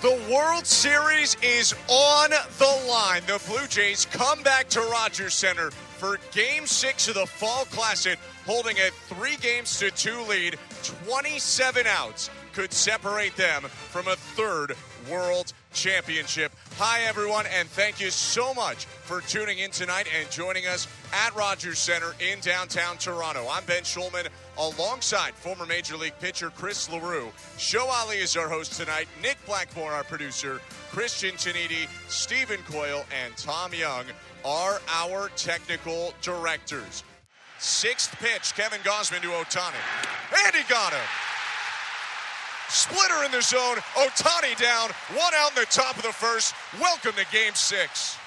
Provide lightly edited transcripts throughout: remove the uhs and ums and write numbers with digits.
The World Series is on the line. The Blue Jays come back to Rogers Center for Game 6 of the Fall Classic, holding a 3-2 lead. 27 outs could separate them from a third World Championship. Hi, everyone, and thank you so much for tuning in tonight and joining us at Rogers Center in downtown Toronto. I'm Ben Schulman, alongside former Major League pitcher Chris LaRue. Show Ali is our host tonight, Nick Blackmore, our producer, Christian Tanidi, Stephen Coyle, and Tom Young are our technical directors. Sixth pitch, Kevin Gausman to Ohtani. And he got him. Splitter in the zone, Ohtani down, 1 out in the top of the first. Welcome to Game 6.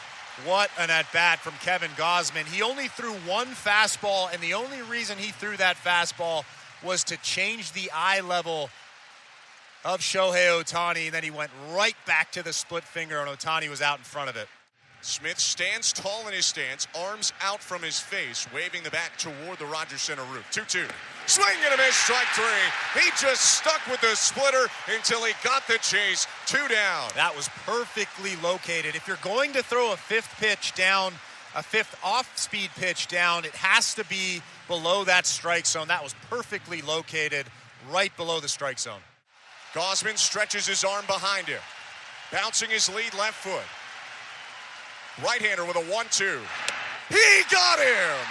What an at-bat from Kevin Gausman. He only threw one fastball, and the only reason he threw that fastball was to change the eye level of Shohei Ohtani, and then he went right back to the split finger, and Ohtani was out in front of it. Smith stands tall in his stance, arms out from his face, waving the bat toward the Rogers Center roof. 2-2. Swing and a miss, strike 3. He just stuck with the splitter until he got the chase. 2 down. That was perfectly located. If you're going to throw a fifth pitch down, a fifth off-speed pitch down, it has to be below that strike zone. That was perfectly located right below the strike zone. Gausman stretches his arm behind him, bouncing his lead left foot. Right-hander with a 1-2. He got him!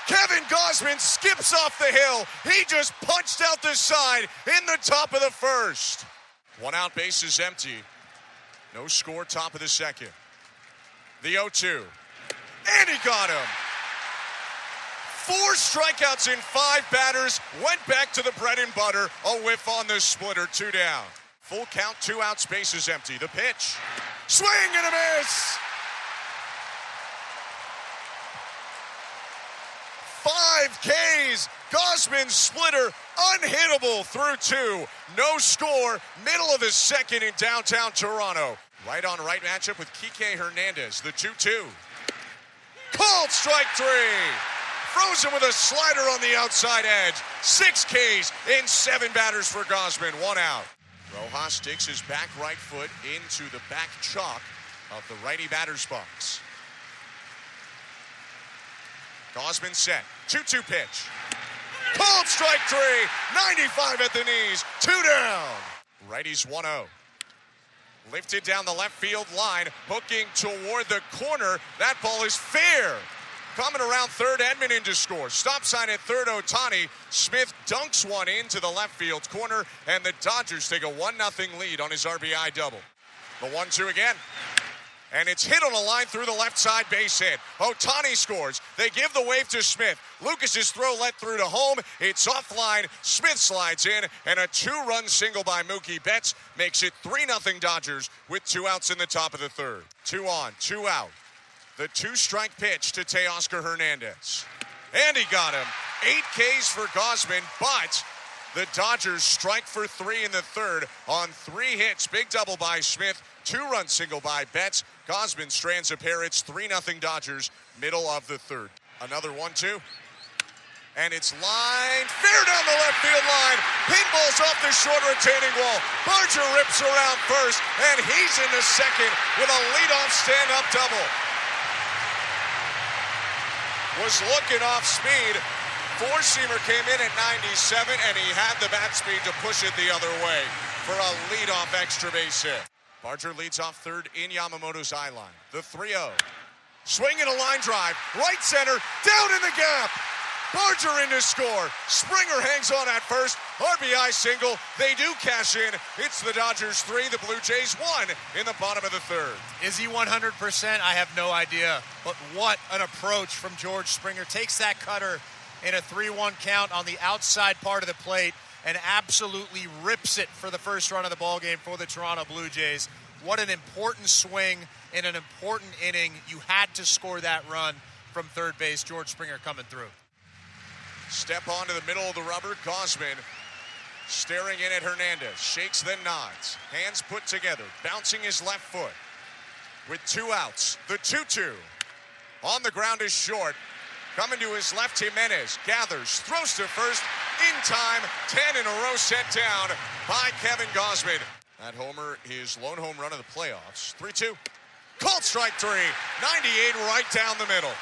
Kevin Gausman skips off the hill. He just punched out the side in the top of the first. 1 out, base is empty. No score, top of the second. The 0-2. And he got him! 4 strikeouts in 5 batters. Went back to the bread and butter. A whiff on the splitter, 2 down. Full count, 2 outs, base is empty. The pitch. Swing and a miss! 5 Ks. Gausman's splitter unhittable through 2. No score. Middle of the second in downtown Toronto. Right on right matchup with Kike Hernandez. The 2-2. Called strike 3. Frozen with a slider on the outside edge. 6 Ks in 7 batters for Gausman. 1 out. Rojas digs his back right foot into the back chalk of the righty batter's box. Gausman set. 2-2 pitch. Called strike 3. 95 at the knees. 2 down. Righty's 1-0. Lifted down the left field line. Hooking toward the corner. That ball is fair. Coming around third, Edmonton to score. Stop sign at third, Ohtani. Smith dunks one into the left field corner, and the Dodgers take a 1-0 lead on his RBI double. The 1-2 again. And it's hit on a line through the left side, base hit. Ohtani scores. They give the wave to Smith. Lucas's throw let through to home. It's offline. Smith slides in, and a 2-run single by Mookie Betts makes it 3-0 Dodgers with 2 outs in the top of the third. 2 on, 2 out. The 2-strike pitch to Teoscar Hernandez. And he got him. 8 Ks for Gausman, but the Dodgers strike for 3 in the third on 3 hits. Big double by Smith. 2-run single by Betts. Gausman strands a pair. It's 3-0 Dodgers, middle of the third. Another 1-2. And it's lined fair down the left field line. Pinballs off the short retaining wall. Barger rips around first, and he's in the second with a leadoff stand-up double. Was looking off speed. Four-seamer came in at 97, and he had the bat speed to push it the other way for a leadoff extra base hit. Barger leads off third in Yamamoto's eye line. The 3-0. Swing and a line drive. Right center. Down in the gap. Barger in to score. Springer hangs on at first. RBI single. They do cash in. It's the Dodgers 3, the Blue Jays 1 in the bottom of the third. Is he 100%? I have no idea. But what an approach from George Springer. Takes that cutter in a 3-1 count on the outside part of the plate and absolutely rips it for the first run of the ballgame for the Toronto Blue Jays. What an important swing in an important inning. You had to score that run from third base. George Springer coming through. Step onto the middle of the rubber. Gausman staring in at Hernandez. Shakes, then nods. Hands put together. Bouncing his left foot. With 2 outs. The 2-2. On the ground is short. Coming to his left, Jimenez gathers, throws to first in time. 10 in a row set down by Kevin Gausman. That homer, his lone home run of the playoffs. 3-2. Called strike three. 98 right down the middle.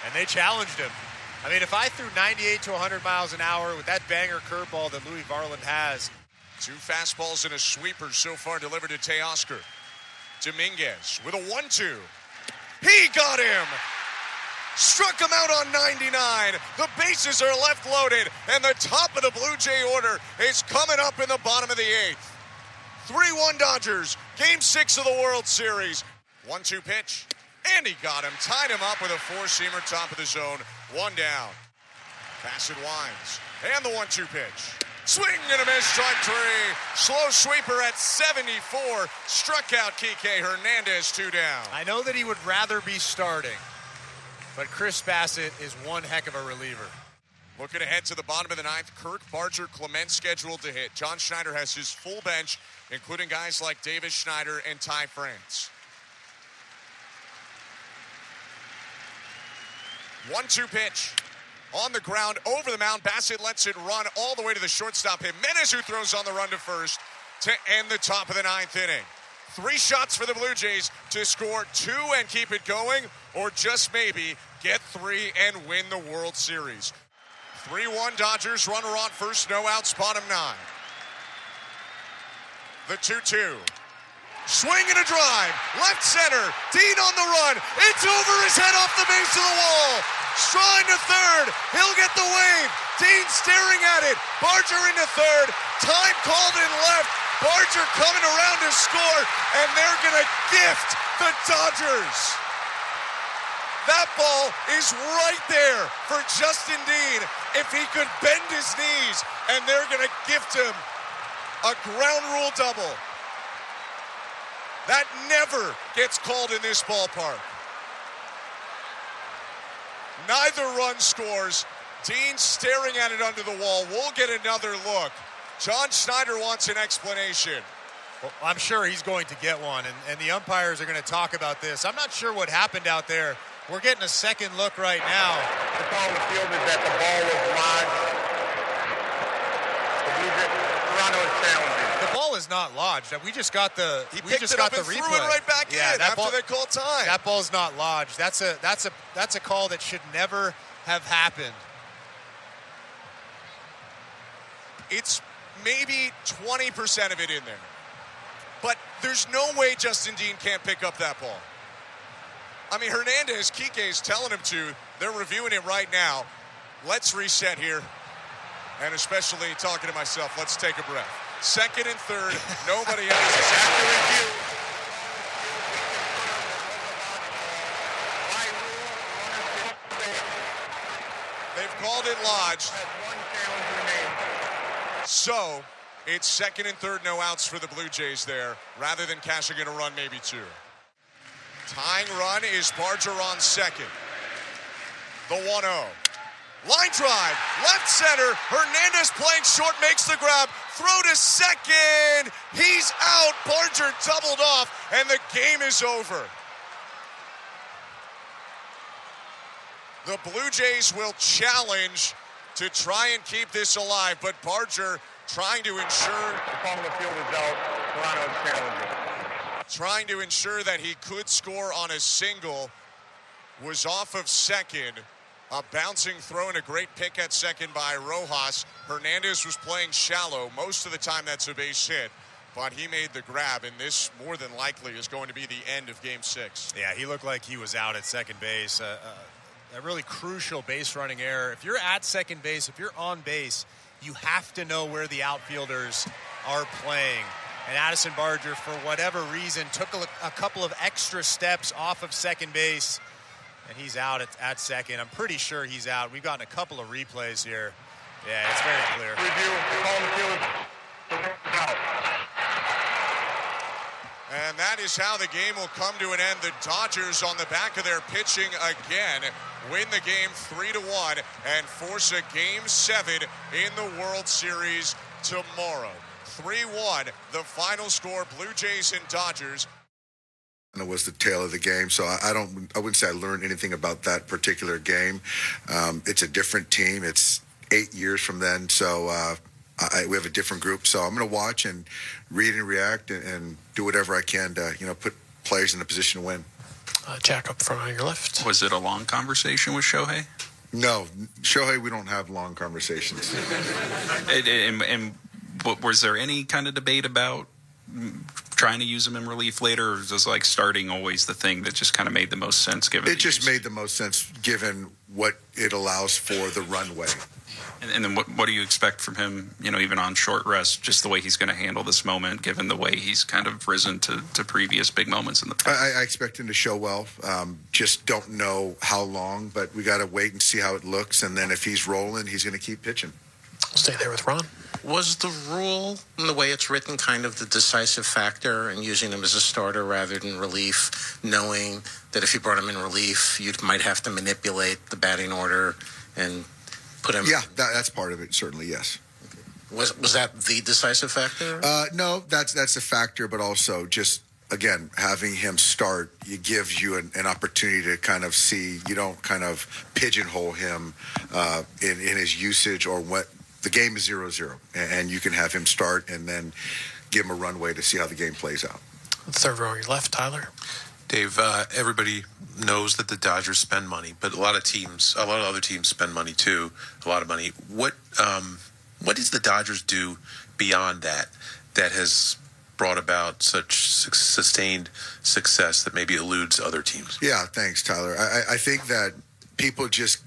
And they challenged him. I mean, if I threw 98 to 100 miles an hour with that banger curveball that Louis Varland has. 2 fastballs and a sweeper so far delivered to Teoscar. Dominguez with a 1-2. He got him! Struck him out on 99. The bases are left loaded, and the top of the Blue Jay order is coming up in the bottom of the 8th. 3-1 Dodgers, Game 6 of the World Series. 1-2 pitch, and he got him. Tied him up with a 4-seamer top of the zone. 1 down. Bassett winds, and the 1-2 pitch. Swing and a miss, strike 3. Slow sweeper at 74. Struck out Kike Hernandez, 2 down. I know that he would rather be starting, but Chris Bassett is one heck of a reliever. Looking ahead to the bottom of the 9th, Kirk, Barger, Clement scheduled to hit. John Schneider has his full bench, including guys like Davis Schneider and Ty France. 1-2 pitch. On the ground, over the mound. Bassett lets it run all the way to the shortstop. Jimenez, who throws on the run to first to end the top of the 9th inning. 3 shots for the Blue Jays to score 2 and keep it going, or just maybe get 3 and win the World Series. 3-1 Dodgers, runner on first, no outs, bottom 9. The 2-2. Swing and a drive, left center, Dean on the run. It's over his head off the base of the wall. Strine to third, he'll get the wave. Dean staring at it, Barger into third. Time called in left. Barger coming around to score, and they're gonna gift the Dodgers. That ball is right there for Justin Dean if he could bend his knees, and they're gonna gift him a ground rule double. That never gets called in this ballpark. Neither run scores. Dean staring at it under the wall. We'll get another look. John Schneider wants an explanation. Well, I'm sure he's going to get one, and the umpires are going to talk about this. I'm not sure what happened out there. We're getting a second look right now. The call on the field is that the ball was lodged. Toronto is challenging. The ball is not lodged. We just got the He picked it up and threw it right back in after they called time. That ball's not lodged. That's a call that should never have happened. It's maybe 20% of it in there. But there's no way Justin Dean can't pick up that ball. I mean, Hernandez, Kike is telling him to. They're reviewing it right now. Let's reset here. And especially talking to myself, let's take a breath. Second and third, nobody else is after review. They've called it lodged. So, it's second and third, no outs for the Blue Jays there, rather than cashing in a run, maybe 2. Tying run is Barger on second. The 1-0. Line drive, left center. Hernandez playing short, makes the grab. Throw to second. He's out. Barger doubled off, and the game is over. The Blue Jays will challenge to try and keep this alive, but Barger trying to ensure the call on the field is out. Toronto is challenging. Trying to ensure that he could score on a single, was off of second. A bouncing throw and a great pick at second by Rojas. Hernandez was playing shallow. Most of the time that's a base hit, but he made the grab, and this more than likely is going to be the end of Game 6. Yeah, he looked like he was out at second base. A really crucial base running error. If you're at second base, if you're on base, you have to know where the outfielders are playing. And Addison Barger, for whatever reason, took a couple of extra steps off of second base, and he's out at second. I'm pretty sure he's out. We've gotten a couple of replays here. Yeah, it's very clear. Review, the call on the field is out. And that is how the game will come to an end. The Dodgers on the back of their pitching again win the game 3-1 and force a Game 7 in the World Series tomorrow. 3-1, the final score, Blue Jays and Dodgers. And it was the tail of the game, so I wouldn't say I learned anything about that particular game. It's a different team. It's 8 years from then, so we have a different group. So I'm going to watch and read and react and do whatever I can to, put players in a position to win. Jack up front on your left. Was it a long conversation with Shohei? No, Shohei, we don't have long conversations. And was there any kind of debate about trying to use him in relief later, or was like starting always the thing that just kind of made the most sense given it just made the most sense given what it allows for the runway. And then what do you expect from him, even on short rest, just the way he's going to handle this moment, given the way he's kind of risen to previous big moments in the past? I expect him to show well. Just don't know how long, but we got to wait and see how it looks. And then if he's rolling, he's going to keep pitching. Stay there with Ron. Was the rule, in the way it's written, kind of the decisive factor in using him as a starter rather than relief, knowing that if you brought him in relief, you might have to manipulate the batting order and put him... Yeah, that's part of it, certainly, yes. Was that the decisive factor? No, that's a factor, but also just, again, having him start, it gives you an opportunity to kind of see, you don't kind of pigeonhole him in his usage or what. The game is 0-0, and you can have him start and then give him a runway to see how the game plays out. Third row on your left, Tyler. Dave, everybody knows that the Dodgers spend money, but a lot of other teams spend money too, a lot of money. What does the Dodgers do beyond that has brought about such sustained success that maybe eludes other teams? Yeah, thanks, Tyler. I think that people just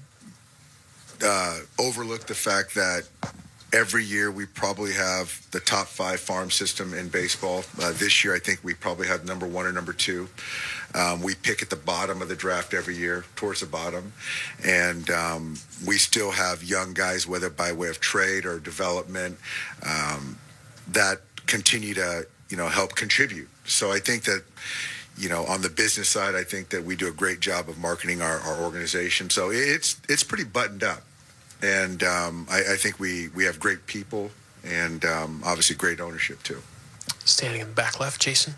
overlook the fact that every year we probably have the top 5 farm system in baseball. This year, I think we probably have number 1 or number 2. We pick at the bottom of the draft every year, towards the bottom. And we still have young guys, whether by way of trade or development, that continue to, help contribute. So I think that, on the business side, I think that we do a great job of marketing our organization. So it's pretty buttoned up. And I think we have great people and obviously great ownership too. Standing in the back left, Jason.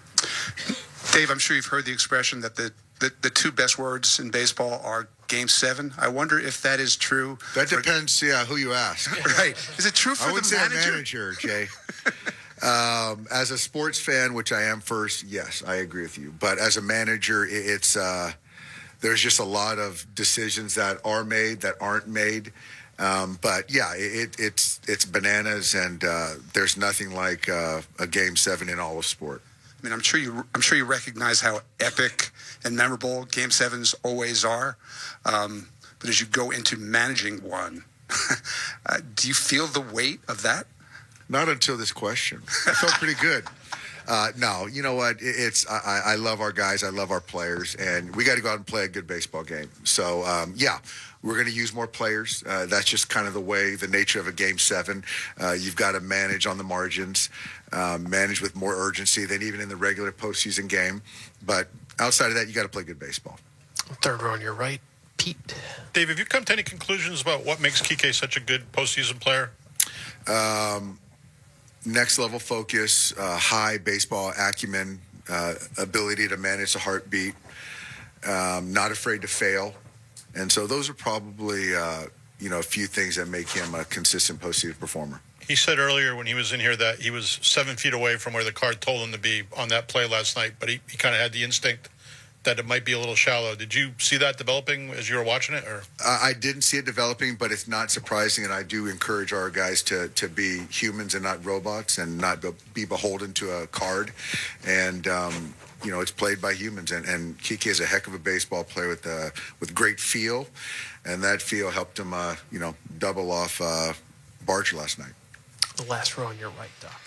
Dave, I'm sure you've heard the expression that the 2 best words in baseball are Game 7. I wonder if that is true. That depends, who you ask. Right. Is it true for I would the say manager? a manager, Jay. As a sports fan, which I am first, yes, I agree with you. But as a manager, it's there's just a lot of decisions that are made that aren't made. But yeah, it's bananas, and there's nothing like a Game 7 in all of sport. I mean, I'm sure you recognize how epic and memorable Game 7s always are. But as you go into managing one, do you feel the weight of that? Not until this question. I felt pretty good. No, you know what? I love our guys. I love our players, and we got to go out and play a good baseball game. So, yeah, we're going to use more players. That's just kind of the nature of a Game 7. You've got to manage on the margins, manage with more urgency than even in the regular postseason game. But outside of that, you got to play good baseball. Third row on your right, Pete. Dave, have you come to any conclusions about what makes Kike such a good postseason player? Next level focus, high baseball acumen, ability to manage the heartbeat, not afraid to fail. And so those are probably, a few things that make him a consistent postseason performer. He said earlier when he was in here that he was 7 feet away from where the card told him to be on that play last night, but he kind of had the instinct that it might be a little shallow. Did you see that developing as you were watching it? Or I didn't see it developing, but it's not surprising, and I do encourage our guys to be humans and not robots and not be beholden to a card. And, it's played by humans, and Kike is a heck of a baseball player with great feel, and that feel helped him, double off Barger last night. The last row on your right, Doc.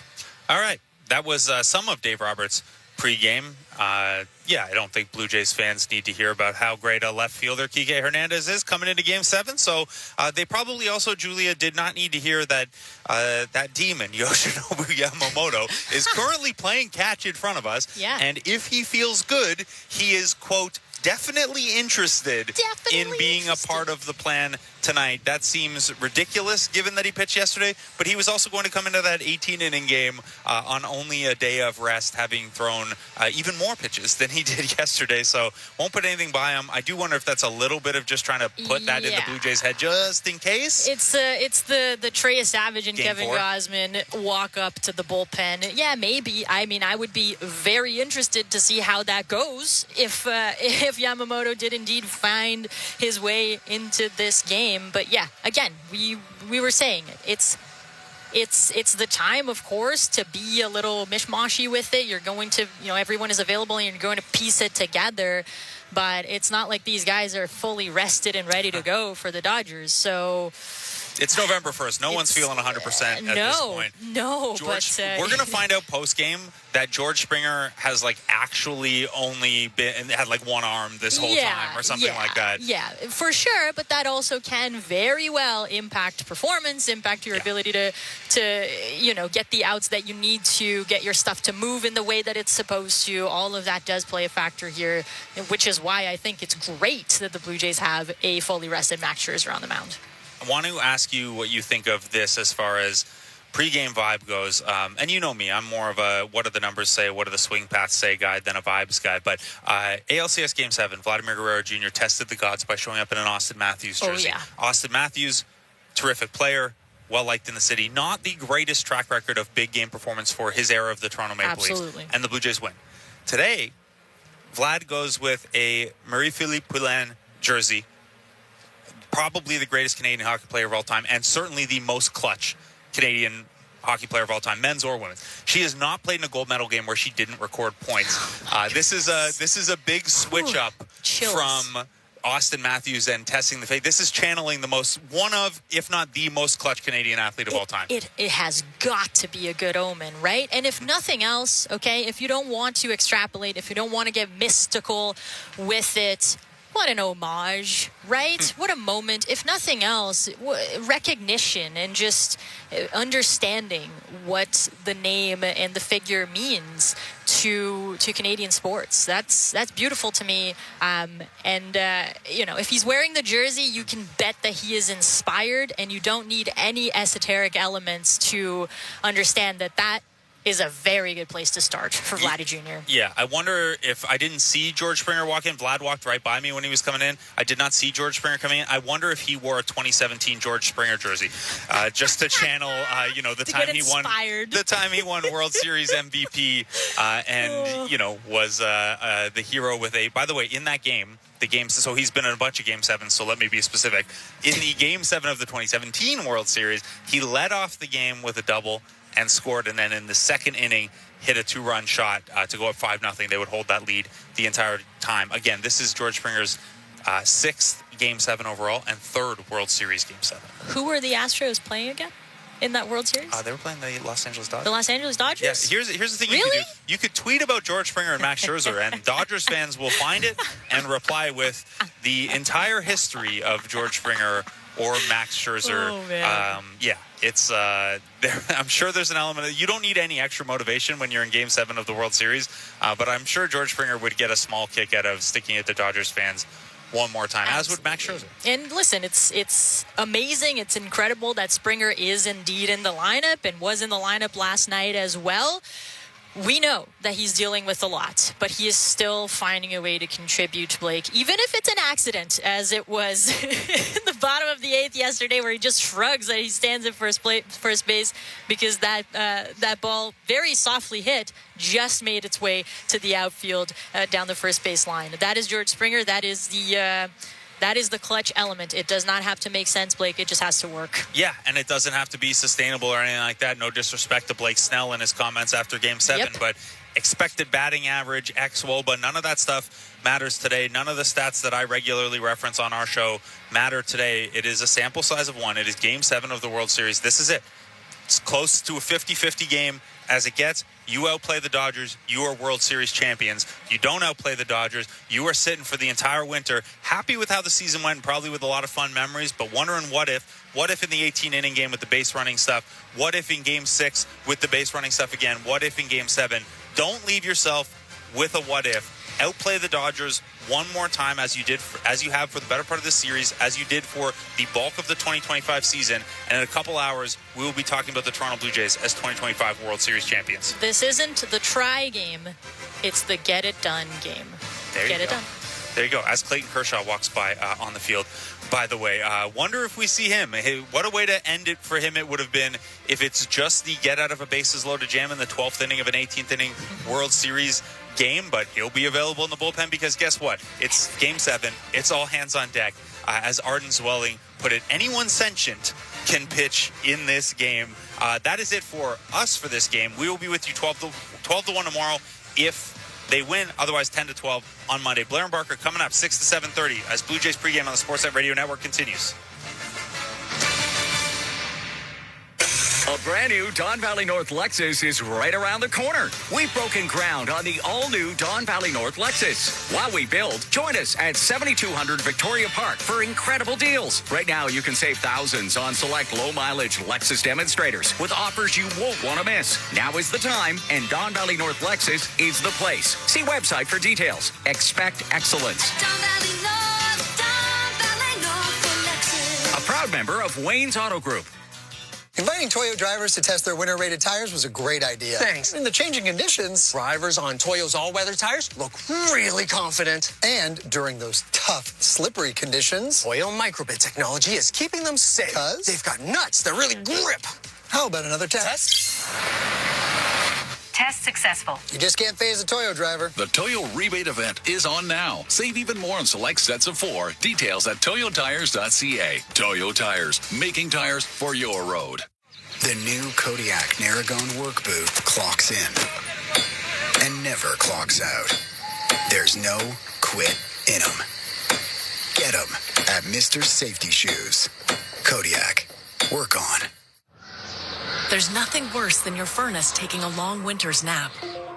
All right. That was some of Dave Roberts' pregame. I don't think Blue Jays fans need to hear about how great a left fielder Kike Hernandez is coming into Game 7. So they probably also, Julia, did not need to hear that that demon, Yoshinobu Yamamoto, is currently playing catch in front of us. Yeah. And if he feels good, he is, quote, definitely interested in being a part of the plan tonight. That seems ridiculous given that he pitched yesterday, but he was also going to come into that 18-inning game on only a day of rest, having thrown even more pitches than he did yesterday, so won't put anything by him. I do wonder if that's a little bit of just trying to put that in the Blue Jays' head just in case. It's the Trey Savage and Game Kevin 4. Gausman walk up to the bullpen. Yeah, maybe. I mean, I would be very interested to see how that goes if Yamamoto did indeed find his way into this game. But yeah, again, we were saying it. It's the time, of course, to be a little mishmashy with it. You're going to, everyone is available and you're going to piece it together. But it's not like these guys are fully rested and ready to go for the Dodgers. So it's November 1st. No one's feeling 100% at this point. No, George, but we're going to find out post-game that George Springer has actually only had one arm this whole time or something like that. Yeah, for sure. But that also can very well impact performance, impact your ability to get the outs that you need to, get your stuff to move in the way that it's supposed to. All of that does play a factor here, which is why I think it's great that the Blue Jays have a fully rested Max Scherzer on the mound. I want to ask you what you think of this as far as pregame vibe goes. And you know me, I'm more of a what do the numbers say, what do the swing paths say guy than a vibes guy. But ALCS Game 7, Vladimir Guerrero Jr. tested the gods by showing up in an Austin Matthews jersey. Oh, yeah. Austin Matthews, terrific player, well-liked in the city. Not the greatest track record of big game performance for his era of the Toronto Maple Absolutely. Leafs. And the Blue Jays win. Today, Vlad goes with a Marie-Philippe Poulin jersey. Probably the greatest Canadian hockey player of all time, and certainly the most clutch Canadian hockey player of all time, men's or women's. She has not played in a gold medal game where she didn't record points. This is a big switch up from Austin Matthews and testing the fate. This is channeling one of, if not the most clutch Canadian athlete of all time. It has got to be a good omen, right? And if nothing else, okay, if you don't want to extrapolate, if you don't want to get mystical with it, what an homage, right? What a moment. If nothing else, recognition and just understanding what the name and the figure means to Canadian sports. That's beautiful to me. If he's wearing the jersey, you can bet that he is inspired, and you don't need any esoteric elements to understand that is a very good place to start for Vladdy Jr. Yeah, I wonder if I didn't see George Springer walk in. Vlad walked right by me when he was coming in. I did not see George Springer coming in. I wonder if he wore a 2017 George Springer jersey, just to channel, the time he won World Series MVP, was the hero with a. By the way, in that game. So he's been in a bunch of Game 7s, so let me be specific. In the Game 7 of the 2017 World Series, he led off the game with a double and scored, and then in the second inning hit a 2-run shot to go up 5-0. They would hold that lead the entire time. Again, this is George Springer's 6th Game 7 overall and 3rd World Series Game 7. Who were the Astros playing again in that World Series? They were playing the Los Angeles Dodgers. The Los Angeles Dodgers? Yes. Here's the thing you can do. You could tweet about George Springer and Max Scherzer, and Dodgers fans will find it and reply with the entire history of George Springer or Max Scherzer. Oh, man. It's I'm sure there's an element of, you don't need any extra motivation when you're in Game 7 of the World Series, but I'm sure George Springer would get a small kick out of sticking it to Dodgers fans one more time, as would Max Scherzer. And listen, it's amazing, it's incredible that Springer is indeed in the lineup and was in the lineup last night as well. We know that he's dealing with a lot, but he is still finding a way to contribute, Blake, even if it's an accident, as it was in the bottom of the 8th yesterday, where he just shrugs that he stands at first base because that ball, very softly hit, just made its way to the outfield down the first base line. That is George Springer. That is the clutch element. It does not have to make sense, Blake. It just has to work. Yeah, and it doesn't have to be sustainable or anything like that. No disrespect to Blake Snell and his comments after Game 7, but expected batting average, xWOBA, none of that stuff matters today. None of the stats that I regularly reference on our show matter today. It is a sample size of 1. It is Game 7 of the World Series. This is it. It's close to a 50-50 game as it gets. You outplay the Dodgers, you are World Series champions. You don't outplay the Dodgers, you are sitting for the entire winter, happy with how the season went, probably with a lot of fun memories, but wondering what if in the 18-inning game with the base running stuff, what if in Game 6 with the base running stuff again, what if in Game 7. Don't leave yourself with a what if. outplay the Dodgers one more time as you have for the better part of this series, as you did for the bulk of the 2025 season. And in a couple hours, we will be talking about the Toronto Blue Jays as 2025 World Series champions. This isn't the try game. It's the get it done game. Get it done. There you go. As Clayton Kershaw walks by on the field. By the way, wonder if we see him. Hey, what a way to end it for him it would have been if it's just the get out of a bases loaded jam in the 12th inning of an 18th inning World Series game. But he'll be available in the bullpen because guess what? It's Game 7. It's all hands on deck. As Arden Zwelling put it, anyone sentient can pitch in this game. That is it for us for this game. We will be with you 12 to 1 tomorrow if they win, otherwise 10 to 12 on Monday. Blair and Barker coming up 6 to 7:30 as Blue Jays pregame on the Sportsnet Radio Network continues. A brand new Don Valley North Lexus is right around the corner. We've broken ground on the all-new Don Valley North Lexus. While we build, join us at 7200 Victoria Park for incredible deals. Right now, you can save thousands on select low-mileage Lexus demonstrators with offers you won't want to miss. Now is the time, and Don Valley North Lexus is the place. See website for details. Expect excellence. Don Valley North for Lexus. A proud member of Wayne's Auto Group. Inviting Toyo drivers to test their winter-rated tires was a great idea. Thanks. In the changing conditions, Drivers on Toyo's all-weather tires look really confident. and during those tough, slippery conditions, Toyo microbit technology is keeping them safe. 'Cause? They've got nuts that really grip. how about another test? Test successful. You just can't phase a Toyo driver. The Toyo rebate event is on now. Save even more on select sets of 4. Details at toyotires.ca. Toyo Tires, making tires for your road. The new Kodiak Narragon work boot clocks in and never clocks out. There's no quit in them. Get them at Mr. Safety Shoes. Kodiak. Work on. There's nothing worse than your furnace taking a long winter's nap.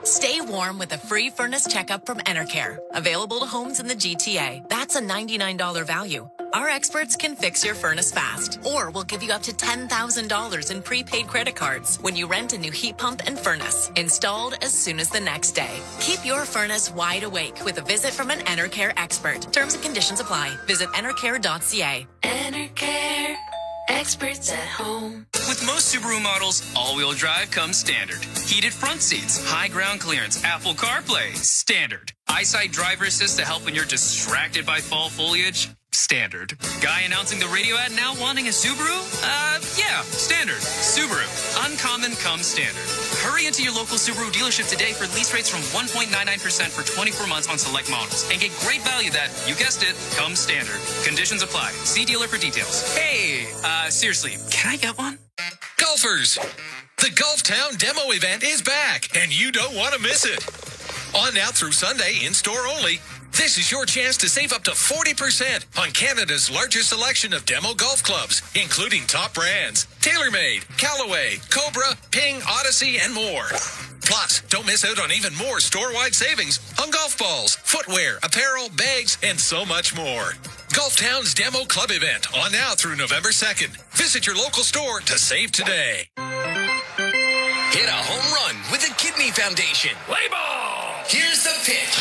Stay warm with a free furnace checkup from Enercare, available to homes in the GTA. That's a $99 value. Our experts can fix your furnace fast, or we'll give you up to $10,000 in prepaid credit cards when you rent a new heat pump and furnace, installed as soon as the next day. Keep your furnace wide awake with a visit from an Enercare expert. Terms and conditions apply. Visit enercare.ca. Enercare. Experts at home. With most Subaru models, all-wheel drive comes standard. Heated front seats, high ground clearance, Apple CarPlay, standard. Eyesight driver assist to help when you're distracted by fall foliage, standard. Guy announcing the radio ad now wanting a Subaru? Yeah, standard. Subaru. Uncommon comes standard. Hurry into your local Subaru dealership today for lease rates from 1.99% for 24 months on select models. And get great value that, you guessed it, comes standard. Conditions apply. See dealer for details. Hey, seriously, can I get one? Golfers, the Golf Town demo event is back, and you don't want to miss it. On now through Sunday, in-store only, this is your chance to save up to 40% on Canada's largest selection of demo golf clubs, including top brands, TaylorMade, Callaway, Cobra, Ping, Odyssey, and more. Plus, don't miss out on even more store-wide savings on golf balls, footwear, apparel, bags, and so much more. Golf Town's Demo Club event on now through November 2nd. Visit your local store to save today. Hit a home run with the Kidney Foundation. Play ball! Here's the pitch.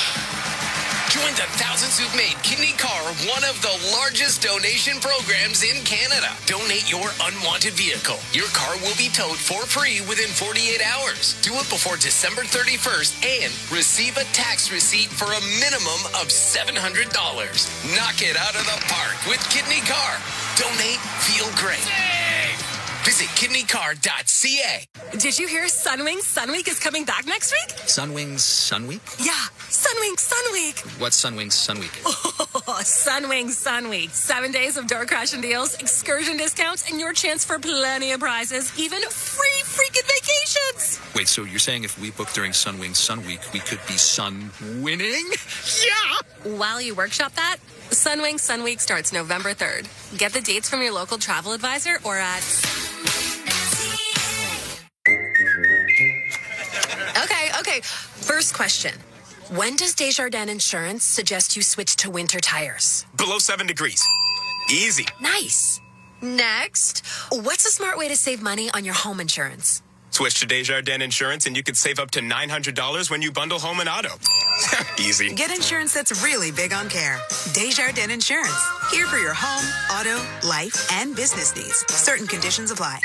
Join the thousands who've made Kidney Car one of the largest donation programs in Canada. Donate your unwanted vehicle. Your car will be towed for free within 48 hours. Do it before December 31st and receive a tax receipt for a minimum of $700. Knock it out of the park with Kidney Car. Donate, feel great. Visit kidneycar.ca. Did you hear Sunwing Sun Week is coming back next week? Sunwings Sun Week? Yeah, Sunwing Sun Week. What's Sunwings Sun Week? Oh, Sunwing Sun Week. 7 days of door crashing deals, excursion discounts, and your chance for plenty of prizes, even free freaking vacations. Wait, so you're saying if we book during Sunwings Sun Week, we could be sun winning? Yeah! While you workshop that, Sunwing Sun Week starts November 3rd. Get the dates from your local travel advisor or at... Okay. First question. When does Desjardins Insurance suggest you switch to winter tires? Below 7 degrees. Easy. Nice. Next, what's a smart way to save money on your home insurance? Switch to Desjardins Insurance and you could save up to $900 when you bundle home and auto. Easy. Get insurance that's really big on care. Desjardins Insurance. Here for your home, auto, life, and business needs. Certain conditions apply.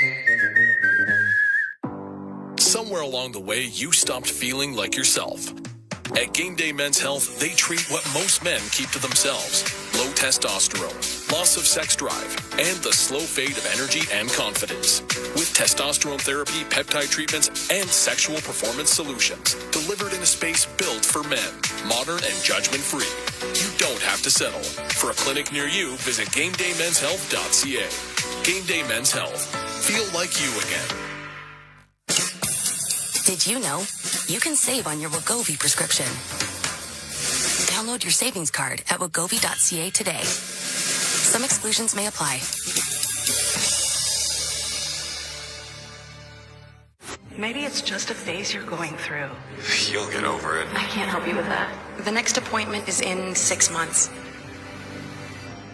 Somewhere along the way, you stopped feeling like yourself. At Game Day Men's Health, they treat what most men keep to themselves. Low testosterone, loss of sex drive, and the slow fade of energy and confidence. With testosterone therapy, peptide treatments, and sexual performance solutions delivered in a space built for men, modern and judgment-free. You don't have to settle. For a clinic near you, visit GameDayMen'sHealth.ca. Game Day Men's Health. Feel like you again. Did you know you can save on your Wegovy prescription? Download your savings card at Wegovy.ca today. Some exclusions may apply. Maybe it's just a phase you're going through. You'll get over it. I can't help you with that. The next appointment is in 6 months.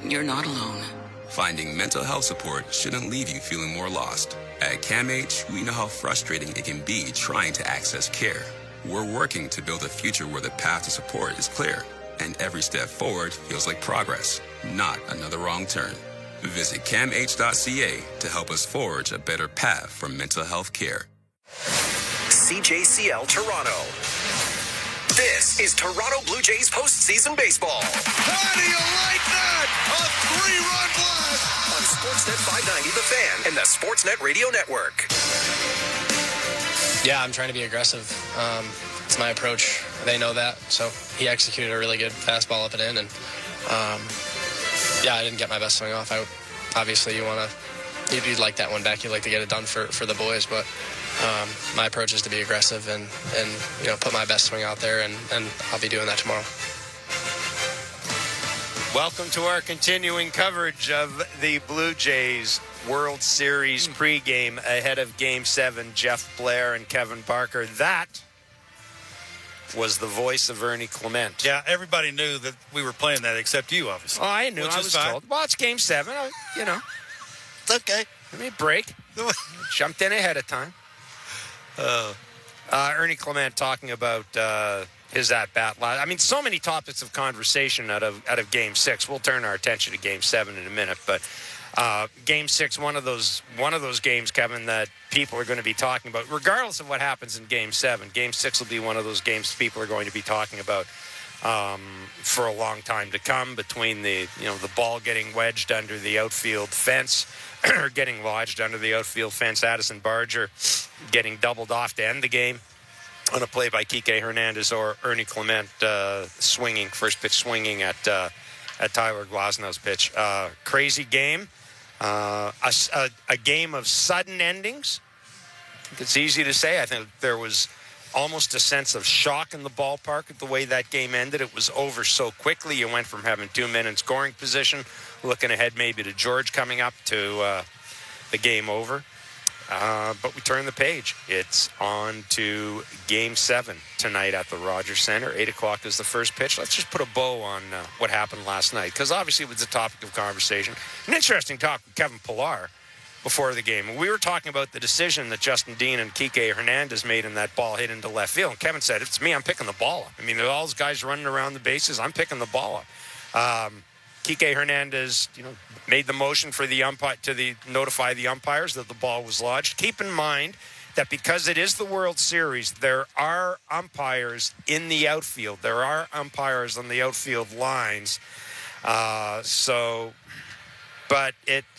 You're not alone. Finding mental health support shouldn't leave you feeling more lost. At CAMH, we know how frustrating it can be trying to access care. We're working to build a future where the path to support is clear, and every step forward feels like progress, not another wrong turn. Visit camh.ca to help us forge a better path for mental health care. CJCL Toronto. This is Toronto Blue Jays postseason baseball. How do you like that? A 3-run blast! On Sportsnet 590 The Fan and the Sportsnet Radio Network. Yeah, I'm trying to be aggressive. It's my approach. They know that. So he executed a really good fastball up and in. And, I didn't get my best swing off. Obviously, you'd like that one back. You'd like to get it done for the boys. But my approach is to be aggressive and put my best swing out there. And I'll be doing that tomorrow. Welcome to our continuing coverage of the Blue Jays World Series pregame ahead of Game 7. Jeff Blair and Kevin Parker. That was the voice of Ernie Clement. Yeah, everybody knew that we were playing that except you, obviously. Oh, I knew. I was told. Well, it's Game 7. It's okay. Give me a break. Jumped in ahead of time. Ernie Clement talking about his at-bat. I mean, so many topics of conversation out of Game 6. We'll turn our attention to Game 7 in a minute, but Game 6, one of those games, Kevin, that people are going to be talking about, regardless of what happens in Game 7. Game 6 will be one of those games people are going to be talking about for a long time to come. Between the ball getting wedged under the outfield fence, or getting lodged under the outfield fence, Addison Barger getting doubled off to end the game on a play by Kike Hernandez, or Ernie Clement first pitch swinging at Tyler Glasnow's pitch. Crazy game. A game of sudden endings. It's easy to say. I think there was almost a sense of shock in the ballpark at the way that game ended. It was over so quickly. You went from having 2 men in scoring position, looking ahead maybe to George coming up, to the game over. But we turn the page. It's on to Game 7 tonight at the Rogers Center. 8 o'clock is the first pitch. Let's just put a bow on what happened last night, because obviously it was a topic of conversation. An interesting talk with Kevin Pillar before the game. We were talking about the decision that Justin Dean and Kike Hernandez made in that ball hit into left field. And Kevin said, it's me, I'm picking the ball up. I mean, all those guys running around the bases, I'm picking the ball up. Kike Hernandez, made the motion for the umpire to notify the umpires that the ball was lodged. Keep in mind that because it is the World Series, there are umpires in the outfield. There are umpires on the outfield lines.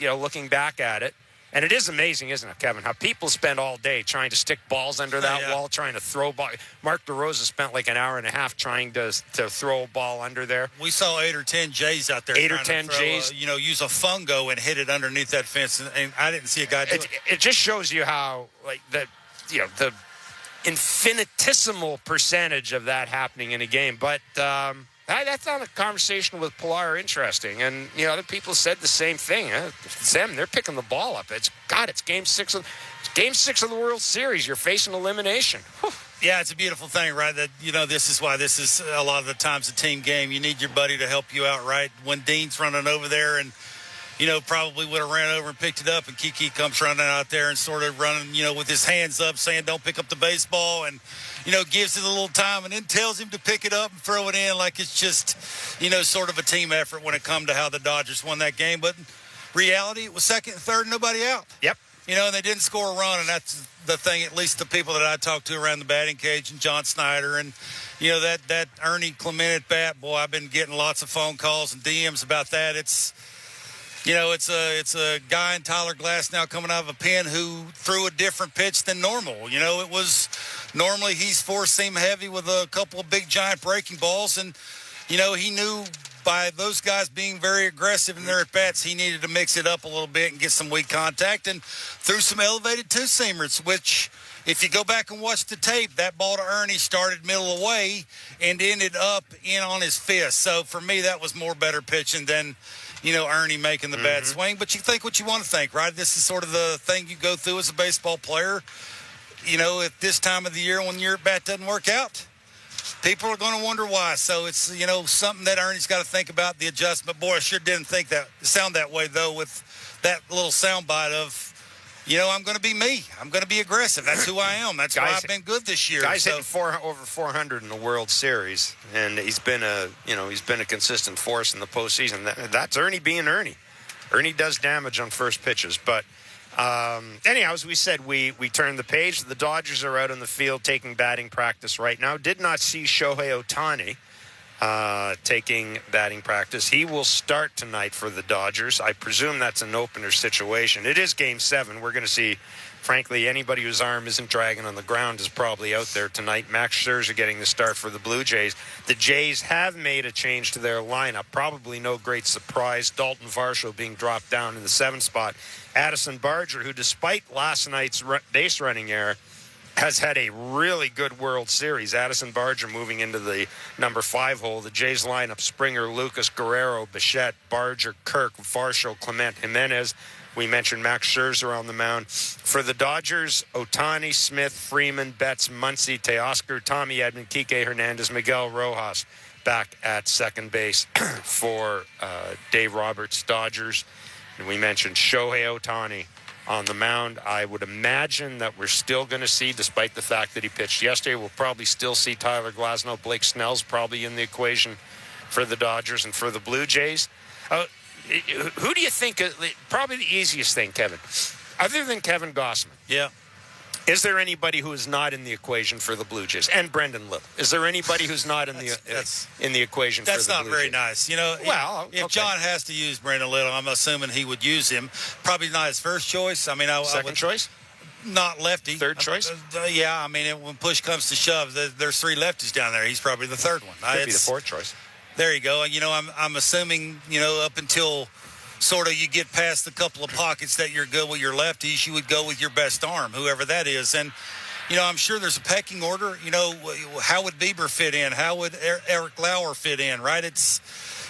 Looking back at it, and it is amazing, isn't it, Kevin, how people spend all day trying to stick balls under that wall, trying to throw ball. Mark DeRosa spent like an hour and a half trying to throw a ball under there. We saw 8 or 10 Jays out there. 8 or 10 Jays. Use a fungo and hit it underneath that fence, and I didn't see a guy do it. It just shows you how, the infinitesimal percentage of that happening in a game. But that's not a conversation with Pillar interesting. And, other people said the same thing. It's them. They're picking the ball up. It's Game 6 of the World Series. You're facing elimination. Whew. Yeah, it's a beautiful thing, right? That, this is why this is a lot of the times a team game. You need your buddy to help you out, right? When Dean's running over there and probably would have ran over and picked it up, and Kiki comes running out there and sort of running, with his hands up saying, don't pick up the baseball, and, gives it a little time and then tells him to pick it up and throw it in like it's just, sort of a team effort when it come to how the Dodgers won that game. But in reality, it was second and third, nobody out. Yep. And they didn't score a run, and that's the thing, at least the people that I talked to around the batting cage, and John Snyder, and, that Ernie Clement at bat, boy, I've been getting lots of phone calls and DMs about that. It's a guy in Tyler Glass now coming out of a pen who threw a different pitch than normal. It was normally he's four-seam heavy with a couple of big giant breaking balls, and, he knew by those guys being very aggressive in their at-bats, he needed to mix it up a little bit and get some weak contact, and threw some elevated two-seamers, which if you go back and watch the tape, that ball to Ernie started middle away and ended up in on his fist. So for me, that was more better pitching than Ernie making the bad swing. But you think what you want to think, right? This is sort of the thing you go through as a baseball player. At this time of the year when your bat doesn't work out, people are going to wonder why. So it's, something that Ernie's got to think about, the adjustment. Boy, I sure didn't sound that way, though, with that little soundbite of, I'm going to be me. I'm going to be aggressive. That's who I am. That's why I've been good this year. Guys hitting over 400 in the World Series, and he's been a consistent force in the postseason. That's Ernie being Ernie. Ernie does damage on first pitches. But anyhow, as we said, we turned the page. The Dodgers are out on the field taking batting practice right now. Did not see Shohei Ohtani taking batting practice. He will start tonight for the Dodgers. I presume that's an opener situation. It is Game 7. We're going to see, frankly, anybody whose arm isn't dragging on the ground is probably out there tonight. Max Scherzer getting the start for the Blue Jays. The Jays have made a change to their lineup. Probably no great surprise. Dalton Varsho being dropped down in the 7th spot. Addison Barger, who despite last night's base running error, has had a really good World Series. Addison Barger moving into the number 5 hole. The Jays lineup: Springer, Lucas, Guerrero, Bichette, Barger, Kirk, Varsho, Clement, Jimenez. We mentioned Max Scherzer on the mound. For the Dodgers, Ohtani, Smith, Freeman, Betts, Muncy, Teoscar, Tommy Edman, Kike Hernandez, Miguel Rojas back at second base for Dave Roberts' Dodgers. And we mentioned Shohei Ohtani on the mound. I would imagine that we're still going to see, despite the fact that he pitched yesterday, we'll probably still see Tyler Glasnow. Blake Snell's probably in the equation for the Dodgers and for the Blue Jays. Who do you think, probably the easiest thing, Kevin, other than Kevin Gossman? Yeah. Is there anybody who is not in the equation for the Blue Jays? And Brendan Little. Is there anybody who's not in the equation for the Blue Jays? That's not very nice. If John has to use Brendan Little, I'm assuming he would use him. Probably not his first choice. Second choice? Not lefty. Third choice? When push comes to shove, there's 3 lefties down there. He's probably the third one. Could be the 4th choice. There you go. I'm assuming, up until sort of you get past the couple of pockets that you're good with your lefties, you would go with your best arm, whoever that is. And, I'm sure there's a pecking order. How would Bieber fit in? How would Eric Lauer fit in, right? It's,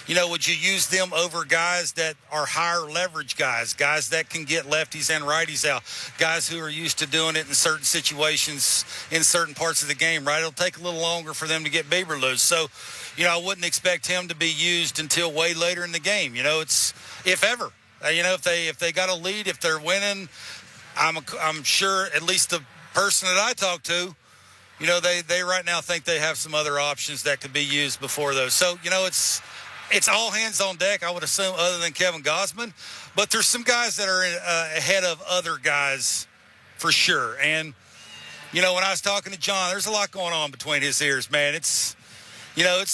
would you use them over guys that are higher leverage guys that can get lefties and righties out, guys who are used to doing it in certain situations in certain parts of the game, right? It'll take a little longer for them to get Bieber loose. So, I wouldn't expect him to be used until way later in the game. It's, if ever, if they got a lead, if they're winning, I'm sure at least the person that I talk to, they right now think they have some other options that could be used before those. So, it's all hands on deck, I would assume, other than Kevin Gossman. But there's some guys that are ahead of other guys for sure. And, when I was talking to John, there's a lot going on between his ears, man. It's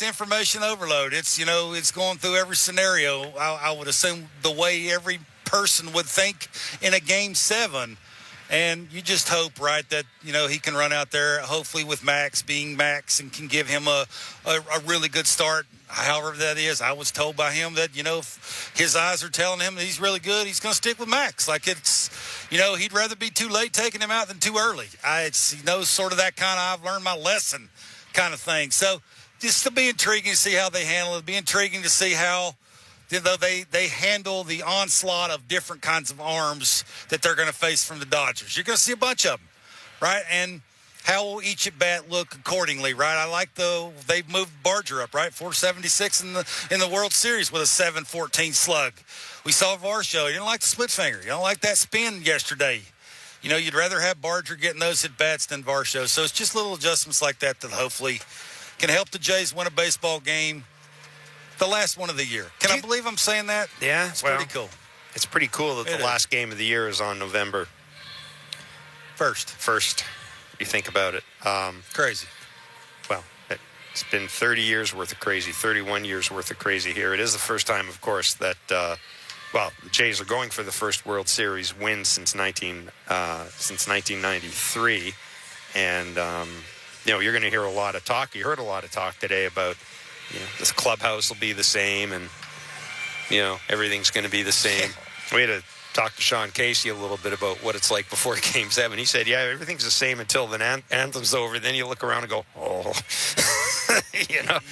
information overload. It's going through every scenario. I would assume the way every person would think in a Game 7. And you just hope, right, that, he can run out there, hopefully with Max being Max, and can give him a really good start, however that is. I was told by him that, if his eyes are telling him that he's really good, he's going to stick with Max. Like it's, he'd rather be too late taking him out than too early. It's, sort of that kind of I've learned my lesson kind of thing. So just to be intriguing to see how they handle it. It'll be intriguing to see how they handle the onslaught of different kinds of arms that they're going to face from the Dodgers. You're going to see a bunch of them, right? And how will each at bat look accordingly, right? I like they've moved Barger up, right? 476 in the World Series with a 7.14 slug. We saw Varsho. He didn't like the split finger. You don't like that spin yesterday. You know, you'd rather have Barger getting those at bats than Varsho. So it's just little adjustments like that hopefully can help the Jays win a baseball game. The last one of the year. Can I believe I'm saying that? Yeah, it's pretty cool. It's pretty cool that the last game of the year is on November 1st. You think about it. Crazy. Well, it's been 30 years worth of crazy, 31 years worth of crazy here. It is the first time, of course, that the Jays are going for the first World Series win since 1993, and you're going to hear a lot of talk. You heard a lot of talk today about this clubhouse will be the same, and everything's going to be the same. We had to talk to Sean Casey a little bit about what it's like before Game 7. He said, everything's the same until the anthem's over. Then you look around and go, oh.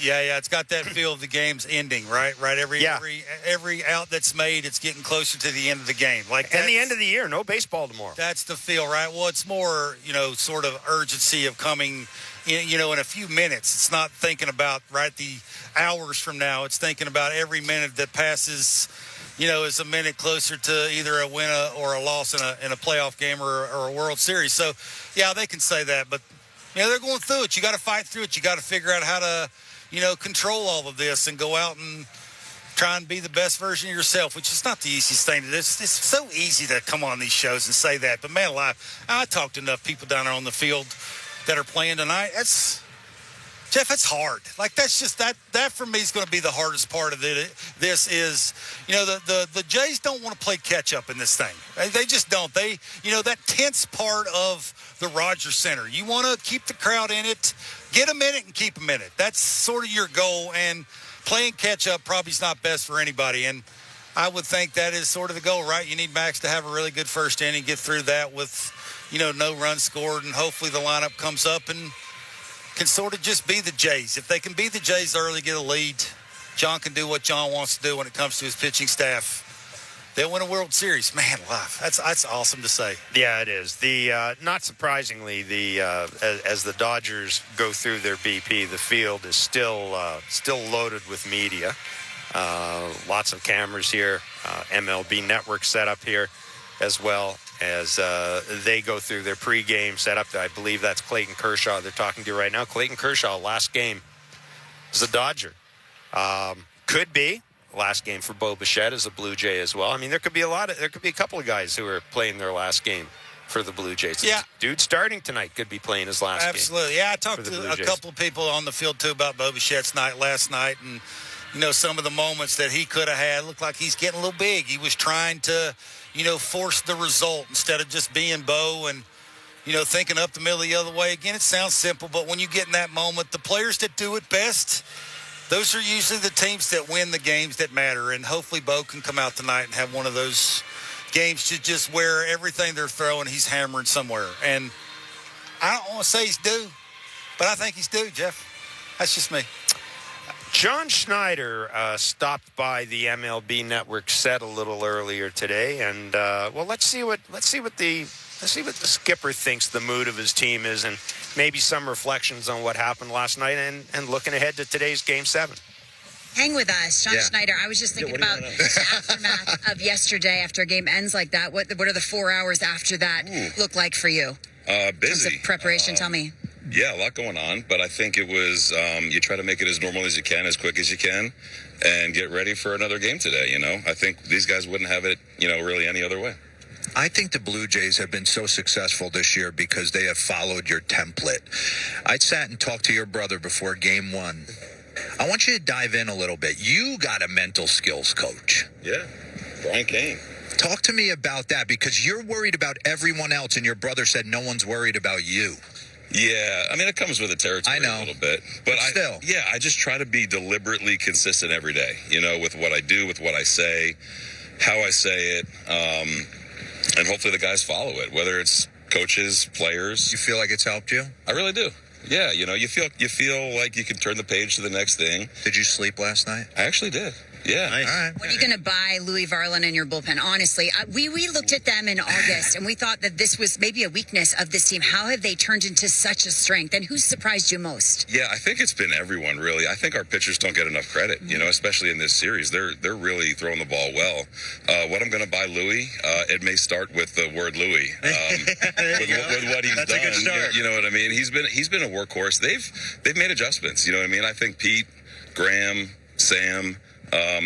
Yeah, it's got that feel of the game's ending, right? Every out that's made, it's getting closer to the end of the game. And the end of the year, no baseball tomorrow. That's the feel, right? Well, it's more, sort of urgency of coming, in a few minutes. It's not thinking about, the hours from now. It's thinking about every minute that passes, is a minute closer to either a win or a loss in a playoff game or a World Series. So, they can say that, but they're going through it. You got to fight through it. You got to figure out how to, control all of this and go out and try and be the best version of yourself, which is not the easiest thing to do. It's so easy to come on these shows and say that. But, man alive, I talked to enough people down there on the field that are playing tonight. Jeff, it's hard. That's just that for me is going to be the hardest part of it. This is, the Jays don't want to play catch up in this thing. They just don't. They, that tense part of the Rogers Center. You want to keep the crowd in it, get them in it and keep them in it. That's sort of your goal. And playing catch up probably is not best for anybody. And I would think that is sort of the goal, right? You need Max to have a really good first inning, get through that with, no runs scored, and hopefully the lineup comes up and can sort of just be the Jays. If they can be the Jays early, get a lead, John can do what John wants to do when it comes to his pitching staff. They'll win a World Series. Man alive, that's awesome to say. Yeah, it is. Not surprisingly, as the Dodgers go through their BP, the field is still loaded with media. Lots of cameras here. MLB Network set up here as well as they go through their pregame setup. I believe that's Clayton Kershaw they're talking to right now. Clayton Kershaw, last game is a Dodger. Could be last game for Bo Bichette as a Blue Jay as well. I mean, there could be a couple of guys who are playing their last game for the Blue Jays. Yeah. Dude starting tonight could be playing his last game. Absolutely. Yeah, I talked to a couple of people on the field, too, about Bo Bichette's night last night, and some of the moments that he could have had. Looked like he's getting a little big. He was trying to, force the result instead of just being Bo and, thinking up the middle the other way. Again, it sounds simple, but when you get in that moment, the players that do it best, those are usually the teams that win the games that matter. And hopefully Bo can come out tonight and have one of those games to just where everything they're throwing, he's hammering somewhere. And I don't want to say he's due, but I think he's due, Jeff. That's just me. John Schneider stopped by the MLB Network set a little earlier today, and let's see what the skipper thinks the mood of his team is, and maybe some reflections on what happened last night, and looking ahead to today's Game 7. Hang with us, John Schneider. I was just thinking about the aftermath of yesterday. After a game ends like that, what are the 4 hours after that look like for you? Busy. In terms of preparation, tell me. Yeah, a lot going on, but I think it was you try to make it as normal as you can, as quick as you can, and get ready for another game today, I think these guys wouldn't have it, really any other way. I think the Blue Jays have been so successful this year because they have followed your template. I sat and talked to your brother before Game 1. I want you to dive in a little bit. You got a mental skills coach. Yeah, Brian Kane. Talk to me about that, because you're worried about everyone else, and your brother said no one's worried about you. Yeah, I mean, it comes with the territory a little bit. But still. I just try to be deliberately consistent every day, with what I do, with what I say, how I say it, and hopefully the guys follow it, whether it's coaches, players. You feel like it's helped you? I really do. Yeah, you feel like you can turn the page to the next thing. Did you sleep last night? I actually did. Yeah. Nice. All right. What are you going to buy Louis Varland in your bullpen? Honestly, we looked at them in August and we thought that this was maybe a weakness of this team. How have they turned into such a strength? And who surprised you most? Yeah, I think it's been everyone, really. I think our pitchers don't get enough credit, especially in this series. They're really throwing the ball well. What I'm going to buy Louis, it may start with the word Louis. With what he's That's done. a good start. You know what I mean? He's been a workhorse. They've made adjustments. You know what I mean? I think Pete, Graham, Sam,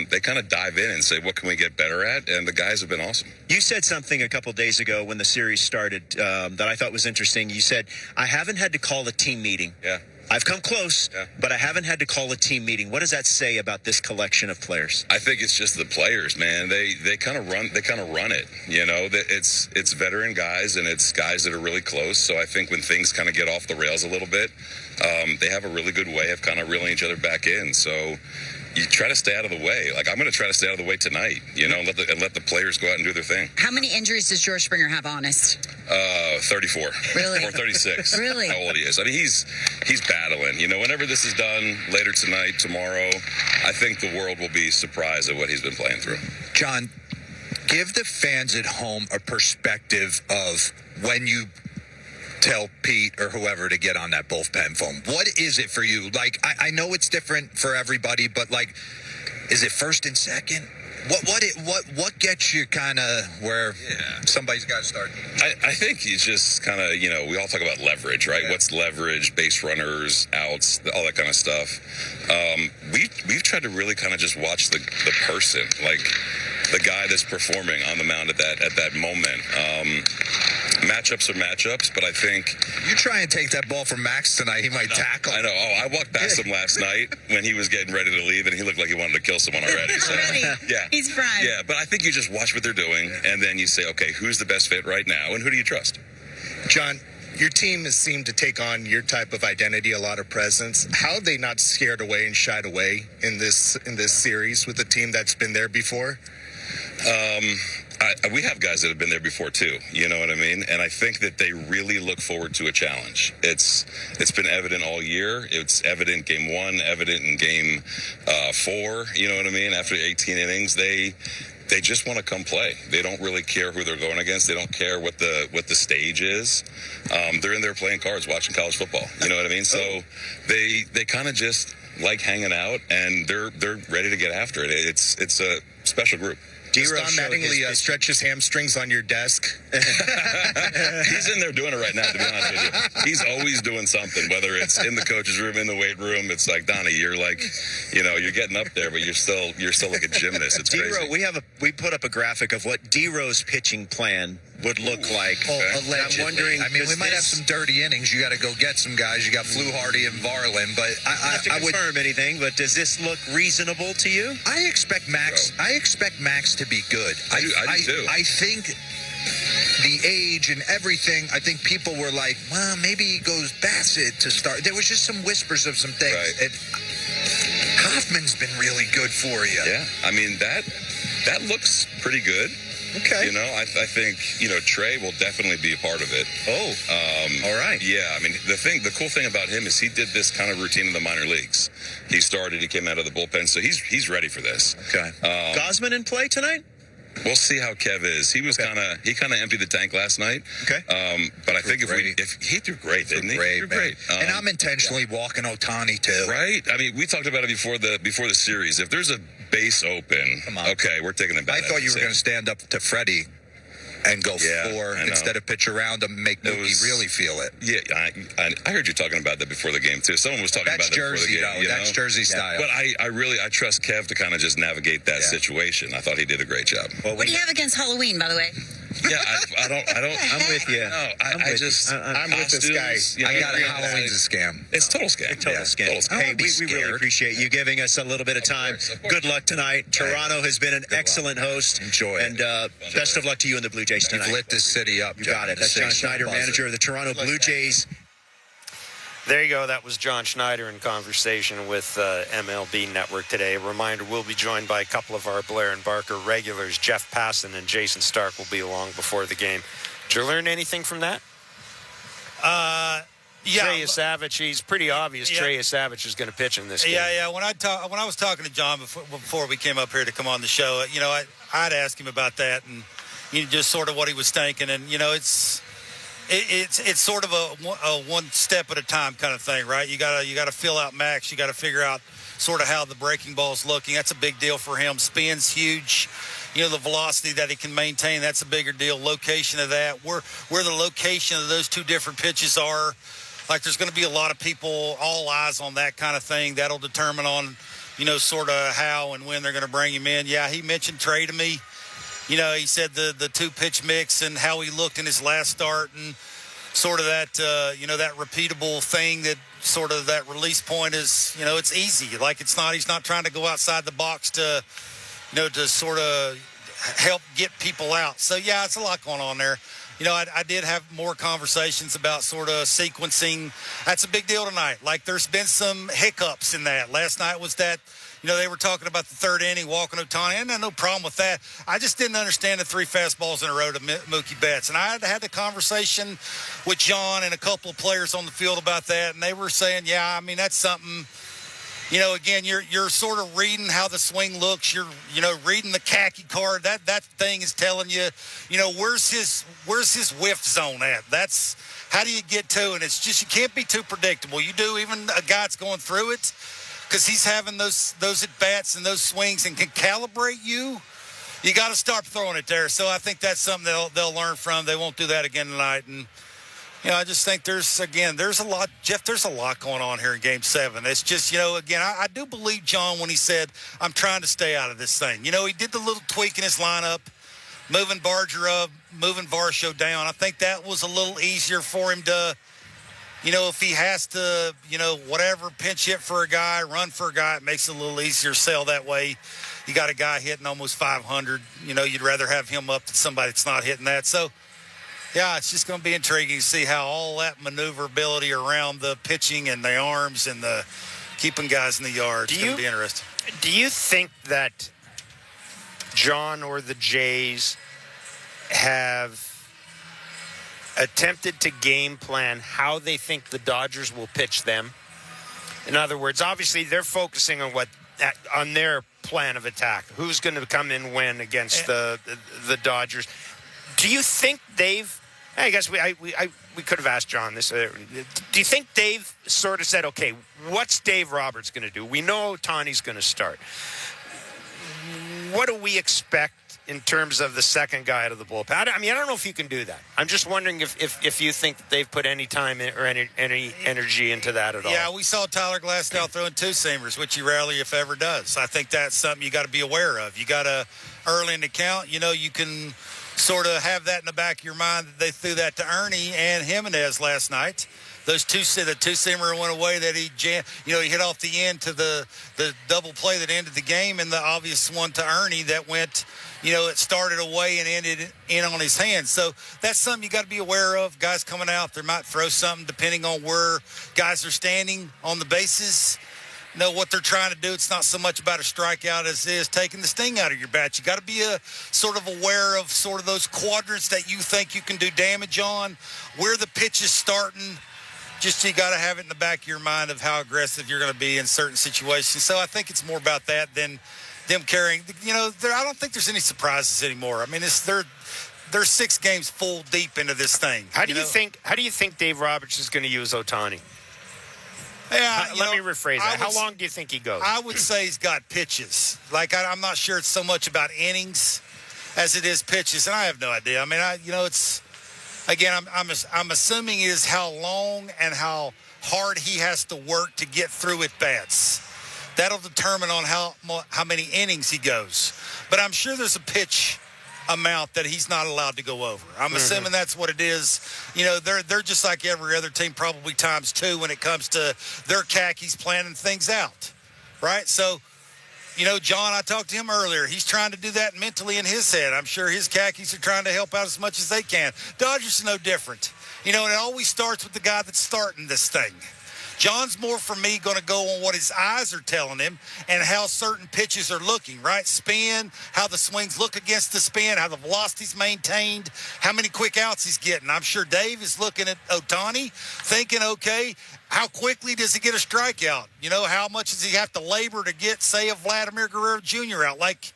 they kind of dive in and say, what can we get better at? And the guys have been awesome. You said something a couple days ago when the series started that I thought was interesting. You said, I haven't had to call a team meeting. Yeah. I've come close, but I haven't had to call a team meeting. What does that say about this collection of players? I think it's just the players, man. They kind of run it. It's veteran guys and it's guys that are really close. So I think when things kind of get off the rails a little bit, they have a really good way of kind of reeling each other back in. So you try to stay out of the way. Like, I'm going to try to stay out of the way tonight, and let the players go out and do their thing. How many injuries does George Springer have, honest? 34. Really? Or 36. Really? How old he is. I mean, he's battling. Whenever this is done, later tonight, tomorrow, I think the world will be surprised at what he's been playing through. John, give the fans at home a perspective of when you tell Pete or whoever to get on that bullpen phone. What is it for you? Like, I know it's different for everybody, but like, is it first and second? What gets you kind of where somebody's got to start? I think it's just kind of, we all talk about leverage, right? Yeah. What's leverage, base runners, outs, all that kind of stuff. We've tried to really kind of just watch the person, like the guy that's performing on the mound at that moment. Matchups are matchups, but I think you try and take that ball from Max tonight, he might tackle. I know. I walked past him last night when he was getting ready to leave, and he looked like he wanted to kill someone already. So, yeah, he's fried. Yeah, but I think you just watch what they're doing, and then you say, okay, who's the best fit right now, and who do you trust? John, your team has seemed to take on your type of identity, a lot of presence. How are they not scared away and shied away in this series with a team that's been there before? We have guys that have been there before too, you know what I mean? And I think that they really look forward to a challenge. It's been evident all year. It's evident game 1, evident in game 4, you know what I mean? After 18 innings, they just want to come play. They don't really care who they're going against. They don't care what the stage is. They're in there playing cards, watching college football. You know what I mean? So they kind of just like hanging out, and they're ready to get after it. It's a special group. Does Don Mattingly stretch his hamstrings on your desk? He's in there doing it right now, to be honest with you. He's always doing something, whether it's in the coach's room, in the weight room. It's like, Donnie, you're like, you're getting up there, but you're still like a gymnast. It's crazy. We put up a graphic of what D-Row's pitching plan would look like. Allegedly. I'm wondering. I mean, we might have some dirty innings. You got to go get some guys. You got Fluharty and Varland, but I don't have to confirm anything. But does this look reasonable to you? I expect Max. I expect Max to be good. I do too. I think the age and everything. I think people were like, well, maybe he goes Bassett to start. There was just some whispers of some things. Right. Kaufman's been really good for you. Yeah, I mean that looks pretty good. Okay. I think, Trey will definitely be a part of it. All right. Yeah, I mean, the cool thing about him is he did this kind of routine in the minor leagues. He came out of the bullpen, so he's ready for this. Okay. Gosman in play tonight? We'll see how Kev is. He was kind of emptied the tank last night. Okay. But I think if he threw great, didn't he? He threw great. And I'm intentionally walking Ohtani too. Right. I mean, we talked about it before the series. If there's a base open, okay, we're taking it back. I thought you were going to stand up to Freddie and go 4 instead of pitch around him and make Mookie really feel it. Yeah, I heard you talking about that before the game too. Someone was talking about that before the game. That's Jersey style. But I trust Kev to kind of just navigate that situation. I thought he did a great job. What do you have against Halloween, by the way? Yeah, I don't. I'm with you. No, I'm with this guy. I got it. Halloween's a scam. It's total scam. Total scam. Hey, we really appreciate you giving us a little bit of time. Of course. Good luck tonight. Toronto has been an excellent host. Enjoy it. And best of luck to you in the Blue Jays tonight. You've lit this city up. You got it. That's John Schneider, manager of the Toronto Blue Jays. There you go. That was John Schneider in conversation with MLB Network today. A reminder, we'll be joined by a couple of our Blair and Barker regulars. Jeff Passan and Jason Stark will be along before the game. Did you learn anything from that? Trey Savage, he's pretty obvious. Trey Savage is going to pitch in this game. Yeah. When I was talking to John before we came up here to come on the show, I'd ask him about that and just sort of what he was thinking, and it's sort of a one step at a time kind of thing, right? You gotta fill out Max. You got to figure out sort of how the breaking ball's looking. That's a big deal for him. Spin's huge. The velocity that he can maintain, that's a bigger deal. Location of that, where the location of those two different pitches are. Like, there's going to be a lot of people, all eyes on that kind of thing. That'll determine on, sort of how and when they're going to bring him in. Yeah, he mentioned Trey to me. He said the two-pitch mix and how he looked in his last start and sort of that, that repeatable thing that sort of that release point is, it's easy. Like, he's not trying to go outside the box to sort of help get people out. So, yeah, it's a lot going on there. I did have more conversations about sort of sequencing. That's a big deal tonight. Like, there's been some hiccups in that. Last night was that, they were talking about the third inning, walking Ohtani. I had no problem with that. I just didn't understand the 3 fastballs in a row to Mookie Betts. And I had the conversation with John and a couple of players on the field about that, and they were saying, that's something – again, you're sort of reading how the swing looks. You're, reading the khaki card. That thing is telling you, where's his whiff zone at? That's how do you get to it? It's just, you can't be too predictable. You do, even a guy that's going through it, because he's having those at-bats and those swings and can calibrate you. You got to start throwing it there. So I think that's something they'll learn from. They won't do that again tonight. And I just think there's a lot, Jeff, there's a lot going on here in Game 7. It's just, again, I do believe John when he said, I'm trying to stay out of this thing. He did the little tweak in his lineup, moving Barger up, moving Varsho down. I think that was a little easier for him to, if he has to, whatever, pinch hit for a guy, run for a guy, it makes it a little easier to sell that way. You got a guy hitting almost 500. You'd rather have him up than somebody that's not hitting that. So, yeah, it's just going to be intriguing to see how all that maneuverability around the pitching and the arms and the keeping guys in the yard is going to be interesting. Do you think that John or the Jays have attempted to game plan how they think the Dodgers will pitch them? In other words, obviously they're focusing on their plan of attack. Who's going to come in when against the Dodgers? Do you think I guess we could have asked John this. Do you think Dave sort of said, okay, what's Dave Roberts going to do? We know Ohtani's going to start. What do we expect in terms of the second guy out of the bullpen? I don't know if you can do that. I'm just wondering if you think that they've put any time or any energy into that at all. Yeah, we saw Tyler Glasnow throwing two-seamers, which he rarely, if ever, does. I think that's something you got to be aware of. You got to, early in the count, you can sort of have that in the back of your mind that they threw that to Ernie and Jimenez last night. The two-seamer went away that he hit off the end to the double play that ended the game, and the obvious one to Ernie that went, it started away and ended in on his hand. So that's something you got to be aware of. Guys coming out, they might throw something depending on where guys are standing on the bases. What they're trying to do. It's not so much about a strikeout as it is taking the sting out of your bat. You got to be sort of aware of sort of those quadrants that you think you can do damage on, where the pitch is starting. Just you got to have it in the back of your mind of how aggressive you're going to be in certain situations. So I think it's more about that than them carrying. I don't think there's any surprises anymore. I mean, they're 6 games full deep into this thing. How do you think Dave Roberts is going to use Ohtani? Yeah, let me rephrase that. How long do you think he goes? I would say he's got pitches. Like, I'm not sure it's so much about innings as it is pitches, and I have no idea. I mean, it's again, I'm assuming it is how long and how hard he has to work to get through at bats. That'll determine on how many innings he goes. But I'm sure there's a pitch amount that he's not allowed to go over. I'm assuming that's what it is. They're just like every other team, probably times 2 when it comes to their khakis planning things out, right? So, John, I talked to him earlier. He's trying to do that mentally in his head. I'm sure his khakis are trying to help out as much as they can. Dodgers are no different. And it always starts with the guy that's starting this thing. John's more, for me, going to go on what his eyes are telling him and how certain pitches are looking, right? Spin, how the swings look against the spin, how the velocity's maintained, how many quick outs he's getting. I'm sure Dave is looking at Ohtani thinking, okay, how quickly does he get a strikeout? You know, how much does he have to labor to get, say, a Vladimir Guerrero Jr. out? Like,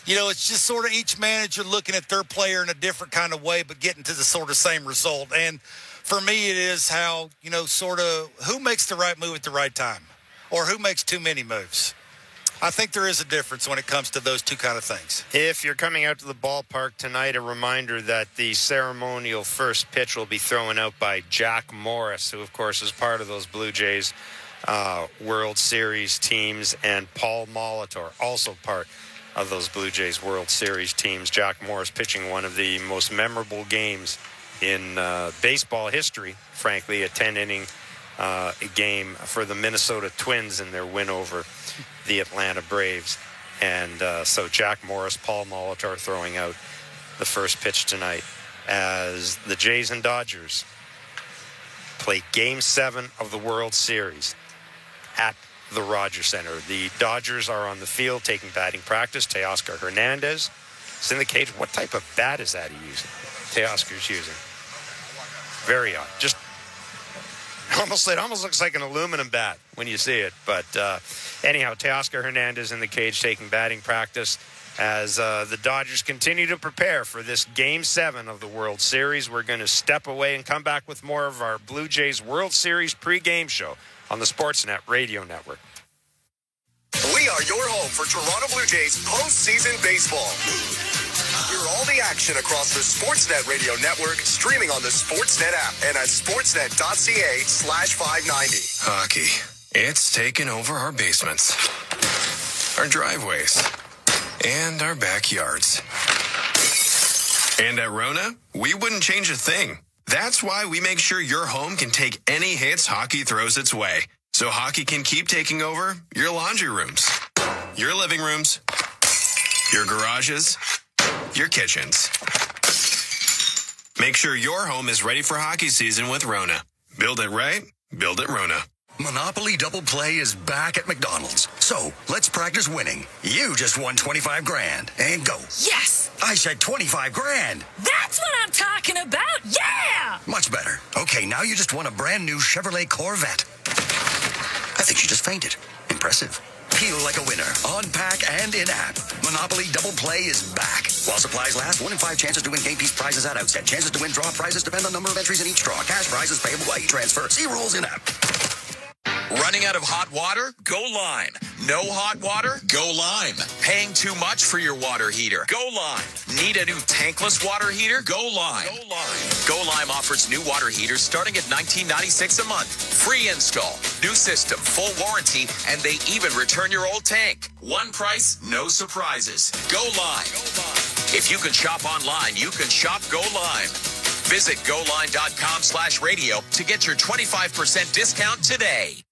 you know, it's just sort of each manager looking at their player in a different kind of way, but getting to the sort of same result. And for me, it is how, you know, sort of who makes the right move at the right time or who makes too many moves. I think there is a difference when it comes to those two kind of things. If you're coming out to the ballpark tonight, a reminder that the ceremonial first pitch will be thrown out by Jack Morris, who, of course, is part of those Blue Jays World Series teams, and Paul Molitor, also part of those Blue Jays World Series teams. Jack Morris pitching one of the most memorable games in baseball history, frankly, a 10-inning game for the Minnesota Twins in their win over the Atlanta Braves. And so Jack Morris, Paul Molitor throwing out the first pitch tonight as the Jays and Dodgers play Game 7 of the World Series at the Rogers Center. The Dodgers are on the field taking batting practice. Teoscar Hernandez is in the cage. What type of bat is that he using? Teoscar's using. Very odd. Just it almost looks like an aluminum bat when you see it. But anyhow, Teoscar Hernandez in the cage taking batting practice as the Dodgers continue to prepare for this Game 7 of the World Series. We're going to step away and come back with more of our Blue Jays World Series pregame show on the Sportsnet Radio Network. We are your home for Toronto Blue Jays postseason baseball. Hear all the action across the Sportsnet Radio Network, streaming on the Sportsnet app and at sportsnet.ca/590. Hockey. It's taken over our basements, our driveways, and our backyards. And at Rona, we wouldn't change a thing. That's why we make sure your home can take any hits hockey throws its way. So hockey can keep taking over your laundry rooms, your living rooms, your garages, your kitchens. Make sure your home is ready for hockey season with Rona. Build it right, build it Rona. Monopoly Double Play is back at McDonald's. So let's practice winning. You just won 25 grand. And go. Yes! I said 25 grand. That's what I'm talking about! Yeah! Much better. Okay, now you just won a brand new Chevrolet Corvette. I think she just fainted. Impressive. Feel like a winner. On pack and in-app. Monopoly Double Play is back. While supplies last, 1 in 5 chances to win game piece prizes at outset. Chances to win draw prizes depend on number of entries in each draw. Cash prizes payable by e-transfer. See rules in-app. Running out of hot water? Go Lime. No hot water? Go Lime. Paying too much for your water heater? Go Lime. Need a new tankless water heater? Go Lime. Go Lime. Go Lime offers new water heaters starting at $19.96 a month. Free install, new system, full warranty, and they even return your old tank. One price, no surprises. Go Lime. If you can shop online, you can shop Go Lime. Visit GoLine.com/radio to get your 25% discount today.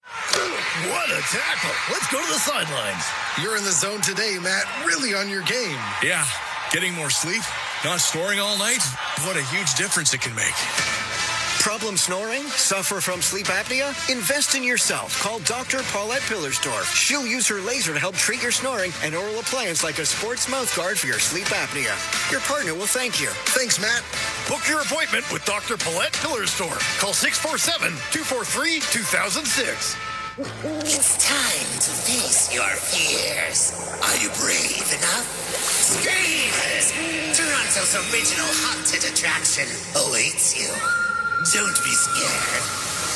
What a tackle. Let's go to the sidelines. You're in the zone today, Matt. Really on your game. Yeah. Getting more sleep? Not snoring all night? What a huge difference it can make. Problem snoring? Suffer from sleep apnea? Invest in yourself. Call Dr. Paulette Pillersdorf. She'll use her laser to help treat your snoring and oral appliance like a sports mouth guard for your sleep apnea. Your partner will thank you. Thanks, Matt. Book your appointment with Dr. Paulette Pillersdorf. Call 647-243-2006. It's time to face your fears. Are you brave enough? Screamers! Toronto's original haunted attraction awaits you. Don't be scared.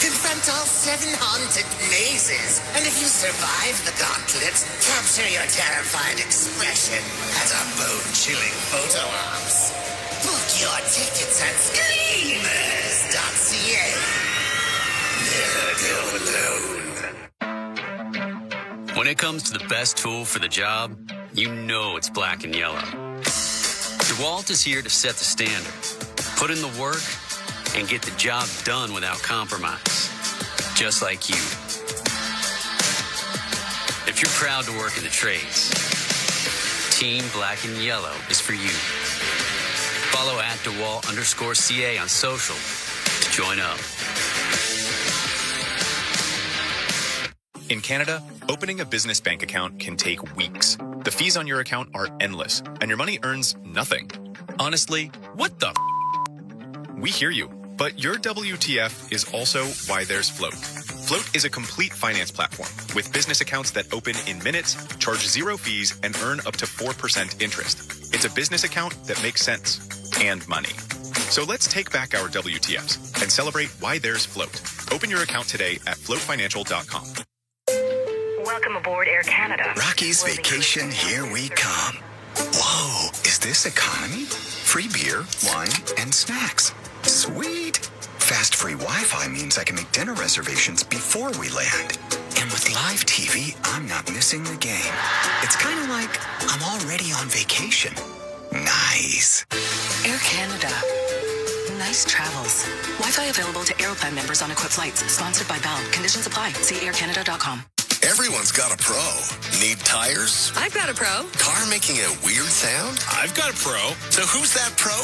Confront all 7 haunted mazes, and if you survive the gauntlet, capture your terrified expression at our bone-chilling photo ops. Book your tickets at screamers.ca. Never go alone. When it comes to the best tool for the job, you know it's black and yellow. DeWalt is here to set the standard, put in the work, and get the job done without compromise. Just like you. If you're proud to work in the trades, Team Black and Yellow is for you. Follow at DeWalt_CA on social to join up. In Canada, opening a business bank account can take weeks. The fees on your account are endless, and your money earns nothing. Honestly, what the We hear you, but your WTF is also why there's Float. Float is a complete finance platform with business accounts that open in minutes, charge 0 fees, and earn up to 4% interest. It's a business account that makes sense and money. So let's take back our WTFs and celebrate why there's Float. Open your account today at floatfinancial.com. Welcome aboard Air Canada. Rocky's Vacation, here we come. Whoa, is this economy? Free beer, wine, and snacks. Sweet. Fast free Wi-Fi means I can make dinner reservations before we land. And with live TV, I'm not missing the game. It's kind of like I'm already on vacation. Nice. Air Canada. Nice travels. Wi-Fi available to Aeroplan members on equipped flights. Sponsored by Bell. Conditions apply. See aircanada.com. Everyone's got a pro. Need tires? I've got a pro. Car making a weird sound? I've got a pro. So who's that pro?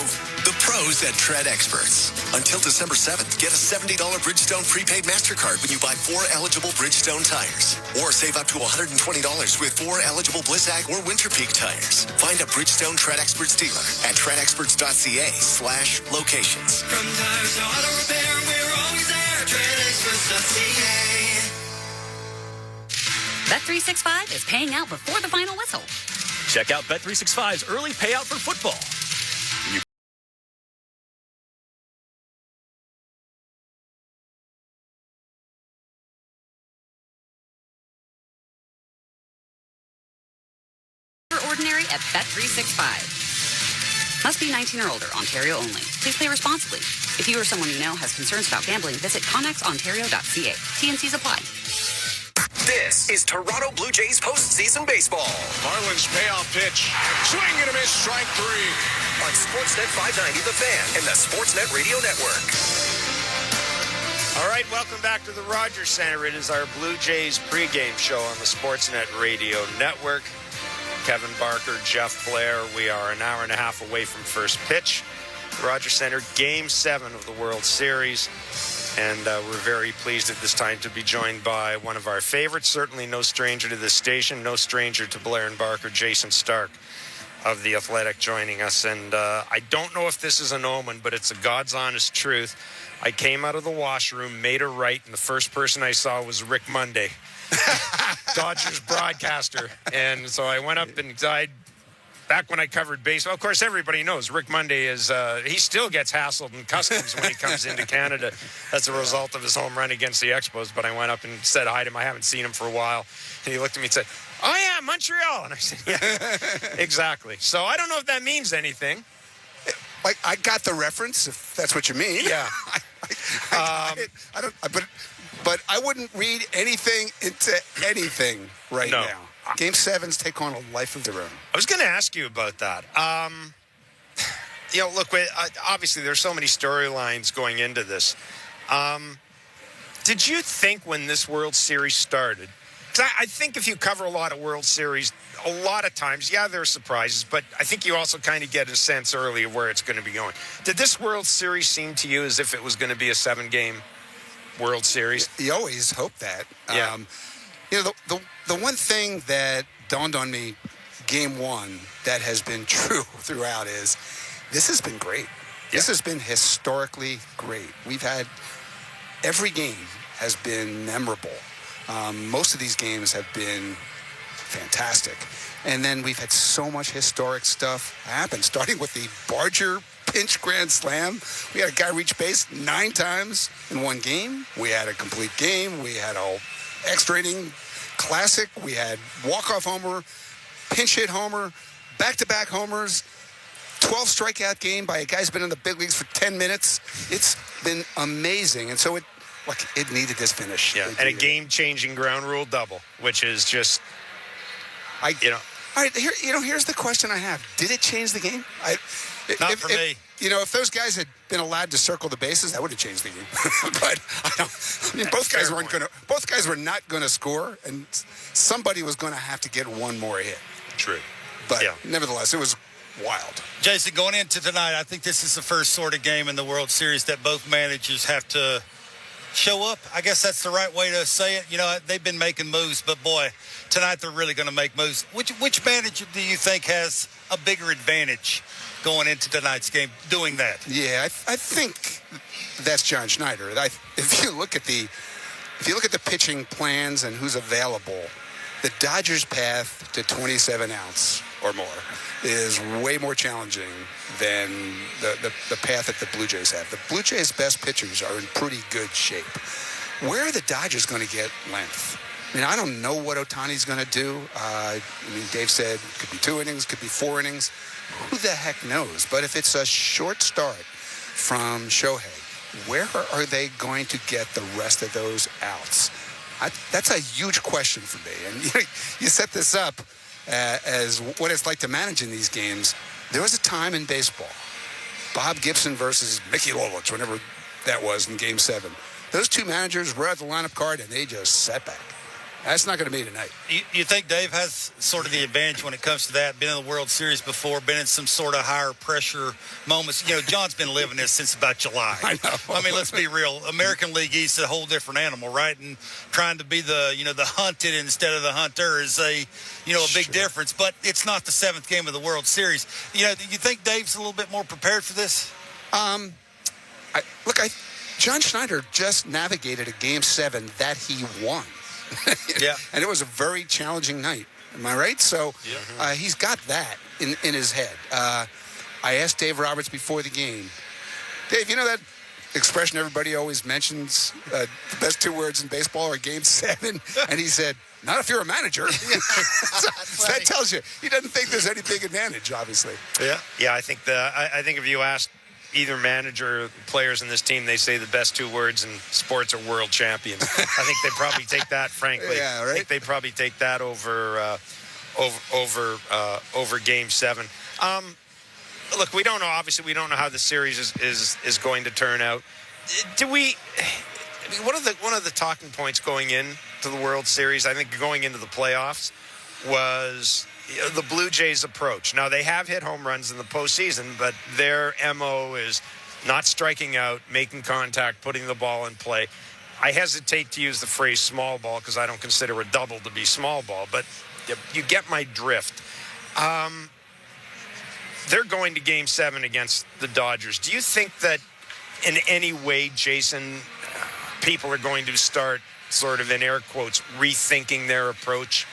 The pros at Tread Experts. Until December 7th, get a $70 Bridgestone prepaid MasterCard when you buy 4 eligible Bridgestone tires. Or save up to $120 with 4 eligible Blizzak or Winter Peak tires. Find a Bridgestone Tread Experts dealer at treadexperts.ca/locations. From tires to auto repair, we're always there. treadexperts.ca. Bet365 is paying out before the final whistle. Check out Bet365's early payout for football. Ordinary at Bet365. Must be 19 or older. Ontario only. Please play responsibly. If you or someone you know has concerns about gambling, visit connexontario.ca. T&Cs apply. This is Toronto Blue Jays postseason baseball. Marlins payoff pitch. Swing and a miss, strike 3. On Sportsnet 590, The Fan, and the Sportsnet Radio Network. All right, welcome back to the Rogers Center. It is our Blue Jays pregame show on the Sportsnet Radio Network. Kevin Barker, Jeff Blair. We are an hour and a half away from first pitch. The Rogers Center, Game 7 of the World Series. And we're very pleased at this time to be joined by one of our favorites, certainly no stranger to this station, no stranger to Blair and Barker, Jason Stark of The Athletic joining us. And I don't know if this is an omen, but it's a God's honest truth. I came out of the washroom, made a right, and the first person I saw was Rick Monday, Dodgers broadcaster. And so I went up and back when I covered baseball, of course, everybody knows Rick Monday is, he still gets hassled in customs when he comes into Canada as a result of his home run against the Expos. But I went up and said hi to him. I haven't seen him for a while. And he looked at me and said, "Oh, yeah, Montreal." And I said, "Yeah, exactly." So I don't know if that means anything. Like, I got the reference, if that's what you mean. Yeah. I don't, but I wouldn't read anything into anything now. Game 7s take on a life of their own. I was going to ask you about that. Look, obviously there's so many storylines going into this. Did you think when this World Series started, because I think if you cover a lot of World Series, a lot of times, yeah, there are surprises, but I think you also kind of get a sense early of where it's going to be going. Did this World Series seem to you as if it was going to be a 7-game World Series? You always hope that. Yeah. The one thing that dawned on me Game 1 that has been true throughout is this has been great. Yeah. This has been historically great. We've had every game has been memorable. Most of these games have been fantastic. And then we've had so much historic stuff happen, starting with the Barger pinch grand slam. We had a guy reach base 9 times in one game. We had a complete game. We had a extra inning classic. We had walk-off homer, pinch hit homer, back-to-back homers, 12 strikeout game by a guy who's been in the big leagues for 10 minutes. It's been amazing. And so it needed this finish. Yeah, and a game-changing ground rule double, which is just, All right, here's the question I have. Did it change the game? Not for me. If those guys had been allowed to circle the bases, that would have changed the game. But both guys weren't going to. Both guys were not going to score, and somebody was going to have to get one more hit. True. But nevertheless, it was wild. Jason, going into tonight, I think this is the first sort of game in the World Series that both managers have to show up. I guess that's the right way to say it. You know, they've been making moves, but boy, tonight they're really going to make moves. Which manager do you think has a bigger advantage going into tonight's game doing that? Yeah, I think that's John Schneider. If you look at the pitching plans and who's available, the Dodgers' path to 27 outs or more is way more challenging than the path that the Blue Jays have. The Blue Jays' best pitchers are in pretty good shape. Where are the Dodgers going to get length? I mean, I don't know what Ohtani's going to do. Dave said it could be 2 innings, could be 4 innings. Who the heck knows? But if it's a short start from Shohei, where are they going to get the rest of those outs? That's a huge question for me. And you set this up as what it's like to manage in these games. There was a time in baseball, Bob Gibson versus Mickey Lolich, whenever that was in Game 7. Those two managers were at the lineup card, and they just sat back. That's not going to be tonight. You think Dave has sort of the advantage when it comes to that? Been in the World Series before, been in some sort of higher pressure moments. You know, John's been living this since about July. I know. I mean, let's be real. American League East is a whole different animal, right? And trying to be the hunted instead of the hunter is a big difference. But it's not the 7th game of the World Series. You know, do you think Dave's a little bit more prepared for this? John Schneider just navigated a Game 7 that he won. Yeah. And it was a very challenging night. Am I right? So he's got that in his head. I asked Dave Roberts before the game, Dave, you know that expression everybody always mentions, the best 2 words in baseball are Game 7? And he said, not if you're a manager. So that tells you he doesn't think there's any big advantage, obviously. Yeah. I think if you ask either manager or players in this team, they say the best 2 words in sports are world champions. I think they probably take that, frankly. Yeah, right? I think they probably take that over Game 7. Look, we don't know. Obviously, we don't know how the series is going to turn out. One of the talking points going into the World Series, I think going into the playoffs, was the Blue Jays' approach. Now, they have hit home runs in the postseason, but their MO is not striking out, making contact, putting the ball in play. I hesitate to use the phrase small ball because I don't consider a double to be small ball, but you get my drift. They're going to Game 7 against the Dodgers. Do you think that in any way, Jason, people are going to start sort of, in air quotes, rethinking their approach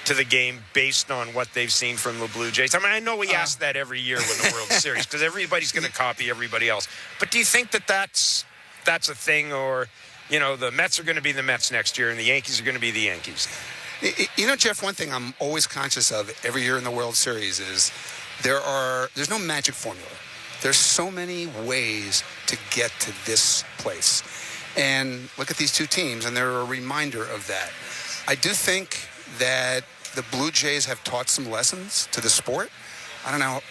to the game based on what they've seen from the Blue Jays? I mean, I know we ask that every year with the World Series because everybody's going to copy everybody else. But do you think that that's a thing, or, the Mets are going to be the Mets next year and the Yankees are going to be the Yankees? Jeff, one thing I'm always conscious of every year in the World Series is there's no magic formula. There's so many ways to get to this place. And look at these 2 teams, and they're a reminder of that. I do think that the Blue Jays have taught some lessons to the sport. I don't know.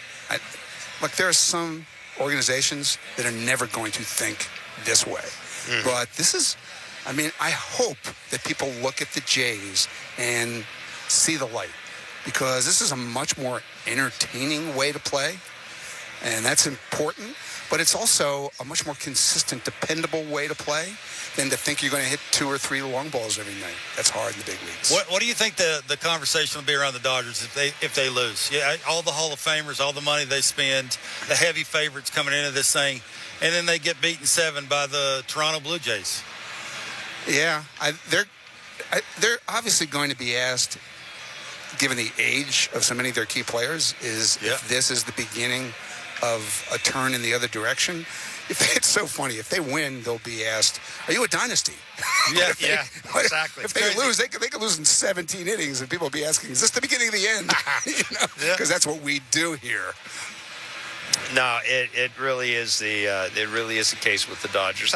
There are some organizations that are never going to think this way. Mm-hmm. But this is, I hope that people look at the Jays and see the light, because this is a much more entertaining way to play, and that's important. But it's also a much more consistent, dependable way to play than to think you're going to hit 2 or 3 long balls every night. That's hard in the big leagues. What do you think the conversation will be around the Dodgers if they lose? Yeah, all the Hall of Famers, all the money they spend, the heavy favorites coming into this thing, and then they get beaten 7 by the Toronto Blue Jays. Yeah, they're obviously going to be asked, given the age of so many of their key players, if this is the beginning of a turn in the other direction. It's so funny. If they win, they'll be asked, are you a dynasty? Yeah, exactly. If they lose, they could lose in 17 innings, and people will be asking, is this the beginning of the end? Because that's what we do here. No, it really is the case with the Dodgers.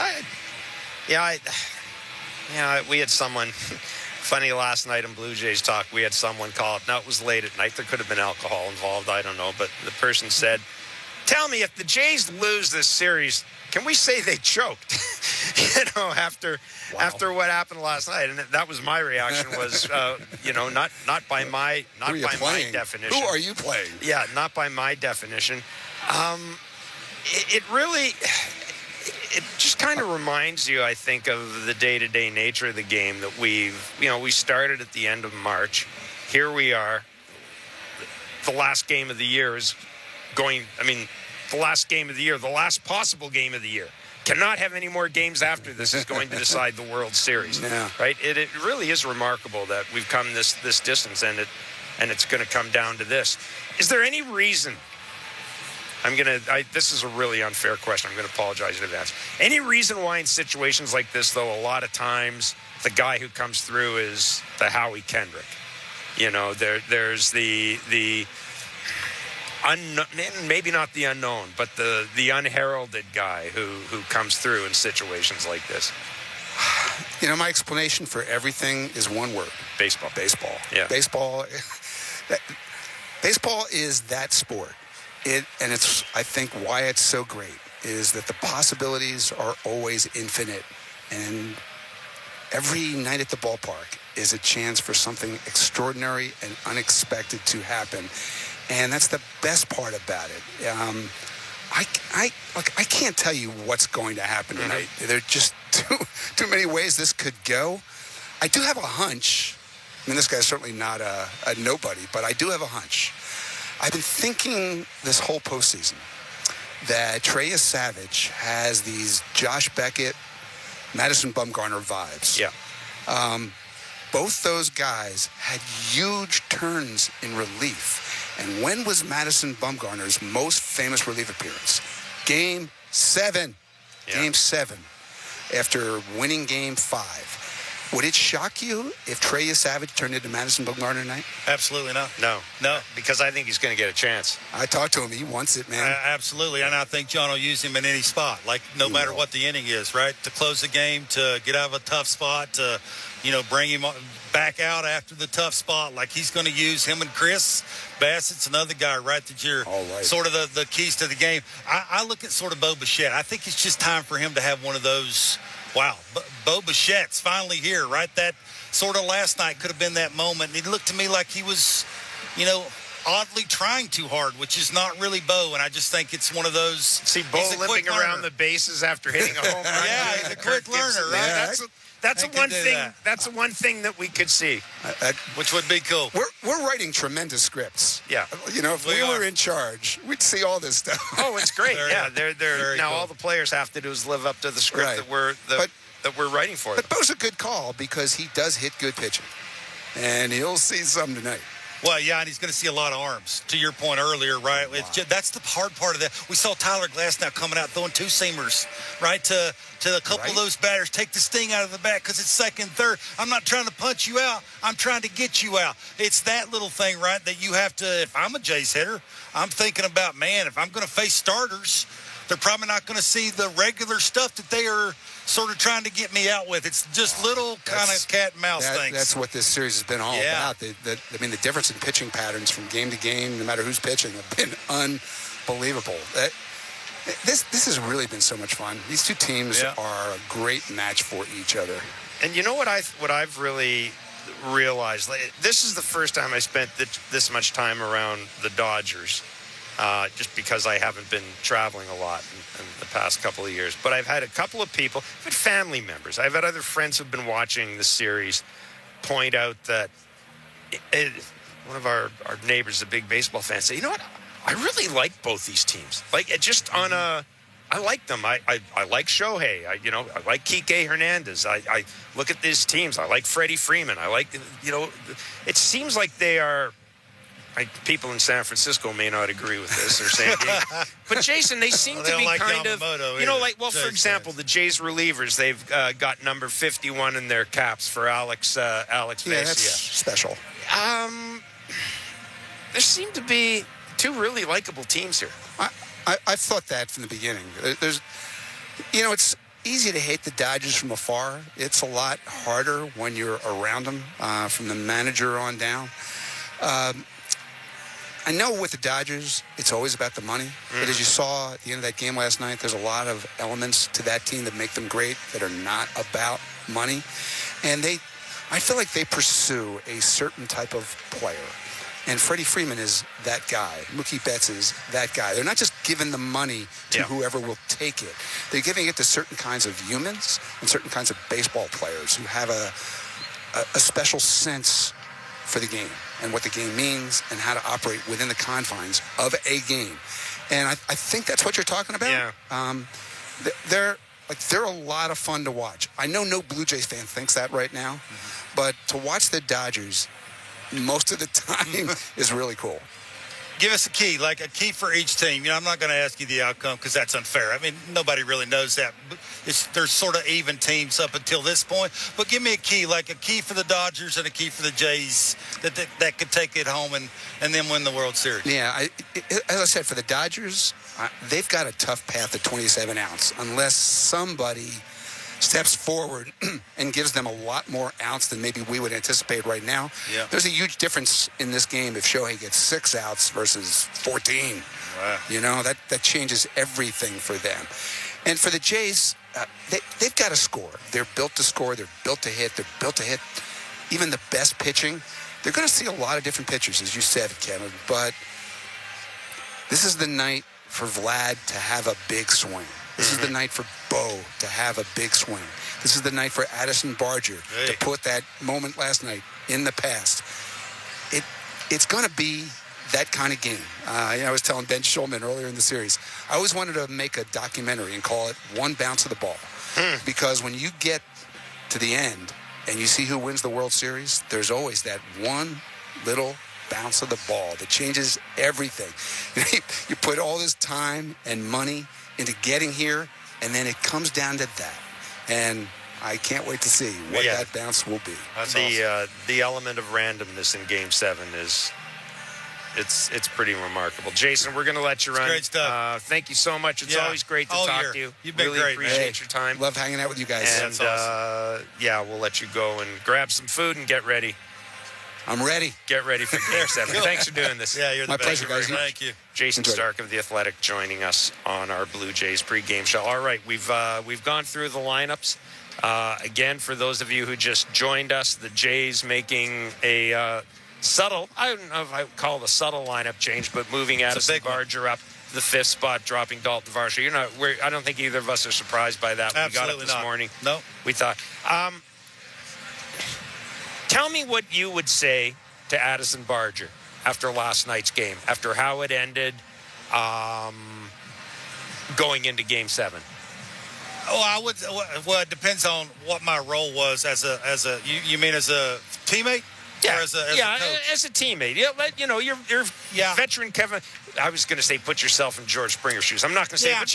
We had someone funny last night in Blue Jays talk. We had someone call up. Now, it was late at night. There could have been alcohol involved. I don't know. But the person said, tell me, if the Jays lose this series, can we say they choked? After what happened last night. And that was my reaction was, not by my definition. Who are you playing? Yeah, not by my definition. It really, it just kind of reminds you, I think, of the day-to-day nature of the game that we started at the end of March. Here we are. The last game of the year is the last game of the year, the last possible game of the year. Cannot have any more games after this is going to decide the World Series. Yeah. Right? It really is remarkable that we've come this distance, and it's going to come down to this. Is there any reason? This is a really unfair question. I'm going to apologize in advance. Any reason why in situations like this, though, a lot of times the guy who comes through is the Howie Kendrick? There's the maybe not the unknown, but the unheralded guy who comes through in situations like this. My explanation for everything is one word. Baseball. Yeah. Baseball is that sport. And it's, I think, why it's so great is that the possibilities are always infinite. And every night at the ballpark is a chance for something extraordinary and unexpected to happen. And that's the best part about it. I can't tell you what's going to happen tonight. There are just too many ways this could go. I do have a hunch. I mean, this guy's certainly not a nobody, but I do have a hunch. I've been thinking this whole postseason that Trey Savage has these Josh Beckett, Madison Bumgarner vibes. Yeah. Both those guys had huge turns in relief. And when was Madison Bumgarner's most famous relief appearance? Game 7. Yeah. Game 7. After winning Game 5. Would it shock you if Trey Savage turned into Madison Bumgarner tonight? Absolutely not. No, because I think he's going to get a chance. I talked to him. He wants it, man. Absolutely. And I think John will use him in any spot, no matter what the inning is, right? To close the game, to get out of a tough spot, to, bring him back out after the tough spot. Like he's going to use him and Chris Bassett's another guy, right? That you're sort of the keys to the game. I look at sort of Bo Bichette. I think it's just time for him to have one of those. Wow, Bo Bichette's finally here, right? That sort of last night could have been that moment. It looked to me like he was, oddly trying too hard, which is not really Bo, and I just think it's one of those. See, Bo limping around the bases after hitting a home run. Yeah, he's a quick learner, right? Yeah, that's the one thing. That's the one thing that we could see, which would be cool. We're writing tremendous scripts. Yeah, if we were in charge, we'd see all this stuff. Oh, it's great. They're now cool. All the players have to do is live up to the script that we're writing for them. But Bo's a good call because he does hit good pitching, and he'll see some tonight. Well, yeah, and he's going to see a lot of arms. To your point earlier, right? That's the hard part of that. We saw Tyler Glass now coming out throwing two-seamers, right, to a couple of those batters. Take the sting out of the bat because it's second, third. I'm not trying to punch you out. I'm trying to get you out. It's that little thing, right, that you have to, if I'm a Jays hitter, I'm thinking about, man, if I'm going to face starters, they're probably not going to see the regular stuff that they are sort of trying to get me out with. It's just little kind of cat and mouse things. That's what this series has been all about. The difference in pitching patterns from game to game, no matter who's pitching, have been unbelievable. This has really been so much fun. These two teams are a great match for each other. And you know what I've really realized? This is the first time I spent this much time around the Dodgers. Just because I haven't been traveling a lot in the past couple of years. But I've had a couple of people, I've had family members, I've had other friends who've been watching the series point out that one of our neighbors is a big baseball fan, say, you know what, I really like both these teams. I like them. I like Shohei. I like Kike Hernandez. I look at these teams. I like Freddie Freeman. I like, it seems like they are, people in San Francisco may not agree with this or San Diego. But, Jason, they seem to be kind of, for example, the Jays relievers, they've got number 51 in their caps for Alex Vesia. Yeah, that's special. There seem to be two really likable teams here. I've thought that from the beginning. It's easy to hate the Dodgers from afar. It's a lot harder when you're around them, from the manager on down. I know with the Dodgers, it's always about the money. But as you saw at the end of that game last night, there's a lot of elements to that team that make them great that are not about money. And I feel like they pursue a certain type of player. And Freddie Freeman is that guy. Mookie Betts is that guy. They're not just giving the money to whoever will take it. They're giving it to certain kinds of humans and certain kinds of baseball players who have a special sense for the game and what the game means and how to operate within the confines of a game. And I think that's what you're talking about. Yeah. They're a lot of fun to watch. I know no Blue Jays fan thinks that right now, but to watch the Dodgers most of the time is really cool. Give us a key, like a key for each team. I'm not going to ask you the outcome because that's unfair. I mean, nobody really knows that. They're sort of even teams up until this point. But give me a key, like a key for the Dodgers and a key for the Jays that could take it home and then win the World Series. Yeah, as I said, for the Dodgers, they've got a tough path at 27 outs unless somebody steps forward and gives them a lot more outs than maybe we would anticipate right now. Yeah. There's a huge difference in this game if Shohei gets 6 outs versus 14. Wow. That changes everything for them. And for the Jays, they've got to score. They're built to score. They're built to hit. They're built to hit even the best pitching. They're going to see a lot of different pitchers, as you said, Kevin. But this is the night for Vlad to have a big swing. This is the night for Bo to have a big swing. This is the night for Addison Barger to put that moment last night in the past. It's going to be that kind of game. I was telling Ben Schulman earlier in the series, I always wanted to make a documentary and call it One Bounce of the Ball. Because when you get to the end and you see who wins the World Series, there's always that one little bounce of the ball that changes everything. You put all this time and money into getting here, and then it comes down to that. And I can't wait to see what that bounce will be. That's the element of randomness in Game 7 is it's pretty remarkable. Jason, we're going to let you run. Great stuff. Thank you so much. It's always great to talk to you. You've been really great, appreciate your time. Love hanging out with you guys. And That's awesome. we'll let you go and grab some food and get ready. I'm ready. Get ready for Game 7. Thanks for doing this. Yeah, you're the My best. pleasure, guys. Thank you. Jason Stark of The Athletic joining us on our Blue Jays pregame show. All right, we've gone through the lineups. Again, for those of you who just joined us, the Jays making a subtle, I don't know if I would call it a subtle lineup change, but moving Addison Barger up to the 5th spot, dropping Dalton Varsho. I don't think either of us are surprised by that. Absolutely we got up this morning. No. We thought. Tell me what you would say to Addison Barger after last night's game, after how it ended, going into Game 7. Well, it depends on what my role was you mean as a teammate? Yeah, or as a coach? As a teammate. You're veteran Kevin. I was going to say put yourself in George Springer's shoes. I'm not going to say, but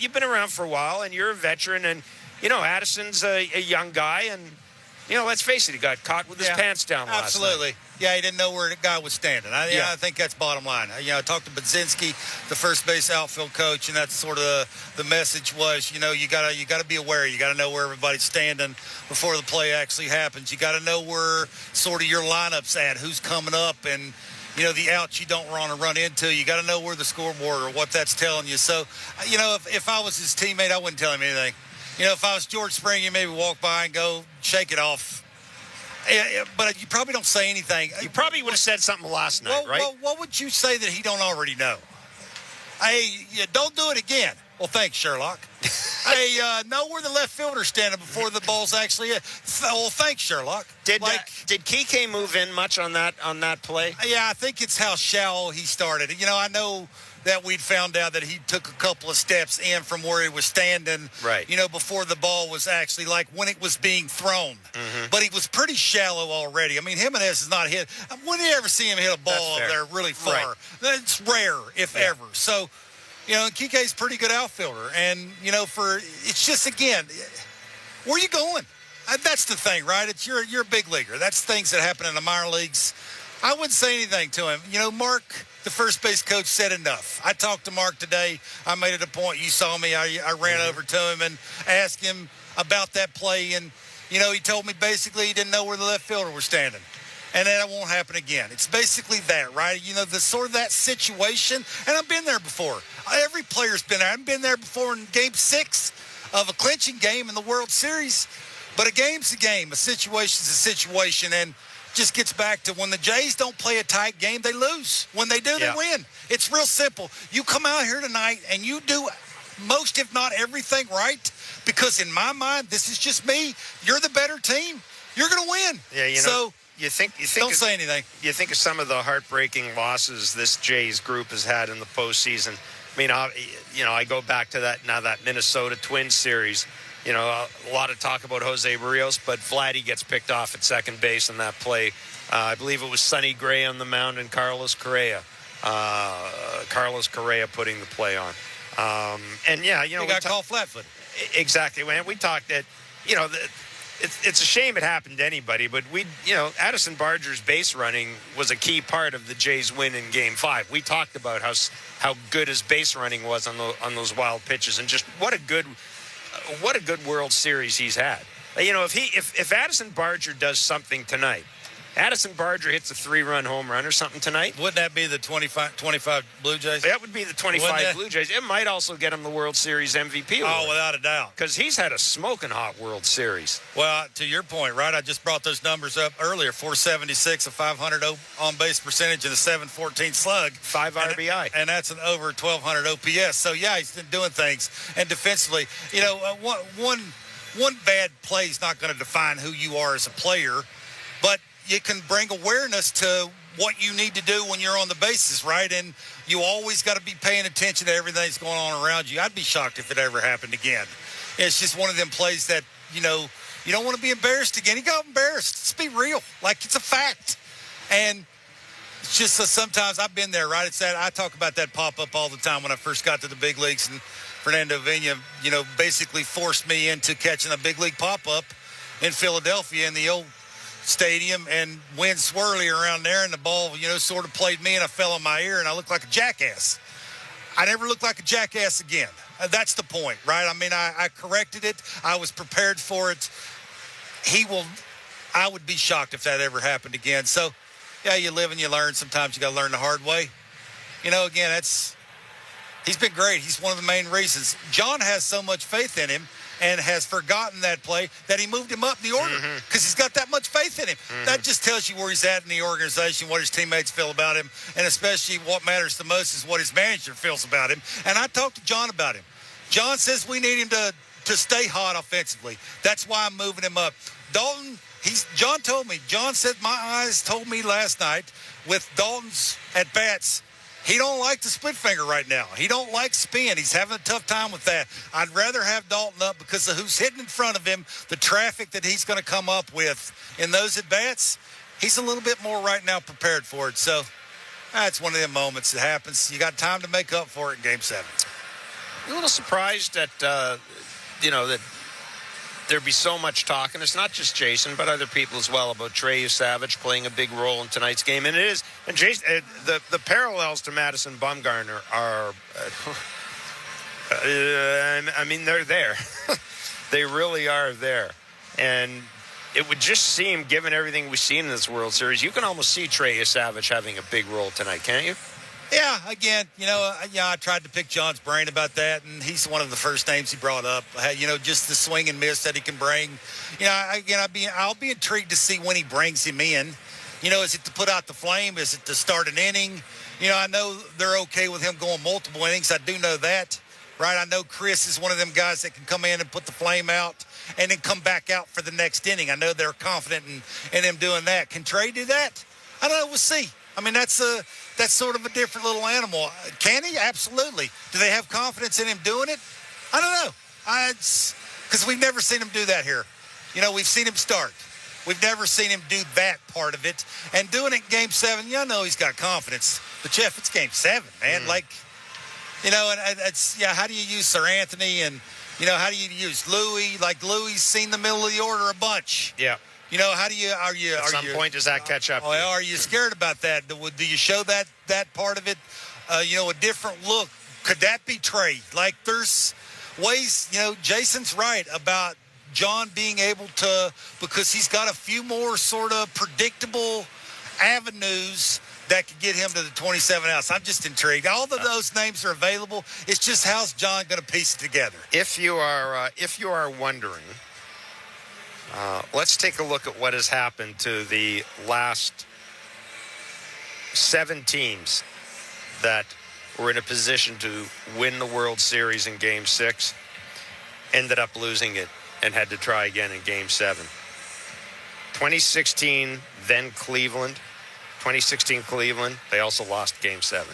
you've been around for a while, and you're a veteran, and Addison's a young guy, and let's face it, he got caught with his pants down last night. Absolutely. Yeah, he didn't know where the guy was standing. I think that's bottom line. I talked to Budzinski, the first base outfield coach, and that's sort of the message was, you gotta be aware. You gotta know where everybody's standing before the play actually happens. You gotta know where sort of your lineup's at, who's coming up, and the outs you don't want to run into. You got to know where the scoreboard or what that's telling you. So, if I was his teammate, I wouldn't tell him anything. If I was George Springer, maybe walk by and go shake it off. But you probably don't say anything. You probably would have said something last night, right? What would you say that he don't already know? Hey, don't do it again. Well, thanks, Sherlock. Hey, know where the left fielder's standing before the ball's actually hit. Well, thanks, Sherlock. Did Kike move in much on that play? Yeah, I think it's how shallow he started. I know that we'd found out that he took a couple of steps in from where he was standing, right? Before the ball was actually, like, when it was being thrown. Mm-hmm. But he was pretty shallow already. I mean, Jimenez has not hit. When do you ever see him hit a ball up there really far? Right. That's rare, if ever. So, Kike's a pretty good outfielder. And, it's just, again, where are you going? That's the thing, right? It's you're a big leaguer. That's things that happen in the minor leagues. I wouldn't say anything to him. Mark, the first base coach, said enough. I talked to Mark today. I made it a point. You saw me. I ran over to him and asked him about that play. And, he told me basically he didn't know where the left fielder was standing. And that won't happen again. It's basically that, right? The sort of that situation. And I've been there before. Every player's been there. I've been there before in Game 6 of a clinching game in the World Series. But a game's a game. A situation's a situation. And just gets back to when the Jays don't play a tight game, they lose. When they do, they win. It's real simple. You come out here tonight and you do most, if not everything, right, because in my mind, this is just me. You're the better team. You're going to win. Yeah, you think don't say anything. You think of some of the heartbreaking losses this Jays group has had in the postseason. I mean, I go back to that Minnesota Twins series. You know, a lot of talk about Jose Barrios, but Vladdy gets picked off at second base in that play. I believe it was Sonny Gray on the mound and Carlos Correa. Carlos Correa putting the play on. And yeah, he got called flat-footed. Exactly. When we talked that, it's a shame it happened to anybody, but Addison Barger's base running was a key part of the Jays' win in Game 5. We talked about how good his base running was on those wild pitches, and just what a good World Series he's had. If Addison Barger does something tonight, Addison Barger hits a 3-run home run or something tonight. Wouldn't that be the 25 Blue Jays? That would be the 25 Blue Jays. It might also get him the World Series MVP award. Oh, without a doubt. Because he's had a smoking hot World Series. Well, to your point, right, I just brought those numbers up earlier. 476, a 500 on-base percentage, and a 714 slug. 5 RBI. And that's an over 1,200 OPS. So, yeah, he's been doing things. And defensively, one bad play is not going to define who you are as a player, but it can bring awareness to what you need to do when you're on the bases, right? And you always got to be paying attention to everything that's going on around you. I'd be shocked if it ever happened again. It's just one of them plays that, you don't want to be embarrassed again. He got embarrassed. Let's be real. Like, it's a fact. And it's just sometimes I've been there, right? It's that I talk about that pop-up all the time when I first got to the big leagues, and Fernando Vina, basically forced me into catching a big league pop-up in Philadelphia in the old stadium, and wind swirly around there, and the ball, sort of played me, and I fell on my ear, and I looked like a jackass. I never looked like a jackass again. That's the point, right? I mean, I corrected it. I was prepared for it. I would be shocked if that ever happened again. So, yeah, you live and you learn. Sometimes you got to learn the hard way. Again, he's been great. He's one of the main reasons. John has so much faith in him and has forgotten that play that he moved him up in the order because he's got that much faith in him. That just tells you where he's at in the organization, what his teammates feel about him, and especially what matters the most is what his manager feels about him. And I talked to John about him. John says we need him to stay hot offensively. That's why I'm moving him up. Dalton, John said my eyes told me last night with Dalton's at-bats, he don't like the split finger right now. He don't like spin. He's having a tough time with that. I'd rather have Dalton up because of who's hitting in front of him, the traffic that he's going to come up with in those at-bats. He's a little bit more right now prepared for it. So that's one of them moments that happens. You got time to make up for it in Game 7. You're a little surprised that, that there'd be so much talk, and it's not just Jason, but other people as well, about Trey Savage playing a big role in tonight's game. And it is, and Jason, the parallels to Madison Bumgarner are, they're there. They really are there. And it would just seem, given everything we've seen in this World Series, you can almost see Trey Savage having a big role tonight, can't you? Yeah, again, I tried to pick John's brain about that, and he's one of the first names he brought up. Just the swing and miss that he can bring. I'll be intrigued to see when he brings him in. Is it to put out the flame? Is it to start an inning? I know they're okay with him going multiple innings. I do know that, right? I know Chris is one of them guys that can come in and put the flame out and then come back out for the next inning. I know they're confident in him doing that. Can Trey do that? I don't know. We'll see. I mean, that's sort of a different little animal. Can he? Absolutely. Do they have confidence in him doing it? I don't know. Because we've never seen him do that here. We've seen him start. We've never seen him do that part of it. And doing it in Game 7, I know he's got confidence. But, Jeff, it's Game 7, man. And how do you use Sir Anthony and, how do you use Louis? Like, Louis seen the middle of the order a bunch. Yeah. At some point, does that catch up? Are you scared about that? Do you show that part of it? A different look. Could that be Trey? Like, there's ways, Jason's right about John being able to, because he's got a few more sort of predictable avenues that could get him to the 27 outs. I'm just intrigued. All of those names are available. It's just how's John going to piece it together? If you are wondering, Let's take a look at what has happened to the last 7 teams that were in a position to win the World Series in Game 6, ended up losing it, and had to try again in Game 7. 2016, then Cleveland. 2016 Cleveland, they also lost Game 7.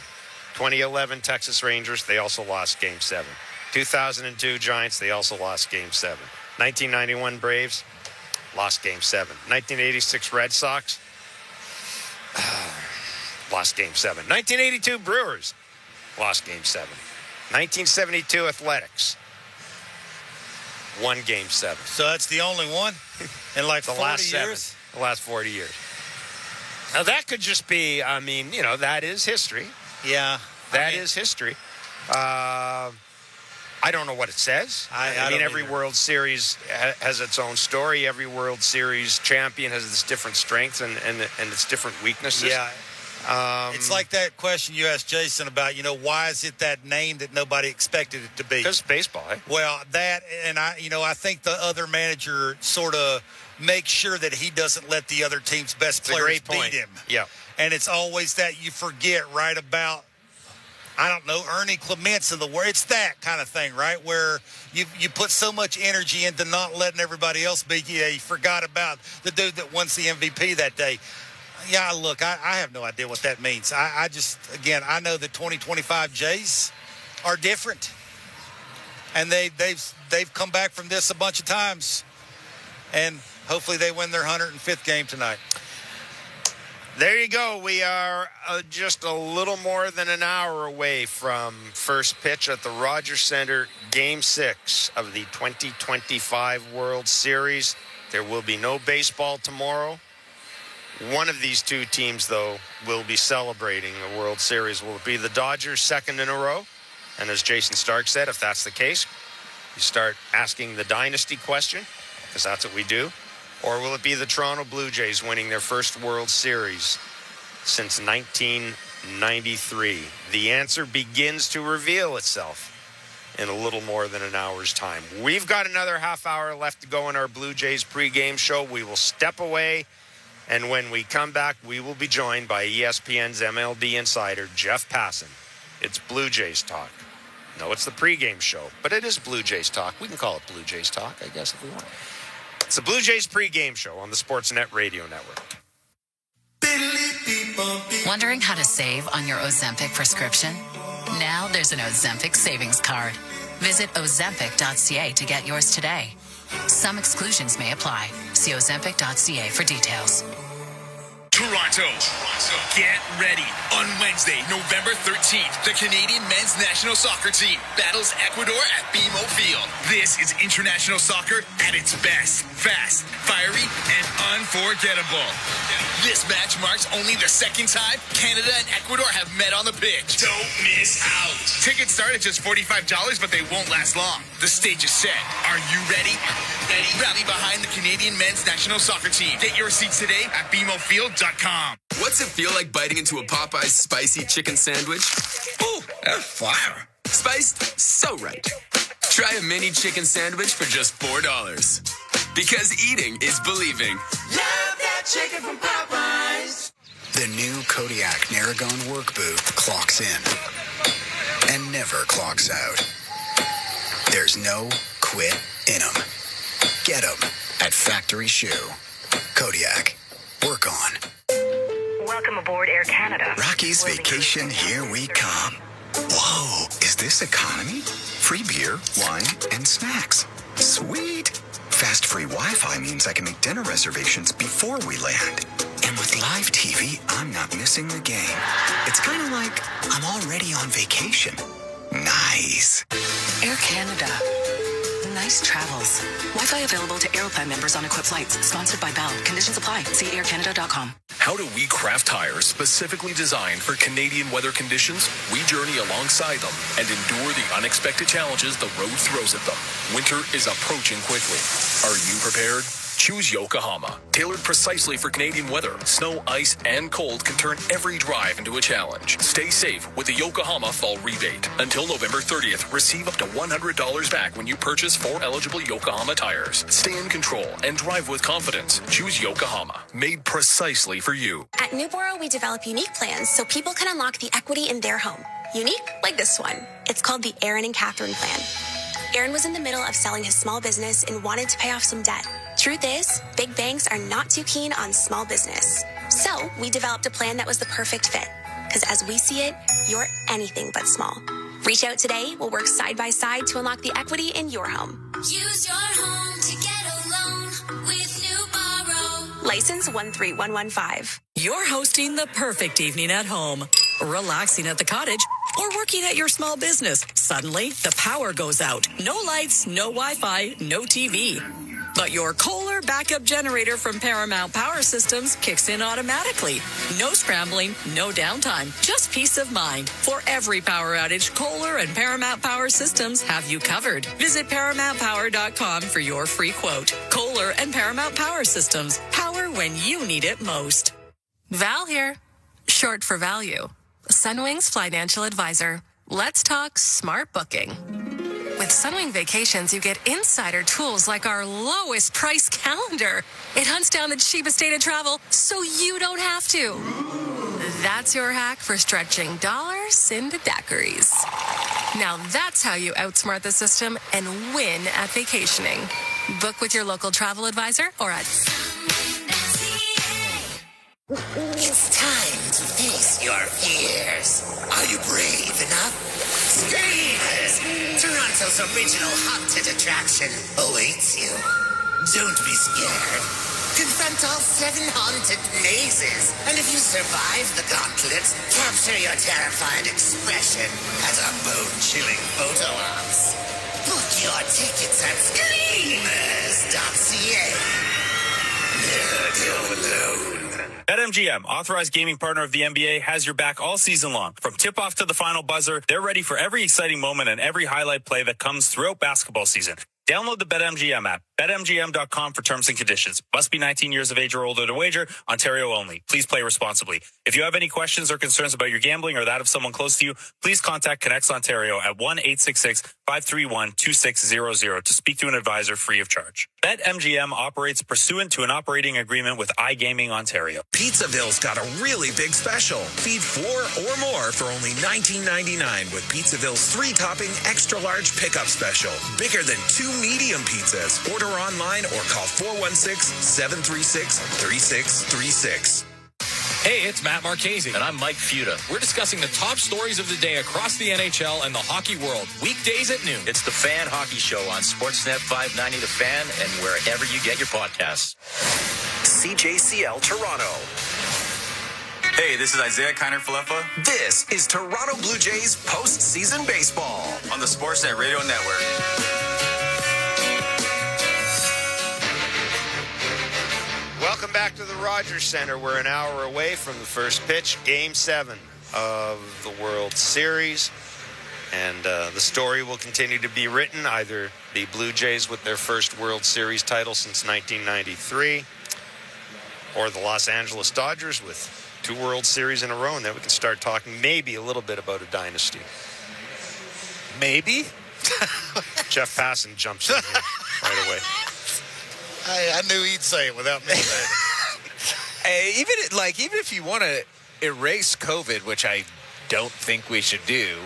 2011 Texas Rangers, they also lost Game 7. 2002 Giants, they also lost Game 7. 1991 Braves, lost Game 7. 1986 Red Sox, lost Game 7. 1982 Brewers, lost Game 7. 1972 Athletics, won Game 7. So that's the only one in like 40 years? The last 40 years. Now, that could just be, I mean, you know, that is history. Yeah. That is history. I don't know what it says. I mean, every World Series has its own story. Every World Series champion has its different strengths and its different weaknesses. Yeah. It's like that question you asked Jason about, you know, why is it that name that nobody expected it to be? Because baseball, eh? Well, that, and I think the other manager sort of makes sure that he doesn't let the other team's best players beat him. Yeah. And it's always that you forget right about, I don't know, Ernie Clements in the word. It's that kind of thing, right? Where you put so much energy into not letting everybody else beat you. You forgot about the dude that won the MVP that day. Yeah, look, I have no idea what that means. I just, again, I know that 2025 Jays are different. And they've come back from this a bunch of times. And hopefully they win their 105th game tonight. There you go. We are just a little more than an hour away from first pitch at the Rogers Center, Game 6 of the 2025 World Series. There will be no baseball tomorrow. One of these two teams, though, will be celebrating a World Series. Will it be the Dodgers, second in a row? And as Jason Stark said, if that's the case, you start asking the dynasty question, because that's what we do. Or will it be the Toronto Blue Jays winning their first World Series since 1993? The answer begins to reveal itself in a little more than an hour's time. We've got another half hour left to go in our Blue Jays pregame show. We will step away, and when we come back, we will be joined by ESPN's MLB insider, Jeff Passan. It's Blue Jays Talk. No, it's the pregame show, but it is Blue Jays Talk. We can call it Blue Jays Talk, I guess, if we want. It's the Blue Jays pregame show on the Sportsnet Radio Network. Wondering how to save on your Ozempic prescription? Now there's an Ozempic savings card. Visit Ozempic.ca to get yours today. Some exclusions may apply. See Ozempic.ca for details. Toronto, get ready. On Wednesday, November 13th, the Canadian men's national soccer team battles Ecuador at BMO Field. This is international soccer at its best. Fast, fiery, and unforgettable. This match marks only the second time Canada and Ecuador have met on the pitch. Don't miss out. Tickets start at just $45, but they won't last long. The stage is set. Are you ready? Rally behind the Canadian men's national soccer team. Get your seats today at BMOfield.com. What's it feel like biting into a Popeye's spicy chicken sandwich? Ooh, that's fire. Spiced so right. Try a mini chicken sandwich for just $4. Because eating is believing. Love that chicken from Popeyes. The new Kodiak Narragon work boot clocks in and never clocks out. There's no quit in them. Get them at Factory Shoe. Kodiak. Work on. Welcome aboard Air Canada. Rocky's Vacation, here we come. Whoa, is this economy? Free beer, wine, and snacks. Sweet. Fast free Wi-Fi means I can make dinner reservations before we land. And with live TV, I'm not missing the game. It's kind of like I'm already on vacation. Nice. Air Canada. Nice travels. Wi-Fi available to Aeroplan members on equipped flights. Sponsored by Bell. Conditions apply. See aircanada.com. How do we craft tires specifically designed for Canadian weather conditions? We journey alongside them and endure the unexpected challenges the road throws at them. Winter is approaching quickly. Are you prepared? Choose Yokohama. Tailored precisely for Canadian weather, snow, ice, and cold can turn every drive into a challenge. Stay safe with the Yokohama Fall Rebate. Until November 30th, receive up to $100 back when you purchase 4 eligible Yokohama tires. Stay in control and drive with confidence. Choose Yokohama. Made precisely for you. At Newboro, we develop unique plans so people can unlock the equity in their home. Unique like this one. It's called the Aaron and Catherine Plan. Aaron was in the middle of selling his small business and wanted to pay off some debt. Truth is, big banks are not too keen on small business. So we developed a plan that was the perfect fit. Because as we see it, you're anything but small. Reach out today. We'll work side by side to unlock the equity in your home. Use your home to get a loan with Newboro. License 13115. You're hosting the perfect evening at home, relaxing at the cottage, or working at your small business. Suddenly, the power goes out. No lights, no Wi-Fi, no TV. But your Kohler backup generator from Paramount Power Systems kicks in automatically. No scrambling, no downtime, just peace of mind. For every power outage, Kohler and Paramount Power Systems have you covered. Visit ParamountPower.com for your free quote. Kohler and Paramount Power Systems. Power when you need it most. Val here, short for value. Sunwing's financial advisor. Let's talk smart booking. With Sunwing Vacations, you get insider tools like our lowest price calendar. It hunts down the cheapest day to travel so you don't have to. That's your hack for stretching dollars into daiquiris. Now that's how you outsmart the system and win at vacationing. Book with your local travel advisor or at... It's time to face your fears. Are you brave enough? Screamers! Toronto's original haunted attraction awaits you. Don't be scared. Confront all 7 haunted mazes, and if you survive the gauntlet, capture your terrified expression at our bone-chilling photo ops. Book your tickets at screamers.ca. Never go alone. BetMGM, authorized gaming partner of the NBA, has your back all season long. From tip-off to the final buzzer, they're ready for every exciting moment and every highlight play that comes throughout basketball season. Download the BetMGM app. BetMGM.com for terms and conditions. Must be 19 years of age or older to wager. Ontario only. Please play responsibly. If you have any questions or concerns about your gambling or that of someone close to you, please contact Connects Ontario at 1-866-531-2600 to speak to an advisor free of charge. BetMGM operates pursuant to an operating agreement with iGaming Ontario. Pizzaville's got a really big special. Feed 4 or more for only $19.99 with Pizzaville's 3-topping extra-large pickup special. Bigger than 2 medium pizzas. Order online or call 416-736-3636. Hey, it's Matt Marchese. And I'm Mike Futa. We're discussing the top stories of the day across the NHL and the hockey world, weekdays at noon. It's the Fan Hockey Show on Sportsnet 590 The Fan and wherever you get your podcasts. CJCL Toronto. Hey, this is Isaiah Kiner-Falefa. This is Toronto Blue Jays postseason baseball on the Sportsnet Radio Network. Welcome back to the Rogers Center. We're an hour away from the first pitch, Game 7 of the World Series. And the story will continue to be written, either the Blue Jays with their first World Series title since 1993, or the Los Angeles Dodgers with 2 World Series in a row, and then we can start talking maybe a little bit about a dynasty. Maybe? Jeff Passan jumps in here right away. I knew he'd say it without me saying it. Even if you want to erase COVID, which I don't think we should do,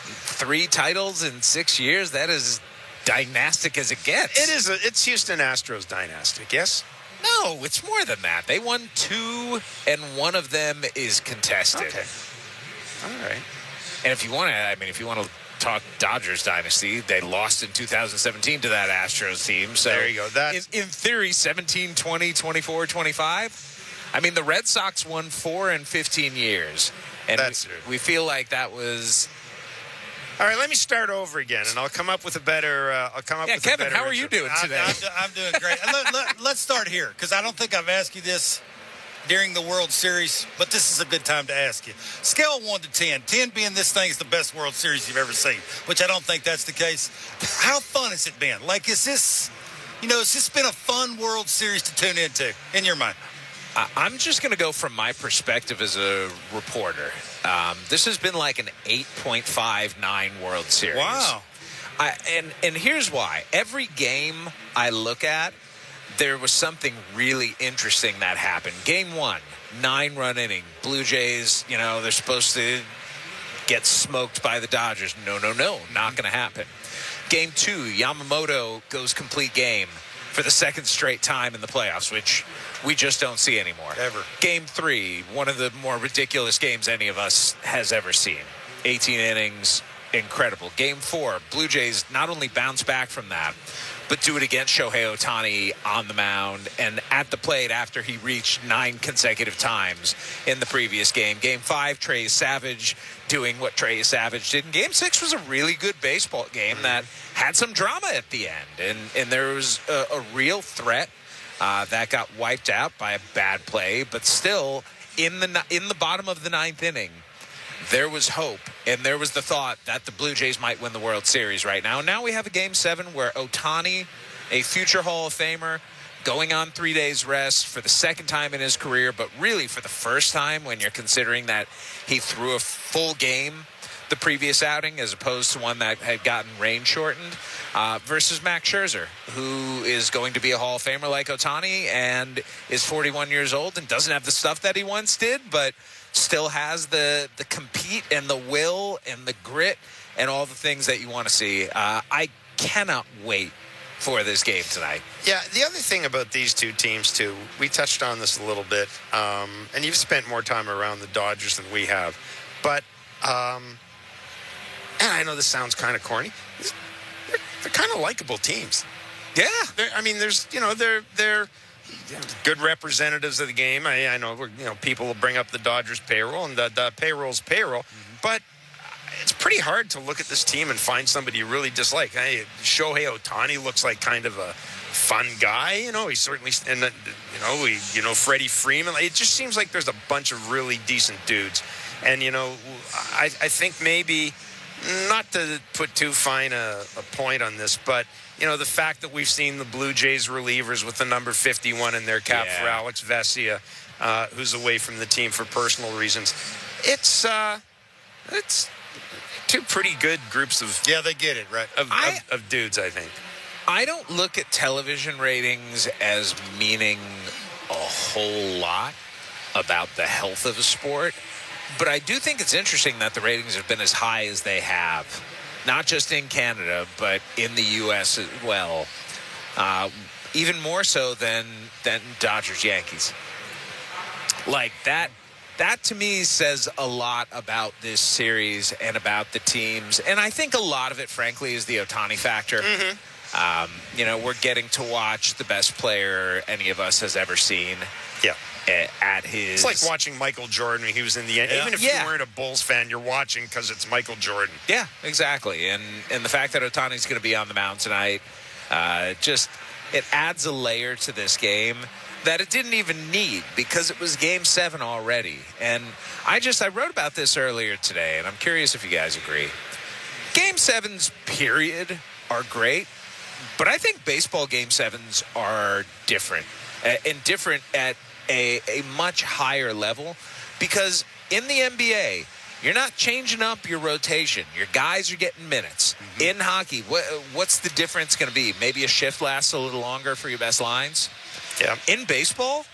3 titles in 6 years, that is dynastic as it gets. It is. It's Houston Astros dynastic, yes? No, it's more than that. They won 2, and one of them is contested. Okay. All right. And if you want to talk Dodgers dynasty, they lost in 2017 to that Astros team. So there you go. That's in theory 17, 20, 24, 25. I mean, the Red Sox won 4 in 15 years. And we feel like that was... All right, let me start over again, and I'll come up with a better... Kevin, how are you doing today? I'm doing great. Let's start here, because I don't think I've asked you this during the World Series, but this is a good time to ask you. Scale 1 to 10, 10 being this thing is the best World Series you've ever seen, which I don't think that's the case. How fun has it been? Like, is this it's just been a fun World Series to tune into, in your mind. I'm just going to go from my perspective as a reporter. This has been like an 8.59 World Series. Wow. And here's why. Every game I look at, there was something really interesting that happened. Game 1, 9-run inning. Blue Jays, they're supposed to get smoked by the Dodgers. No, not going to happen. Game 2, Yamamoto goes complete game for the second straight time in the playoffs, which we just don't see anymore. Ever. Game 3, one of the more ridiculous games any of us has ever seen. 18 innings, incredible. Game 4, Blue Jays not only bounce back from that, but do it against Shohei Ohtani on the mound and at the plate after he reached 9 consecutive times in the previous game. Game 5, Trey Savage doing what Trey Savage did. And Game 6 was a really good baseball game that had some drama at the end. And there was a real threat that got wiped out by a bad play. But still, in the bottom of the 9th inning, there was hope, and there was the thought that the Blue Jays might win the World Series right now. Now we have a Game 7 where Ohtani, a future Hall of Famer, going on 3 days rest for the second time in his career, but really for the first time when you're considering that he threw a full game the previous outing as opposed to one that had gotten rain shortened, versus Max Scherzer, who is going to be a Hall of Famer like Ohtani and is 41 years old and doesn't have the stuff that he once did, but still has the compete and the will and the grit and all the things that you want to see. I cannot wait for this game tonight. Yeah, the other thing about these two teams, too, we touched on this a little bit, and you've spent more time around the Dodgers than we have, but, and I know this sounds kind of corny, they're kind of likable teams. Yeah. They're good representatives of the game. I know, people will bring up the Dodgers payroll, and the payroll's payroll, but it's pretty hard to look at this team and find somebody you really dislike. Shohei Ohtani looks like kind of a fun guy. He certainly, and Freddie Freeman. It just seems like there's a bunch of really decent dudes, and I think maybe not to put too fine a point on this, but the fact that we've seen the Blue Jays relievers with the number 51 in their cap for Alex Vesia, who's away from the team for personal reasons. It's two pretty good groups of they get it right of dudes, I think. I don't look at television ratings as meaning a whole lot about the health of a sport, but I do think it's interesting that the ratings have been as high as they have. Not just in Canada, but in the U.S. as well. Even more so than Dodgers-Yankees. Like, that to me says a lot about this series and about the teams. And I think a lot of it, frankly, is the Ohtani factor. Mm-hmm. We're getting to watch the best player any of us has ever seen. Yeah. At his... It's like watching Michael Jordan when he was in the end. Yeah. Even if you weren't a Bulls fan, you're watching because it's Michael Jordan. Yeah, exactly. And the fact that Ohtani's going to be on the mound tonight, it adds a layer to this game that it didn't even need because it was Game 7 already. And I wrote about this earlier today, and I'm curious if you guys agree. Game 7s, period, are great, but I think baseball Game 7s are different, and different at a much higher level, because in the NBA, you're not changing up your rotation. Your guys are getting minutes. Mm-hmm. In hockey, what's the difference going to be? Maybe a shift lasts a little longer for your best lines? Yeah. In baseball,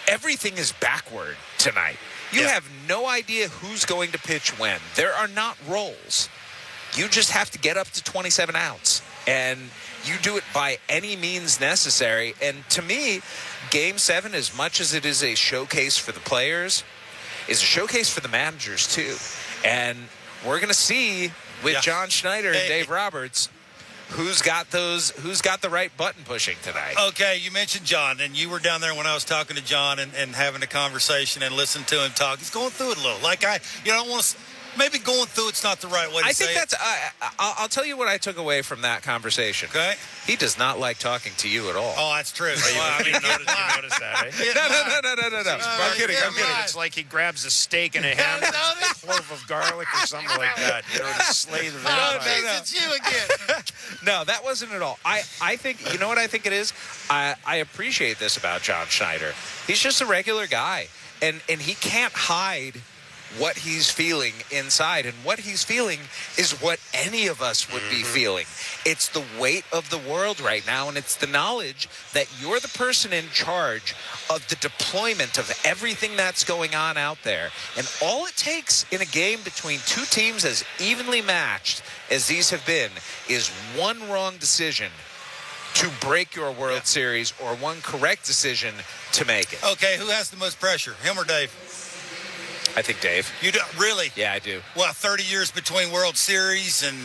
everything is backward tonight. You have no idea who's going to pitch when. There are not roles. You just have to get up to 27 outs. And you do it by any means necessary. And to me, Game 7, as much as it is a showcase for the players, is a showcase for the managers, too. And we're going to see with John Schneider and Dave Roberts who's got the right button pushing tonight. Okay, you mentioned John, and you were down there when I was talking to John and having a conversation and listening to him talk. He's going through it a little. Like, I don't want to maybe going through it's not the right way to say think it. that's. I'll tell you what I took away from that conversation. Okay. He does not like talking to you at all. Oh, that's true. Well, I mean, you notice that, eh? No. I'm kidding. It's like he grabs a steak and a ham and a clove of garlic or something like that. You know, to slay the vampire. It's you again. No, that wasn't at all. I think, you know what I think it is? I appreciate this about John Schneider. He's just a regular guy, and he can't hide what he's feeling inside, and what he's feeling is what any of us would be feeling. It's the weight of the world right now, and it's the knowledge that you're the person in charge of the deployment of everything that's going on out there. And all it takes in a game between two teams as evenly matched as these have been is one wrong decision to break your World Series, or one correct decision to make it. Okay, who has the most pressure, him or Dave? I think Dave. You do, really? Yeah, I do. Well, 30 years between World Series, and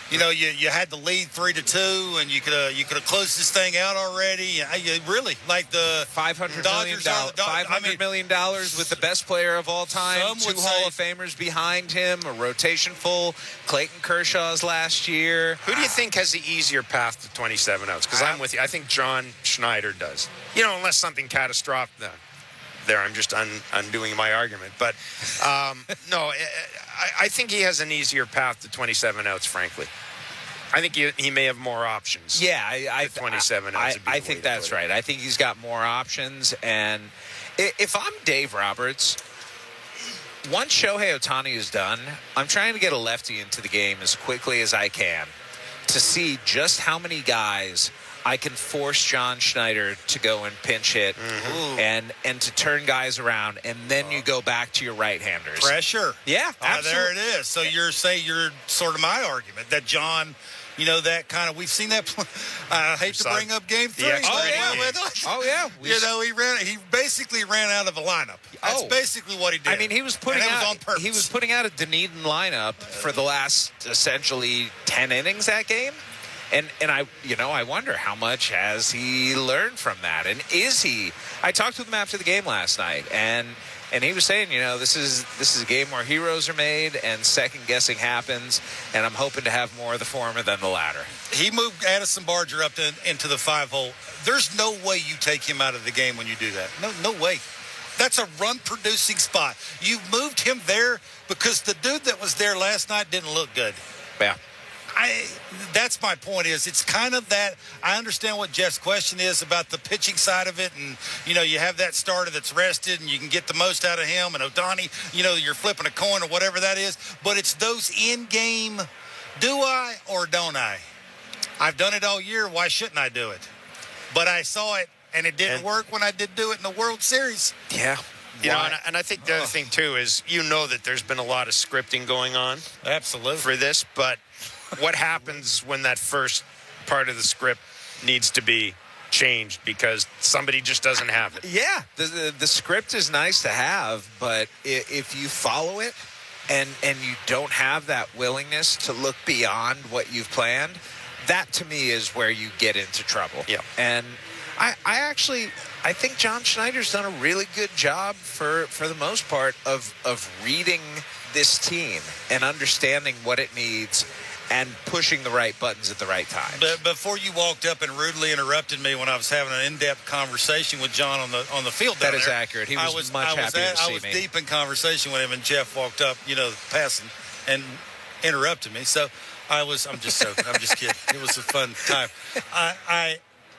you know you had the lead 3-2, and you could have closed this thing out already. Really, like the $500 million with the best player of all time, two Hall of Famers behind him, a rotation full. Clayton Kershaw's last year. Who do you think has the easier path to 27 outs? Because I'm with you. I think John Schneider does. You know, unless something catastrophic. There, I'm just undoing my argument. But, no, I think he has an easier path to 27 outs, frankly. I think he may have more options. Yeah, I 27 outs. I think that's right. I think he's got more options. And if I'm Dave Roberts, once Shohei Ohtani is done, I'm trying to get a lefty into the game as quickly as I can to see just how many guys I can force John Schneider to go and pinch hit and to turn guys around, and then you go back to your right-handers. Pressure. Yeah, absolutely. There it is. So you're sort of my argument that John, you know, that kind of, we've seen that. I hate to bring up Game 3. Oh yeah. You know, he basically ran out of the lineup. That's basically what he did. I mean, he was putting out a Dunedin lineup for the last essentially 10 innings that game. And I wonder how much has he learned from that, and is he? I talked with him after the game last night, and he was saying, you know, this is a game where heroes are made and second guessing happens, and I'm hoping to have more of the former than the latter. He moved Addison Barger up into the 5-hole. There's no way you take him out of the game when you do that. No way. That's a run-producing spot. You've moved him there because the dude that was there last night didn't look good. Yeah. That's my point. Is it's kind of that. I understand what Jeff's question is about the pitching side of it, and you know you have that starter that's rested, and you can get the most out of him. And Ohtani, you know, you're flipping a coin or whatever that is. But it's those in-game. Do I or don't I? I've done it all year. Why shouldn't I do it? But I saw it, and it didn't work when I did do it in the World Series. Yeah. You know, and I think the other thing too is, you know, that there's been a lot of scripting going on. Absolutely. For this, but what happens when that first part of the script needs to be changed because somebody just doesn't have it? Yeah, the script is nice to have, but if you follow it and you don't have that willingness to look beyond what you've planned, that to me is where you get into trouble. Yeah. And I think John Schneider's done a really good job for the most part of reading this team and understanding what it needs and pushing the right buttons at the right time. But before you walked up and rudely interrupted me when I was having an in-depth conversation with John on the field down That is there, accurate. He was much happier to see me. I was deep in conversation with him, and Jeff walked up, you know, passing and interrupted me. So I'm just kidding. It was a fun time.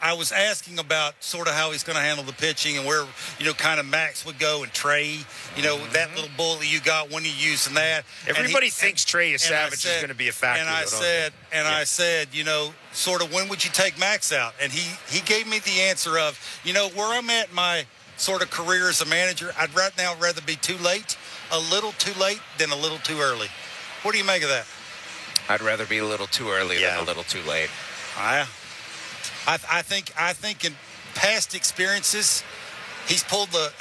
I was asking about sort of how he's going to handle the pitching and where, you know, kind of Max would go and Trey, you know, that little bullet you got when you're using that. Everybody thinks Trey Savage is going to be a factor. And I said, you know, sort of when would you take Max out? And he gave me the answer of, you know, where I'm at in my sort of career as a manager, I'd right now rather be a little too late than a little too early. What do you make of that? I'd rather be a little too early than a little too late. I think in past experiences, he's pulled the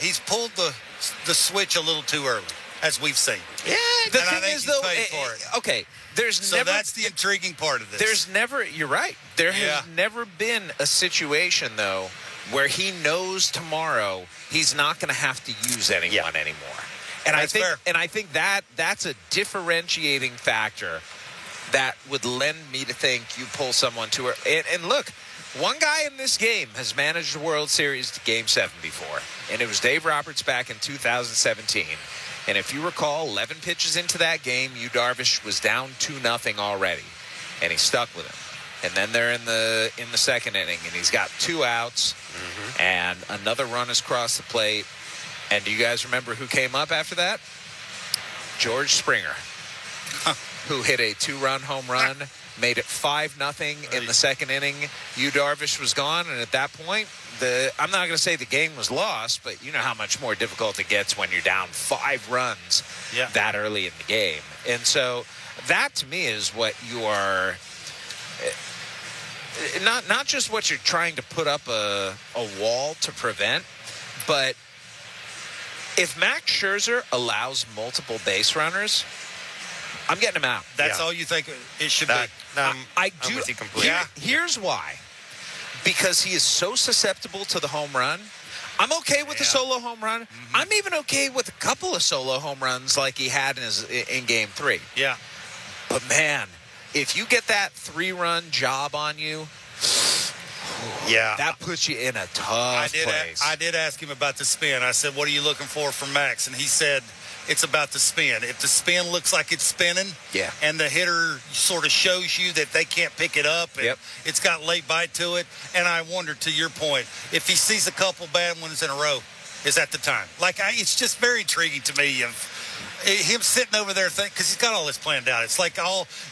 switch a little too early, as we've seen. Yeah, the thing is, though, okay, so that's the intriguing part of this. You're right. There has never been a situation, though, where he knows tomorrow he's not going to have to use anyone anymore. And I think that's a differentiating factor that would lend me to think you pull someone to her. And look, one guy in this game has managed a World Series to Game 7 before, and it was Dave Roberts back in 2017. And if you recall, 11 pitches into that game, Yu Darvish was down 2-0 already, and he stuck with him. And then they're in the second inning, and he's got 2 outs, and another run has crossed the plate. And do you guys remember who came up after that? George Springer, who hit a 2-run home run, made it 5-0 in the second inning. Yu Darvish was gone, and at that point, I'm not going to say the game was lost, but you know how much more difficult it gets when you're down 5 runs that early in the game. And so that, to me, is what you are... Not just what you're trying to put up a wall to prevent, but if Max Scherzer allows multiple base runners, I'm getting him out. That's all you think it should be? I'm with you completely. Here's why. Because he is so susceptible to the home run. I'm okay with the solo home run. I'm even okay with a couple of solo home runs like he had in Game 3. Yeah. But, man, if you get that 3-run job on you, that puts you in a tough place. I did ask him about the spin. I said, what are you looking for from Max? And he said, it's about the spin. If the spin looks like it's spinning and the hitter sort of shows you that they can't pick it up and it's got late bite to it. And I wonder, to your point, if he sees a couple bad ones in a row, is that the time? It's just very intriguing to me of him sitting over there because he's got all this planned out. It's like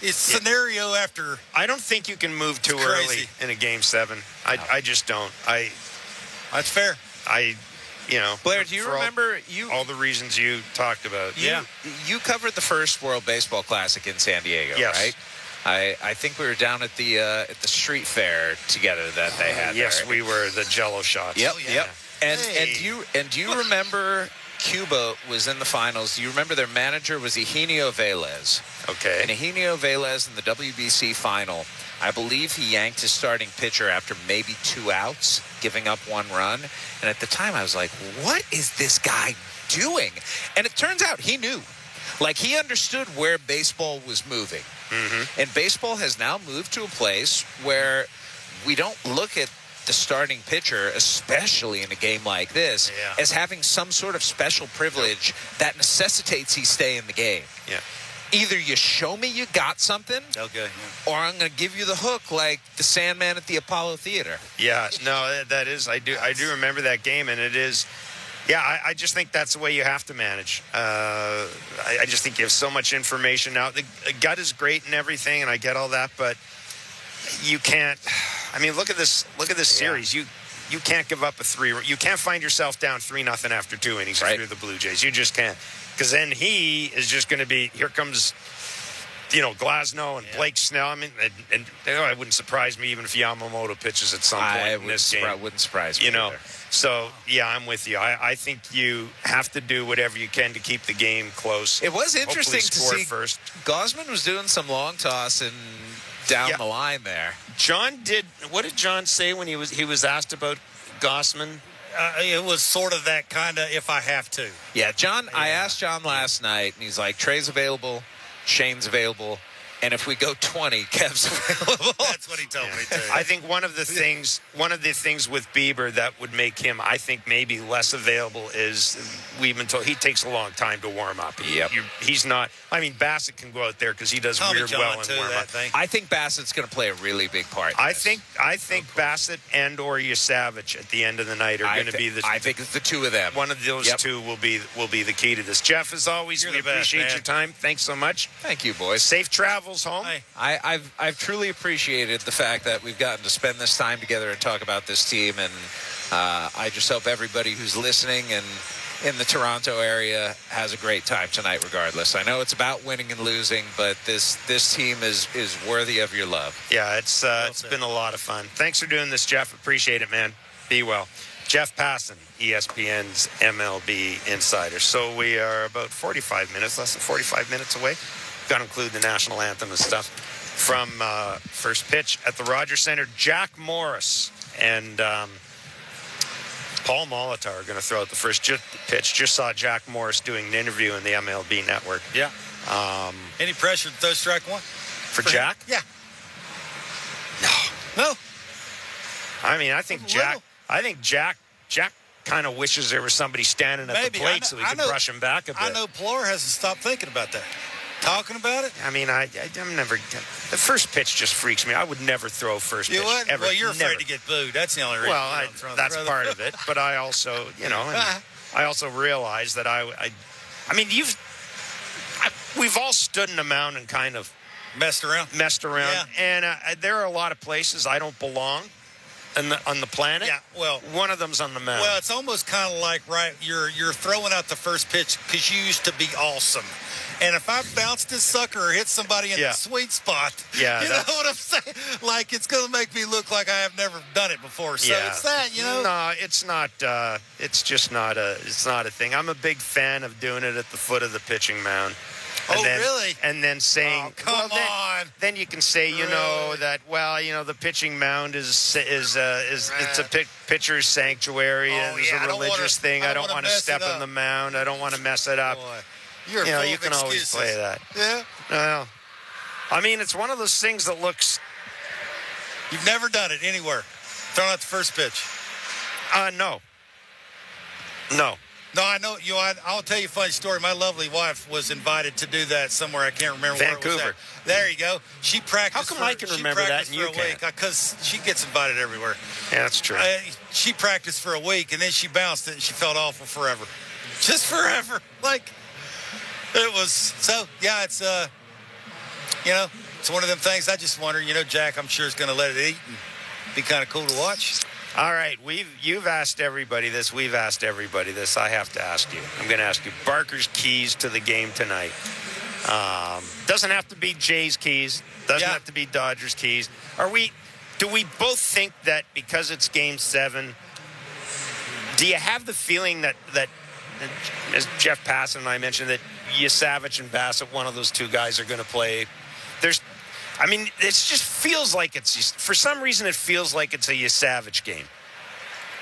it's scenario after. I don't think you can move too early in a Game 7. I just don't. That's fair. Blair, do you remember all the reasons you talked about? You covered the first World Baseball Classic in San Diego, right? I think we were down at the street fair together that they had. Yes, there. we were the Jello shots. Yep. And do you remember Cuba was in the finals? Do you remember their manager was Eugenio Velez? Okay. And Eugenio Velez in the WBC final, I believe he yanked his starting pitcher after maybe 2 outs, giving up 1 run. And at the time, I was like, what is this guy doing? And it turns out he knew. He understood where baseball was moving. And baseball has now moved to a place where we don't look at the starting pitcher, especially in a game like this, as having some sort of special privilege that necessitates he stay in the game. Yeah. Either you show me you got something, or I'm going to give you the hook like the Sandman at the Apollo Theater. Yeah, no, that is. I do remember that game, and it is. Yeah, I just think that's the way you have to manage. I just think you have so much information now. The gut is great and everything, and I get all that, but you can't. I mean, look at this series. You can't give up a 3. You can't find yourself down 3-0 after 2 innings through the Blue Jays. You just can't. Because then he is just going to be, here comes, Glasnow and Blake Snell. I mean, and it wouldn't surprise me even if Yamamoto pitches at some point in this game. It wouldn't surprise me either. So, I'm with you. I think you have to do whatever you can to keep the game close. It was interesting to see. First. Gosman was doing some long toss and down the line there. What did John say when he was asked about Gosman? It was sort of that kind of if I have to. Yeah, John. Yeah. I asked John last night, and he's like, Trey's available, Shane's available, and if we go 20, Kev's available. That's what he told me too. I think one of the things with Bieber that would make him, I think, maybe less available is we've been told he takes a long time to warm up. He's not. I mean, Bassett can go out there because he does weird well in warm up. I think Bassett's going to play a really big part. I think Bassett and or Yasavage at the end of the night are going to be the. I think it's the 2 of them. One of those 2 will be the key to this. Jeff, as always, we appreciate your time. Thanks so much. Thank you, boys. Safe travels home. I've truly appreciated the fact that we've gotten to spend this time together and talk about this team, and I just hope everybody who's listening and in the Toronto area has a great time tonight regardless. I know it's about winning and losing, but this team is worthy of your love. Yeah, it's been a lot of fun. Thanks for doing this, Jeff. Appreciate it, man. Be well. Jeff Passan, ESPN's MLB insider. So we are about less than 45 minutes away. Got to include the national anthem and stuff from first pitch at the Rogers Center. Jack Morris and Paul Molitor going to throw out the first pitch. Just saw Jack Morris doing an interview in the MLB Network. Yeah. Any pressure to throw strike one? For Jack? Yeah. No. I mean, I think Jack kind of wishes there was somebody standing at the plate so he could brush him back a bit. I know Plor hasn't stopped thinking about that. Talking about it? I mean, I'm never. The first pitch just freaks me. I would never throw first pitch. You would? Ever. Well, you're afraid never. to get booed. That's the only reason. Well, that's part of it. But I also, I also realize that I mean, we've all stood in the mound and kind of messed around. Yeah. And there are a lot of places I don't belong on the planet. Yeah, well, one of them's on the mound. Well, it's almost kind of like, right, you're throwing out the first pitch because you used to be awesome. And if I bounce this sucker or hit somebody in the sweet spot, you know what I'm saying? Like, it's going to make me look like I have never done it before. So it's that, No, it's not. It's just not it's not a thing. I'm a big fan of doing it at the foot of the pitching mound. And really? And then saying, come on. Then you can say, that, the pitching mound is it's a pitcher's sanctuary and it's a religious thing. I don't want to step on the mound. I don't want to mess it up. Boy. You can always play that. Yeah. Well, I mean, it's one of those things that looks. You've never done it anywhere. Thrown out the first pitch. No. No, I know. I'll tell you a funny story. My lovely wife was invited to do that somewhere. I can't remember where it was at. There you go. She practiced. How come I can remember that and you can't? Because she gets invited everywhere. Yeah, that's true. She practiced for a week and then she bounced it and she felt awful forever. Just forever. Like, it was. So, yeah, it's, it's one of them things. I just wonder, Jack, I'm sure is going to let it eat and be kind of cool to watch. All right, you've asked everybody this. We've asked everybody this. I have to ask you. I'm going to ask you Barker's keys to the game tonight. Doesn't have to be Jay's keys. Doesn't have to be Dodgers' keys. Do we both think that because it's Game 7, do you have the feeling that as Jeff Passan and I mentioned, that Yasavich and Bassett, one of those two guys, are going to play? It just feels like for some reason, it feels like it's a Yasavich game.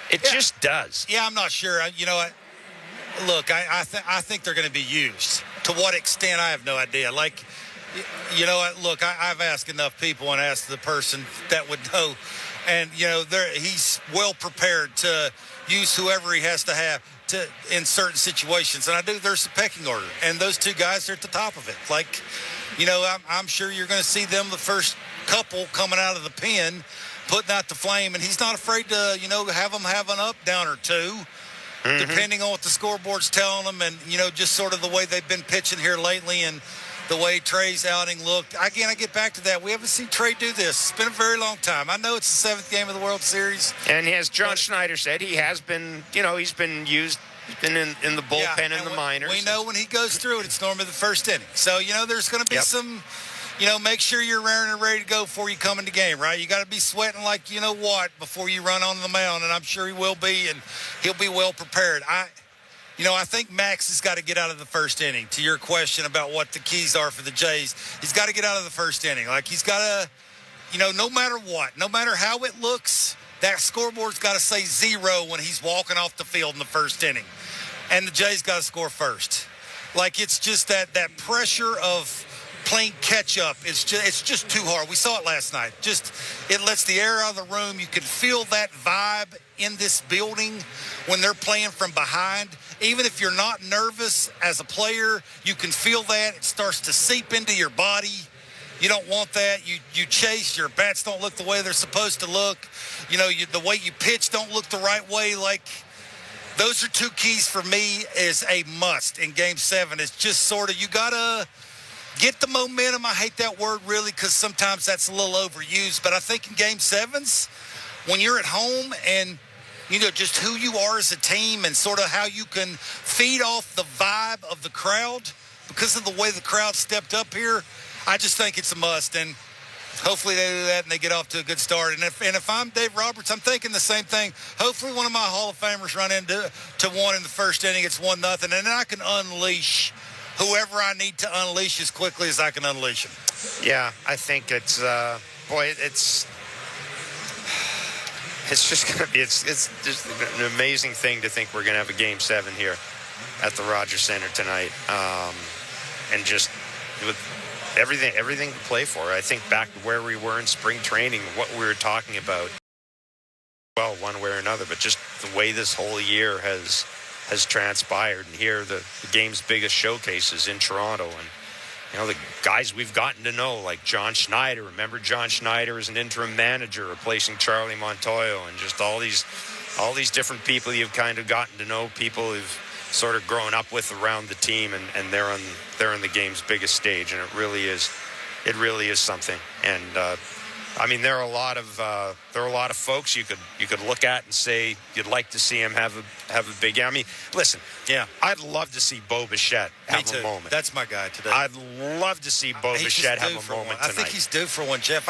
It just does. Yeah, I'm not sure. You know what? Look, I think they're going to be used. To what extent, I have no idea. Like, you know what? Look, I've asked enough people and asked the person that would know. And, he's well prepared to use whoever he has to have in certain situations. And there's a pecking order. And those two guys are at the top of it. Like, I'm sure you're going to see them the first couple coming out of the pen, putting out the flame. And he's not afraid to, have them have an up, down, or two, depending on what the scoreboard's telling them. And, just sort of the way they've been pitching here lately and the way Trey's outing looked. Again, I get back to that. We haven't seen Trey do this. It's been a very long time. I know it's the 7th game of the World Series. And as John Schneider said, he has been, he's been used. He's been in the bullpen in the minors. We know when he goes through it, it's normally the first inning. So, there's going to be some, make sure you're raring and ready to go before you come into game, right? You got to be sweating like what before you run on the mound, and I'm sure he will be, and he'll be well prepared. I think Max has got to get out of the first inning. To your question about what the keys are for the Jays, he's got to get out of the first inning. Like, he's got to, no matter what, no matter how it looks, that scoreboard's got to say 0 when he's walking off the field in the first inning. And the Jays got to score first. Like, it's just that pressure of playing catch-up. It's just too hard. We saw it last night. It lets the air out of the room. You can feel that vibe in this building when they're playing from behind. Even if you're not nervous as a player, you can feel that. It starts to seep into your body. You don't want that. You chase. Your bats don't look the way they're supposed to look. The way you pitch don't look the right way. Like, those are two keys for me is a must in Game 7. It's just sort of, you got to get the momentum. I hate that word really because sometimes that's a little overused. But I think in Game 7s, when you're at home and, just who you are as a team and sort of how you can feed off the vibe of the crowd because of the way the crowd stepped up here, I just think it's a must. And hopefully they do that and they get off to a good start. And if I'm Dave Roberts, I'm thinking the same thing. Hopefully one of my Hall of Famers run into one in the first inning. It's 1-0, and then I can unleash whoever I need to unleash as quickly as I can unleash them. Yeah, I think it's it's just going to be, it's just an amazing thing to think we're going to have a Game 7 here at the Rogers Center tonight. And just with everything to play for. I think back to where we were in spring training, what we were talking about, well, one way or another, but just the way this whole year has transpired. And here, the game's biggest showcases in Toronto. And, you know, the guys we've gotten to know, like John Schneider. Remember John Schneider as an interim manager replacing Charlie Montoyo, and just all these different people you've kind of gotten to know, people who've sort of grown up with around the team, and they're on the game's biggest stage, and it really is something. And I mean, there are a lot of folks you could look at and say you'd like to see him have a big. I mean, listen, yeah, I'd love to see Bo Bichette have a moment. That's my guy today. I'd love to see Bo Bichette have a moment tonight. I think he's due for one, Jeff.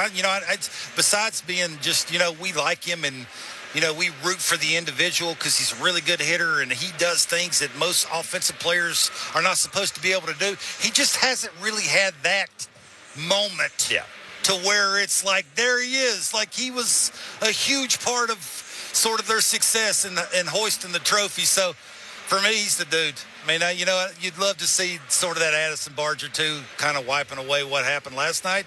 Besides being just, we like him and. We root for the individual because he's a really good hitter and he does things that most offensive players are not supposed to be able to do. He just hasn't really had that moment to where it's like, there he is. Like, he was a huge part of sort of their success in hoisting the trophy. So, for me, he's the dude. I mean, you'd love to see sort of that Addison Barger, too, kind of wiping away what happened last night.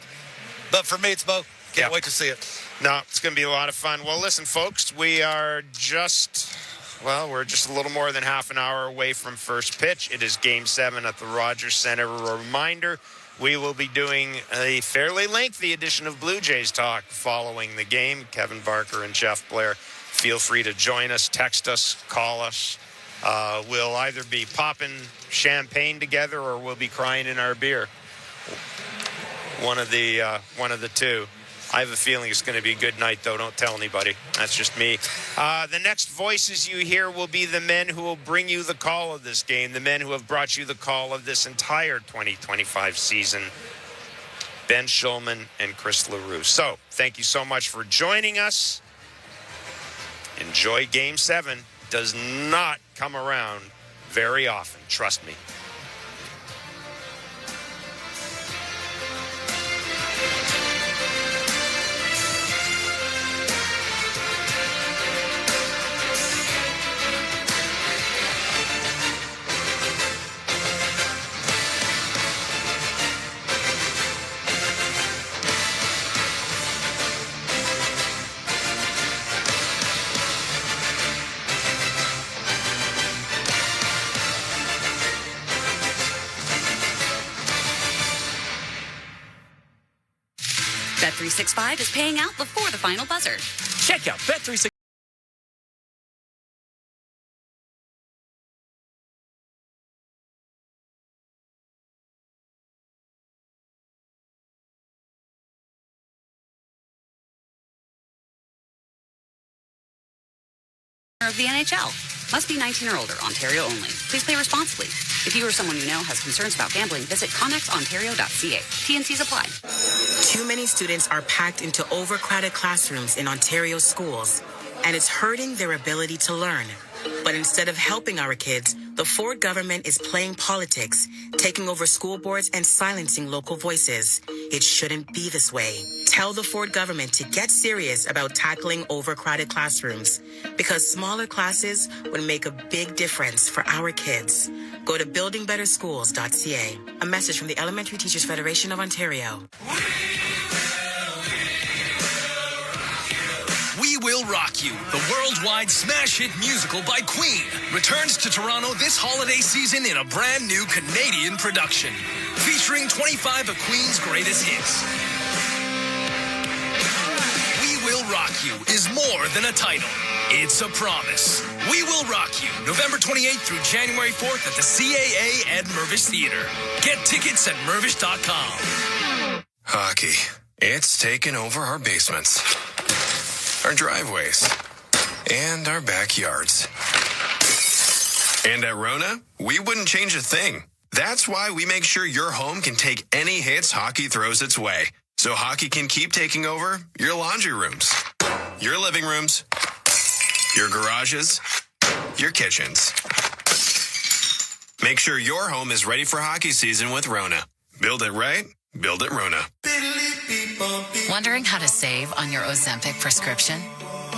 But for me, it's Bo. Can't wait to see it. No, it's going to be a lot of fun. Well, listen, folks, we're just a little more than half an hour away from first pitch. It is Game 7 at the Rogers Center. A reminder, we will be doing a fairly lengthy edition of Blue Jays Talk following the game. Kevin Barker and Jeff Blair, feel free to join us, text us, call us. We'll either be popping champagne together or we'll be crying in our beer. One of the two. I have a feeling it's going to be a good night, though. Don't tell anybody. That's just me. The next voices you hear will be the men who will bring you the call of this game, the men who have brought you the call of this entire 2025 season, Ben Shulman and Chris LaRue. So, thank you so much for joining us. Enjoy Game 7. Does not come around very often. Trust me. Bet365 is paying out before the final buzzer. Check out Bet365. Of the NHL. Must be 19 or older. Ontario only. Please play responsibly. If you or someone you know has concerns about gambling, visit connexontario.ca. T&Cs apply. Too many students are packed into overcrowded classrooms in Ontario schools, and it's hurting their ability to learn. But instead of helping our kids, the Ford government is playing politics, taking over school boards and silencing local voices. It shouldn't be this way. Tell the Ford government to get serious about tackling overcrowded classrooms, because smaller classes would make a big difference for our kids. Go to buildingbetterschools.ca. A message from the Elementary Teachers Federation of Ontario. We Will Rock You, the worldwide smash hit musical by Queen, returns to Toronto this holiday season in a brand new Canadian production, featuring 25 of Queen's greatest hits. We Will Rock You is more than a title. It's a promise. We Will Rock You, November 28th through January 4th at the CAA at Mirvish Theatre. Get tickets at mirvish.com. Hockey. It's taken over our basements, our driveways, and our backyards. And at Rona, we wouldn't change a thing. That's why we make sure your home can take any hits hockey throws its way, so hockey can keep taking over your laundry rooms, your living rooms, your garages, your kitchens. Make sure your home is ready for hockey season with Rona. Build it right, build it Rona. Wondering how to save on your Ozempic prescription?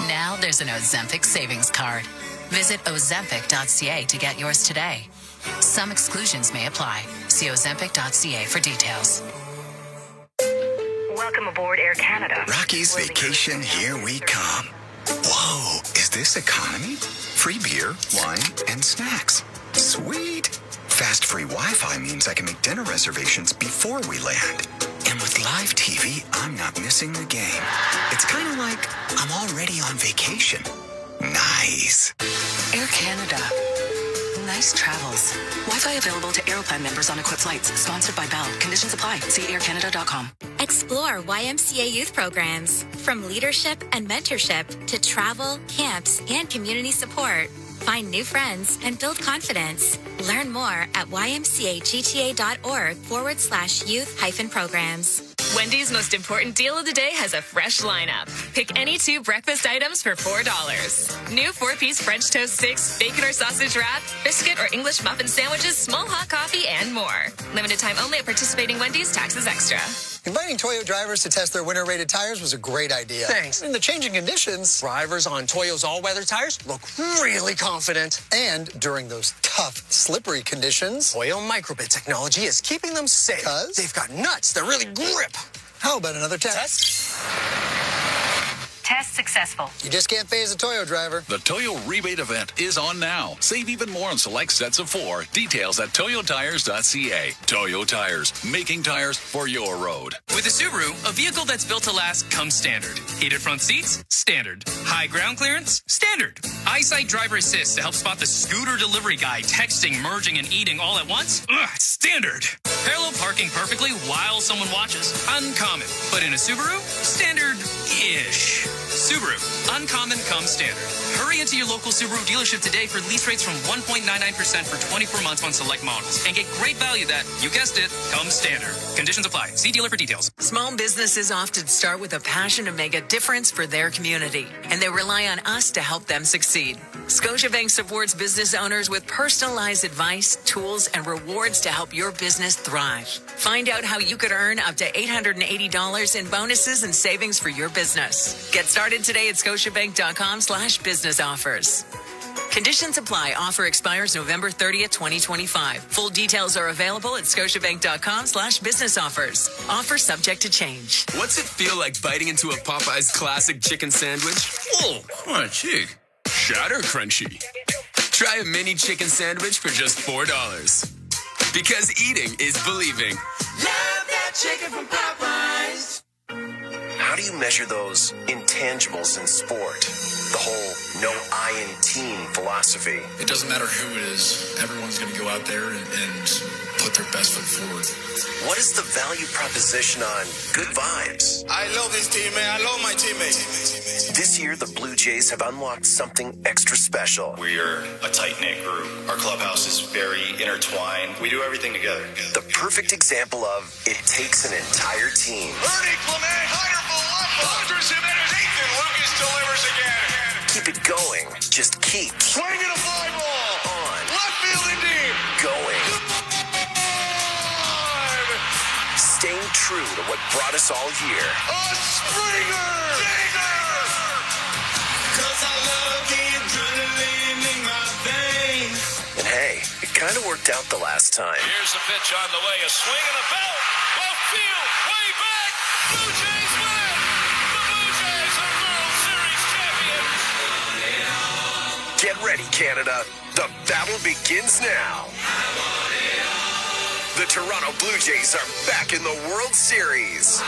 Now Now there's an Ozempic savings card. Visit Ozempic.ca to get yours today. Some exclusions may apply. See Ozempic.ca for details. Welcome aboard Air Canada. Rocky's Vacation, here we come. Whoa, is this economy? Free beer, wine, and snacks. Sweet. Fast free Wi-Fi means I can make dinner reservations before we land. And with live TV, I'm not missing the game. It's kind of like I'm already on vacation. Nice. Air Canada. Nice travels. Wi-Fi available to Aeroplan members on equipped flights. Sponsored by Bell. Conditions apply. See aircanada.com. Explore YMCA youth programs. From leadership and mentorship to travel, camps, and community support. Find new friends and build confidence. Learn more at ymcagta.org/youth-programs. Wendy's most important deal of the day has a fresh lineup. Pick any 2 breakfast items for $4. New 4-piece French toast sticks, bacon or sausage wrap, biscuit or English muffin sandwiches, small hot coffee, and more. Limited time only at participating Wendy's. Taxes extra. Inviting Toyo drivers to test their winter-rated tires was a great idea. Thanks. In the changing conditions, Drivers on Toyo's all-weather tires look really confident. and during those tough, slippery conditions, Toyo microbit technology is keeping them safe. 'Cause? They've got nuts that really grip. how about another test? Test successful. You just can't phase a Toyo driver. The Toyo rebate event is on now. Save even more on select sets of 4. Details at toyotires.ca. Toyo Tires, making tires for your road. With a Subaru, a vehicle that's built to last comes standard. Heated front seats? Standard. High ground clearance? Standard. Eyesight driver assist to help spot the scooter delivery guy texting, merging, and eating all at once? Standard. Parallel parking perfectly while someone watches? Uncommon. But in a Subaru? Standard-ish. Subaru. Uncommon comes standard. Hurry into your local Subaru dealership today for lease rates from 1.99% for 24 months on select models. And get great value that, you guessed it, comes standard. Conditions apply. See dealer for details. Small businesses often start with a passion to make a difference for their community, and they rely on us to help them succeed. Scotiabank supports business owners with personalized advice, tools, and rewards to help your business thrive. Find out how you could earn up to $880 in bonuses and savings for your business. Get started today at scotiabank.com/business offers. Conditions apply. Offer expires November 30th, 2025. Full details are available at scotiabank.com/business offers. Offer subject to change. What's it feel like biting into a Popeye's classic chicken sandwich? Whoa, crunchy. Shatter crunchy. Try a mini chicken sandwich for just $4. Because eating is believing. Love that chicken from Popeyes. How do you measure those intangibles in sport? The whole no I in team philosophy. It doesn't matter who it is. Everyone's going to go out there and put their best foot forward. What is the value proposition on good vibes? I love this team, man. I love my teammates. This year, the Blue Jays have unlocked something extra special. We are a tight-knit group. Our clubhouse is very intertwined. We do everything together. The perfect example of it takes an entire team. Ernie Clement, Dodgers him in his 8th, and Lucas delivers again. Keep it going. Just keep Swinging a fly ball. On. Left field and deep. Going. Staying true to what brought us all here. A Springer. Cause I love the adrenaline in my veins. And hey, it kind of worked out the last time. Here's the pitch on the way. A swing and a belt. Left field. Way back. Blue Jays win. The Blue Jays are World Series champions. Get ready, Canada. The battle begins now. The Toronto Blue Jays are back in the World Series.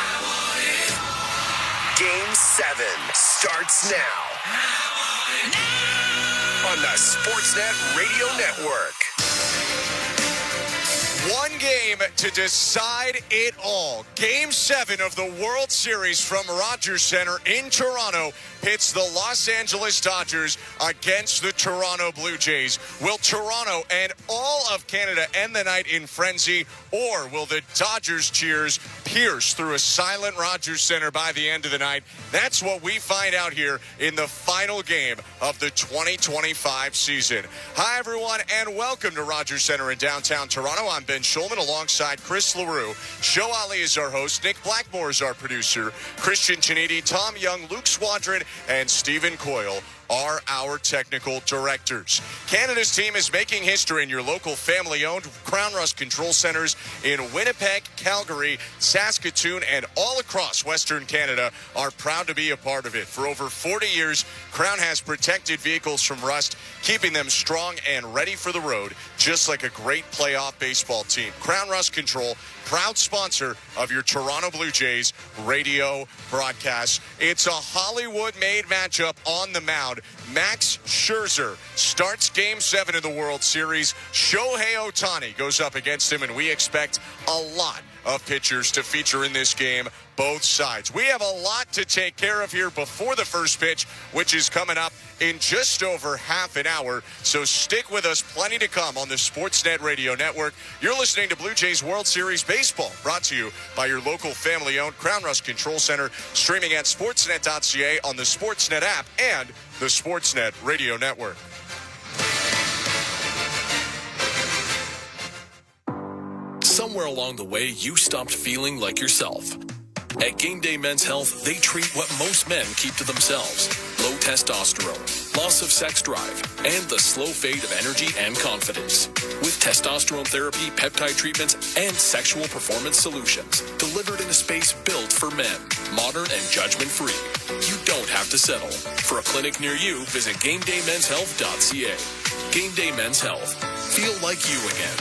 Game 7 starts now. On the Sportsnet Radio Network. One game to decide it all. Game 7 of the World Series from Rogers Center in Toronto pits the Los Angeles Dodgers against the Toronto Blue Jays. Will Toronto and all of Canada end the night in frenzy, or will the Dodgers cheers pierce through a silent Rogers Center by the end of the night? That's what we find out here in the final game of the 2025 season. Hi, everyone, and welcome to Rogers Center in downtown Toronto. I'm Ben Ben Schulman, alongside Chris LaRue. Show Ali is our host. Nick Blackmore is our producer. Christian Chiniti, Tom Young, Luke Swadron, and Stephen Coyle are our technical directors. Canada's team is making history in your local family-owned Crown Rust Control Centers in Winnipeg, Calgary, Saskatoon, and all across Western Canada are proud to be a part of it. For over 40 years, Crown has protected vehicles from rust, keeping them strong and ready for the road, just like a great playoff baseball team. Crown Rust Control, proud sponsor of your Toronto Blue Jays radio broadcast. It's a Hollywood-made matchup on the mound. Max Scherzer starts Game 7 of the World Series. Shohei Ohtani goes up against him, and we expect a lot of pitchers to feature in this game, both sides. We have a lot to take care of here before the first pitch, which is coming up in just over half an hour. So stick with us. Plenty to come on the Sportsnet Radio Network. You're listening to Blue Jays World Series Baseball, brought to you by your local family-owned Crown Rust Control Center, streaming at sportsnet.ca on the Sportsnet app and the Sportsnet Radio Network. Somewhere along the way, you stopped feeling like yourself. At Game Day Men's Health, they treat what most men keep to themselves: low testosterone, loss of sex drive, and the slow fade of energy and confidence. With testosterone therapy, peptide treatments, and sexual performance solutions, delivered in a space built for men, modern and judgment-free. You don't have to settle. For a clinic near you, visit GameDayMen'sHealth.ca. Game Day Men's Health. Feel like you again.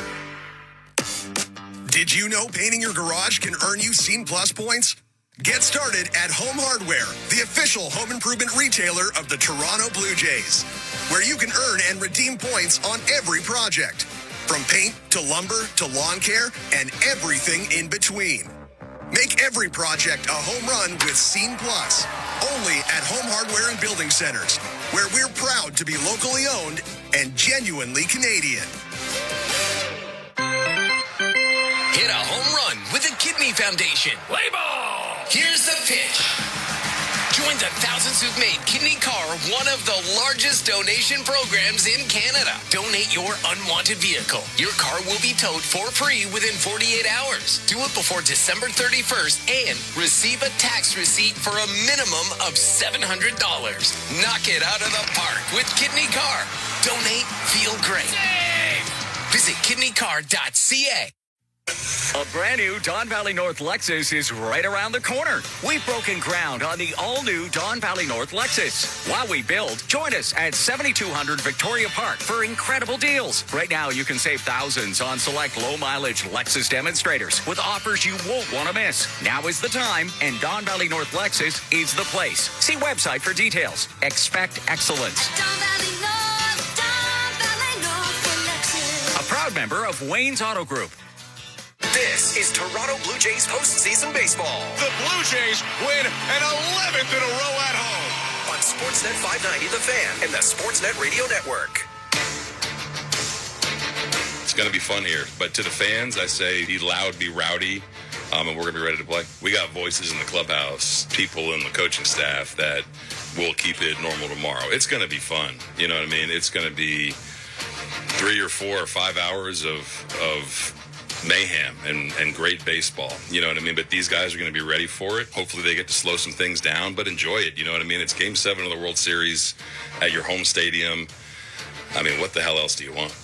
Did you know painting your garage can earn you Scene Plus points? Get started at Home Hardware, the official home improvement retailer of the Toronto Blue Jays, where you can earn and redeem points on every project, from paint to lumber to lawn care and everything in between. Make every project a home run with Scene Plus, only at Home Hardware and Building Centers, where we're proud to be locally owned and genuinely Canadian. Hit a home run with the Kidney Foundation. Play ball! Here's the pitch. Join the thousands who've made Kidney Car one of the largest donation programs in Canada. Donate your unwanted vehicle. Your car will be towed for free within 48 hours. Do it before December 31st and receive a tax receipt for a minimum of $700. Knock it out of the park with Kidney Car. Donate, feel great. Save! Visit kidneycar.ca. A brand new Don Valley North Lexus is right around the corner. We've broken ground on the all-new Don Valley North Lexus. While we build, join us at 7200 Victoria Park for incredible deals. Right now, you can save thousands on select low-mileage Lexus demonstrators with offers you won't want to miss. Now is the time, and Don Valley North Lexus is the place. See website for details. Expect excellence. A proud member of Wayne's Auto Group. This is Toronto Blue Jays postseason baseball. The Blue Jays win an 11th in a row at home on Sportsnet 590 The Fan and the Sportsnet Radio Network. It's going to be fun here, but to the fans, I say be loud, be rowdy, and we're going to be ready to play. We got voices in the clubhouse, people in the coaching staff that will keep it normal tomorrow. It's going to be fun. You know what I mean? It's going to be 3 or 4 or 5 hours of mayhem and great baseball, you know what I mean? But these guys are going to be ready for it. Hopefully they get to slow some things down, but enjoy it, you know what I mean? It's Game 7 of the World Series at your home stadium. I mean, what the hell else do you want?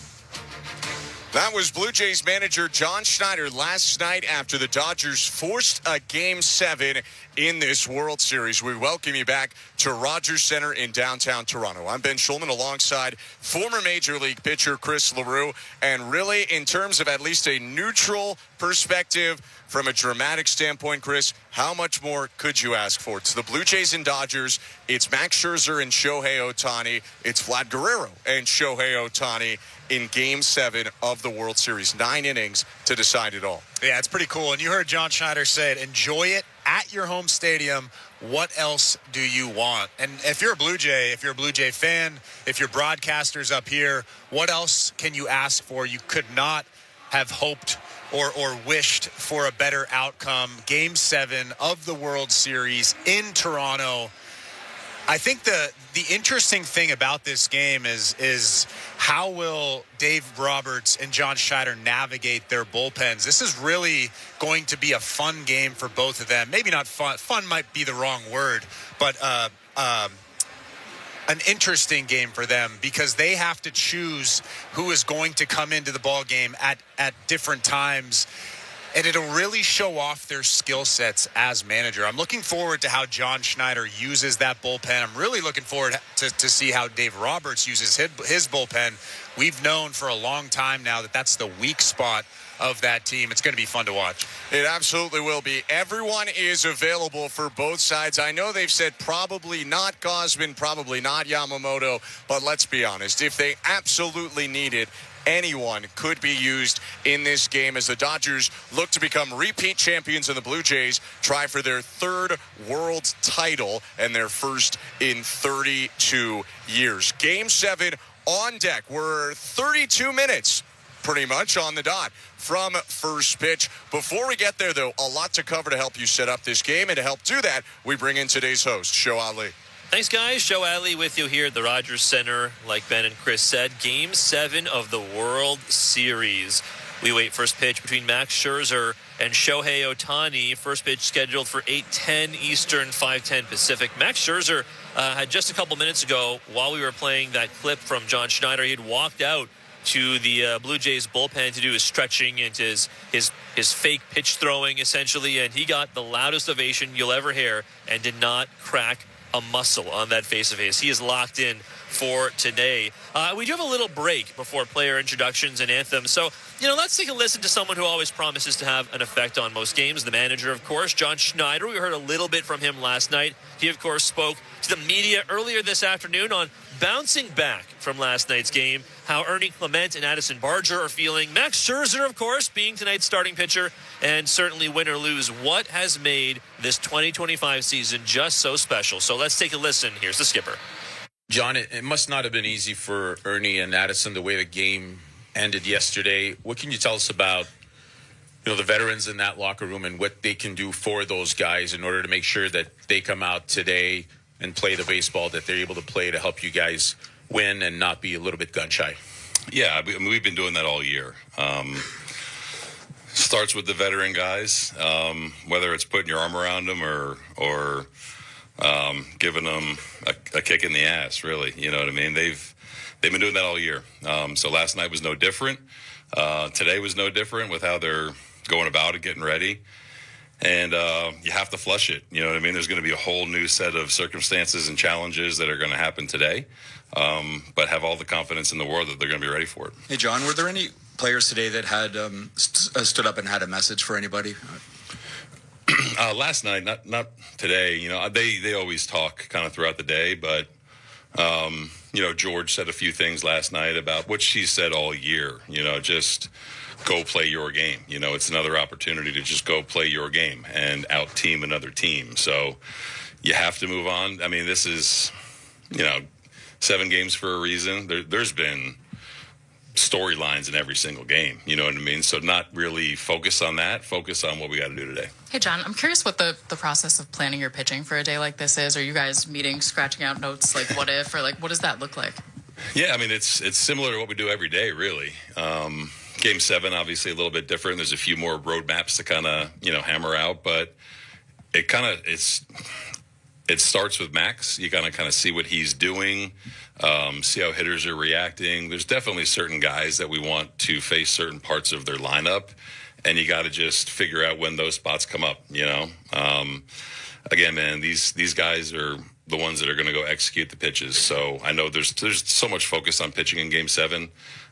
That was Blue Jays manager John Schneider last night after the Dodgers forced a Game 7 in this World Series. We welcome you back to Rogers Center in downtown Toronto. I'm Ben Schulman alongside former Major League pitcher Chris LaRue. And really, in terms of at least a neutral perspective, from a dramatic standpoint, Chris, how much more could you ask for? It's the Blue Jays and Dodgers. It's Max Scherzer and Shohei Ohtani. It's Vlad Guerrero and Shohei Ohtani in Game 7 of the World Series. 9 innings to decide it all. Yeah, it's pretty cool. And you heard John Schneider say it, enjoy it at your home stadium. What else do you want? And if you're a Blue Jay fan, if you're broadcasters up here, what else can you ask for? You could not have hoped or wished for a better outcome. Game 7 of the World Series in Toronto. I think the interesting thing about this game is how will Dave Roberts and John Schneider navigate their bullpens. This is really going to be a fun game for both of them. Maybe not fun. Fun might be the wrong word, but an interesting game for them because they have to choose who is going to come into the ball game at different times. And it'll really show off their skill sets as manager. I'm looking forward to how John Schneider uses that bullpen. I'm really looking forward to see how Dave Roberts uses his bullpen. We've known for a long time now that that's the weak spot of that team. It's going to be fun to watch. It absolutely will be. Everyone is available for both sides. I know they've said probably not Gausman, probably not Yamamoto, but let's be honest. If they absolutely need it, anyone could be used in this game as the Dodgers look to become repeat champions and the Blue Jays try for their third world title and their first in 32 years. Game 7 on deck. We're 32 minutes pretty much on the dot from first pitch. Before we get there, though, a lot to cover to help you set up this game, and to help do that, we bring in today's host, Show Ali. Thanks, guys. Joe Alley with you here at the Rogers Center. Like Ben and Chris said, Game 7 of the World Series. We wait first pitch between Max Scherzer and Shohei Ohtani. First pitch scheduled for 8:10 Eastern, 5:10 Pacific. Max Scherzer had just a couple minutes ago, while we were playing that clip from John Schneider, he had walked out to the Blue Jays bullpen to do his stretching and his fake pitch throwing, essentially, and he got the loudest ovation you'll ever hear and did not crack a muscle on that face of his. He is locked in for today. We do have a little break before player introductions and anthems. So, let's take a listen to someone who always promises to have an effect on most games. The manager, of course, John Schneider. We heard a little bit from him last night. He, of course, spoke to the media earlier this afternoon on bouncing back from last night's game, how Ernie Clement and Addison Barger are feeling. Max Scherzer, of course, being tonight's starting pitcher, and certainly win or lose, what has made this 2025 season just so special. So let's take a listen. Here's the skipper. John, it must not have been easy for Ernie and Addison the way the game ended yesterday. What can you tell us about, the veterans in that locker room and what they can do for those guys in order to make sure that they come out today and play the baseball that they're able to play to help you guys win and not be a little bit gun shy? Yeah, we've been doing that all year. Starts with the veteran guys, whether it's putting your arm around them or giving them a kick in the ass, really. You know what I mean? They've been doing that all year. So last night was no different. Today was no different with how they're going about it, getting ready. And you have to flush it. You know what I mean? There's going to be a whole new set of circumstances and challenges that are going to happen today. But have all the confidence in the world that they're going to be ready for it. Hey, John, were there any players today that had stood up and had a message for anybody? Last night, not today. They always talk kind of throughout the day, but George said a few things last night about what she said all year. Just go play your game. It's another opportunity to just go play your game and out team another team. So you have to move on. I mean, this is 7 games for a reason. There's been storylines in every single game, you know what I mean? So not really focus on that, focus on what we got to do today. Hey, John, I'm curious what the process of planning your pitching for a day like this is. Are you guys meeting, scratching out notes, like what if, or like what does that look like? Yeah, I mean, it's similar to what we do every day, really. Game 7, obviously a little bit different. There's a few more roadmaps to kind of, hammer out, but it starts with Max. You gotta kind of see what he's doing, see how hitters are reacting. There's definitely certain guys that we want to face certain parts of their lineup, and you got to just figure out when those spots come up. Again, man, these guys are the ones that are going to go execute the pitches. So I know there's so much focus on pitching in Game 7.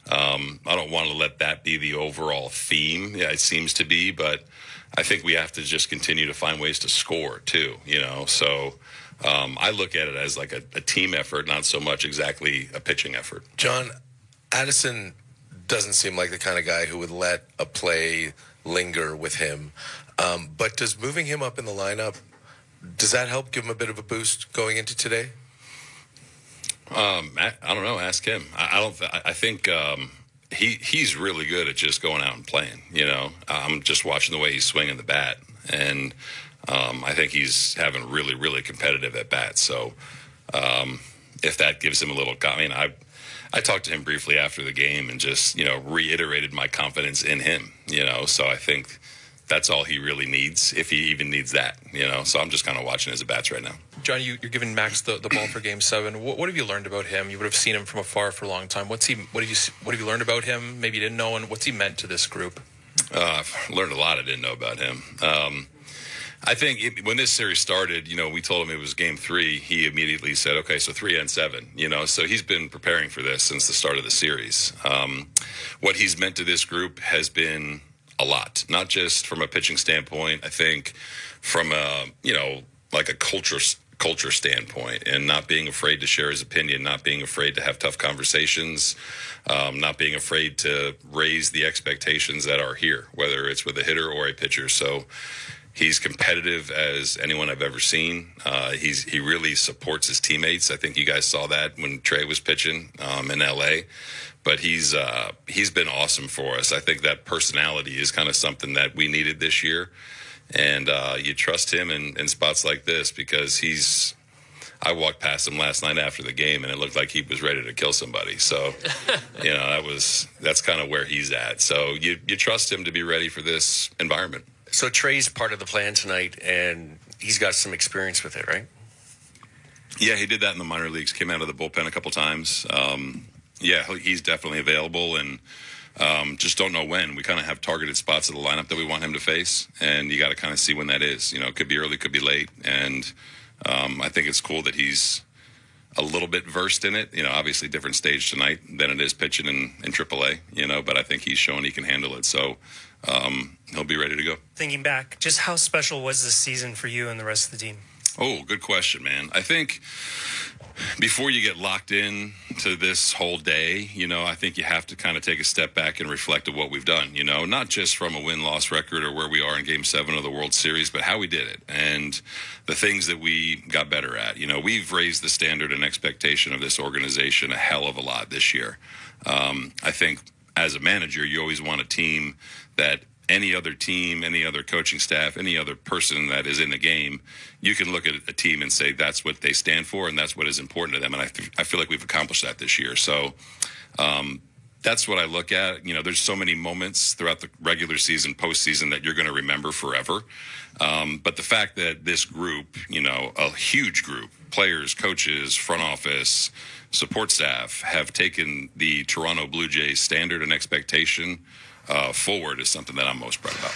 I don't want to let that be the overall theme. Yeah, it seems to be, but I think we have to just continue to find ways to score too, So I look at it as like a team effort, not so much exactly a pitching effort. John, Addison doesn't seem like the kind of guy who would let a play linger with him. But does moving him up in the lineup, does that help give him a bit of a boost going into today? I don't know. Ask him. I think he's really good at just going out and playing. I'm just watching the way he's swinging the bat, and I think he's having really, really competitive at bats. So If that gives him a little, I talked to him briefly after the game and just, reiterated my confidence in him, so I think that's all he really needs, if he even needs that, so I'm just kind of watching his at-bats right now. John, you're giving Max the ball for Game 7. What have you learned about him? You would have seen him from afar for a long time. What have you learned about him? Maybe you didn't know, and what's he meant to this group? I've learned a lot I didn't know about him. I think when this series started, we told him it was Game 3. He immediately said, okay, so 3 and 7, so he's been preparing for this since the start of the series. What he's meant to this group has been a lot, not just from a pitching standpoint. I think from a, like a culture standpoint, and not being afraid to share his opinion, not being afraid to have tough conversations, not being afraid to raise the expectations that are here, whether it's with a hitter or a pitcher. So he's competitive as anyone I've ever seen. He really supports his teammates. I think you guys saw that when Trey was pitching in LA. But he's been awesome for us. I think that personality is kind of something that we needed this year. And you trust him in spots like this, because I walked past him last night after the game, and it looked like he was ready to kill somebody. So, that's kind of where he's at. So you trust him to be ready for this environment. So Trey's part of the plan tonight, and he's got some experience with it, right? Yeah, he did that in the minor leagues. Came out of the bullpen a couple times. He's definitely available, and just don't know when. We kind of have targeted spots of the lineup that we want him to face, and you got to kind of see when that is. It could be early, could be late, and I think it's cool that he's a little bit versed in it. Obviously different stage tonight than it is pitching in AAA, but I think he's shown he can handle it. So he'll be ready to go. Thinking back, just how special was this season for you and the rest of the team? Oh, good question, man. I think before you get locked in to this whole day, I think you have to kind of take a step back and reflect on what we've done, not just from a win-loss record or where we are in Game 7 of the World Series, but how we did it and the things that we got better at. We've raised the standard and expectation of this organization a hell of a lot this year. I think as a manager, you always want a team that any other team, any other coaching staff, any other person that is in the game, you can look at a team and say that's what they stand for and that's what is important to them. And I feel like we've accomplished that this year. So that's what I look at. There's so many moments throughout the regular season, postseason that you're going to remember forever. But the fact that this group, a huge group, players, coaches, front office, support staff, have taken the Toronto Blue Jays standard and expectation forward is something that I'm most proud about.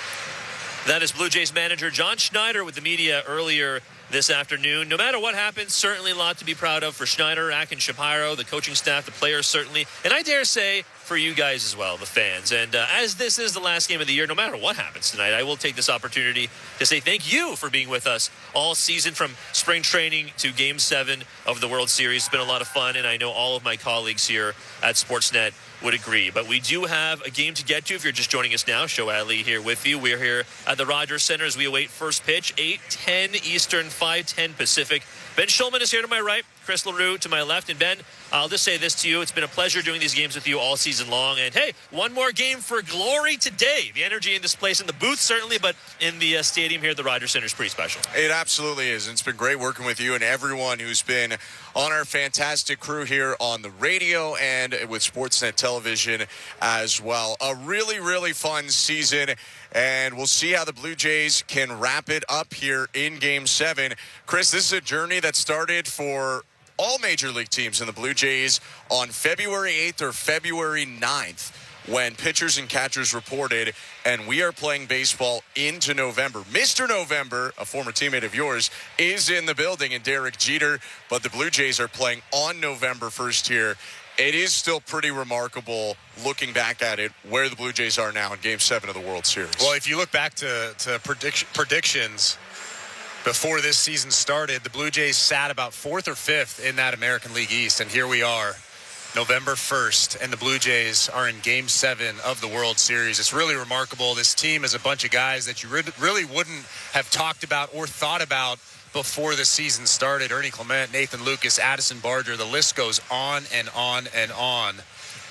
That is Blue Jays manager John Schneider with the media earlier this afternoon. No matter what happens, certainly a lot to be proud of for Schneider, Akin, Shapiro, the coaching staff, the players certainly, and I dare say for you guys as well, the fans. And as this is the last game of the year, no matter what happens tonight, I will take this opportunity to say thank you for being with us all season, from spring training to Game 7 of the World Series. It's been a lot of fun, and I know all of my colleagues here at Sportsnet would agree. But we do have a game to get to if you're just joining us now. Shoaib Ali here with you. We're here at the Rogers Center as we await first pitch, 8:10 Eastern, 5:10 Pacific. Ben Schulman is here to my right, Chris LaRue to my left. And Ben, I'll just say this to you. It's been a pleasure doing these games with you all season long. And hey, one more game for glory today. The energy in this place, in the booth certainly, but in the stadium here at the Rogers Center is pretty special. It absolutely is. And it's been great working with you and everyone who's been on our fantastic crew here on the radio and with Sportsnet Television as well. A really, really fun season. And we'll see how the Blue Jays can wrap it up here in Game 7. Chris, this is a journey that started for all major league teams in the Blue Jays on February 8th or February 9th when pitchers and catchers reported, and we are playing baseball into November. Mr. November, a former teammate of yours, is in the building, and Derek Jeter, but the Blue Jays are playing on November 1st here. It is still pretty remarkable looking back at it where the Blue Jays are now in Game 7 of the World Series. Well, if you look back to predictions before this season started, the Blue Jays sat about 4th or 5th in that American League East, and here we are, November 1st, and the Blue Jays are in Game 7 of the World Series. It's really remarkable. This team is a bunch of guys that you really wouldn't have talked about or thought about before the season started. Ernie Clement, Nathan Lucas, Addison Barger, the list goes on and on and on.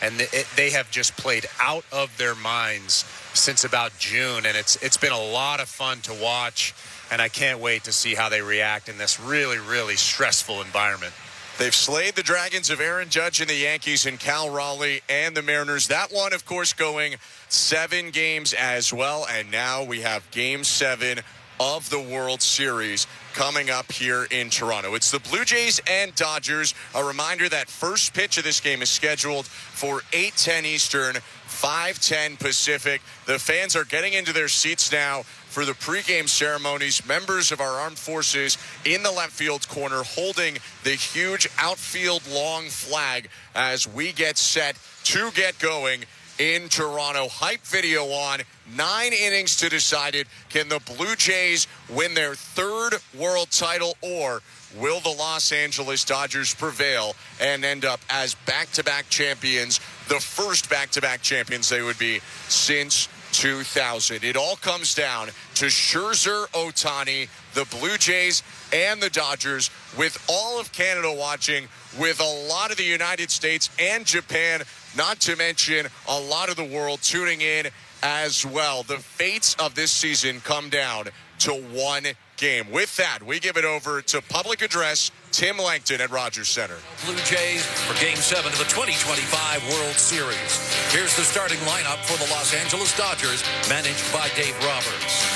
And they have just played out of their minds since about June, and it's been a lot of fun to watch, and I can't wait to see how they react in this really, really stressful environment. They've slayed the Dragons of Aaron Judge and the Yankees and Cal Raleigh and the Mariners. That one, of course, going 7 games as well. And now we have Game 7 of the World Series coming up here in Toronto. It's the Blue Jays and Dodgers. A reminder that first pitch of this game is scheduled for 8:10 Eastern, 5:10 Pacific. The fans are getting into their seats now for the pregame ceremonies. Members of our armed forces in the left field corner holding the huge outfield long flag as we get set to get going in Toronto. Hype video on. 9 innings to decide it. Can the Blue Jays win their 3rd world title, or will the Los Angeles Dodgers prevail and end up as back-to-back champions, the first back-to-back champions they would be since 2000. It all comes down to Scherzer, Ohtani, the Blue Jays, and the Dodgers, with all of Canada watching, with a lot of the United States and Japan, not to mention a lot of the world tuning in as well. The fates of this season come down to 1 game. With that, we give it over to public address Tim Langton at Rogers Center. Blue Jays for Game 7 of the 2025 World Series. Here's the starting lineup for the Los Angeles Dodgers, managed by Dave Roberts.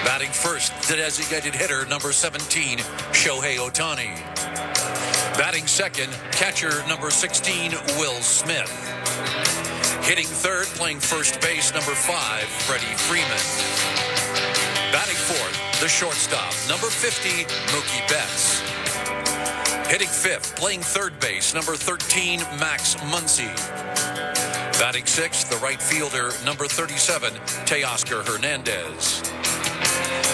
Batting first, the designated hitter, number 17, Shohei Ohtani. Batting second, catcher number 16, Will Smith. Hitting third, playing first base, number 5, Freddie Freeman. Batting fourth, the shortstop, number 50, Mookie Betts. Hitting fifth, playing third base, number 13, Max Muncy. Batting sixth, the right fielder, number 37, Teoscar Hernandez.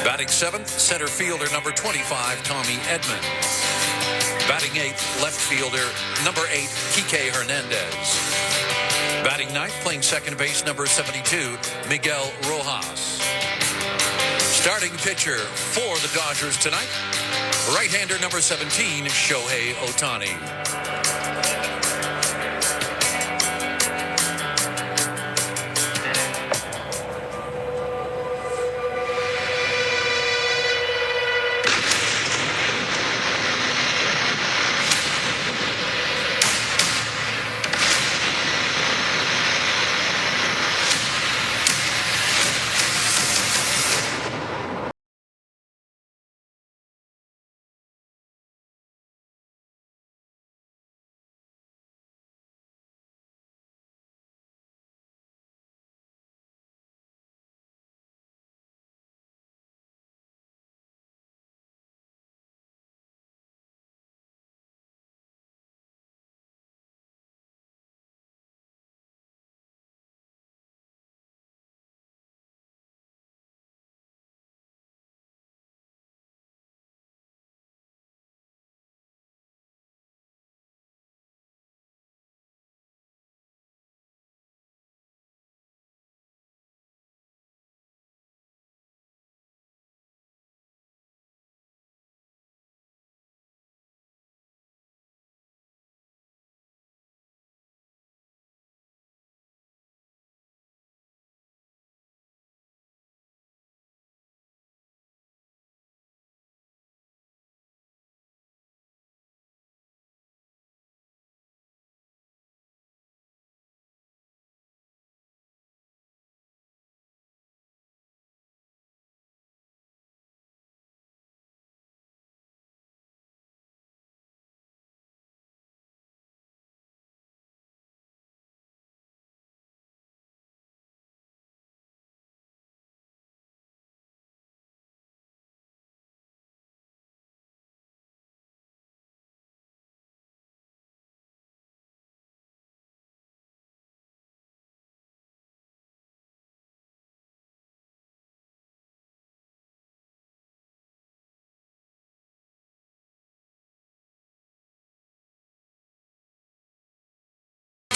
Batting seventh, center fielder, number 25, Tommy Edman. Batting eighth, left fielder, number 8, Kike Hernandez. Batting ninth, playing second base, number 72, Miguel Rojas. Starting pitcher for the Dodgers tonight, right-hander number 17, Shohei Ohtani.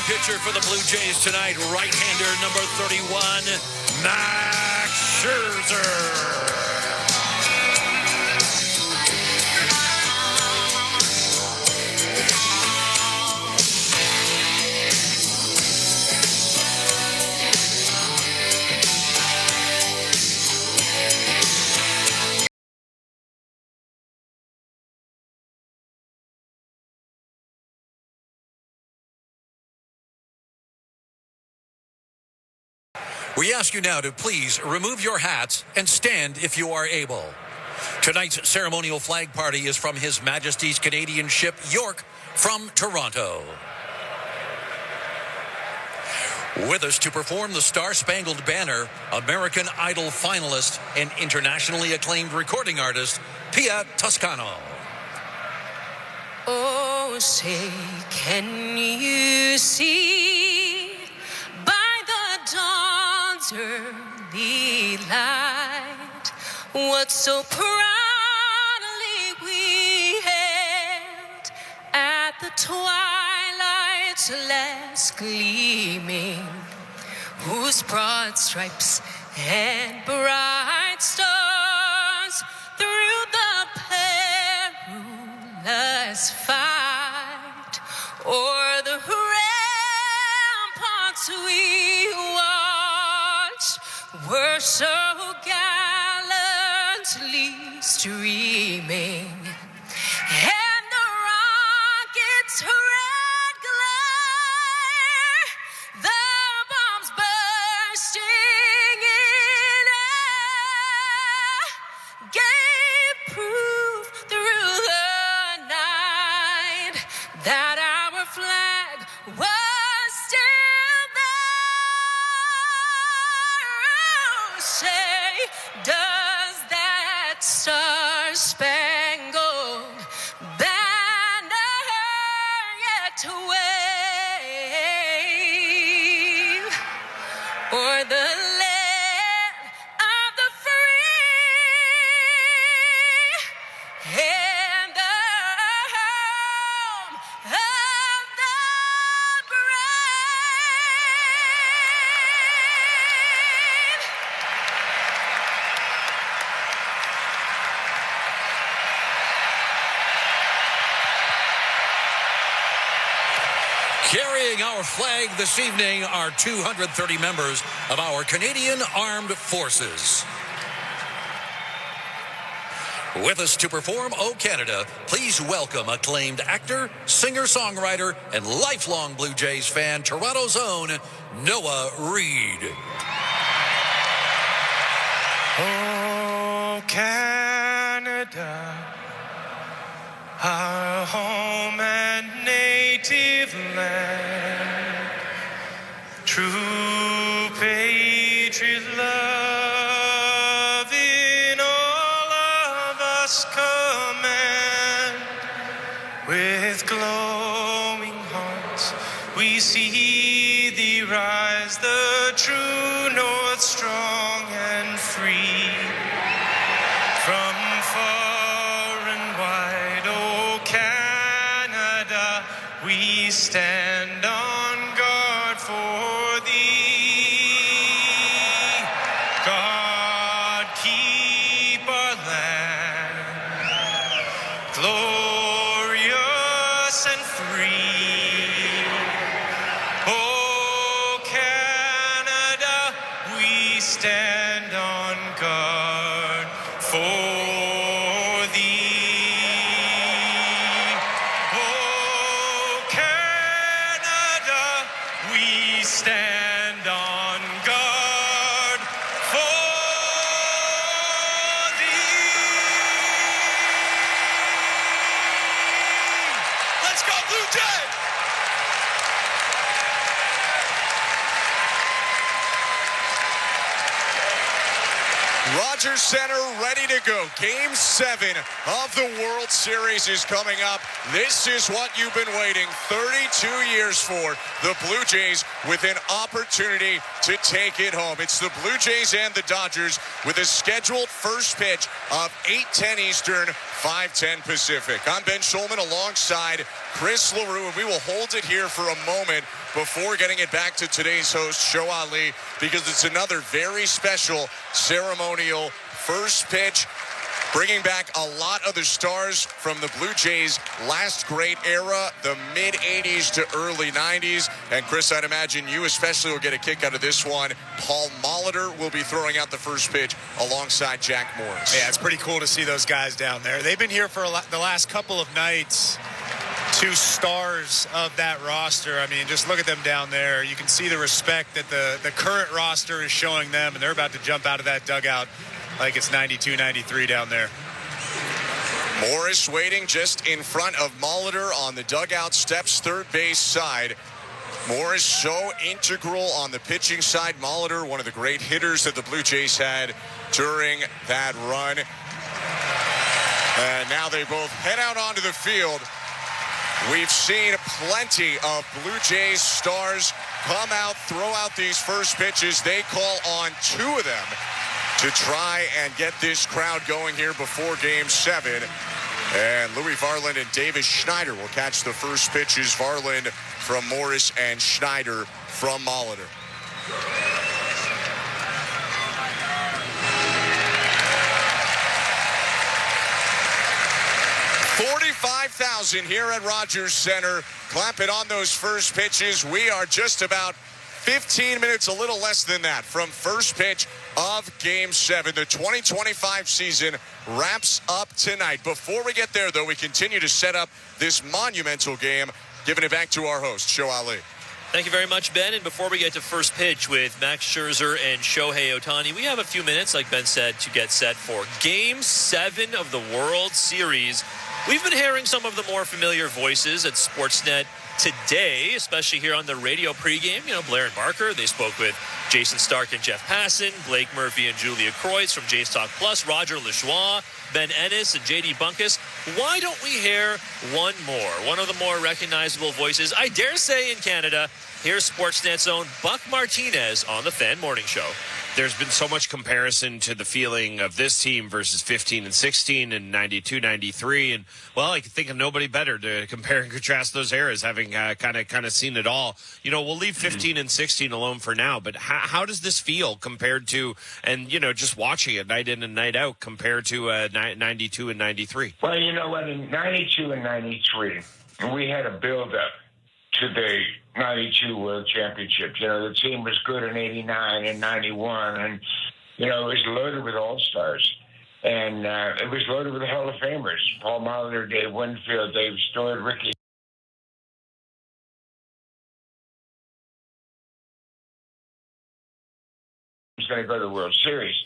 Pitcher for the Blue Jays tonight, right-hander number 31, Max Scherzer. We ask you now to please remove your hats and stand if you are able. Tonight's ceremonial flag party is from His Majesty's Canadian ship York from Toronto. With us to perform the Star-Spangled Banner, American Idol finalist and internationally acclaimed recording artist, Pia Toscano. Oh, say, can you see by the dawn's early light what so proudly we hailed at the twilight's last gleaming, whose broad stripes and bright stars through the perilous fight o'er the ramparts we watched were so gallantly streaming, and the rocket's red glare, the bombs bursting in air, gave proof through the night that our flag was still there. Oh, say, does that star-spangled banner yet wave o'er the land of the free and the home of the brave? Carrying our flag this evening are 230 members of our Canadian Armed Forces. With us to perform O Canada, please welcome acclaimed actor, singer-songwriter, and lifelong Blue Jays fan, Toronto's own Noah Reid. Oh, Canada, our home and native land, true patriot love in all of us command. With glowing hearts we see thee rise, the true north, strong and free. From far and wide, oh Canada, we stand on guard for thee. God keep our land glorious and free. Oh Canada, we stand on guard for thee. Oh Canada, we stand on guard for thee. Let's go, Blue Jay! Rogers Center ready to go. Game 7 of the World Series is coming up. This is what you've been waiting 32 years for. The Blue Jays with an opportunity to take it home. It's the Blue Jays and the Dodgers with a scheduled first pitch of 8:10 Eastern, 5:10 Pacific. I'm Ben Schulman alongside Chris LaRue, and we will hold it here for a moment before getting it back to today's host, Show Ali, because it's another very special ceremonial first pitch, bringing back a lot of the stars from the Blue Jays' last great era, the mid-'80s to early '90s. And Chris, I'd imagine you especially will get a kick out of this one. Paul Molitor will be throwing out the first pitch alongside Jack Morris. Yeah, it's pretty cool to see those guys down there. They've been here for the last couple of nights two stars of that roster. I mean, just look at them down there. You can see the respect that the current roster is showing them, and they're about to jump out of that dugout like it's 92, 93 down there. Morris waiting just in front of Molitor on the dugout steps, third base side. Morris so integral on the pitching side. Molitor, one of the great hitters that the Blue Jays had during that run. And now they both head out onto the field. We've seen plenty of Blue Jays stars come out, throw out these first pitches. They call on two of them to try and get this crowd going here before Game 7. And Louis Varland and Davis Schneider will catch the first pitches. Varland from Morris and Schneider from Molitor. $45,000 here at Rogers Center. Clamping on those first pitches. We are just about 15 minutes, a little less than that, from first pitch of Game 7. The 2025 season wraps up tonight. Before we get there, though, we continue to set up this monumental game. Giving it back to our host, Show Ali. Thank you very much, Ben. And before we get to first pitch with Max Scherzer and Shohei Ohtani, we have a few minutes, like Ben said, to get set for Game 7 of the World Series. We've been hearing some of the more familiar voices at Sportsnet today, especially here on the radio pregame. You know, Blair and Barker, they spoke with Jason Stark and Jeff Passan, Blake Murphy and Julia Kreutz from Jays Talk Plus, Roger Lajoie, Ben Ennis and JD Bunkus. Why don't we hear one of the more recognizable voices, I dare say, in Canada? Here's Sportsnet's own Buck Martinez on the Fan Morning Show. There's been so much comparison to the feeling of this team versus 15 and 16 and 92, 93. And, well, I can think of nobody better to compare and contrast those eras, having kind of seen it all. You know, we'll leave 15 and 16 alone for now, but how does this feel compared to, and, you know, just watching it night in and night out compared to 92 and 93? Well, you know what, in 92 and 93, we had a build-up to the 92 World Championships. You know, the team was good in 89 and 91, and, you know, it was loaded with all-stars. And it was loaded with Hall of Famers. Paul Molitor, Dave Winfield, Dave Stewart, Ricky was going to go to the World Series.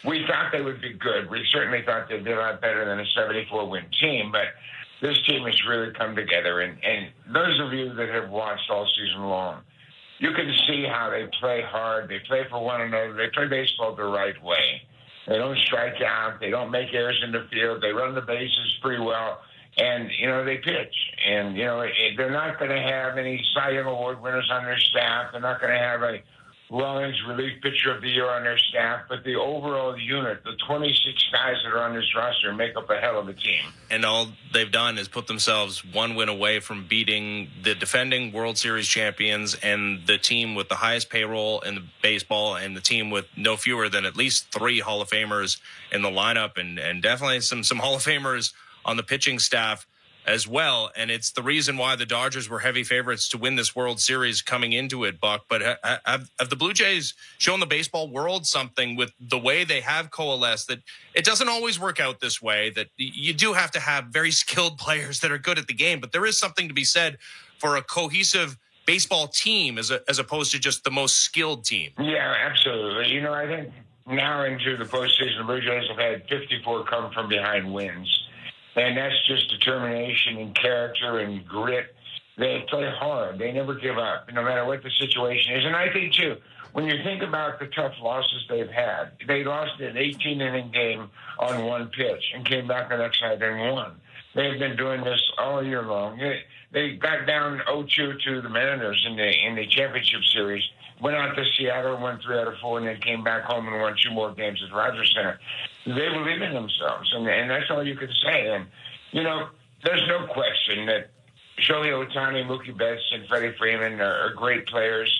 We thought they would be good. We certainly thought they'd be a lot better than a 74-win team, but this team has really come together, and those of you that have watched all season long, you can see how they play hard. They play for one another. They play baseball the right way. They don't strike out. They don't make errors in the field. They run the bases pretty well, and, you know, they pitch. And, you know, they're not going to have any Cy Young Award winners on their staff. They're not going to have a Rollins Relief Pitcher of the Year on their staff, but the overall unit, the 26 guys that are on this roster, make up a hell of a team. And all they've done is put themselves one win away from beating the defending World Series champions and the team with the highest payroll in the baseball, and the team with no fewer than at least 3 Hall of Famers in the lineup, and definitely some Hall of Famers on the pitching staff as well. And it's the reason why the Dodgers were heavy favorites to win this World Series coming into it, Buck. But have the Blue Jays shown the baseball world something with the way they have coalesced, that it doesn't always work out this way, that you do have to have very skilled players that are good at the game, but there is something to be said for a cohesive baseball team as opposed to just the most skilled team? Yeah, absolutely. You know, I think now into the postseason, the Blue Jays have had 54 come from behind wins. And that's just determination and character and grit. They play hard. They never give up, no matter what the situation is. And I think, too, when you think about the tough losses they've had, they lost an 18-inning game on one pitch and came back the next night and won. They've been doing this all year long. They got down 0-2 to the Mariners in the championship series, went out to Seattle, won 3 out of 4, and then came back home and won 2 more games at Rogers Center. They believe in themselves, and that's all you could say. And, you know, there's no question that Shohei Ohtani, Mookie Betts, and Freddie Freeman are great players.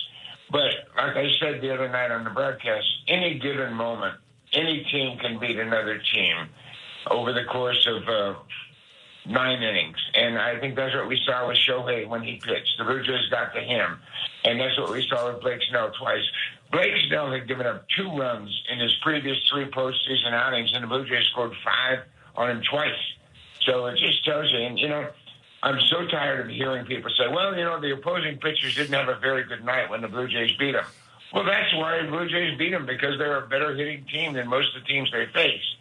But like I said the other night on the broadcast, any given moment, any team can beat another team over the course of 9 innings. And I think that's what we saw with Shohei when he pitched. The Blue Jays got to him. And that's what we saw with Blake Snell twice. Blake Snell had given up 2 runs in his previous 3 postseason outings, and the Blue Jays scored 5 on him twice. So it just tells you, and, you know, I'm so tired of hearing people say, well, the opposing pitchers didn't have a very good night when the Blue Jays beat them. Well, that's why the Blue Jays beat them, because they're a better hitting team than most of the teams they face.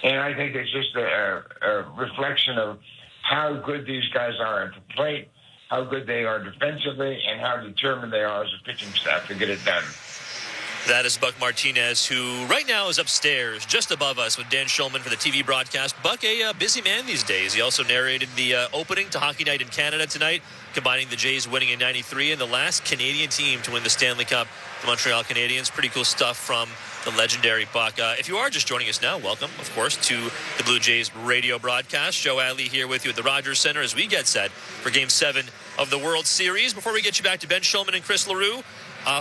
And I think it's just a reflection of how good these guys are at the plate, how good they are defensively, and how determined they are as a pitching staff to get it done. That is Buck Martinez, who right now is upstairs, just above us, with Dan Schulman for the TV broadcast. Buck, a busy man these days. He also narrated the opening to Hockey Night in Canada tonight, combining the Jays winning in '93 and the last Canadian team to win the Stanley Cup, the Montreal Canadiens. Pretty cool stuff from the legendary Buck. If you are just joining us now, welcome, of course, to the Blue Jays radio broadcast. Joe Alley here with you at the Rogers Center as we get set for Game 7 of the World Series. Before we get you back to Ben Schulman and Chris LaRue,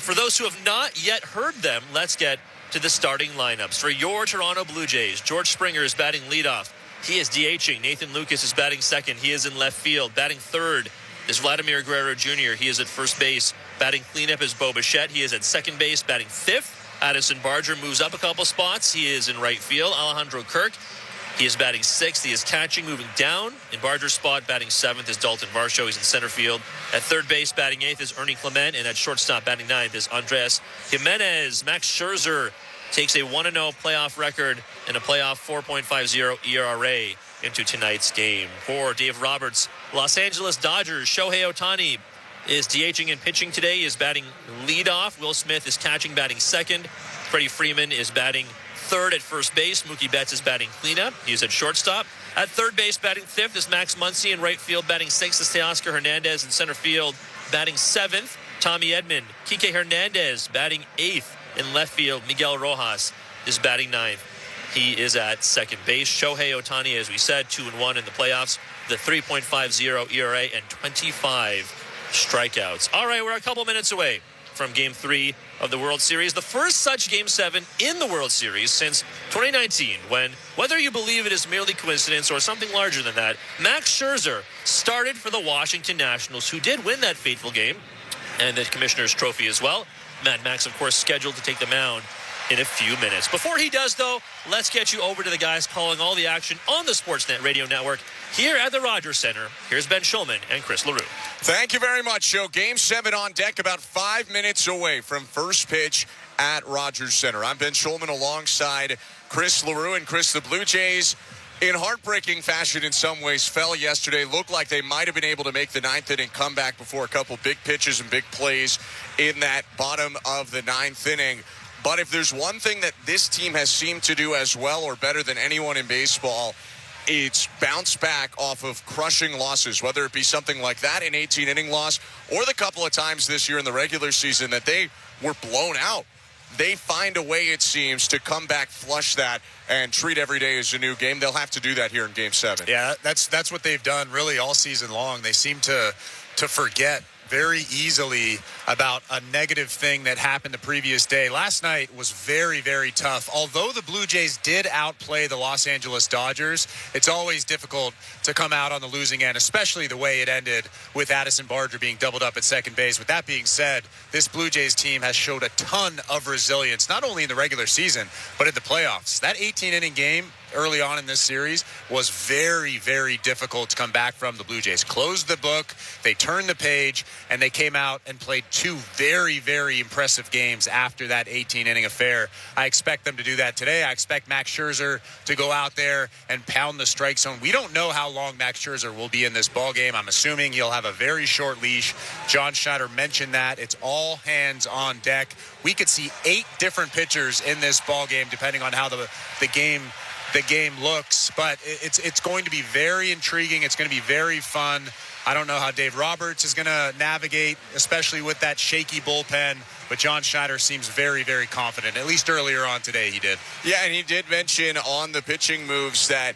for those who have not yet heard them, let's get to the starting lineups. For your Toronto Blue Jays, George Springer is batting leadoff. He is DHing. Nathan Lucas is batting second. He is in left field. Batting third is Vladimir Guerrero Jr. He is at first base. Batting cleanup is Bo Bichette. He is at second base. Batting fifth, Addison Barger moves up a couple spots. He is in right field. Alejandro Kirk, he is batting sixth. He is catching, moving down. In Barger's spot, batting seventh is Dalton Varsho. He's in center field. At third base, batting eighth is Ernie Clement. And at shortstop, batting ninth is Andres Jimenez. Max Scherzer takes a 1-0 playoff record and a playoff 4.50 ERA into tonight's game. For Dave Roberts, Los Angeles Dodgers, Shohei Ohtani is DHing and pitching today. He is batting leadoff. Will Smith is catching, batting second. Freddie Freeman is batting third at first base. Mookie Betts is batting cleanup. He is at shortstop. At third base, batting fifth is Max Muncy. In right field, batting sixth is Teoscar Hernandez. In center field, batting seventh, Tommy Edman. Kike Hernandez batting eighth. In left field, Miguel Rojas is batting ninth. He is at second base. Shohei Ohtani, as we said, 2-1 in the playoffs. The 3.50 ERA and 25 strikeouts. All right, we're a couple minutes away from Game 3 of the World Series. The first such Game 7 in the World Series since 2019, when, whether you believe it is merely coincidence or something larger than that, Max Scherzer started for the Washington Nationals, who did win that fateful game, and the Commissioner's Trophy as well. Mad Max, of course, scheduled to take the mound in a few minutes. Before he does, though, let's get you over to the guys calling all the action on the Sportsnet Radio Network here at the Rogers Center. Here's Ben Schulman and Chris LaRue. Thank you very much, Joe. Game 7 on deck, about 5 minutes away from first pitch at Rogers Center. I'm Ben Schulman alongside Chris LaRue. And Chris, the Blue Jays, in heartbreaking fashion in some ways, fell yesterday. Looked like they might have been able to make the ninth inning comeback before a couple big pitches and big plays in that bottom of the ninth inning. But if there's one thing that this team has seemed to do as well or better than anyone in baseball, it's bounce back off of crushing losses, whether it be something like that, an 18-inning loss, or the couple of times this year in the regular season that they were blown out. They find a way, it seems, to come back, flush that, and treat every day as a new game. They'll have to do that here in Game 7. Yeah, that's what they've done really all season long. They seem to forget very easily about a negative thing that happened the previous day. Last night was very, very tough. Although the Blue Jays did outplay the Los Angeles Dodgers, it's always difficult to come out on the losing end, especially the way it ended with Addison Barger being doubled up at second base. With that being said, this Blue Jays team has showed a ton of resilience, not only in the regular season, but in the playoffs. That 18-inning game early on in this series was very, very difficult to come back from. The Blue Jays closed the book, they turned the page, and they came out and played two very, very impressive games after that 18-inning affair. I expect them to do that today. I expect Max Scherzer to go out there and pound the strike zone. We don't know how long Max Scherzer will be in this ballgame. I'm assuming he'll have a very short leash. John Schneider mentioned that. It's all hands on deck. We could see 8 different pitchers in this ballgame depending on how the game looks, but it's going to be very intriguing. It's going to be very fun. I don't know how Dave Roberts is going to navigate, especially with that shaky bullpen, but John Schneider seems very, very confident. At least earlier on today he did. Yeah, and he did mention on the pitching moves that,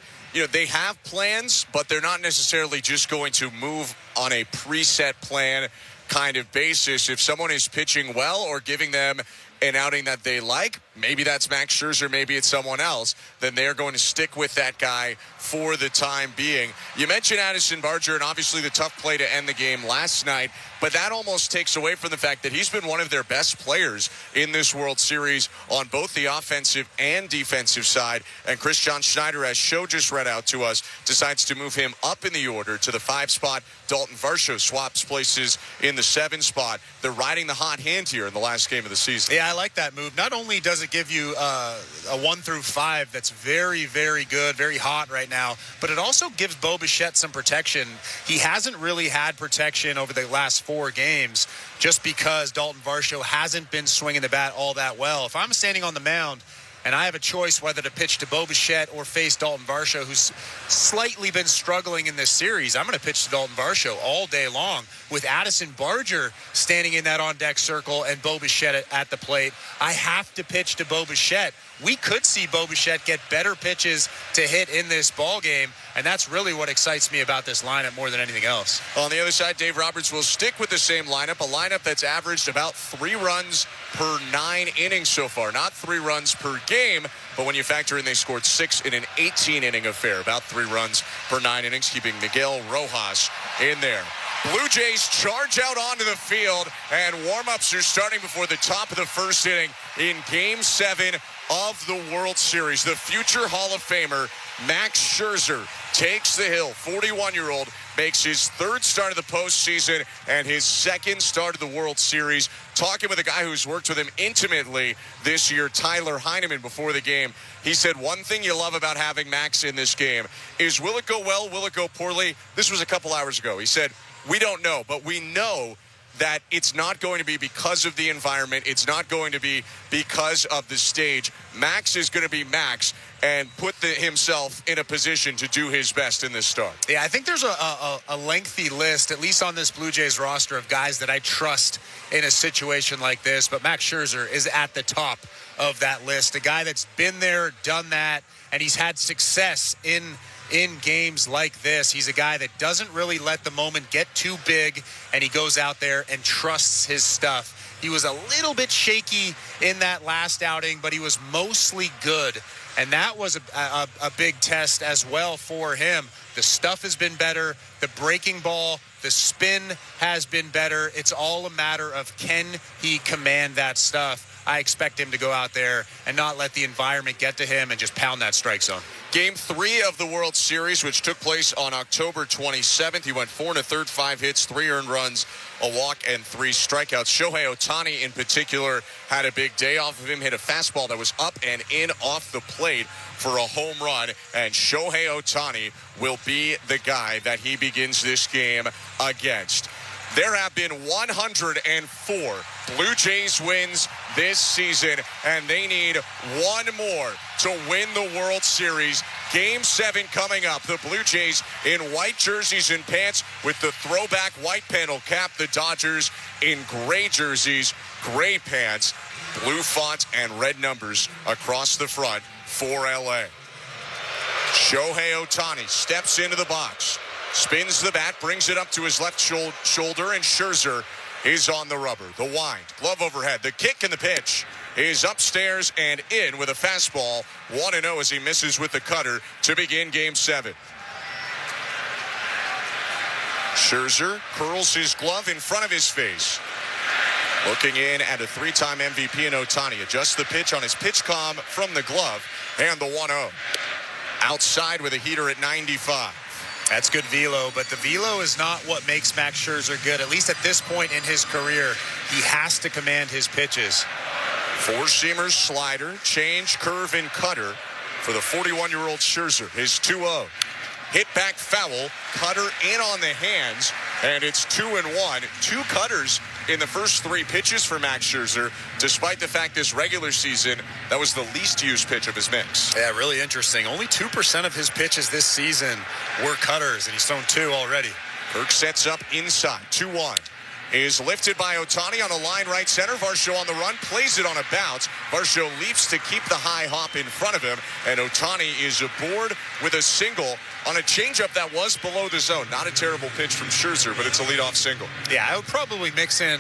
they have plans, but they're not necessarily just going to move on a preset plan kind of basis. If someone is pitching well or giving them an outing that they like, maybe that's Max Scherzer, maybe it's someone else, then they're going to stick with that guy for the time being. You mentioned Addison Barger and obviously the tough play to end the game last night, but that almost takes away from the fact that he's been one of their best players in this World Series on both the offensive and defensive side. And Chris John Schneider, as Show just read out to us, decides to move him up in the order to the 5 spot. Dalton Varsho swaps places in the 7 spot. They're riding the hot hand here in the last game of the season. Yeah, I like that move. Not only does it give you a 1 through 5 that's very, very good, very hot right now, but it also gives Bo Bichette some protection. He hasn't really had protection over the last 4 games just because Dalton Varsho hasn't been swinging the bat all that well. If I'm standing on the mound and I have a choice whether to pitch to Bo Bichette or face Dalton Varsho, who's slightly been struggling in this series, I'm going to pitch to Dalton Varsho all day long. With Addison Barger standing in that on-deck circle and Bo Bichette at the plate, I have to pitch to Bo Bichette. We could see Bo Bichette get better pitches to hit in this ball game, and that's really what excites me about this lineup more than anything else. On the other side, Dave Roberts will stick with the same lineup, a lineup that's averaged about 3 runs per 9 innings so far. Not 3 runs per game, but when you factor in they scored 6 in an 18-inning affair, about 3 runs per 9 innings, keeping Miguel Rojas in there. Blue Jays charge out onto the field, and warm-ups are starting before the top of the first inning in Game 7 of the World Series. The future Hall of Famer, Max Scherzer, takes the hill. 41-year-old makes his 3rd start of the postseason and his 2nd start of the World Series. Talking with a guy who's worked with him intimately this year, Tyler Heineman, before the game. He said one thing you love about having Max in this game is, will it go well, will it go poorly? This was a couple hours ago. He said, we don't know, but we know that it's not going to be because of the environment. It's not going to be because of the stage. Max is going to be Max and put himself in a position to do his best in this start. Yeah, I think there's a lengthy list, at least on this Blue Jays roster, of guys that I trust in a situation like this. But Max Scherzer is at the top of that list. A guy that's been there, done that, and he's had success in games like this. He's a guy that doesn't really let the moment get too big, and he goes out there and trusts his stuff. He was a little bit shaky in that last outing, but he was mostly good, and that was a big test as well for him. The stuff has been better. The breaking ball, the spin has been better. It's all a matter of, can he command that stuff? I expect him to go out there and not let the environment get to him and just pound that strike zone. Game 3 of the World Series, which took place on October 27th. He went 4 1/3, 5 hits, 3 earned runs, a walk, and 3 strikeouts. Shohei Ohtani, in particular, had a big day off of him, hit a fastball that was up and in off the plate for a home run, and Shohei Ohtani will be the guy that he begins this game against. There have been 104 Blue Jays wins this season, and they need one more to win the World Series. Game 7 coming up. The Blue Jays in white jerseys and pants with the throwback white panel cap. The Dodgers in gray jerseys, gray pants, blue font, and red numbers across the front for LA. Shohei Ohtani steps into the box, spins the bat, brings it up to his left shoulder, and Scherzer is on the rubber. The wind, glove overhead, the kick and the pitch is upstairs and in with a fastball. 1-0 as he misses with the cutter to begin Game 7. Scherzer curls his glove in front of his face. Looking in at a 3-time MVP in Ohtani. Adjusts the pitch on his pitch comm from the glove. And the 1-0. Outside with a heater at 95. That's good velo, but the velo is not what makes Max Scherzer good. At least at this point in his career, he has to command his pitches. 4-seamer, slider, change, curve, and cutter for the 41-year-old Scherzer. His 2-0. Hit back foul, cutter in on the hands, and it's 2-1. 2 cutters in the first 3 pitches for Max Scherzer, despite the fact this regular season, that was the least used pitch of his mix. Yeah, really interesting. Only 2% of his pitches this season were cutters, and he's thrown 2 already. Kirk sets up inside, 2-1. Is lifted by Ohtani on a line right center. Varsho on the run, plays it on a bounce. Varsho leaps to keep the high hop in front of him, and Ohtani is aboard with a single on a changeup that was below the zone. Not a terrible pitch from Scherzer, but it's a leadoff single. Yeah, I would probably mix in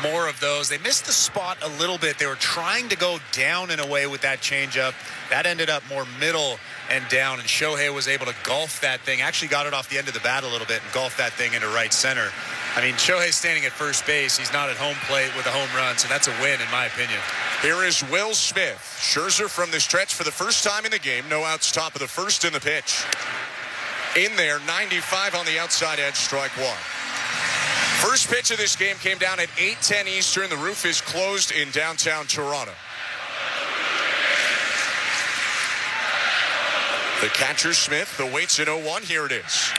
more of those. They missed the spot a little bit. They were trying to go down and away with that changeup. That ended up more middle and down, and Shohei was able to golf that thing. Actually got it off the end of the bat a little bit and golf that thing into right center. I mean, Shohei's standing at first base. He's not at home plate with a home run, so that's a win in my opinion. Here is Will Smith. Scherzer from the stretch for the first time in the game. No outs, top of the first in the pitch. In there, 95 on the outside edge, strike one. First pitch of this game came down at 8:10 Eastern. The roof is closed in downtown Toronto. The catcher, Smith, the waits at 0-1. Here it is.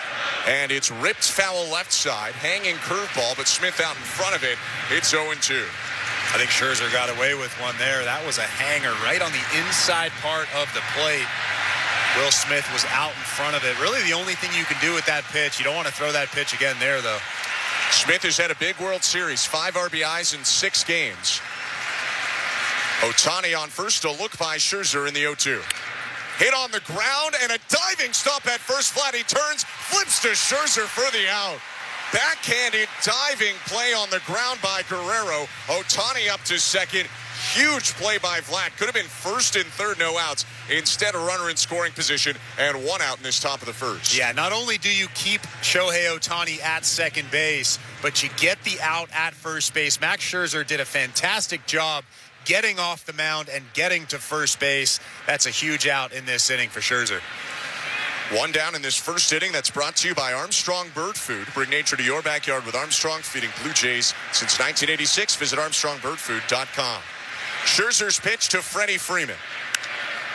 And it's ripped foul left side, hanging curveball, but Smith out in front of it. It's 0-2. I think Scherzer got away with one there. That was a hanger right on the inside part of the plate. Will Smith was out in front of it. Really the only thing you can do with that pitch. You don't want to throw that pitch again there, though. Smith has had a big World Series, 5 RBIs in 6 games. Ohtani on first, a look by Scherzer in the 0-2. Hit on the ground and a diving stop at first flat. He turns, flips to Scherzer for the out. Backhanded diving play on the ground by Guerrero. Ohtani up to second. Huge play by Vlad. Could have been first and third, no outs. Instead, a runner in scoring position and 1 out in this top of the first. Yeah, not only do you keep Shohei Ohtani at second base, but you get the out at first base. Max Scherzer did a fantastic job getting off the mound and getting to first base. That's a huge out in this inning for Scherzer. 1 down in this first inning. That's brought to you by Armstrong Bird Food. Bring nature to your backyard with Armstrong, feeding Blue Jays since 1986. Visit ArmstrongBirdFood.com. Scherzer's pitch to Freddie Freeman.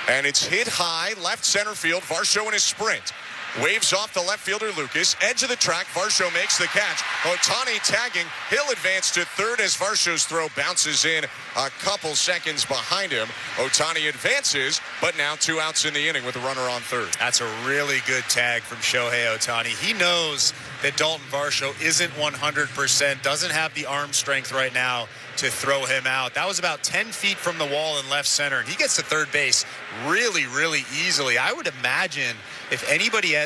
And it's hit high, left center field. Varsho in his sprint. Waves off the left fielder, Lucas. Edge of the track, Varsho makes the catch. Ohtani tagging. He'll advance to third as Varsho's throw bounces in a couple seconds behind him. Ohtani advances, but now 2 outs in the inning with a runner on third. That's a really good tag from Shohei Ohtani. He knows that Dalton Varsho isn't 100%, doesn't have the arm strength right now to throw him out. That was about 10 feet from the wall in left center, and he gets to third base really, really easily. I would imagine if anybody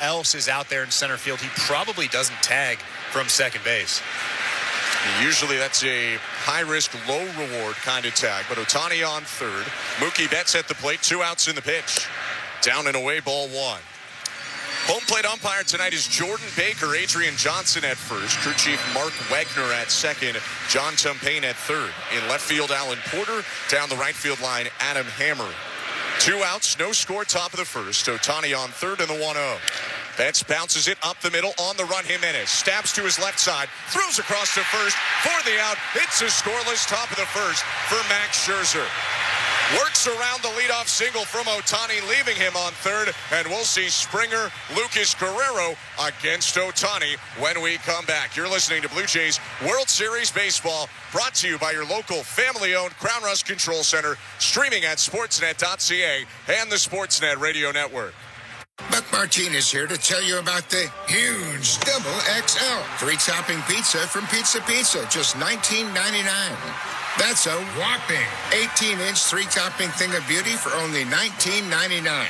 else is out there in center field, he probably doesn't tag from second base. Usually that's a high-risk, low-reward kind of tag, but Ohtani on third. Mookie Betts at the plate, 2 outs in the pitch. Down and away, ball 1. Home plate umpire tonight is Jordan Baker, Adrian Johnson at first, crew chief Mark Wegner at second, John Tumpane at third. In left field, Alan Porter. Down the right field line, Adam Hammer. 2 outs, no score, top of the first. Ohtani on third in the 1-0. Betts bounces it up the middle on the run. Jimenez stabs to his left side, throws across to first for the out. It's a scoreless top of the first for Max Scherzer. Works around the leadoff single from Ohtani, leaving him on third, and we'll see Springer, Lucas Guerrero against Ohtani when we come back. You're listening to Blue Jays World Series Baseball, brought to you by your local family-owned Crown Rust Control Center, streaming at sportsnet.ca and the Sportsnet Radio Network. Buck Martinez here to tell you about the huge Double XL 3-topping pizza from Pizza Pizza, just $19.99. That's a whopping 18-inch 3-topping thing of beauty for only $19.99.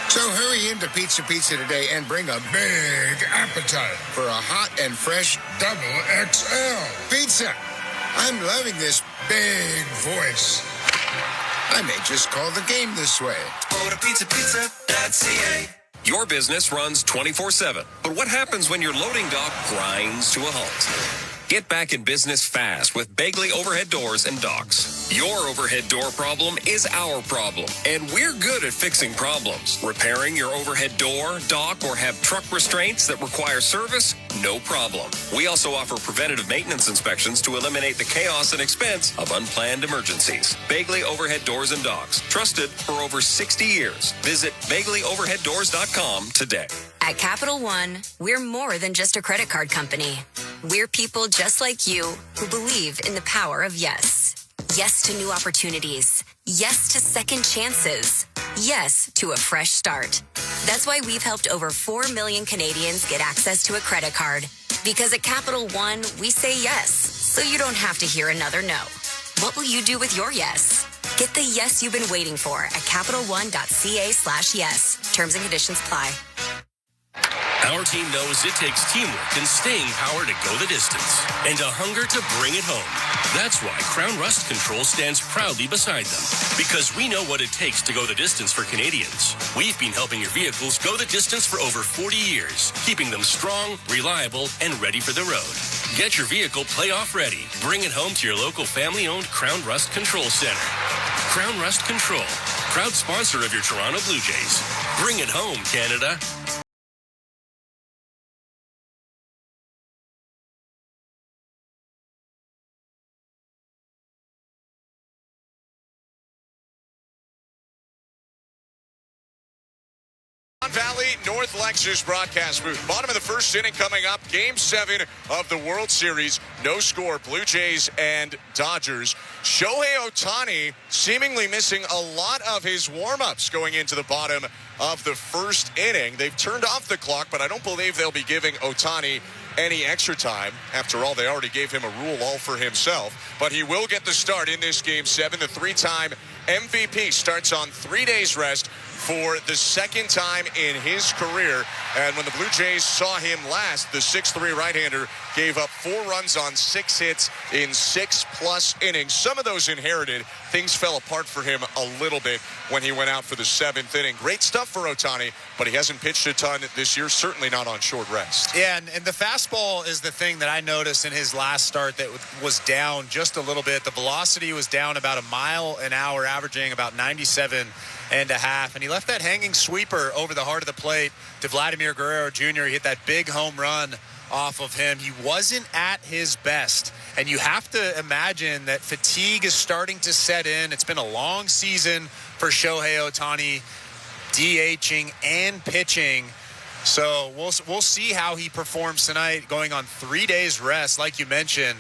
So hurry into Pizza Pizza today and bring a big appetite for a hot and fresh Double XL pizza. I'm loving this big voice. I may just call the game this way. Go to pizzapizza.ca. Your business runs 24/7, but what happens when your loading dock grinds to a halt? Get back in business fast with Bagley Overhead Doors and Docks. Your overhead door problem is our problem, and we're good at fixing problems. Repairing your overhead door, dock, or have truck restraints that require service? No problem. We also offer preventative maintenance inspections to eliminate the chaos and expense of unplanned emergencies. Bagley Overhead Doors and Docks, trusted for over 60 years. Visit BagleyOverheadDoors.com today. At Capital One, we're more than just a credit card company. We're people just like you who believe in the power of yes. Yes to new opportunities. Yes to second chances. Yes to a fresh start. That's why we've helped over 4 million Canadians get access to a credit card. Because at Capital One, we say yes, so you don't have to hear another no. What will you do with your yes? Get the yes you've been waiting for at CapitalOne.ca/yes. Terms and conditions apply. Our team knows it takes teamwork and staying power to go the distance and a hunger to bring it home. That's why Crown Rust Control stands proudly beside them, because we know what it takes to go the distance for Canadians. We've been helping your vehicles go the distance for over 40 years, keeping them strong, reliable, and ready for the road. Get your vehicle playoff ready. Bring it home to your local family-owned Crown Rust Control Center. Crown Rust Control, proud sponsor of your Toronto Blue Jays. Bring it home, Canada. Valley North Lexus broadcast booth. Bottom of the first inning coming up. Game 7 of the World Series. No score. Blue Jays and Dodgers. Shohei Ohtani seemingly missing a lot of his warm-ups going into the bottom of the first inning. They've turned off the clock, but I don't believe they'll be giving Ohtani any extra time. After all, they already gave him a rule all for himself. But he will get the start in this Game 7. The 3-time MVP starts on 3 days rest for the second time in his career. And when the Blue Jays saw him last, the 6'3" right-hander gave up 4 runs on 6 hits in 6+ innings. Some of those inherited. Things fell apart for him a little bit when he went out for the 7th inning. Great stuff for Ohtani, but he hasn't pitched a ton this year, certainly not on short rest. Yeah, and the fastball is the thing that I noticed in his last start that was down just a little bit. The velocity was down about a mile an hour, averaging about 97.5, and he left that hanging sweeper over the heart of the plate to Vladimir Guerrero Jr. He hit that big home run off of him. He wasn't at his best, and you have to imagine that fatigue is starting to set in. It's been a long season for Shohei Ohtani, DHing and pitching. So we'll see how he performs tonight, going on 3 days rest, like you mentioned.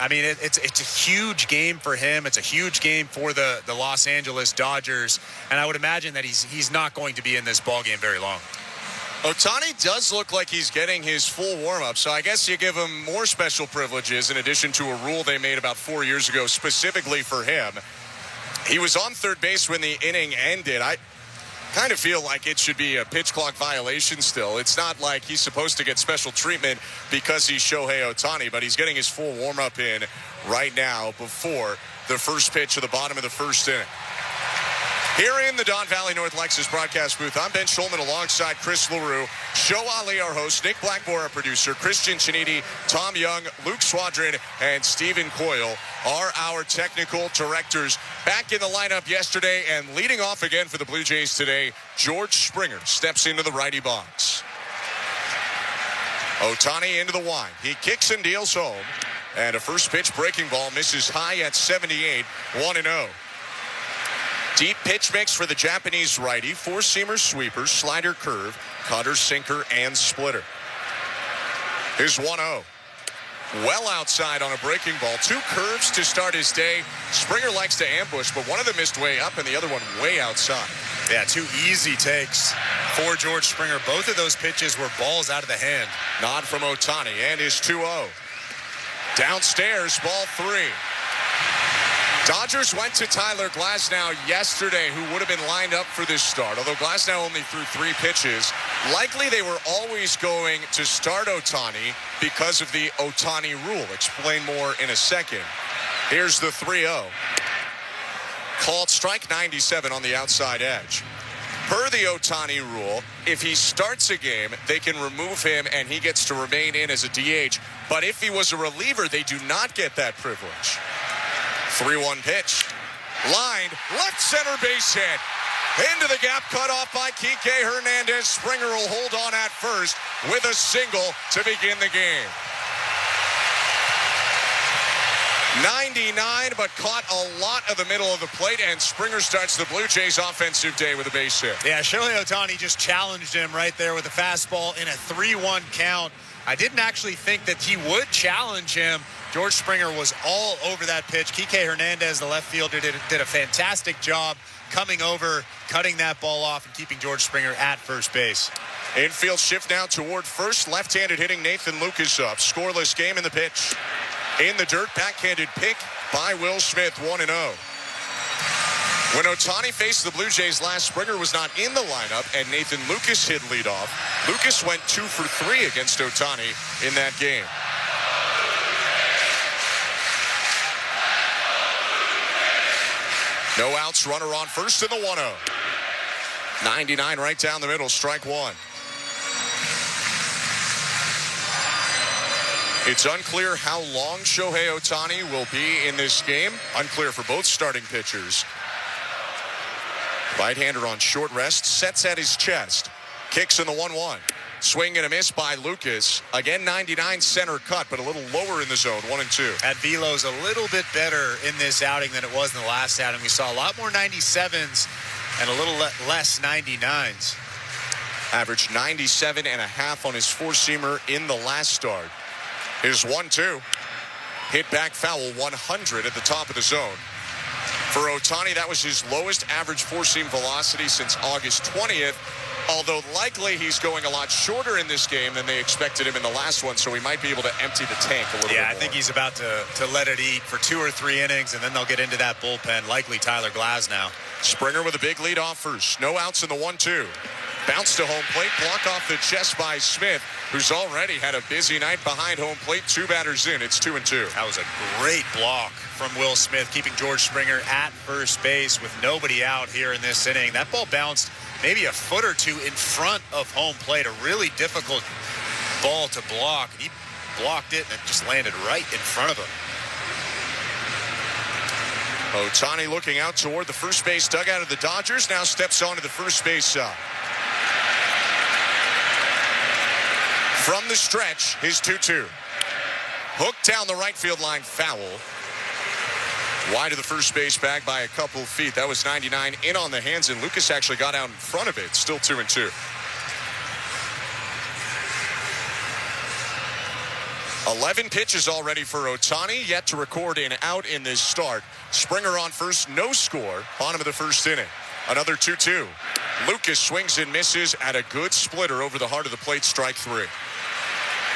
I mean, it's a huge game for him. It's a huge game for the Los Angeles Dodgers, and I would imagine that he's not going to be in this ballgame very long. Ohtani does look like he's getting his full warm-up, so I guess you give him more special privileges in addition to a rule they made about 4 years ago specifically for him. He was on third base when the inning ended. I kind of feel like it should be a pitch clock violation still. It's not like he's supposed to get special treatment because he's Shohei Ohtani, but he's getting his full warm-up in right now before the first pitch of the bottom of the first inning. Here in the Don Valley North Lexus broadcast booth, I'm Ben Schulman alongside Chris LaRue, Show Ali, our host, Nick Blackmore, our producer, Christian Chiniti, Tom Young, Luke Swadron, and Stephen Coyle are our technical directors. Back in the lineup yesterday and leading off again for the Blue Jays today, George Springer steps into the righty box. Ohtani into the wind. He kicks and deals home. And a first pitch breaking ball misses high at 78, 1-0. Deep pitch mix for the Japanese righty. 4-seamer, sweeper, slider, curve, cutter, sinker, and splitter. Here's 1-0. Well outside on a breaking ball. 2 curves to start his day. Springer likes to ambush, but one of them missed way up and the other one way outside. Yeah, 2 easy takes for George Springer. Both of those pitches were balls out of the hand. Nod from Ohtani and his 2-0. Downstairs, ball 3. Dodgers went to Tyler Glasnow yesterday, who would have been lined up for this start. Although Glasnow only threw 3 pitches, likely they were always going to start Ohtani because of the Ohtani rule. Explain more in a second. Here's the 3-0. Called strike 97 on the outside edge. Per the Ohtani rule, if he starts a game, they can remove him and he gets to remain in as a DH. But if he was a reliever, they do not get that privilege. 3-1 pitch. Lined, left center base hit. Into the gap, cut off by Kike Hernandez. Springer will hold on at first with a single to begin the game. 99, but caught a lot of the middle of the plate, and Springer starts the Blue Jays offensive day with a base hit. Yeah, Shohei Ohtani just challenged him right there with a fastball in a 3-1 count. I didn't actually think that he would challenge him. George Springer was all over that pitch. Kike Hernandez, the left fielder, did a fantastic job coming over, cutting that ball off, and keeping George Springer at first base. Infield shift now toward first. Left-handed hitting Nathan Lucas up. Scoreless game in the pitch. In the dirt, backhanded pick by Will Smith, 1-0. When Ohtani faced the Blue Jays last, Springer was not in the lineup, and Nathan Lucas hit leadoff. Lucas went 2 for 3 against Ohtani in that game. No outs, runner on first in the 1-0. 99 right down the middle, strike one. It's unclear how long Shohei Ohtani will be in this game. Unclear for both starting pitchers. Right-hander on short rest, sets at his chest. Kicks in the 1-1. Swing and a miss by Lucas. Again, 99 center cut, but a little lower in the zone, 1-2. That velo's a little bit better in this outing than it was in the last outing. We saw a lot more 97s and a little less 99s. Averaged 97.5 on his four-seamer in the last start. Here's 1-2. Hit back foul, 100 at the top of the zone. For Ohtani, that was his lowest average four-seam velocity since August 20th. Although likely he's going a lot shorter in this game than they expected him in the last one, so he might be able to empty the tank a little bit more. Yeah, I think he's about to let it eat for 2 or 3 innings, and then they'll get into that bullpen, likely Tyler Glasnow. Springer with a big lead off first. No outs in the 1-2. Bounce to home plate, block off the chest by Smith, who's already had a busy night behind home plate. 2 batters in. It's 2-2. That was a great block from Will Smith, keeping George Springer at first base with nobody out here in this inning. That ball bounced maybe a foot or 2 in front of home plate. A really difficult ball to block. He blocked it, and it just landed right in front of him. Ohtani looking out toward the first base dugout of the Dodgers. Now steps onto the first base side. From the stretch, his 2-2. Hooked down the right field line, foul. Wide of the first base bag by a couple of feet. That was 99 in on the hands, and Lucas actually got out in front of it. Still 2-2. 11 pitches already for Ohtani, yet to record an out in this start. Springer on first, no score. Bottom of the first inning. Another 2-2. Lucas swings and misses at a good splitter over the heart of the plate, strike 3.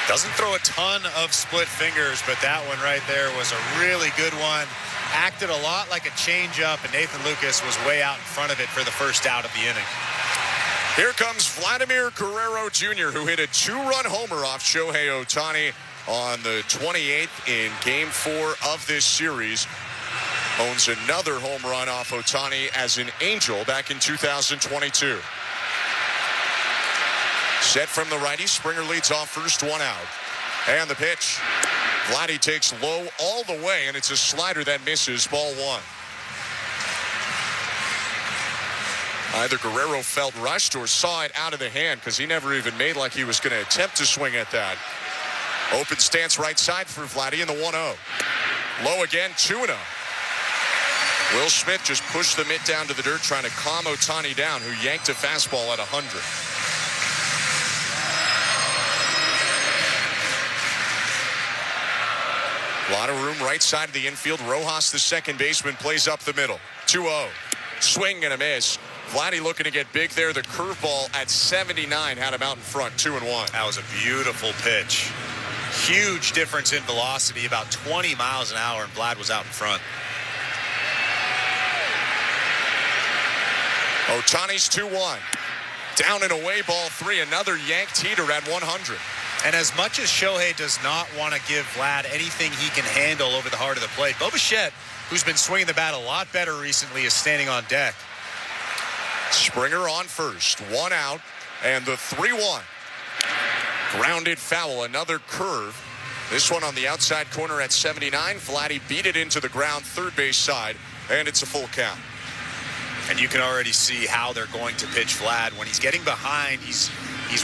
Doesn't throw a ton of split fingers, but that one right there was a really good one. Acted a lot like a changeup, and Nathan Lucas was way out in front of it for the first out of the inning. Here comes Vladimir Guerrero Jr., who hit a 2-run homer off Shohei Ohtani on the 28th in Game 4 of this series. Owns another home run off Ohtani as an Angel back in 2022. Set from the righty, Springer leads off first, 1 out. And the pitch. Vladdy takes low all the way, and it's a slider that misses, ball 1. Either Guerrero felt rushed or saw it out of the hand, because he never even made like he was going to attempt to swing at that. Open stance right side for Vladdy in the 1-0. Low again, 2-0. Will Smith just pushed the mitt down to the dirt, trying to calm Ohtani down, who yanked a fastball at 100. A lot of room right side of the infield. Rojas, the second baseman, plays up the middle. 2-0. Swing and a miss. Vladdy looking to get big there. The curveball at 79 had him out in front, 2-1. That was a beautiful pitch. Huge difference in velocity, about 20 miles an hour, and Vlad was out in front. Ohtani's 2-1. Down and away, ball 3. Another yanked heater at 100. And as much as Shohei does not want to give Vlad anything he can handle over the heart of the plate, Bo Bichette, who's been swinging the bat a lot better recently, is standing on deck. Springer on first, 1 out, and the 3-1. Grounded foul, another curve. This one on the outside corner at 79. Vladdy beat it into the ground, third base side, and it's a full count. And you can already see how they're going to pitch Vlad. When he's getting behind, he's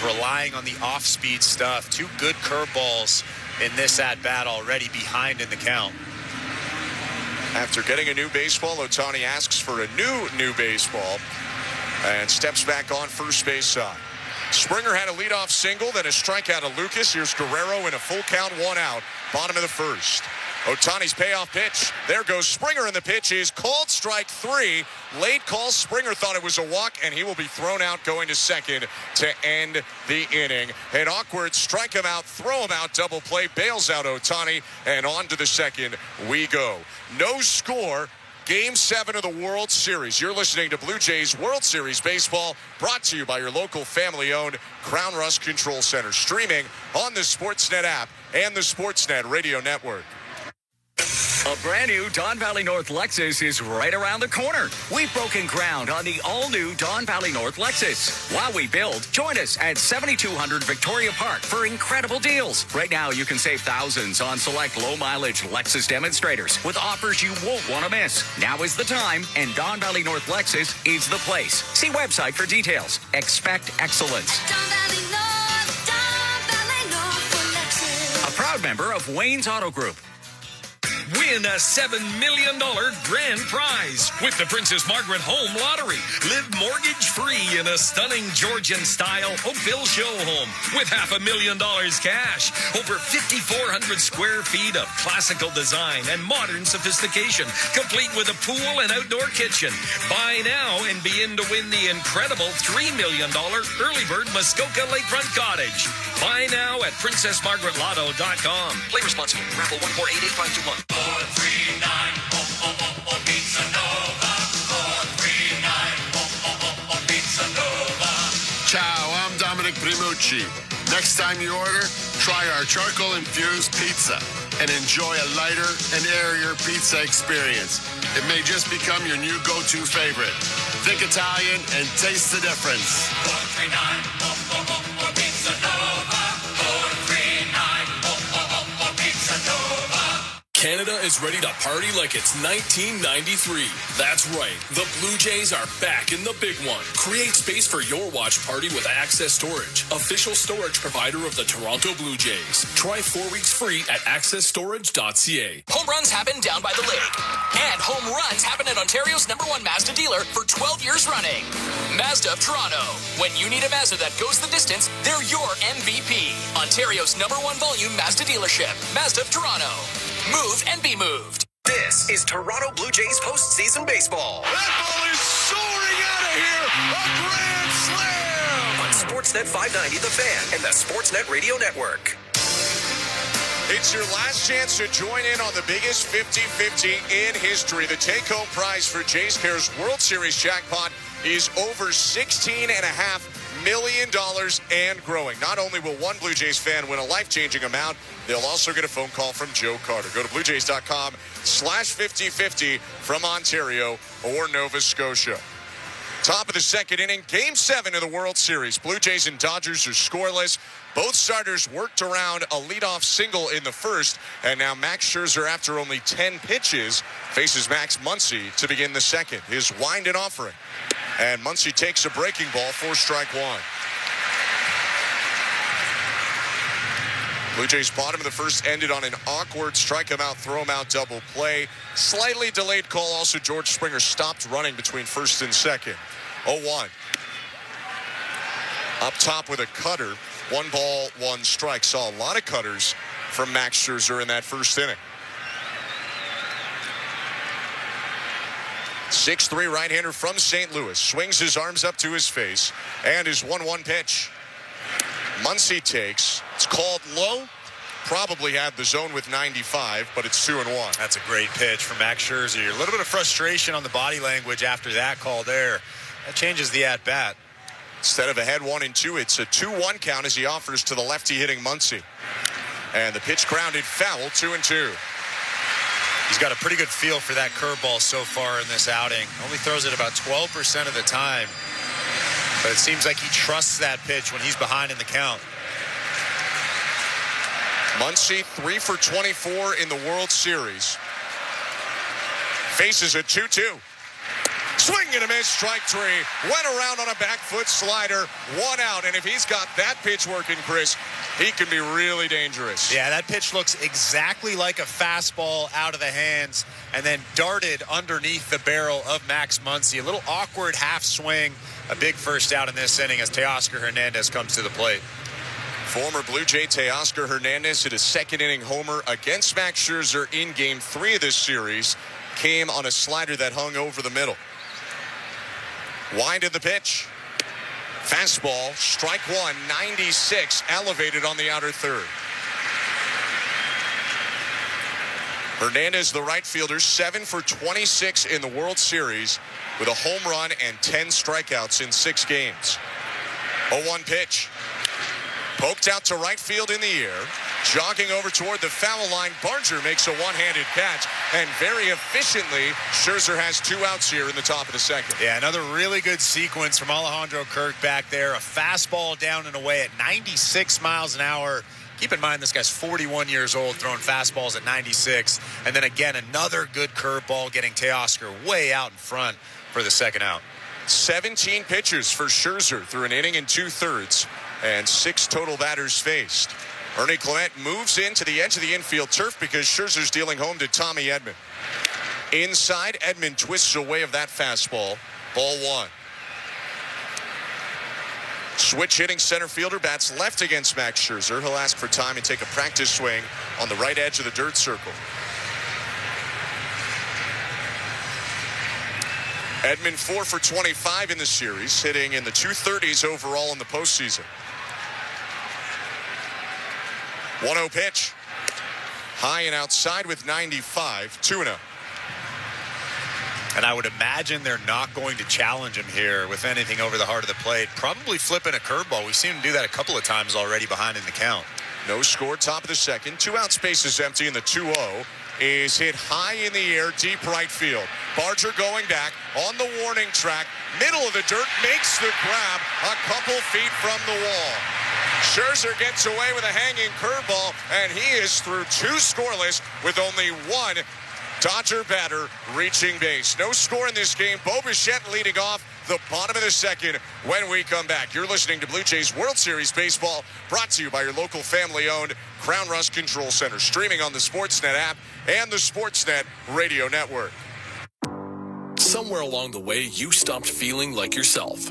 relying on the off-speed stuff. 2 good curveballs in this at-bat already behind in the count. After getting a new baseball, Ohtani asks for a new baseball and steps back on first base side. Springer had a leadoff single, then a strikeout of Lucas. Here's Guerrero in a full count, 1 out, bottom of the first. Ohtani's payoff pitch. There goes Springer, and the pitch is called strike 3. Late call. Springer thought it was a walk, and he will be thrown out going to second to end the inning. An awkward strike him out, throw him out, double play, bails out Ohtani, and on to the second we go. No score. Game 7 of the World Series. You're listening to Blue Jays World Series Baseball, brought to you by your local family-owned Crown Rust Control Center. Streaming on the Sportsnet app and the Sportsnet Radio Network. A brand new Don Valley North Lexus is right around the corner. We've broken ground on the all-new Don Valley North Lexus. While we build, join us at 7200 Victoria Park for incredible deals. Right now, you can save thousands on select low-mileage Lexus demonstrators with offers you won't want to miss. Now is the time, and Don Valley North Lexus is the place. See website for details. Expect excellence. Don Valley North for Lexus. A proud member of Wayne's Auto Group. Win a $7 million grand prize with the Princess Margaret Home Lottery. Live mortgage-free in a stunning Georgian-style Oakville show home with $500,000 cash. Over 5,400 square feet of classical design and modern sophistication, complete with a pool and outdoor kitchen. Buy now and be in to win the incredible $3 million Early Bird Muskoka Lakefront Cottage. Buy now at PrincessMargaretLotto.com. Play responsibly. Raffle 14885221. 439, Pizza Nova. 439, Pizza Nova. Ciao, I'm Dominic Primucci. Next time you order, try our charcoal-infused pizza and enjoy a lighter and airier pizza experience. It may just become your new go-to favorite. Think Italian and taste the difference. 439, Pizza Nova. 439, Pizza Nova. Canada is ready to party like it's 1993. That's right. The Blue Jays are back in the big one. Create space for your watch party with Access Storage, official storage provider of the Toronto Blue Jays. Try 4 weeks free at accessstorage.ca. Home runs happen down by the lake. And home runs happen at Ontario's #1 Mazda dealer for 12 years running. Mazda of Toronto. When you need a Mazda that goes the distance, they're your MVP. Ontario's #1 volume Mazda dealership. Mazda of Toronto. Move and be moved. This is Toronto Blue Jays postseason baseball. That ball is soaring out of here. A grand slam. On Sportsnet 590, The Fan, and the Sportsnet Radio Network. It's your last chance to join in on the biggest 50-50 in history. The take-home prize for Jays Cares World Series jackpot is over $16.5 million and growing. Not only will one Blue Jays fan win a life-changing amount, they'll also get a phone call from Joe Carter. Go to BlueJays.com/5050 from Ontario or Nova Scotia. Top of the second inning, Game 7 of the World Series. Blue Jays and Dodgers are scoreless. Both starters worked around a leadoff single in the first, and now Max Scherzer, after only 10 pitches, faces Max Muncy to begin the second. His wind and offering. And Muncy takes a breaking ball for strike one. Blue Jays' bottom of the first ended on an awkward strike him out, throw him out double play. Slightly delayed call. Also, George Springer stopped running between first and second. 0-1. Up top with a cutter. 1 ball, 1 strike. Saw a lot of cutters from Max Scherzer in that first inning. 6'3" right-hander from St. Louis. Swings his arms up to his face. And his 1-1 pitch. Muncy takes. It's called low. Probably had the zone with 95, but it's 2-1. That's a great pitch from Max Scherzer. A little bit of frustration on the body language after that call there. That changes the at-bat. Instead of a head 1-2, it's a 2-1 count as he offers to the lefty hitting Muncy. And the pitch grounded foul, 2-2. He's got a pretty good feel for that curveball so far in this outing. Only throws it about 12% of the time. But it seems like he trusts that pitch when he's behind in the count. Muncy 3 for 24 in the World Series. Faces a 2-2. Swing and a miss, strike 3. Went around on a back foot slider. 1 out. And if he's got that pitch working, Chris, he can be really dangerous. Yeah, that pitch looks exactly like a fastball out of the hands and then darted underneath the barrel of Max Muncy. A little awkward half swing. A big first out in this inning as Teoscar Hernandez comes to the plate. Former Blue Jay Teoscar Hernandez hit a second inning homer against Max Scherzer in Game 3 of this series. Came on a slider that hung over the middle. Winded the pitch. Fastball, strike 1, 96, elevated on the outer third. Hernandez, the right fielder, 7 for 26 in the World Series with a home run and 10 strikeouts in 6 games. 0-1 pitch. Poked out to right field in the air. Jogging over toward the foul line, Barger makes a one-handed catch, and very efficiently, Scherzer has 2 outs here in the top of the second. Yeah, another really good sequence from Alejandro Kirk back there. A fastball down and away at 96 miles an hour. Keep in mind, this guy's 41 years old, throwing fastballs at 96. And then again, another good curveball, getting Teoscar way out in front for the second out. 17 pitches for Scherzer through an inning and 2/3, and 6 total batters faced. Ernie Clement moves into the edge of the infield turf because Scherzer's dealing home to Tommy Edman. Inside, Edman twists away of that fastball. Ball 1. Switch hitting center fielder bats left against Max Scherzer. He'll ask for time and take a practice swing on the right edge of the dirt circle. Edman 4 for 25 in the series, hitting in the 230s overall in the postseason. 1-0 pitch. High and outside with 95, 2-0. And I would imagine they're not going to challenge him here with anything over the heart of the plate. Probably flipping a curveball. We've seen him do that a couple of times already behind in the count. No score, top of the second. 2 out, space is empty, and the 2-0 is hit high in the air, deep right field. Barger going back on the warning track. Middle of the dirt, makes the grab a couple feet from the wall. Scherzer gets away with a hanging curveball, and he is through 2 scoreless with only 1 Dodger batter reaching base. No score in this game. Bo Bichette leading off the bottom of the second when we come back. You're listening to Blue Jays World Series Baseball, brought to you by your local family-owned Crown Rust Control Center, streaming on the Sportsnet app and the Sportsnet Radio Network. Somewhere along the way, you stopped feeling like yourself.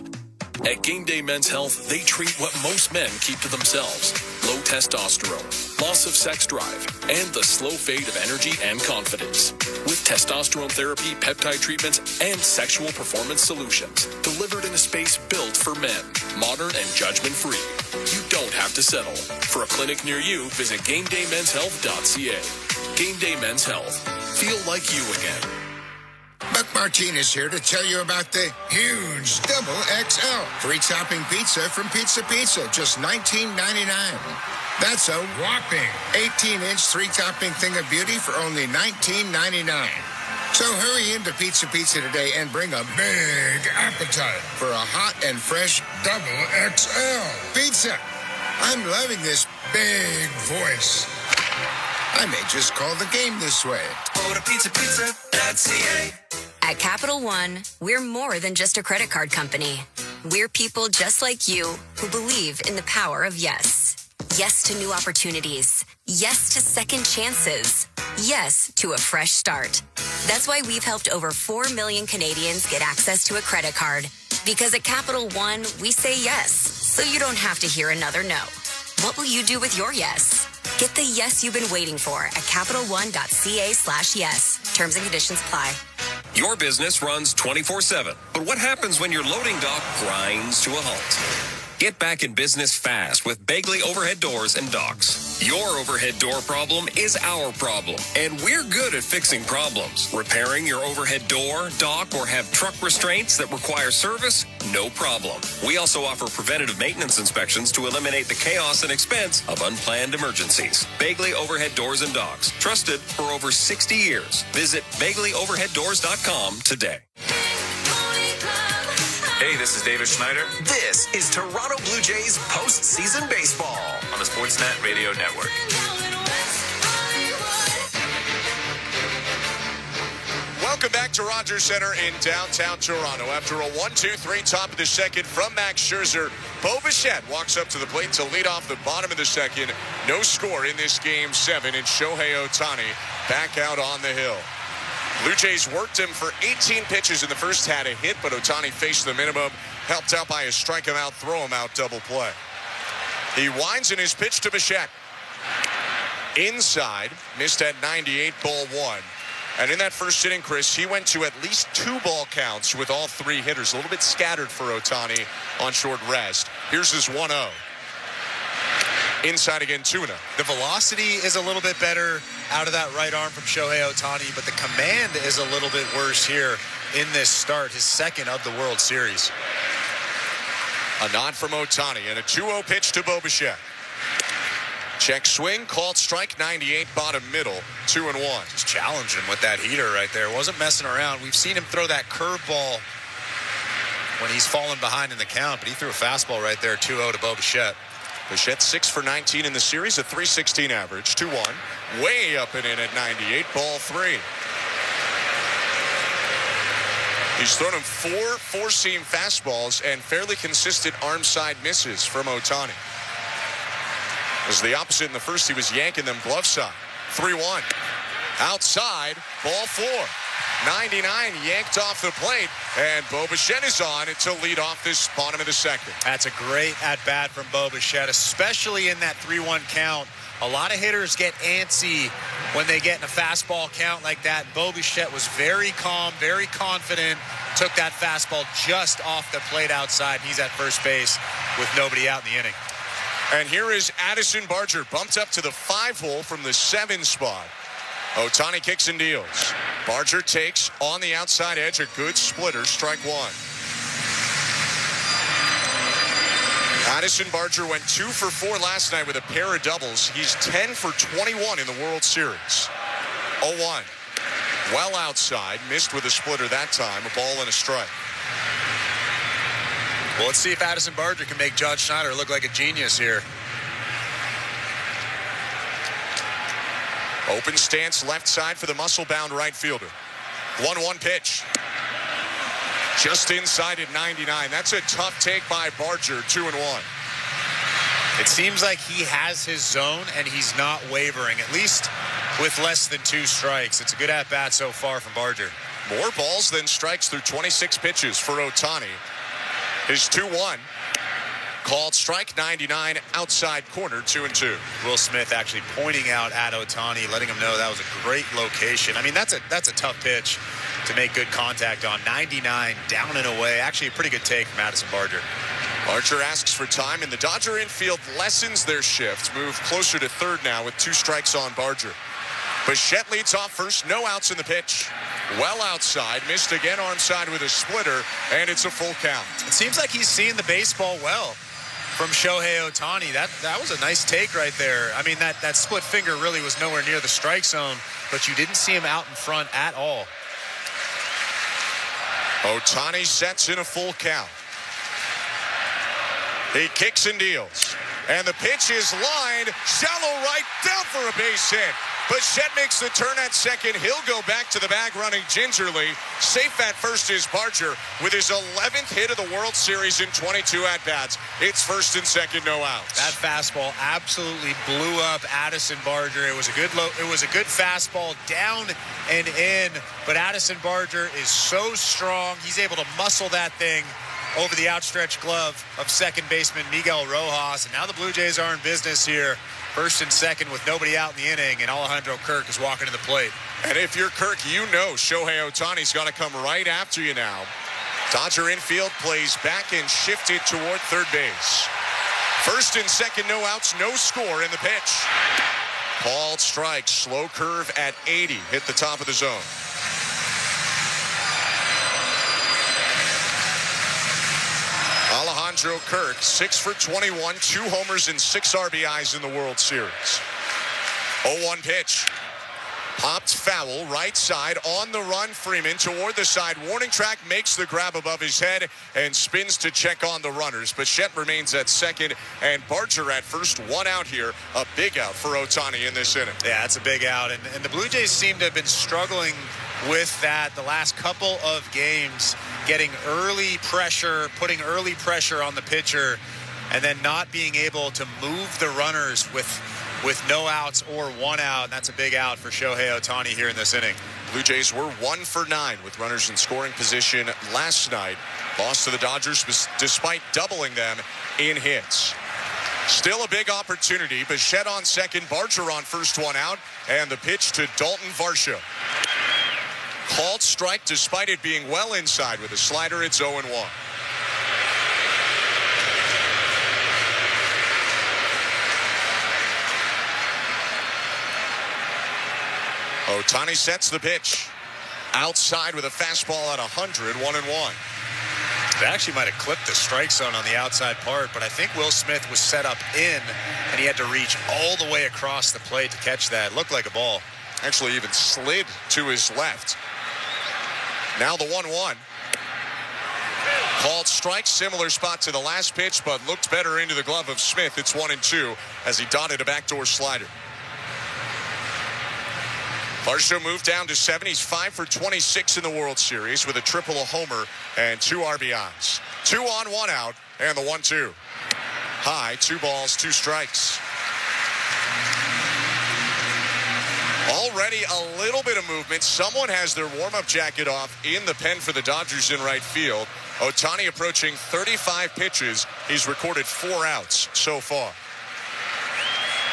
At Game Day Men's Health, they treat what most men keep to themselves: low testosterone, loss of sex drive, and the slow fade of energy and confidence. With testosterone therapy, peptide treatments, and sexual performance solutions delivered in a space built for men, modern and judgment-free. You don't have to settle. For a clinic near you, visit GameDayMen'sHealth.ca. Game Day Men's Health. Feel like you again. Buck Martinez here to tell you about the huge Double XL free topping pizza from Pizza Pizza, just $19.99. That's a whopping 18-inch 3-topping thing of beauty for only $19.99. So hurry into Pizza Pizza today and bring a big appetite for a hot and fresh Double XL pizza. I'm loving this big voice. I may just call the game this way. Order pizzapizza.ca. At Capital One, we're more than just a credit card company. We're people just like you who believe in the power of yes. Yes to new opportunities. Yes to second chances. Yes to a fresh start. That's why we've helped over 4 million Canadians get access to a credit card. Because at Capital One, we say yes, so you don't have to hear another no. What will you do with your yes? Get the yes you've been waiting for at CapitalOne.ca/yes. Terms and conditions apply. Your business runs 24/7. But what happens when your loading dock grinds to a halt? Get back in business fast with Bagley Overhead Doors and Docks. Your overhead door problem is our problem, and we're good at fixing problems. Repairing your overhead door, dock, or have truck restraints that require service? No problem. We also offer preventative maintenance inspections to eliminate the chaos and expense of unplanned emergencies. Bagley Overhead Doors and Docks. Trusted for over 60 years. Visit BagleyOverheadDoors.com today. Hey, this is David Schneider. This is Toronto Blue Jays postseason baseball on the Sportsnet Radio Network. Welcome back to Rogers Center in downtown Toronto. After a 1-2-3 top of the second from Max Scherzer, Bo Bichette walks up to the plate to lead off the bottom of the second. No score in this Game 7, and Shohei Ohtani back out on the hill. Blue Jays worked him for 18 pitches in the first, had a hit, but Ohtani faced the minimum, helped out by a strike him out, throw him out double play. He winds in his pitch to Bichette. Inside, missed at 98, ball 1. And in that first inning, Chris, he went to at least 2 ball counts with all 3 hitters. A little bit scattered for Ohtani on short rest. Here's his 1-0. Inside again, Tuna. The velocity is a little bit better out of that right arm from Shohei Ohtani, but the command is a little bit worse here in this start, his second of the World Series. A nod from Ohtani and a 2-0 pitch to Bo Bichette. Check swing, called strike, 98, bottom middle, 2-1. Just challenged him with that heater right there. Wasn't messing around. We've seen him throw that curveball when he's fallen behind in the count, but he threw a fastball right there, 2-0 to Bo Bichette. Bichette 6 for 19 in the series, a 3.16 average, 2-1. Way up and in at 98, ball 3. He's thrown him 4 four-seam fastballs and fairly consistent arm side misses from Ohtani. It was the opposite in the first. He was yanking them glove side. 3-1. Outside, ball 4. 99 yanked off the plate, and Bo Bichette is on to lead off this bottom of the second. That's a great at-bat from Bo Bichette, especially in that 3-1 count. A lot of hitters get antsy when they get in a fastball count like that. Bo Bichette was very calm, very confident, took that fastball just off the plate outside. He's at first base with nobody out in the inning. And here is Addison Barger, bumped up to the 5 hole from the 7 spot. Ohtani kicks and deals. Barger takes on the outside edge, a good splitter, strike 1. Addison Barger went 2 for 4 last night with a pair of doubles. He's 10 for 21 in the World Series. 0-1. Well outside, missed with a splitter that time, a ball and a strike. Well, let's see if Addison Barger can make John Schneider look like a genius here. Open stance left side for the muscle-bound right fielder. 1-1 pitch. Just inside at 99. That's a tough take by Barger, 2-1. It seems like he has his zone, and he's not wavering, at least with less than 2 strikes. It's a good at-bat so far from Barger. More balls than strikes through 26 pitches for Ohtani. His 2-1. Called strike, 99, outside corner, 2-2. Will Smith actually pointing out at Ohtani, letting him know that was a great location. I mean, that's a tough pitch to make good contact on. 99, down and away. Actually, a pretty good take from Addison Barger. Barger asks for time, and the Dodger infield lessens their shift. Move closer to third now with 2 strikes on Barger. Bichette leads off first, no outs in the pitch. Well outside, missed again arm side with a splitter, and it's a full count. It seems like he's seeing the baseball well from Shohei Ohtani. That was a nice take right there. I mean, that split finger really was nowhere near the strike zone, but you didn't see him out in front at all. Ohtani sets in a full count. He kicks and deals. And the pitch is lined, shallow right, down for a base hit. Bichette makes the turn at second. He'll go back to the bag running gingerly. Safe at first is Barger with his 11th hit of the World Series in 22 at-bats. It's first and second, no outs. That fastball absolutely blew up Addison Barger. It was a good fastball down and in, but Addison Barger is so strong. He's able to muscle that thing over the outstretched glove of second baseman Miguel Rojas. And now the Blue Jays are in business here. First and second with nobody out in the inning, and Alejandro Kirk is walking to the plate. And if you're Kirk, you know Shohei Ohtani's going to come right after you now. Dodger infield plays back and shifted toward third base. First and second, no outs, no score in the pitch. Called strike, slow curve at 80, hit the top of the zone. Alejandro Kirk, 6 for 21, 2 homers and 6 RBIs in the World Series. 0-1 pitch. Popped foul, right side, on the run, Freeman toward the side. Warning track, makes the grab above his head and spins to check on the runners. Bichette remains at second, and Barger at first. 1 out here, a big out for Ohtani in this inning. Yeah, it's a big out, and the Blue Jays seem to have been struggling with that the last couple of games, getting early pressure, putting early pressure on the pitcher, and then not being able to move the runners with no outs or 1 out. And that's a big out for Shohei Ohtani here in this inning. Blue Jays were 1 for 9 with runners in scoring position last night. Lost to the Dodgers despite doubling them in hits. Still a big opportunity. Bichette on second, Barger on first, 1 out, and the pitch to Dalton Varsho. Called strike despite it being well inside with a slider. It's 0-1. Ohtani sets the pitch. Outside with a fastball at 100, 1-1. They actually might have clipped the strike zone on the outside part, but I think Will Smith was set up in, and he had to reach all the way across the plate to catch that. Looked like a ball. Actually even slid to his left. Now the 1-1. Called strike, similar spot to the last pitch, but looked better into the glove of Smith. It's 1-2 as he dotted a backdoor slider. Varsho moved down to 7. He's 5 for 26 in the World Series with a triple, a homer, and 2 RBIs. 2 on, 1 out, and the 1-2. High, 2 balls, 2 strikes. Already a little bit of movement. Someone has their warm-up jacket off in the pen for the Dodgers in right field. Ohtani approaching 35 pitches. He's recorded 4 outs so far.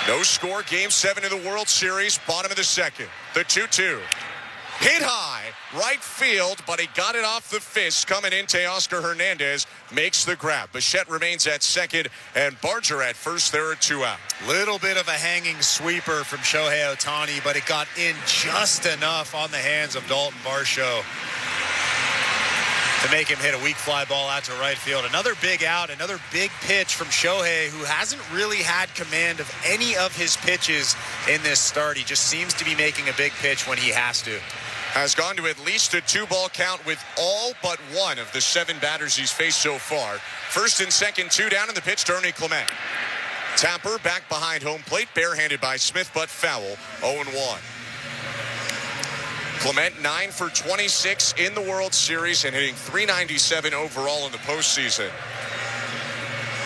No score, Game 7 of the World Series, bottom of the second. The 2-2. Hit high, right field, but he got it off the fist. Coming in, Teoscar Hernandez makes the grab. Bichette remains at second, and Barger at first. There are 2 out. Little bit of a hanging sweeper from Shohei Ohtani, but it got in just enough on the hands of Dalton Varsho to make him hit a weak fly ball out to right field. Another big out, another big pitch from Shohei, who hasn't really had command of any of his pitches in this start. He just seems to be making a big pitch when he has to. Has gone to at least a 2-ball count with all but 1 of the 7 batters he's faced so far. First and second, 2 down, in the pitch to Ernie Clement. Tapper back behind home plate, barehanded by Smith, but foul, 0-1. Clement 9 for 26 in the World Series and hitting .397 overall in the postseason.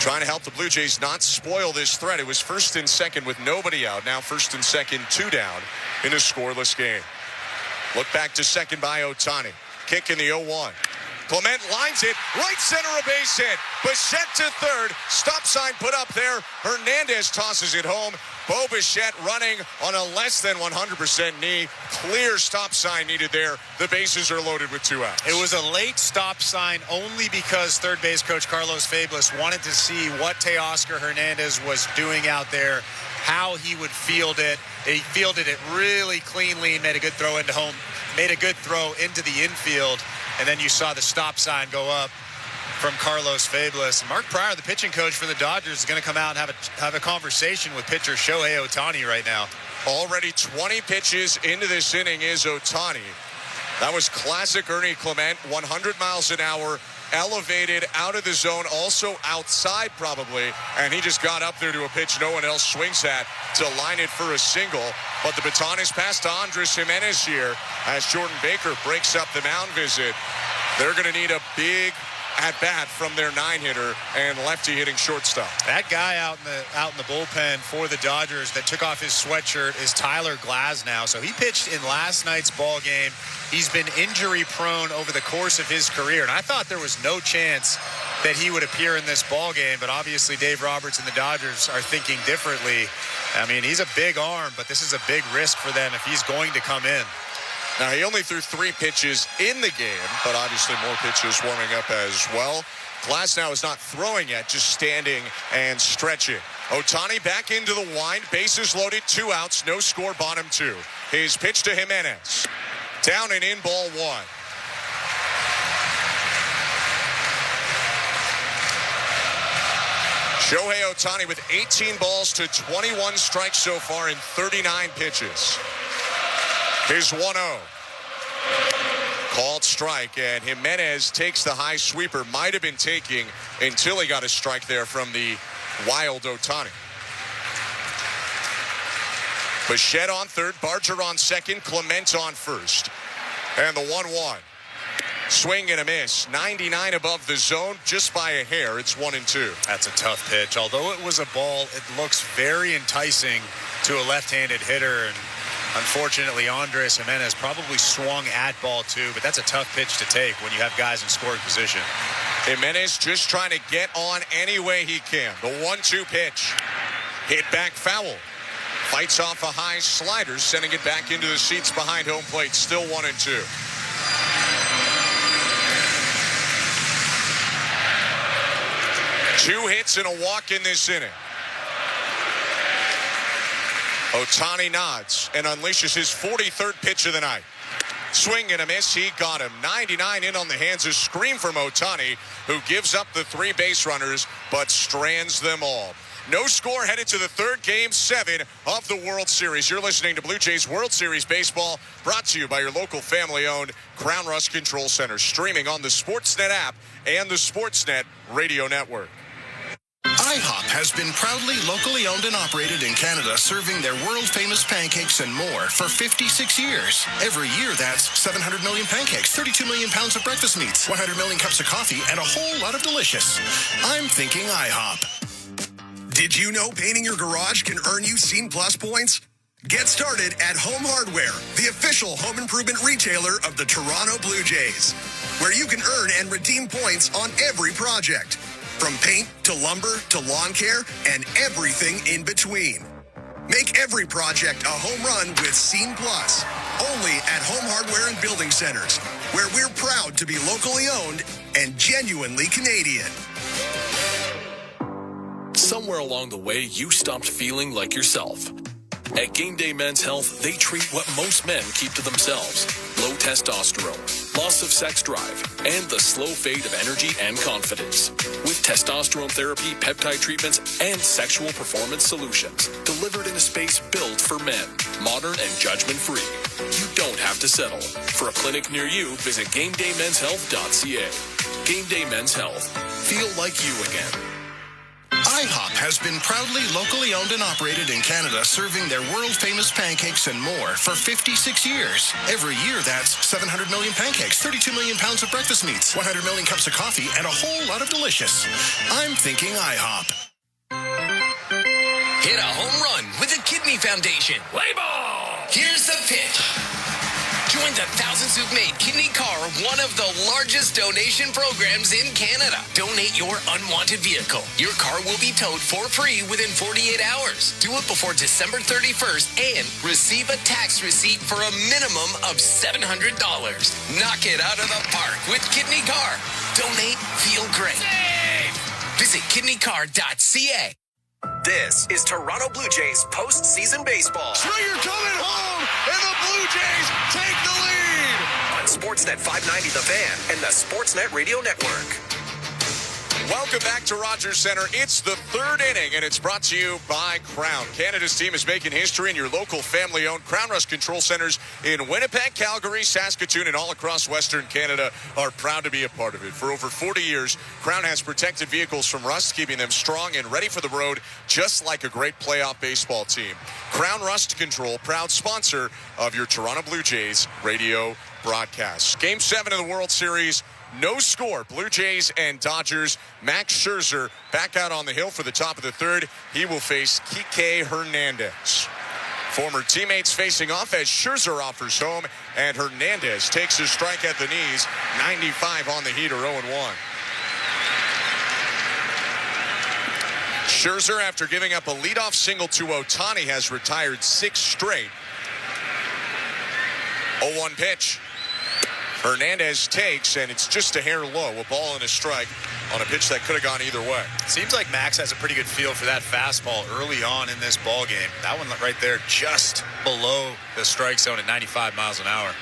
Trying to help the Blue Jays not spoil this threat. It was first and second with nobody out. Now first and second, 2 down in a scoreless game. Look back to second by Ohtani. Kick in the 0-1. Clement lines it, right center, a base hit. Bichette to third, stop sign put up there. Hernandez tosses it home. Bo Bichette running on a less than 100% knee. Clear stop sign needed there. The bases are loaded with 2 outs. It was a late stop sign only because third base coach Carlos Fablis wanted to see what Teoscar Hernandez was doing out there, how he would field it. He fielded it really cleanly, made a good throw into home, made a good throw into the infield. And then you saw the stop sign go up from Carlos Fablis. Mark Pryor, the pitching coach for the Dodgers, is going to come out and have a conversation with pitcher Shohei Ohtani right now. Already 20 pitches into this inning is Ohtani. That was classic Ernie Clement, 100 miles an hour, elevated out of the zone, also outside probably, and he just got up there to a pitch no one else swings at to line it for a single. But the baton is passed to Andres Jimenez here as Jordan Baker breaks up the mound visit. They're going to need a big at-bat from their 9-hitter and lefty hitting shortstop. That guy out in the bullpen for the Dodgers that took off his sweatshirt is Tyler Glasnow. So he pitched in last night's ball game. He's been injury prone over the course of his career, and I thought there was no chance that he would appear in this ball game, but obviously Dave Roberts and the Dodgers are thinking differently. I mean, he's a big arm, but this is a big risk for them if he's going to come in. Now, he only threw 3 pitches in the game, but obviously more pitches warming up as well. Glasnow is not throwing yet, just standing and stretching. Ohtani back into the wind, bases loaded, 2 outs, no score, bottom 2. His pitch to Jimenez. Down and in, ball 1. Shohei Ohtani with 18 balls to 21 strikes so far in 39 pitches. Here's 1-0. Called strike, and Jimenez takes the high sweeper. Might have been taking until he got a strike there from the wild Ohtani. Bichette on third, Barger on second, Clement on first. And the 1-1. Swing and a miss. 99 above the zone, just by a hair. It's 1-2. That's a tough pitch. Although it was a ball, it looks very enticing to a left-handed hitter. And unfortunately, Andres Jimenez probably swung at ball 2, but that's a tough pitch to take when you have guys in scoring position. Jimenez just trying to get on any way he can. The 1-2 pitch. Hit back foul. Fights off a high slider, sending it back into the seats behind home plate. Still 1-2. Two hits and a walk in this inning. Ohtani nods and unleashes his 43rd pitch of the night. Swing and a miss. He got him. 99 in on the hands. A scream from Ohtani, who gives up the 3 base runners but strands them all. No score headed to the third Game 7 of the World Series. You're listening to Blue Jays World Series Baseball, brought to you by your local family-owned Crown Rust Control Center, streaming on the Sportsnet app and the Sportsnet Radio Network. IHOP has been proudly locally owned and operated in Canada, serving their world-famous pancakes and more for 56 years. Every year, that's 700 million pancakes, 32 million pounds of breakfast meats, 100 million cups of coffee, and a whole lot of delicious. I'm thinking IHOP. Did you know painting your garage can earn you Scene Plus points? Get started at Home Hardware, the official home improvement retailer of the Toronto Blue Jays, where you can earn and redeem points on every project. From paint to lumber to lawn care and everything in between. Make every project a home run with Scene Plus. Only at Home Hardware and Building Centers, where we're proud to be locally owned and genuinely Canadian. Somewhere along the way, you stopped feeling like yourself. At Game Day Men's Health, they treat what most men keep to themselves. Low testosterone, loss of sex drive, and the slow fade of energy and confidence. With testosterone therapy, peptide treatments, and sexual performance solutions. Delivered in a space built for men. Modern and judgment-free. You don't have to settle. For a clinic near you, visit GameDayMen'sHealth.ca. Game Day Men's Health. Feel like you again. IHOP has been proudly locally owned and operated in Canada, serving their world-famous pancakes and more for 56 years. Every year, that's 700 million pancakes, 32 million pounds of breakfast meats, 100 million cups of coffee, and a whole lot of delicious. I'm thinking IHOP. Hit a home run with the Kidney Foundation. Play ball! Here's the pitch. Join the thousands who've made Kidney Car one of the largest donation programs in Canada. Donate your unwanted vehicle. Your car will be towed for free within 48 hours. Do it before December 31st and receive a tax receipt for a minimum of $700. Knock it out of the park with Kidney Car. Donate, feel great. Save! Visit kidneycar.ca. This is Toronto Blue Jays postseason baseball. Springer coming home, and the Blue Jays take the lead. On Sportsnet 590 The Fan and the Sportsnet Radio Network. Welcome back to Rogers Center. It's the third inning, and it's brought to you by Crown. Canada's team is making history in your local family-owned Crown Rust Control Centers in Winnipeg, Calgary, Saskatoon, and all across Western Canada are proud to be a part of it. For over 40 years, Crown has protected vehicles from rust, keeping them strong and ready for the road, just like a great playoff baseball team. Crown Rust Control, proud sponsor of your Toronto Blue Jays radio broadcast. Game 7 of the World Series. No score. Blue Jays and Dodgers. Max Scherzer back out on the hill for the top of the third. He will face Kike Hernandez. Former teammates facing off as Scherzer offers home, and Hernandez takes his strike at the knees. 95 on the heater, 0-1. Scherzer, after giving up a leadoff single to Ohtani, has retired 6 straight. 0-1 pitch. Hernandez takes, and it's just a hair low. A ball and a strike on a pitch that could have gone either way. Seems like Max has a pretty good feel for that fastball early on in this ball game. That one right there just below the strike zone at 95 miles an hour.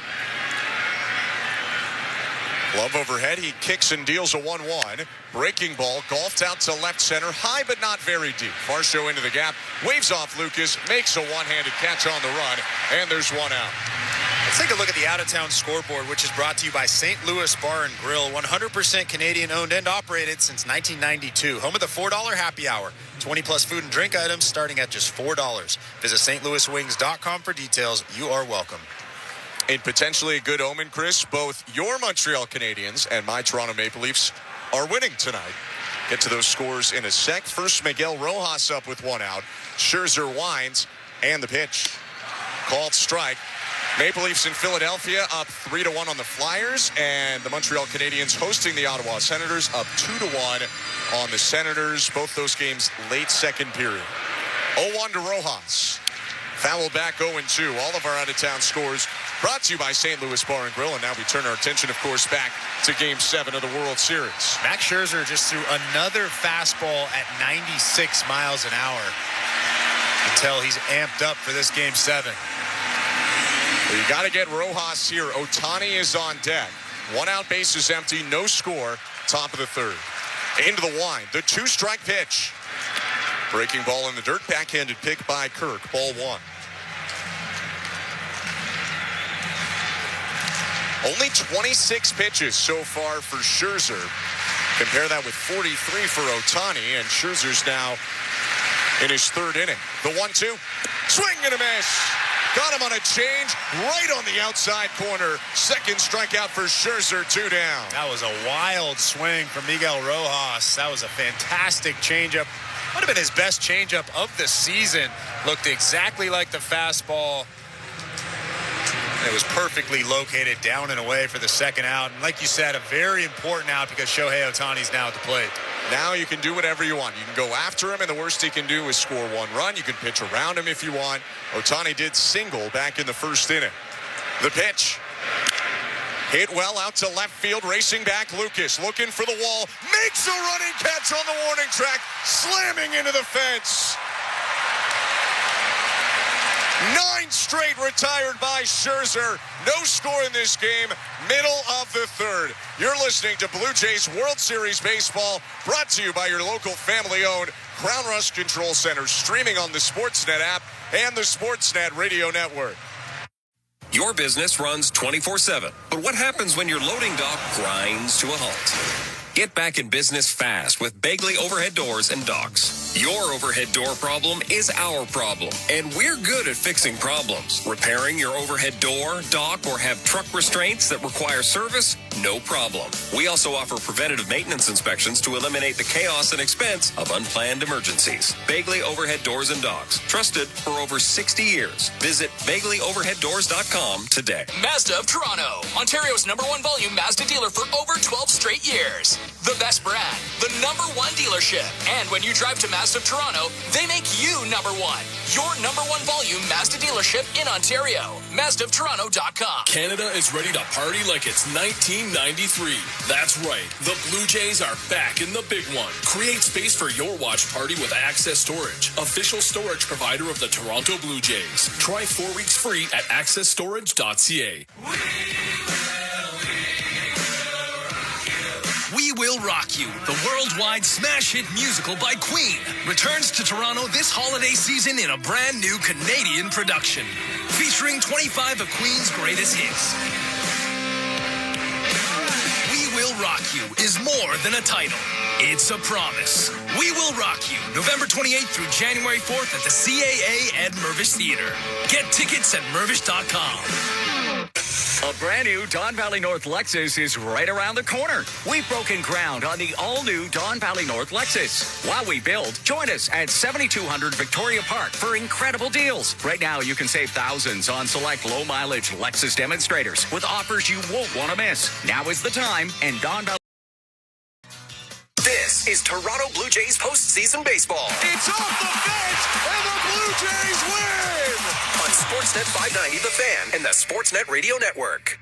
Glove overhead. He kicks and deals a 1-1. Breaking ball golfed out to left center. High but not very deep. Varsho into the gap. Waves off Lucas. Makes a one-handed catch on the run. And there's one out. Let's take a look at the out-of-town scoreboard, which is brought to you by St. Louis Bar and Grill. 100% Canadian-owned and operated since 1992. Home of the $4 happy hour. 20-plus food and drink items starting at just $4. Visit stlouiswings.com for details. You are welcome. In potentially a good omen, Chris, both your Montreal Canadiens and my Toronto Maple Leafs are winning tonight. Get to those scores in a sec. First, Miguel Rojas up with one out. Scherzer winds, and the pitch. Called strike. Maple Leafs in Philadelphia up 3-1 on the Flyers, and the Montreal Canadiens hosting the Ottawa Senators up 2-1 on the Senators. Both those games late second period. 0-1 to Rojas. Foul back 0-2. All of our out-of-town scores brought to you by St. Louis Bar and Grill. And now we turn our attention, of course, back to Game 7 of the World Series. Max Scherzer just threw another fastball at 96 miles an hour. Tell he's amped up for this Game 7. Well, you got to get Rojas here. Ohtani is on deck. 1 out, base is empty, no score. Top of the third. Into the wind, the 2-strike pitch. Breaking ball in the dirt, backhanded pick by Kirk. Ball 1. Only 26 pitches so far for Scherzer. Compare that with 43 for Ohtani, and Scherzer's now in his third inning. The 1-2, swing and a miss. Got him on a change right on the outside corner. Second strikeout for Scherzer, 2 down. That was a wild swing from Miguel Rojas. That was a fantastic changeup. Might have been his best changeup of the season. Looked exactly like the fastball. It was perfectly located down and away for the second out. And like you said, a very important out because Shohei Ohtani's now at the plate. Now you can do whatever you want. You can go after him, and the worst he can do is score 1 run. You can pitch around him if you want. Ohtani did single back in the first inning. The pitch. Hit well out to left field, racing back. Lucas looking for the wall. Makes a running catch on the warning track. Slamming into the fence. 9 straight retired by Scherzer. No score in this game. Middle of the third. You're listening to Blue Jays World Series Baseball, brought to you by your local family-owned Crown Rust Control Center, streaming on the Sportsnet app and the Sportsnet Radio Network. Your business runs 24/7. But what happens when your loading dock grinds to a halt? Get back in business fast with Bagley Overhead Doors and Docks. Your overhead door problem is our problem, and we're good at fixing problems. Repairing your overhead door, dock, or have truck restraints that require service? No problem. We also offer preventative maintenance inspections to eliminate the chaos and expense of unplanned emergencies. Bagley Overhead Doors and Docks. Trusted for over 60 years. Visit BagleyOverheadDoors.com today. Mazda of Toronto, Ontario's #1 volume Mazda dealer for over 12 straight years. The best brand, the #1 dealership. And when you drive to Mazda of Toronto, they make you #1. Your #1 volume Mazda dealership in Ontario. MazdaofToronto.com. Canada is ready to party like it's 1993. That's right. The Blue Jays are back in the big one. Create space for your watch party with Access Storage, official storage provider of the Toronto Blue Jays. Try 4 weeks free at accessstorage.ca. We Will Rock You, the worldwide smash hit musical by Queen, returns to Toronto this holiday season in a brand new Canadian production, featuring 25 of Queen's greatest hits. We Will Rock You is more than a title. It's a promise. We Will Rock You, November 28th through January 4th at the CAA Ed Mervish Theater. Get tickets at mervish.com. A brand new Don Valley North Lexus is right around the corner. We've broken ground on the all-new Don Valley North Lexus. While we build, join us at 7200 Victoria Park for incredible deals. Right now, you can save thousands on select low-mileage Lexus demonstrators with offers you won't want to miss. Now is the time, and Don Valley... This is Toronto Blue Jays postseason baseball. It's off the fence, and the Blue Jays win! On Sportsnet 590, The Fan, and the Sportsnet Radio Network.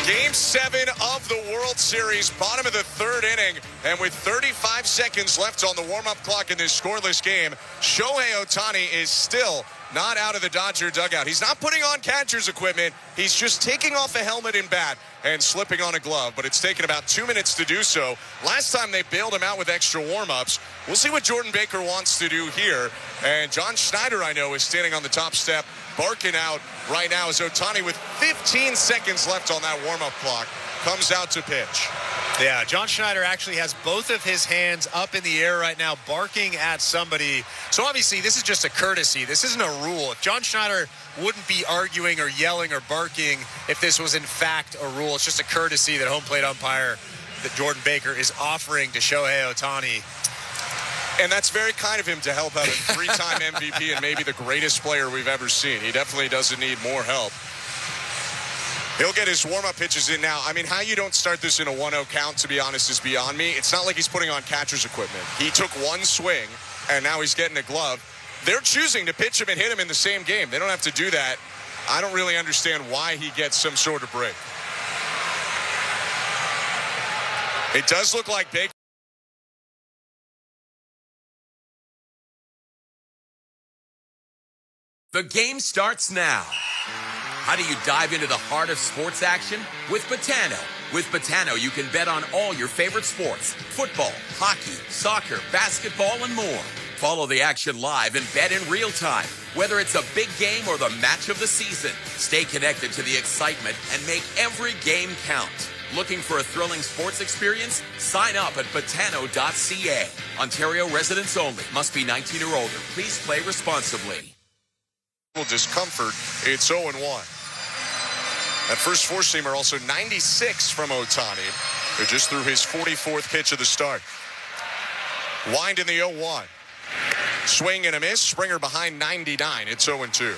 Game 7 of the World Series, bottom of the third inning, and with 35 seconds left on the warm-up clock in this scoreless game, Shohei Ohtani is still not out of the Dodger dugout. He's not putting on catcher's equipment. He's just taking off a helmet and bat and slipping on a glove, but it's taken about 2 minutes to do so. Last time they bailed him out with extra warm-ups. We'll see what Jordan Baker wants to do here. And John Schneider, I know, is standing on the top step, barking out right now as Ohtani, with 15 seconds left on that warm-up clock, comes out to pitch. Yeah, John Schneider actually has both of his hands up in the air right now, barking at somebody. So obviously, this is just a courtesy. This isn't a rule. If John Schneider wouldn't be arguing or yelling or barking if this was in fact a rule, it's just a courtesy that home plate umpire that Jordan Baker is offering to Shohei Ohtani. And that's very kind of him to help out a three-time MVP and maybe the greatest player we've ever seen. He definitely doesn't need more help. He'll get his warm-up pitches in now. I mean, how you don't start this in a 1-0 count, to be honest, is beyond me. It's not like he's putting on catcher's equipment. He took one swing, and now he's getting a glove. They're choosing to pitch him and hit him in the same game. They don't have to do that. I don't really understand why he gets some sort of break. It does look like Baker The game starts now. How do you dive into the heart of sports action? With Betano. With Betano, you can bet on all your favorite sports: football, hockey, soccer, basketball, and more. Follow the action live and bet in real time, whether it's a big game or the match of the season. Stay connected to the excitement and make every game count. Looking for a thrilling sports experience? Sign up at betano.ca. Ontario residents only. Must be 19 or older. Please play responsibly. Discomfort. It's 0-1. That first four-seamer also 96 from Ohtani, who just threw his 44th pitch of the start. Wind in the 0-1. Swing and a miss. Springer behind 99. It's 0-2.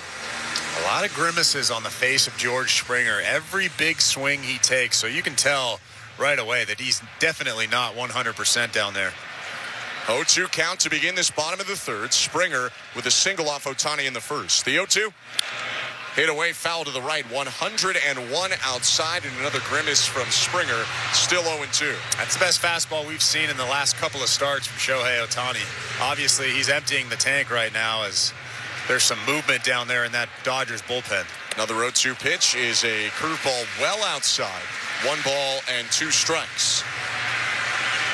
A lot of grimaces on the face of George Springer. Every big swing he takes, so you can tell right away that he's definitely not 100% down there. 0-2 count to begin this bottom of the third. Springer with a single off Ohtani in the first. The 0-2. Hit away, foul to the right. 101 outside, and another grimace from Springer. Still 0-2. That's the best fastball we've seen in the last couple of starts from Shohei Ohtani. Obviously, he's emptying the tank right now as there's some movement down there in that Dodgers bullpen. Another 0-2 pitch is a curveball well outside. 1 ball and 2 strikes.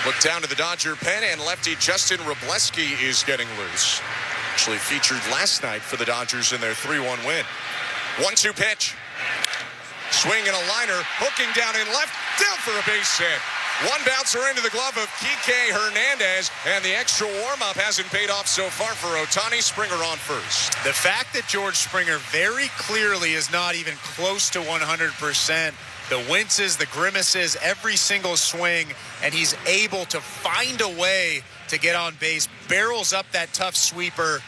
Look down to the Dodger pen, and lefty Justin Wrobleski is getting loose. Actually featured last night for the Dodgers in their 3-1 win. 1-2 pitch. Swing and a liner, hooking down in left, down for a base hit. One bouncer into the glove of Kike Hernandez, and the extra warm-up hasn't paid off so far for Ohtani. Springer on first. The fact that George Springer very clearly is not even close to 100%, the winces, the grimaces, every single swing, and he's able to find a way to get on base, barrels up that tough sweeper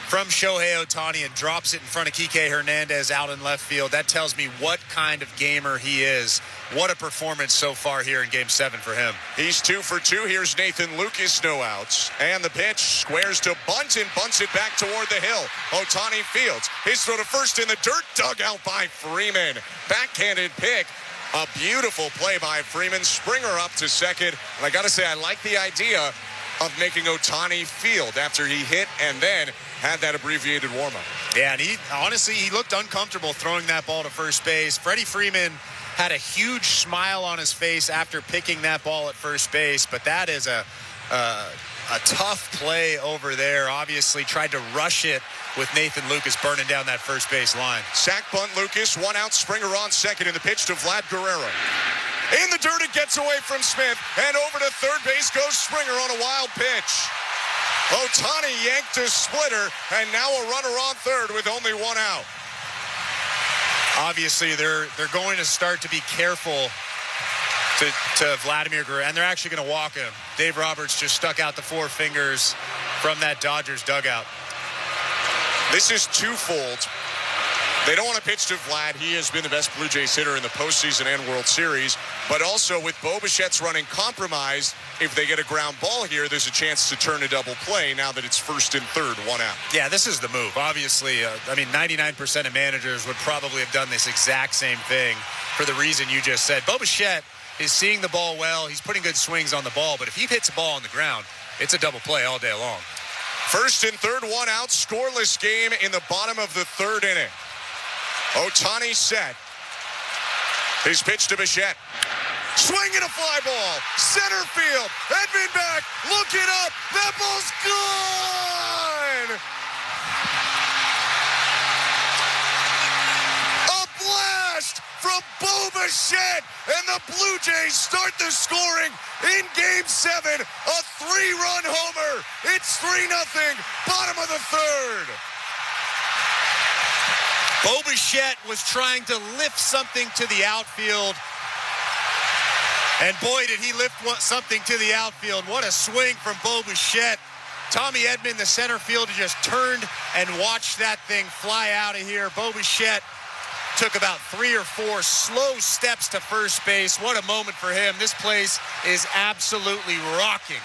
from Shohei Ohtani and drops it in front of Kike Hernandez out in left field. That tells me what kind of gamer he is. What a performance so far here in Game 7 for him. He's 2 for 2. Here's Nathan Lucas, no outs. And the pitch squares to bunt and bunts it back toward the hill. Ohtani fields. His throw to first in the dirt, dug out by Freeman. Backhanded pick. A beautiful play by Freeman. Springer up to second. And I got to say, I like the idea of making Ohtani field after he hit and then had that abbreviated warm-up. Yeah, and he looked uncomfortable throwing that ball to first base. Freddie Freeman had a huge smile on his face after picking that ball at first base, but that is a tough play over there. Obviously tried to rush it with Nathan Lucas burning down that first base line. Sack bunt Lucas, 1 out, Springer on second, in the pitch to Vlad Guerrero. In the dirt, it gets away from Smith, and over to third base goes Springer on a wild pitch. Ohtani yanked a splitter, and now a runner on third with only 1 out. Obviously, they're going to start to be careful to Vladimir Guerrero, and they're actually going to walk him. Dave Roberts just stuck out the 4 fingers from that Dodgers dugout. This is twofold. They don't want to pitch to Vlad. He has been the best Blue Jays hitter in the postseason and World Series. But also with Bo Bichette's running compromised, if they get a ground ball here, there's a chance to turn a double play now that it's first and third, 1 out. Yeah, this is the move. Obviously, 99% of managers would probably have done this exact same thing for the reason you just said. Bo Bichette is seeing the ball well. He's putting good swings on the ball. But if he hits a ball on the ground, it's a double play all day long. First and third, 1 out, scoreless game in the bottom of the third inning. Ohtani set. His pitch to Bichette. Swing and a fly ball. Center field. Edman back. Looking up. That ball's gone. A blast from Bo Bichette. And the Blue Jays start the scoring in Game 7. A 3-run homer. It's 3-0. Bottom of the third. Bo Bichette was trying to lift something to the outfield. And boy, did he lift something to the outfield. What a swing from Bo Bichette. Tommy Edman, the center fielder, just turned and watched that thing fly out of here. Bo Bichette took about 3 or 4 slow steps to first base. What a moment for him. This place is absolutely rocking.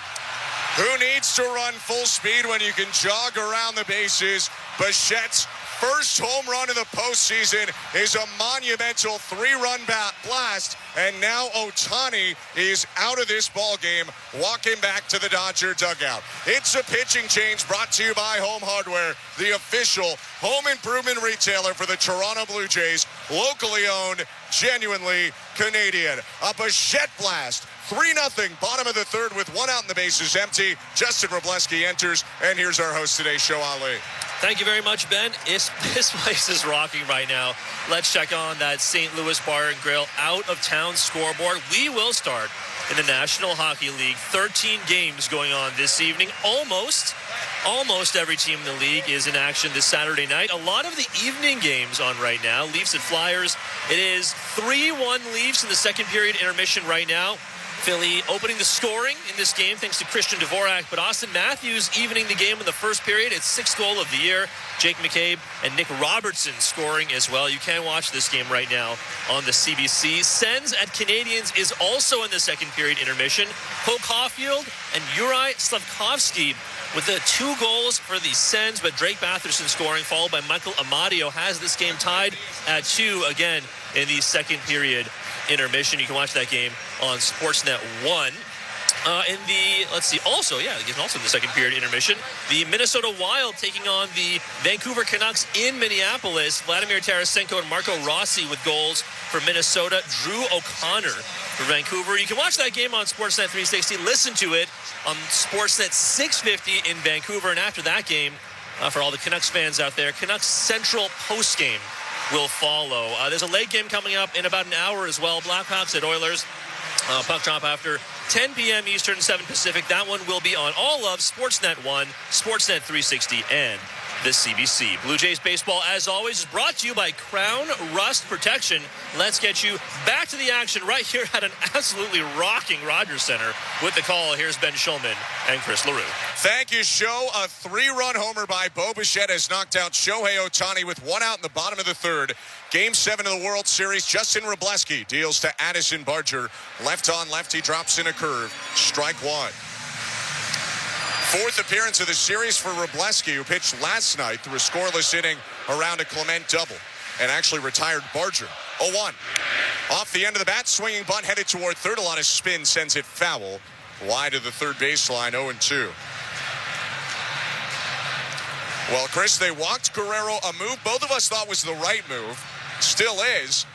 Who needs to run full speed when you can jog around the bases? Bichette's first home run of the postseason is a monumental 3-run blast, and now Ohtani is out of this ball game, walking back to the Dodger dugout. It's a pitching change brought to you by Home Hardware, the official home improvement retailer for the Toronto Blue Jays, locally owned, genuinely Canadian. A Bichette blast. 3-0, bottom of the third with one out and the bases empty. Justin Robleski enters, and here's our host today, Show Ali. Thank you very much, Ben. This place is rocking right now. Let's check on that St. Louis Bar and Grill out-of-town scoreboard. We will start in the National Hockey League. 13 games going on this evening. Almost every team in the league is in action this Saturday night. A lot of the evening games on right now. Leafs and Flyers. It is 3-1 Leafs in the second period intermission right now. Philly opening the scoring in this game thanks to Christian Dvorak, but Austin Matthews evening the game in the first period. It's 6th goal of the year. Jake McCabe and Nick Robertson scoring as well. You can watch this game right now on the CBC. Sens at Canadiens is also in the second period intermission. Cole Caulfield and Uri Slavkovsky with the 2 goals for the Sens, but Drake Batherson scoring, followed by Michael Amadio, has this game tied at 2 again in the second period intermission. You can watch that game on Sportsnet 1. Also in the second period intermission, the Minnesota Wild taking on the Vancouver Canucks in Minneapolis. Vladimir Tarasenko and Marco Rossi with goals for Minnesota. Drew O'Connor for Vancouver. You can watch that game on Sportsnet 360. Listen to it on Sportsnet 650 in Vancouver. And after that game, for all the Canucks fans out there, Canucks Central postgame will follow. There's a late game coming up in about an hour as well. Blackhawks at Oilers. Puck drop after 10 p.m. Eastern, 7 Pacific. That one will be on all of Sportsnet 1, Sportsnet 360, and the CBC. Blue Jays baseball, as always, is brought to you by Crown Rust Protection. Let's get you back to the action right here at an absolutely rocking Rogers Center. With the call, here's Ben Schulman and Chris LaRue. Thank you, Show. A 3-run homer by Bo Bichette has knocked out Shohei Ohtani with one out in the bottom of the third. Game 7 of the World Series, Justin Robleski deals to Addison Barger. Left on left, he drops in a curve. Strike 1. 4th appearance of the series for Robleski, who pitched last night through a scoreless inning around a Clement double and actually retired Barger. 0-1. Off the end of the bat, swinging bunt headed toward third. A lot of spin sends it foul. Wide of the third baseline, 0-2. Well, Chris, they walked Guerrero, a move both of us thought was the right move. Still is.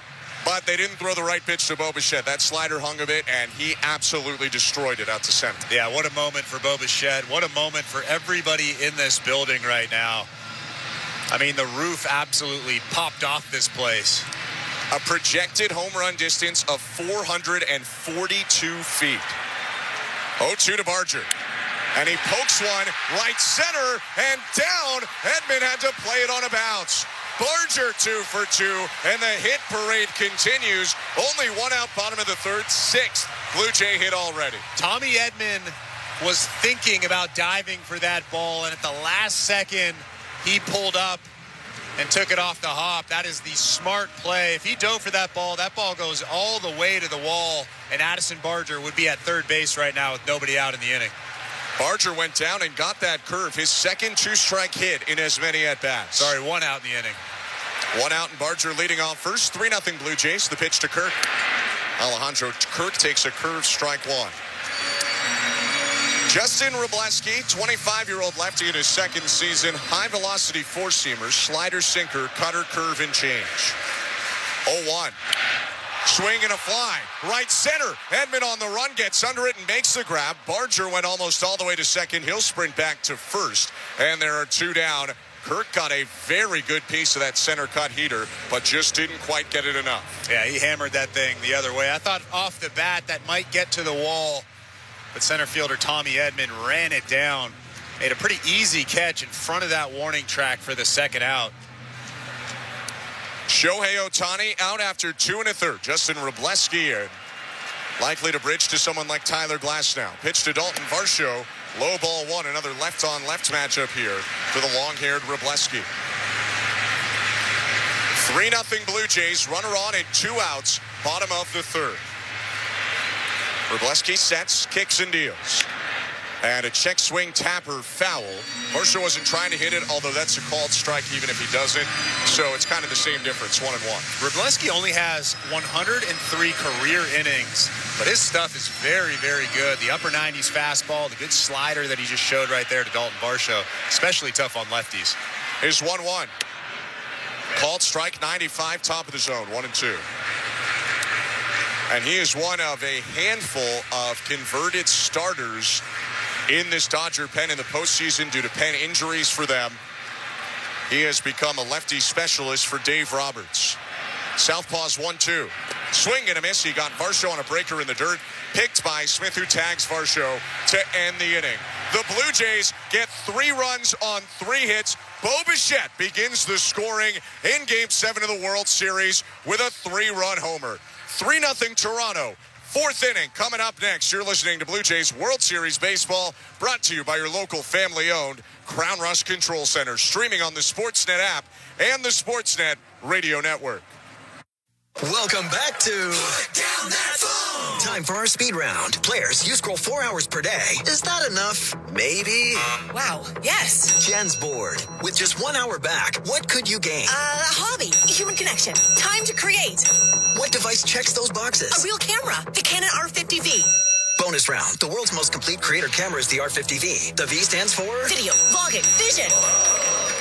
But they didn't throw the right pitch to Bo Bichette. That slider hung a bit, and he absolutely destroyed it out to center. Yeah, what a moment for Bo Bichette. What a moment for everybody in this building right now. I mean, the roof absolutely popped off this place. A projected home run distance of 442 feet. 0-2 to Barger. And he pokes one right center and down. Edman had to play it on a bounce. Barger 2 for 2, and the hit parade continues. Only one out, bottom of the third, 6th Blue Jay hit already. Tommy Edman was thinking about diving for that ball, and at the last second, he pulled up and took it off the hop. That is the smart play. If he dove for that ball goes all the way to the wall, and Addison Barger would be at third base right now with nobody out in the inning. Barger went down and got that curve, his second 2-strike hit in as many at-bats. Sorry, one out in the inning. One out, and Barger leading off first. 3-0 Blue Jays. The pitch to Kirk. Alejandro Kirk takes a curve, strike 1. Justin Robleski, 25-year-old lefty in his second season. High-velocity four-seamer, slider, sinker, cutter, curve, and change. 0-1. Swing and a fly. Right center. Edman on the run, gets under it and makes the grab. Barger went almost all the way to second. He'll sprint back to first. And there are 2 down. Kirk got a very good piece of that center cut heater, but just didn't quite get it enough. Yeah, he hammered that thing the other way. I thought off the bat that might get to the wall, but center fielder Tommy Edman ran it down. Made a pretty easy catch in front of that warning track for the second out. Shohei Ohtani out after 2 1/3. Justin Robleski likely to bridge to someone like Tyler Glasnow. Pitch to Dalton Varsho. Low ball 1. Another left-on-left matchup here for the long-haired Robleski. 3-0 Blue Jays. Runner on and 2 outs. Bottom of the third. Robleski sets, kicks, and deals. And a check swing tapper foul. Varsho wasn't trying to hit it, although that's a called strike even if he doesn't. So it's kind of the same difference, 1-1. Wroblewski only has 103 career innings, but his stuff is very, very good. The upper 90s fastball, the good slider that he just showed right there to Dalton Varsho, especially tough on lefties. Is 1-1. Called strike 95, top of the zone, 1-2. And he is one of a handful of converted starters in this Dodger pen in the postseason due to pen injuries for them. He has become a lefty specialist for Dave Roberts. Southpaw's 1-2. Swing and a miss. He got Varsho on a breaker in the dirt. Picked by Smith, who tags Varsho to end the inning. The Blue Jays get 3 runs on 3 hits. Bo Bichette begins the scoring in Game 7 of the World Series with a 3-run homer. 3-0 Toronto. 4th inning coming up next. You're listening to Blue Jays World Series Baseball, brought to you by your local family-owned Crown Rush Control Center, streaming on the Sportsnet app and the Sportsnet Radio Network. Welcome back to Put Down That Phone. Time for our speed round. Players, you scroll 4 hours per day. Is that enough? Maybe. Wow, yes. Jen's bored. With just 1 hour back, what could you gain? A hobby, human connection, time to create. What device checks those boxes? A real camera, the Canon R50V. Bonus round. The world's most complete creator camera is the R50V. The V stands for? Video, vlogging, vision.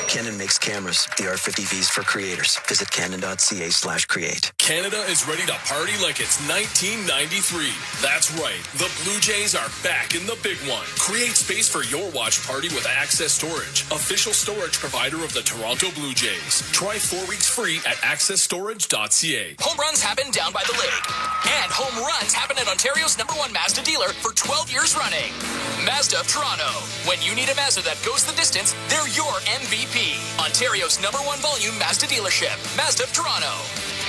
Canon makes cameras. The R50Vs for creators. Visit canon.ca/create. Canada is ready to party like it's 1993. That's right. The Blue Jays are back in the big one. Create space for your watch party with Access Storage, official storage provider of the Toronto Blue Jays. Try 4 weeks free at accessstorage.ca. Home runs happen down by the lake. And home runs happen at Ontario's #1 Mazda dealer for 12 years running. Mazda of Toronto. When you need a Mazda that goes the distance, they're your MVP. Ontario's #1 volume Mazda dealership. Mazda of Toronto.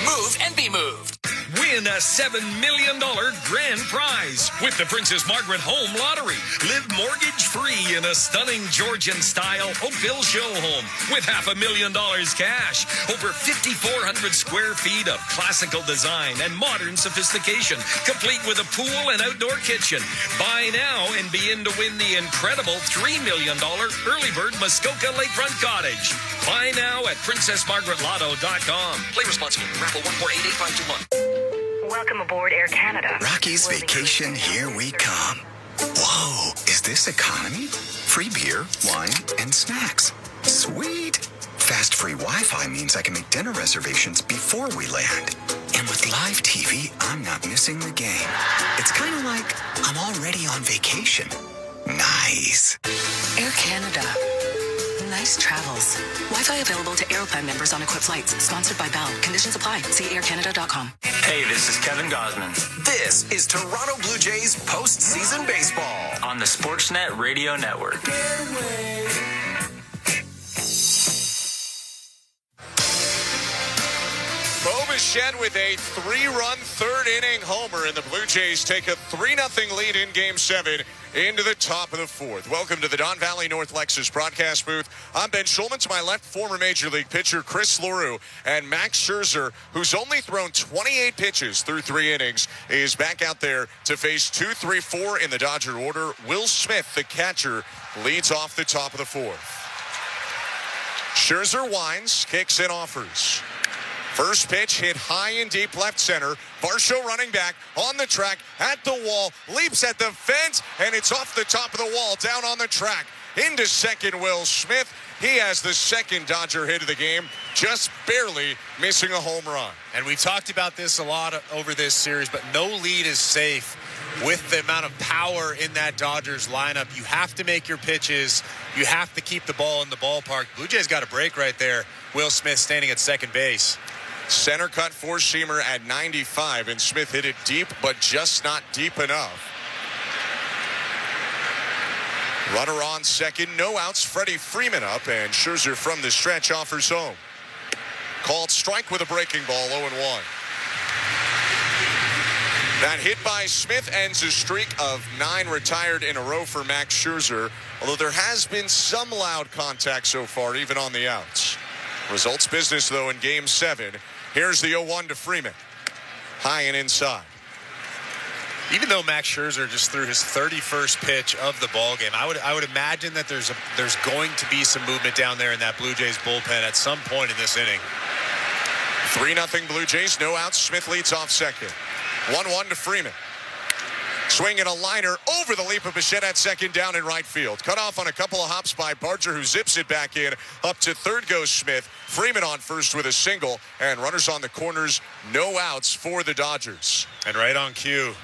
Move and be moved. Win a $7 million grand prize with the Princess Margaret Home Lottery. Live mortgage-free in a stunning Georgian-style Oakville show home with $500,000 cash. Over 5,400 square feet of classical design and modern sophistication, complete with a pool and outdoor kitchen. Buy now and be in to win the incredible $3 million Early Bird Muskoka Lakefront Cottage. Buy now at PrincessMargaretLotto.com. Play responsibly. Raffle 1488521. Welcome aboard Air Canada. Rocky's Vacation, here we come. Whoa, is this economy? Free beer, wine, and snacks. Sweet. Fast free Wi-Fi means I can make dinner reservations before we land. And with live TV, I'm not missing the game. It's kind of like I'm already on vacation. Nice. Air Canada. Nice travels. Wi-Fi available to Aeroplan members on equipped flights. Sponsored by Bell. Conditions apply. See aircanada.com. Hey, this is Kevin Gosman. This is Toronto Blue Jays postseason baseball on the Sportsnet Radio Network. Bo Bichette with a 3-run 3rd inning homer, and the Blue Jays take a 3-0 lead in Game 7 into the top of the 4th. Welcome to the Don Valley North Lexus broadcast booth. I'm Ben Schulman. To my left, former Major League pitcher Chris LaRue, and Max Scherzer, who's only thrown 28 pitches through 3 innings, is back out there to face 2, 3, 4 in the Dodger order. Will Smith, the catcher, leads off the top of the 4th. Scherzer winds, kicks and offers. First pitch hit high and deep left center. Varsho running back on the track at the wall, leaps at the fence, and it's off the top of the wall, down on the track. Into second, Will Smith. He has the second Dodger hit of the game, just barely missing a home run. And we talked about this a lot over this series, but no lead is safe with the amount of power in that Dodgers lineup. You have to make your pitches. You have to keep the ball in the ballpark. Blue Jays got a break right there. Will Smith standing at second base. Center cut four-seamer at 95, and Smith hit it deep, but just not deep enough. Runner on second, no outs. Freddie Freeman up, and Scherzer from the stretch offers home. Called strike with a breaking ball, 0-1. That hit by Smith ends a streak of 9 retired in a row for Max Scherzer, although there has been some loud contact so far, even on the outs. Results business, though, in Game 7. Here's the 0-1 to Freeman. High and inside. Even though Max Scherzer just threw his 31st pitch of the ball game, I would imagine that there's going to be some movement down there in that Blue Jays bullpen at some point in this inning. 3-0 Blue Jays, no outs. Smith leads off second. 1-1 to Freeman. Swinging a liner over the leap of Bichette at second, down in right field. Cut off on a couple of hops by Barger, who zips it back in. Up to third goes Smith. Freeman on first with a single, and runners on the corners, no outs for the Dodgers. And right on cue,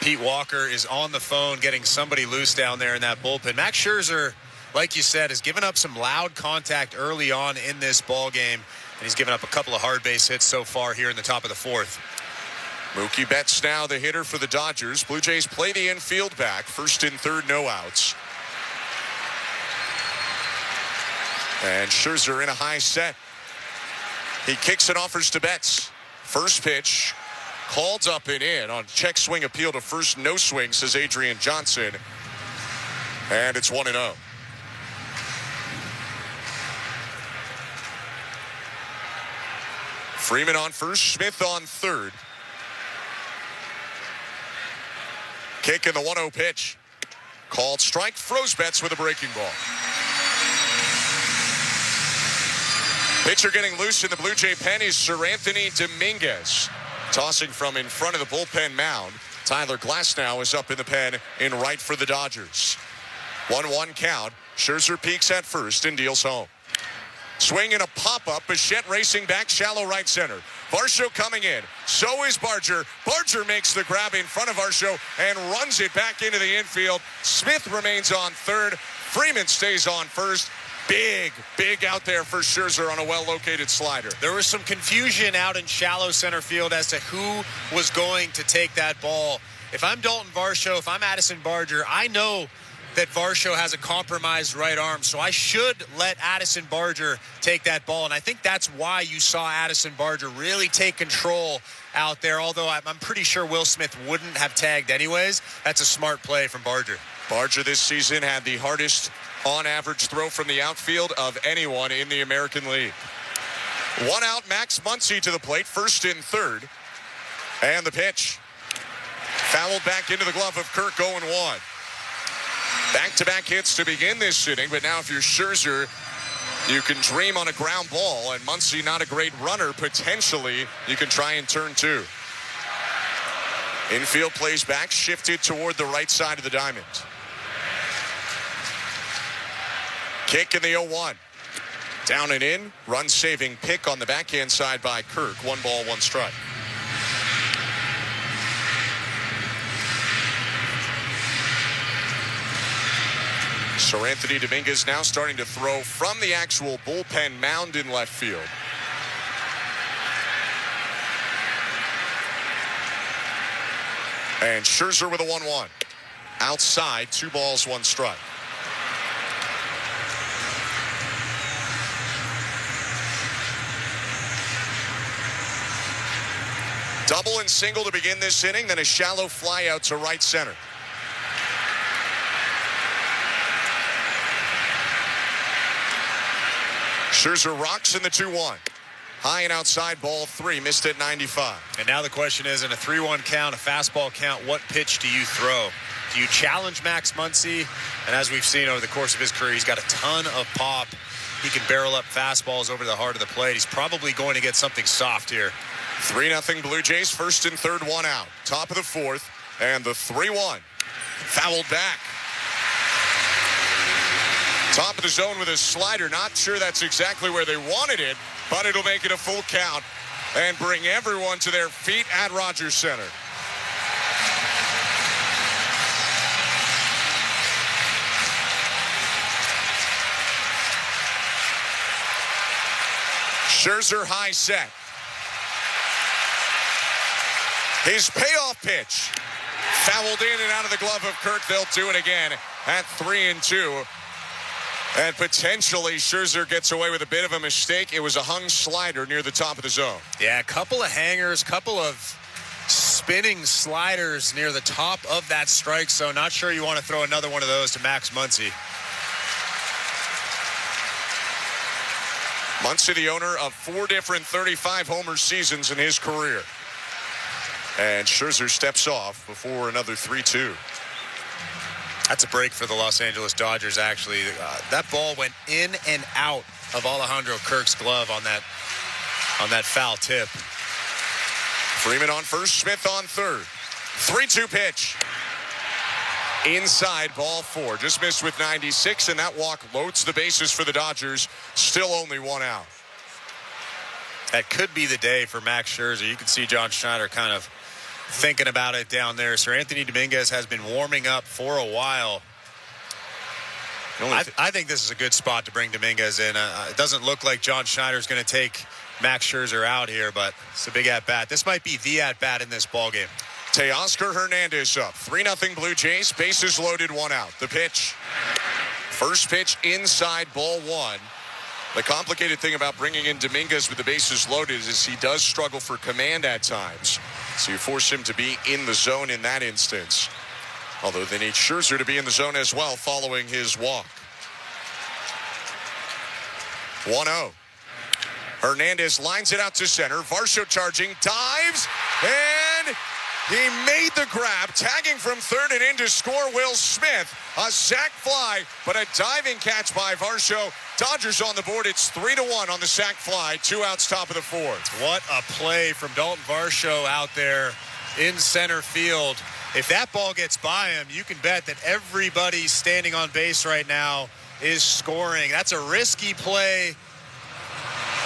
Pete Walker is on the phone getting somebody loose down there in that bullpen. Max Scherzer, like you said, has given up some loud contact early on in this ball game, and he's given up a couple of hard base hits so far here in the top of the fourth. Mookie Betts now the hitter for the Dodgers. Blue Jays play the infield back. First and third, no outs. And Scherzer in a high set. He kicks and offers to Betts. First pitch, called up and in on check swing appeal to first, no swing, says Adrian Johnson. And it's 1-0. Freeman on first, Smith on third. Kick in the 1-0 pitch. Called strike, throws Betts with a breaking ball. Pitcher getting loose in the Blue Jay pen is Sir Anthony Dominguez. Tossing from in front of the bullpen mound. Tyler Glasnow is up in the pen in right for the Dodgers. 1-1 count. Scherzer peaks at first and deals home. Swing and a pop-up. Bichette racing back, shallow right center. Varsho coming in. So is Barger. Barger makes the grab in front of Varsho and runs it back into the infield. Smith remains on third. Freeman stays on first. Big out there for Scherzer on a well-located slider. There was some confusion out in shallow center field as to who was going to take that ball. If I'm Dalton Varsho, if I'm Addison Barger, I know that Varsho has a compromised right arm, so I should let Addison Barger take that ball. And I think that's why you saw Addison Barger really take control out there, although I'm pretty sure Will Smith wouldn't have tagged anyways. That's a smart play from Barger. Barger this season had the hardest on-average throw from the outfield of anyone in the American League. 1 out, Max Muncy to the plate, first and third. And the pitch. Fouled back into the glove of Kirk, 0-1. Back-to-back hits to begin this inning, but now if you're Scherzer, you can dream on a ground ball, and Muncy not a great runner. Potentially, you can try and turn two. Infield plays back, shifted toward the right side of the diamond. Kick in the 0-1. Down and in, run-saving pick on the backhand side by Kirk. 1 ball, 1 strike. Sir Anthony Dominguez now starting to throw from the actual bullpen mound in left field. And Scherzer with a 1-1. Outside, 2 balls, 1 strike. Double and single to begin this inning, then a shallow fly out to right center. Scherzer rocks in the 2-1. High and outside, ball 3, missed at 95. And now the question is, in a 3-1 count, a fastball count, what pitch do you throw? Do you challenge Max Muncy? And as we've seen over the course of his career, he's got a ton of pop. He can barrel up fastballs over the heart of the plate. He's probably going to get something soft here. 3-0 Blue Jays, first and third, 1 out. Top of the fourth, and the 3-1. Fouled back. Top of the zone with a slider. Not sure that's exactly where they wanted it, but it'll make it a full count and bring everyone to their feet at Rogers Center. Scherzer high set. His payoff pitch. Fouled in and out of the glove of Kirk. They'll do it again at 3-2. And potentially Scherzer gets away with a bit of a mistake. It was a hung slider near the top of the zone. Yeah, a couple of hangers, couple of spinning sliders near the top of that strike zone. Not sure you want to throw another one of those to Max Muncy. Muncy, the owner of 4 different 35-homer seasons in his career. And Scherzer steps off before another 3-2. That's a break for the Los Angeles Dodgers, actually. That ball went in and out of Alejandro Kirk's glove on that foul tip. Freeman on first, Smith on third. 3-2 pitch. Inside, ball 4. Just missed with 96, and that walk loads the bases for the Dodgers. Still only 1 out. That could be the day for Max Scherzer. You can see John Schneider kind of thinking about it down there. Sir Anthony Dominguez has been warming up for a while. I think this is a good spot to bring Dominguez in. It doesn't look like John Schneider's going to take Max Scherzer out here, but it's a big at-bat. This might be the at-bat in this ballgame. Teoscar Hernandez up. 3-0 Blue Jays. Bases loaded, 1 out. The pitch. First pitch inside, ball 1. The complicated thing about bringing in Dominguez with the bases loaded is he does struggle for command at times. So you force him to be in the zone in that instance. Although they need Scherzer to be in the zone as well following his walk. 1-0. Hernandez lines it out to center. Varsho charging, dives, and he made the grab, tagging from third and in to score Will Smith. A sac fly, but a diving catch by Varsho. Dodgers on the board. It's 3-1 on the sac fly. 2 outs, top of the 4th. What a play from Dalton Varsho out there in center field. If that ball gets by him, you can bet that everybody standing on base right now is scoring. That's a risky play.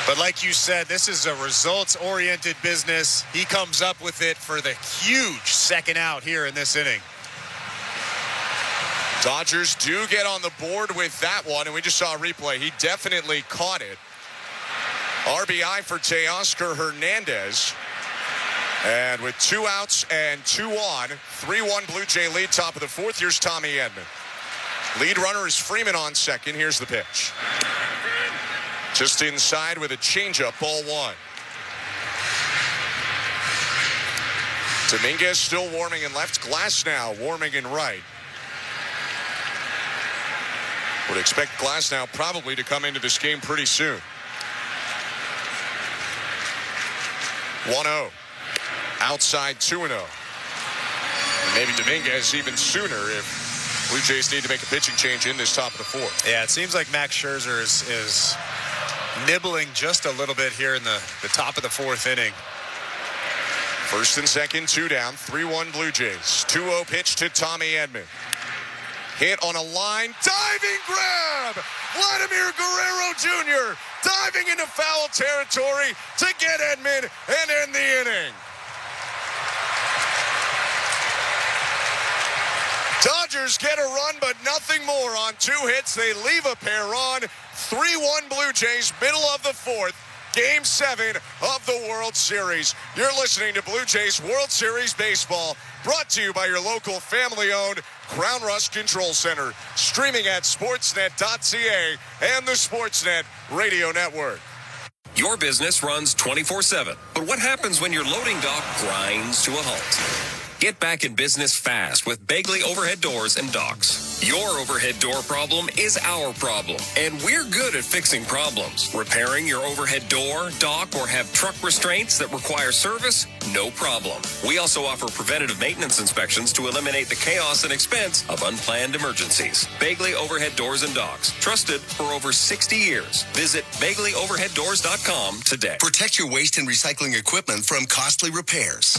But like you said, this is a results-oriented business. He comes up with it for the huge second out here in this inning. Dodgers do get on the board with that one, and we just saw a replay. He definitely caught it. RBI for Teoscar Hernandez. And with 2 outs and 2 on, 3-1 Blue Jay lead, top of the 4th. Here's Tommy Edman. Lead runner is Freeman on second. Here's the pitch. Just inside with a changeup, ball 1. Dominguez still warming in left. Glasnow warming in right. Would expect Glasnow probably to come into this game pretty soon. 1-0. Outside 2-0. Maybe Dominguez even sooner if Blue Jays need to make a pitching change in this top of the 4th. Yeah, it seems like Max Scherzer is nibbling just a little bit here in the top of the 4th inning. First and second, 2 down, 3-1 Blue Jays. 2-0 pitch to Tommy Edman. Hit on a line, diving grab! Vladimir Guerrero Jr. diving into foul territory to get Edman and end the inning. Dodgers get a run, but nothing more on 2 hits. They leave a pair on. 3-1 Blue Jays, middle of the 4th. Game 7 of the World Series. You're listening to Blue Jays World Series Baseball, brought to you by your local family-owned Crown Rust Control Center. Streaming at sportsnet.ca and the Sportsnet Radio Network. Your business runs 24/7. But what happens when your loading dock grinds to a halt? Get back in business fast with Bagley Overhead Doors and Docks. Your overhead door problem is our problem, and we're good at fixing problems. Repairing your overhead door, dock, or have truck restraints that require service? No problem. We also offer preventative maintenance inspections to eliminate the chaos and expense of unplanned emergencies. Bagley Overhead Doors and Docks. Trusted for over 60 years. Visit BagleyOverheadDoors.com today. Protect your waste and recycling equipment from costly repairs.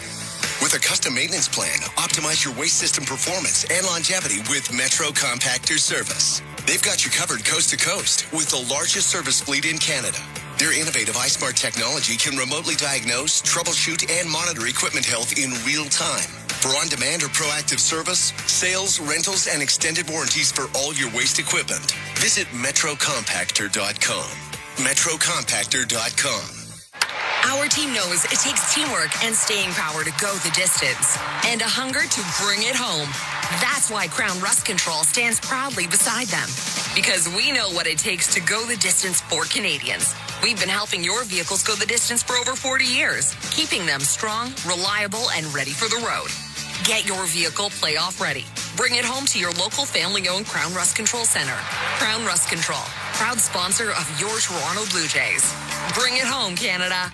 With a custom maintenance plan, optimize your waste system performance and longevity with Metro Compactor Service. They've got you covered coast to coast with the largest service fleet in Canada. Their innovative iSmart technology can remotely diagnose, troubleshoot, and monitor equipment health in real time. For on-demand or proactive service, sales, rentals, and extended warranties for all your waste equipment, visit metrocompactor.com. metrocompactor.com. Our team knows it takes teamwork and staying power to go the distance and a hunger to bring it home. That's why Crown Rust Control stands proudly beside them, because we know what it takes to go the distance for Canadians. We've been helping your vehicles go the distance for over 40 years, keeping them strong, reliable, and ready for the road. Get your vehicle playoff ready. Bring it home to your local family-owned Crown Rust Control Center. Crown Rust Control, proud sponsor of your Toronto Blue Jays. Bring it home, Canada.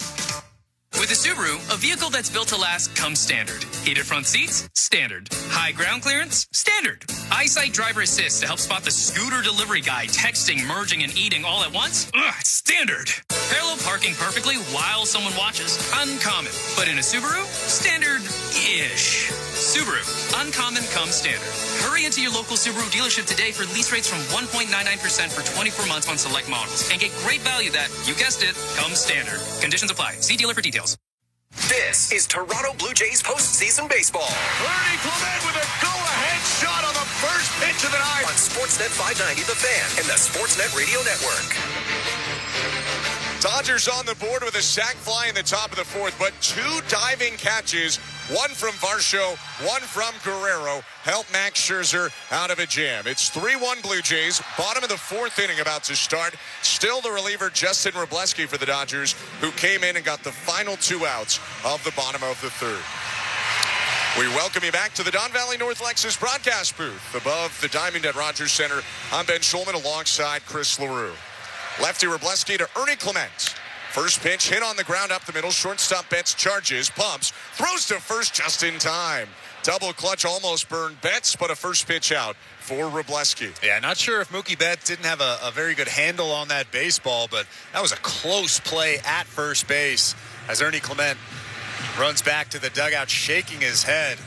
With a Subaru, a vehicle that's built to last comes standard. Heated front seats? Standard. High ground clearance? Standard. EyeSight Driver Assist to help spot the scooter delivery guy texting, merging, and eating all at once? Standard. Parallel parking perfectly while someone watches? Uncommon. But in a Subaru? Standard-ish. Subaru. Uncommon comes standard. Hurry into your local Subaru dealership today for lease rates from 1.99% for 24 months on select models. And get great value that, you guessed it, comes standard. Conditions apply. See dealer for details. This is Toronto Blue Jays postseason baseball. Ernie Clement with a go-ahead shot on the first pitch of the night. On Sportsnet 590, The Fan, and the Sportsnet Radio Network. Dodgers on the board with a sac fly in the top of the fourth, but two diving catches, one from Varsho, one from Guerrero, helped Max Scherzer out of a jam. It's 3-1 Blue Jays, bottom of the fourth inning about to start. Still the reliever, Justin Wroblewski for the Dodgers, who came in and got the final 2 outs of the bottom of the third. We welcome you back to the Don Valley North Lexus broadcast booth above the Diamond at Rogers Center. I'm Ben Schulman alongside Chris LaRue. Lefty Wroblewski to Ernie Clement. First pitch hit on the ground up the middle. Shortstop Betts charges, pumps, throws to first just in time. Double clutch almost burned Betts, but a first pitch out for Wroblewski. Yeah, not sure if Mookie Betts didn't have a very good handle on that baseball, but that was a close play at first base as Ernie Clement runs back to the dugout shaking his head.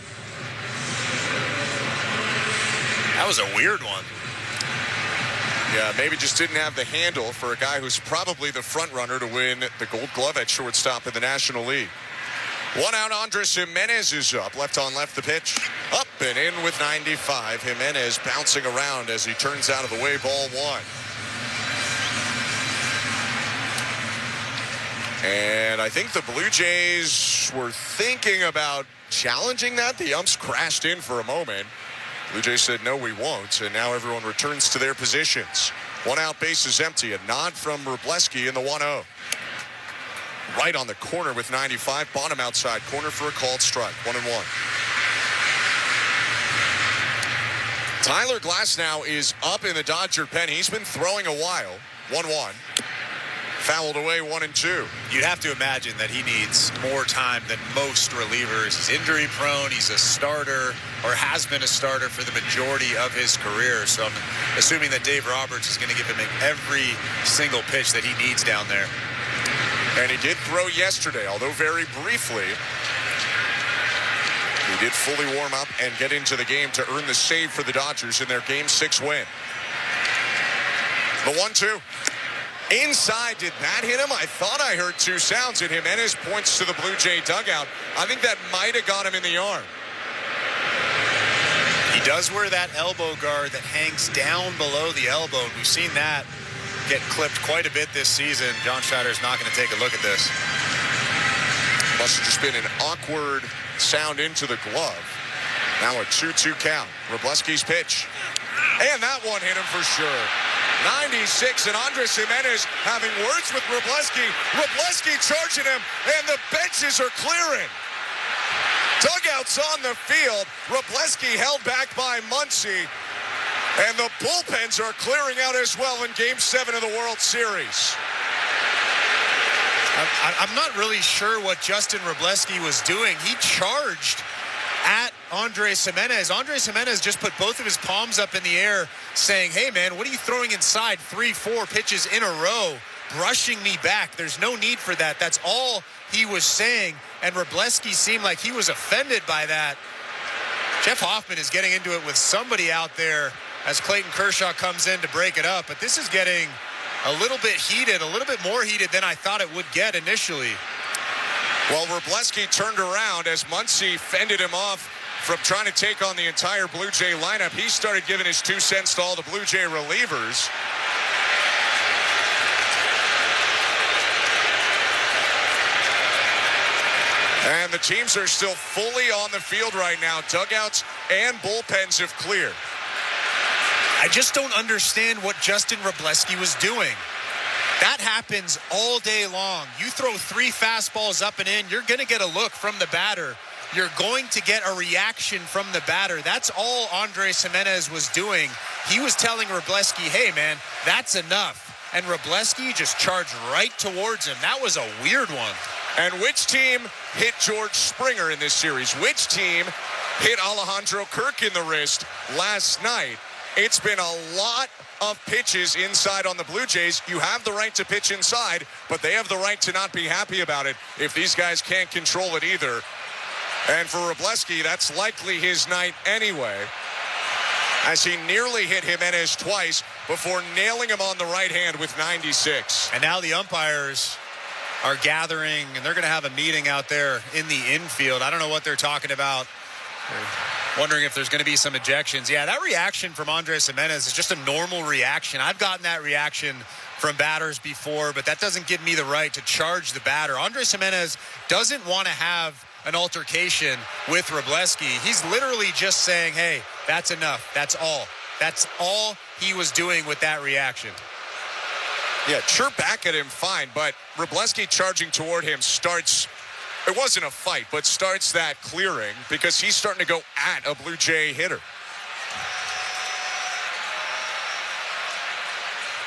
That was a weird one. Yeah, maybe just didn't have the handle for a guy who's probably the front runner to win the Gold Glove at shortstop in the National League. 1 out, Andres Jimenez is up. Left on left the pitch. Up and in with 95. Jimenez bouncing around as he turns out of the way, ball 1. And I think the Blue Jays were thinking about challenging that. The umps crashed in for a moment. Blue Jays said, no, we won't. And now everyone returns to their positions. 1 out, base is empty. A nod from Wroblewski in the 1-0. Right on the corner with 95. Bottom outside corner for a called strike. 1-1. Tyler Glasnow is up in the Dodger pen. He's been throwing a while. 1-1. Fouled away 1-2. You'd have to imagine that he needs more time than most relievers. He's injury prone. He's a starter or has been a starter for the majority of his career. So I'm assuming that Dave Roberts is going to give him every single pitch that he needs down there. And he did throw yesterday, although very briefly. He did fully warm up and get into the game to earn the save for the Dodgers in their Game 6 win. The 1-2. Inside, did that hit him? I thought I heard 2 sounds at him. Jimenez points to the Blue Jay dugout. I think that might have got him in the arm. He does wear that elbow guard that hangs down below the elbow. And we've seen that get clipped quite a bit this season. John Schneider's not going to take a look at this. Must have just been an awkward sound into the glove. Now a 2-2 count. Wroblewski's pitch. And that one hit him for sure. 96, and Andres Jimenez having words with Wroblewski. Wroblewski charging him, and the benches are clearing. Dugouts on the field. Wroblewski held back by Muncy. And the bullpens are clearing out as well in Game 7 of the World Series. I'm not really sure what Justin Wroblewski was doing. He charged at Andres Jimenez. Andres Jimenez just put both of his palms up in the air saying, hey, man, what are you throwing inside 3-4 pitches in a row, brushing me back? There's no need for that. That's all he was saying. And Wroblewski seemed like he was offended by that. Jeff Hoffman is getting into it with somebody out there as Clayton Kershaw comes in to break it up. But this is getting a little bit heated, a little bit more heated than I thought it would get initially. Well, Wroblewski turned around as Muncy fended him off from trying to take on the entire Blue Jay lineup. He started giving his 2 cents to all the Blue Jay relievers. And the teams are still fully on the field right now. Dugouts and bullpens have cleared. I just don't understand what Justin Wroblewski was doing. That happens all day long. You throw 3 fastballs up and in, you're going to get a look from the batter. You're going to get a reaction from the batter. That's all Andres Jimenez was doing. He was telling Wroblewski, hey, man, that's enough. And Wroblewski just charged right towards him. That was a weird one. And which team hit George Springer in this series? Which team hit Alejandro Kirk in the wrist last night? It's been a lot of pitches inside on the Blue Jays. You have the right to pitch inside, but they have the right to not be happy about it if these guys can't control it either. And for Wroblewski, that's likely his night anyway, as he nearly hit Jimenez twice before nailing him on the right hand with 96. And now the umpires are gathering, and they're going to have a meeting out there in the infield. I don't know what they're talking about. They're wondering if there's going to be some ejections. Yeah, that reaction from Andres Jimenez is just a normal reaction. I've gotten that reaction from batters before, but that doesn't give me the right to charge the batter. Andres Jimenez doesn't want to have an altercation with Wroblewski. He's literally just saying, hey, that's enough. That's all. That's all he was doing with that reaction. Yeah, chirp back at him, fine, but Wroblewski charging toward him starts, it wasn't a fight, but starts that clearing because he's starting to go at a Blue Jay hitter.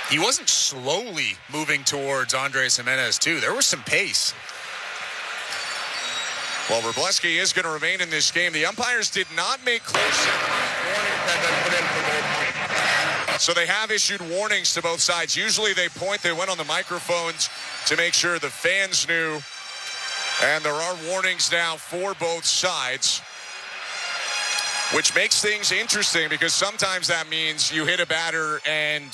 He wasn't slowly moving towards Andres Jimenez, too. There was some pace. Well, Wroblewski is going to remain in this game. The umpires did not make close. So they have issued warnings to both sides. Usually they went on the microphones to make sure the fans knew. And there are warnings now for both sides, which makes things interesting because sometimes that means you hit a batter and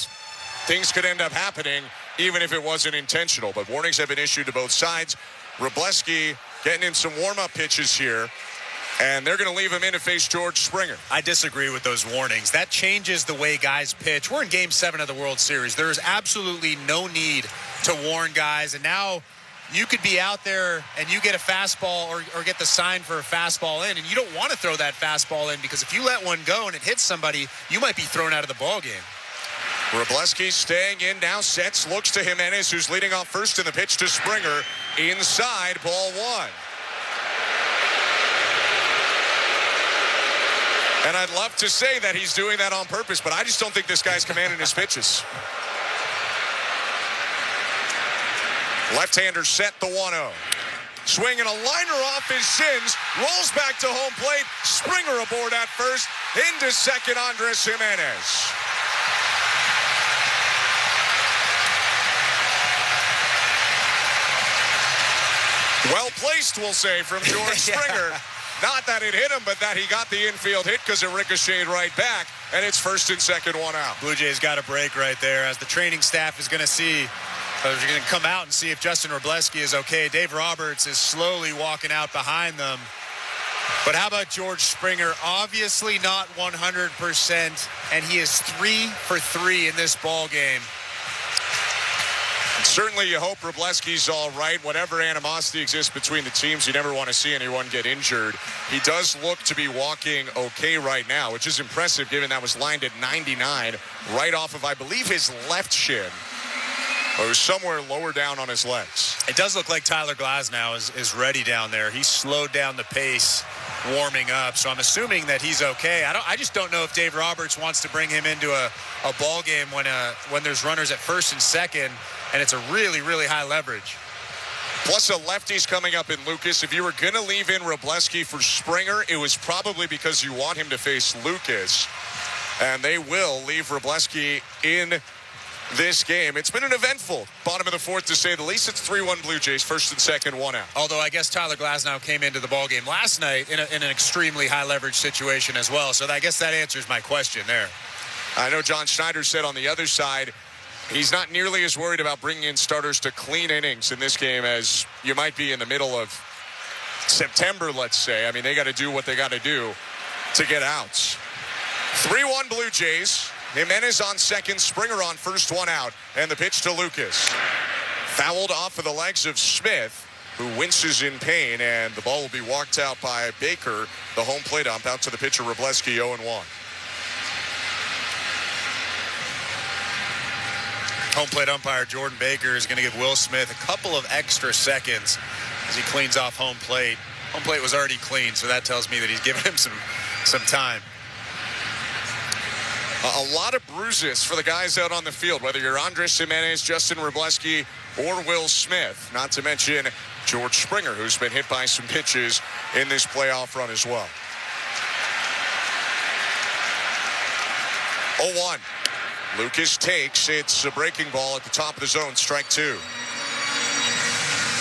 things could end up happening even if it wasn't intentional. But warnings have been issued to both sides. Wroblewski getting in some warm-up pitches here, and they're going to leave him in to face George Springer. I disagree with those warnings. That changes the way guys pitch. We're in Game 7 of the World Series. There is absolutely no need to warn guys, and now you could be out there and you get a fastball or get the sign for a fastball in, and you don't want to throw that fastball in because if you let one go and it hits somebody, you might be thrown out of the ball game. Wroblewski staying in now, sets, looks to Jimenez, who's leading off first in the pitch to Springer. Inside, ball one. And I'd love to say that he's doing that on purpose, but I just don't think this guy's commanding his pitches. Left-hander set the 1-0. Swinging a liner off his shins, rolls back to home plate. Springer aboard at first, into second, Andres Jimenez. Well placed, we'll say, from George Springer. Not that it hit him, but that he got the infield hit because it ricocheted right back, and it's first and second, one out. Blue Jays got a break right there as the training staff is going to see, they're going to come out and see if Justin Wroblewski is okay. Dave Roberts is slowly walking out behind them. But how about George Springer? Obviously not 100%, and he is 3 for 3 in this ball game. Certainly you hope Wroblewski's all right. Whatever animosity exists between the teams, you never want to see anyone get injured. He does look to be walking okay right now, which is impressive given that was lined at 99, right off of, I believe, his left shin. Or it was somewhere lower down on his legs. It does look like Tyler Glasnow is ready down there. He's slowed down the pace warming up, so I'm assuming that he's okay. I just don't know if Dave Roberts wants to bring him into a ball game when there's runners at first and second, and it's a really, really high leverage. Plus a lefty's coming up in Lucas. If you were going to leave in Wroblewski for Springer, it was probably because you want him to face Lucas. And they will leave Wroblewski in this game. It's been an eventful bottom of the fourth, to say the least. It's 3-1 Blue Jays, first and second, one out. Although I guess Tyler Glasnow came into the ballgame last night in an extremely high leverage situation as well. So I guess that answers my question there. I know John Schneider said on the other side, he's not nearly as worried about bringing in starters to clean innings in this game as you might be in the middle of September, let's say. I mean, they got to do what they got to do to get outs. 3-1 Blue Jays. Jimenez on second, Springer on first, one out. And the pitch to Lucas. Fouled off of the legs of Smith, who winces in pain, and the ball will be walked out by Baker, the home plate ump, out to the pitcher Wroblewski, 0-1. Home plate umpire Jordan Baker is going to give Will Smith a couple of extra seconds as he cleans off home plate. Home plate was already clean, so that tells me that he's giving him some time. A lot of bruises for the guys out on the field, whether you're Andres Jimenez, Justin Wroblewski, or Will Smith. Not to mention George Springer, who's been hit by some pitches in this playoff run as well. 0-1. Lucas takes. It's a breaking ball at the top of the zone, strike 2.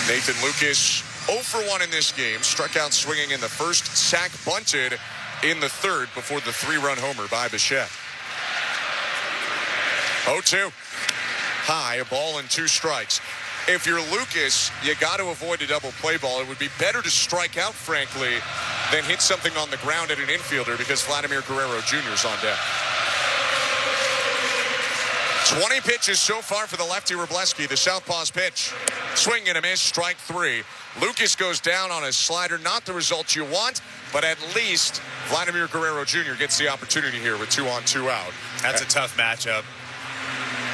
Nathan Lucas 0 for 1 in this game. Struck out swinging in the first, sack bunted in the third before the 3-run homer by Bichette. 0-2. High, a ball and 2 strikes. If you're Lucas, you got to avoid a double play ball. It would be better to strike out, frankly, than hit something on the ground at an infielder because Vladimir Guerrero Jr. is on deck. 20 pitches so far for the lefty Wrobleski. The southpaw's pitch. Swing and a miss, strike 3. Lucas goes down on a slider. Not the result you want, but at least Vladimir Guerrero Jr. gets the opportunity here with 2 on, 2 out. That's a tough matchup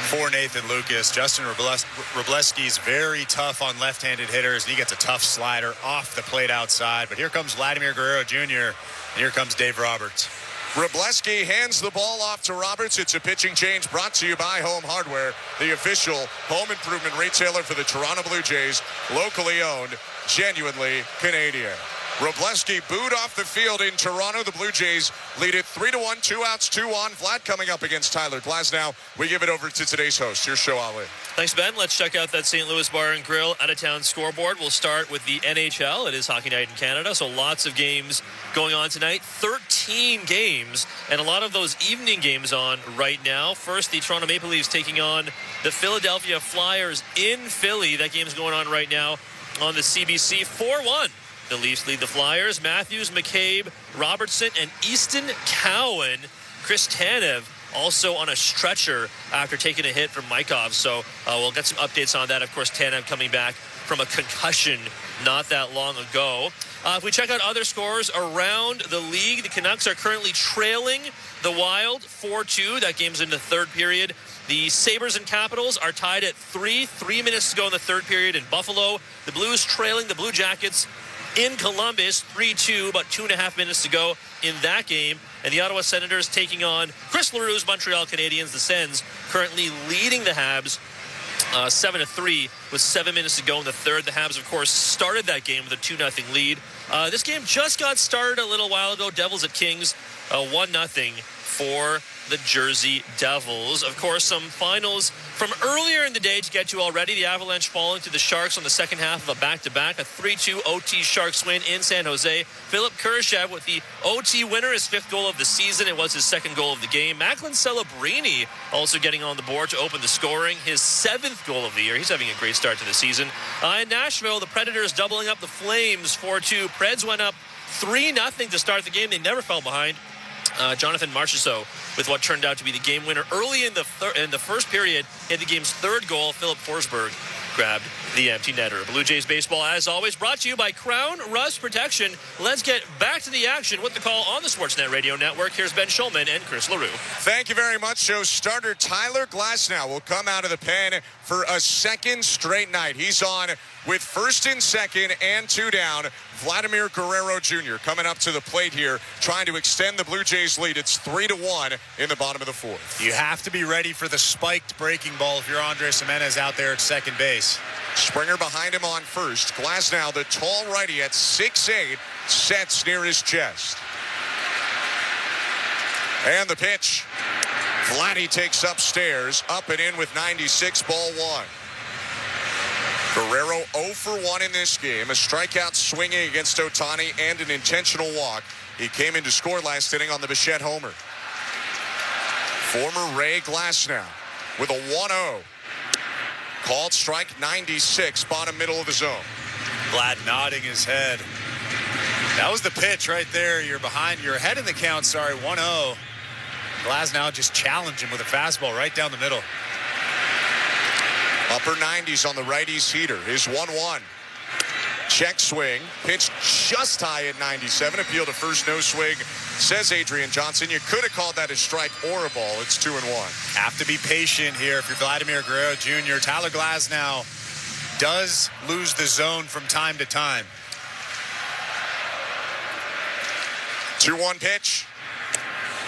for Nathan Lucas. Justin Wrobleski's very tough on left-handed hitters. He gets a tough slider off the plate outside. But here comes Vladimir Guerrero Jr. and here comes Dave Roberts. Wrobleski hands the ball off to Roberts. It's a pitching change brought to you by Home Hardware, the official home improvement retailer for the Toronto Blue Jays, locally owned, genuinely Canadian. Wrobleski booed off the field in Toronto. The Blue Jays lead it 3-1, 2 outs, 2 on. Vlad coming up against Tyler Glasnow. We give it over to today's host. Here's Show Ali. Thanks, Ben. Let's check out that St. Louis Bar and Grill out-of-town scoreboard. We'll start with the NHL. It is Hockey Night in Canada, so lots of games going on tonight. 13 games, and a lot of those evening games on right now. First, the Toronto Maple Leafs taking on the Philadelphia Flyers in Philly. That game's going on right now on the CBC. 4-1. The Leafs lead the Flyers. Matthews, McCabe, Robertson, and Easton Cowan. Chris Tanev also on a stretcher after taking a hit from Mykov. So we'll get some updates on that. Of course, Tanev coming back from a concussion not that long ago. If we check out other scores around the league, the Canucks are currently trailing the Wild 4-2. That game's in the third period. The Sabres and Capitals are tied at 3 minutes to go in the third period in Buffalo. The Blues trailing the Blue Jackets in Columbus, 3-2, about 2.5 minutes to go in that game. And the Ottawa Senators taking on Chris Leroux's Montreal Canadiens. The Sens currently leading the Habs 7-3 with 7 minutes to go in the third. The Habs, of course, started that game with a 2-0 lead. This game just got started a little while ago. Devils at Kings, 1-0 for the Jersey Devils. Of course, some finals from earlier in the day to get to already. The Avalanche falling to the Sharks on the second half of a back-to-back. A 3-2 OT Sharks win in San Jose. Philip Kurashev with the OT winner, his 5th goal of the season. It was his 2nd goal of the game. Macklin Celebrini also getting on the board to open the scoring. His 7th goal of the year. He's having a great start to the season. In Nashville, the Predators doubling up the Flames 4-2. Preds went up 3-0 to start the game. They never fell behind. Jonathan Marchessault with what turned out to be the game winner early in the first period. Hit the game's 3rd goal. Philip Forsberg grabbed the empty netter. Blue Jays baseball, as always, brought to you by Crown Rust Protection. Let's get back to the action with the call on the Sportsnet Radio Network. Here's Ben Schulman and Chris Leroux. Thank you very much. Show starter Tyler Glasnow will come out of the pen for a 2nd straight night. He's on with 1st and 2nd and 2 down. Vladimir Guerrero Jr. coming up to the plate here, trying to extend the Blue Jays lead. It's 3-1 in the bottom of the 4th. You have to be ready for the spiked breaking ball if you're Andres Jimenez out there at second base. Springer behind him on first. Glasnow, the tall righty at 6'8", sets near his chest. And the pitch. Vladdy takes upstairs, up and in with 96, ball 1. Guerrero 0 for 1 in this game. A strikeout swinging against Ohtani and an intentional walk. He came in to score last inning on the Bichette homer. Former Ray Glasnow with a 1-0. Called strike 96, bottom middle of the zone. Vlad nodding his head. That was the pitch right there. You're behind, you're ahead in the count, 1-0. Glasnow just challenged him with a fastball right down the middle. Upper 90s on the righty's heater. His 1-1. Check swing. Pitch just high at 97. Appeal to first, no swing, says Adrian Johnson. You could have called that a strike or a ball. It's 2-1. Have to be patient here if you're Vladimir Guerrero Jr. Tyler Glasnow does lose the zone from time to time. 2-1 pitch.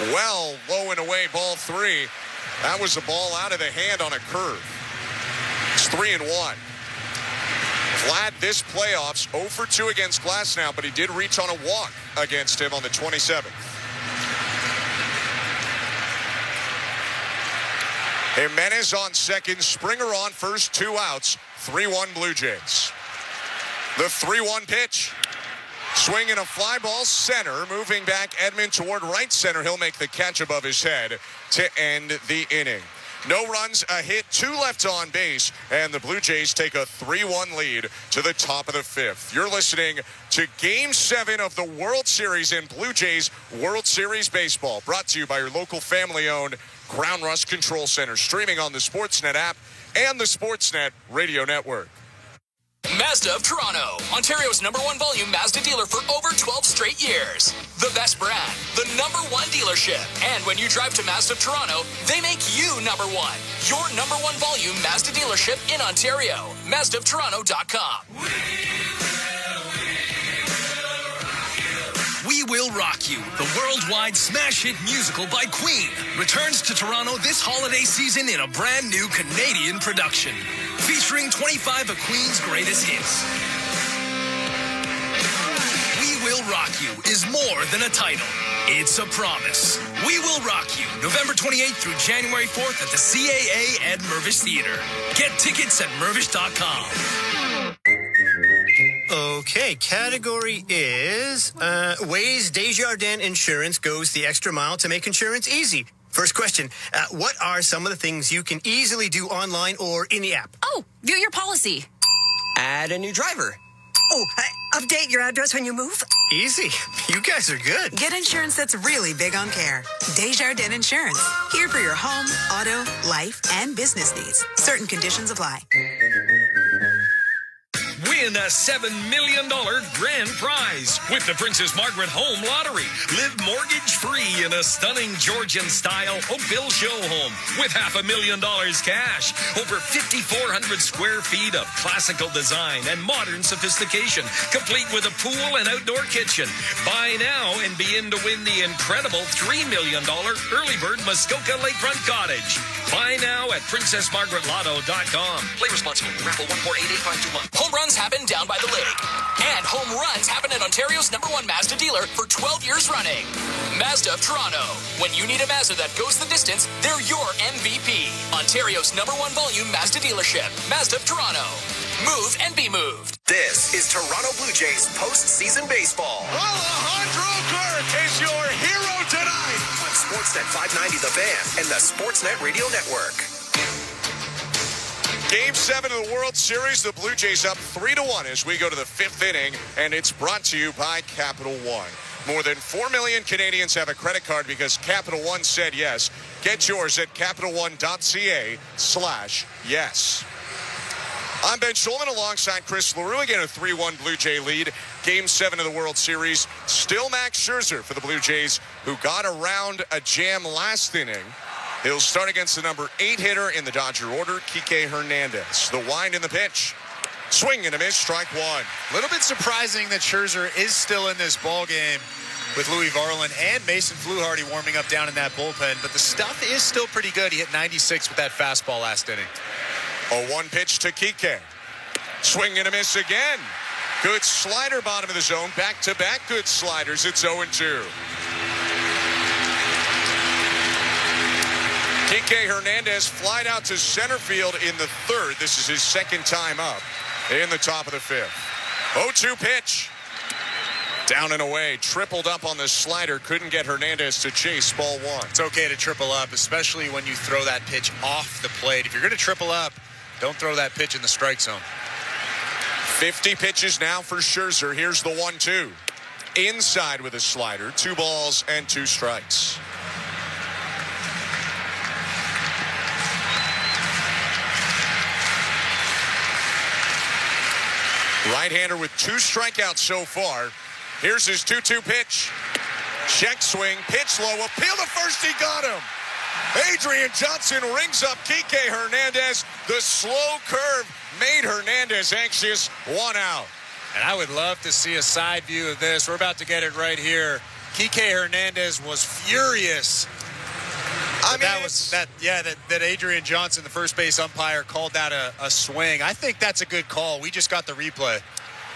Well, low and away, ball 3. That was a ball out of the hand on a curve. It's 3-1. Vlad this playoffs 0 for 2 against Glasnow, but he did reach on a walk against him on the 27th. Jimenez on second, Springer on first, 2 outs, 3-1 Blue Jays. The 3-1 pitch. Swing and a fly ball center, moving back Edman toward right center. He'll make the catch above his head to end the inning. No runs, a hit, 2 left on base, and the Blue Jays take a 3-1 lead to the top of the 5th. You're listening to Game 7 of the World Series in Blue Jays World Series Baseball, brought to you by your local family-owned Ground Rust Control Center, streaming on the Sportsnet app and the Sportsnet Radio Network. Mazda of Toronto, Ontario's #1 volume Mazda dealer for over 12 straight years. The best brand, the #1 dealership. And when you drive to Mazda of Toronto, they make you #1. Your #1 volume Mazda dealership in Ontario. MazdaofToronto.com. We Will Rock You, the worldwide smash hit musical by Queen, returns to Toronto this holiday season in a brand new Canadian production, featuring 25 of Queen's greatest hits. We Will Rock You is more than a title. It's a promise. We Will Rock You, November 28th through January 4th at the CAA Ed Mervish Theater. Get tickets at mervish.com. Okay, category is ways Desjardins Insurance goes the extra mile to make insurance easy. First question, what are some of the things you can easily do online or in the app? Oh, view your policy. Add a new driver. Oh, update your address when you move. Easy. You guys are good. Get insurance that's really big on care. Desjardins Insurance. Here for your home, auto, life, and business needs. Certain conditions apply. Win a $7 million grand prize with the Princess Margaret Home Lottery. Live mortgage-free in a stunning Georgian-style Oakville show home with $500,000 cash. Over 5,400 square feet of classical design and modern sophistication, complete with a pool and outdoor kitchen. Buy now and be in to win the incredible $3 million early bird Muskoka Lakefront Cottage. Buy now at PrincessMargaretLotto.com. Play responsibly. Raffle 1488521. Home runs happen down by the lake. And home runs happen at Ontario's #1 Mazda dealer for 12 years running. Mazda of Toronto. When you need a Mazda that goes the distance, they're your MVP. Ontario's #1 volume Mazda dealership. Mazda of Toronto. Move and be moved. This is Toronto Blue Jays postseason baseball. Alejandro Kirk is your hero tonight. On Sportsnet 590 The Fan and the Sportsnet Radio Network. Game 7 of the World Series, the Blue Jays up 3-1 as we go to the 5th inning, and it's brought to you by Capital One. More than 4 million Canadians have a credit card because Capital One said yes. Get yours at CapitalOne.ca/yes. I'm Ben Schulman alongside Chris LaRue. Again, a 3-1 Blue Jay lead. Game 7 of the World Series. Still Max Scherzer for the Blue Jays, who got around a jam last inning. He'll start against the number 8 hitter in the Dodger order, Kike Hernandez. The wind in the pitch. Swing and a miss, strike 1. A little bit surprising that Scherzer is still in this ball game with Louis Varland and Mason Fluharty warming up down in that bullpen, but the stuff is still pretty good. He hit 96 with that fastball last inning. A 1 pitch to Kike. Swing and a miss again. Good slider bottom of the zone. Back-to-back good sliders. It's 0-2. Kike Hernandez flied out to center field in the 3rd. This is his 2nd time up in the top of the 5th. 0-2 pitch. Down and away. Tripled up on the slider. Couldn't get Hernandez to chase ball 1. It's okay to triple up, especially when you throw that pitch off the plate. If you're going to triple up, don't throw that pitch in the strike zone. 50 pitches now for Scherzer. Here's the 1-2. Inside with a slider. 2 balls and 2 strikes. Right-hander with 2 strikeouts so far. Here's his 2-2 pitch. Check swing, pitch low, appeal to first, he got him. Adrian Johnson rings up Kike Hernandez. The slow curve made Hernandez anxious. 1 out. And I would love to see a side view of this. We're about to get it right here. Kike Hernandez was furious. That Adrian Johnson, the first base umpire, called that a swing. I think that's a good call. We just got the replay.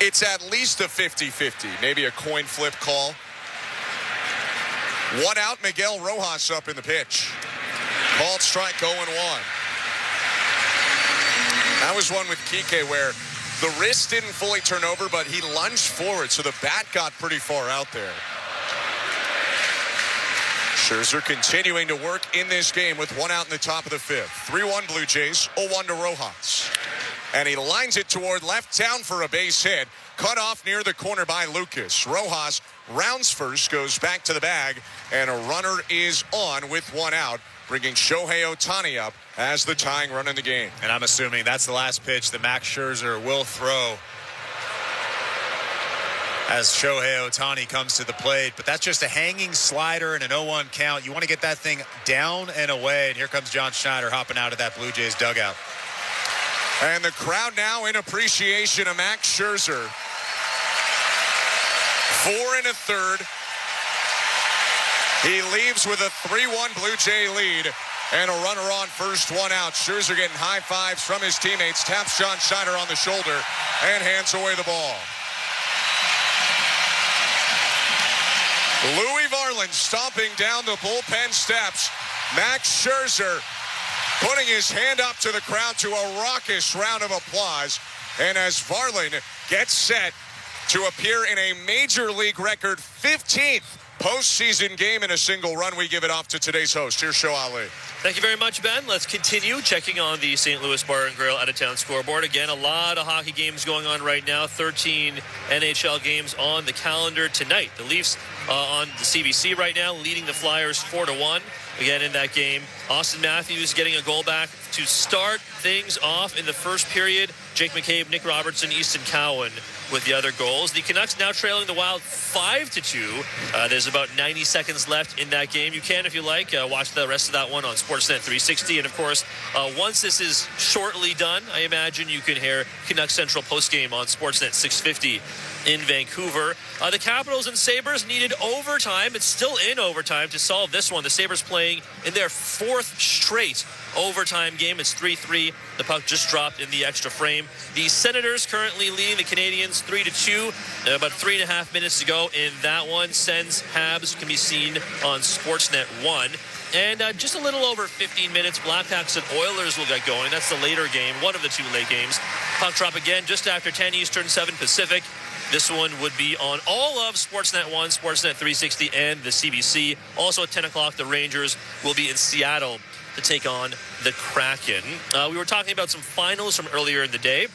It's at least a 50-50, maybe a coin flip call. 1 out, Miguel Rojas up in the pitch. Called strike, 0-1. That was one with Kike where the wrist didn't fully turn over, but he lunged forward, so the bat got pretty far out there. Scherzer continuing to work in this game with 1 out in the top of the 5th. 3-1 Blue Jays, 0-1 to Rojas. And he lines it toward left down for a base hit. Cut off near the corner by Lucas. Rojas rounds first, goes back to the bag, and a runner is on with 1 out, bringing Shohei Ohtani up as the tying run in the game. And I'm assuming that's the last pitch that Max Scherzer will throw as Shohei Ohtani comes to the plate. But that's just a hanging slider and an 0-1 count. You want to get that thing down and away. And here comes John Schneider hopping out of that Blue Jays dugout. And the crowd now in appreciation of Max Scherzer. 4 1/3. He leaves with a 3-1 Blue Jay lead and a runner on first, 1 out. Scherzer getting high fives from his teammates, taps John Schneider on the shoulder and hands away the ball. Louis Varland stomping down the bullpen steps. Max Scherzer putting his hand up to the crowd to a raucous round of applause. And as Varland gets set to appear in a Major League record 15th postseason game in a single run, we give it off to today's host. Here's Show Ali. Thank you very much, Ben. Let's continue checking on the St. Louis Bar and Grill out-of-town scoreboard. Again, a lot of hockey games going on right now. 13 NHL games on the calendar tonight. The Leafs on the CBC right now, leading the Flyers 4-1. Again, in that game, Austin Matthews getting a goal back to start things off in the first period. Jake McCabe, Nick Robertson, Easton Cowan with the other goals. The Canucks now trailing the Wild 5-2. There's about 90 seconds left in that game. You can, if you like, watch the rest of that one on Sportsnet 360. And, of course, once this is shortly done, I imagine you can hear Canucks Central postgame on Sportsnet 650 in Vancouver. The Capitals and Sabres needed overtime. It's still in overtime to solve this one. The Sabres playing in their 4th straight overtime game. It's 3-3. The puck just dropped in the extra frame. The Senators currently leading the Canadiens 3-2. About 3.5 minutes to go in that one. Sens Habs can be seen on Sportsnet 1. And just a little over 15 minutes, Blackhawks and Oilers will get going. That's the later game, one of the 2 late games. Puck drop again just after 10 Eastern, 7 Pacific. This one would be on all of Sportsnet 1, Sportsnet 360, and the CBC. Also at 10 o'clock, the Rangers will be in Seattle to take on the Kraken. We were talking about some finals from earlier in the day.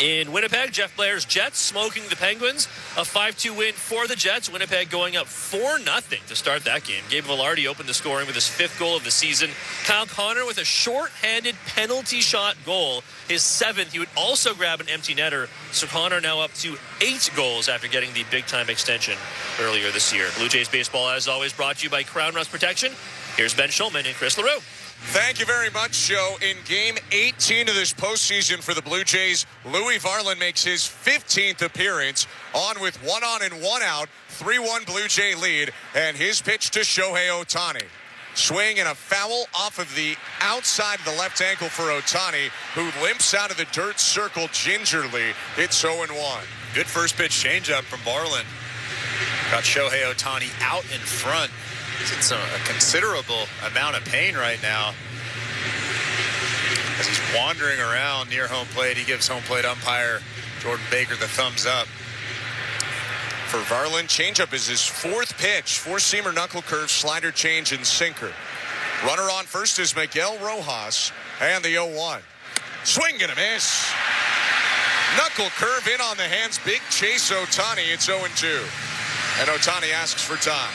In Winnipeg, Jeff Blair's Jets smoking the Penguins. A 5-2 win for the Jets. Winnipeg going up 4-0 to start that game. Gabe Velarde opened the scoring with his 5th goal of the season. Kyle Connor with a short-handed penalty shot goal. His 7th. He would also grab an empty netter. So Connor now up to 8 goals after getting the big-time extension earlier this year. Blue Jays baseball, as always, brought to you by Crown Rust Protection. Here's Ben Schulman and Chris LaRue. Thank you very much, Joe. In Game 18 of this postseason for the Blue Jays, Louis Varland makes his 15th appearance, on with 1 on and 1 out, 3-1 Blue Jay lead, and his pitch to Shohei Ohtani. Swing and a foul off of the outside of the left ankle for Ohtani, who limps out of the dirt circle gingerly. It's 0-1. Good first pitch changeup from Varland. Got Shohei Ohtani out in front. He's in a considerable amount of pain right now as he's wandering around near home plate. He gives home plate umpire Jordan Baker the thumbs up. For Varland, changeup is his 4th pitch. 4-seamer, knuckle curve, slider change, and sinker. Runner on first is Miguel Rojas, and the 0-1. Swing and a miss. Knuckle curve in on the hands. Big chase Ohtani. It's 0-2. And Ohtani asks for time.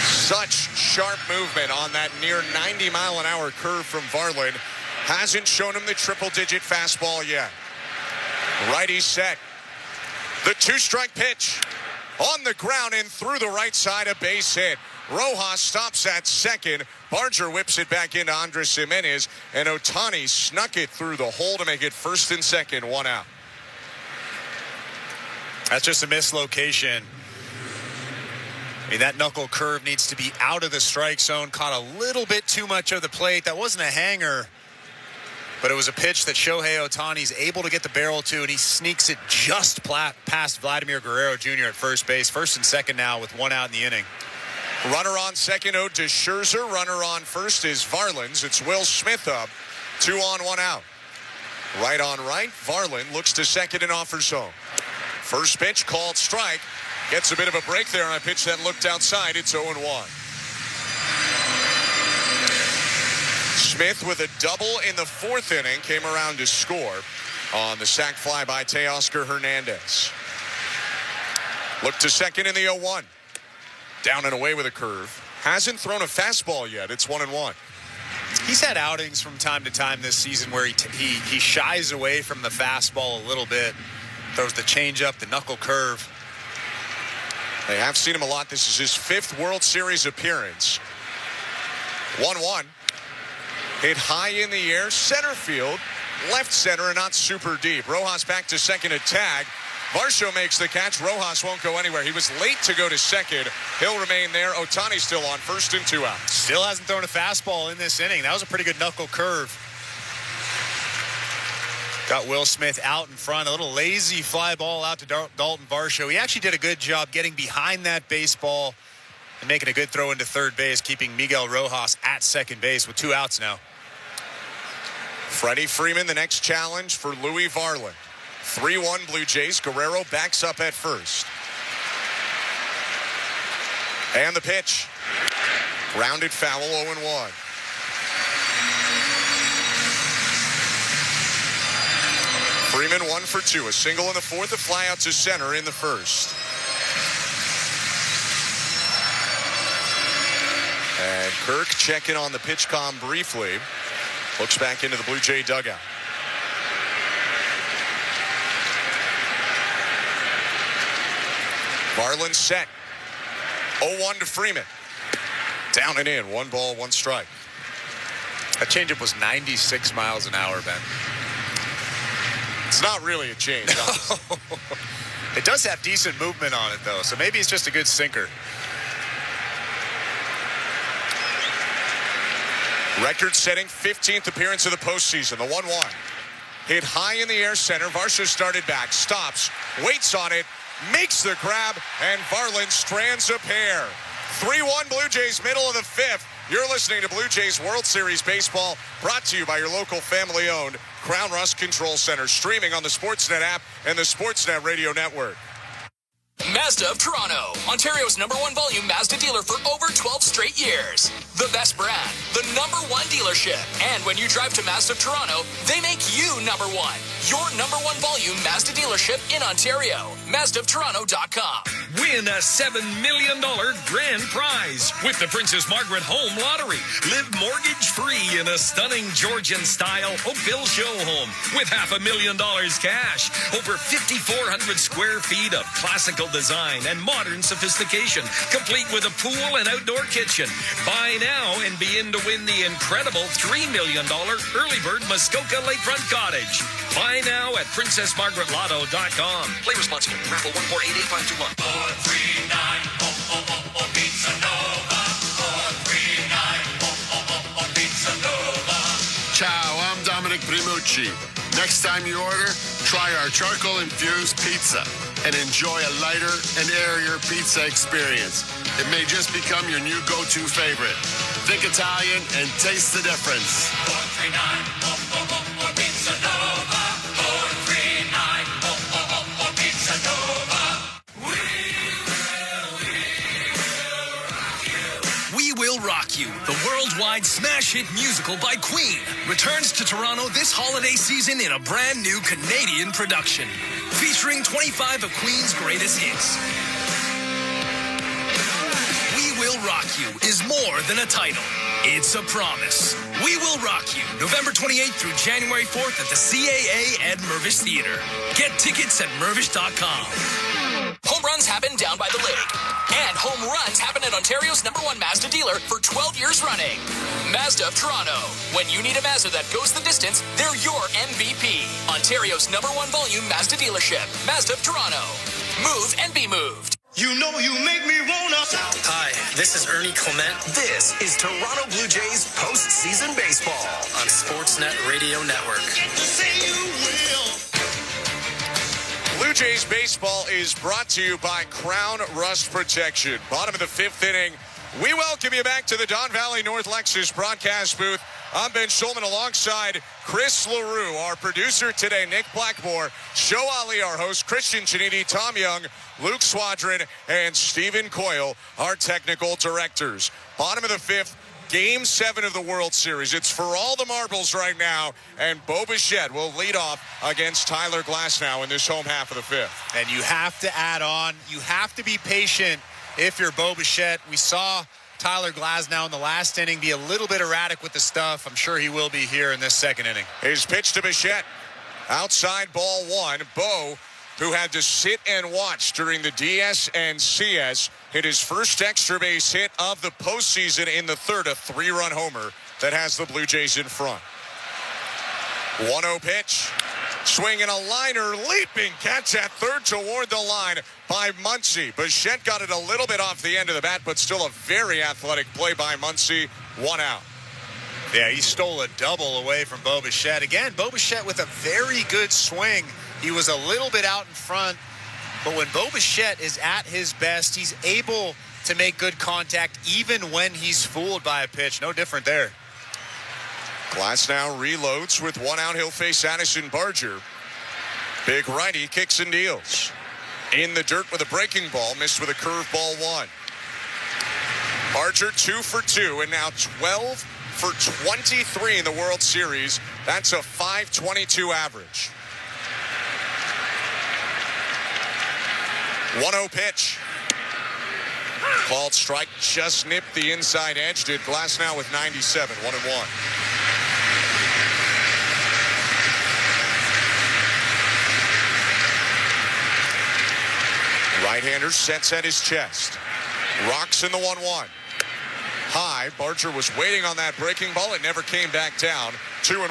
Such sharp movement on that near 90-mile-an-hour curve from Varland. Hasn't shown him the triple-digit fastball yet. Righty set. The 2-strike pitch. On the ground and through the right side, a base hit. Rojas stops at second. Barger whips it back into Andres Jimenez. And Ohtani snuck it through the hole to make it 1st and 2nd, 1 out. That's just a mislocation I mean, that knuckle curve needs to be out of the strike zone. Caught a little bit too much of the plate. That wasn't a hanger, but it was a pitch that Shohei Ohtani's able to get the barrel to, and he sneaks it just past Vladimir Guerrero Jr. at first base. First and second now with one out in the inning. Runner on second, owed to Scherzer. Runner on first is Varlands. It's Will Smith up. 2 on, 1 out. Right on right. Varland looks to second and offers home. First pitch called strike. Gets a bit of a break there on a pitch that looked outside. It's 0-1. Smith with a double in the fourth inning came around to score on the sac fly by Teoscar Hernandez. Look to second in the 0-1. Down and away with a curve. Hasn't thrown a fastball yet. It's 1-1. He's had outings from time to time this season where he shies away from the fastball a little bit. Throws the changeup, the knuckle curve. They have seen him a lot. This is his 5th World Series appearance. 1-1. Hit high in the air, center field, left center, and not super deep. Rojas back to second at tag. Varsho makes the catch. Rojas won't go anywhere. He was late to go to second. He'll remain there. Ohtani still on first and 2 out. Still hasn't thrown a fastball in this inning. That was a pretty good knuckle curve. Got Will Smith out in front. A little lazy fly ball out to Dalton Varsho. He actually did a good job getting behind that baseball and making a good throw into third base, keeping Miguel Rojas at second base with 2 outs now. Freddie Freeman, the next challenge for Louis Varland. 3-1 Blue Jays. Guerrero backs up at first. And the pitch. Grounded foul, 0-1. Freeman 1 for 2. A single in the fourth, a fly out to center in the first. And Kirk checking on the pitch comm briefly. Looks back into the Blue Jay dugout. Varland set. 0-1 to Freeman. Down and in. 1 ball, 1 strike. That changeup was 96 miles an hour, Ben. It's not really a change. It does have decent movement on it, though, so maybe it's just a good sinker. Record-setting 15th appearance of the postseason. The 1-1. Hit high in the air center. Varsho started back. Stops. Waits on it. Makes the grab. And Varland strands a pair. 3-1 Blue Jays, middle of the 5th. You're listening to Blue Jays World Series Baseball, brought to you by your local family-owned Crown Rust Control Center, streaming on the Sportsnet app and the Sportsnet Radio Network. Mazda of Toronto, Ontario's #1 volume Mazda dealer for over 12 straight years. The best brand, the #1 dealership. And when you drive to Mazda of Toronto, they make you #1. Your #1 volume Mazda dealership in Ontario. MazdaofToronto.com. Win a $7 million grand prize with the Princess Margaret Home Lottery. Live mortgage-free in a stunning Georgian-style Oakville show home with $500,000 cash. Over 5,400 square feet of classical design and modern sophistication, complete with a pool and outdoor kitchen. Buy now and be in to win the incredible $3 million early bird Muskoka Lakefront Cottage. Buy now at PrincessMargaretLotto.com. Play responsibly. Raffle 1488521. 439 Pizza Nova. 439 Pizza Nova. Ciao, I'm Dominic Primucci. Next time you order, try our charcoal-infused pizza and enjoy a lighter and airier pizza experience. It may just become your new go-to favorite. Think Italian and taste the difference. 439 Pizza Nova. 439 Pizza Nova. We Will Rock You, the worldwide smash hit musical by Queen, returns to Toronto this holiday season in a brand new Canadian production, featuring 25 of Queen's greatest hits. We Will Rock You is more than a title. It's a promise. We Will Rock You, November 28th through January 4th at the CAA Ed Mervish Theater. Get tickets at mervish.com. Home runs happen down by the lake. And home runs happen at Ontario's #1 Mazda dealer for 12 years running. Mazda of Toronto. When you need a Mazda that goes the distance, they're your MVP. Ontario's #1 volume Mazda dealership. Mazda of Toronto. Move and be moved. You know you make me wanna. Hi, this is Ernie Clement. This is Toronto Blue Jays postseason baseball on Sportsnet Radio Network. Blue Jays baseball is brought to you by Crown Rust Protection. Bottom of the 5th inning. We welcome you back to the Don Valley North Lexus broadcast booth. I'm Ben Schulman alongside Chris LaRue, our producer today, Nick Blackmore, Show Ali, our host, Christian Chaniti, Tom Young, Luke Swadron, and Stephen Coyle, our technical directors. Bottom of the 5th, Game 7 of the World Series. It's for all the marbles right now, and Bo Bichette will lead off against Tyler Glasnow in this home half of the 5th. And you have to add on, you have to be patient if you're Bo Bichette. We saw Tyler Glasnow in the last inning be a little bit erratic with the stuff. I'm sure he will be here in this second inning. His pitch to Bichette. Outside ball 1. Bo, who had to sit and watch during the DS and CS, hit his first extra base hit of the postseason in the 3rd, a 3-run homer that has the Blue Jays in front. 1-0 pitch. Swinging a liner, leaping catch at third toward the line by Muncy. Bichette got it a little bit off the end of the bat, but still a very athletic play by Muncy. 1 out. Yeah, he stole a double away from Bo Bichette. Again, Bo Bichette with a very good swing. He was a little bit out in front, but when Bo Bichette is at his best, he's able to make good contact even when he's fooled by a pitch. No different there. Glasnow reloads with 1 out. He'll face Addison Barger. Big righty kicks and deals. In the dirt with a breaking ball, missed with a curveball 1. Barger 2 for 2, and now 12 for 23 in the World Series. That's a .522 average. 1-0 pitch. Called strike, just nipped the inside edge. Did Glasnow with 97, 1-1. Right-hander sets at his chest. Rocks in the 1-1. High. Barger was waiting on that breaking ball. It never came back down. 2-1.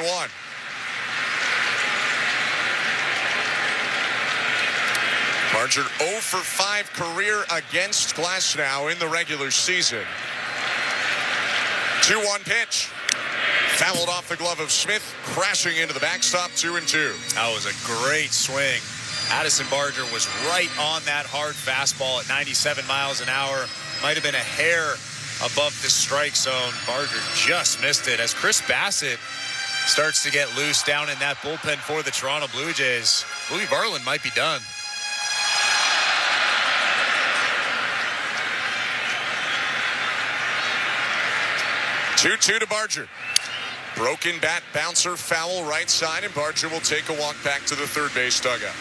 Barger 0 for 5 career against Glasnow in the regular season. 2-1 pitch. Fouled off the glove of Smith, crashing into the backstop. 2-2. That was a great swing. Addison Barger was right on that hard fastball at 97 miles an hour. Might have been a hair above the strike zone. Barger just missed it as Chris Bassett starts to get loose down in that bullpen for the Toronto Blue Jays. Louis Varland might be done. Two to Barger. Broken bat, bouncer, foul right side, and Barger will take a walk back to the third base dugout.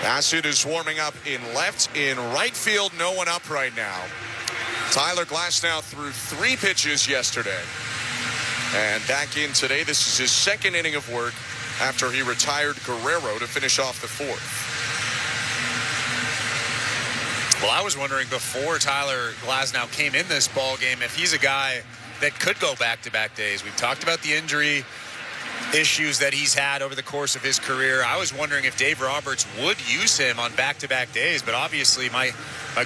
Bassett is warming up in left. In right field, no one up right now. Tyler Glasnow threw 3 pitches yesterday. And back in today, this is his second inning of work after he retired Guerrero to finish off the 4th. Well, I was wondering before Tyler Glasnow came in this ball game if he's a guy that could go back-to-back days. We've talked about the injury issues that he's had over the course of his career. I was wondering if Dave Roberts would use him on back-to-back days, but obviously my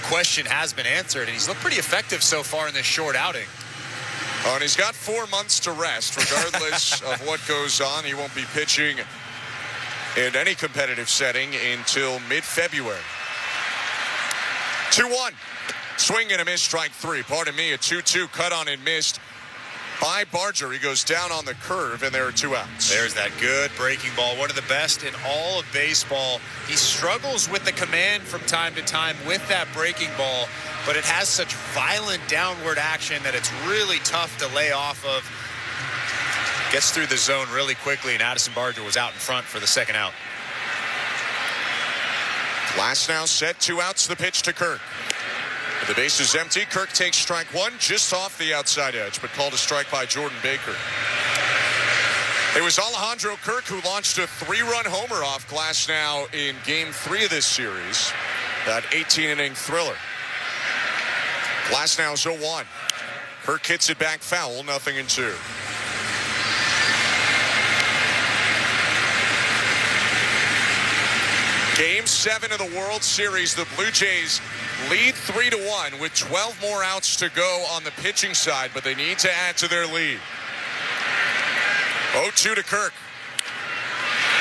question has been answered, and he's looked pretty effective so far in this short outing. Oh, and he's got 4 months to rest, regardless of what goes on. He won't be pitching in any competitive setting until mid-February. 2-1. Swing and a miss, strike 3. Pardon me, a 2-2 cut on and missed by Barger. He goes down on the curve, and there are 2 outs. There's that good breaking ball. One of the best in all of baseball. He struggles with the command from time to time with that breaking ball, but it has such violent downward action that it's really tough to lay off of. Gets through the zone really quickly, and Addison Barger was out in front for the second out. Glasnow set, 2 outs, the pitch to Kirk. The base is empty. Kirk takes strike 1 just off the outside edge, but called a strike by Jordan Baker. It was Alejandro Kirk who launched a 3-run homer off Glasnow in Game 3 of this series. That 18-inning thriller. Glasnow's 0-1. Kirk hits it back foul, 0-2. Game 7 of the World Series, the Blue Jays lead 3-1 with 12 more outs to go on the pitching side, but they need to add to their lead. 0-2 to Kirk.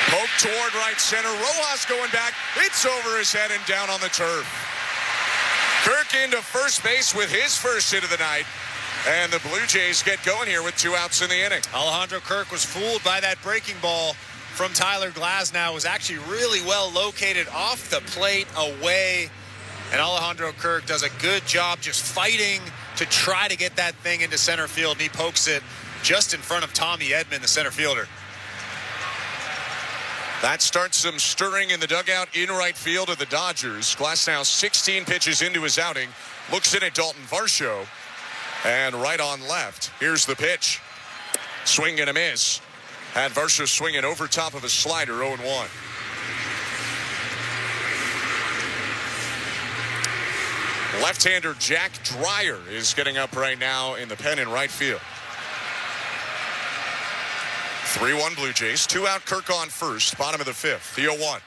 Poke toward right center. Rojas going back. It's over his head and down on the turf. Kirk into first base with his first hit of the night. And the Blue Jays get going here with 2 outs in the inning. Alejandro Kirk was fooled by that breaking ball from Tyler Glasnow. It was actually really well located off the plate away. And Alejandro Kirk does a good job just fighting to try to get that thing into center field. And he pokes it just in front of Tommy Edman, the center fielder. That starts some stirring in the dugout in right field of the Dodgers. Glasnow 16 pitches into his outing. Looks in at Dalton Varsho. And right on left. Here's the pitch. Swing and a miss. Had Varsho swinging over top of a slider, 0-1. Left-hander Jack Dreyer is getting up right now in the pen in right field. 3-1 Blue Jays. 2 out, Kirk on first. Bottom of the 5th. The 0-1.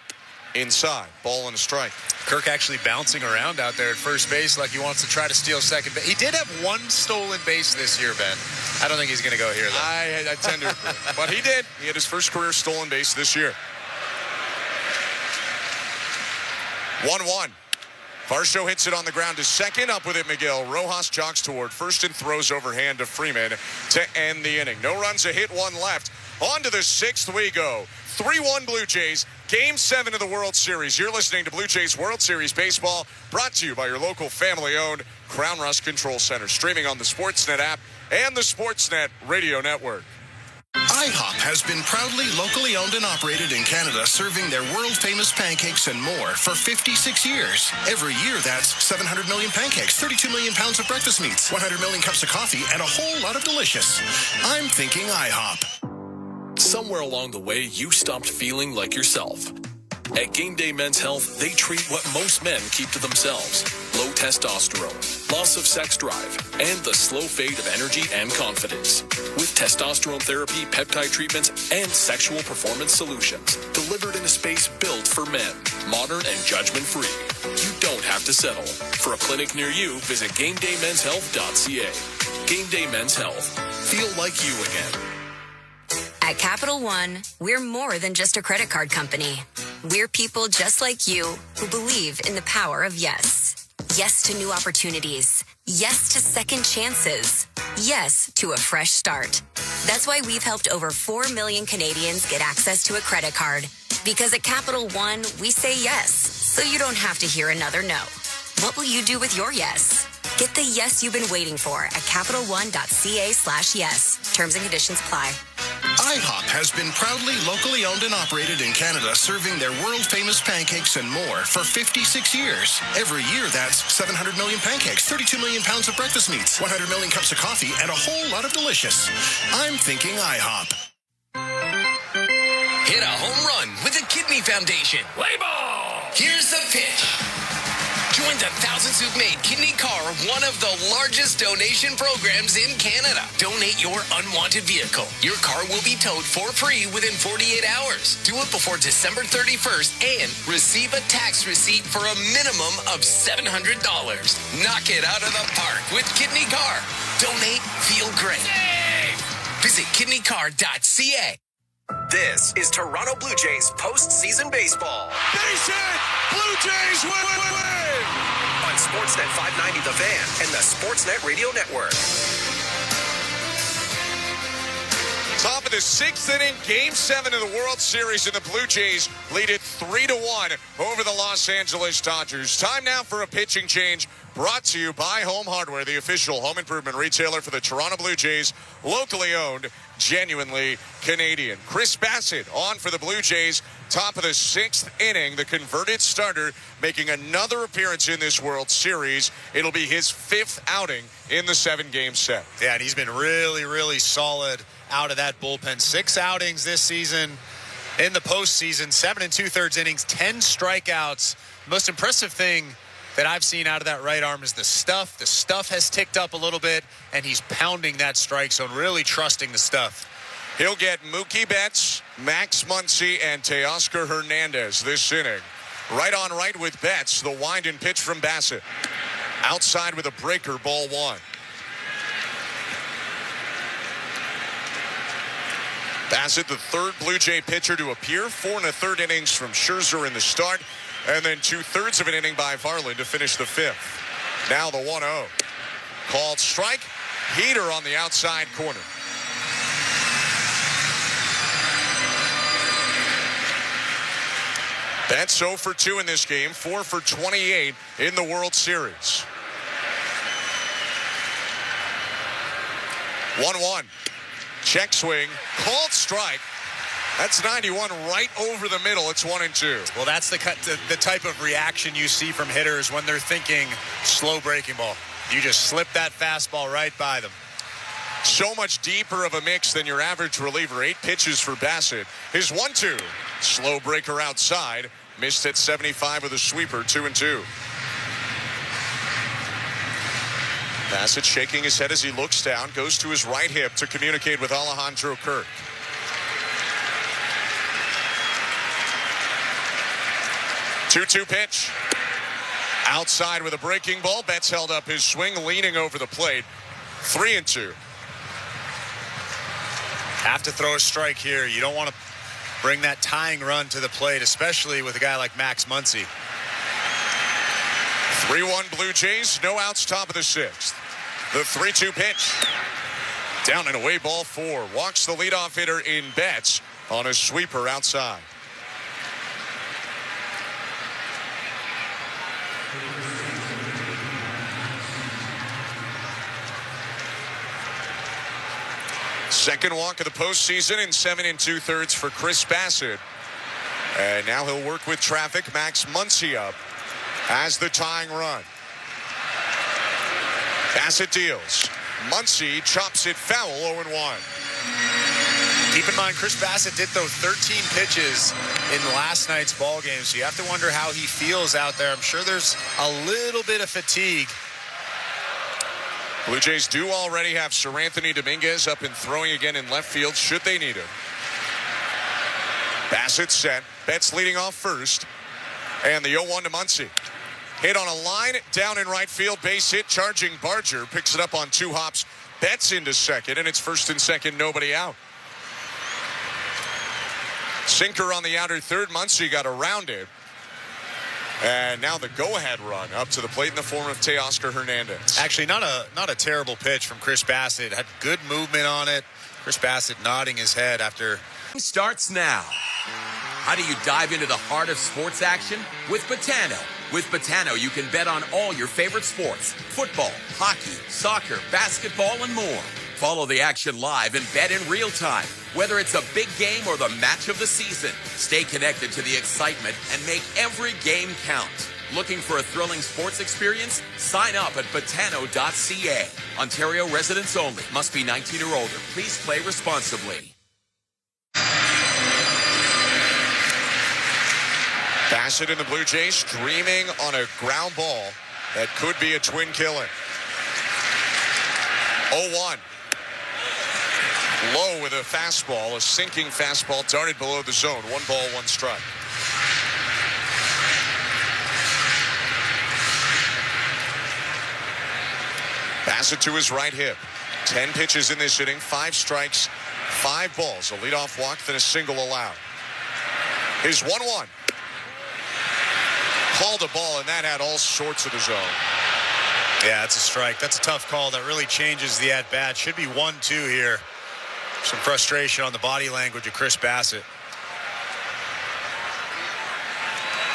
Inside. Ball and a strike. Kirk actually bouncing around out there at first base like he wants to try to steal second base. He did have 1 stolen base this year, Ben. I don't think he's going to go here, though. I tend to agree. But he did. He had his first career stolen base this year. 1-1. Varsho hits it on the ground to second. Up with it, Miguel. Rojas jogs toward first and throws overhand to Freeman to end the inning. No runs, a hit, 1 left. On to the 6th we go. 3-1 Blue Jays. Game 7 of the World Series. You're listening to Blue Jays World Series Baseball, brought to you by your local family-owned Crown Rust Control Center. Streaming on the Sportsnet app and the Sportsnet Radio Network. IHOP has been proudly locally owned and operated in Canada, serving their world-famous pancakes and more for 56 years. Every year, that's 700 million pancakes, 32 million pounds of breakfast meats, 100 million cups of coffee, and a whole lot of delicious. I'm thinking IHOP. Somewhere along the way, you stopped feeling like yourself. At Game Day Men's Health, they treat what most men keep to themselves: low testosterone, loss of sex drive, and the slow fade of energy and confidence. With testosterone therapy, peptide treatments, and sexual performance solutions, delivered in a space built for men, modern and judgment-free. You don't have to settle. For a clinic near you, visit GameDayMen'sHealth.ca. Game Day Men's Health. Feel like you again. At Capital One, we're more than just a credit card company. We're people just like you who believe in the power of yes. Yes to new opportunities. Yes to second chances. Yes to a fresh start. That's why we've helped over 4 million Canadians get access to a credit card. Because at Capital One, we say yes, so you don't have to hear another no. What will you do with your yes? Get the yes you've been waiting for at CapitalOne.ca/yes. Terms and conditions apply. IHOP has been proudly locally owned and operated in Canada, serving their world-famous pancakes and more for 56 years. Every year, that's 700 million pancakes, 32 million pounds of breakfast meats, 100 million cups of coffee, and a whole lot of delicious. I'm thinking IHOP. Hit a home run with the Kidney Foundation. Play ball! Here's the pitch. Join the thousands who've made Kidney Car one of the largest donation programs in Canada. Donate your unwanted vehicle. Your car will be towed for free within 48 hours. Do it before December 31st and receive a tax receipt for a minimum of $700. Knock it out of the park with Kidney Car. Donate, feel great. Visit kidneycar.ca. This is Toronto Blue Jays postseason baseball. Base hit! Blue Jays win! On Sportsnet 590 The Fan and the Sportsnet Radio Network. Top of the 6th inning, Game 7 of the World Series, and the Blue Jays lead it 3-1 over the Los Angeles Dodgers. Time now for a pitching change, brought to you by Home Hardware, the official home improvement retailer for the Toronto Blue Jays, locally owned, genuinely Canadian. Chris Bassett on for the Blue Jays. Top of the 6th inning, the converted starter making another appearance in this World Series. It'll be his 5th outing in the 7-game set. Yeah, and he's been really, really solid out of that bullpen. 6 outings this season in the postseason, 7 2/3 innings, 10 strikeouts. Most impressive thing that I've seen out of that right arm is the stuff. The stuff has ticked up a little bit, and he's pounding that strike zone, really trusting the stuff. He'll get Mookie Betts, Max Muncy, and Teoscar Hernandez this inning. Right on right with Betts. The wind and pitch from Bassett. Outside with a breaker, ball 1. Bassett, the third Blue Jay pitcher to appear. 4 1/3 innings from Scherzer in the start. And then 2/3 of an inning by Varland to finish the 5th. Now the 1-0. Called strike. Heater on the outside corner. Betts 0 for 2 in this game. 4 for 28 in the World Series. 1-1. Check swing. Called strike. That's 91 right over the middle. It's 1-2. Well, that's the type of reaction you see from hitters when they're thinking slow breaking ball. You just slip that fastball right by them. So much deeper of a mix than your average reliever. 8 pitches for Bassett. His 1-2. Slow breaker outside. Missed at 75 with a sweeper. 2-2. Bassett shaking his head as he looks down. Goes to his right hip to communicate with Alejandro Kirk. Two-two pitch. Outside with a breaking ball. Betts held up his swing, leaning over the plate. 3-2. Have to throw a strike here. You don't want to bring that tying run to the plate, especially with a guy like Max Muncy. 3-1 Blue Jays. No outs, top of the 6th. The 3-2 pitch. Down and away, ball 4. Walks the leadoff hitter in Betts on a sweeper outside. Second walk of the postseason in 7 2/3 for Chris Bassett. And now he'll work with traffic. Max Muncy up as the tying run. Bassett deals. Muncy chops it foul, 0-1. Keep in mind, Chris Bassett did throw 13 pitches in last night's ball game, so you have to wonder how he feels out there. I'm sure there's a little bit of fatigue. Blue Jays do already have Seranthony Dominguez up and throwing again in left field should they need him. Bassett set. Betts leading off first. And the 0-1 to Muncy. Hit on a line down in right field. Base hit. Charging Barger. Picks it up on 2 hops. Betts into second. And it's first and second. Nobody out. Sinker on the outer third. Muncy got around it. And now the go-ahead run up to the plate in the form of Teoscar Hernandez. Actually, not a terrible pitch from Chris Bassett. Had good movement on it. Chris Bassett nodding his head after. Starts now. How do you dive into the heart of sports action? With Betano. With Betano, you can bet on all your favorite sports. Football, hockey, soccer, basketball, and more. Follow the action live and bet in real time. Whether it's a big game or the match of the season, stay connected to the excitement and make every game count. Looking for a thrilling sports experience? Sign up at betano.ca. Ontario residents only. Must be 19 or older. Please play responsibly. Bassett and the Blue Jays dreaming on a ground ball that could be a twin killing. 0-1. Low with a fastball, a sinking fastball darted below the zone. 1 ball, 1 strike. Bassett to his right hip. 10 pitches in this inning, 5 strikes, 5 balls. A leadoff walk, then a single allowed. His 1-1. Called a ball, and that had all sorts of the zone. Yeah, that's a strike. That's a tough call. That really changes the at-bat. Should be 1-2 here. Some frustration on the body language of Chris Bassett.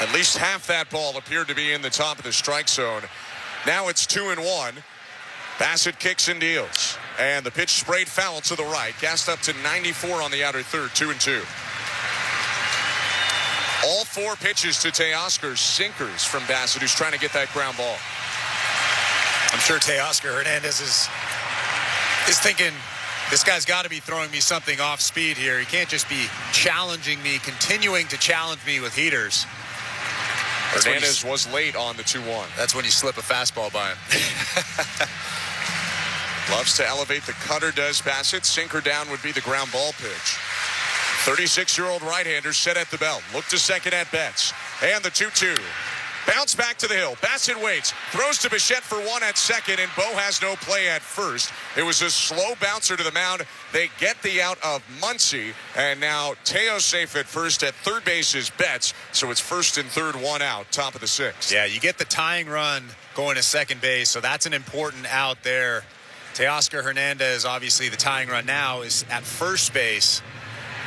At least half that ball appeared to be in the top of the strike zone. Now it's 2-1. Bassett kicks and deals. And the pitch sprayed foul to the right. Gassed up to 94 on the outer third. 2-2. All 4 pitches to Teoscar, sinkers from Bassett, who's trying to get that ground ball. I'm sure Teoscar Hernandez is thinking, this guy's got to be throwing me something off speed here. He can't just be challenging me, continuing to challenge me with heaters. Hernandez was late on the 2-1. That's when you slip a fastball by him. Loves to elevate the cutter, does Bassett. Sinker down would be the ground ball pitch. 36-year-old right-hander set at the belt. Look to second at Betts. And the 2-2. Bounce back to the hill. Bassett waits. Throws to Bichette for one at second, and Bo has no play at first. It was a slow bouncer to the mound. They get the out of Muncy, and now Teo safe at first. At third base is Betts, so it's first and third, one out, top of the sixth. Yeah, you get the tying run going to second base, so that's an important out there. Teoscar Hernandez, obviously the tying run now, is at first base.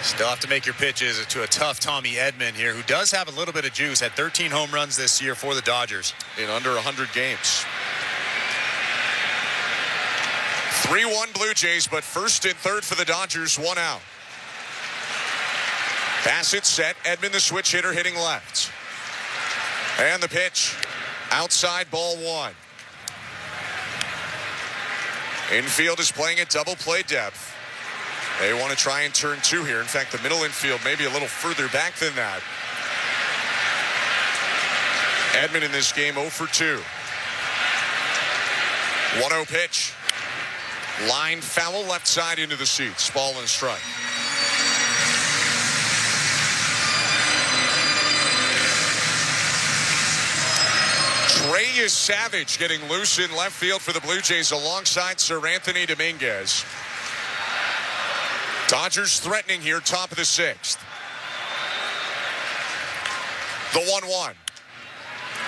Still have to make your pitches to a tough Tommy Edman here, who does have a little bit of juice. Had 13 home runs this year for the Dodgers. In under 100 games. 3-1 Blue Jays, but first and third for the Dodgers, one out. Bassett set. Edman, the switch hitter, hitting left. And the pitch. Outside, ball one. Infield is playing at double play depth. They want to try and turn two here. In fact, the middle infield maybe a little further back than that. Edman in this game 0 for 2. 1-0 pitch. Line foul left side into the seats. Ball and strike. Trey Savage getting loose in left field for the Blue Jays alongside Sir Anthony Dominguez. Dodgers threatening here, top of the sixth. The 1-1.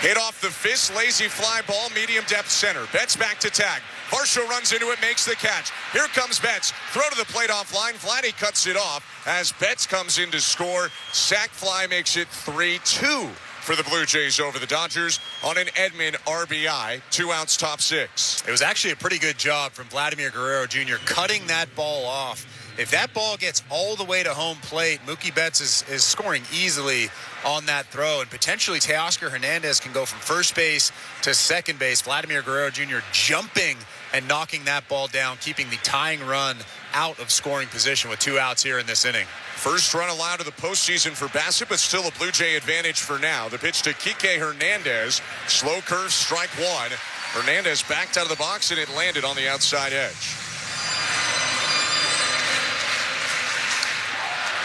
Hit off the fist, lazy fly ball, medium depth center. Betts back to tag. Varsho runs into it, makes the catch. Here comes Betts. Throw to the plate offline. Vladdy cuts it off as Betts comes in to score. Sac fly makes it 3-2 for the Blue Jays over the Dodgers on an Edman RBI. 2 outs, top six. It was actually a pretty good job from Vladimir Guerrero Jr. cutting that ball off. If that ball gets all the way to home plate, Mookie Betts is scoring easily on that throw, and potentially Teoscar Hernandez can go from first base to second base. Vladimir Guerrero Jr. jumping and knocking that ball down, keeping the tying run out of scoring position with 2 outs here in this inning. First run allowed of the postseason for Bassett, but still a Blue Jay advantage for now. The pitch to Kike Hernandez. Slow curve, strike one. Hernandez backed out of the box, and it landed on the outside edge.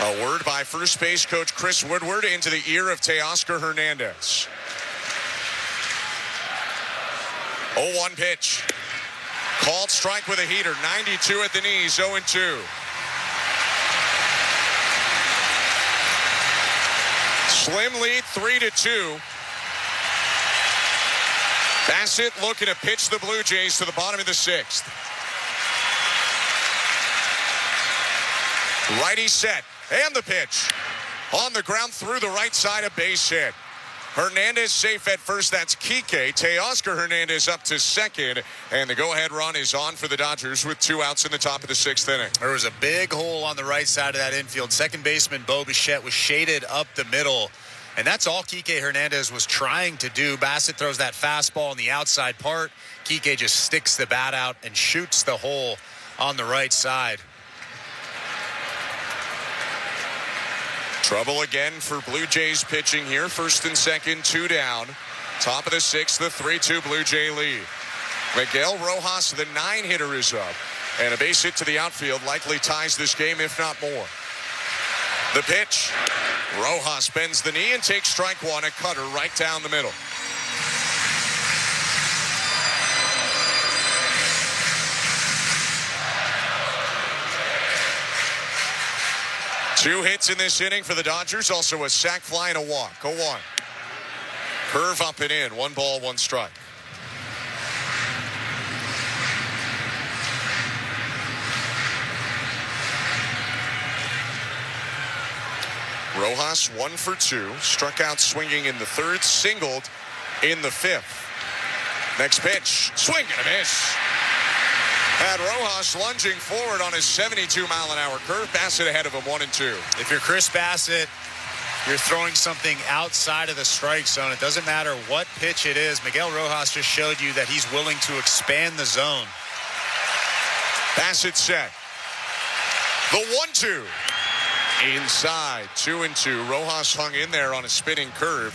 A word by first base coach Chris Woodward into the ear of Teoscar Hernandez. 0-1 pitch. Called strike with a heater. 92 at the knees. 0-2. Slim lead, 3-2. Bassett looking to pitch the Blue Jays to the bottom of the sixth. Righty set. And the pitch. On the ground through the right side, a base hit. Hernandez safe at first. That's Kike. Teoscar Hernandez up to second. And the go-ahead run is on for the Dodgers with 2 outs in the top of the sixth inning. There was a big hole on the right side of that infield. Second baseman Bo Bichette was shaded up the middle. And that's all Kike Hernandez was trying to do. Bassett throws that fastball on the outside part. Kike just sticks the bat out and shoots the hole on the right side. Trouble again for Blue Jays pitching here. First and second, 2 down. Top of the sixth, the 3-2 Blue Jay lead. Miguel Rojas, the 9-hitter, is up. And a base hit to the outfield likely ties this game, if not more. The pitch. Rojas bends the knee and takes strike one, a cutter right down the middle. Two hits in this inning for the Dodgers. Also a sac fly and a walk. 0-1. Curve up and in. 1 ball, 1 strike. Rojas 1 for 2. Struck out swinging in the third. Singled in the fifth. Next pitch. Swing and a miss. Had Rojas lunging forward on his 72-mile-an-hour curve. Bassett ahead of him, 1-2. If you're Chris Bassett, you're throwing something outside of the strike zone. It doesn't matter what pitch it is. Miguel Rojas just showed you that he's willing to expand the zone. Bassett set. The 1-2. Inside, 2-2. Rojas hung in there on a spinning curve.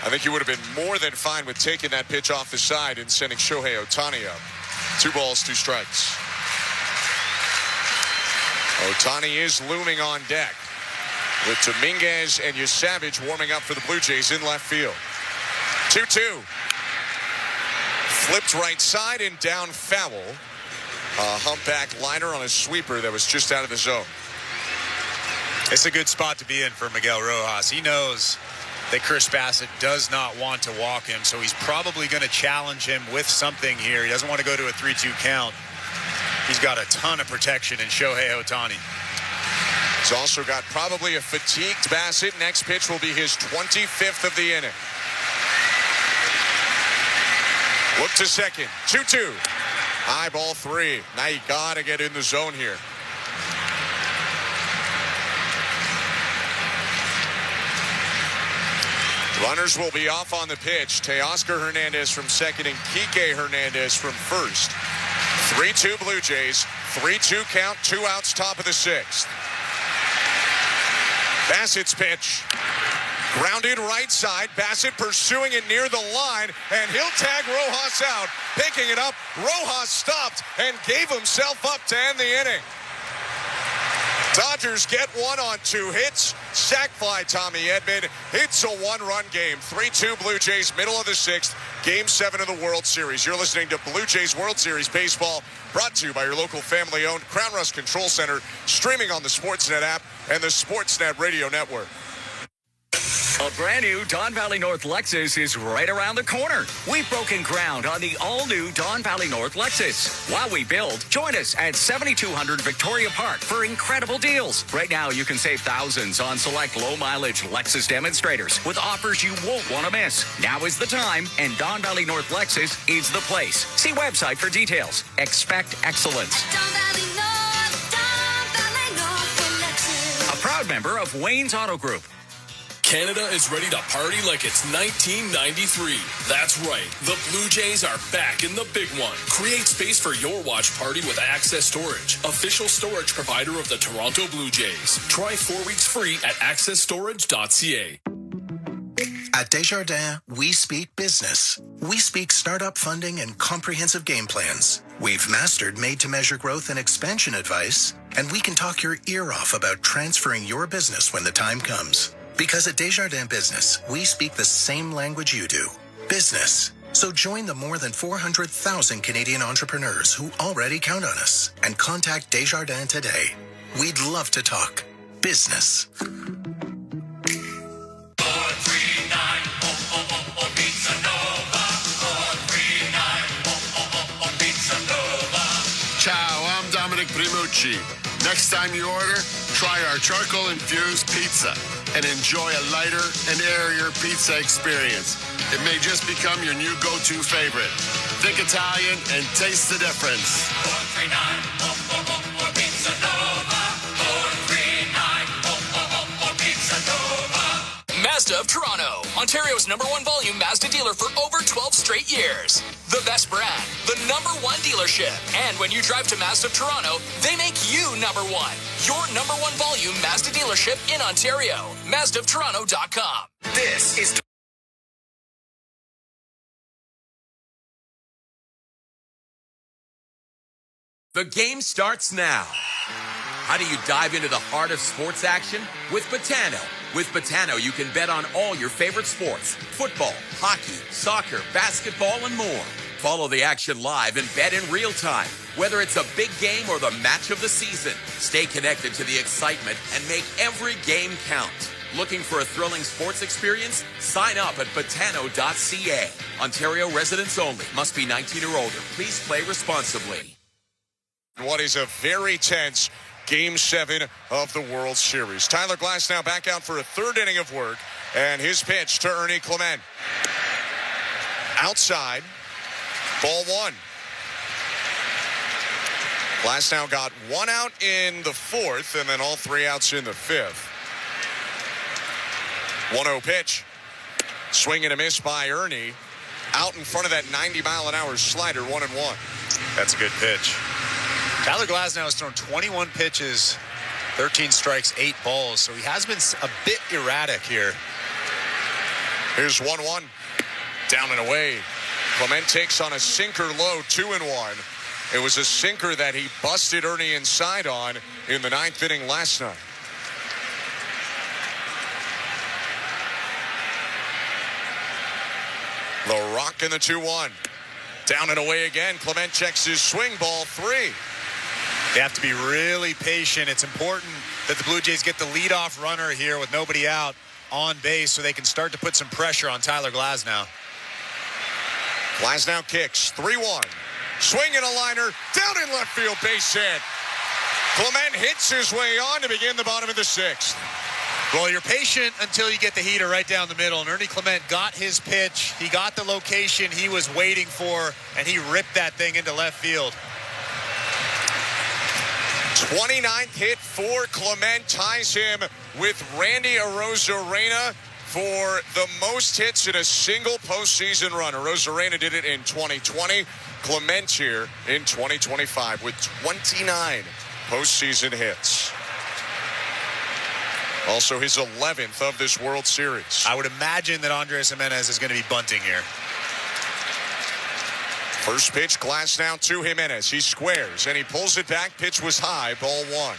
I think he would have been more than fine with taking that pitch off the side and sending Shohei Ohtani up. 2 balls, 2 strikes. Ohtani is looming on deck. with Dominguez and Yusavage warming up for the Blue Jays in left field. 2-2. Flipped right side and down foul. A humpback liner on a sweeper that was just out of the zone. It's a good spot to be in for Miguel Rojas. He knows that Chris Bassett does not want to walk him, so he's probably going to challenge him with something here. He doesn't want to go to a 3-2 count. He's got a ton of protection in Shohei Ohtani. He's also got probably a fatigued Bassett. Next pitch will be his 25th of the inning. Look to second. 2-2. High ball 3. Now you got to get in the zone here. Runners will be off on the pitch. Teoscar Hernandez from second and Kike Hernandez from first. 3-2 Blue Jays. 3-2 count. 2 outs, top of the 6th. Bassett's pitch. Grounded right side. Bassett pursuing it near the line, and he'll tag Rojas out. Picking it up. Rojas stopped and gave himself up to end the inning. Dodgers get one on 2 hits. Sac fly Tommy Edman. It's a 1-run game. 3-2 Blue Jays, middle of the 6th. Game 7 of the World Series. You're listening to Blue Jays World Series Baseball, brought to you by your local family-owned Crown Rust Control Center, streaming on the Sportsnet app and the Sportsnet Radio Network. A brand new Don Valley North Lexus is right around the corner. We've broken ground on the all-new Don Valley North Lexus. While we build, join us at 7200 Victoria Park for incredible deals. Right now, you can save thousands on select low-mileage Lexus demonstrators with offers you won't want to miss. Now is the time, and Don Valley North Lexus is the place. See website for details. Expect excellence. A proud member of Wayne's Auto Group. Canada is ready to party like it's 1993. That's right. The Blue Jays are back in the big one. Create space for your watch party with Access Storage, official storage provider of the Toronto Blue Jays. Try 4 weeks free at accessstorage.ca. At Desjardins, we speak business. We speak startup funding and comprehensive game plans. We've mastered made-to-measure growth and expansion advice, and we can talk your ear off about transferring your business when the time comes. Because at Desjardins Business, we speak the same language you do. Business. So join the more than 400,000 Canadian entrepreneurs who already count on us and contact Desjardins today. We'd love to talk business. Ciao, I'm Dominic Primucci. Next time you order, try our charcoal-infused pizza and enjoy a lighter and airier pizza experience. It may just become your new go-to favorite. Think Italian and taste the difference. 439 Pizza Nova. 439 Pizza Nova. Mazda of Toronto, Ontario's #1 volume Mazda dealer for over 12 straight years. The best brand, the #1 dealership. And when you drive to Mazda of Toronto, they make you #1. Your #1 volume Mazda dealership in Ontario. MazdaofToronto.com. This is The game starts now. How do you dive into the heart of sports action? With Betano. With Betano, you can bet on all your favorite sports. Football, hockey, soccer, basketball, and more. Follow the action live and bet in real time. Whether it's a big game or the match of the season, stay connected to the excitement and make every game count. Looking for a thrilling sports experience? Sign up at Betano.ca. Ontario residents only. Must be 19 or older. Please play responsibly. What is a very tense Game 7 of the World Series. Tyler Glasnow back out for a 3rd inning of work, and his pitch to Ernie Clement. Outside, ball 1. Glasnow got 1 out in the 4th, and then all 3 outs in the 5th. 1-0 pitch. Swing and a miss by Ernie. Out in front of that 90-mile-an-hour slider, 1-1. That's a good pitch. Tyler Glasnow has thrown 21 pitches, 13 strikes, 8 balls, so he has been a bit erratic here. Here's 1-1. Down and away. Clement takes on a sinker low, 2-1. It was a sinker that he busted Ernie inside on in the 9th inning last night. The Rock in the 2-1. Down and away again. Clement checks his swing, ball 3. They have to be really patient. It's important that the Blue Jays get the leadoff runner here with nobody out on base so they can start to put some pressure on Tyler Glasnow. Glasnow kicks, 3-1. Swing and a liner, down in left field, base hit. Clement hits his way on to begin the bottom of the 6th. Well, you're patient until you get the heater right down the middle, and Ernie Clement got his pitch. He got the location he was waiting for, and he ripped that thing into left field. 29th hit for Clement, ties him with Randy Arozarena for the most hits in a single postseason run. Arozarena did it in 2020. Clement here in 2025 with 29 postseason hits. Also his 11th of this World Series. I would imagine that Andres Jimenez is going to be bunting here. First pitch, Glasnow to Jimenez. He squares and he pulls it back. Pitch was high, ball 1.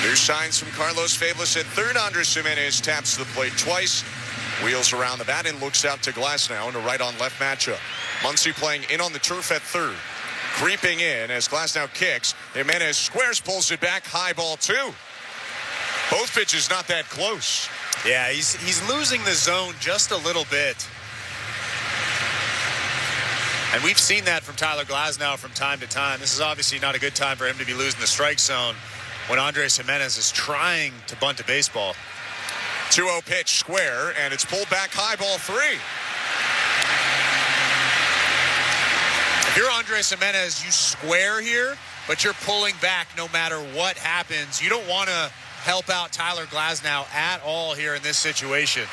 New signs from Carlos Fablis at third. Andres Jimenez taps the plate twice. Wheels around the bat and looks out to Glasnow in a right-on-left matchup. Muncy playing in on the turf at third. Creeping in as Glasnow kicks. Jimenez squares, pulls it back. High ball 2. Both pitches not that close. Yeah, he's losing the zone just a little bit. And we've seen that from Tyler Glasnow from time to time. This is obviously not a good time for him to be losing the strike zone when Andres Jimenez is trying to bunt a baseball. 2-0 pitch, square, and it's pulled back high, ball 3. If you're Andres Jimenez, you square here, but you're pulling back no matter what happens. You don't want to help out Tyler Glasnow at all here in this situation.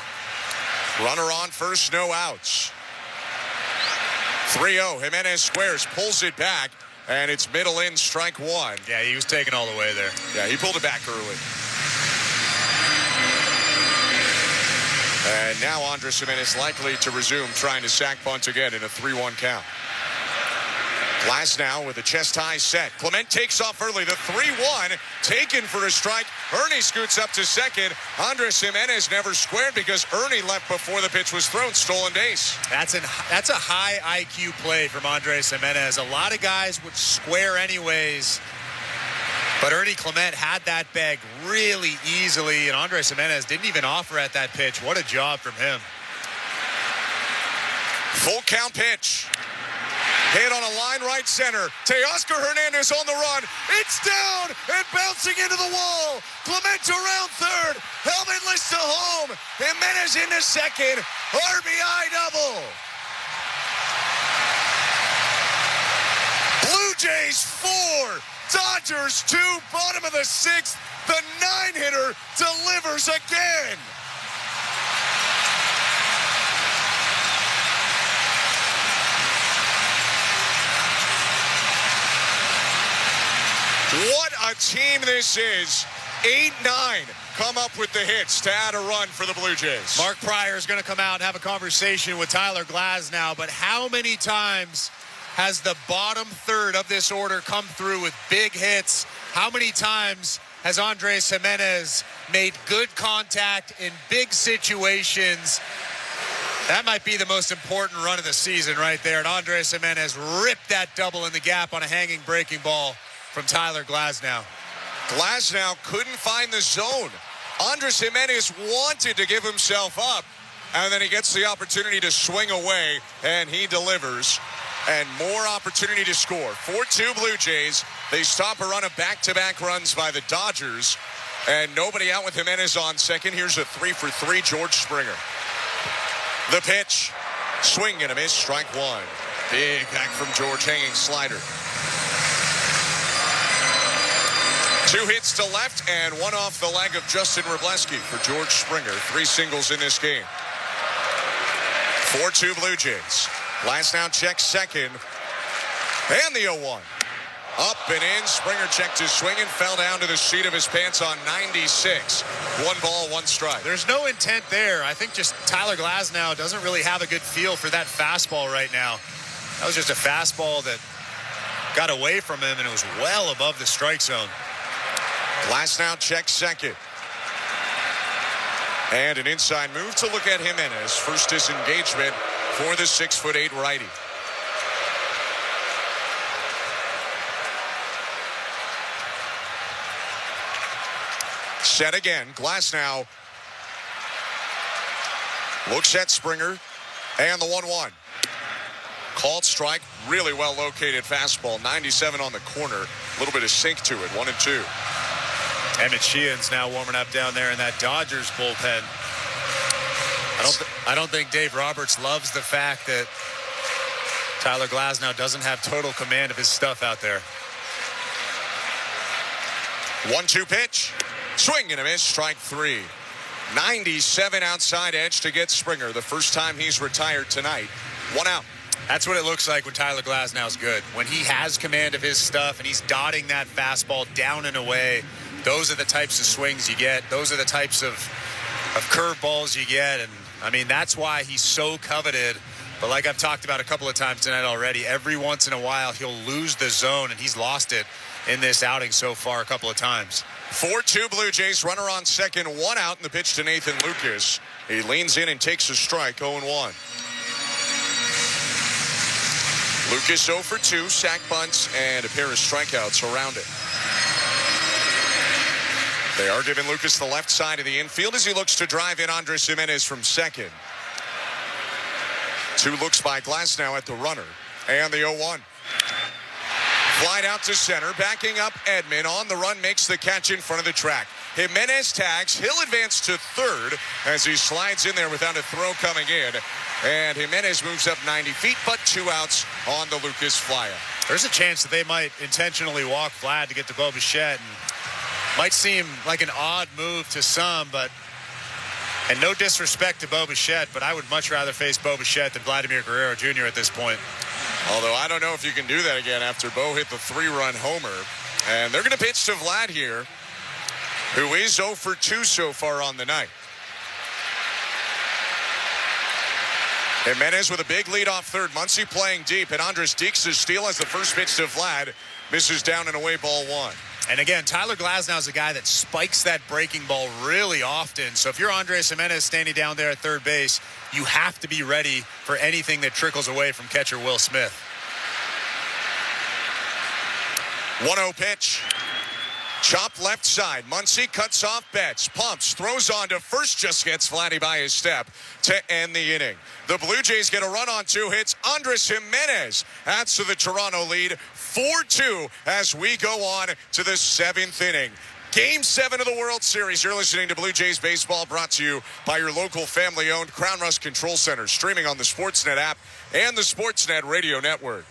Runner on first, no outs. 3-0, Jimenez squares, pulls it back, and it's middle in, strike 1. Yeah, he was taken all the way there. Yeah, he pulled it back early. And now Andres Jimenez likely to resume trying to sack bunt again in a 3-1 count. Glasnow with a chest high set. Clement takes off early. The 3-1 taken for a strike. Ernie scoots up to second. Andres Jimenez never squared because Ernie left before the pitch was thrown. Stolen base. That's a high IQ play from Andres Jimenez. A lot of guys would square anyways, but Ernie Clement had that bag really easily, and Andres Jimenez didn't even offer at that pitch. What a job from him. Full count pitch. Hit on a line right center. Teoscar Hernandez on the run. It's down and bouncing into the wall. Clement around third. Helmetless to home. Jimenez into second. RBI double. Blue Jays 4. Dodgers 2. Bottom of the 6th. The 9-hitter delivers again. What a team this is. 8-9 come up with the hits to add a run for the Blue Jays. Mark Pryor is going to come out and have a conversation with Tyler Glasnow, but how many times has the bottom third of this order come through with big hits? How many times has Andres Jimenez made good contact in big situations? That might be the most important run of the season right there. And Andres Jimenez ripped that double in the gap on a hanging breaking ball from Tyler Glasnow. Glasnow couldn't find the zone. Andres Jimenez wanted to give himself up, and then he gets the opportunity to swing away, and he delivers. And more opportunity to score. 4-2 Blue Jays. They stop a run of back-to-back runs by the Dodgers, and nobody out with Jimenez on second. Here's a 3-for-3 George Springer. The pitch. Swing and a miss. Strike 1. Big back from George, hanging slider. 2 hits to left and 1 off the leg of Justin Wrobleski for George Springer. 3 singles in this game. 4-2 Blue Jays. Glasnow checks second. And the 0-1. Up and in. Springer checked his swing and fell down to the seat of his pants on 96. 1 ball, 1 strike. There's no intent there. I think just Tyler Glasnow doesn't really have a good feel for that fastball right now. That was just a fastball that got away from him, and it was well above the strike zone. Glasnow checks second. And an inside move to look at Jimenez. First disengagement for the 6'8" righty. Set again. Glasnow looks at Springer and the 1-1. Called strike. Really well located fastball. 97 on the corner. A little bit of sink to it. 1-2. Emmett Sheehan's now warming up down there in that Dodgers bullpen. I don't think Dave Roberts loves the fact that Tyler Glasnow doesn't have total command of his stuff out there. 1-2 pitch. Swing and a miss. Strike 3. 97 outside edge to get Springer. The first time he's retired tonight. 1 out. That's what it looks like when Tyler Glasnow's good. When he has command of his stuff and he's dotting that fastball down and away, those are the types of swings you get. Those are the types of curveballs you get. And, I mean, that's why he's so coveted. But like I've talked about a couple of times tonight already, every once in a while he'll lose the zone, and he's lost it in this outing so far a couple of times. 4-2 Blue Jays. Runner on second. 1 out in the pitch to Nathan Lucas. He leans in and takes a strike. 0-1. Lucas 0 for 2, sack bunts, and a pair of strikeouts around it. They are giving Lucas the left side of the infield as he looks to drive in Andres Jimenez from second. 2 looks by Glasnow at the runner, and the 0-1. Flied out to center, backing up Edman. On the run, makes the catch in front of the track. Jimenez tags. He'll advance to third as he slides in there without a throw coming in. And Jimenez moves up 90 feet, but 2 outs on the Lucas flyout. There's a chance that they might intentionally walk Vlad to get to Bo Bichette. And might seem like an odd move to some, and no disrespect to Bo Bichette, but I would much rather face Bo Bichette than Vladimir Guerrero Jr. at this point. Although I don't know if you can do that again after Bo hit the 3-run homer. And they're going to pitch to Vlad here, who is 0 for 2 so far on the night. Jimenez with a big lead off third. Muncy playing deep, and Andres Deeks' steal as the first pitch to Vlad misses down and away, ball 1. And again, Tyler Glasnow is a guy that spikes that breaking ball really often. So if you're Andres Jimenez standing down there at third base, you have to be ready for anything that trickles away from catcher Will Smith. 1-0 pitch. Chop left side. Muncy cuts off Betts. Pumps. Throws on to first. Just gets Vladdy by his step to end the inning. The Blue Jays get a run on 2 hits. Andres Jimenez adds to the Toronto lead. 4-2 as we go on to the 7th inning. Game 7 of the World Series. You're listening to Blue Jays Baseball, brought to you by your local family-owned Crown Rust Control Center, streaming on the Sportsnet app and the Sportsnet Radio Network.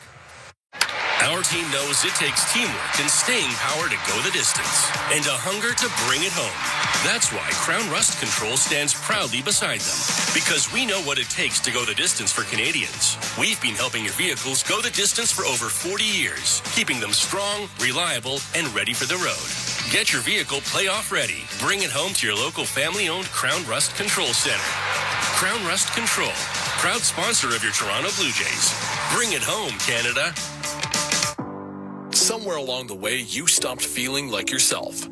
Our team knows it takes teamwork and staying power to go the distance and a hunger to bring it home. That's why Crown Rust Control stands proudly beside them, because we know what it takes to go the distance for Canadians. We've been helping your vehicles go the distance for over 40 years, keeping them strong, reliable, and ready for the road. Get your vehicle playoff ready. Bring it home to your local family-owned Crown Rust Control Center. Crown Rust Control, proud sponsor of your Toronto Blue Jays. Bring it home, Canada. Somewhere along the way, you stopped feeling like yourself.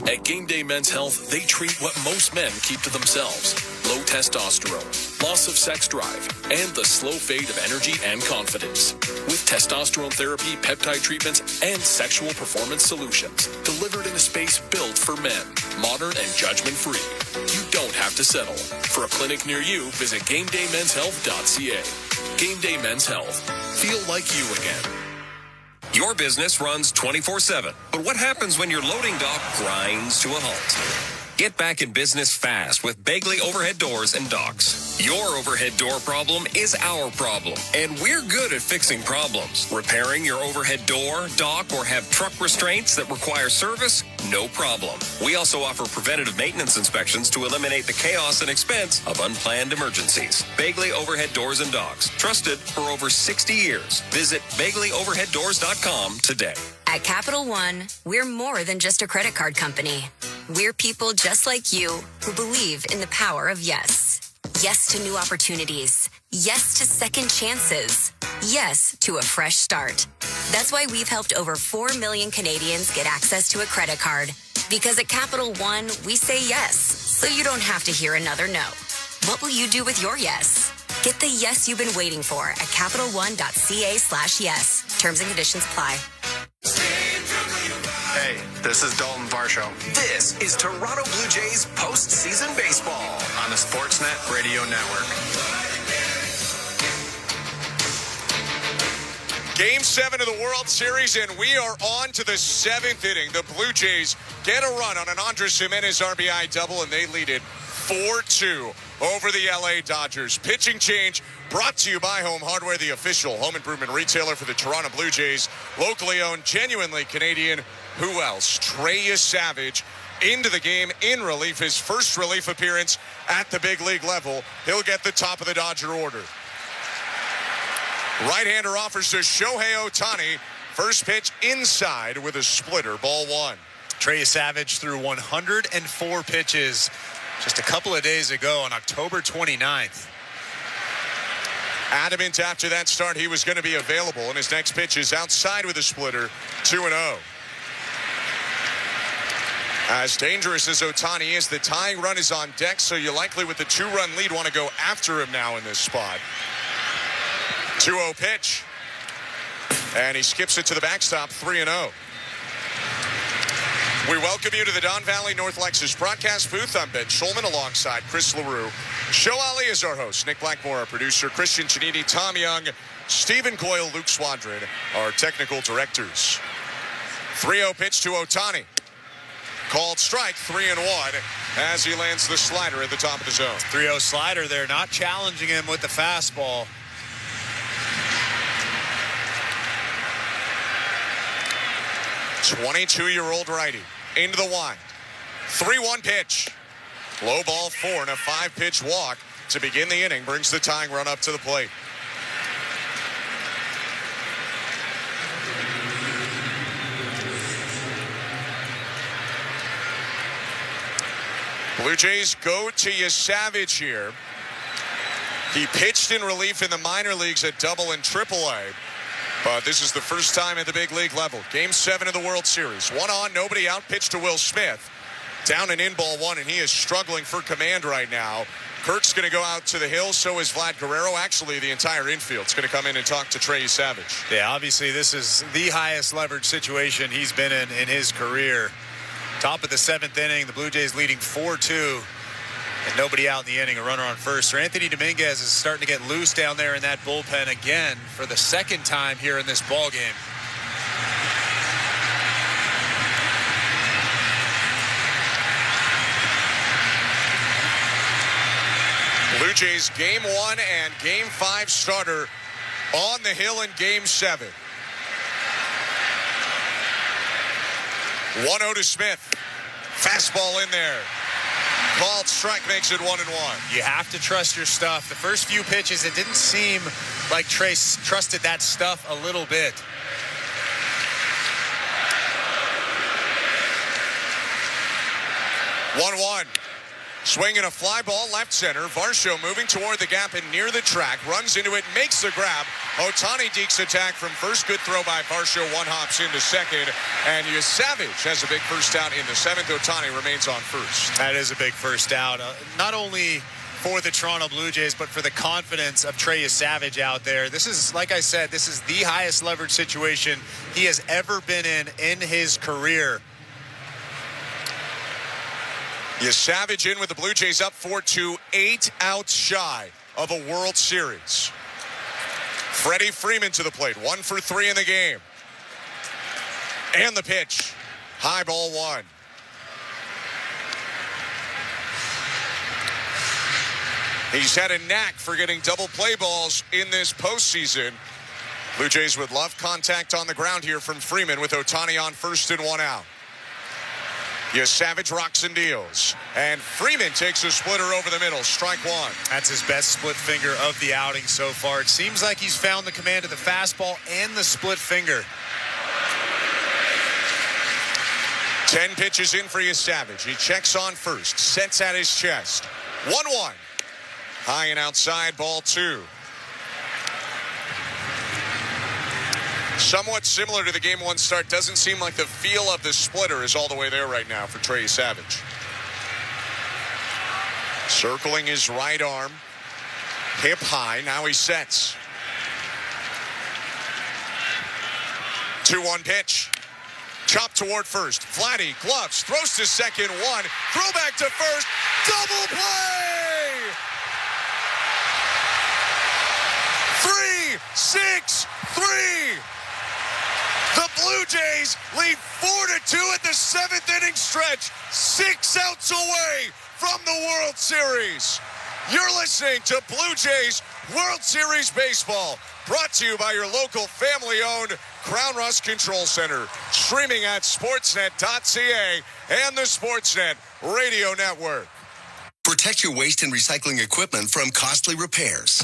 At Game Day Men's Health, they treat what most men keep to themselves: low testosterone, loss of sex drive, and the slow fade of energy and confidence. With testosterone therapy, peptide treatments, and sexual performance solutions delivered in a space built for men, modern and judgment-free. You don't have to settle. For a clinic near you, visit GameDayMen'sHealth.ca. Game Day Men's Health. Feel like you again. Your business runs 24/7, but what happens when your loading dock grinds to a halt? Get back in business fast with Begley Overhead Doors and Docks. Your overhead door problem is our problem, and we're good at fixing problems. Repairing your overhead door, dock, or have truck restraints that require service? No problem. We also offer preventative maintenance inspections to eliminate the chaos and expense of unplanned emergencies. Begley Overhead Doors and Docks, trusted for over 60 years. Visit BegleyOverheadDoors.com today. At Capital One, we're more than just a credit card company. We're people just like you who believe in the power of yes. Yes to new opportunities. Yes to second chances. Yes to a fresh start. That's why we've helped over 4 million Canadians get access to a credit card. Because at Capital One, we say yes so you don't have to hear another no. What will you do with your yes? Get the yes you've been waiting for at CapitalOne.ca/yes. Terms and conditions apply. Hey, this is Dalton Varsho. This is Toronto Blue Jays postseason baseball on the Sportsnet Radio Network. Game 7 of the World Series, and we are on to the 7th inning. The Blue Jays get a run on an Andres Gimenez RBI double, and they lead it 4-2 over the LA Dodgers. Pitching change brought to you by Home Hardware, the official home improvement retailer for the Toronto Blue Jays. Locally owned, genuinely Canadian. Who else? Trey Savage into the game in relief. His first relief appearance at the big league level. He'll get the top of the Dodger order. Right-hander offers to Shohei Ohtani. First pitch inside with a splitter, ball 1. Trey Savage threw 104 pitches just a couple of days ago on October 29th. Adamant after that start he was going to be available, and his next pitch is outside with a splitter, 2-0. As dangerous as Ohtani is, the tying run is on deck, so you likely with the 2-run lead want to go after him now in this spot. 2-0 pitch. And he skips it to the backstop, 3-0. We welcome you to the Don Valley North Lexus broadcast booth. I'm Ben Schulman alongside Chris LaRue. Show Ali is our host. Nick Blackmore, our producer. Christian Chiniti, Tom Young, Stephen Coyle, Luke Swadron, our technical directors. 3-0 pitch to Ohtani. Called strike, 3-1 as he lands the slider at the top of the zone. 3-0 slider there, not challenging him with the fastball. '22-year-old righty into the wind. 3-1 pitch. Low ball 4 and a 5-pitch walk to begin the inning brings the tying run up to the plate. Blue Jays go to Savage here. He pitched in relief in the minor leagues at Double and Triple-A. But this is the first time at the big league level. Game 7 of the World Series. 1 on, nobody out. Pitch to Will Smith. Down and in ball 1, and he is struggling for command right now. Kirk's going to go out to the hill. So is Vlad Guerrero. Actually, the entire infield's going to come in and talk to Trey Savage. Yeah, obviously this is the highest leverage situation he's been in his career. Top of the 7th inning, the Blue Jays leading 4-2. And nobody out in the inning, a runner on first. So Anthony Dominguez is starting to get loose down there in that bullpen again for the second time here in this ball game. Blue Jays game 1 and game 5 starter on the hill in game 7. 1-0 to Smith. Fastball in there. Called strike, makes it 1-1. You have to trust your stuff. The first few pitches, it didn't seem like Trace trusted that stuff a little bit. One. Swinging a fly ball left center. Varsho moving toward the gap and near the track. Runs into it, makes the grab. Ohtani dekes attack from first. Good throw by Varsho. One hops into second. And Savage has a big first out in the 7th. Ohtani remains on first. That is a big first out. Not only for the Toronto Blue Jays, but for the confidence of Trey Savage out there. This is, like I said, this is the highest leverage situation he has ever been in his career. Savage in with the Blue Jays up 4-2, 8 outs shy of a World Series. Freddie Freeman to the plate, 1 for 3 in the game. And the pitch, high ball 1. He's had a knack for getting double play balls in this postseason. Blue Jays would love contact on the ground here from Freeman with Ohtani on first and 1 out. Savage rocks and deals. And Freeman takes a splitter over the middle. Strike 1. That's his best split finger of the outing so far. It seems like he's found the command of the fastball and the split finger. 10 pitches in for Savage. He checks on first. Sets at his chest. 1-1. High and outside, ball 2. Somewhat similar to the game 1 start. Doesn't seem like the feel of the splitter is all the way there right now for Trey Savage. Circling his right arm. Hip high. Now he sets. 2-1 pitch. Chop toward first. Vladdy, gloves, throws to second, one. Throw back to first. Double play! 3-6-3. The Blue Jays lead 4-2 at the 7th inning stretch. 6 outs away from the World Series. You're listening to Blue Jays World Series Baseball, brought to you by your local family-owned Crown Rust Control Center, streaming at sportsnet.ca and the Sportsnet Radio Network. Protect your waste and recycling equipment from costly repairs.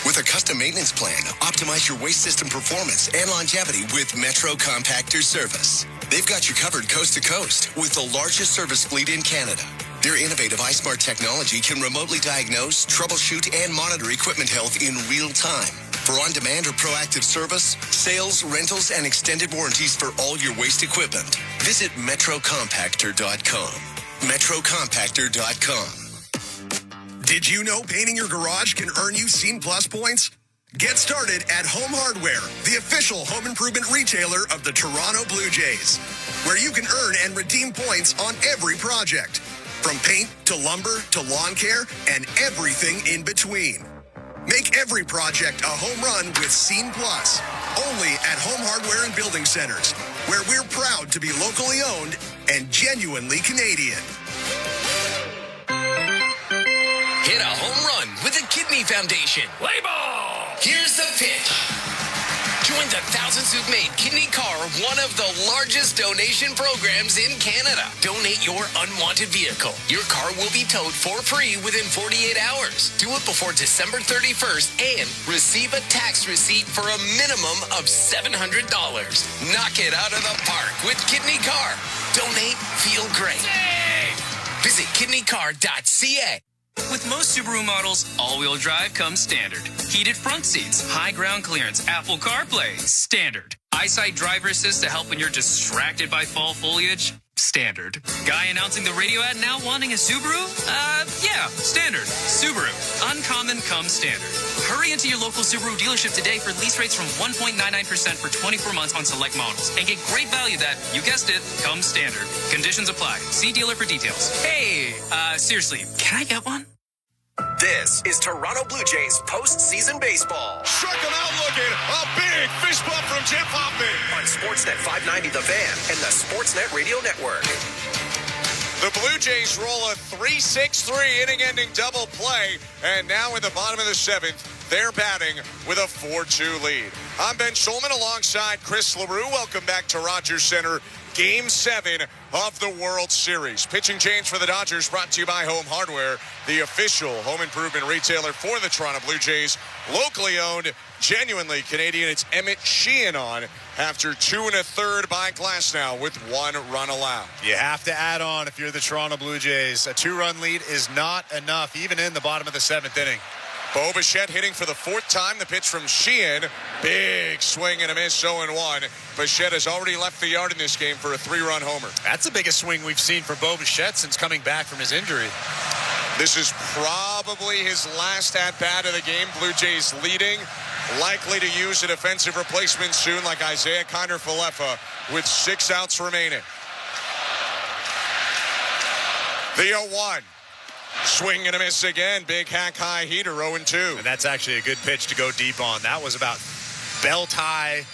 With a custom maintenance plan, optimize your waste system performance and longevity with Metro Compactor Service. They've got you covered coast to coast with the largest service fleet in Canada. Their innovative iSmart technology can remotely diagnose, troubleshoot, and monitor equipment health in real time. For on-demand or proactive service, sales, rentals, and extended warranties for all your waste equipment, visit metrocompactor.com. metrocompactor.com. Did you know painting your garage can earn you Scene Plus points? Get started at Home Hardware, the official home improvement retailer of the Toronto Blue Jays, where you can earn and redeem points on every project, from paint to lumber to lawn care and everything in between. Make every project a home run with Scene Plus, only at Home Hardware and Building Centers, where we're proud to be locally owned and genuinely Canadian. Hit a home run with the Kidney Foundation. Play ball! Here's the pitch. Join the thousands who've made Kidney Car one of the largest donation programs in Canada. Donate your unwanted vehicle. Your car will be towed for free within 48 hours. Do it before December 31st and receive a tax receipt for a minimum of $700. Knock it out of the park with Kidney Car. Donate, feel great. Visit kidneycar.ca. With most Subaru models, all-wheel drive comes standard. Heated front seats, high ground clearance, Apple CarPlay, standard. Eyesight driver assist to help when you're distracted by fall foliage, standard. Guy announcing the radio ad now wanting a Subaru? Yeah, standard. Subaru. Uncommon comes standard. Hurry into your local Subaru dealership today for lease rates from 1.99% for 24 months on select models and get great value that, you guessed it, comes standard. Conditions apply. See dealer for details. Hey, seriously, can I get one? This is Toronto Blue Jays postseason baseball. Struck him out looking. A big fist bump from Jeff Hoffman. On Sportsnet 590 The Fan and the Sportsnet Radio Network. The Blue Jays roll a 3-6-3 inning-ending double play. And now in the bottom of the 7th, they're batting with a 4-2 lead. I'm Ben Schulman alongside Chris LaRue. Welcome back to Rogers Center. Game 7 of the World Series. Pitching change for the Dodgers brought to you by Home Hardware, the official home improvement retailer for the Toronto Blue Jays. Locally owned, genuinely Canadian. It's Emmett Sheehan on after 2 1/3 by Glasnow with 1 run allowed. You have to add on if you're the Toronto Blue Jays. A 2-run lead is not enough, even in the bottom of the 7th inning. Bo Bichette hitting for the 4th time. The pitch from Sheehan. Big swing and a miss, 0-1. Bichette has already left the yard in this game for a 3-run homer. That's the biggest swing we've seen for Bo Bichette since coming back from his injury. This is probably his last at-bat of the game. Blue Jays leading. Likely to use a defensive replacement soon like Isaiah Kiner-Falefa with 6 outs remaining. The 0-1. Swing and a miss again. Big hack high heater, 0-2. And that's actually a good pitch to go deep on. That was about belt high,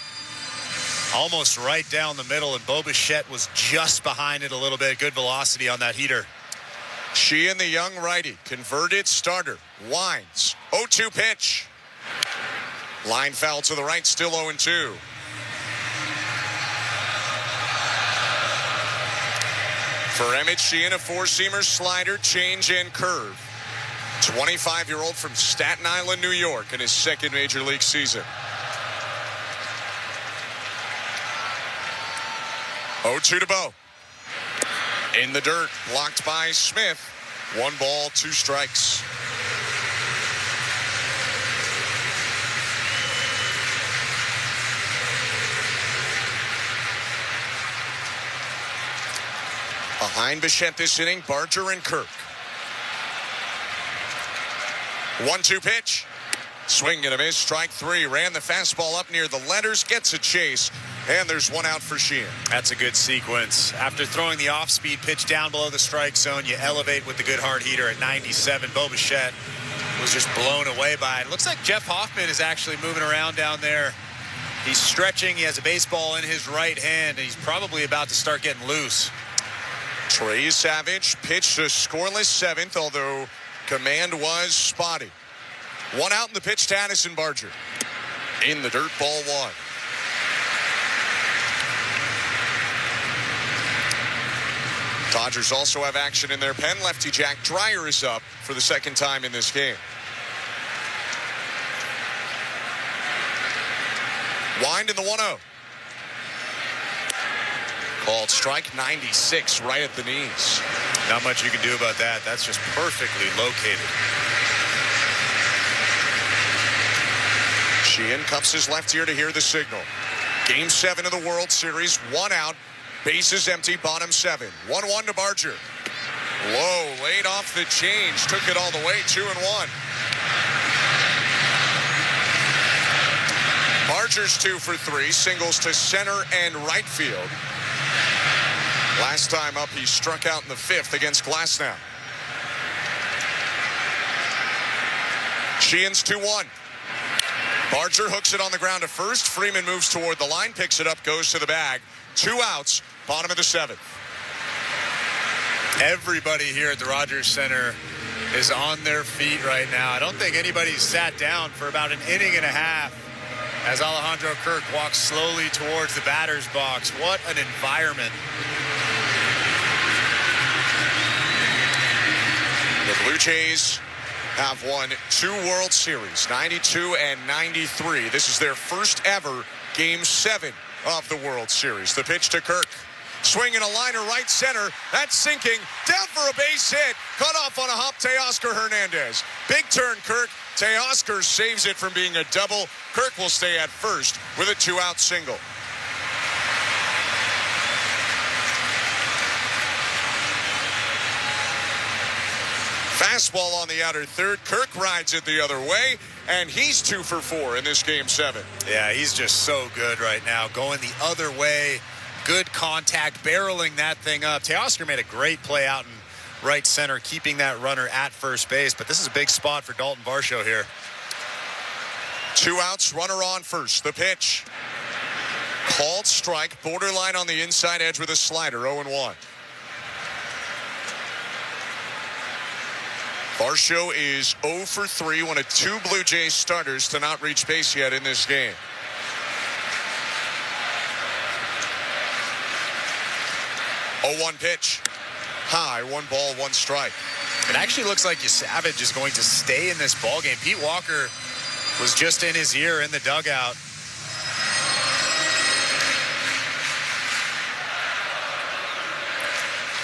almost right down the middle, and Bo Bichette was just behind it a little bit. Good velocity on that heater. Sheehan, the young righty, converted starter, winds. 0-2 pitch. Line foul to the right, still 0-2. For Emmett Sheehan, a 4-seamer slider, change, and curve. 25-year-old from Staten Island, New York, in his 2nd major league season. 0-2 to Bo. In the dirt, blocked by Smith. 1 ball, 2 strikes. Behind Bichette this inning, Barger and Kirk. 1-2 pitch. Swing and a miss, strike three. Ran the fastball up near the letters, gets a chase, and there's one out for Sheehan. That's a good sequence. After throwing the off-speed pitch down below the strike zone, you elevate with the good hard heater at 97. Bo Bichette was just blown away by it. Looks like Jeff Hoffman is actually moving around down there. He's stretching. He has a baseball in his right hand, and he's probably about to start getting loose. Trey Savage pitched a scoreless seventh, although command was spotty. One out in the pitch to Addison Barger. In the dirt, ball one. Dodgers also have action in their pen. Lefty Jack Dreyer is up for the second time in this game. Wind in the 1-0. Called strike 96 right at the knees. Not much you can do about that. That's just perfectly located. Sheehan cups his left ear to hear the signal. Game 7 of the World Series, one out, bases empty, bottom 7. 1-1 to Barger. Low, laid off the change, took it all the way, 2-1. Barger's 2 for 3, singles to center and right field. Last time up, he struck out in the 5th against Glasnow. Sheehan's 2-1. Barger hooks it on the ground to first. Freeman moves toward the line, picks it up, goes to the bag. 2 outs, bottom of the 7th. Everybody here at the Rogers Center is on their feet right now. I don't think anybody's sat down for about an inning and a half as Alejandro Kirk walks slowly towards the batter's box. What an environment. The Blue Jays have won 2 World Series, 92 and 93. This is their first ever Game 7 of the World Series. The pitch to Kirk. Swinging a liner right center. That's sinking. Down for a base hit. Cut off on a hop, Teoscar Hernandez. Big turn, Kirk. Teoscar saves it from being a double. Kirk will stay at first with a 2-out single. Fastball on the outer third. Kirk rides it the other way, and he's 2 for 4 in this Game 7. Yeah, he's just so good right now. Going the other way. Good contact, barreling that thing up. Teoscar made a great play out in right center, keeping that runner at first base. But this is a big spot for Dalton Varsho here. 2 outs, runner on first. The pitch. Called strike, borderline on the inside edge with a slider, 0-1. Varsho is 0 for 3, one of 2 Blue Jays starters to not reach base yet in this game. Oh, 1 pitch. High, 1 ball, 1 strike. It actually looks like Savage is going to stay in this ballgame. Pete Walker was just in his ear in the dugout.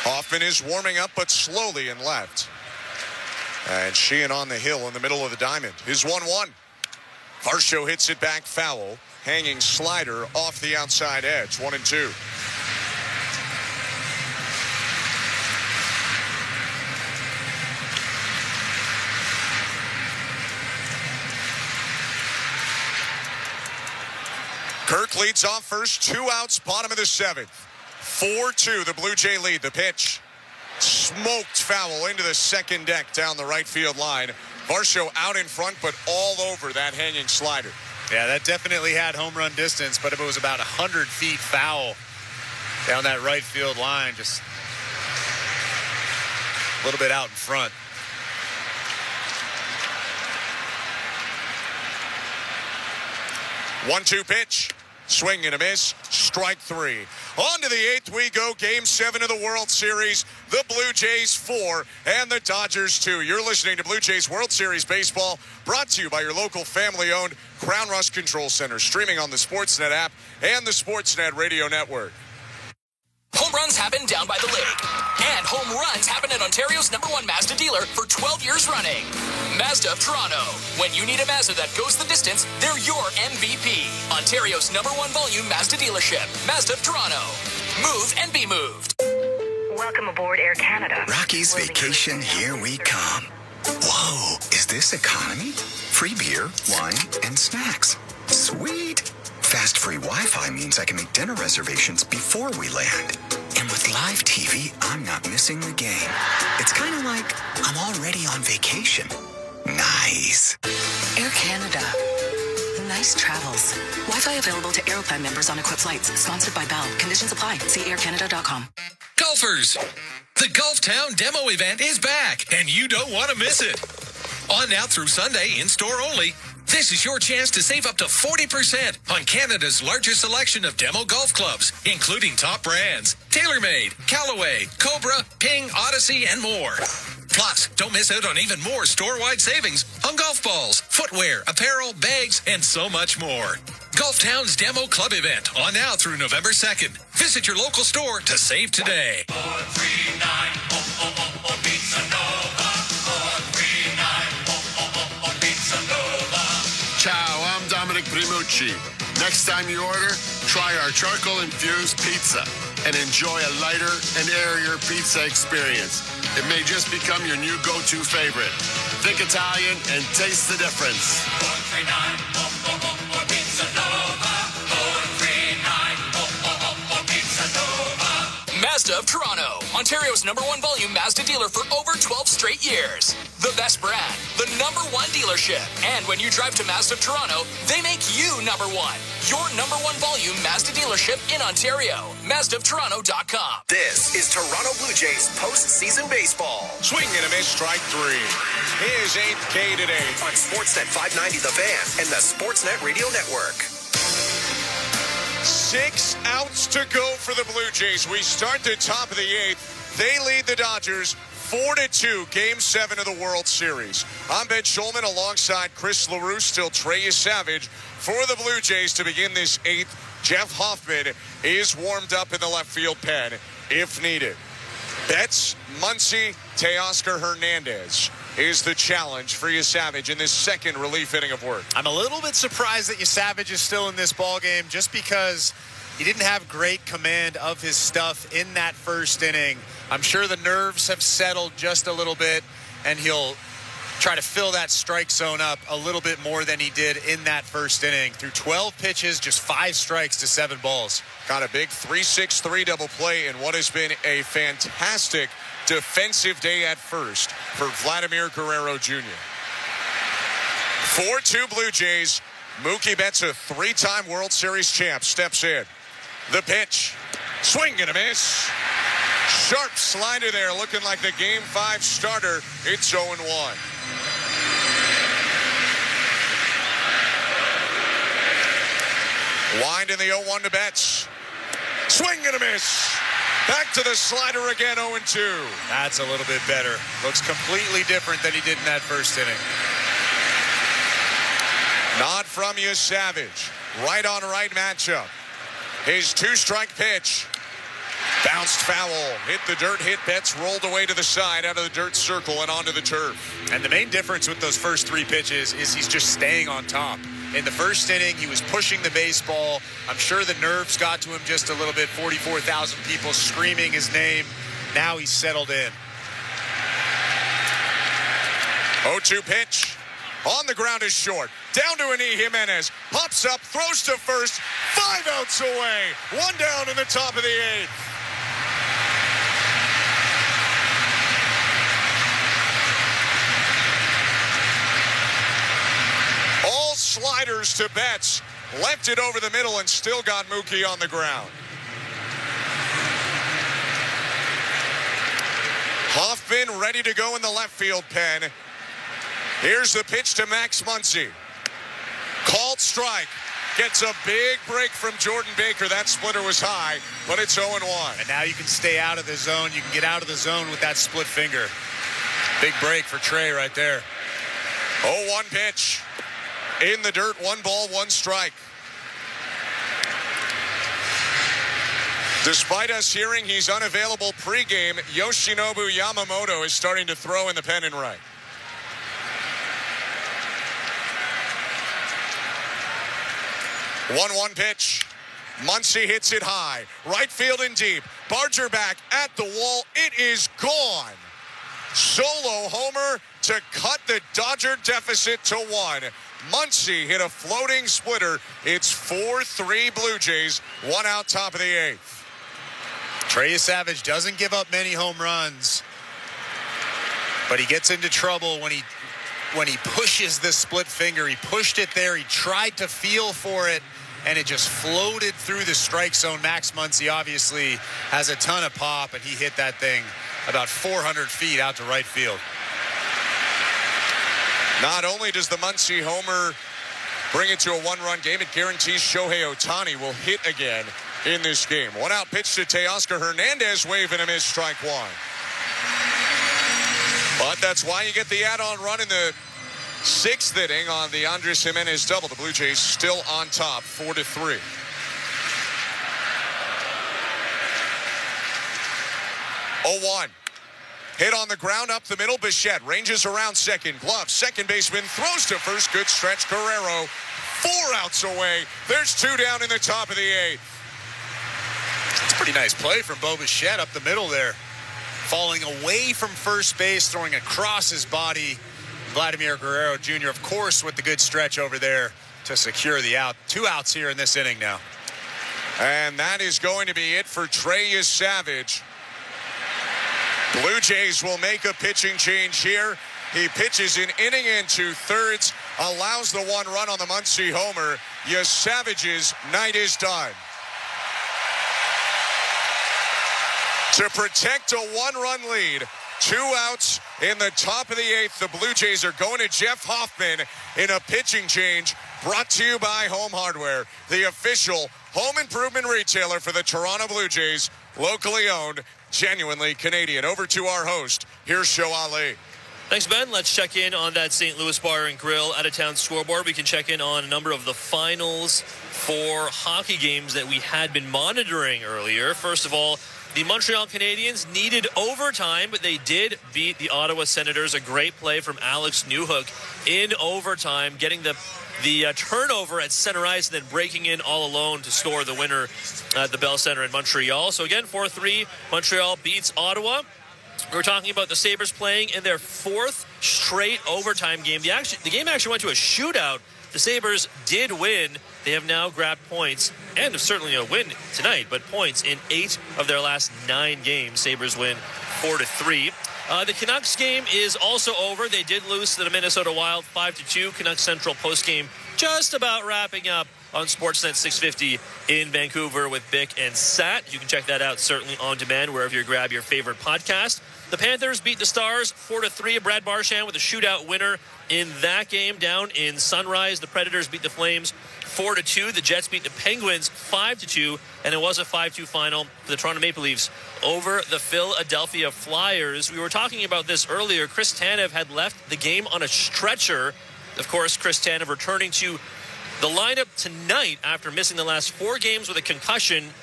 Hoffman is warming up, but slowly in left. And Sheehan on the hill in the middle of the diamond. His 1-1. Varsho hits it back foul. Hanging slider off the outside edge. 1-2. Kirk leads off first. 2 outs, bottom of the 7th. 4-2, the Blue Jay lead. The pitch. Smoked foul into the second deck down the right field line. Varsho out in front, but all over that hanging slider. Yeah, that definitely had home run distance, but it was about 100 feet foul down that right field line. Just a little bit out in front. One-two pitch. Swing and a miss. Strike 3. On to the 8th we go. Game 7 of the World Series. The Blue Jays 4 and the Dodgers 2. You're listening to Blue Jays World Series Baseball, brought to you by your local family-owned Crown Rust Control Center, streaming on the Sportsnet app and the Sportsnet Radio Network. Home runs happen down by the lake. And home runs happen at Ontario's #1 Mazda dealer for 12 years running. Mazda of Toronto. When you need a Mazda that goes the distance, they're your MVP. Ontario's #1 volume Mazda dealership. Mazda of Toronto. Move and be moved. Welcome aboard Air Canada. Rocky's Vacation, here we come. Whoa, is this economy? Free beer, wine, and snacks. Sweet. Fast free Wi-Fi means I can make dinner reservations before we land. And with live TV, I'm not missing the game. It's kind of like I'm already on vacation. Nice. Air Canada. Nice travels. Wi-Fi available to Aeroplan members on equipped flights. Sponsored by Bell. Conditions apply. See aircanada.com. Golfers, the Golf Town demo event is back, and you don't want to miss it. On now through Sunday, in-store only, this is your chance to save up to 40% on Canada's largest selection of demo golf clubs, including top brands, TaylorMade, Callaway, Cobra, Ping, Odyssey, and more. Plus, don't miss out on even more store-wide savings on golf balls, footwear, apparel, bags, and so much more. Golf Town's Demo Club event on now through November 2nd. Visit your local store to save today. 439 Pizza Nova. 439 Pizza Nova. Ciao, I'm Dominic Primucci. Next time you order, try our charcoal-infused pizza and enjoy a lighter and airier pizza experience. It may just become your new go-to favorite. Think Italian and taste the difference. 439 Pizza Nova. 439 Pizza Nova. Mazda of Toronto, Ontario's #1 volume Mazda dealer for over 12 straight years. The best brand, the #1 dealership. And when you drive to Mazda of Toronto, they make you #1. Your #1 volume Mazda dealership in Ontario. MazdaofToronto.com. This is Toronto Blue Jays postseason baseball. Swing and a miss, strike 3. His 8th K today. On Sportsnet 590 The Fan and the Sportsnet Radio Network. 6 outs to go for the Blue Jays. We start the top of the 8th. They lead the Dodgers 4-2, Game 7 of the World Series. I'm Ben Schulman alongside Chris LaRue, still Trey Savage for the Blue Jays to begin this 8th. Jeff Hoffman is warmed up in the left field pen if needed. Betts, Muncy, Teoscar Hernandez is the challenge for Savage in this second relief inning of work. I'm a little bit surprised that Savage is still in this ball game just because he didn't have great command of his stuff in that first inning. I'm sure the nerves have settled just a little bit, and he'll try to fill that strike zone up a little bit more than he did in that first inning. Through 12 pitches, just 5 strikes to 7 balls. Got a big 3-6-3 double play in what has been a fantastic defensive day at first for Vladimir Guerrero Jr. 4-2 Blue Jays. Mookie Betts, a 3-time World Series champ, steps in. The pitch. Swing and a miss. Sharp slider there, looking like the Game 5 starter. It's 0-1. Wind in the 0-1 to Betts. Swing and a miss. Back to the slider again, 0-2. That's a little bit better. Looks completely different than he did in that first inning. Nod from Savage. Right on right matchup. His 2-strike pitch. Bounced foul. Hit the dirt, hit Betts, rolled away to the side, out of the dirt circle and onto the turf. And the main difference with those first 3 pitches is he's just staying on top. In the first inning, he was pushing the baseball. I'm sure the nerves got to him just a little bit. 44,000 people screaming his name. Now he's settled in. 0-2 pitch. On the ground is short. Down to a knee, Jimenez. Pops up, throws to first. 5 outs away. 1 down in the top of the 8th. All sliders to Betts. Left it over the middle and still got Mookie on the ground. Hoffman ready to go in the left field pen. Here's the pitch to Max Muncy. Called strike. Gets a big break from Jordan Baker. That splitter was high, but it's 0-1. And now you can stay out of the zone. You can get out of the zone with that split finger. Big break for Trey right there. 0-1 pitch. In the dirt, 1 ball, 1 strike. Despite us hearing he's unavailable pregame, Yoshinobu Yamamoto is starting to throw in the pen and right. 1-1 pitch. Muncy hits it high. Right field and deep. Barger back at the wall. It is gone. Solo homer. to cut the Dodger deficit to 1. Muncy hit a floating splitter. It's 4-3 Blue Jays, 1 out, top of the 8th. Trey Savage doesn't give up many home runs, but he gets into trouble when he pushes the split finger. He pushed it there. He tried to feel for it, and it just floated through the strike zone. Max Muncy obviously has a ton of pop, and he hit that thing about 400 feet out to right field. Not only does the Muncy homer bring it to a 1-run game, it guarantees Shohei Ohtani will hit again in this game. 1 out pitch to Teoscar Hernandez, wave and a miss, strike 1. But that's why you get the add-on run in the 6th inning on the Andres Jimenez double. The Blue Jays still on top, 4-3. Oh, 1. Hit on the ground up the middle. Bichette ranges around second. Glove. Second baseman throws to first. Good stretch. Guerrero 4 outs away. There's 2 down in the top of the 8th. It's a pretty nice play from Bo Bichette up the middle there. Falling away from first base, throwing across his body. Vladimir Guerrero Jr., of course, with the good stretch over there to secure the out. 2 outs here in this inning now. And that is going to be it for Trey Savage. Blue Jays will make a pitching change here. He pitches an inning and 2/3, allows the 1 run on the Muncy homer. Savage's night is done. To protect a 1-run lead, 2 outs in the top of the 8th. The Blue Jays are going to Jeff Hoffman in a pitching change, brought to you by Home Hardware, the official home improvement retailer for the Toronto Blue Jays, locally owned, genuinely Canadian. Over to our host. Here's Show Ali. Thanks, Ben. Let's check in on that St. Louis Bar and Grill out-of-town scoreboard. We can check in on a number of the finals for hockey games that we had been monitoring earlier. First of all, the Montreal Canadiens needed overtime, but they did beat the Ottawa Senators. A great play from Alex Newhook in overtime, getting the turnover at center ice and then breaking in all alone to score the winner at the Bell Center in Montreal. So again, 4-3, Montreal beats Ottawa. We're talking about the Sabres playing in their 4th straight overtime game. The game actually went to a shootout. The Sabres did win. They have now grabbed points, and certainly a win tonight, but points in 8 of their last 9 games. Sabres win 4-3. The Canucks game is also over. They did lose to the Minnesota Wild 5-2. Canucks Central postgame just about wrapping up on Sportsnet 650 in Vancouver with Bick and Sat. You can check that out certainly on demand wherever you grab your favorite podcast. The Panthers beat the Stars 4-3. Brad Marchand with a shootout winner in that game down in Sunrise. The Predators beat the Flames 4-2. The Jets beat the Penguins 5-2, and it was a 5-2 final for the Toronto Maple Leafs over the Philadelphia Flyers. We were talking about this earlier. Chris Tanev had left the game on a stretcher. Of course, Chris Tanev returning to the lineup tonight after missing the last 4 games with a concussion.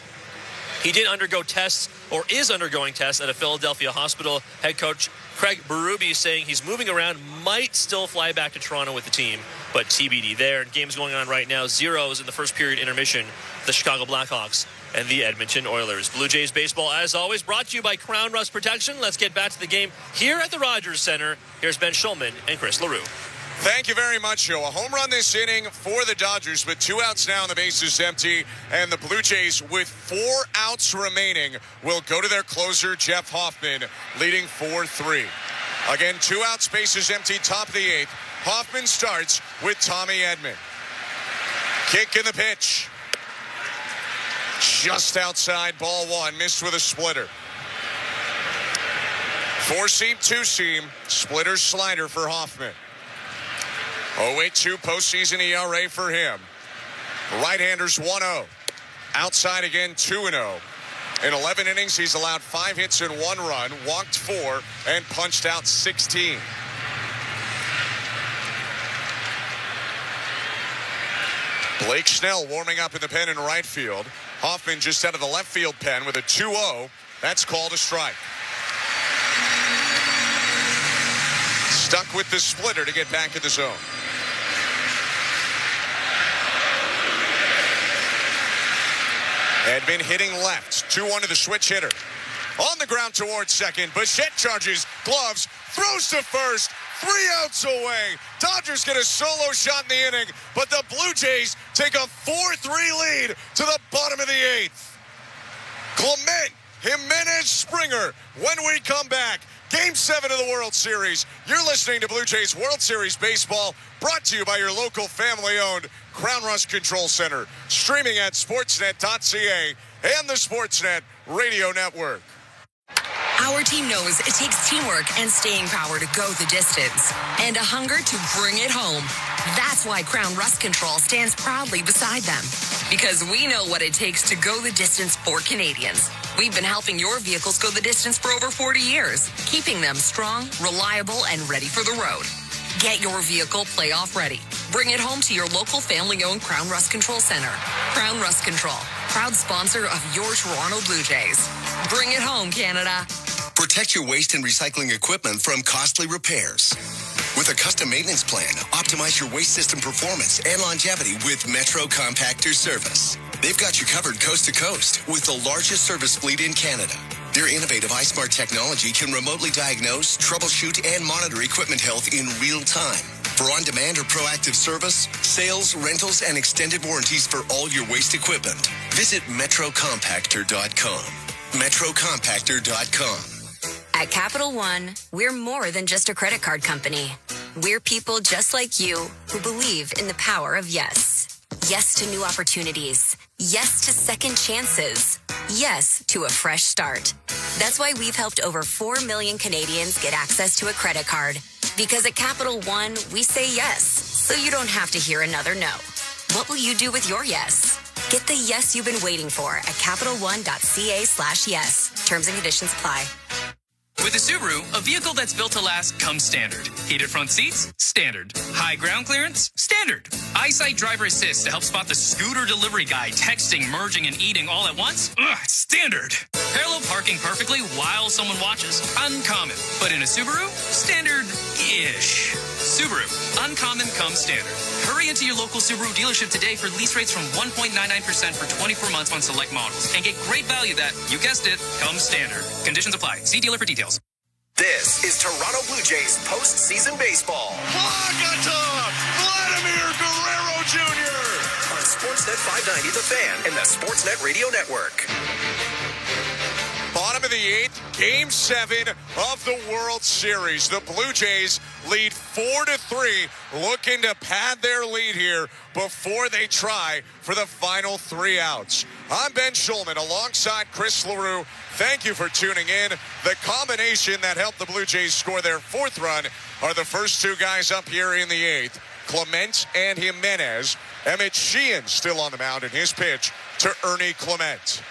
He did undergo tests, or is undergoing tests, at a Philadelphia hospital. Head coach Craig Berube saying he's moving around, might still fly back to Toronto with the team, but TBD there. And games going on right now, 0s in the first period intermission. The Chicago Blackhawks and the Edmonton Oilers. Blue Jays baseball, as always, brought to you by Crown Rust Protection. Let's get back to the game here at the Rogers Center. Here's Ben Schulman and Chris LaRue. Thank you very much, Joe. A home run this inning for the Dodgers, but 2 outs now and the bases empty. And the Blue Jays, with 4 outs remaining, will go to their closer, Jeff Hoffman, leading 4-3. Again, 2 outs, bases empty, top of the 8th. Hoffman starts with Tommy Edman. Kick in the pitch. Just outside, ball 1, missed with a splitter. 4-seam, 2-seam, splitter slider for Hoffman. 0.82 postseason ERA for him. Right-handers 1-0. Outside again 2-0. In 11 innings, he's allowed 5 hits and 1 run, walked 4, and punched out 16. Blake Snell warming up in the pen in right field. Hoffman just out of the left field pen with a 2-0. That's called a strike. Stuck with the splitter to get back in the zone. Edman hitting left. 2-1 to the switch hitter. On the ground towards second. Bichette charges, gloves, throws to first. 3 outs away. Dodgers get a solo shot in the inning, but the Blue Jays take a 4-3 lead to the bottom of the 8th. Clement, Jimenez, Springer. When we come back, Game 7 of the World Series. You're listening to Blue Jays World Series Baseball, brought to you by your local family-owned Crown Rust Control Center. Streaming at sportsnet.ca and the Sportsnet Radio Network. Our team knows it takes teamwork and staying power to go the distance and a hunger to bring it home. That's why Crown Rust Control stands proudly beside them, because we know what it takes to go the distance for Canadians. We've been helping your vehicles go the distance for over 40 years, keeping them strong, reliable, and ready for the road. Get your vehicle playoff ready. Bring it home to your local family-owned Crown Rust Control Center. Crown Rust Control, proud sponsor of your Toronto Blue Jays. Bring it home, Canada. Protect your waste and recycling equipment from costly repairs. With a custom maintenance plan, optimize your waste system performance and longevity with Metro Compactor Service. They've got you covered coast to coast with the largest service fleet in Canada. Their innovative iSmart technology can remotely diagnose, troubleshoot, and monitor equipment health in real time. For on-demand or proactive service, sales, rentals, and extended warranties for all your waste equipment, visit metrocompactor.com. metrocompactor.com. At Capital One, we're more than just a credit card company. We're people just like you who believe in the power of yes. Yes to new opportunities. Yes to second chances. Yes to a fresh start. That's why we've helped over 4 million Canadians get access to a credit card. Because at Capital One, we say yes, so you don't have to hear another no. What will you do with your yes? Get the yes you've been waiting for at CapitalOne.ca/yes. Terms and conditions apply. With a Subaru, a vehicle that's built to last comes standard. Heated front seats? Standard. High ground clearance? Standard. EyeSight Driver Assist to help spot the scooter delivery guy texting, merging, and eating all at once? Standard. Parallel parking perfectly while someone watches? Uncommon. But in a Subaru? Standard-ish. Subaru. Uncommon comes standard. Hurry into your local Subaru dealership today for lease rates from 1.99% for 24 months on select models. And get great value that, you guessed it, comes standard. Conditions apply. See dealer for details. This is Toronto Blue Jays postseason baseball. Plug-a-top! Vladimir Guerrero Jr. On Sportsnet 590 The Fan and the Sportsnet Radio Network. Bottom of the 8th, Game 7 of the World Series. The Blue Jays lead 4-3, looking to pad their lead here before they try for the final 3 outs. I'm Ben Schulman alongside Chris LaRue. Thank you for tuning in. The combination that helped the Blue Jays score their 4th run are the first 2 guys up here in the 8th, Clement and Jimenez. Emmett Sheehan still on the mound in his pitch to Ernie Clement.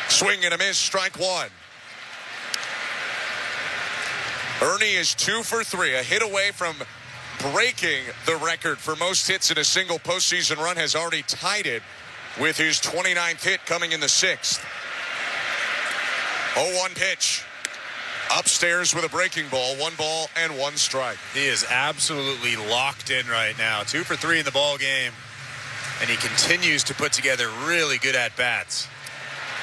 Swing and a miss, strike 1. Ernie is 2 for 3, a hit away from breaking the record for most hits in a single postseason run, has already tied it with his 29th hit coming in the 6th. 0-1 pitch. Upstairs with a breaking ball, 1 ball and 1 strike. He is absolutely locked in right now. 2 for 3 in the ball game, and he continues to put together really good at-bats.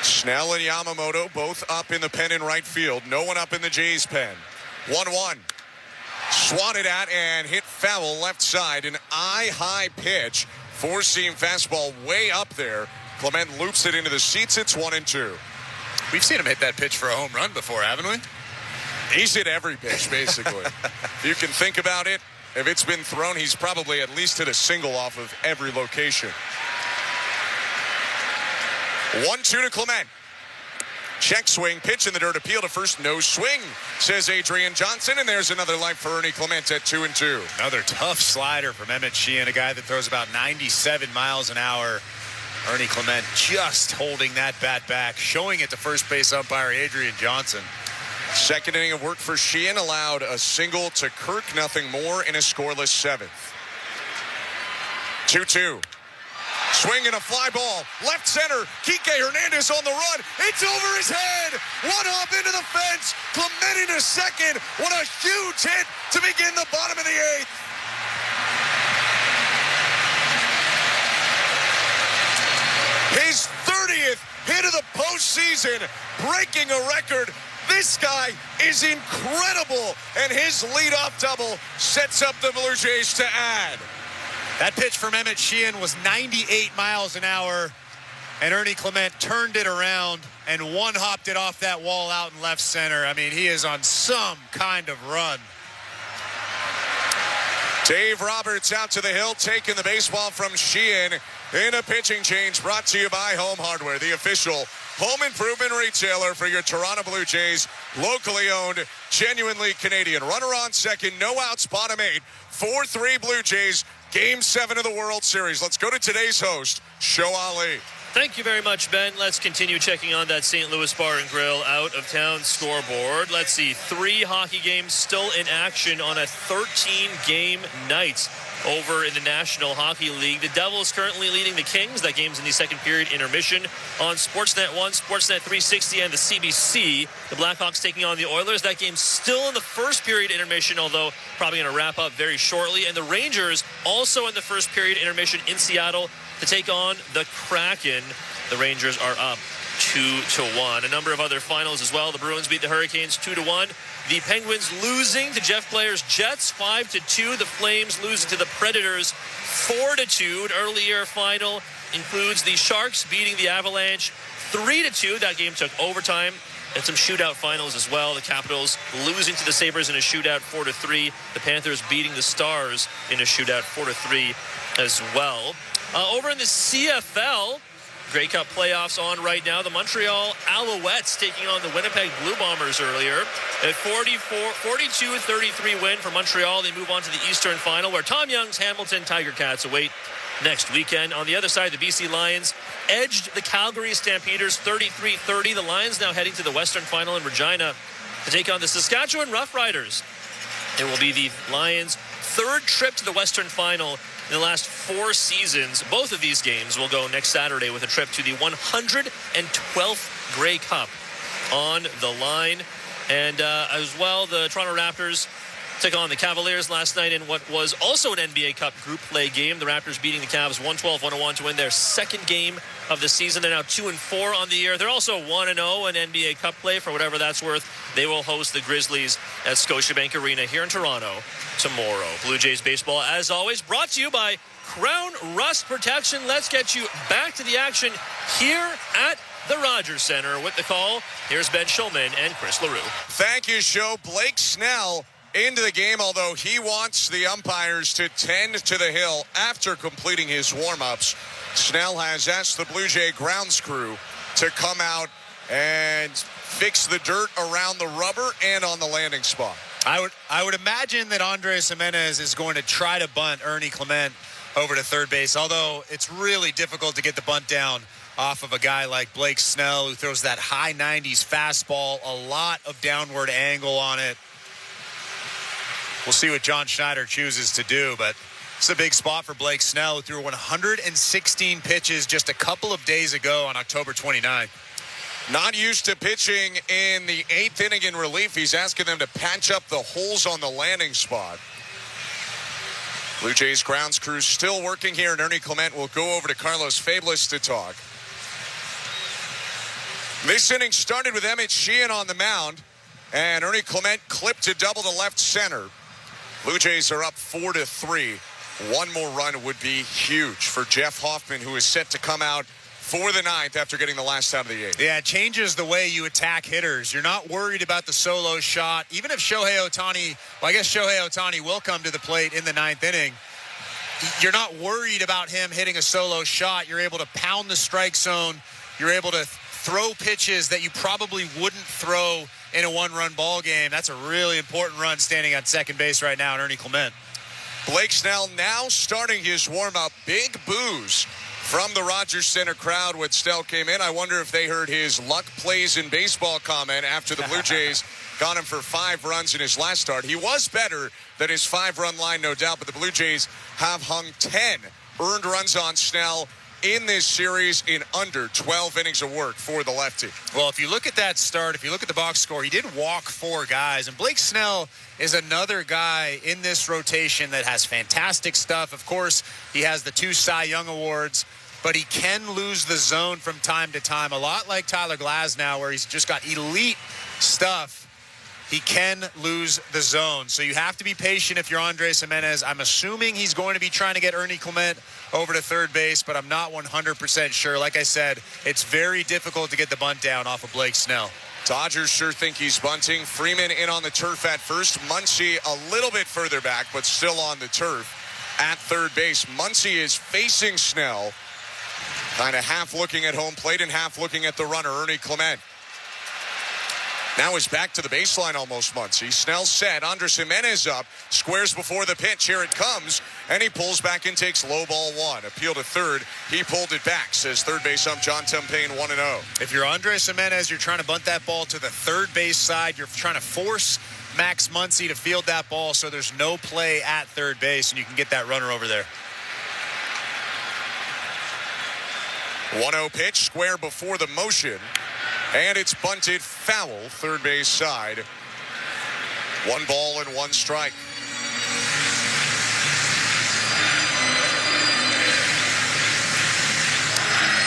Snell and Yamamoto both up in the pen in right field. No one up in the Jays pen. 1-1. Swatted at and hit foul left side. An eye-high pitch. 4-seam fastball way up there. Clement loops it into the seats. It's 1-2. We've seen him hit that pitch for a home run before, haven't we? He's hit every pitch, basically. If you can think about it, if it's been thrown, he's probably at least hit a single off of every location. 1-2 to Clement. Check swing, pitch in the dirt, appeal to first, no swing, says Adrian Johnson, and there's another life for Ernie Clement at 2-2. Another tough slider from Emmett Sheehan, a guy that throws about 97 miles an hour. Ernie Clement just holding that bat back, showing it to first base umpire Adrian Johnson. Second inning of work for Sheehan, allowed a single to Kirk, nothing more in a scoreless 7th. 2-2. Swing and a fly ball. Left center. Kike Hernandez on the run. It's over his head. 1 hop into the fence. Clement into second. What a huge hit to begin the bottom of the 8th. His 30th hit of the postseason, breaking a record This guy is incredible, and his leadoff double sets up the Blue Jays to add. That pitch from Emmett Sheehan was 98 miles an hour, and Ernie Clement turned it around and one-hopped it off that wall out in left center. I mean, he is on some kind of run. Dave Roberts out to the hill, taking the baseball from Sheehan in a pitching change brought to you by Home Hardware, the official home improvement retailer for your Toronto Blue Jays, locally owned, genuinely Canadian. Runner on second, no outs, bottom 8, 4-3 Blue Jays, Game 7 of the World Series. Let's go to today's host, Show Ali. Thank you very much, Ben. Let's continue checking on that St. Louis Bar and Grill out-of-town scoreboard. Let's see, 3 hockey games still in action on a 13-game night over in the National Hockey League. The Devils currently leading the Kings. That game's in the second period intermission on Sportsnet 1, Sportsnet 360, and the CBC. The Blackhawks taking on the Oilers. That game's still in the first period intermission, although probably going to wrap up very shortly. And the Rangers also in the first period intermission in Seattle to take on the Kraken. The Rangers are up 2-1. A number of other finals as well. The Bruins beat the Hurricanes 2-1. The Penguins losing to Jeff Blair's Jets 5-2. The Flames losing to the Predators 4-2. An earlier final includes the Sharks beating the Avalanche 3-2. That game took overtime. And some shootout finals as well. The Capitals losing to the Sabres in a shootout 4-3. The Panthers beating the Stars in a shootout 4-3 as well. Over in the CFL, Grey Cup playoffs on right now. The Montreal Alouettes taking on the Winnipeg Blue Bombers earlier. A 42-33 win for Montreal. They move on to the Eastern Final, where Tom Young's Hamilton Tiger Cats await next weekend. On the other side, the BC Lions edged the Calgary Stampeders 33-30. The Lions now heading to the Western Final in Regina to take on the Saskatchewan Roughriders. It will be the Lions' third trip to the Western Final in the last 4 seasons. Both of these games will go next Saturday with a trip to the 112th Grey Cup on the line. And as well, the Toronto Raptors took on the Cavaliers last night in what was also an NBA Cup group play game. The Raptors beating the Cavs 112-101 to win their second game of the season. They're now 2-4 on the year. They're also 1-0 in NBA Cup play, for whatever that's worth. They will host the Grizzlies at Scotiabank Arena here in Toronto tomorrow. Blue Jays baseball, as always, brought to you by Crown Rust Protection. Let's get you back to the action here at the Rogers Center with the call. Here's Ben Schulman and Chris LaRue. Thank you, Show. Blake Snell into the game, although he wants the umpires to tend to the hill after completing his warm-ups. Snell has asked the Blue Jay grounds crew to come out and fix the dirt around the rubber and on the landing spot. I would imagine that Andres Jimenez is going to try to bunt Ernie Clement over to third base, although it's really difficult to get the bunt down off of a guy like Blake Snell, who throws that high 90s fastball, a lot of downward angle on it. We'll see what John Schneider chooses to do, but it's a big spot for Blake Snell, who threw 116 pitches just a couple of days ago on October 29th. Not used to pitching in the 8th inning in relief. He's asking them to patch up the holes on the landing spot. Blue Jays grounds crew still working here, and Ernie Clement will go over to Carlos Fablis to talk. This inning started with Emmett Sheehan on the mound, and Ernie Clement clipped to double to left center. Blue Jays are up 4-3. One more run would be huge for Jeff Hoffman, who is set to come out for the 9th after getting the last out of the 8th. Yeah, it changes the way you attack hitters. You're not worried about the solo shot. Even if Shohei Ohtani, well, I guess Shohei Ohtani will come to the plate in the 9th inning. You're not worried about him hitting a solo shot. You're able to pound the strike zone. You're able to throw pitches that you probably wouldn't throw in a one-run ball game. That's a really important run standing at second base right now, Ernie Clement. Blake Snell now starting his warm-up. Big boos from the Rogers Center crowd when Snell came in. I wonder if they heard his luck plays in baseball comment after the Blue Jays got him for 5 runs in his last start. He was better than his 5-run line, no doubt, but the Blue Jays have hung 10 earned runs on Snell in this series in under 12 innings of work for the lefty. Well, if you look at that start, if you look at the box score, he did walk 4 guys. And Blake Snell is another guy in this rotation that has fantastic stuff. Of course, he has the 2 Cy Young Awards. but he can lose the zone from time to time. A lot like Tyler Glasnow, where he's just got elite stuff. He can lose the zone. So you have to be patient if you're Andres Gimenez. I'm assuming he's going to be trying to get Ernie Clement over to third base, but I'm not 100% sure. Like I said, it's very difficult to get the bunt down off of Blake Snell. Dodgers sure think he's bunting. Freeman in on the turf at first. Muncy a little bit further back, but still on the turf at third base. Muncy is facing Snell, kind of half looking at home plate and half looking at the runner, Ernie Clement. Now he's back to the baseline almost, Muncy. Snell set. Andres Gimenez up. Squares before the pitch. Here it comes. And he pulls back and takes low ball one. Appeal to third. He pulled it back, says third base ump John Tumpane 1-0. If you're Andres Gimenez, you're trying to bunt that ball to the third base side. You're trying to force Max Muncy to field that ball so there's no play at third base and you can get that runner over there. 1-0 pitch. Square before the motion. And it's bunted foul, third base side. 1 ball and 1 strike.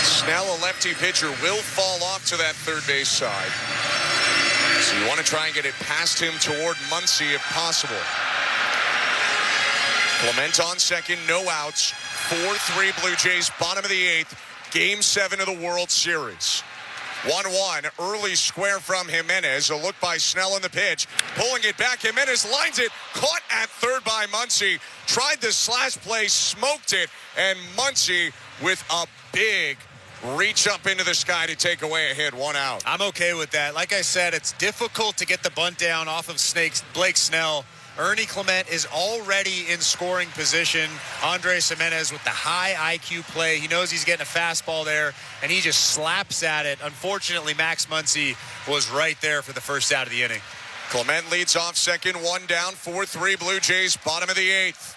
Snell, a lefty pitcher, will fall off to that third base side. So you want to try and get it past him toward Muncy if possible. Clement on second, no outs. 4-3 Blue Jays, bottom of the 8th. Game 7 of the World Series. 1-1, early square from Gimenez. A look by Snell on the pitch. Pulling it back, Gimenez lines it. Caught at third by Muncy. Tried the slash play, smoked it. And Muncy with a big reach up into the sky to take away a hit. 1 out. I'm okay with that. Like I said, it's difficult to get the bunt down off of Blake Snell. Ernie Clement is already in scoring position. Andres Gimenez with the high IQ play. He knows he's getting a fastball there, and he just slaps at it. Unfortunately, Max Muncy was right there for the first out of the inning. Clement leads off second, 1 down, 4-3 Blue Jays, bottom of the 8th.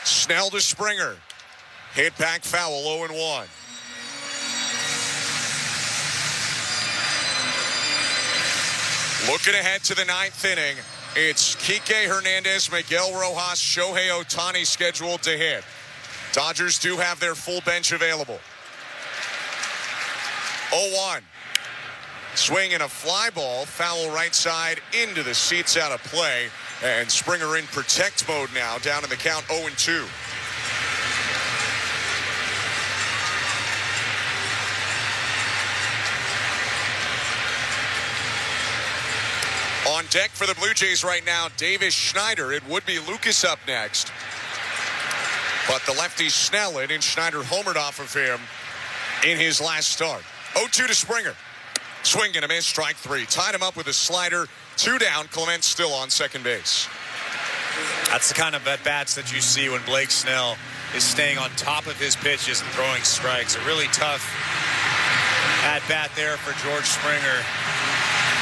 Snell to Springer. Hit back foul, 0-1. Looking ahead to the 9th inning. It's Kike Hernandez, Miguel Rojas, Shohei Ohtani scheduled to hit. Dodgers do have their full bench available. 0-1. Swing and a fly ball. Foul right side into the seats out of play. And Springer in protect mode now, down in the count 0-2. On deck for the Blue Jays right now, Davis Schneider. It would be Lucas up next. But the lefty Snell in, and Schneider homered off of him in his last start. 0-2 to Springer. Swing and a miss, strike 3. Tied him up with a slider. 2 down, Clement still on second base. That's the kind of at-bats that you see when Blake Snell is staying on top of his pitches and throwing strikes. A really tough at-bat there for George Springer.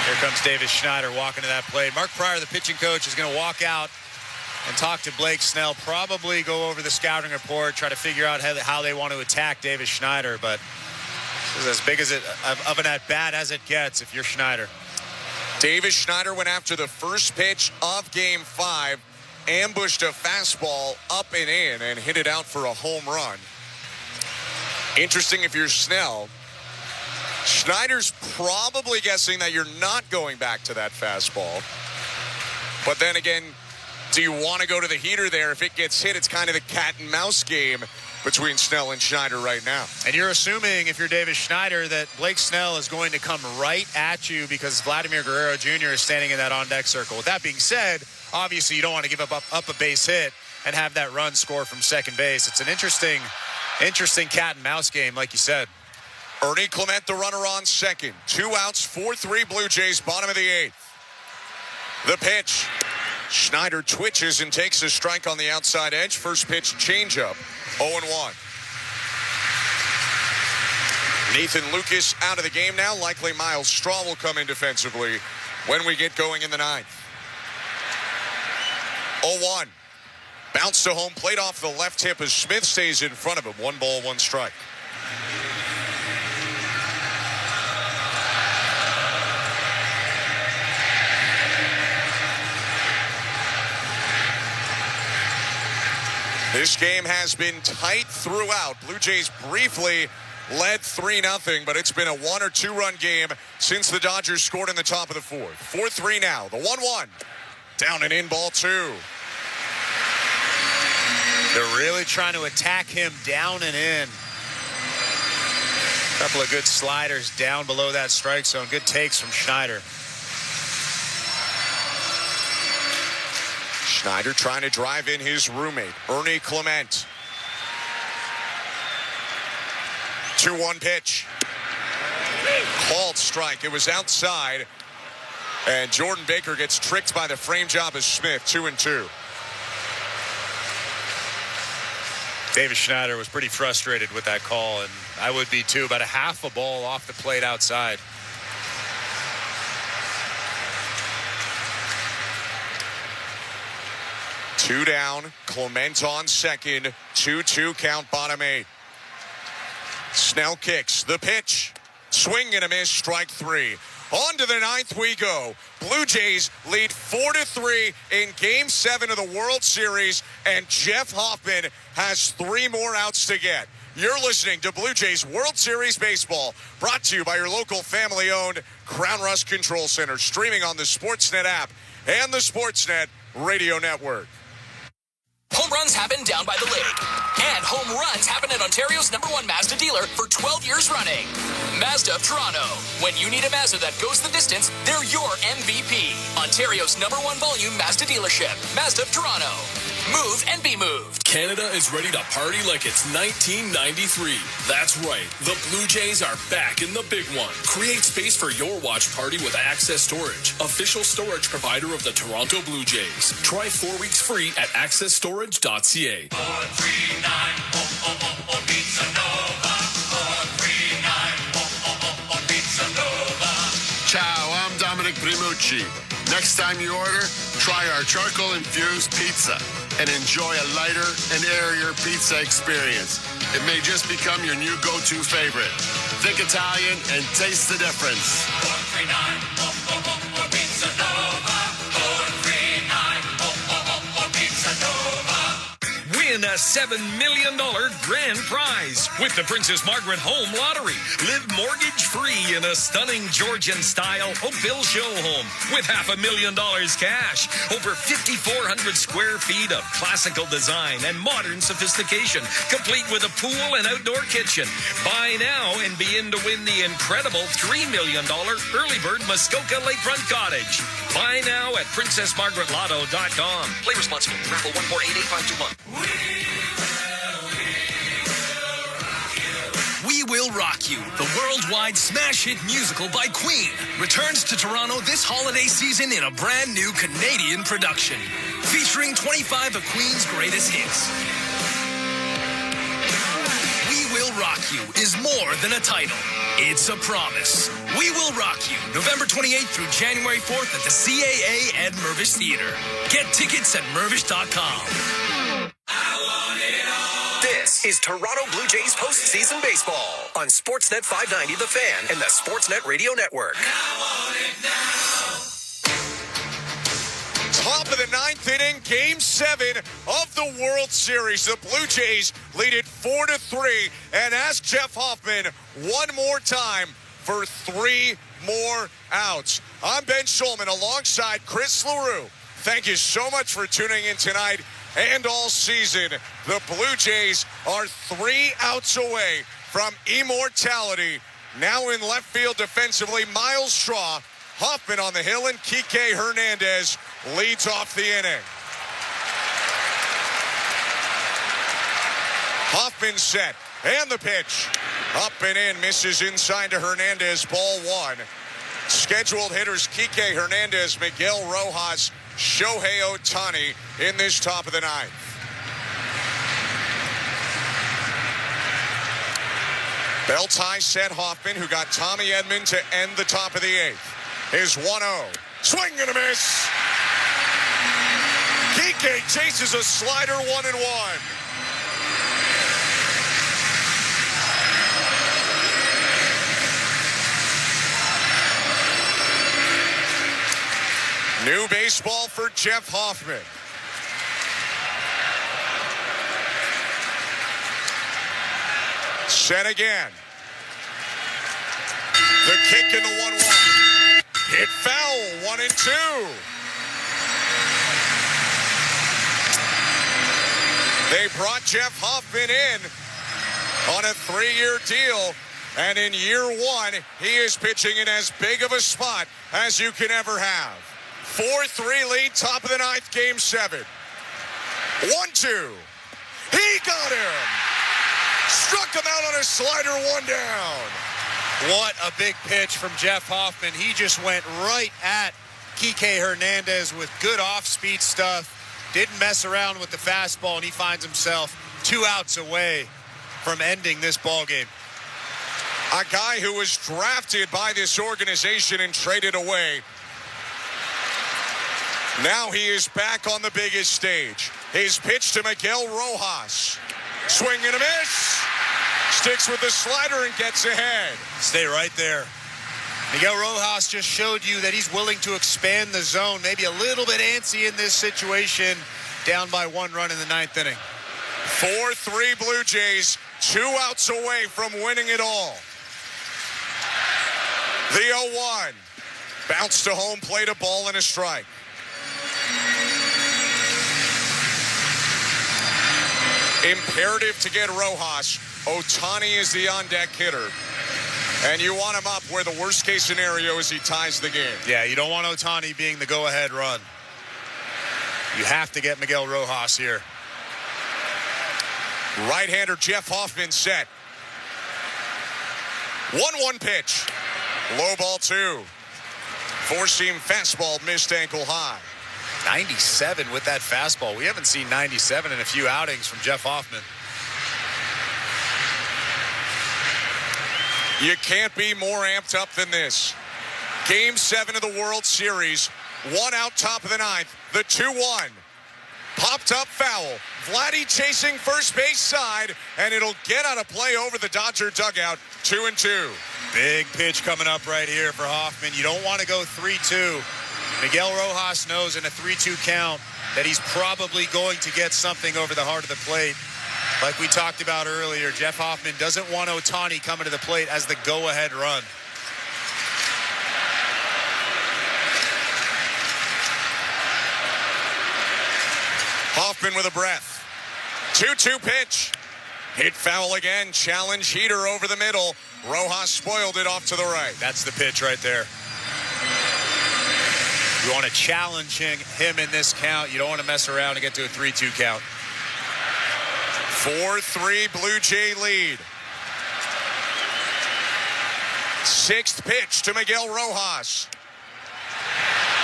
Here comes Davis Schneider walking to that plate. Mark Pryor, the pitching coach, is going to walk out and talk to Blake Snell, probably go over the scouting report, try to figure out how they want to attack Davis Schneider. But this is as big as of an at-bat as it gets if you're Schneider. Davis Schneider went after the first pitch of Game 5, ambushed a fastball up and in, and hit it out for a home run. Interesting if you're Snell. Schneider's probably guessing that you're not going back to that fastball. But then again, do you want to go to the heater there? If it gets hit, it's kind of the cat and mouse game between Snell and Schneider right now. And you're assuming, if you're Davis Schneider, that Blake Snell is going to come right at you because Vladimir Guerrero Jr. is standing in that on-deck circle. With that being said, obviously you don't want to give up a base hit and have that run score from second base. It's an interesting cat and mouse game, like you said. Ernie Clement, the runner on second. 2 outs, 4-3 Blue Jays, bottom of the 8th. The pitch. Schneider twitches and takes a strike on the outside edge. First pitch changeup, 0-1. Nathan Lucas out of the game now. Likely Miles Straw will come in defensively when we get going in the 9th. 0-1. Bounce to home plate off the left hip as Smith stays in front of him. 1 ball, 1 strike. This game has been tight throughout. Blue Jays briefly led 3-0, but it's been a 1 or 2 run game since the Dodgers scored in the top of the fourth. 4-3 now. The 1-1. Down and in, ball 2. They're really trying to attack him down and in. Couple of good sliders down below that strike zone. Good takes from Schneider. Schneider trying to drive in his roommate, Ernie Clement. 2-1 pitch. Called strike. It was outside. And Jordan Baker gets tricked by the frame job of Smith. 2-2. David Schneider was pretty frustrated with that call, and I would be too. About a half a ball off the plate outside. Two down. Clement on second. 2-2 count, bottom 8. Snell kicks. The pitch. Swing and a miss. Strike 3. On to the 9th we go. Blue Jays lead 4-3 in Game 7 of the World Series, and Jeff Hoffman has 3 more outs to get. You're listening to Blue Jays World Series Baseball, brought to you by your local family-owned Crown Rust Control Center, streaming on the Sportsnet app and the Sportsnet Radio Network. Home runs happen down by the lake. And home runs happen at Ontario's #1 Mazda dealer for 12 years running. Mazda of Toronto. When you need a Mazda that goes the distance, they're your MVP. Ontario's #1 volume Mazda dealership. Mazda of Toronto. Move and be moved. Canada is ready to party like it's 1993. That's right. The Blue Jays are back in the big one. Create space for your watch party with Access Storage, official storage provider of the Toronto Blue Jays. Try 4 weeks free at accessstorage.ca. 439 Pizza Nova. 439 Pizza Nova. Ciao, I'm Dominic Primucci. Next time you order, try our charcoal-infused pizza and enjoy a lighter and airier pizza experience. It may just become your new go-to favorite. Think Italian and taste the difference. 439 Pizza Nova. 439 Pizza Nova. Win a $7 million grand prize with the Princess Margaret Home Lottery. Live mortgage-free in a stunning Georgian-style Oakville show home with $500,000 cash. Over 5,400 square feet of classical design and modern sophistication, complete with a pool and outdoor kitchen. Buy now and be in to win the incredible $3 million early bird Muskoka Lakefront Cottage. Buy now at PrincessMargaretLotto.com. Play responsibly. Raffle 1488521. We Will Rock You, the worldwide smash hit musical by Queen, returns to Toronto this holiday season in a brand new Canadian production, featuring 25 of Queen's greatest hits. We Will Rock You is more than a title. It's a promise. We Will Rock You, November 28th through January 4th at the CAA Ed Mervish Theater. Get tickets at mervish.com. This is Toronto Blue Jays postseason baseball on Sportsnet 590 The Fan and the Sportsnet Radio Network. Top of the 9th inning, Game 7 of the World Series. The Blue Jays lead it 4-3 and ask Jeff Hoffman one more time for 3 more outs. I'm Ben Schulman alongside Chris LaRue. Thank you so much for tuning in tonight and all season. The Blue Jays are 3 outs away from immortality. Now in left field defensively, Miles Straw. Hoffman on the hill, and Kike Hernandez leads off the inning. Hoffman set, and the pitch. Up and in, misses inside to Hernandez, ball 1. Scheduled hitters Kike Hernandez, Miguel Rojas, Shohei Ohtani in this top of the 9th. Belt high set Hoffman, who got Tommy Edman to end the top of the 8th. Is 1-0. Swing and a miss. Kike chases a slider 1-1. New baseball for Jeff Hoffman. Set again. The kick in the 1-1. Hit foul, 1-2. They brought Jeff Hoffman in on a 3-year deal, and in year 1, he is pitching in as big of a spot as you can ever have. 4-3 lead, top of the 9th, game 7. 1-2. He got him. Struck him out on a slider, 1 down. What a big pitch from Jeff Hoffman. He just went right at Kike Hernandez with good off-speed stuff. Didn't mess around with the fastball, and he finds himself 2 outs away from ending this ball game. A guy who was drafted by this organization and traded away. Now he is back on the biggest stage. His pitch to Miguel Rojas. Swing and a miss. Sticks with the slider and gets ahead. Stay right there. Miguel Rojas just showed you that he's willing to expand the zone. Maybe a little bit antsy in this situation. Down by 1 run in the 9th inning. 4-3 Blue Jays. 2 outs away from winning it all. The 0-1. Bounce to home plate, a ball and a strike. Imperative to get Rojas. Ohtani is the on-deck hitter. And you want him up where the worst-case scenario is he ties the game. Yeah, you don't want Ohtani being the go-ahead run. You have to get Miguel Rojas here. Right-hander Jeff Hoffman set. 1-1 pitch. Low ball 2. Four-seam fastball missed ankle high. 97 with that fastball. We haven't seen 97 in a few outings from Jeff Hoffman. You can't be more amped up than this. Game 7 of the World Series. 1 out, top of the 9th. The 2-1. Popped up foul. Vladdy chasing first base side, and it'll get out of play over the Dodger dugout. 2-2. Big pitch coming up right here for Hoffman. You don't want to go 3-2. Miguel Rojas knows in a 3-2 count that he's probably going to get something over the heart of the plate. Like we talked about earlier, Jeff Hoffman doesn't want Ohtani coming to the plate as the go-ahead run. Hoffman with a breath. 2-2 pitch. Hit foul again. Challenge heater over the middle. Rojas spoiled it off to the right. That's the pitch right there. You want to challenge him in this count. You don't want to mess around and get to a 3-2 count. 4-3 Blue Jay lead. 6th pitch to Miguel Rojas.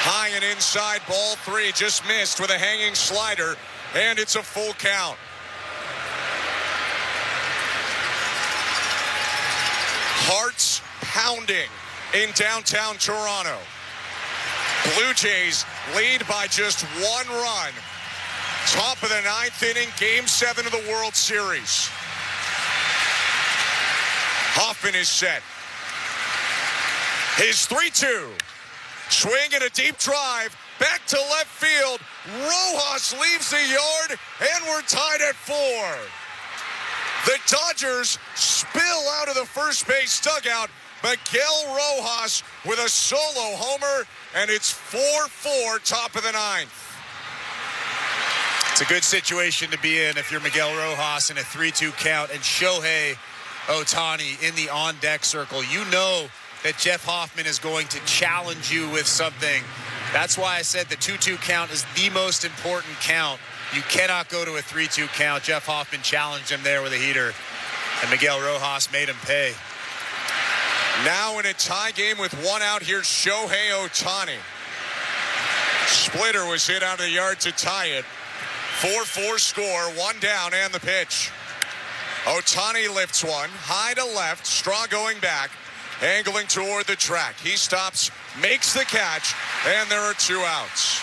High and inside, ball 3. Just missed with a hanging slider, and it's a full count. Hearts pounding in downtown Toronto. Blue Jays lead by just 1 run. Top of the 9th inning, game 7 of the World Series. Hoffman is set. His 3-2. Swing and a deep drive. Back to left field. Rojas leaves the yard, and we're tied at 4. The Dodgers spill out of the first base dugout. Miguel Rojas with a solo homer, and it's 4-4, top of the 9th. It's a good situation to be in if you're Miguel Rojas in a 3-2 count and Shohei Ohtani in the on-deck circle. You know that Jeff Hoffman is going to challenge you with something. That's why I said the 2-2 count is the most important count. You cannot go to a 3-2 count. Jeff Hoffman challenged him there with a heater, and Miguel Rojas made him pay. Now in a tie game with 1 out, here's Shohei Ohtani. Splitter was hit out of the yard to tie it. 4-4 score, 1 down, and the pitch. Ohtani lifts one, high to left, Straw going back, angling toward the track. He stops, makes the catch, and there are 2 outs.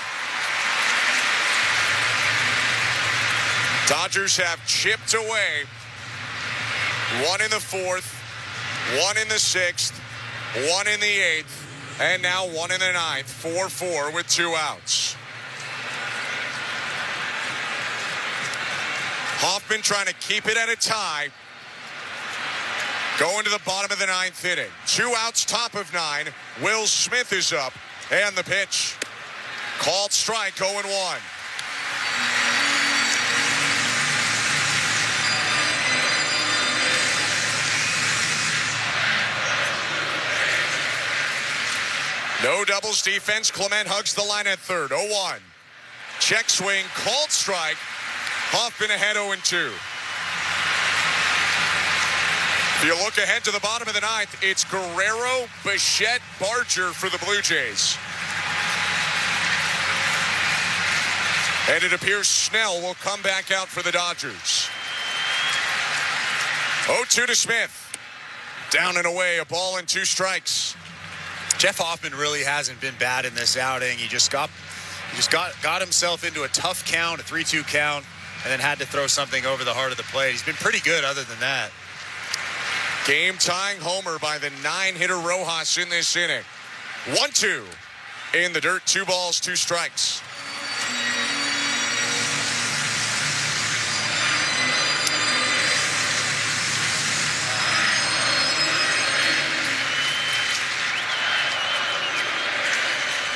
Dodgers have chipped away. 1 in the 4th, 1 in the 6th, 1 in the 8th, and now 1 in the 9th. 4-4 with 2 outs. Hoffman trying to keep it at a tie. Going to the bottom of the ninth inning. 2 outs, top of 9. Will Smith is up. And the pitch. Called strike, 0-1. No doubles defense. Clement hugs the line at third. 0-1. Check swing. Called strike. Hoffman ahead 0-2. If you look ahead to the bottom of the ninth, it's Guerrero, Bichette, Barger for the Blue Jays. And it appears Snell will come back out for the Dodgers. 0-2 to Smith. Down and away, a ball and 2 strikes. Jeff Hoffman really hasn't been bad in this outing. He just got himself into a tough count, a 3-2 count, and then had to throw something over the heart of the plate. He's been pretty good other than that. Game-tying homer by the 9-hitter Rojas in this inning. 1-2 in the dirt. 2 balls, 2 strikes.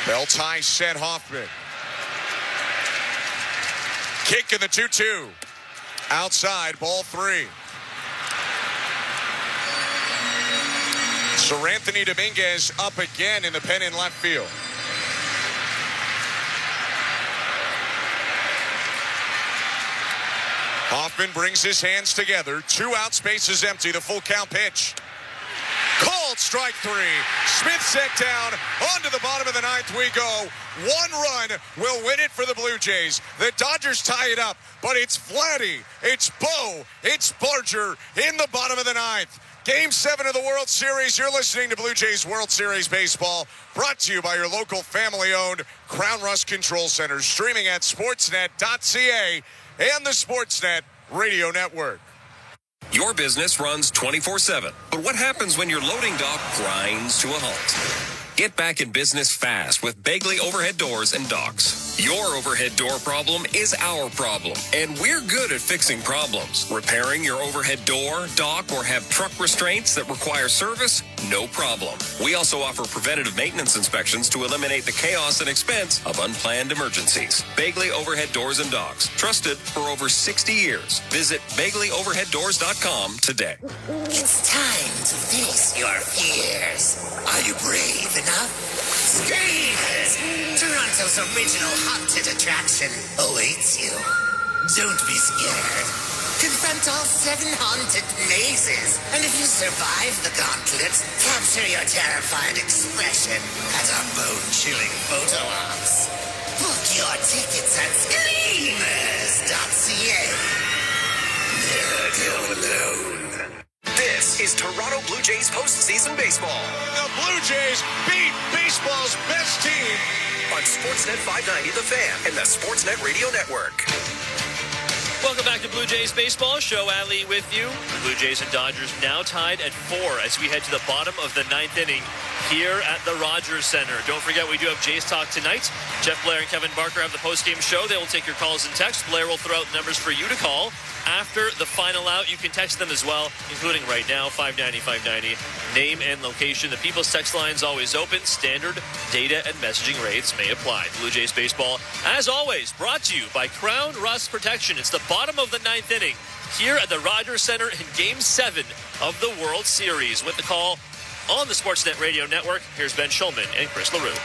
Bell tie set Hoffman. Kick in the 2-2. Outside, ball 3. Sir Anthony Dominguez up again in the pen in left field. Hoffman brings his hands together. 2 outs, bases empty. The full count pitch. Called strike 3. Smith set down. Onto the bottom of the ninth we go. 1 run will win it for the Blue Jays. The Dodgers tie it up, but it's Vladdy, it's Bo, it's Barger in the bottom of the ninth. Game 7 of the World Series. You're listening to Blue Jays World Series Baseball, brought to you by your local family-owned Crown Rust Control Center, streaming at sportsnet.ca and the Sportsnet Radio Network. Your business runs 24/7. But what happens when your loading dock grinds to a halt? Get back in business fast with Bagley Overhead Doors and Docks. Your overhead door problem is our problem, and we're good at fixing problems. Repairing your overhead door, dock, or have truck restraints that require service? No problem. We also offer preventative maintenance inspections to eliminate the chaos and expense of unplanned emergencies. Bagley Overhead Doors and Docks. Trusted for over 60 years. Visit BagleyOverheadDoors.com today. It's time to face your fears. Are you brave enough? Screamers! Toronto's original haunted attraction awaits you. Don't be scared. Confront all 7 haunted mazes, and if you survive the gauntlet, capture your terrified expression at our bone-chilling photo ops. Book your tickets at Screamers.ca. Never go alone. This is Toronto Blue Jays postseason baseball. The Blue Jays beat baseball's best team on Sportsnet 590 The Fan and the Sportsnet Radio Network. Welcome back to Blue Jays Baseball. Show Ali with you. The Blue Jays and Dodgers now tied at 4 as we head to the bottom of the 9th inning here at the Rogers Center. Don't forget, we do have Jays Talk tonight. Jeff Blair and Kevin Barker have the postgame show. They will take your calls and texts. Blair will throw out the numbers for you to call. After the final out, you can text them as well, including right now, 590-590. Name and location. The People's Text line is always open. Standard data and messaging rates may apply. Blue Jays Baseball, as always, brought to you by Crown Rust Protection. It's the bottom of the 9th inning here at the Rogers Center in Game 7 of the World Series. With the call on the Sportsnet Radio Network, here's Ben Schulman and Chris LaRue.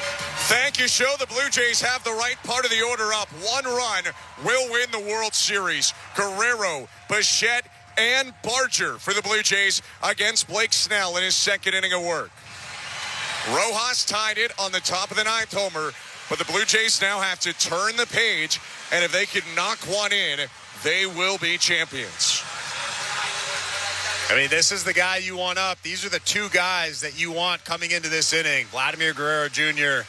Thank you, Show. The Blue Jays have the right part of the order up. 1 run will win the World Series. Guerrero, Bichette, and Barger for the Blue Jays against Blake Snell in his 2nd inning of work. Rojas tied it on the top of the 9th homer, but the Blue Jays now have to turn the page, and if they can knock one in, they will be champions. I mean, this is the guy you want up. These are the 2 guys that you want coming into this inning. Vladimir Guerrero Jr.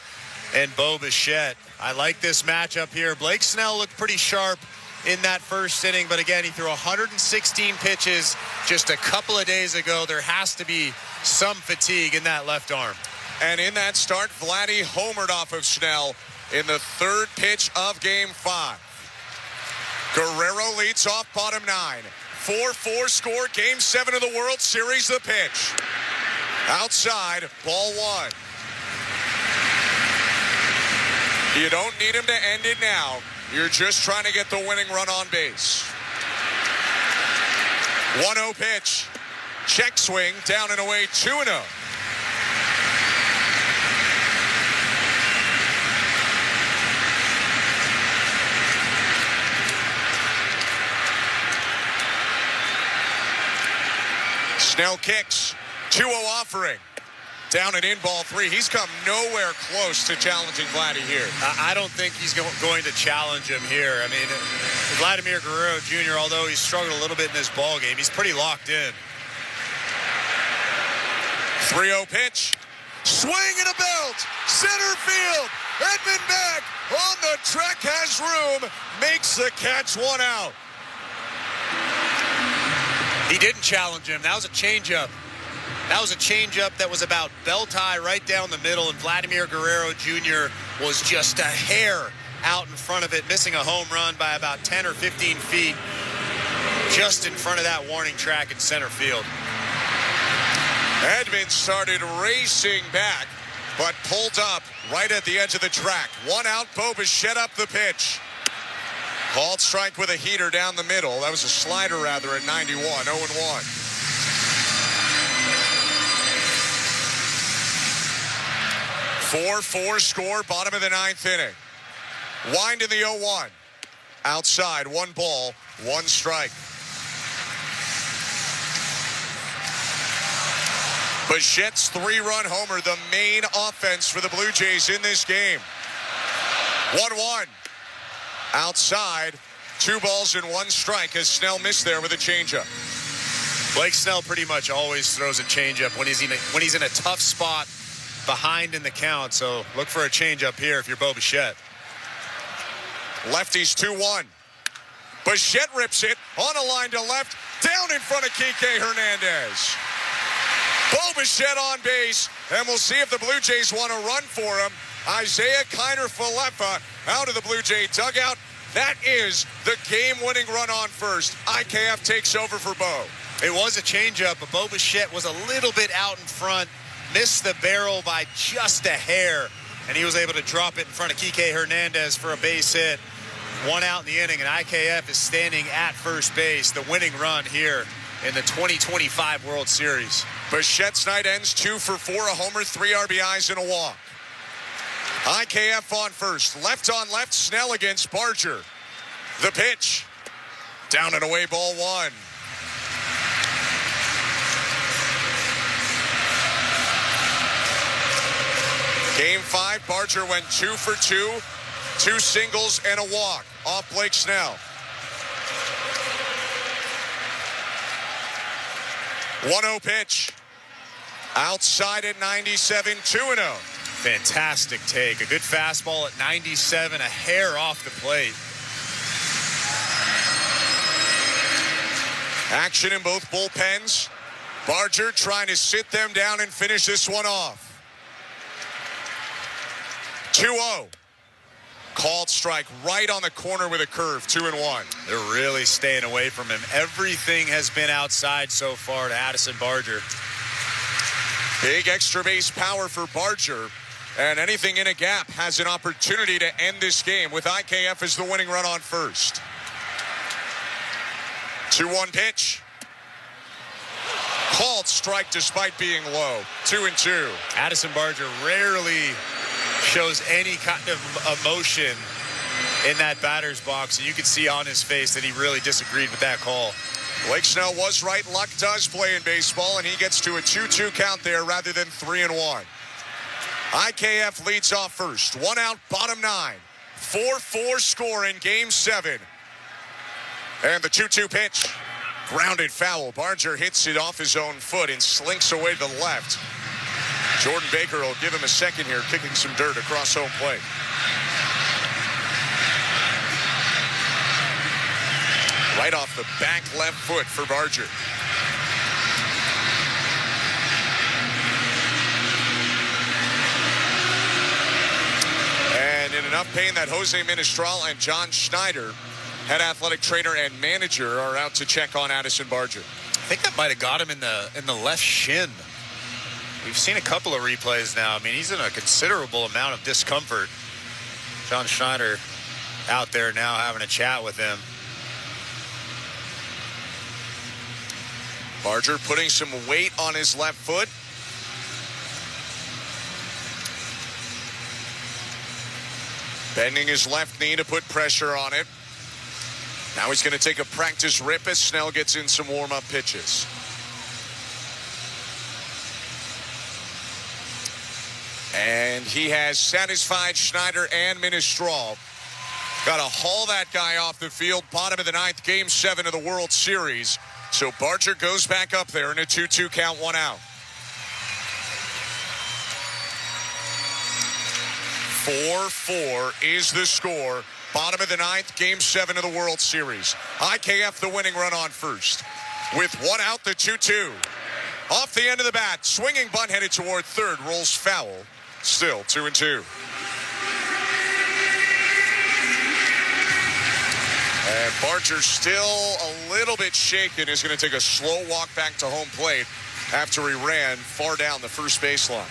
and Bo Bichette. I like this matchup here. Blake Snell looked pretty sharp in that 1st inning, but again, he threw 116 pitches just a couple of days ago. There has to be some fatigue in that left arm. And in that start, Vladdy homered off of Snell in the 3rd pitch of Game 5. Guerrero leads off bottom 9. 4-4 score, Game 7 of the World Series. The pitch. Outside, ball one. You don't need him to end it now. You're just trying to get the winning run on base. 1-0 pitch. Check swing, down and away, 2-0. Snell kicks. 2-0 offering. Down and in, ball three. He's come nowhere close to challenging Vladdy here. I don't think he's going to challenge him here. I mean, Vladimir Guerrero Jr., although he's struggled a little bit in this ball game, he's pretty locked in. 3-0 pitch. Swing and a belt. Center field. Edman back on the track, has room. Makes the catch, 1 out. He didn't challenge him. That was a changeup. That was a changeup that was about belt high right down the middle, and Vladimir Guerrero Jr. was just a hair out in front of it, missing a home run by about 10 or 15 feet just in front of that warning track in center field. Edman started racing back, but pulled up right at the edge of the track. 1 out, Bo Bichette up the pitch. Called strike with a heater down the middle. That was a slider, rather, at 91, 0-1. Four score, bottom of the 9th inning. Wind in the 0-1. Outside, 1 ball, 1 strike. Bichette's 3-run homer, the main offense for the Blue Jays in this game. 1-1. Outside, 2 balls and 1 strike as Snell missed there with a changeup. Blake Snell pretty much always throws a changeup when he's in a tough spot behind in the count. So look for a changeup here if you're Bo Bichette. Lefties 2-1. Bichette rips it on a line to left, down in front of Kike Hernandez. Bo Bichette on base, and we'll see if the Blue Jays want to run for him. Isaiah Kiner-Falefa out of the Blue Jay dugout. That is the game-winning run on first. IKF takes over for Bo. It was a changeup, but Bo Bichette was a little bit out in front, missed the barrel by just a hair, and he was able to drop it in front of Kike Hernandez for a base hit. 1 out in the inning, and IKF is standing at first base, the winning run here in the 2025 World Series. Bichette's night ends 2 for 4, a homer, 3 RBIs, and a walk. IKF on first, left on left, Snell against Barger. The pitch, down and away, ball 1. Game 5, Barger went 2 for 2, 2 singles and a walk off Blake Snell. 1-0 pitch, outside at 97, 2-0. Fantastic take. A good fastball at 97, a hair off the plate. Action in both bullpens. Barger trying to sit them down and finish this one off. 2-0. Called strike right on the corner with a curve, 2-1. They're really staying away from him. Everything has been outside so far to Addison Barger. Big extra base power for Barger. And anything in a gap has an opportunity to end this game with IKF as the winning run on first. 2-1 pitch. Called strike despite being low. 2-2. Addison Barger rarely shows any kind of emotion in that batter's box, and you can see on his face that he really disagreed with that call. Blake Snell was right. Luck does play in baseball, and he gets to a 2-2 count there rather than 3-1. IKF leads off first. 1 out, bottom 9. 4-4 score in Game 7. And the 2-2 pitch. Grounded foul. Barger hits it off his own foot and slinks away to the left. Jordan Baker will give him a second here, kicking some dirt across home plate. Right off the back left foot for Barger. And in enough pain that Jose Ministral and John Schneider head athletic trainer and manager, are out to check on Addison Barger. I think that might have got him in the left shin. We've seen a couple of replays now. I mean, he's in a considerable amount of discomfort. John Schneider out there now having a chat with him. Barger putting some weight on his left foot. Bending his left knee to put pressure on it. Now he's going to take a practice rip as Snell gets in some warm-up pitches. And he has satisfied Schneider and Ministral. Got to haul that guy off the field. Bottom of the ninth, Game 7 of the World Series. So Barger goes back up there in a 2-2 count, 1 out. 4-4 is the score. Bottom of the ninth, Game 7 of the World Series. IKF the winning run on first. With 1 out, the 2-2. Off the end of the bat, swinging bunt headed toward third, rolls foul. Still 2-2. And Barger still a little bit shaken. Is going to take a slow walk back to home plate after he ran far down the first baseline.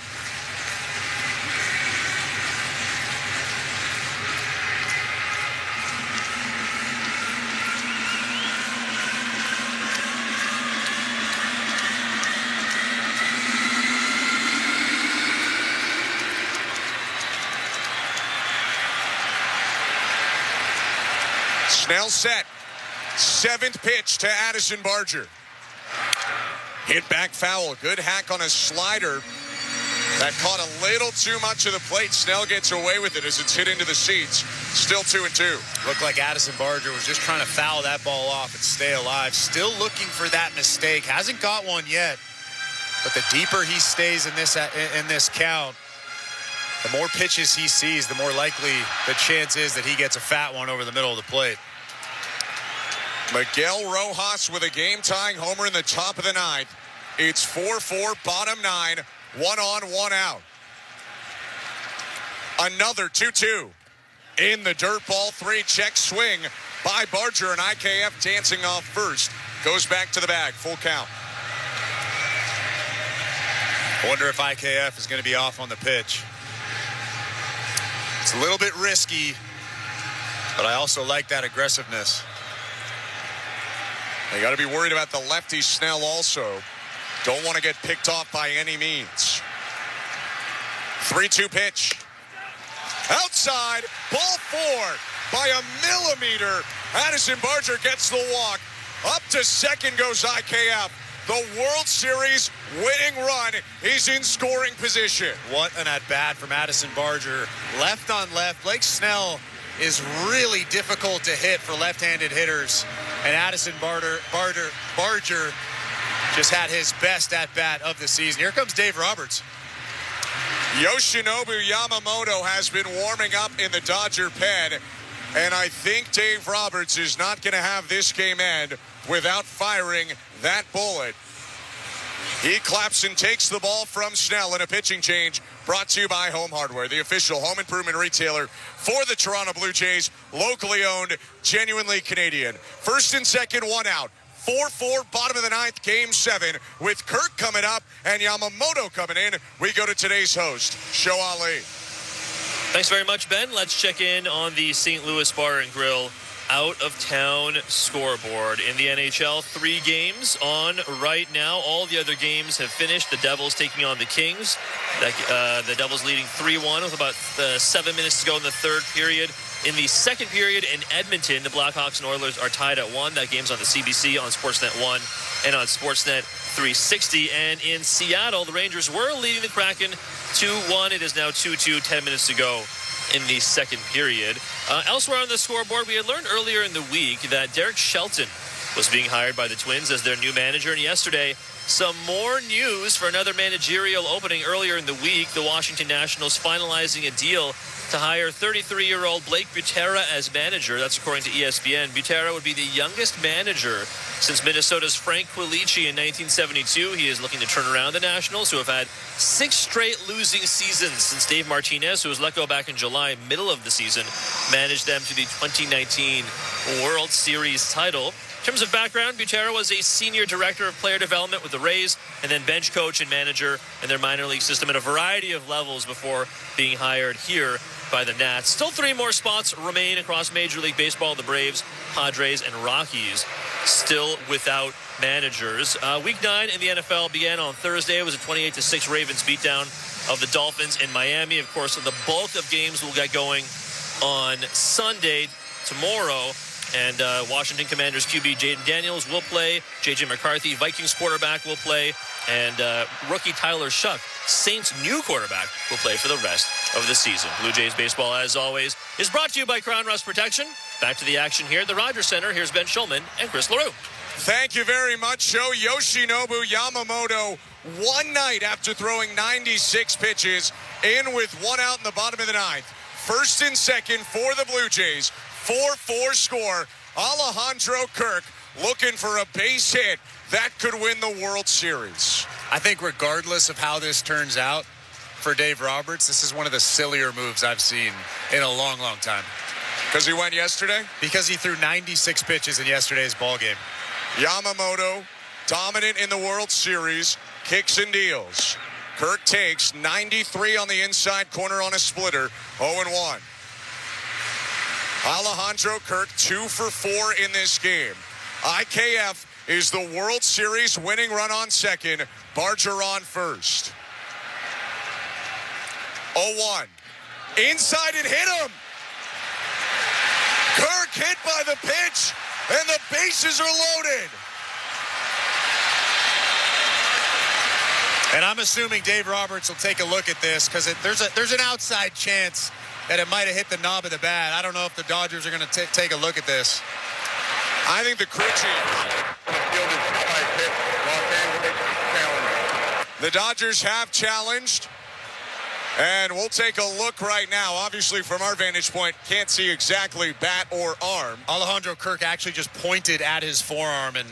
Snell set. 7th pitch to Addison Barger. Hit back foul. Good hack on a slider. That caught a little too much of the plate. Snell gets away with it as it's hit into the seats. Still 2-2. Looked like Addison Barger was just trying to foul that ball off and stay alive. Still looking for that mistake. Hasn't got one yet. But the deeper he stays in this count, the more pitches he sees, the more likely the chance is that he gets a fat one over the middle of the plate. Miguel Rojas with a game-tying homer in the top of the ninth. It's 4-4, bottom 9, 1 on, 1 out. Another 2-2. In the dirt, ball 3, check swing by Barger, and IKF dancing off first. Goes back to the bag, full count. I wonder if IKF is going to be off on the pitch. It's a little bit risky, but I also like that aggressiveness. They got to be worried about the lefty Snell also. Don't want to get picked off by any means. 3-2 pitch. Outside, ball 4 by a millimeter. Addison Barger gets the walk. Up to second goes IKF. The World Series winning run is in scoring position. What an at-bat from Addison Barger. Left on left. Blake Snell is really difficult to hit for left-handed hitters. And Addison Barger just had his best at-bat of the season. Here comes Dave Roberts. Yoshinobu Yamamoto has been warming up in the Dodger pen. And I think Dave Roberts is not going to have this game end without firing that bullet. He claps and takes the ball from Snell in a pitching change brought to you by Home Hardware, the official home improvement retailer for the Toronto Blue Jays, locally owned, genuinely Canadian. First and second, 1 out. 4-4, bottom of the ninth, Game 7. With Kirk coming up and Yamamoto coming in, we go to today's host, Show Ali. Thanks very much, Ben. Let's check in on the St. Louis Bar and Grill out-of-town scoreboard. In the NHL, 3 games on right now. All the other games have finished. The Devils taking on the Kings. The Devils leading 3-1 with about 7 minutes to go in the third period. In the second period in Edmonton, the Blackhawks and Oilers are tied at 1. That game's on the CBC, on Sportsnet 1, and on Sportsnet 360. And in Seattle, the Rangers were leading the Kraken 2-1. It is now 2-2, 10 minutes to go in the second period. Elsewhere on the scoreboard, we had learned earlier in the week that Derek Shelton was being hired by the Twins as their new manager. And yesterday, some more news for another managerial opening earlier in the week. The Washington Nationals finalizing a deal to hire 33-year-old Blake Butera as manager. That's according to ESPN. Butera would be the youngest manager since Minnesota's Frank Quilici in 1972. He is looking to turn around the Nationals, who have had 6 straight losing seasons since Dave Martinez, who was let go back in July, middle of the season, managed them to the 2019 World Series title. In terms of background, Butera was a senior director of player development with the Rays, and then bench coach and manager in their minor league system at a variety of levels before being hired here by the Nats. Still 3 more spots remain across Major League Baseball. The Braves, Padres, and Rockies still without managers. Week 9 in the NFL began on Thursday. It was a 28-6 Ravens beatdown of the Dolphins in Miami. Of course, the bulk of games will get going on Sunday, tomorrow. And Washington Commanders QB Jaden Daniels will play. J.J. McCarthy, Vikings quarterback, will play. And rookie Tyler Shuck, Saints' new quarterback, will play for the rest of the season. Blue Jays baseball, as always, is brought to you by Crown Rust Protection. Back to the action here at the Rogers Center. Here's Ben Schulman and Chris LaRue. Thank you very much, Joe. Yoshinobu Yamamoto, one night after throwing 96 pitches, in with 1 out in the bottom of the 9th. First and second for the Blue Jays. 4-4 score. Alejandro Kirk looking for a base hit that could win the World Series. I think regardless of how this turns out for Dave Roberts, this is one of the sillier moves I've seen in a long, long time. Because he went yesterday? Because he threw 96 pitches in yesterday's ballgame. Yamamoto, dominant in the World Series, kicks and deals. Kirk takes 93 on the inside corner on a splitter, 0-1. Alejandro Kirk 2 for 4 in this game. IKF is the World Series winning run on second. Bargeron first. 0-1. Inside and hit him. Kirk hit by the pitch, and the bases are loaded. And I'm assuming Dave Roberts will take a look at this because there's an outside chance that it might have hit the knob of the bat. I don't know if the Dodgers are going to take a look at this. I think the crew chief. The Dodgers have challenged. And we'll take a look right now. Obviously, from our vantage point, can't see exactly bat or arm. Alejandro Kirk actually just pointed at his forearm, and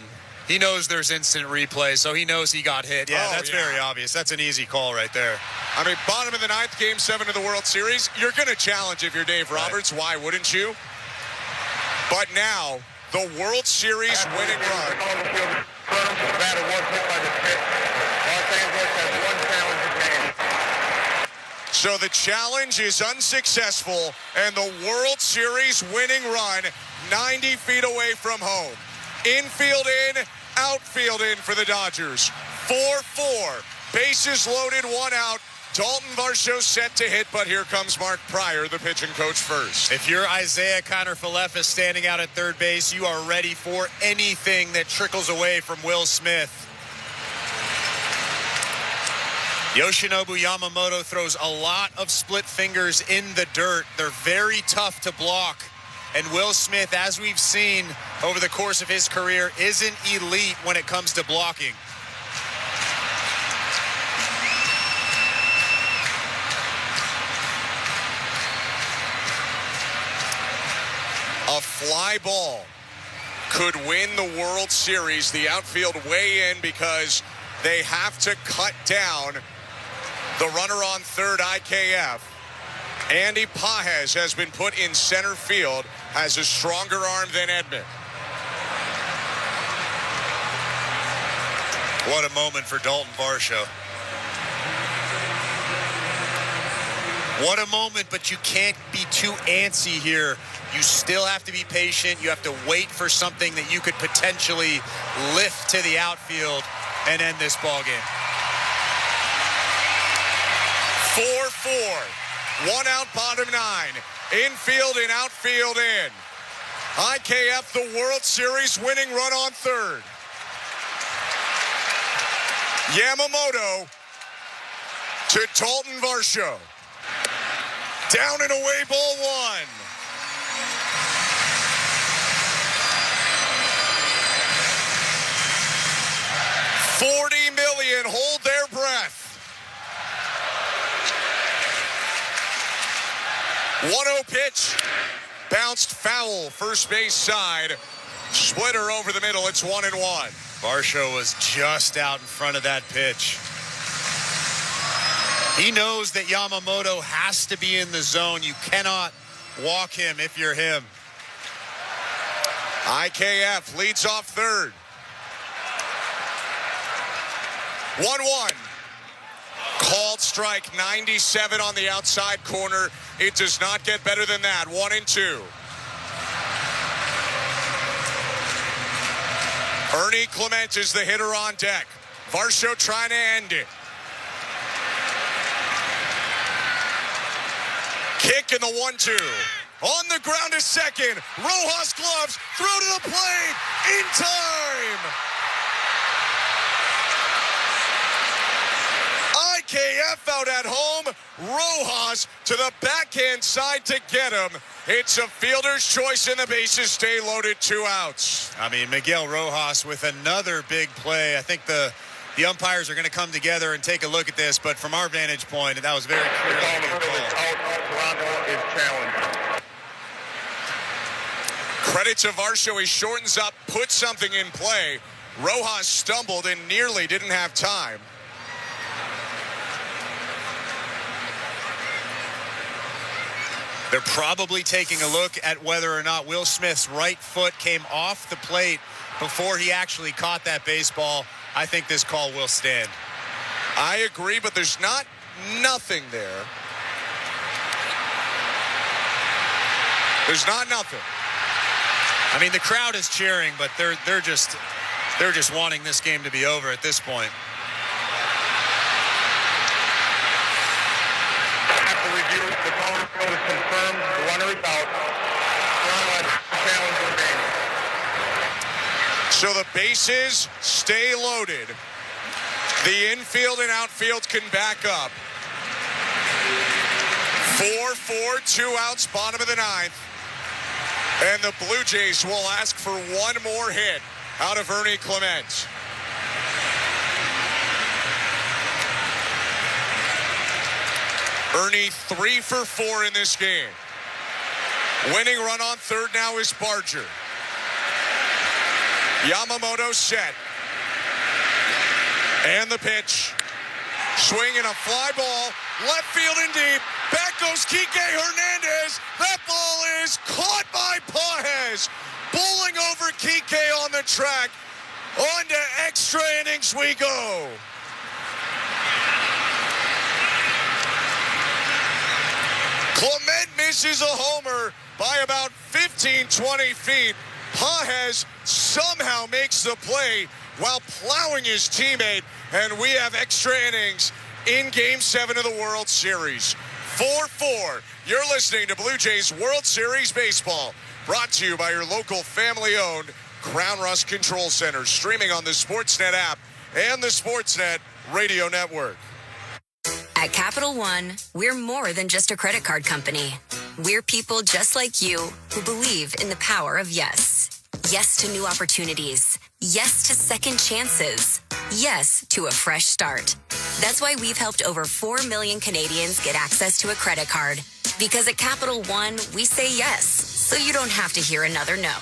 he knows there's instant replay, so he knows he got hit. Yeah, that's very obvious. That's an easy call right there. I mean, bottom of the 9th, Game 7 of the World Series. You're going to challenge if you're Dave Roberts. Right. Why wouldn't you? But now, the World Series winning run. So the challenge is unsuccessful, and the World Series winning run 90 feet away from home. Infield in, outfield in for the Dodgers. 4-4. Bases loaded, 1 out. Dalton Varsho set to hit, but here comes Mark Pryor, the pitching coach, first. If you're Isaiah Kiner-Falefa standing out at third base, you are ready for anything that trickles away from Will Smith. Yoshinobu Yamamoto throws a lot of split fingers in the dirt. They're very tough to block. And Will Smith, as we've seen over the course of his career, isn't elite when it comes to blocking. A fly ball could win the World Series. The outfield weigh in because they have to cut down the runner on third, IKF. Andy Pages has been put in center field, has a stronger arm than Edman. What a moment for Dalton Varsho. What a moment, but you can't be too antsy here. You still have to be patient. You have to wait for something that you could potentially lift to the outfield and end this ball game. 4-4. 1 out, bottom 9. Infield and outfield in. IKF, the World Series winning run on third. Yamamoto to Dalton Varsho. Down and away, ball 1. 1-0 pitch. Bounced foul, first base side. Splitter over the middle. It's 1-1. Varsho was just out in front of that pitch. He knows that Yamamoto has to be in the zone. You cannot walk him if you're him. IKF leads off third. 1-1. Called strike, 97 on the outside corner. It does not get better than that. 1-2. Ernie Clement is the hitter on deck. Varsho trying to end it. Kick in the 1-2. On the ground to second. Rojas gloves. Throw to the plate. In time. IKF out at home. Rojas to the backhand side to get him. It's a fielder's choice and the bases stay loaded, 2 outs. I mean, Miguel Rojas with another big play. I think the umpires are going to come together and take a look at this, but from our vantage point, that was very clear. Toronto is challenged. Credit to Varsho. He shortens up, puts something in play. Rojas stumbled and nearly didn't have time. They're probably taking a look at whether or not Will Smith's right foot came off the plate before he actually caught that baseball. I think this call will stand. I agree, but there's nothing there. There's nothing. I mean, the crowd is cheering, but they're just wanting this game to be over at this point. After review, the call is confirmed. The runner is out. Toronto challenge remaining. So the bases stay loaded. The infield and outfield can back up. 4-4, 2 outs, bottom of the 9th. And the Blue Jays will ask for one more hit out of Ernie Clement. Ernie 3 for 4 in this game. Winning run on third now is Barger. Yamamoto set. And the pitch. Swing and a fly ball. Left field and deep. Back goes Kike Hernandez. That ball is caught by Pages. Bowling over Kike on the track. On to extra innings we go. Clement misses a homer by about 15, 20 feet. Pages somehow makes the play while plowing his teammate, and we have extra innings in Game 7 of the World Series. 4-4. You're listening to Blue Jays World Series Baseball, brought to you by your local family-owned Crown Rust Control Center, streaming on the Sportsnet app and the Sportsnet Radio Network. At Capital One, we're more than just a credit card company. We're people just like you who believe in the power of yes. Yes to new opportunities. Yes to second chances. Yes to a fresh start. That's why we've helped over 4 million Canadians get access to a credit card. Because at Capital One, we say yes, so you don't have to hear another no.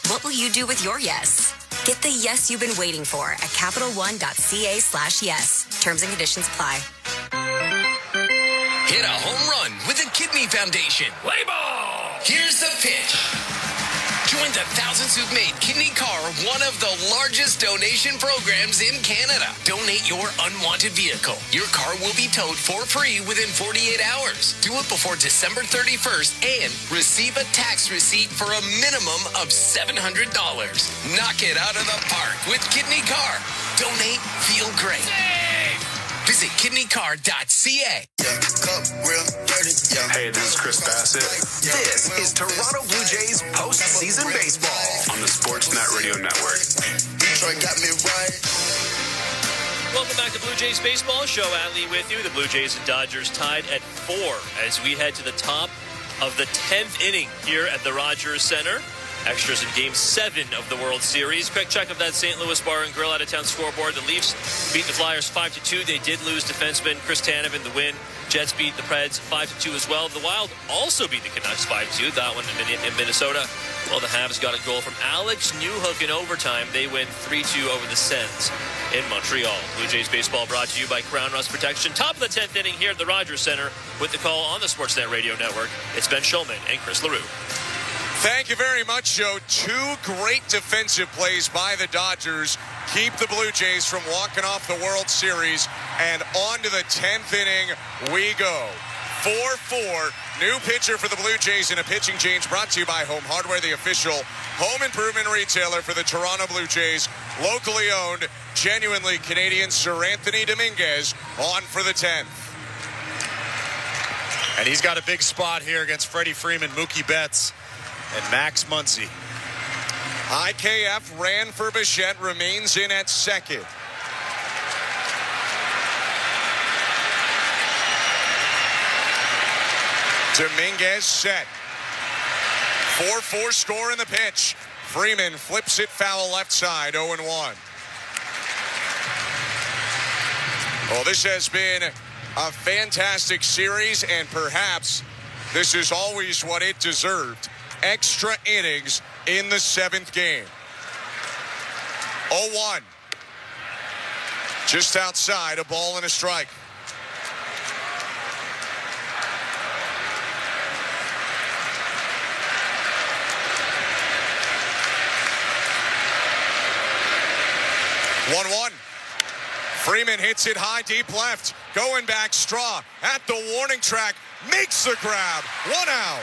What will you do with your yes? Get the yes you've been waiting for at CapitalOne.ca/yes. Terms and conditions apply. Hit a home run with the Kidney Foundation. Play ball! Here's the pitch. Join the thousands who've made Kidney Car one of the largest donation programs in Canada. Donate your unwanted vehicle. Your car will be towed for free within 48 hours. Do it before December 31st and receive a tax receipt for a minimum of $700. Knock it out of the park with Kidney Car. Donate, feel great. Visit kidneycar.ca. Hey, this is Chris Bassett. This is Toronto Blue Jays postseason baseball on the Sportsnet Radio Network. Welcome back to Blue Jays Baseball. Show Atlee with you. The Blue Jays and Dodgers tied at 4 as we head to the top of the 10th inning here at the Rogers Center. Extras in Game 7 of the World Series. Quick check of that St. Louis Bar and Grill out-of-town scoreboard. The Leafs beat the Flyers 5-2. They did lose defenseman Chris Tanev in the win. Jets beat the Preds 5-2 as well. The Wild also beat the Canucks 5-2. That one in Minnesota. Well, the Habs got a goal from Alex Newhook in overtime. They win 3-2 over the Sens in Montreal. Blue Jays baseball brought to you by Crown Rust Protection. Top of the 10th inning here at the Rogers Center with the call on the Sportsnet Radio Network. It's Ben Schulman and Chris LaRue. Thank you very much, Joe. Two great defensive plays by the Dodgers keep the Blue Jays from walking off the World Series. And on to the 10th inning we go. 4-4. New pitcher for the Blue Jays in a pitching change brought to you by Home Hardware, the official home improvement retailer for the Toronto Blue Jays. Locally owned, genuinely Canadian Sir Anthony Dominguez on for the 10th. And he's got a big spot here against Freddie Freeman, Mookie Betts, and Max Muncy. IKF ran for Bichette, remains in at second. Dominguez set. 4-4 score in the pitch. Freeman flips it foul left side, 0-1. Well, this has been a fantastic series, and perhaps this is always what it deserved. Extra innings in the 7th game. 0-1. Just outside, a ball and a strike. Freeman hits it high, deep left. Going back, Straw at the warning track. Makes the grab. 1 out.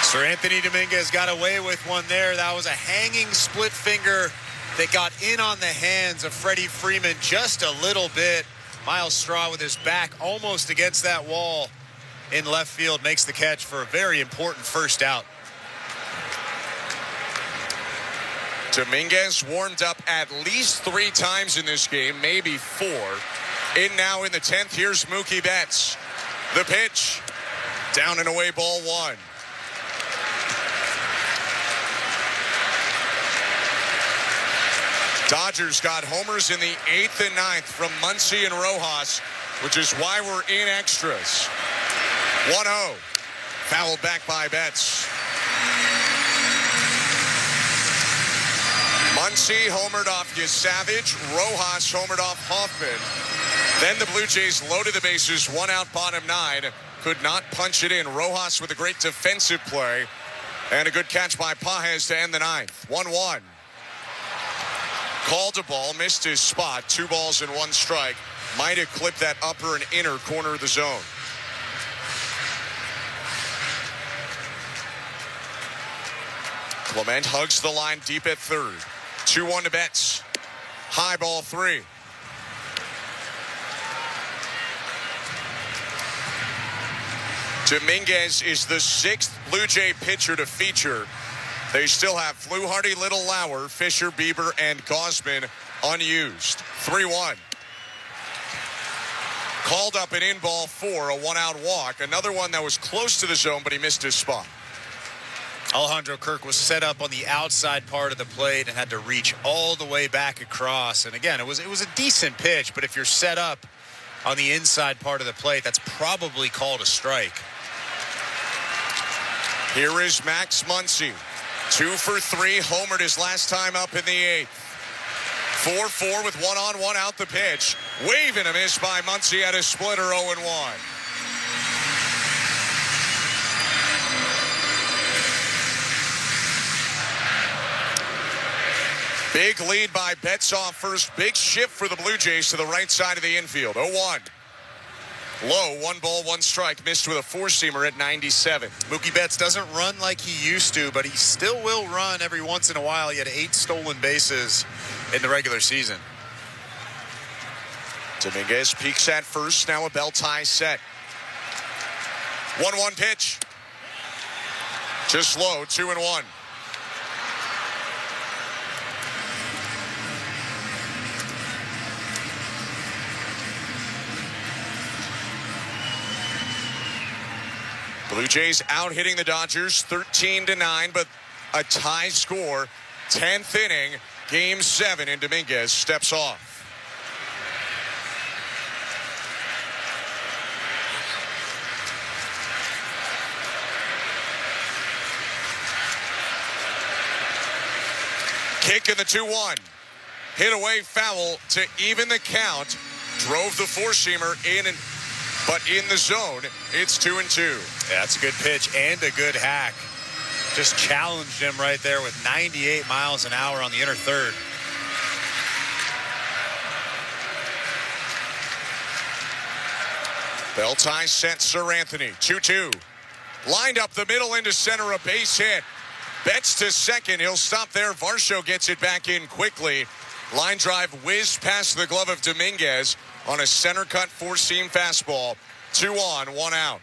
Sir Anthony Dominguez got away with one there. That was a hanging split finger that got in on the hands of Freddie Freeman just a little bit. Miles Straw with his back almost against that wall in left field makes the catch for a very important first out. Dominguez warmed up at least 3 times in this game, maybe 4. In now in the 10th, here's Mookie Betts. The pitch, down and away, ball 1. Dodgers got homers in the 8th and 9th from Muncy and Rojas, which is why we're in extras. 1-0, fouled back by Betts. Muncy homered off Savage. Rojas homered off Hoffman. Then the Blue Jays loaded the bases, 1 out, bottom 9. Could not punch it in. Rojas with a great defensive play and a good catch by Pages to end the 9th. 1-1. Called a ball, missed his spot. 2 balls and 1 strike. Might have clipped that upper and inner corner of the zone. Clement hugs the line deep at third. 2-1 to Betts. High ball 3. Dominguez is the 6th Blue Jay pitcher to feature. They still have Fluharty, Little, Lauer, Fisher, Bieber, and Gausman unused. 3-1. Called up an in ball 4, a 1-out walk. Another one that was close to the zone, but he missed his spot. Alejandro Kirk was set up on the outside part of the plate and had to reach all the way back across. And again, it was a decent pitch, but if you're set up on the inside part of the plate, that's probably called a strike. Here is Max Muncy. 2 for 3, homered his last time up in the 8th. 4-4 with 1 on, 1 out the pitch. Waving a miss by Muncy at a splitter, 0-1. Big lead by Betts off first. Big shift for the Blue Jays to the right side of the infield. 0-1. Low, 1 ball, 1 strike. Missed with a 4-seamer at 97. Mookie Betts doesn't run like he used to, but he still will run every once in a while. He had 8 stolen bases in the regular season. Dominguez peeks at first. Now a bell tie set. 1-1 pitch. Just low, 2-1. Blue Jays out hitting the Dodgers 13-9, but a tie score. 10th inning, Game 7, and Dominguez steps off. Kick in the 2-1. Hit away foul to even the count. Drove the four-seamer in, but in the zone, it's 2-2. Yeah, that's a good pitch and a good hack. Just challenged him right there with 98 miles an hour on the inner third. Bell tie sent Sir Anthony. 2-2. Lined up the middle into center, a base hit. Betts to second. He'll stop there. Varsho gets it back in quickly. Line drive whizzed past the glove of Dominguez on a center cut four-seam fastball. 2 on, 1 out.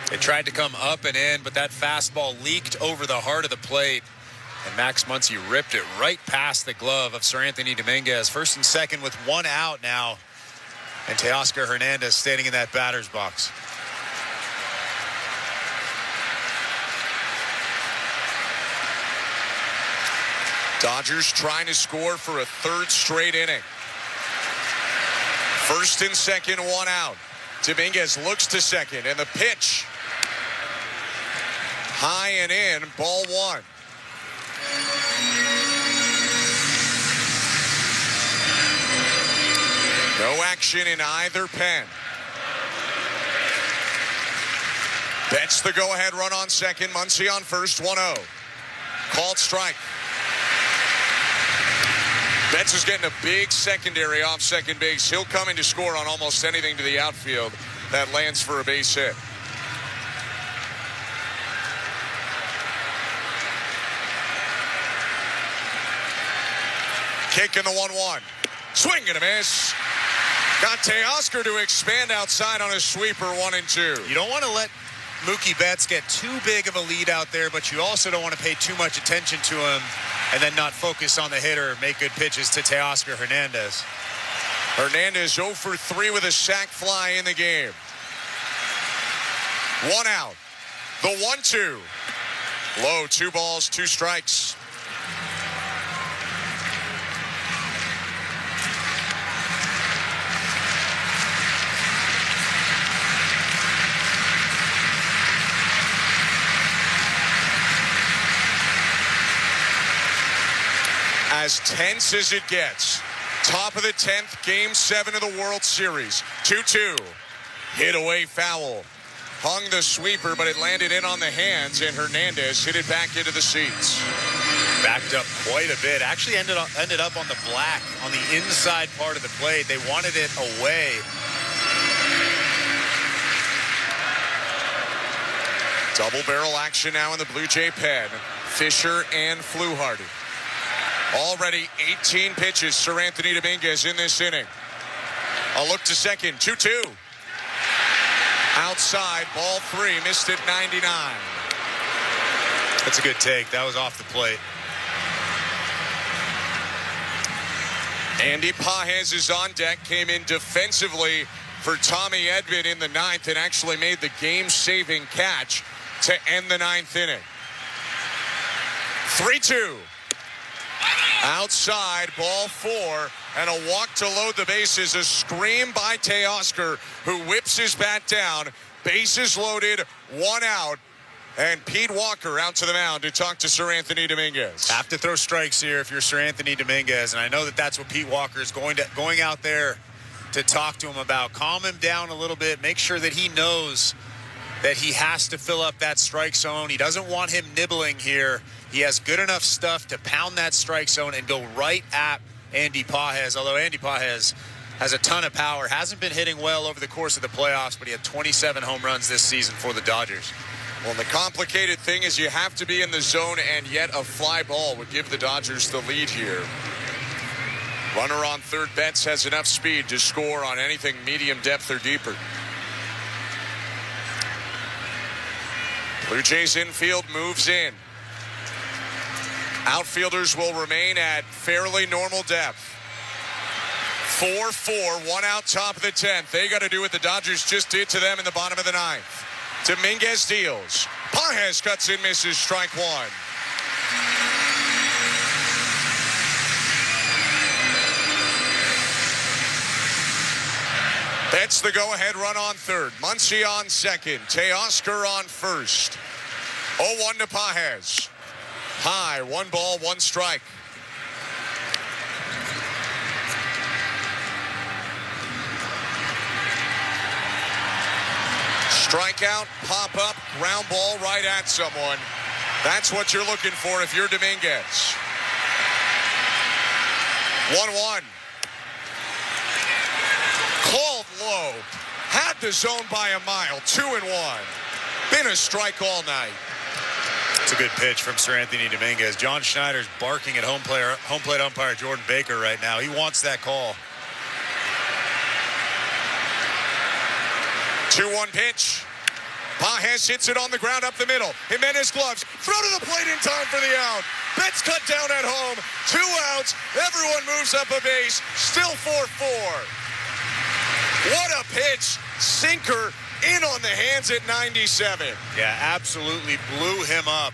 They tried to come up and in, but that fastball leaked over the heart of the plate. And Max Muncy ripped it right past the glove of Sir Anthony Dominguez. First and second with 1 out now. And Teoscar Hernandez standing in that batter's box. Dodgers trying to score for a third straight inning. First and second, 1 out. Dominguez looks to second, and the pitch. High and in, ball 1. No action in either pen. Betts the go-ahead run on second. Muncy on first, 1-0. Called strike. Betts is getting a big secondary off second base. He'll come in to score on almost anything to the outfield that lands for a base hit. Kick in the 1-1. Swing and a miss. Got Teoscar to expand outside on a sweeper, 1-2. You don't want to let Mookie Betts get too big of a lead out there, but you also don't want to pay too much attention to him and then not focus on the hitter, make good pitches to Teoscar Hernandez. Hernandez 0 for 3 with a sac fly in the game. 1 out. The 1-2. Low, 2 balls, 2 strikes. As tense as it gets. Top of the 10th, Game 7 of the World Series. 2-2. Hit away foul. Hung the sweeper, but it landed in on the hands, and Hernandez hit it back into the seats. Backed up quite a bit. Actually ended up on the black, on the inside part of the plate. They wanted it away. Double barrel action now in the Blue Jay pen. Fisher and Fluharty. Already 18 pitches, Sir Anthony Dominguez in this inning. A look to second, 2-2. Outside, ball 3, missed it 99. That's a good take. That was off the plate. Andy Pages is on deck, came in defensively for Tommy Edman in the 9th and actually made the game-saving catch to end the 9th inning. 3-2. Outside, ball 4, and a walk to load the bases. A scream by Teoscar, who whips his bat down. Bases loaded, 1 out. And Pete Walker out to the mound to talk to Sir Anthony Dominguez. Have to throw strikes here if you're Sir Anthony Dominguez, and I know that that's what Pete Walker is going out there to talk to him about. Calm him down a little bit. Make sure that he knows that he has to fill up that strike zone. He doesn't want him nibbling here. He has good enough stuff to pound that strike zone and go right at Andy Pages, although Andy Pages has a ton of power. Hasn't been hitting well over the course of the playoffs, but he had 27 home runs this season for the Dodgers. Well, the complicated thing is you have to be in the zone, and yet a fly ball would give the Dodgers the lead here. Runner on third, Betts has enough speed to score on anything medium depth or deeper. Blue Jays infield moves in. Outfielders will remain at fairly normal depth. 4-4, 1 out, top of the 10th. They got to do what the Dodgers just did to them in the bottom of the 9th. Dominguez deals. Pages cuts in, misses, strike one. That's the go-ahead run on third. Muncy on second. Teoscar on first. 0-1 to Pages. High, 1 ball, 1 strike. Strikeout, pop up, ground ball right at someone. That's what you're looking for if you're Dominguez. 1-1. Called low. Had the zone by a mile. 2-1. Been a strike all night. It's a good pitch from Sir Anthony Dominguez. John Schneider's barking at home plate umpire Jordan Baker right now. He wants that call. 2-1 pitch. Pages hits it on the ground up the middle. Jimenez gloves. Throw to the plate in time for the out. Betts cut down at home. 2 outs. Everyone moves up a base. Still 4-4. What a pitch. Sinker in on the hands at 97. Yeah, absolutely blew him up.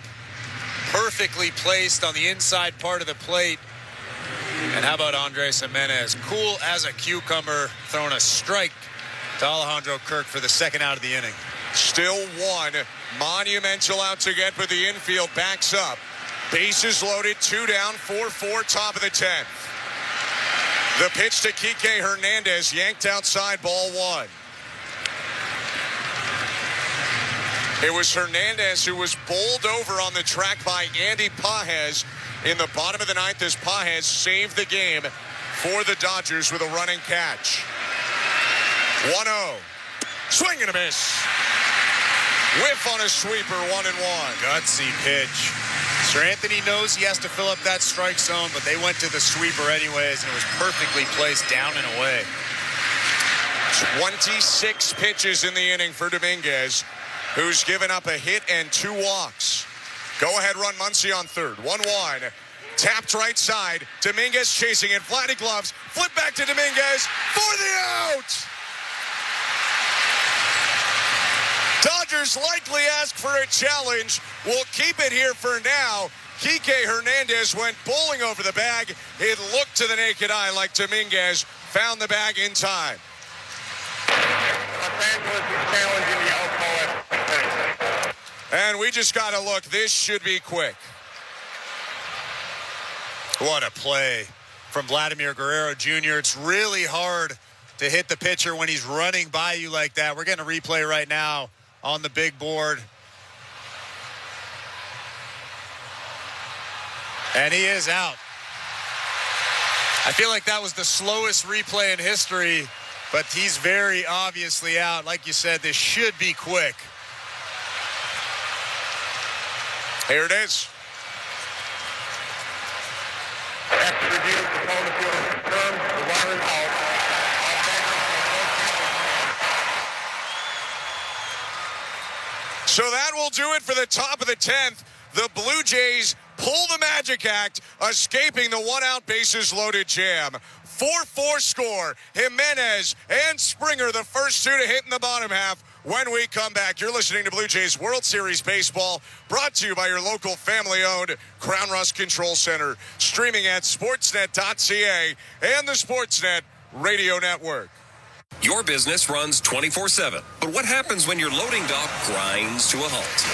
Perfectly placed on the inside part of the plate. And how about Andres Jimenez? Cool as a cucumber, throwing a strike to Alejandro Kirk for the second out of the inning. Still 1 monumental out to get, but the infield backs up. Bases loaded, 2 down, 4-4, top of the 10th. The pitch to Kike Hernandez, yanked outside, ball 1. It was Hernandez who was bowled over on the track by Andy Pages in the bottom of the 9th as Pages saved the game for the Dodgers with a running catch. 1-0. Swing and a miss. Whiff on a sweeper, 1-1. Gutsy pitch. Sir Anthony knows he has to fill up that strike zone, but they went to the sweeper anyways, and it was perfectly placed down and away. 26 pitches in the inning for Dominguez, who's given up a hit and 2 walks. Go-ahead run, Muncy on third. 1-1. Tapped right side. Dominguez chasing it. Flatty gloves. Flip back to Dominguez for the out. Dodgers likely ask for a challenge. We'll keep it here for now. Kike Hernandez went bowling over the bag. It looked to the naked eye like Dominguez found the bag in time. Los Angeles is challenging the outcall. And we just got to look. This should be quick. What a play from Vladimir Guerrero Jr. It's really hard to hit the pitcher when he's running by you like that. We're getting a replay right now on the big board. And he is out. I feel like that was the slowest replay in history, but he's very obviously out. Like you said, this should be quick. Here it is. After review, the opponent field confirmed the runner is out. So that will do it for the top of the 10th. The Blue Jays pull the magic act, escaping the 1-out bases loaded jam. 4-4 score. Jimenez and Springer, the first 2 to hit in the bottom half. When we come back, you're listening to Blue Jays World Series Baseball, brought to you by your local family-owned Crown Rust Control Center, streaming at sportsnet.ca and the Sportsnet Radio Network. Your business runs 24/7. But what happens when your loading dock grinds to a halt?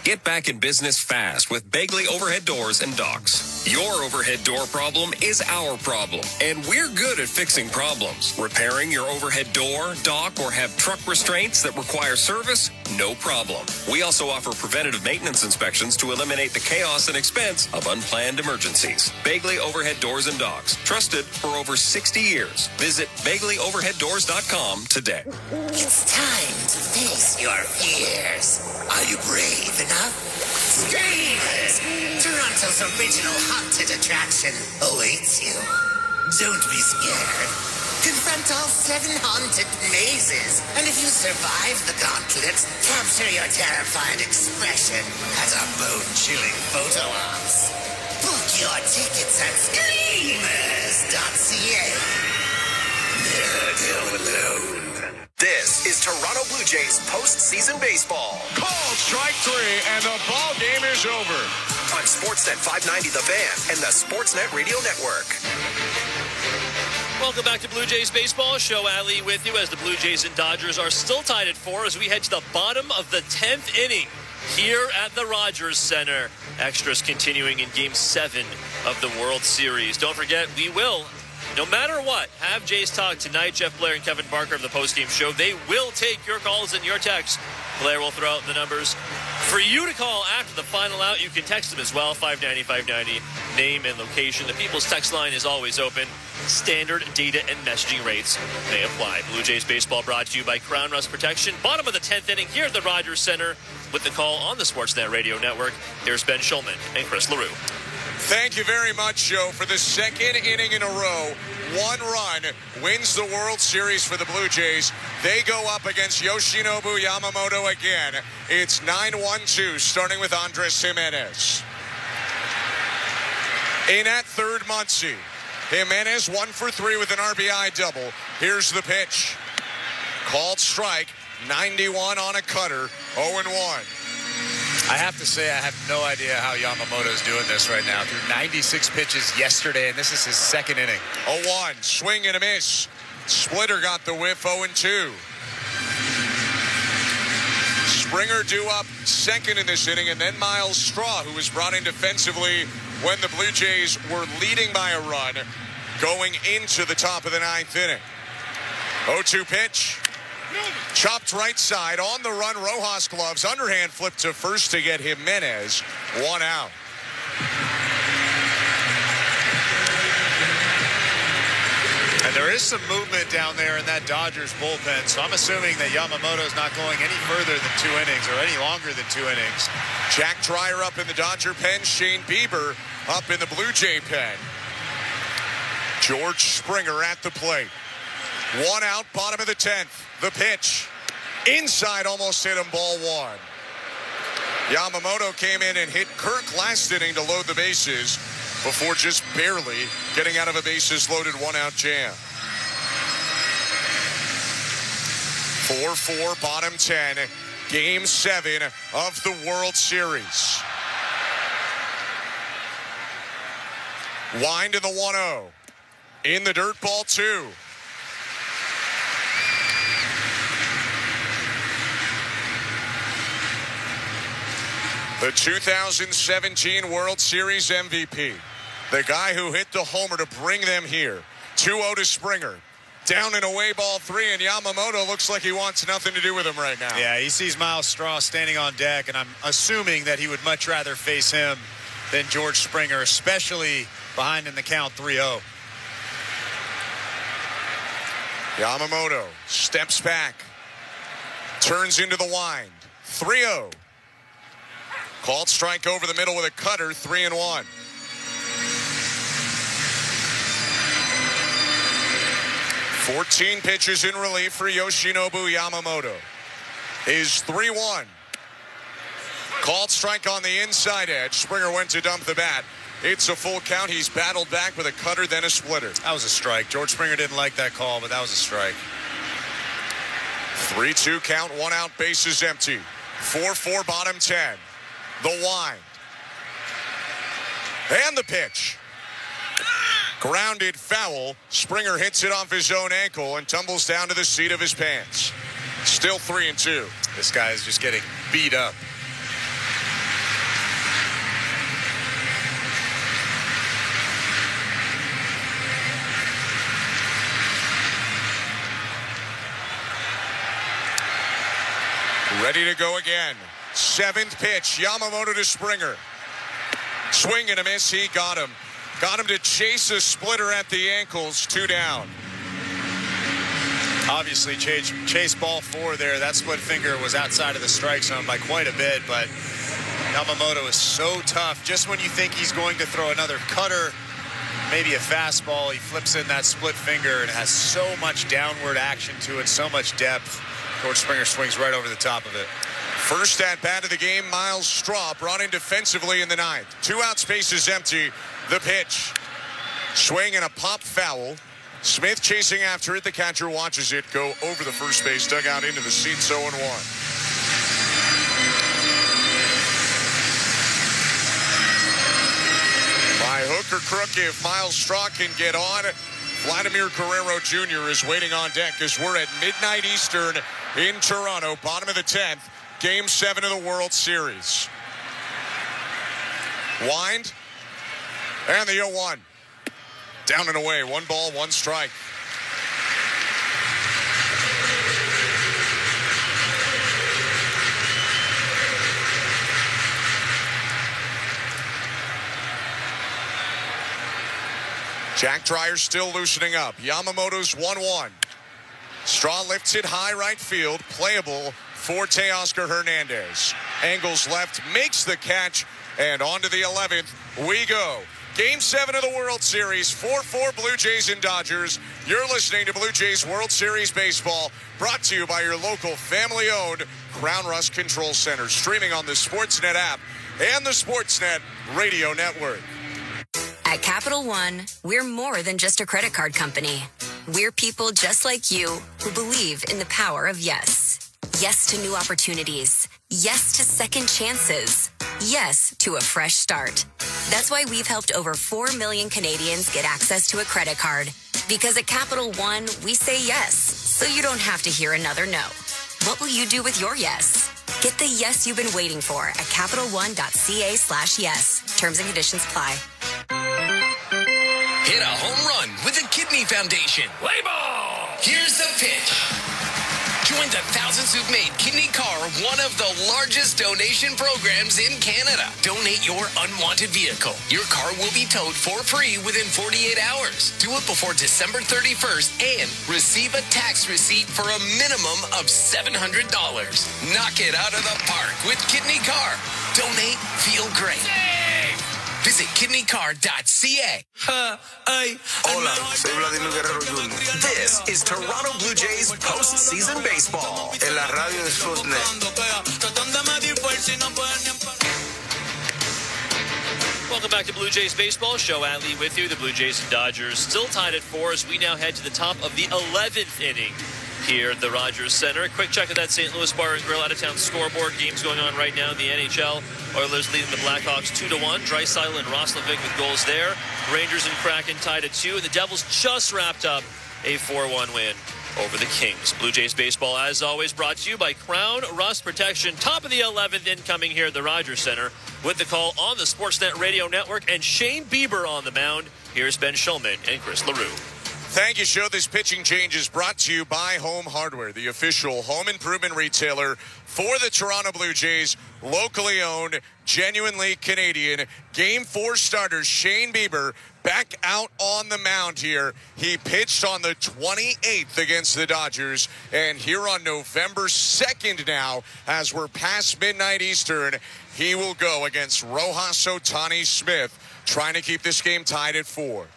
Get back in business fast with Bagley Overhead Doors and Docks. Your overhead door problem is our problem, and we're good at fixing problems. Repairing your overhead door, dock, or have truck restraints that require service? No problem. We also offer preventative maintenance inspections to eliminate the chaos and expense of unplanned emergencies. Bagley Overhead Doors and Docks. Trusted for over 60 years. Visit BagleyOverheadDoors.com today. It's time to face your fears. Are you brave enough? Screamers! Toronto's original haunted attraction awaits you. Don't be scared. Confront all 7 haunted mazes, and if you survive the gauntlet, capture your terrified expression at our bone-chilling photo ops. Book your tickets at screamers.ca. Never go alone. This is Toronto Blue Jays postseason baseball. Called strike three, and the ball game is over. On Sportsnet 590 The Fan and the Sportsnet Radio Network. Welcome back to Blue Jays Baseball. Show Ali with you as the Blue Jays and Dodgers are still tied at 4 as we head to the bottom of the 10th inning here at the Rogers Center. Extras continuing in Game 7 of the World Series. Don't forget, we will, no matter what, have Jays Talk tonight. Jeff Blair and Kevin Barker of the postgame show. They will take your calls and your texts. Blair will throw out the numbers for you to call after the final out. You can text them as well, 590-590, name and location. The People's Text line is always open. Standard data and messaging rates may apply. Blue Jays Baseball brought to you by Crown Rust Protection. Bottom of the 10th inning here at the Rogers Center with the call on the Sportsnet Radio Network. Here's Ben Schulman and Chris LaRue. Thank you very much, Joe. For the second inning in a row, 1 run wins the World Series for the Blue Jays. They go up against Yoshinobu Yamamoto again. It's 9-1-2, starting with Andres Jimenez. In at third, Muncy. Jimenez 1 for 3 with an RBI double. Here's the pitch. Called strike, 91 on a cutter, 0-1. I have to say, I have no idea how Yamamoto's doing this right now. Threw 96 pitches yesterday, and this is his second inning. 0-1, swing and a miss. Splitter got the whiff, 0-2. Springer due up second in this inning, and then Miles Straw, who was brought in defensively when the Blue Jays were leading by a run going into the top of the 9th inning. 0-2 pitch. Chopped right side, on the run, Rojas gloves, underhand flip to first to get Jimenez, 1 out. And there is some movement down there in that Dodgers bullpen, so I'm assuming that Yamamoto's not going any further than 2 innings or any longer than 2 innings. Jack Dreyer up in the Dodger pen, Shane Bieber up in the Blue Jay pen. George Springer at the plate. 1 out, bottom of the 10th. The pitch. Inside, almost hit him, ball 1. Yamamoto came in and hit Kirk last inning to load the bases before just barely getting out of a bases-loaded 1-out jam. 4-4, bottom 10, Game 7 of the World Series. Wind in the 1-0. In the dirt, ball 2. The 2017 World Series MVP. The guy who hit the homer to bring them here. 2-0 to Springer. Down and away, ball 3, and Yamamoto looks like he wants nothing to do with him right now. Yeah, he sees Miles Straw standing on deck, and I'm assuming that he would much rather face him than George Springer, especially behind in the count 3-0. Yamamoto steps back. Turns into the wind. 3-0. Called strike over the middle with a cutter, 3-1. Fourteen pitches in relief for Yoshinobu Yamamoto. Is 3-1. Called strike on the inside edge. Springer went to dump the bat. It's a full count. He's battled back with a cutter, then a splitter. That was a strike. George Springer didn't like that call, but that was a strike. 3-2 count, 1 out, bases empty. 4-4, bottom 10. The wind. And the pitch. Grounded foul. Springer hits it off his own ankle and tumbles down to the seat of his pants. Still 3-2. This guy is just getting beat up. Ready to go again. 7th pitch. Yamamoto to Springer. Swing and a miss. He got him. Got him to chase a splitter at the ankles. 2 down. Obviously, chase ball 4 there. That split finger was outside of the strike zone by quite a bit, but Yamamoto is so tough. Just when you think he's going to throw another cutter, maybe a fastball, he flips in that split finger and has so much downward action to it, so much depth. George Springer swings right over the top of it. First at bat of the game, Miles Straw brought in defensively in the 9th. 2 out, space is empty. The pitch. Swing and a pop foul. Smith chasing after it. The catcher watches it go over the first base dugout into the seats 0-1. By hook or crook, if Miles Straw can get on, Vladimir Guerrero Jr. is waiting on deck as we're at midnight Eastern in Toronto, bottom of the 10th, Game 7 of the World Series. Wind, and the 0-1. Down and away, 1 ball, 1 strike. Jack Dreyer still loosening up. Yamamoto's 1-1. Straw lifts it high right field. Playable for Teoscar Hernandez. Angles left, makes the catch, and on to the 11th we go. Game 7 of the World Series, 4-4 Blue Jays and Dodgers. You're listening to Blue Jays World Series Baseball, brought to you by your local family-owned Crown Rust Control Center, streaming on the Sportsnet app and the Sportsnet Radio Network. At Capital One, we're more than just a credit card company. We're people just like you who believe in the power of yes. Yes to new opportunities. Yes to second chances. Yes to a fresh start. That's why we've helped over 4 million Canadians get access to a credit card. Because at Capital One, we say yes, so you don't have to hear another no. What will you do with your yes? Get the yes you've been waiting for at CapitalOne.ca/yes. Terms and conditions apply. Hit a home run with the Kidney Foundation. Play ball! Here's the pitch. Join the thousands who've made Kidney Car one of the largest donation programs in Canada. Donate your unwanted vehicle. Your car will be towed for free within 48 hours. Do it before December 31st and receive a tax receipt for a minimum of $700. Knock it out of the park with Kidney Car. Donate, feel great. Visit kidneycar.ca. Hola, soy Vladimir Guerrero Jr. This is Toronto Blue Jays postseason baseball en la radio de Sportsnet. Welcome back to Blue Jays Baseball. Show Atlee with you. The Blue Jays and Dodgers still tied at 4 as we now head to the top of the 11th inning here at the Rogers Center. A quick check of that St. Louis Bar and Grill out-of-town scoreboard. Games going on right now in the NHL. Oilers leading the Blackhawks 2-1. Draisaitl and Roslovic with goals there. Rangers and Kraken tied at 2. And the Devils just wrapped up a 4-1 win over the Kings. Blue Jays Baseball, as always, brought to you by Crown Rust Protection. Top of the 11th incoming here at the Rogers Center with the call on the Sportsnet Radio Network and Shane Bieber on the mound. Here's Ben Schulman and Chris LaRue. Thank you, Show. This pitching change is brought to you by Home Hardware, the official home improvement retailer for the Toronto Blue Jays. Locally owned, genuinely Canadian. Game 4 starter Shane Bieber back out on the mound here. He pitched on the 28th against the Dodgers. And here on November 2nd now, as we're past midnight Eastern, he will go against Rojas Ohtani Smith, trying to keep this game tied at 4.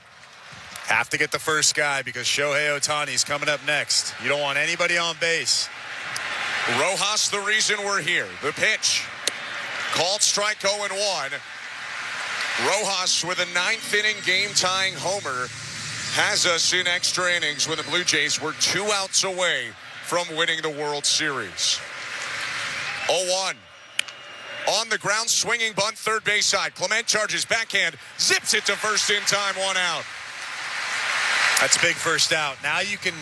Have to get the first guy because Shohei Ohtani's coming up next. You don't want anybody on base. Rojas, the reason we're here. The pitch. Called strike 0-1. Rojas with a 9th inning game-tying homer has us in extra innings when the Blue Jays were 2 outs away from winning the World Series. 0-1. On the ground, swinging bunt, third base side. Clement charges backhand, zips it to first in time, 1 out. That's a big first out. Now you can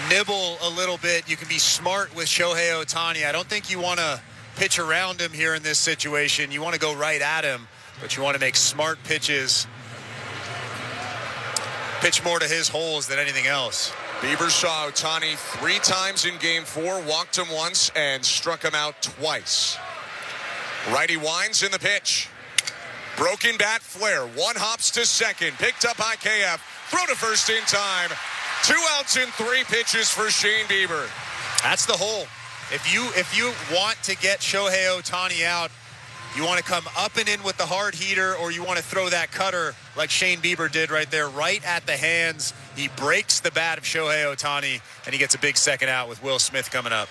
nibble a little bit. You can be smart with Shohei Ohtani. I don't think you want to pitch around him here in this situation. You want to go right at him, but you want to make smart pitches. Pitch more to his holes than anything else. Bieber saw Ohtani 3 times in Game 4, walked him once, and struck him out twice. Righty winds in the pitch. Broken bat flare. 1 hops to second. Picked up by KF. Throw to first in time. 2 outs in 3 pitches for Shane Bieber. That's the hole. If you want to get Shohei Ohtani out, you want to come up and in with the hard heater, or you want to throw that cutter like Shane Bieber did right there, right at the hands. He breaks the bat of Shohei Ohtani, and he gets a big second out with Will Smith coming up.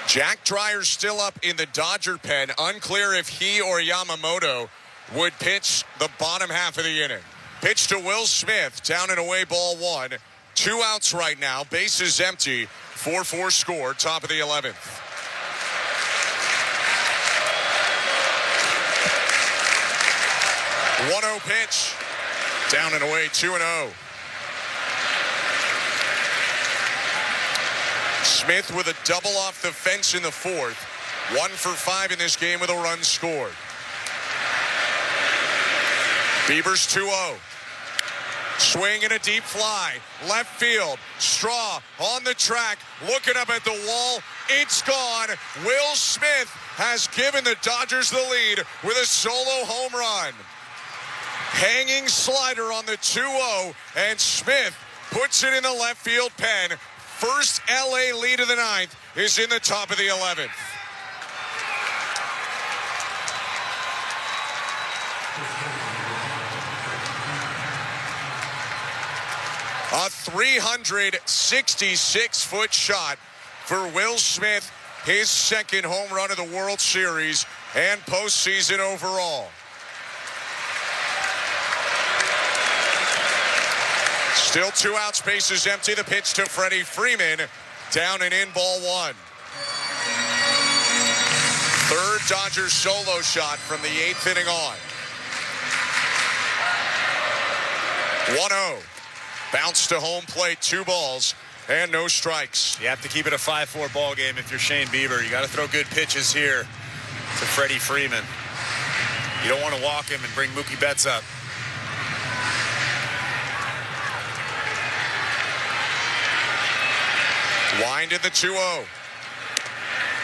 Jack Dreyer still up in the Dodger pen. Unclear if he or Yamamoto would pitch the bottom half of the inning. Pitch to Will Smith. Down and away, ball one. 2 outs right now. Bases empty. 4-4 score. Top of the 11th. 1-0 pitch. Down and away, 2-0. Smith with a double off the fence in the fourth. 1 for 5 in this game with a run scored. Beavers 2-0. Swing and a deep fly. Left field. Straw on the track. Looking up at the wall. It's gone. Will Smith has given the Dodgers the lead with a solo home run. Hanging slider on the 2-0, and Smith puts it in the left field pen. First LA lead of the ninth is in the top of the 11th. A 366-foot shot for Will Smith, his second home run of the World Series and postseason overall. Still 2 outs, bases empty. The pitch to Freddie Freeman. Down and in, ball one. Third Dodgers solo shot from the 8th inning on. 1-0. Bounce to home plate, 2 balls, and no strikes. You have to keep it a 5-4 ball game if you're Shane Bieber. You got to throw good pitches here to Freddie Freeman. You don't want to walk him and bring Mookie Betts up. Wind in the 2-0.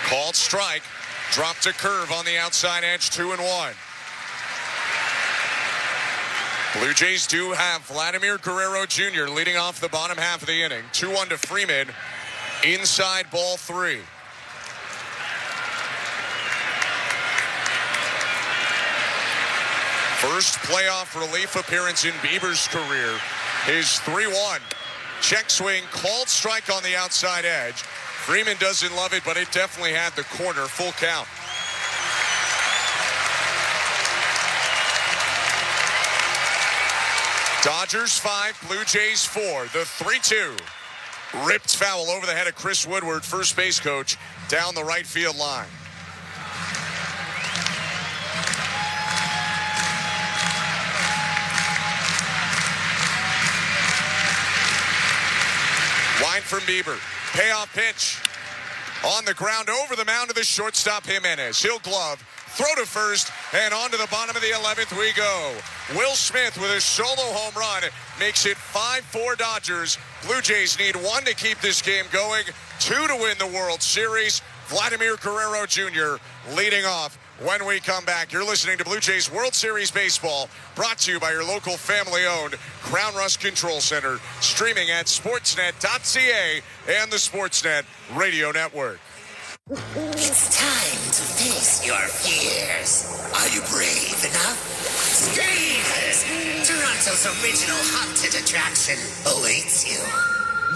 Called strike. Dropped a curve on the outside edge, 2-1. Blue Jays do have Vladimir Guerrero Jr. leading off the bottom half of the inning. 2-1 to Freeman. Inside ball 3. First playoff relief appearance in Bieber's career. His 3-1. Check swing, called strike on the outside edge. Freeman doesn't love it, but it definitely had the corner. Full count. Dodgers 5, Blue Jays 4. The 3-2. Ripped foul over the head of Chris Woodward, first base coach, down the right field line. Wind from Bieber. Payoff pitch. On the ground over the mound of the shortstop Jimenez. He'll glove. Throw to first, and on to the bottom of the 11th we go. Will Smith with a solo home run makes it 5-4 Dodgers. Blue Jays need 1 to keep this game going, 2 to win the World Series. Vladimir Guerrero Jr. leading off. When we come back, you're listening to Blue Jays World Series Baseball, brought to you by your local family-owned Crown Rust Control Center, streaming at sportsnet.ca and the Sportsnet Radio Network. It's time to face your fears. Are you brave enough? Screamers! Toronto's original haunted attraction awaits you.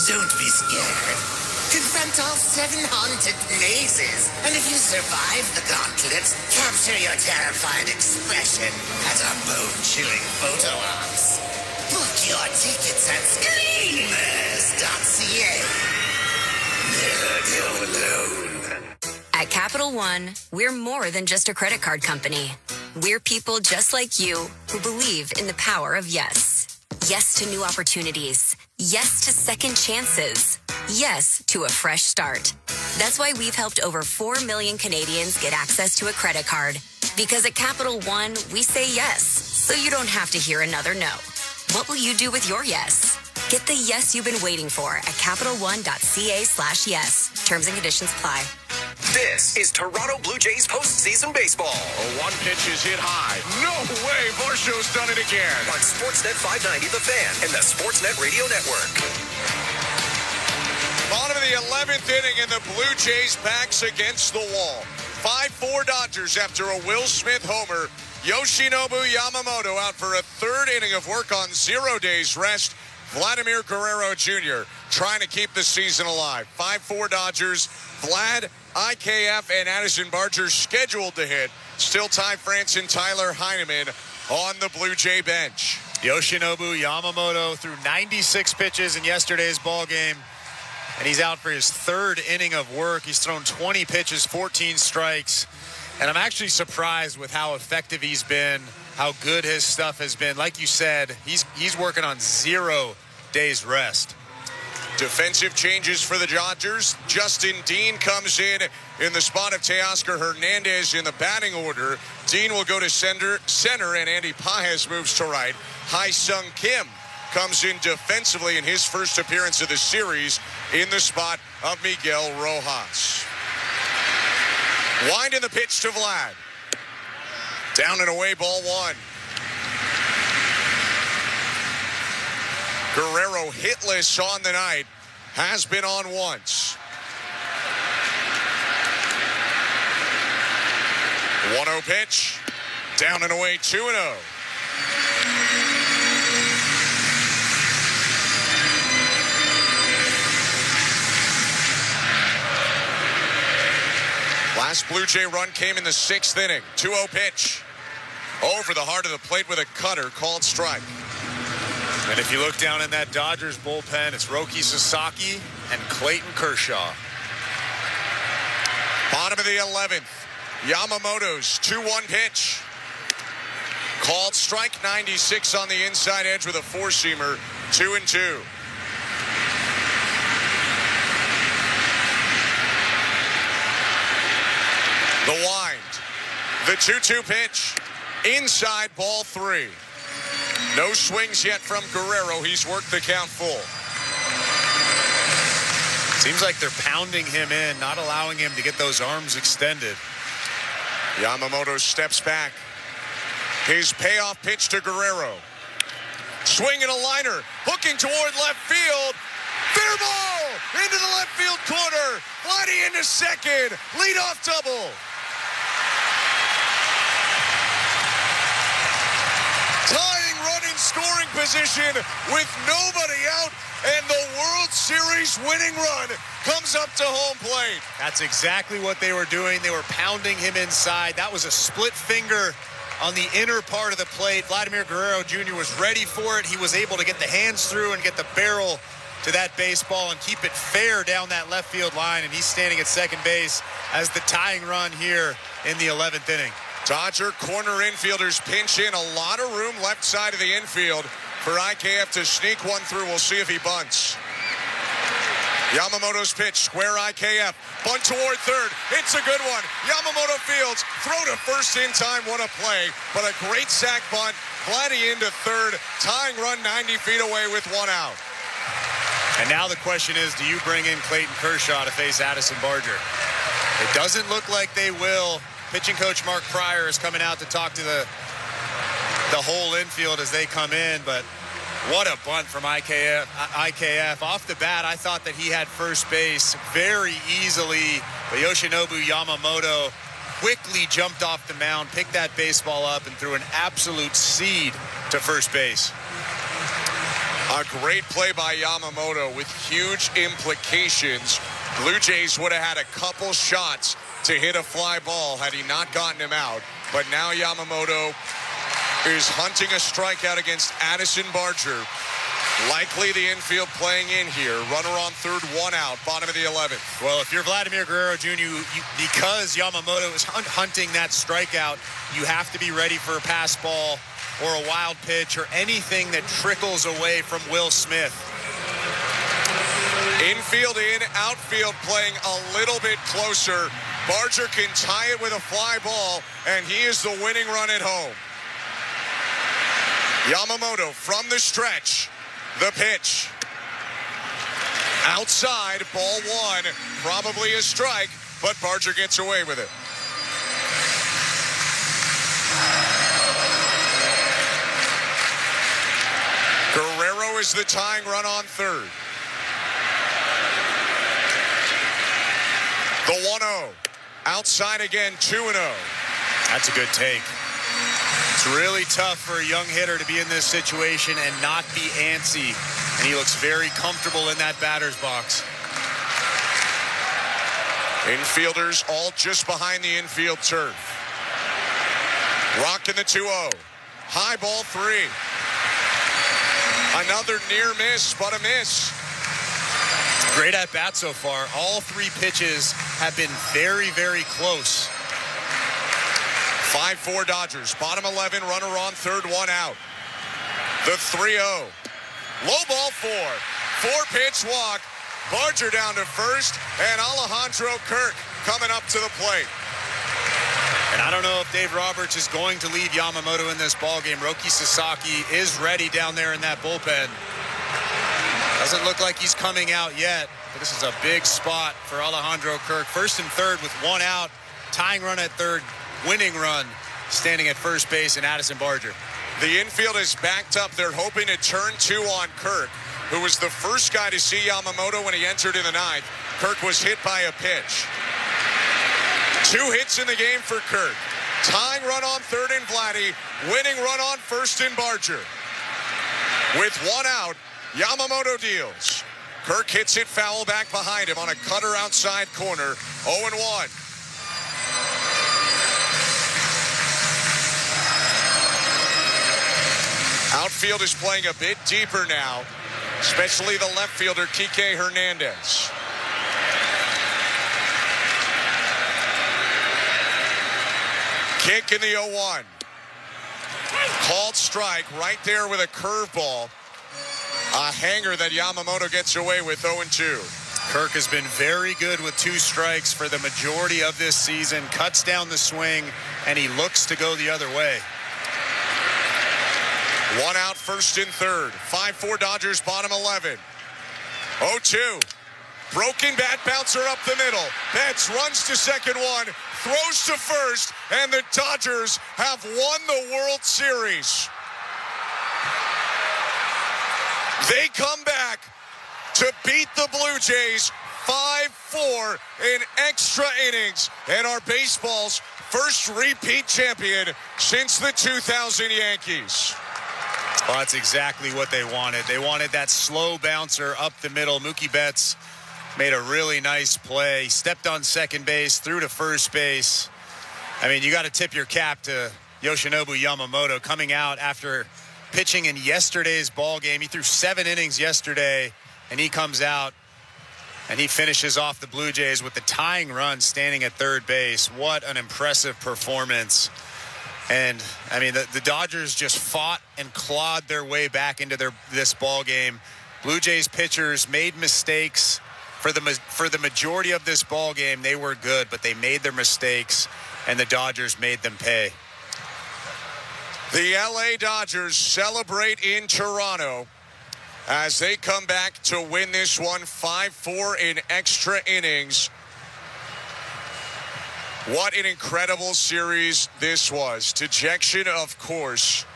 Don't be scared. Confront all 7 haunted mazes, and if you survive the gauntlet, capture your terrified expression at our bone-chilling photo ops. Book your tickets at screamers.ca. Never go alone. At Capital One, we're more than just a credit card company. We're people just like you who believe in the power of yes. Yes to new opportunities. Yes to second chances. Yes to a fresh start. That's why we've helped over 4 million Canadians get access to a credit card. Because at Capital One, we say yes, so you don't have to hear another no. What will you do with your yes? Get the yes you've been waiting for at CapitalOne.ca/yes. Terms and conditions apply. This is Toronto Blue Jays postseason baseball. One pitch is hit high. No way, Varsho's done it again. On Sportsnet 590 The Fan and the Sportsnet Radio Network. Bottom of the 11th inning, and the Blue Jays backs against the wall. 5-4 Dodgers after a Will Smith homer. Yoshinobu Yamamoto out for a 3rd inning of work on 0 days rest. Vladimir Guerrero Jr. trying to keep the season alive. 5-4 Dodgers. Vlad, IKF, and Addison Barger scheduled to hit. Still Ty France and Tyler Heineman on the Blue Jay bench. Yoshinobu Yamamoto threw 96 pitches in yesterday's ball game, and he's out for his third inning of work. He's thrown 20 pitches, 14 strikes, and I'm actually surprised with how effective he's been, how good his stuff has been. Like you said, he's working on 0 days rest. Defensive changes for the Dodgers. Justin Dean comes in the spot of Teoscar Hernandez in the batting order. Dean will go to center, and Andy Pages moves to right. Hai-Sung Kim comes in defensively in his first appearance of the series in the spot of Miguel Rojas. Wind in the pitch to Vlad. Down and away, ball 1. Guerrero hitless on the night, has been on once. 1-0 pitch, down and away, 2-0. Last Blue Jay run came in the 6th inning. 2-0 pitch. Over the heart of the plate with a cutter, called strike. And if you look down in that Dodgers bullpen, it's Roki Sasaki and Clayton Kershaw. Bottom of the 11th. Yamamoto's 2-1 pitch. Called strike, 96 on the inside edge with a four-seamer, 2-2. The wind. The 2-2 pitch. Inside, ball 3. No swings yet from Guerrero. He's worked the count full. Seems like they're pounding him in, not allowing him to get those arms extended. Yamamoto steps back. His payoff pitch to Guerrero. Swing and a liner. Hooking toward left field. Fair ball! Into the left field corner. Vladdy into second. Leadoff double. Tying run in scoring position with nobody out, and the World Series winning run comes up to home plate. That's exactly what they were doing. They were pounding him inside. That was a split finger on the inner part of the plate. Vladimir Guerrero Jr. was ready for it. He was able to get the hands through and get the barrel to that baseball and keep it fair down that left field line, and he's standing at second base as the tying run here in the 11th inning. Dodger corner infielders pinch in. A lot of room left side of the infield for IKF to sneak one through. We'll see if he bunts. Yamamoto's pitch, square IKF. Bunt toward third. It's a good one. Yamamoto fields. Throw to first in time. What a play. But a great sack bunt. Vladdy into third. Tying run 90 feet away with one out. And now the question is, do you bring in Clayton Kershaw to face Addison Barger? It doesn't look like they will. Pitching coach Mark Pryor is coming out to talk to the whole infield as they come in, but what a bunt from IKF. Off the bat, I thought that he had first base very easily, but Yoshinobu Yamamoto quickly jumped off the mound, picked that baseball up, and threw an absolute seed to first base. A great play by Yamamoto with huge implications. Blue Jays would have had a couple shots to hit a fly ball had he not gotten him out. But now Yamamoto is hunting a strikeout against Addison Barger. Likely the infield playing in here. Runner on third, one out, bottom of the 11th. Well, if you're Vladimir Guerrero Jr., because Yamamoto is hunting that strikeout, you have to be ready for a pass ball or a wild pitch or anything that trickles away from Will Smith. Infield in, outfield playing a little bit closer. Barger can tie it with a fly ball, and he is the winning run at home. Yamamoto from the stretch. The pitch. Outside, ball 1. Probably a strike, but Barger gets away with it. Guerrero is the tying run on third. The 1-0. Outside again, 2-0. That's a good take. It's really tough for a young hitter to be in this situation and not be antsy. And he looks very comfortable in that batter's box. Infielders all just behind the infield turf. Rocking the 2-0. High ball 3. Another near miss, but a miss. Great at bat so far. All three pitches have been very, very close. 5-4 Dodgers. Bottom 11, runner on third, one out. The 3-0. Low ball 4. 4-pitch walk. Barger down to first, and Alejandro Kirk coming up to the plate. And I don't know if Dave Roberts is going to leave Yamamoto in this ballgame. Roki Sasaki is ready down there in that bullpen. Doesn't look like he's coming out yet, but this is a big spot for Alejandro Kirk. First and third with one out, tying run at third, winning run, standing at first base, and Addison Barger. The infield is backed up. They're hoping to turn 2 on Kirk, who was the first guy to see Yamamoto when he entered in the ninth. Kirk was hit by a pitch. 2 hits in the game for Kirk. Tying run on third in Vladdy, winning run on first in Barger. With one out, Yamamoto deals. Kirk hits it foul back behind him on a cutter outside corner. 0-1. Outfield is playing a bit deeper now, especially the left fielder, Kike Hernandez. Kick in the 0-1. Called strike right there with a curveball. A hanger that Yamamoto gets away with, 0-2. Kirk has been very good with 2 strikes for the majority of this season. Cuts down the swing, and he looks to go the other way. One out, first and third. 5-4 Dodgers, bottom 11. 0-2. Broken bat bouncer up the middle. Betts runs to second one, throws to first, and the Dodgers have won the World Series. They come back to beat the Blue Jays 5-4 in extra innings and are baseball's first repeat champion since the 2000 Yankees. Well, that's exactly what they wanted. They wanted that slow bouncer up the middle. Mookie Betts made a really nice play. He stepped on second base, threw to first base. I mean, you got to tip your cap to Yoshinobu Yamamoto coming out after pitching in yesterday's ball game. He threw 7 innings yesterday, and he comes out and he finishes off the Blue Jays with the tying run standing at third base. What an impressive performance. And, I mean, the Dodgers just fought and clawed their way back into this ball game. Blue Jays pitchers made mistakes. For the majority of this ball game, they were good, but they made their mistakes, and the Dodgers made them pay. The LA Dodgers celebrate in Toronto as they come back to win this one 5-4 in extra innings. What an incredible series this was. Dejection, of course,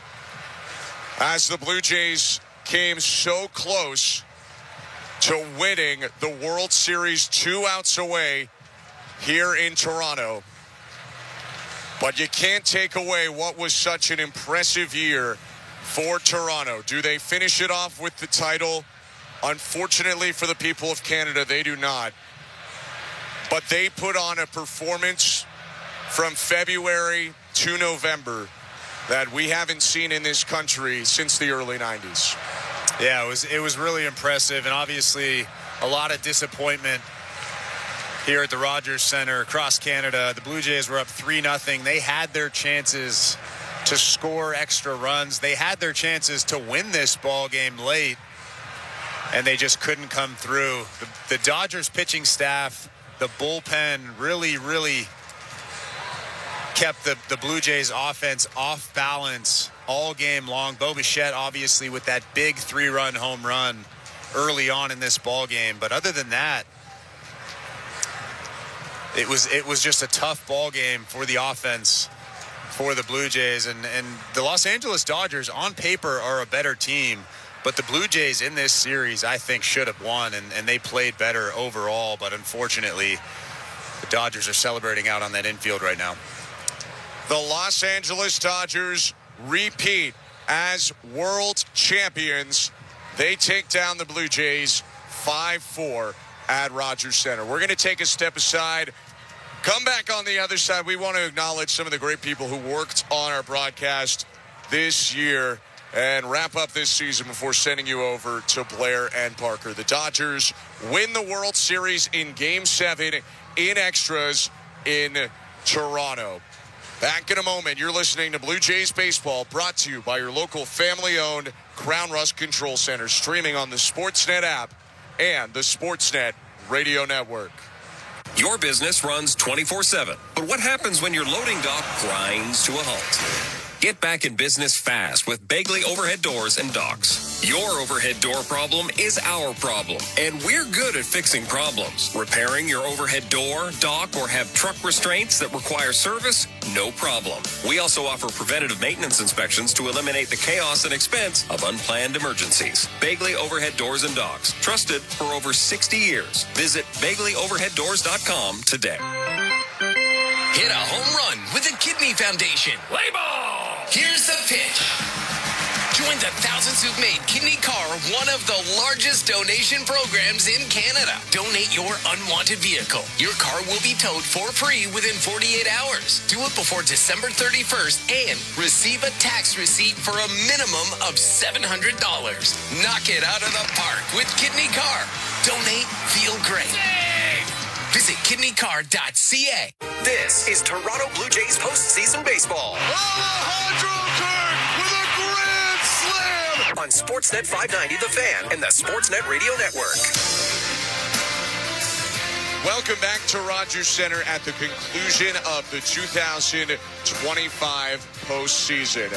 as the Blue Jays came so close to winning the World Series 2 outs away here in Toronto. But you can't take away what was such an impressive year for Toronto. Do they finish it off with the title? Unfortunately for the people of Canada, they do not. But they put on a performance from February to November that we haven't seen in this country since the early 90s. Yeah, it was really impressive, and obviously a lot of disappointment here at the Rogers Center across Canada. The Blue Jays were up 3-0. They had their chances to score extra runs. They had their chances to win this ball game late, and they just couldn't come through. The Dodgers pitching staff, the bullpen really kept the Blue Jays offense off balance all game long. Bo Bichette obviously with that big 3-run home run early on in this ball game. But other than that, it was just a tough ball game for the offense for the Blue Jays. And the Los Angeles Dodgers on paper are a better team. But the Blue Jays in this series, I think, should have won, and they played better overall. But unfortunately, the Dodgers are celebrating out on that infield right now. The Los Angeles Dodgers repeat as world champions. They take down the Blue Jays 5-4 at Rogers Center. We're going to take a step aside. Come back on the other side. We want to acknowledge some of the great people who worked on our broadcast this year. and wrap up this season before sending you over to Blair and Parker. The Dodgers win the World Series in Game 7 in extras in Toronto. Back in a moment. You're listening to Blue Jays Baseball, brought to you by your local family-owned Crown Rust Control Center, streaming on the Sportsnet app and the Sportsnet Radio Network. Your business runs 24/7. But what happens when your loading dock grinds to a halt? Get back in business fast with Bagley Overhead Doors and Docks. Your overhead door problem is our problem, and we're good at fixing problems. Repairing your overhead door, dock, or have truck restraints that require service? No problem. We also offer preventative maintenance inspections to eliminate the chaos and expense of unplanned emergencies. Bagley Overhead Doors and Docks, trusted for over 60 years. Visit BagleyOverheadDoors.com today. Hit a home run with the Kidney Foundation. Play ball! Here's the pitch. Join the thousands who've made Kidney Car one of the largest donation programs in Canada. Donate your unwanted vehicle. Your car will be towed for free within 48 hours. Do it before December 31st and receive a tax receipt for a minimum of $700. Knock it out of the park with Kidney Car. Donate, feel great. Visit kidneycar.ca. This is Toronto Blue Jays postseason baseball. On Sportsnet 590, The Fan, and the Sportsnet Radio Network. Welcome back to Rogers Center at the conclusion of the 2025 postseason.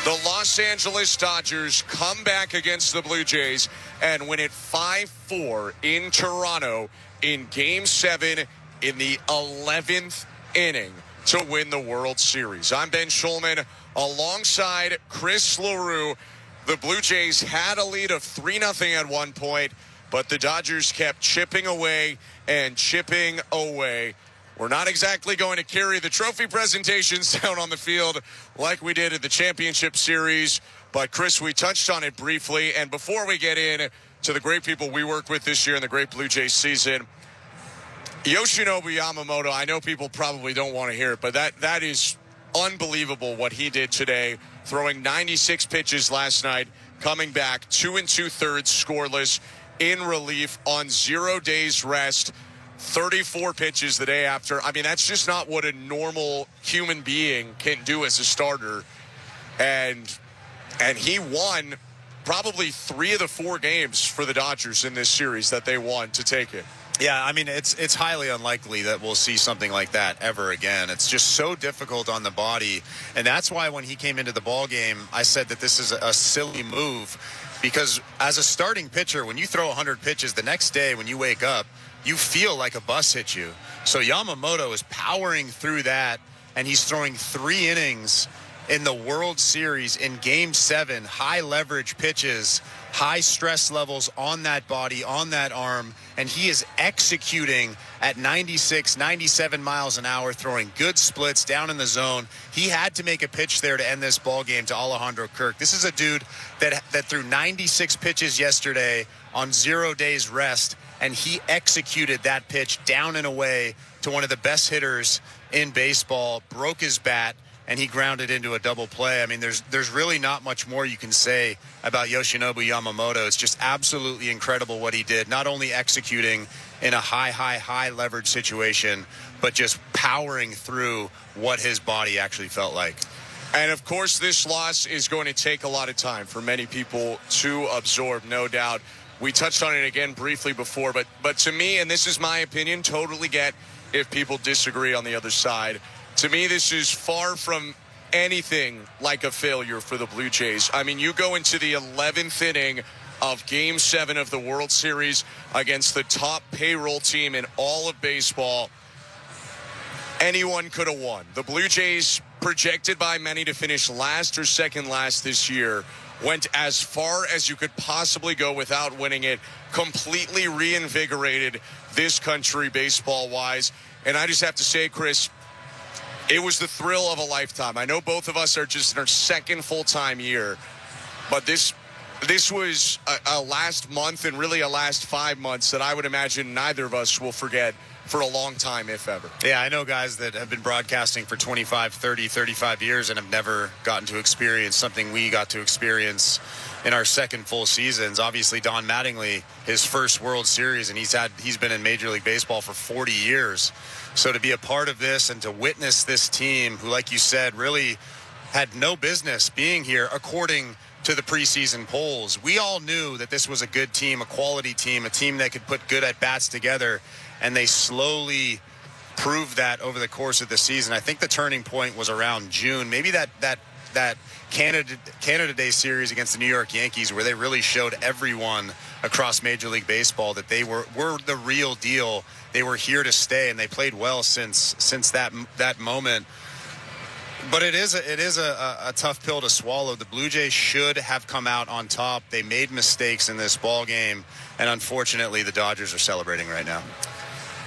The Los Angeles Dodgers come back against the Blue Jays and win it 5-4 in Toronto in Game 7 in the 11th inning to win the World Series. I'm Ben Schulman alongside Chris LaRue. The Blue Jays had a lead of 3-0 at one point, but the Dodgers kept chipping away and chipping away. We're not exactly going to carry the trophy presentations down on the field like we did at the championship series, but Chris, we touched on it briefly. And before we get in to the great people we worked with this year in the great Blue Jays season, Yoshinobu Yamamoto, I know people probably don't want to hear it, but that is unbelievable what he did today, throwing 96 pitches last night, coming back 2 2/3 scoreless in relief on 0 days rest, 34 pitches the day after. I mean, that's just not what a normal human being can do as a starter. And he won probably 3 of the 4 games for the Dodgers in this series that they won to take it. Yeah, I mean, it's highly unlikely that we'll see something like that ever again. It's just so difficult on the body. And that's why when he came into the ball game, I said that this is a silly move, because as a starting pitcher, when you throw 100 pitches, the next day when you wake up, you feel like a bus hit you. So Yamamoto is powering through that, and he's throwing 3 innings in the World Series in Game 7, high leverage pitches, high stress levels on that body, on that arm, and he is executing at 96, 97 miles an hour, throwing good splits down in the zone. He had to make a pitch there to end this ball game to Alejandro Kirk. This is a dude that threw 96 pitches yesterday on 0 days rest, and he executed that pitch down and away to one of the best hitters in baseball, broke his bat, and he grounded into a double play. I mean, there's really not much more you can say about Yoshinobu Yamamoto. It's just absolutely incredible what he did, not only executing in a high leverage situation, but just powering through what his body actually felt like. And, of course, this loss is going to take a lot of time for many people to absorb, no doubt. We touched on it again briefly before, but to me, and this is my opinion, totally get if people disagree on the other side, to me, this is far from anything like a failure for the Blue Jays. I mean, you go into the 11th inning of Game 7 of the World Series against the top payroll team in all of baseball. Anyone could have won. The Blue Jays, projected by many to finish last or second last this year, went as far as you could possibly go without winning it, completely reinvigorated this country baseball-wise. And I just have to say, Chris, it was the thrill of a lifetime. I know both of us are just in our second full-time year, but this This was a last month and really a last 5 months that I would imagine neither of us will forget for a long time, if ever. Yeah, I know guys that have been broadcasting for 25, 30, 35 years and have never gotten to experience something we got to experience in our second full seasons. Obviously, Don Mattingly, his first World Series, and he's been in Major League Baseball for 40 years. So to be a part of this and to witness this team who, like you said, really had no business being here according to the preseason polls. We all knew that this was a good team, a quality team, a team that could put good at-bats together, and they slowly proved that over the course of the season. I think the turning point was around June, maybe that Canada Day series against the New York Yankees, where they really showed everyone across Major League Baseball that they were the real deal. They were here to stay, and they played well since that moment. But it is a tough pill to swallow. The Blue Jays should have come out on top. They made mistakes in this ball game, and unfortunately, the Dodgers are celebrating right now.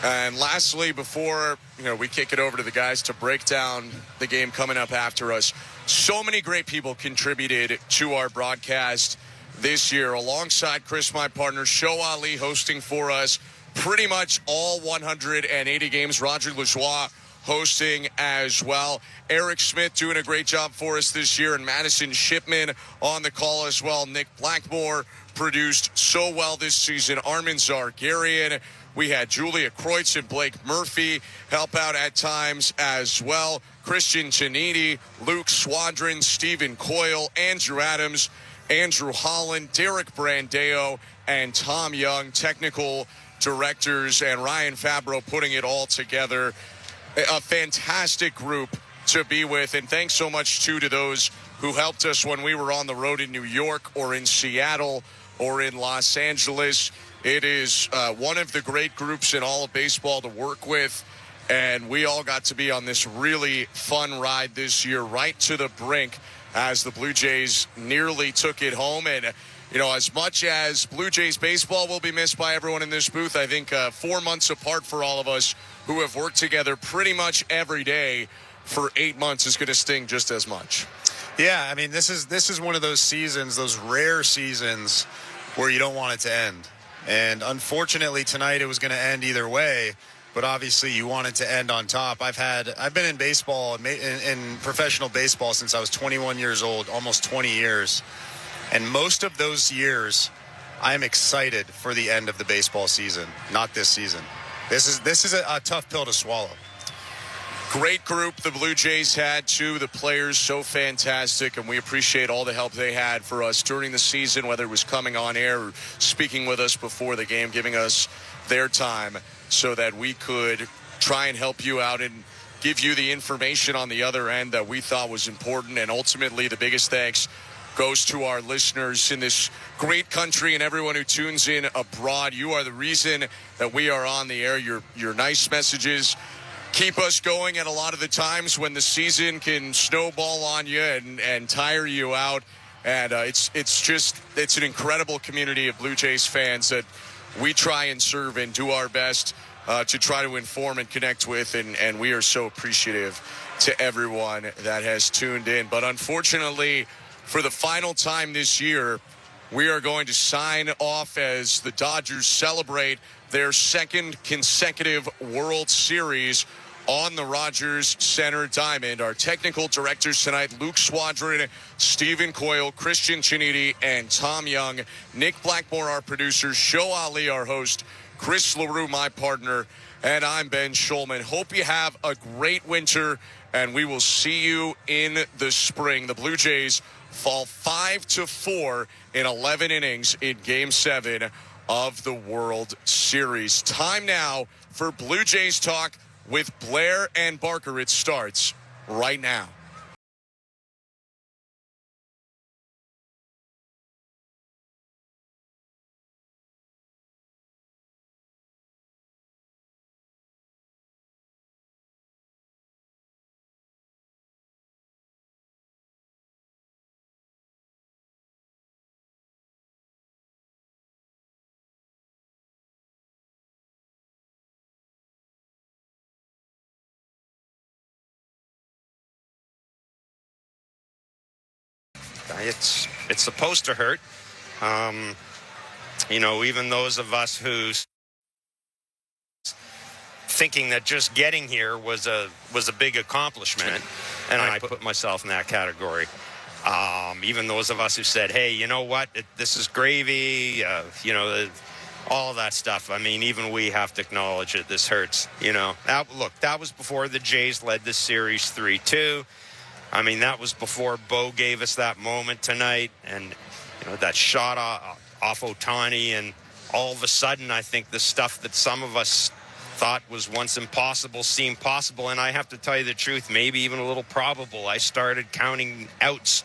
And lastly, before we kick it over to the guys to break down the game coming up after us, so many great people contributed to our broadcast this year. Alongside Chris, my partner, Show Ali hosting for us pretty much all 180 games. Roger Lajoie hosting as well. Eric Smith doing a great job for us this year, and Madison Shipman on the call as well. Nick Blackmore produced so well this season. Armin Zargarian. We had Julia Kreutz and Blake Murphy help out at times as well. Christian Giannini, Luke Swadron, Stephen Coyle, Andrew Adams, Andrew Holland, Derek Brandeo, and Tom Young, technical directors, and Ryan Fabro putting it all together. A fantastic group to be with, and thanks so much too to those who helped us when we were on the road in New York or in Seattle or in Los Angeles. It is one of the great groups in all of baseball to work with, and we all got to be on this really fun ride this year, right to the brink as the Blue Jays nearly took it home. And as much as Blue Jays baseball will be missed by everyone in this booth, I think 4 months apart for all of us who have worked together pretty much every day for 8 months is going to sting just as much. Yeah, I mean, this is one of those seasons, those rare seasons where you don't want it to end. And unfortunately, tonight it was going to end either way, but obviously you want it to end on top. I've been in baseball, in professional baseball since I was 21 years old, almost 20 years. And most of those years, I'm excited for the end of the baseball season, not this season. This is a tough pill to swallow. Great group the Blue Jays had, too. The players so fantastic, and we appreciate all the help they had for us during the season, whether it was coming on air or speaking with us before the game, giving us their time so that we could try and help you out and give you the information on the other end that we thought was important. And ultimately, the biggest thanks goes to our listeners in this great country and everyone who tunes in abroad. You are the reason that we are on the air. Your nice messages keep us going at a lot of the times when the season can snowball on you and tire you out. And it's an incredible community of Blue Jays fans that we try and serve and do our best to try to inform and connect with. And we are so appreciative to everyone that has tuned in. But unfortunately, for the final time this year, we are going to sign off as the Dodgers celebrate their second consecutive World Series on the Rogers Center Diamond. Our technical directors tonight, Luke Swadron, Stephen Coyle, Christian Giannini, and Tom Young. Nick Blackmore, our producer. Show Ali, our host. Chris LaRue, my partner. And I'm Ben Schulman. Hope you have a great winter, and we will see you in the spring. The Blue Jays fall 5-4 in 11 innings in Game 7 of the World Series. Time now for Blue Jays Talk with Blair and Barker. It starts right now. It's supposed to hurt. Even those of us who thinking that just getting here was a big accomplishment, and I put myself in that category. Even those of us who said, hey, you know what, this is gravy, all of that stuff. I mean, even we have to acknowledge it. This hurts, That was before the Jays led this series 3-2. I mean, that was before Bo gave us that moment tonight, and that shot off Ohtani, and all of a sudden, I think the stuff that some of us thought was once impossible seemed possible, and I have to tell you the truth, maybe even a little probable. I started counting outs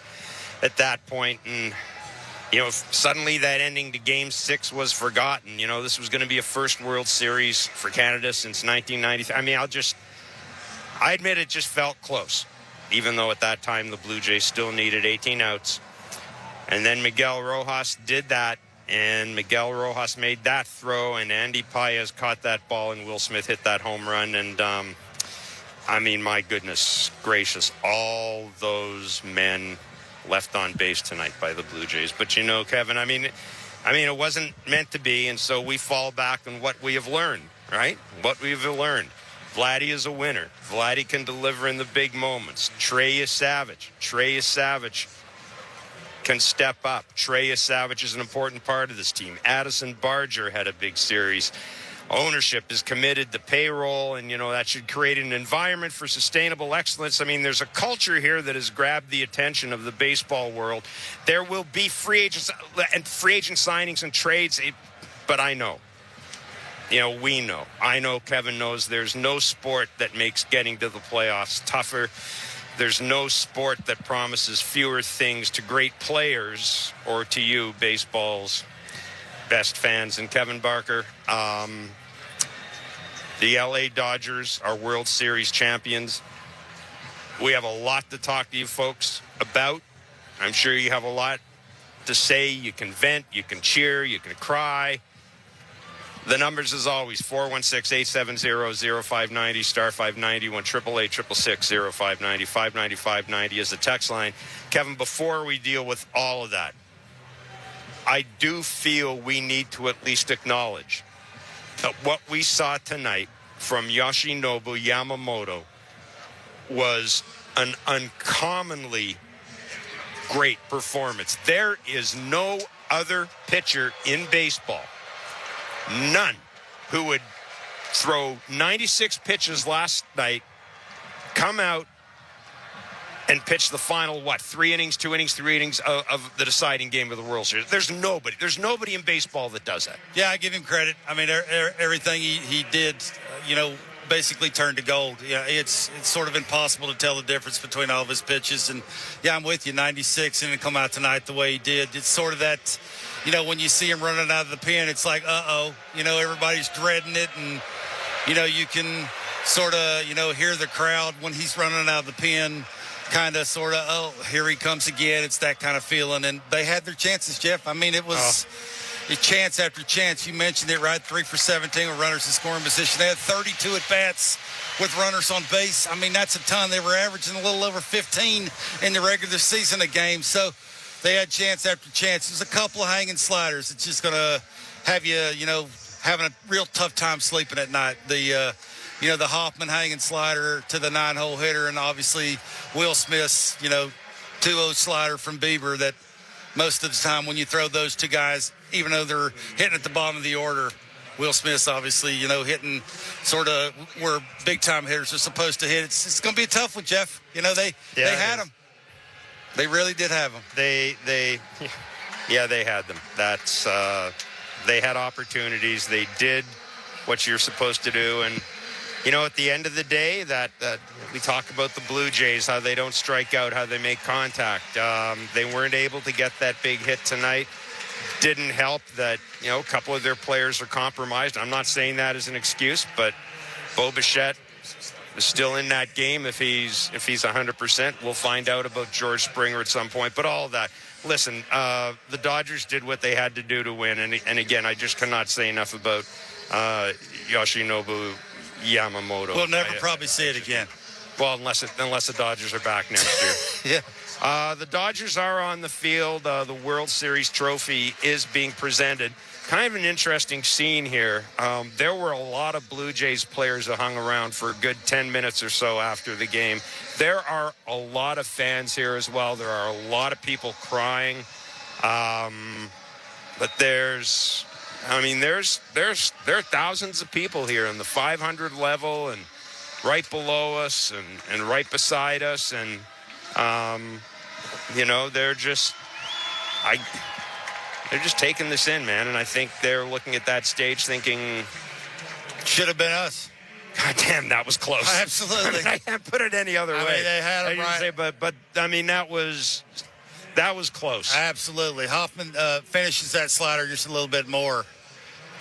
at that point, and suddenly that ending to Game 6 was forgotten. This was going to be a first World Series for Canada since 1993. I mean, I admit it just felt close, even though at that time the Blue Jays still needed 18 outs. And then Miguel Rojas did that, and Miguel Rojas made that throw, and Andy Paez caught that ball, and Will Smith hit that home run. And, my goodness gracious, all those men left on base tonight by the Blue Jays. But, Kevin, it wasn't meant to be, and so we fall back on what we have learned, right? What we've learned. Vladdy is a winner. Vladdy can deliver in the big moments. Trey is savage. Can step up. Trey Savage is an important part of this team. Addison Barger had a big series. Ownership is committed to payroll, and, that should create an environment for sustainable excellence. I mean, there's a culture here that has grabbed the attention of the baseball world. There will be free agent signings and trades, but I know. We know. I know Kevin knows there's no sport that makes getting to the playoffs tougher. There's no sport that promises fewer things to great players or to you, baseball's best fans. And Kevin Barker, the LA Dodgers are World Series champions. We have a lot to talk to you folks about. I'm sure you have a lot to say. You can vent, you can cheer, you can cry. The numbers, as always, 416-870-0590, star 590, 1-888-666-0590, 590-590 is the text line. Kevin, before we deal with all of that, I do feel we need to at least acknowledge that what we saw tonight from Yoshinobu Yamamoto was an uncommonly great performance. There is no other pitcher in baseball, none, who would throw 96 pitches last night, come out and pitch the final, 3 innings, 2 innings, 3 innings of the deciding game of the World Series. There's nobody in baseball that does that. Yeah, I give him credit. I mean, everything he did, basically turned to gold. Yeah, it's sort of impossible to tell the difference between all of his pitches. And, yeah, I'm with you, 96, and to come out tonight the way he did. It's sort of that, when you see him running out of the pen, it's like, everybody's dreading it. And, you can sort of, hear the crowd when he's running out of the pen, kind of sort of, here he comes again. It's that kind of feeling. And they had their chances, Jeff. I mean, it was chance after chance. You mentioned it, right? 3 for 17 with runners in scoring position. They had 32 at-bats with runners on base. I mean, that's a ton. They were averaging a little over 15 in the regular season a game. So they had chance after chance. There's a couple of hanging sliders. It's just going to have you, having a real tough time sleeping at night. The Hoffman hanging slider to the 9-hole hitter, and obviously Will Smith's, 2-0 slider from Bieber that most of the time when you throw those two guys, even though they're hitting at the bottom of the order, Will Smith's obviously, hitting sort of where big-time hitters are supposed to hit. It's going to be a tough one, Jeff. They had them. They really did have them. They had them. That's they had opportunities. They did what you're supposed to do, and at the end of the day, that we talk about the Blue Jays, how they don't strike out, how they make contact. They weren't able to get that big hit tonight. Didn't help that, a couple of their players are compromised. I'm not saying that as an excuse, but Bo Bichette is still in that game if he's 100%. We'll find out about George Springer at some point. But all of that, listen, the Dodgers did what they had to do to win. And again, I just cannot say enough about Yoshinobu Yamamoto. We'll never probably see it again. Well, unless the Dodgers are back next year. Yeah. The Dodgers are on the field. The World Series trophy is being presented. Kind of an interesting scene here. There were a lot of Blue Jays players that hung around for a good 10 minutes or so after the game. There are a lot of fans here as well. There are a lot of people crying. But there are thousands of people here in the 500 level and right below us and right beside us. And, they're just taking this in, man. And I think they're looking at that stage thinking, should have been us. God damn, that was close. Absolutely. I can't put it any other way. I mean, they had it right. But I mean, that was close. Absolutely. Hoffman finishes that slider just a little bit more.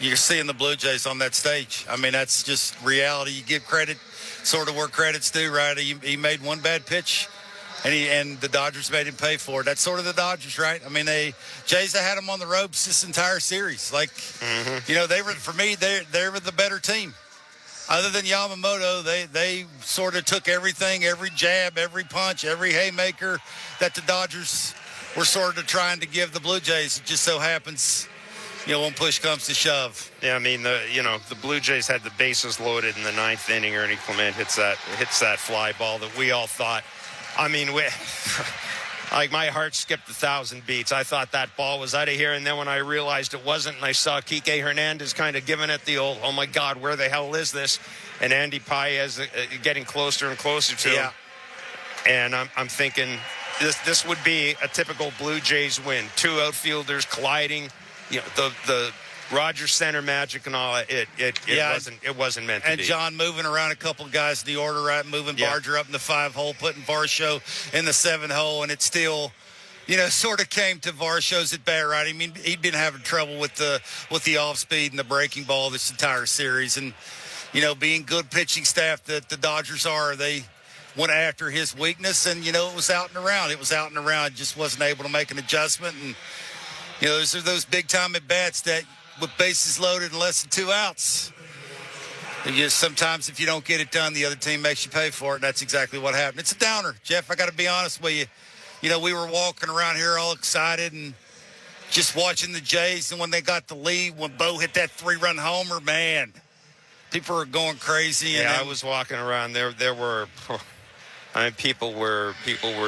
You're seeing the Blue Jays on that stage. I mean, that's just reality. You give credit sort of where credit's due, right? He made one bad pitch, and the Dodgers made him pay for it. That's sort of the Dodgers, right? I mean, Jays had them on the ropes this entire series. Like, they were, for me, they were the better team. Other than Yamamoto, they sort of took everything, every jab, every punch, every haymaker that the Dodgers were sort of trying to give the Blue Jays. It just so happens, when push comes to shove. Yeah, I mean, the Blue Jays had the bases loaded in the ninth inning. Ernie Clement hits that fly ball that we all thought. I mean, like my heart skipped 1,000 beats. I thought that ball was out of here, and then when I realized it wasn't, and I saw Kike Hernandez kind of giving it the old, oh my God, where the hell is this? And Andy Paez getting closer and closer to him. And I'm thinking this would be a typical Blue Jays win. Two outfielders colliding, the Rogers Center magic and all. It wasn't meant to be. And John moving around a couple of guys in the order, right? Moving Barger up in the 5-hole, putting Varsho in the 7-hole, and it still, sort of came to Varsho's at bat, right? I mean, he'd been having trouble with the off speed and the breaking ball this entire series, and being good pitching staff that the Dodgers are, they went after his weakness, and it was out and around. It was out and around. Just wasn't able to make an adjustment, and those are those big time at bats that, with bases loaded and less than 2 outs, and just sometimes if you don't get it done, the other team makes you pay for it, and that's exactly what happened. It's a downer, Jeff. I got to be honest with you. We were walking around here all excited and just watching the Jays, and when they got the lead, when Bo hit that 3-run homer, man, people were going crazy. And I was walking around there. There were, people were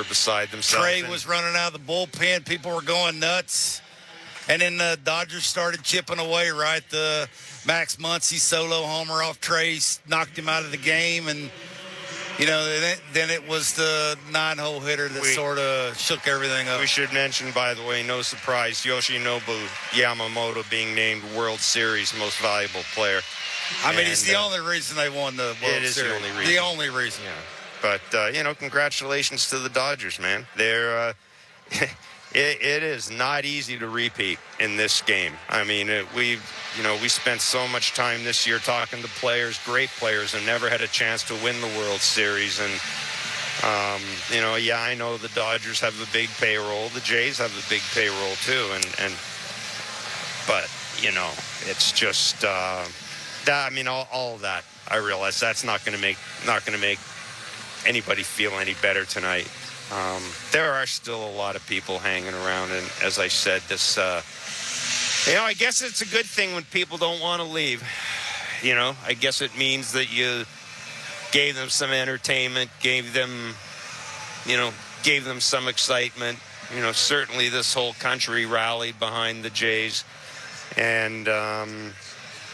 beside themselves. Trey was running out of the bullpen. People were going nuts. And then the Dodgers started chipping away, right? The Max Muncy solo homer off Trey's knocked him out of the game. And, then it was the 9-hole hitter that sort of shook everything up. We should mention, by the way, no surprise, Yoshinobu Yamamoto being named World Series Most Valuable Player. I mean, it's the only reason they won the World Series. It is the only reason. The only reason. Yeah. But, congratulations to the Dodgers, man. They're... It is not easy to repeat in this game. I mean, we spent so much time this year talking to players, great players, and never had a chance to win the World Series. And, I know the Dodgers have a big payroll. The Jays have a big payroll too. But it's just that. I mean, all of that. I realize that's not going to make anybody feel any better tonight. There are still a lot of people hanging around, and as I said, this, I guess it's a good thing when people don't want to leave. I guess it means that you gave them some entertainment, gave them some excitement. Certainly this whole country rallied behind the Jays, and now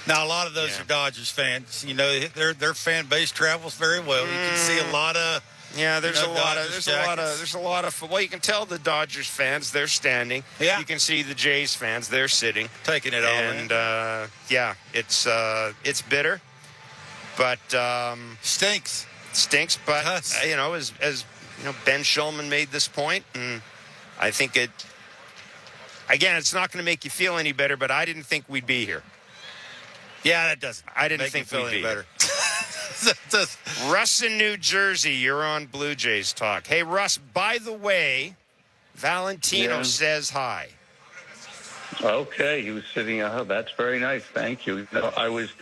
a lot of those are Dodgers fans. Their fan base travels very well. You can see a lot of. Yeah, there's a lot of. Well, you can tell the Dodgers fans, they're standing. Yeah. You can see the Jays fans, they're sitting, taking it all in. And it's bitter, but stinks. But as Ben Shulman made this point, and I think it's not going to make you feel any better. But I didn't think we'd be here. Yeah, that doesn't. I didn't think we'd be any better. Russ in New Jersey, you're on Blue Jays Talk. Hey, Russ, by the way, Valentino says hi. Okay, he was sitting. That's very nice. Thank you. I was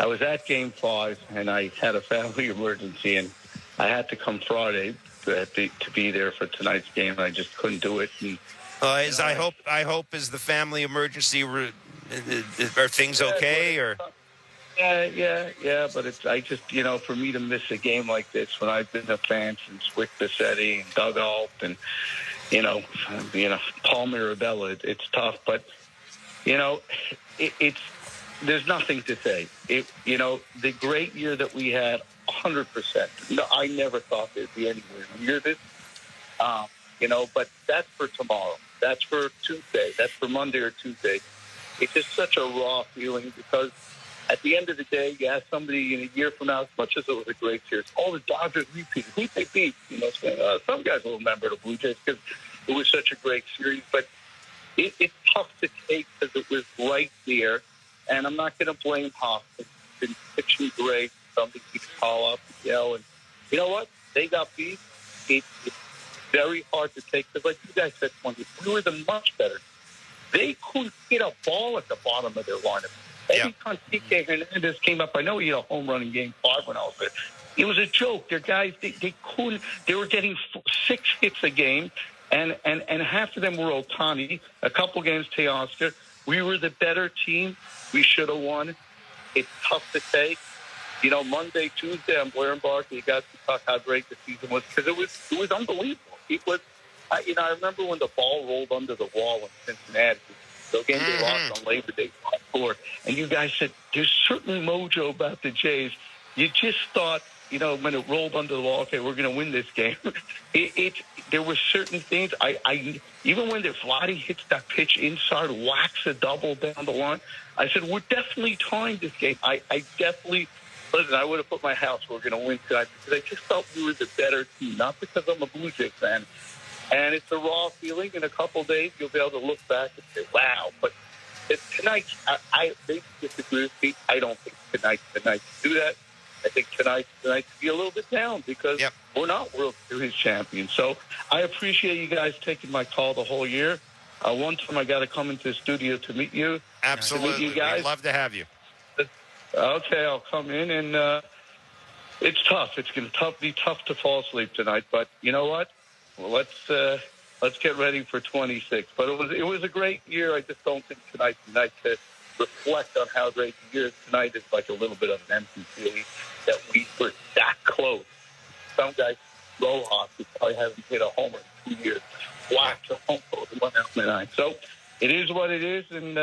at Game 5, and I had a family emergency, and I had to come Friday. to be there for tonight's game. I just couldn't do it. And, I hope is the family emergency. Are things okay or? Yeah. But I just, for me to miss a game like this when I've been a fan since Wick Bassetti and Doug Alt and, Paul Mirabella, it's tough. But, there's nothing to say. The great year that we had, 100%. No, I never thought there'd be anywhere near this. But that's for tomorrow. That's for Tuesday. That's for Monday or Tuesday. It's just such a raw feeling because at the end of the day, you ask somebody in a year from now, as much as it was a great series, all the Dodgers repeated. Who they beat? Some guys will remember the Blue Jays because it was such a great series. But it's tough to take because it was right there. And I'm not going to blame Hoskins. He's been pitching great. Somebody keeps call up, and you know what? They got beat. It's very hard to take because, like you guys said, we were the much better. They couldn't hit a ball at the bottom of their lineup. Every time TK Hernandez came up, I know he had a home run in Game 5 when I was there. It was a joke. Their guys, they couldn't. They were getting 6 hits a game, and half of them were Ohtani. A couple games, Teoscar. We were the better team. We should have won. It's tough to take. Monday, Tuesday, I'm Blair and Barkley. You got to talk how great the season was because it was unbelievable. It was, I remember when the ball rolled under the wall in Cincinnati. So again, they lost on Labor Day 5-4, and you guys said there's certain mojo about the Jays. You just thought, when it rolled under the wall, okay, we're going to win this game. There were certain things. I even when the Vladdy hits that pitch inside, whacks a double down the line, I said we're definitely tying this game. I definitely. Listen, I would have put my house where we're going to win tonight because I just felt we were the better team, not because I'm a Blue Jays fan. And it's a raw feeling. In a couple of days, you'll be able to look back and say, wow. But tonight, I disagree with Pete. I don't think tonight's the night to do that. I think tonight's the night to be a little bit down because we're not World Series champions. So I appreciate you guys taking my call the whole year. One time I got to come into the studio to meet you. Absolutely. To meet you guys. We'd love to have you. Okay, I'll come in, and it's tough. It's going to be tough to fall asleep tonight. But you know what? Well, let's get ready for 26. But it was a great year. I just don't think tonight's the night to reflect on how great the year is. Tonight is like a little bit of an empty feeling that we were that close. Some guys, Rojas, who probably hasn't hit a homer in 2 years, whacked a home run out in the ninth. So it is what it is, and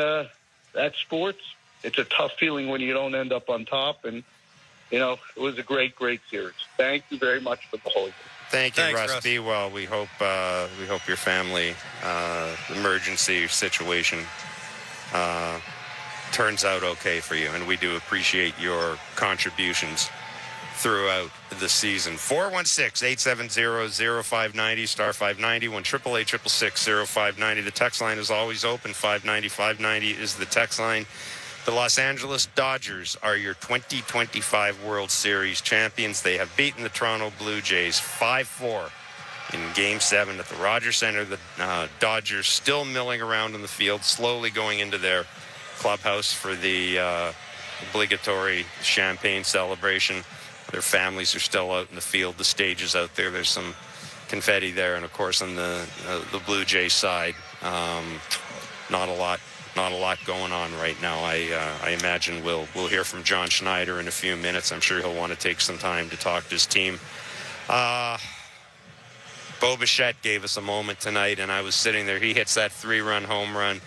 that's sports. It's a tough feeling when you don't end up on top, and it was a great, great series. Thank you very much for the whole year. Thanks, Russ. Be well. We hope your family emergency situation turns out okay for you, and we do appreciate your contributions throughout the season. 416-870-0590, star 590, 1-888-666-0590. The text line is always open. 590 is the text line. The Los Angeles Dodgers are your 2025 World Series champions. They have beaten the Toronto Blue Jays 5-4 in Game 7 at the Rogers Center. The Dodgers still milling around in the field, slowly going into their clubhouse for the obligatory champagne celebration. Their families are still out in the field. The stage is out there. There's some confetti there. And, of course, on the Blue Jay side, not a lot going on right now. I imagine we'll hear from John Schneider in a few minutes. I'm sure he'll want to take some time to talk to his team. Bo Bichette gave us a moment tonight, and I was sitting there. He hits that 3-run home run,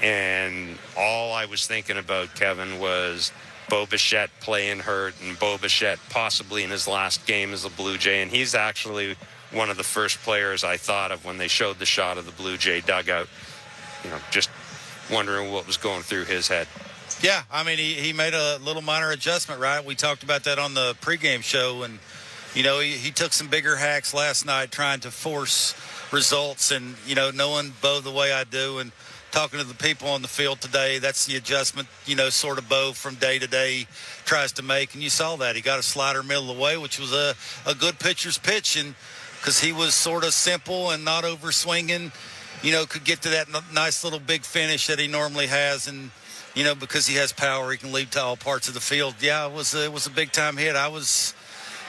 and all I was thinking about, Kevin, was Bo Bichette playing hurt and Bo Bichette possibly in his last game as a Blue Jay, and he's actually one of the first players I thought of when they showed the shot of the Blue Jay dugout. Just wondering what was going through his head. Yeah, I mean, he made a little minor adjustment, right? We talked about that on the pregame show, and, he took some bigger hacks last night trying to force results, and, knowing Bo the way I do and talking to the people on the field today, that's the adjustment, sort of Bo from day to day tries to make, and you saw that. He got a slider middle of the way, which was a good pitcher's pitch, and because he was sort of simple and not over swinging, could get to that nice little big finish that he normally has. And, because he has power, he can lead to all parts of the field. Yeah, it was a big-time hit. I was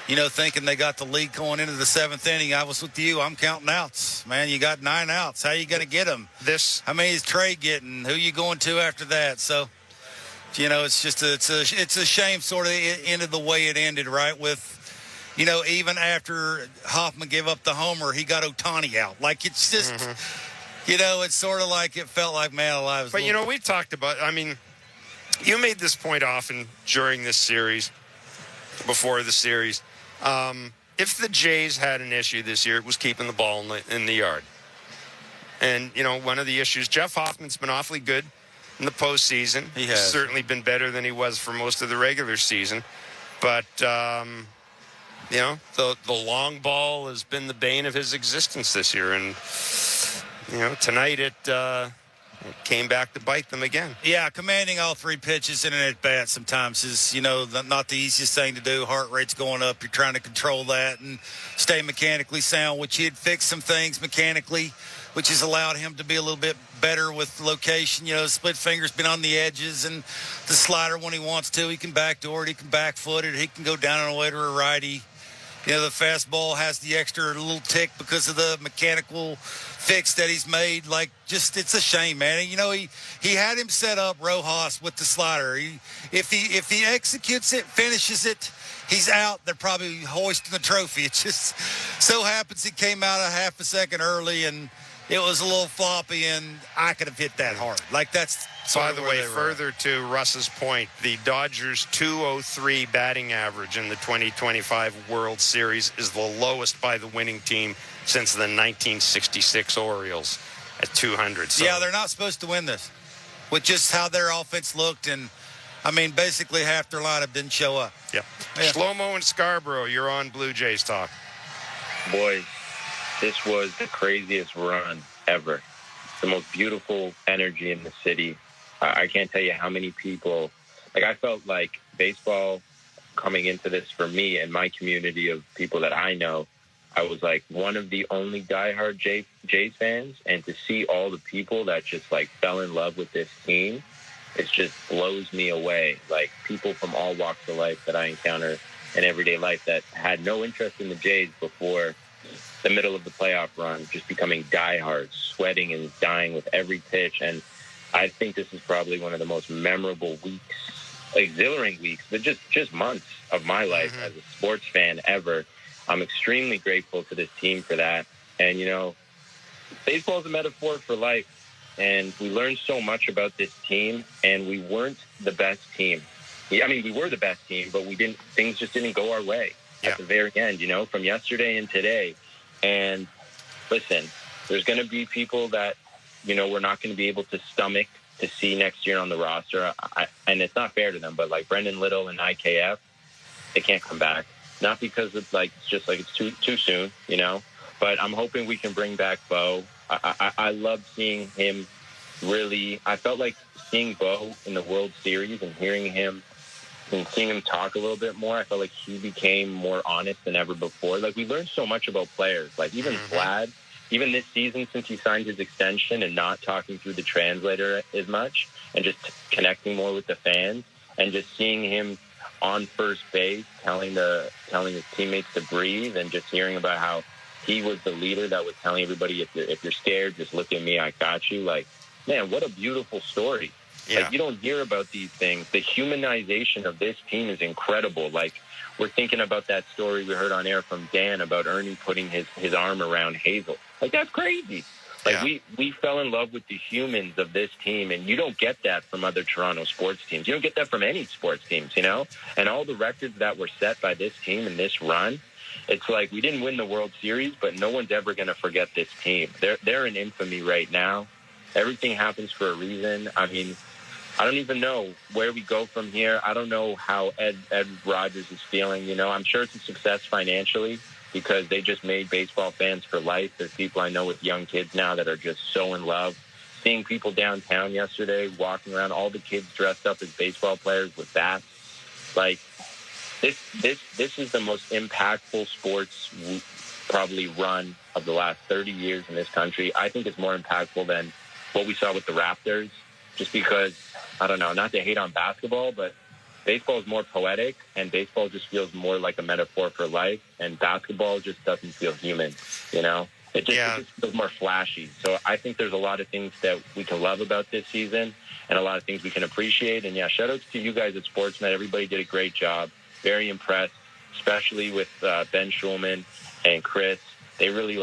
thinking they got the lead going into the 7th inning. I was with you. I'm counting outs. Man, you got 9 outs. How you going to get them? How many is Trey getting? Who you going to after that? So, it's just it's a shame sort of it ended the way it ended, right? With, even after Hoffman gave up the homer, he got Ohtani out. Like, it's just, it's sort of like it felt like, man alive. But, we've talked about, you made this point often during this series, before the series. If the Jays had an issue this year, it was keeping the ball in the yard. And, one of the issues, Jeff Hoffman's been awfully good in the postseason. He has. Certainly been better than he was for most of the regular season. But, the long ball has been the bane of his existence this year. And, tonight it came back to bite them again. Yeah, commanding all 3 pitches in an at-bat sometimes is, not the easiest thing to do. Heart rate's going up. You're trying to control that and stay mechanically sound, which he had fixed some things mechanically, which has allowed him to be a little bit better with location. Split finger's been on the edges, and the slider when he wants to, he can backdoor it, he can back foot it, he can go down and away to a righty. The fastball has the extra little tick because of the mechanical fix that he's made. Like, just, it's a shame, man. He had him set up, Rojas, with the slider. If he executes it, finishes it, he's out. They're probably hoisting the trophy. It just so happens he came out a half a second early, and it was a little floppy, and I could have hit that hard. Like, that's... By the way, further to Russ's point, the Dodgers' .203 batting average in the 2025 World Series is the lowest by the winning team since the 1966 Orioles at 200. So. Yeah, they're not supposed to win this with just how their offense looked. And, basically half their lineup didn't show up. Yep. Yeah. Shlomo and Scarborough, you're on Blue Jays Talk. Boys, this was the craziest run ever. The most beautiful energy in the city. I can't tell you how many people, I felt like baseball coming into this for me and my community of people that I know, I was like one of the only diehard Jays fans. And to see all the people that just fell in love with this team, it just blows me away. Like, people from all walks of life that I encounter in everyday life that had no interest in the Jays before the middle of the playoff run, just becoming diehards, sweating and dying with every pitch. And I think this is probably one of the most memorable weeks, exhilarating weeks, but just months of my life as a sports fan ever. I'm extremely grateful to this team for that. And, baseball is a metaphor for life. And we learned so much about this team, and we weren't the best team. We were the best team, but things just didn't go our way at the very end, from yesterday and today. And listen, there's going to be people that, we're not going to be able to stomach to see next year on the roster. And it's not fair to them, but Brendan Little and IKF, they can't come back. Not because it's it's too soon, but I'm hoping we can bring back Bo. I love seeing him really. I felt like seeing Bo in the World Series and hearing him and seeing him talk a little bit more. I felt like he became more honest than ever before. We learned so much about players, even Vlad. Even this season, since he signed his extension and not talking through the translator as much and just connecting more with the fans and just seeing him on first base, telling his teammates to breathe and just hearing about how he was the leader that was telling everybody, if you're scared, just look at me, I got you. Man, what a beautiful story. Yeah. You don't hear about these things. The humanization of this team is incredible. We're thinking about that story we heard on air from Dan about Ernie putting his arm around Hazel. That's crazy. We fell in love with the humans of this team, and you don't get that from other Toronto sports teams. You don't get that from any sports teams, And all the records that were set by this team in this run, it's we didn't win the World Series, but no one's ever going to forget this team. They're in infamy right now. Everything happens for a reason. I don't even know where we go from here. I don't know how Ed Rogers is feeling. I'm sure it's a success financially because they just made baseball fans for life. There's people I know with young kids now that are just so in love. Seeing people downtown yesterday walking around, all the kids dressed up as baseball players with bats. This is the most impactful sports probably run of the last 30 years in this country. I think it's more impactful than what we saw with the Raptors, just because, I don't know, not to hate on basketball, but baseball is more poetic, and baseball just feels more like a metaphor for life, and basketball just doesn't feel human, you know? It just feels more flashy. So I think there's a lot of things that we can love about this season and a lot of things we can appreciate. And, yeah, shout-outs to you guys at Sportsnet. Everybody did a great job. Very impressed, especially with Ben Schulman and Chris. They really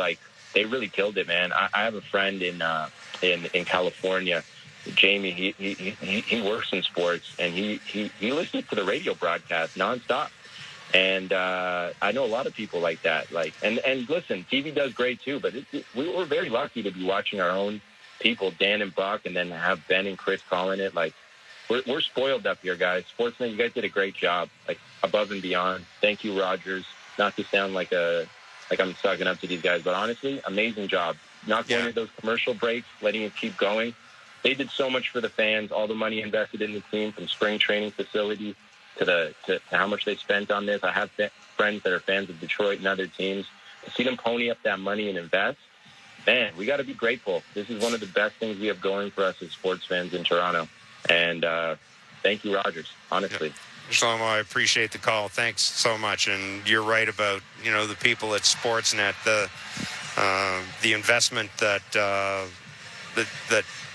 killed it, man. I have a friend in California, Jamie. He works in sports, and he listens to the radio broadcast nonstop. And I know a lot of people like that. And listen, TV does great too, but we're very lucky to be watching our own people, Dan and Buck, and then have Ben and Chris calling it. Like, we're spoiled up here, guys. Sportsnet, you guys did a great job, like above and beyond. Thank you, Rogers. Not to sound like I'm sucking up to these guys, but honestly, amazing job. Not going to those commercial breaks, letting it keep going. They did so much for the fans. All the money invested in the team, from spring training facility to how much they spent on this. I have friends that are fans of Detroit and other teams. To see them pony up that money and invest, man, we got to be grateful. This is one of the best things we have going for us as sports fans in Toronto. And thank you, Rogers, honestly. Shlomo, I appreciate the call. Thanks so much. And you're right about, the people at Sportsnet, the investment that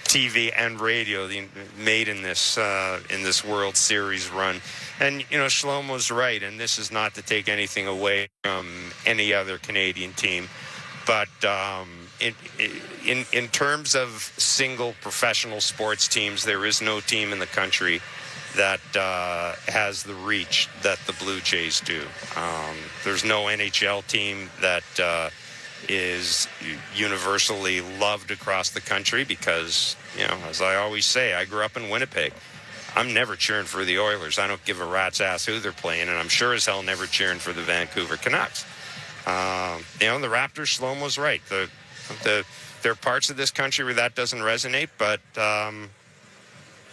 TV and radio made in this World Series run. And, Shlomo's right, and this is not to take anything away from any other Canadian team. But in terms of single professional sports teams, there is no team in the country that has the reach that the Blue Jays do. There's no NHL team that is universally loved across the country because, as I always say, I grew up in Winnipeg. I'm never cheering for the Oilers. I don't give a rat's ass who they're playing, and I'm sure as hell never cheering for the Vancouver Canucks. The Raptors, Shlomo's right. There are parts of this country where that doesn't resonate, but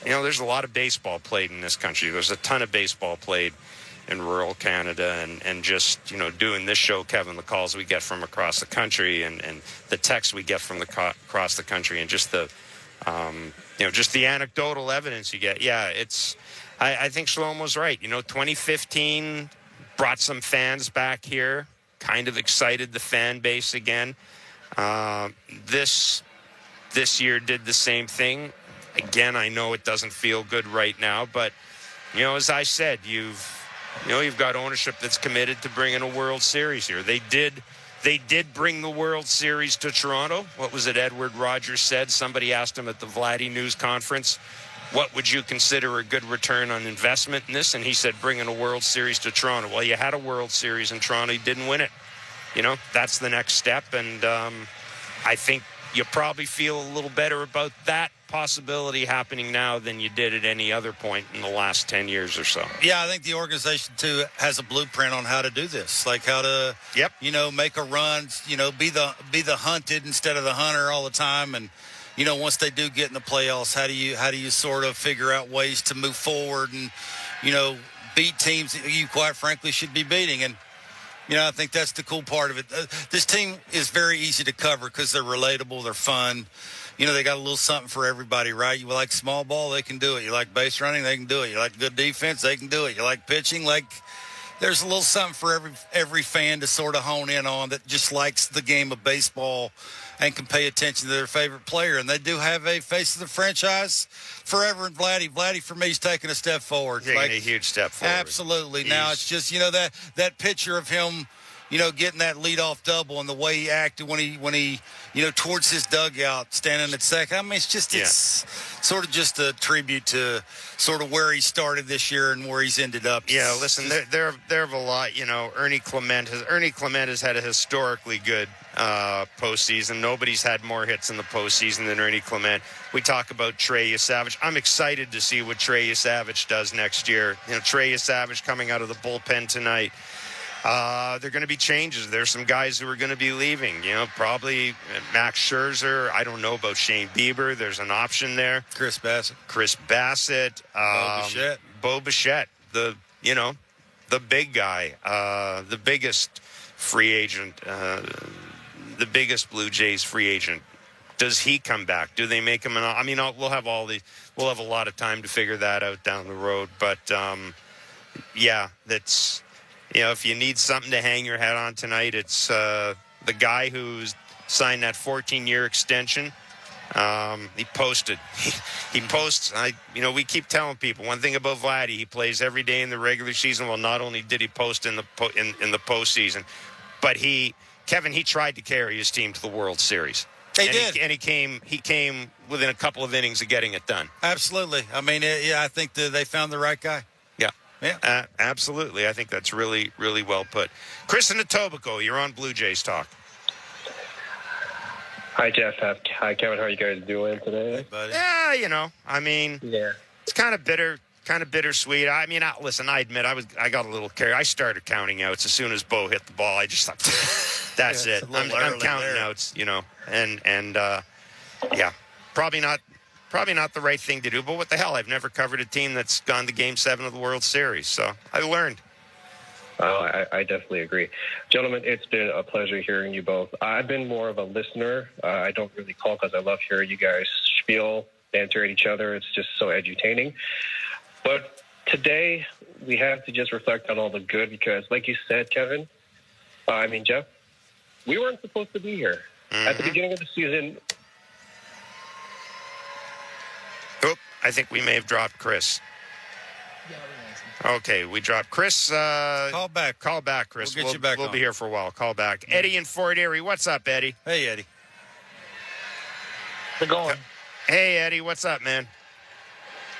there's a lot of baseball played in this country. There's a ton of baseball played in rural Canada, and just, doing this show, Kevin, the calls we get from across the country and the texts we get from across the country, and just the, just the anecdotal evidence you get. Yeah, I think Shlomo's right. 2015 brought some fans back here, kind of excited the fan base again. This year did the same thing. Again, I know it doesn't feel good right now, but, as I said, you've got ownership that's committed to bringing a World Series here. They did bring the World Series to Toronto. What was it Edward Rogers said? Somebody asked him at the Vladdy news conference, what would you consider a good return on investment in this? And he said, bringing a World Series to Toronto. Well, you had a World Series in Toronto. You didn't win it. That's the next step. And I think you probably feel a little better about that possibility happening now than you did at any other point in the last 10 years or so. Yeah, I think the organization, too, has a blueprint on how to do this, like how to, make a run, be the hunted instead of the hunter all the time. And, once they do get in the playoffs, how do you sort of figure out ways to move forward and, beat teams that you, quite frankly, should be beating. And, I think that's the cool part of it. This team is very easy to cover because they're relatable, they're fun. They got a little something for everybody, right? You like small ball, they can do it. You like base running, they can do it. You like good defense, they can do it. You like pitching, there's a little something for every fan to sort of hone in on that just likes the game of baseball and can pay attention to their favorite player. And they do have a face of the franchise forever in Vladdy. Vladdy, for me, is taking a step forward. Taking a huge step forward. Absolutely. Now it's just, that picture of him, getting that leadoff double and the way he acted when he towards his dugout, standing at second. I mean, it's sort of just a tribute to sort of where he started this year and where he's ended up. Yeah, listen, there have a lot. Ernie Clement has had a historically good postseason. Nobody's had more hits in the postseason than Ernie Clement. We talk about Trey Yesavage. I'm excited to see what Trey Yesavage does next year. Trey Yesavage coming out of the bullpen tonight. There are going to be changes. There's some guys who are going to be leaving. Probably Max Scherzer. I don't know about Shane Bieber. There's an option there. Chris Bassett. Bo Bichette. The big guy. The biggest free agent. The biggest Blue Jays free agent Does he come back? Do they make him an? I mean, we'll have a lot of time to figure that out down the road. But yeah, that's if you need something to hang your hat on tonight, it's the guy who's signed that 14-year extension. He posted. He posts. We keep telling people one thing about Vladdy. He plays every day in the regular season. Well, not only did he post in the postseason, but he tried to carry his team to the World Series. He did. He came within a couple of innings of getting it done. Absolutely. I mean, I think they found the right guy. Yeah. Absolutely. I think that's really, really well put. Chris in Etobicoke, you're on Blue Jays Talk. Hi, Jeff. Hi, Kevin. How are you guys doing today? Hey, buddy. Yeah, it's kind of bittersweet. I mean, listen, I admit I got a little carried. I started counting outs as soon as Bo hit the ball. I just thought, that's it. I'm counting outs, and probably not the right thing to do. But what the hell? I've never covered a team that's gone to Game 7 of the World Series, so I learned. Oh, I definitely agree. Gentlemen, it's been a pleasure hearing you both. I've been more of a listener. I don't really call because I love hearing you guys spiel, banter at each other. It's just so edutaining. But today, we have to just reflect on all the good because, like you said, Kevin, Jeff, we weren't supposed to be here. Mm-hmm. At the beginning of the season. Oh, I think we may have dropped Chris. Okay, we dropped Chris. Call back, Chris. We'll get you back We'll on. be here for a while. Call back. Yeah. Eddie in Fort Erie. What's up, Eddie? Hey, Eddie. How's it going? Hey, Eddie. What's up, man?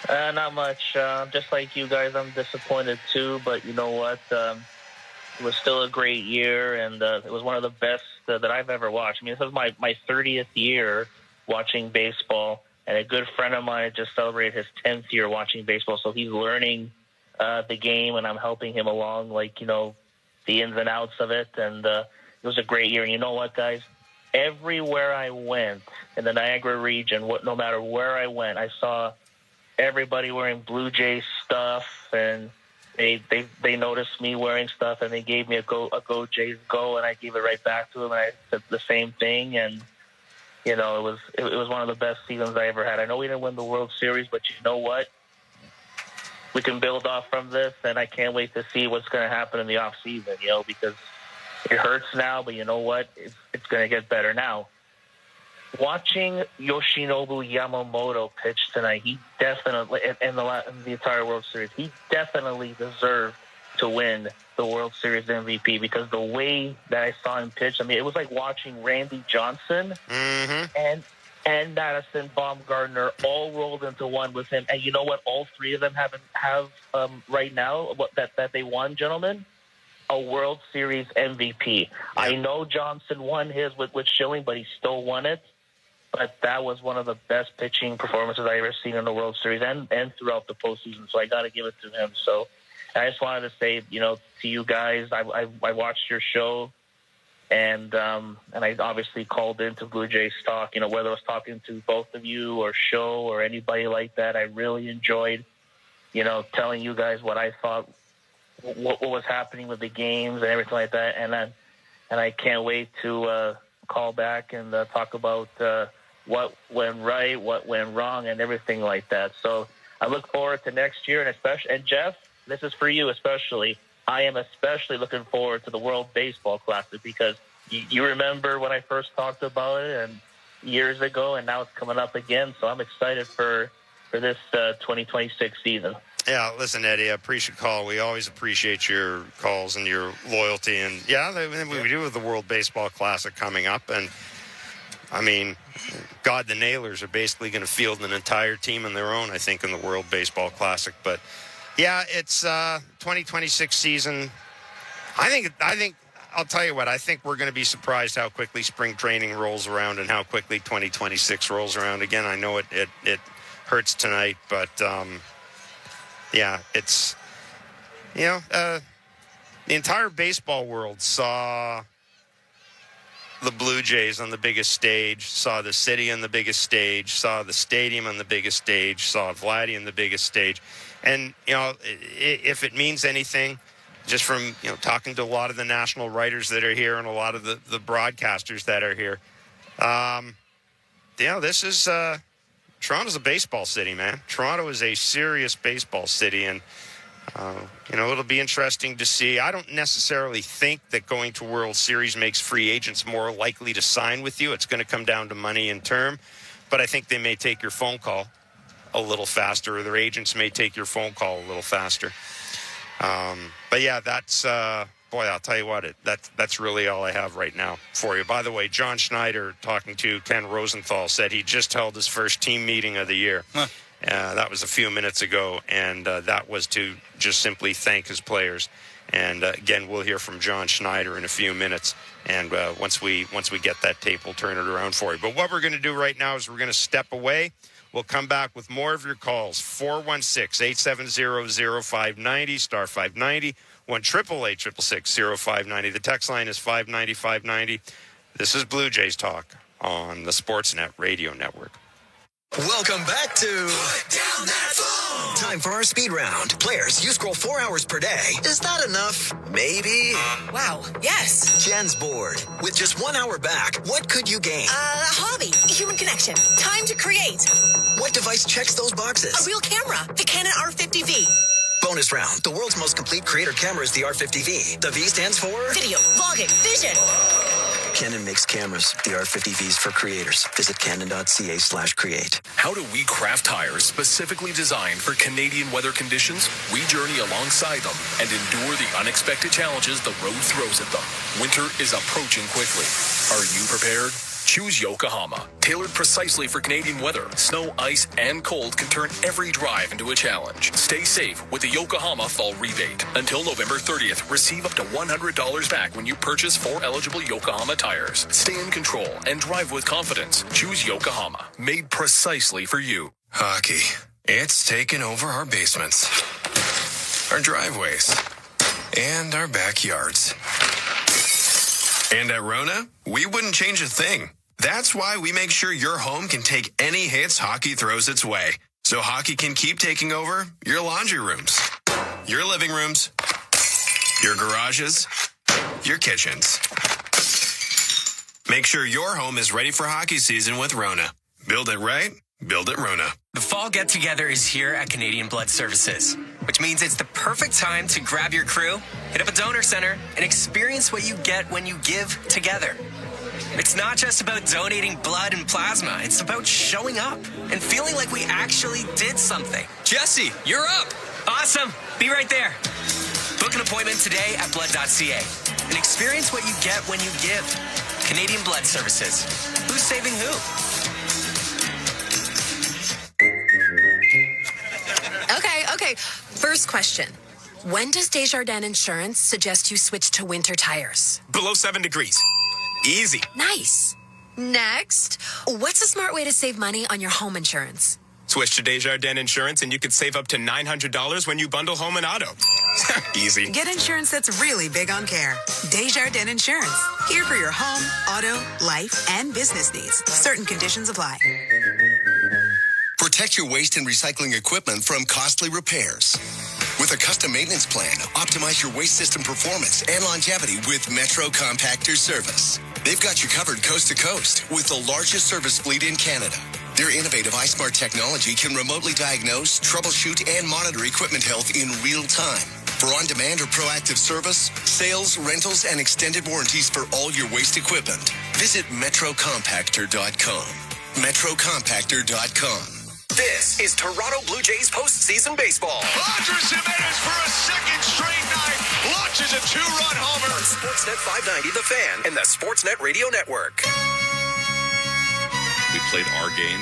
Not much. Just like you guys, I'm disappointed too. But you know what? It was still a great year, and it was one of the best that I've ever watched. I mean, this was my 30th year watching baseball, and a good friend of mine just celebrated his 10th year watching baseball. So he's learning the game, and I'm helping him along, the ins and outs of it. And it was a great year. And you know what, guys? Everywhere I went in the Niagara region, no matter where I went, I saw everybody wearing Blue Jays stuff, and they noticed me wearing stuff, and they gave me a go Jays go, and I gave it right back to them, and I said the same thing. And it was one of the best seasons I ever had. I know we didn't win the World Series, but you know what? We can build off from this, and I can't wait to see what's going to happen in the off season. Because it hurts now, but you know what? It's going to get better now. Watching Yoshinobu Yamamoto pitch tonight, he definitely, in the entire World Series, he definitely deserved to win the World Series MVP because the way that I saw him pitch, it was like watching Randy Johnson and Madison Baumgartner all rolled into one with him. And you know what? All three of them have right now that they won, gentlemen? A World Series MVP. Yeah. I know Johnson won his with Schilling, but he still won it. But that was one of the best pitching performances I ever seen in the World Series and throughout the postseason. So I got to give it to him. So I just wanted to say, to you guys, I watched your show, and I obviously called into Blue Jays Talk. Whether I was talking to both of you or show or anybody like that, I really enjoyed, telling you guys what I thought, what was happening with the games and everything like that. And I can't wait to call back and talk about what went right, what went wrong, and everything like that. So I look forward to next year, and Jeff, this is for you especially. I am especially looking forward to the World Baseball Classic because you remember when I first talked about it and years ago, and now it's coming up again. So I'm excited for this 2026 season. Yeah, listen, Eddie, I appreciate the call. We always appreciate your calls and your loyalty. And, we do have the World Baseball Classic coming up. And, the Nailers are basically going to field an entire team on their own, I think, in the World Baseball Classic. But, yeah, it's 2026 season. I think I'll tell you what, I think we're going to be surprised how quickly spring training rolls around and how quickly 2026 rolls around. Again, I know it hurts tonight, but it's, the entire baseball world saw the Blue Jays on the biggest stage, saw the city on the biggest stage, saw the stadium on the biggest stage, saw Vladdy on the biggest stage. And, if it means anything, just from, talking to a lot of the national writers that are here and a lot of the broadcasters that are here, this is Toronto's a baseball city, man. Toronto is a serious baseball city, and it'll be interesting to see. I don't necessarily think that going to World Series makes free agents more likely to sign with you. It's going to come down to money and term, but I think they may take your phone call a little faster, or their agents may take your phone call a little faster. But yeah, that's I'll tell you what, that's really all I have right now for you. By the way, John Schneider, talking to Ken Rosenthal, said he just held his first team meeting of the year. That was a few minutes ago, and that was to just simply thank his players. And again, we'll hear from John Schneider in a few minutes. And once we get that tape, we'll turn it around for you. But what we're going to do right now is we're going to step away. We'll come back with more of your calls. 416-870-0590, star 590, 1-888-666-0590. The text line is 590-590. This is Blue Jays Talk on the Sportsnet Radio Network. Welcome back to Put Down That Phone. Time for our speed round. Players, you scroll 4 hours per day. Is that enough? Maybe. Wow, yes. Jen's bored. With just 1 hour back, what could you gain? A hobby, human connection, time to create. What device checks those boxes? A real camera, the Canon R50V. Bonus round. The world's most complete creator camera is the R50V. The V stands for? Video, vlogging, vision. Canon makes cameras. The R50Vs for creators. Visit canon.ca/create. How do we craft tires specifically designed for Canadian weather conditions? We journey alongside them and endure the unexpected challenges the road throws at them. Winter is approaching quickly. Are you prepared? Choose Yokohama. Tailored precisely for Canadian weather, snow, ice, and cold can turn every drive into a challenge. Stay safe with the Yokohama Fall Rebate. Until November 30th, receive up to $100 back when you purchase 4 eligible Yokohama tires. Stay in control and drive with confidence. Choose Yokohama. Made precisely for you. Hockey. It's taken over our basements, our driveways, and our backyards. And at Rona, we wouldn't change a thing. That's why we make sure your home can take any hits hockey throws its way. So hockey can keep taking over your laundry rooms, your living rooms, your garages, your kitchens. Make sure your home is ready for hockey season with Rona. Build it right, build it Rona. The fall get-together is here at Canadian Blood Services, which means it's the perfect time to grab your crew, hit up a donor center, and experience what you get when you give together. It's not just about donating blood and plasma. It's about showing up and feeling like we actually did something. Jesse, you're up. Awesome. Be right there. Book an appointment today at blood.ca and experience what you get when you give. Canadian Blood Services. Who's saving who? Okay. First question. When does Desjardins Insurance suggest you switch to winter tires? Below 7 degrees. Easy. Nice. Next, what's a smart way to save money on your home insurance? Switch to Desjardins Insurance and you could save up to $900 when you bundle home and auto. Easy. Get insurance that's really big on care. Desjardins Insurance. Here for your home, auto, life, and business needs. Certain conditions apply. Protect your waste and recycling equipment from costly repairs. With a custom maintenance plan, optimize your waste system performance and longevity with Metro Compactor Service. They've got you covered coast to coast with the largest service fleet in Canada. Their innovative iSmart technology can remotely diagnose, troubleshoot, and monitor equipment health in real time. For on-demand or proactive service, sales, rentals, and extended warranties for all your waste equipment, visit metrocompactor.com. metrocompactor.com. This is Toronto Blue Jays postseason baseball. Rogers Jimenez for a second straight night launches a 2-run homer. On Sportsnet 590, The Fan, and the Sportsnet Radio Network. We played our game,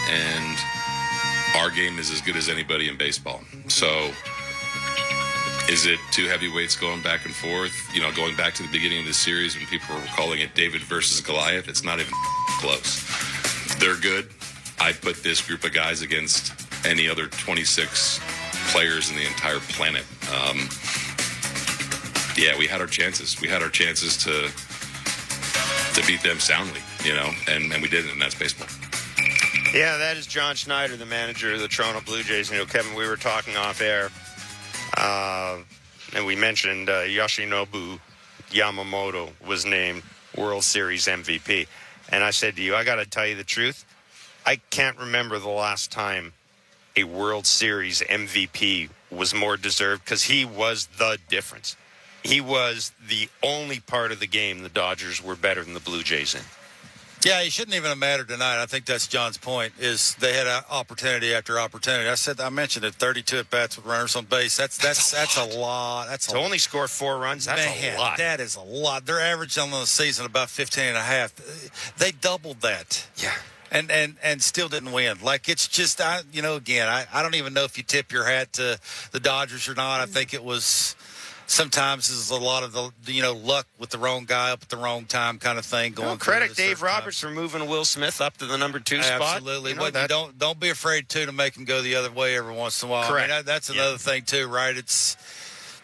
and our game is as good as anybody in baseball. So is it two heavyweights going back and forth? You know, going back to the beginning of the series when people were calling it David versus Goliath, it's not even close. They're good. I put this group of guys against any other 26 players in the entire planet. We had our chances. We had our chances to beat them soundly, you know, and we didn't, and that's baseball. Yeah, that is John Schneider, the manager of the Toronto Blue Jays. You know, Kevin, we were talking off air, and we mentioned Yoshinobu Yamamoto was named World Series MVP. And I said to you, I got to tell you the truth. I can't remember the last time a World Series MVP was more deserved, because he was the difference. He was the only part of the game the Dodgers were better than the Blue Jays in. Yeah, he shouldn't even have mattered tonight. I think that's John's point, is they had opportunity after opportunity. I mentioned it, 32 at-bats with runners on base. That's a lot. To only score 4 runs, that's a lot. That is a lot. They're averaging on the season about 15 and a half. They doubled that. Yeah. And still didn't win. Like, it's just, again, I don't even know if you tip your hat to the Dodgers or not. I think it was sometimes is a lot of the luck with the wrong guy up at the wrong time kind of thing going. Credit Dave Roberts for moving Will Smith up to the number 2 spot. Absolutely. Don't be afraid to make him go the other way every once in a while. Correct. I mean, that's another thing too, right? It's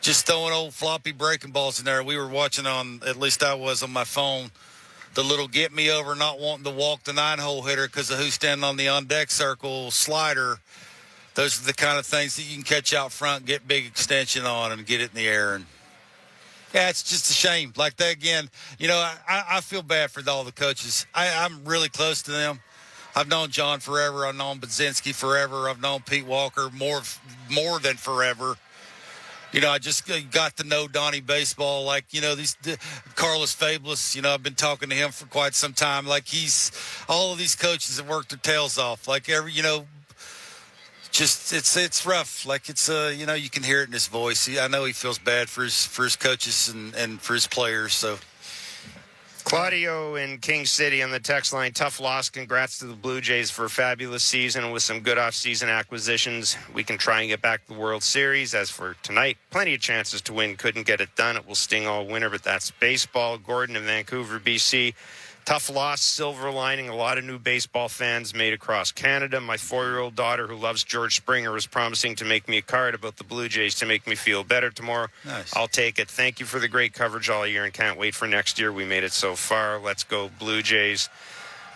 just throwing old floppy breaking balls in there. We were watching at least I was on my phone, the little get me over not wanting to walk the 9-hole hitter because of who's standing on the on-deck circle slider. Those are the kind of things that you can catch out front, get big extension on, and get it in the air. And yeah, it's just a shame. Like that again, I feel bad for all the coaches. I'm really close to them. I've known John forever. I've known Budzinski forever. I've known Pete Walker more than forever. I just got to know Donnie Baseball. Like, these Carlos Fabulous, I've been talking to him for quite some time. Like, all of these coaches have worked their tails off. Like, just it's rough. Like, it's you can hear it in his voice. I know he feels bad for his coaches and for his players. So Claudio in King City on the text line. Tough loss. Congrats to the Blue Jays for a fabulous season with some good off-season acquisitions. We can try and get back to the World Series. As for tonight, plenty of chances to win. Couldn't get it done. It will sting all winter, but that's baseball. Gordon in Vancouver, BC. Tough loss, silver lining. A lot of new baseball fans made across Canada. My 4-year-old daughter, who loves George Springer, was promising to make me a card about the Blue Jays to make me feel better tomorrow. Nice. I'll take it. Thank you for the great coverage all year and can't wait for next year. We made it so far. Let's go Blue Jays.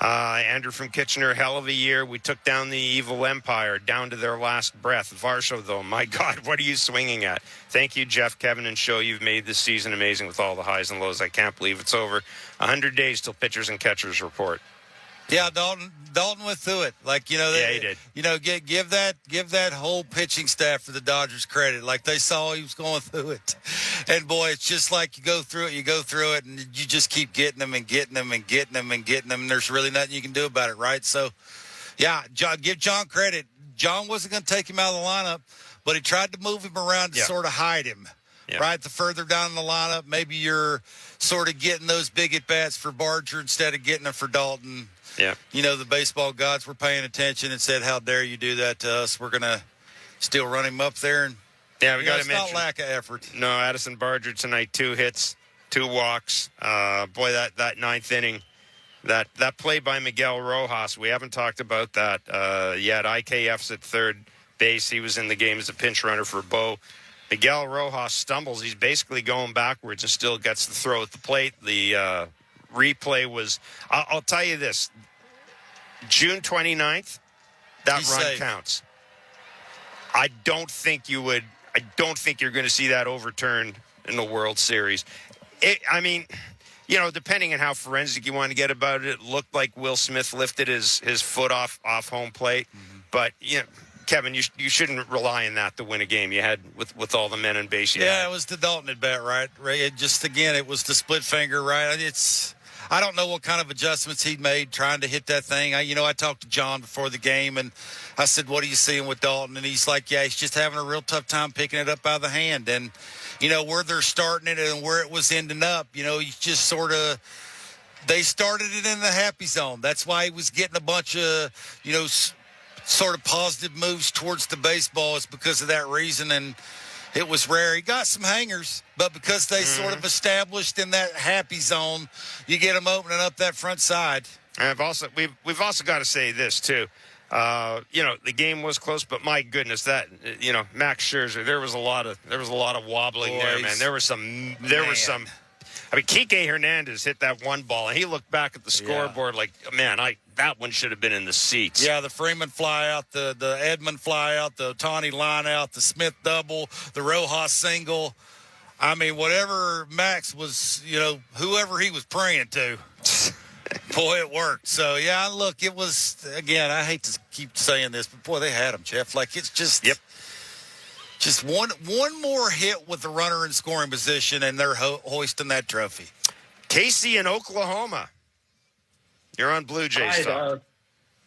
Andrew from Kitchener, hell of a year. We took down the evil empire, down to their last breath. Varsho, though, my God, what are you swinging at? Thank you, Jeff, Kevin, and Show. You've made this season amazing with all the highs and lows. I can't believe it's over. 100 days till pitchers and catchers report. Yeah, Dalton went through it. Like, he did. Give that whole pitching staff for the Dodgers credit. Like, they saw he was going through it. And boy, it's just like you go through it, and you just keep getting them and getting them and getting them and getting them. And there's really nothing you can do about it, right? So, yeah, give John credit. John wasn't going to take him out of the lineup, but he tried to move him around to sort of hide him. Yeah. Right, the further down in the lineup, maybe you're sort of getting those big at-bats for Barger instead of getting them for Dalton. Yeah. The baseball gods were paying attention and said, how dare you do that to us? We're going to still run him up there. And yeah, we got to mention. It's not lack of effort. No, Addison Barger tonight, 2 hits, 2 walks. Boy, that ninth inning, that play by Miguel Rojas, we haven't talked about that yet. IKF's at third base. He was in the game as a pinch runner for Bo. Miguel Rojas stumbles. He's basically going backwards and still gets the throw at the plate. The replay was, I'll tell you this, June 29th, that He's run safe. counts. I don't think you're going to see that overturned in the World Series. Depending on how forensic you want to get about it, it looked like Will Smith lifted his foot off home plate. Mm-hmm. But, Kevin, you shouldn't rely on that to win a game. You had with all the men on base. Yeah, it was the Dalton at bat, right? It was the split finger, right? I don't know what kind of adjustments he'd made trying to hit that thing. I talked to John before the game, and I said, "What are you seeing with Dalton?" And he's like, "Yeah, he's just having a real tough time picking it up out of the hand." And where they're starting it and where it was ending up, you just sort of. They started it in the happy zone. That's why he was getting a bunch of sort of positive moves towards the baseball. Is because of that reason, and it was rare. He got some hangers, but because they sort of established in that happy zone, you get them opening up that front side. And we've also got to say this too. The game was close, but my goodness, that Max Scherzer, there was a lot of wobbling there, man. There was some. Kike Hernandez hit that one ball, and he looked back at the scoreboard like, man, that one should have been in the seats. Yeah, the Freeman fly out, the Edmund fly out, the Ohtani line out, the Smith double, the Rojas single. Whatever Max was, whoever he was praying to. Boy, it worked. So, yeah, look, it was, again, I hate to keep saying this, but, boy, they had him, Jeff. Like, it's just just one more hit with the runner in scoring position, and they're hoisting that trophy. Casey in Oklahoma. You're on Blue Jays. Hi,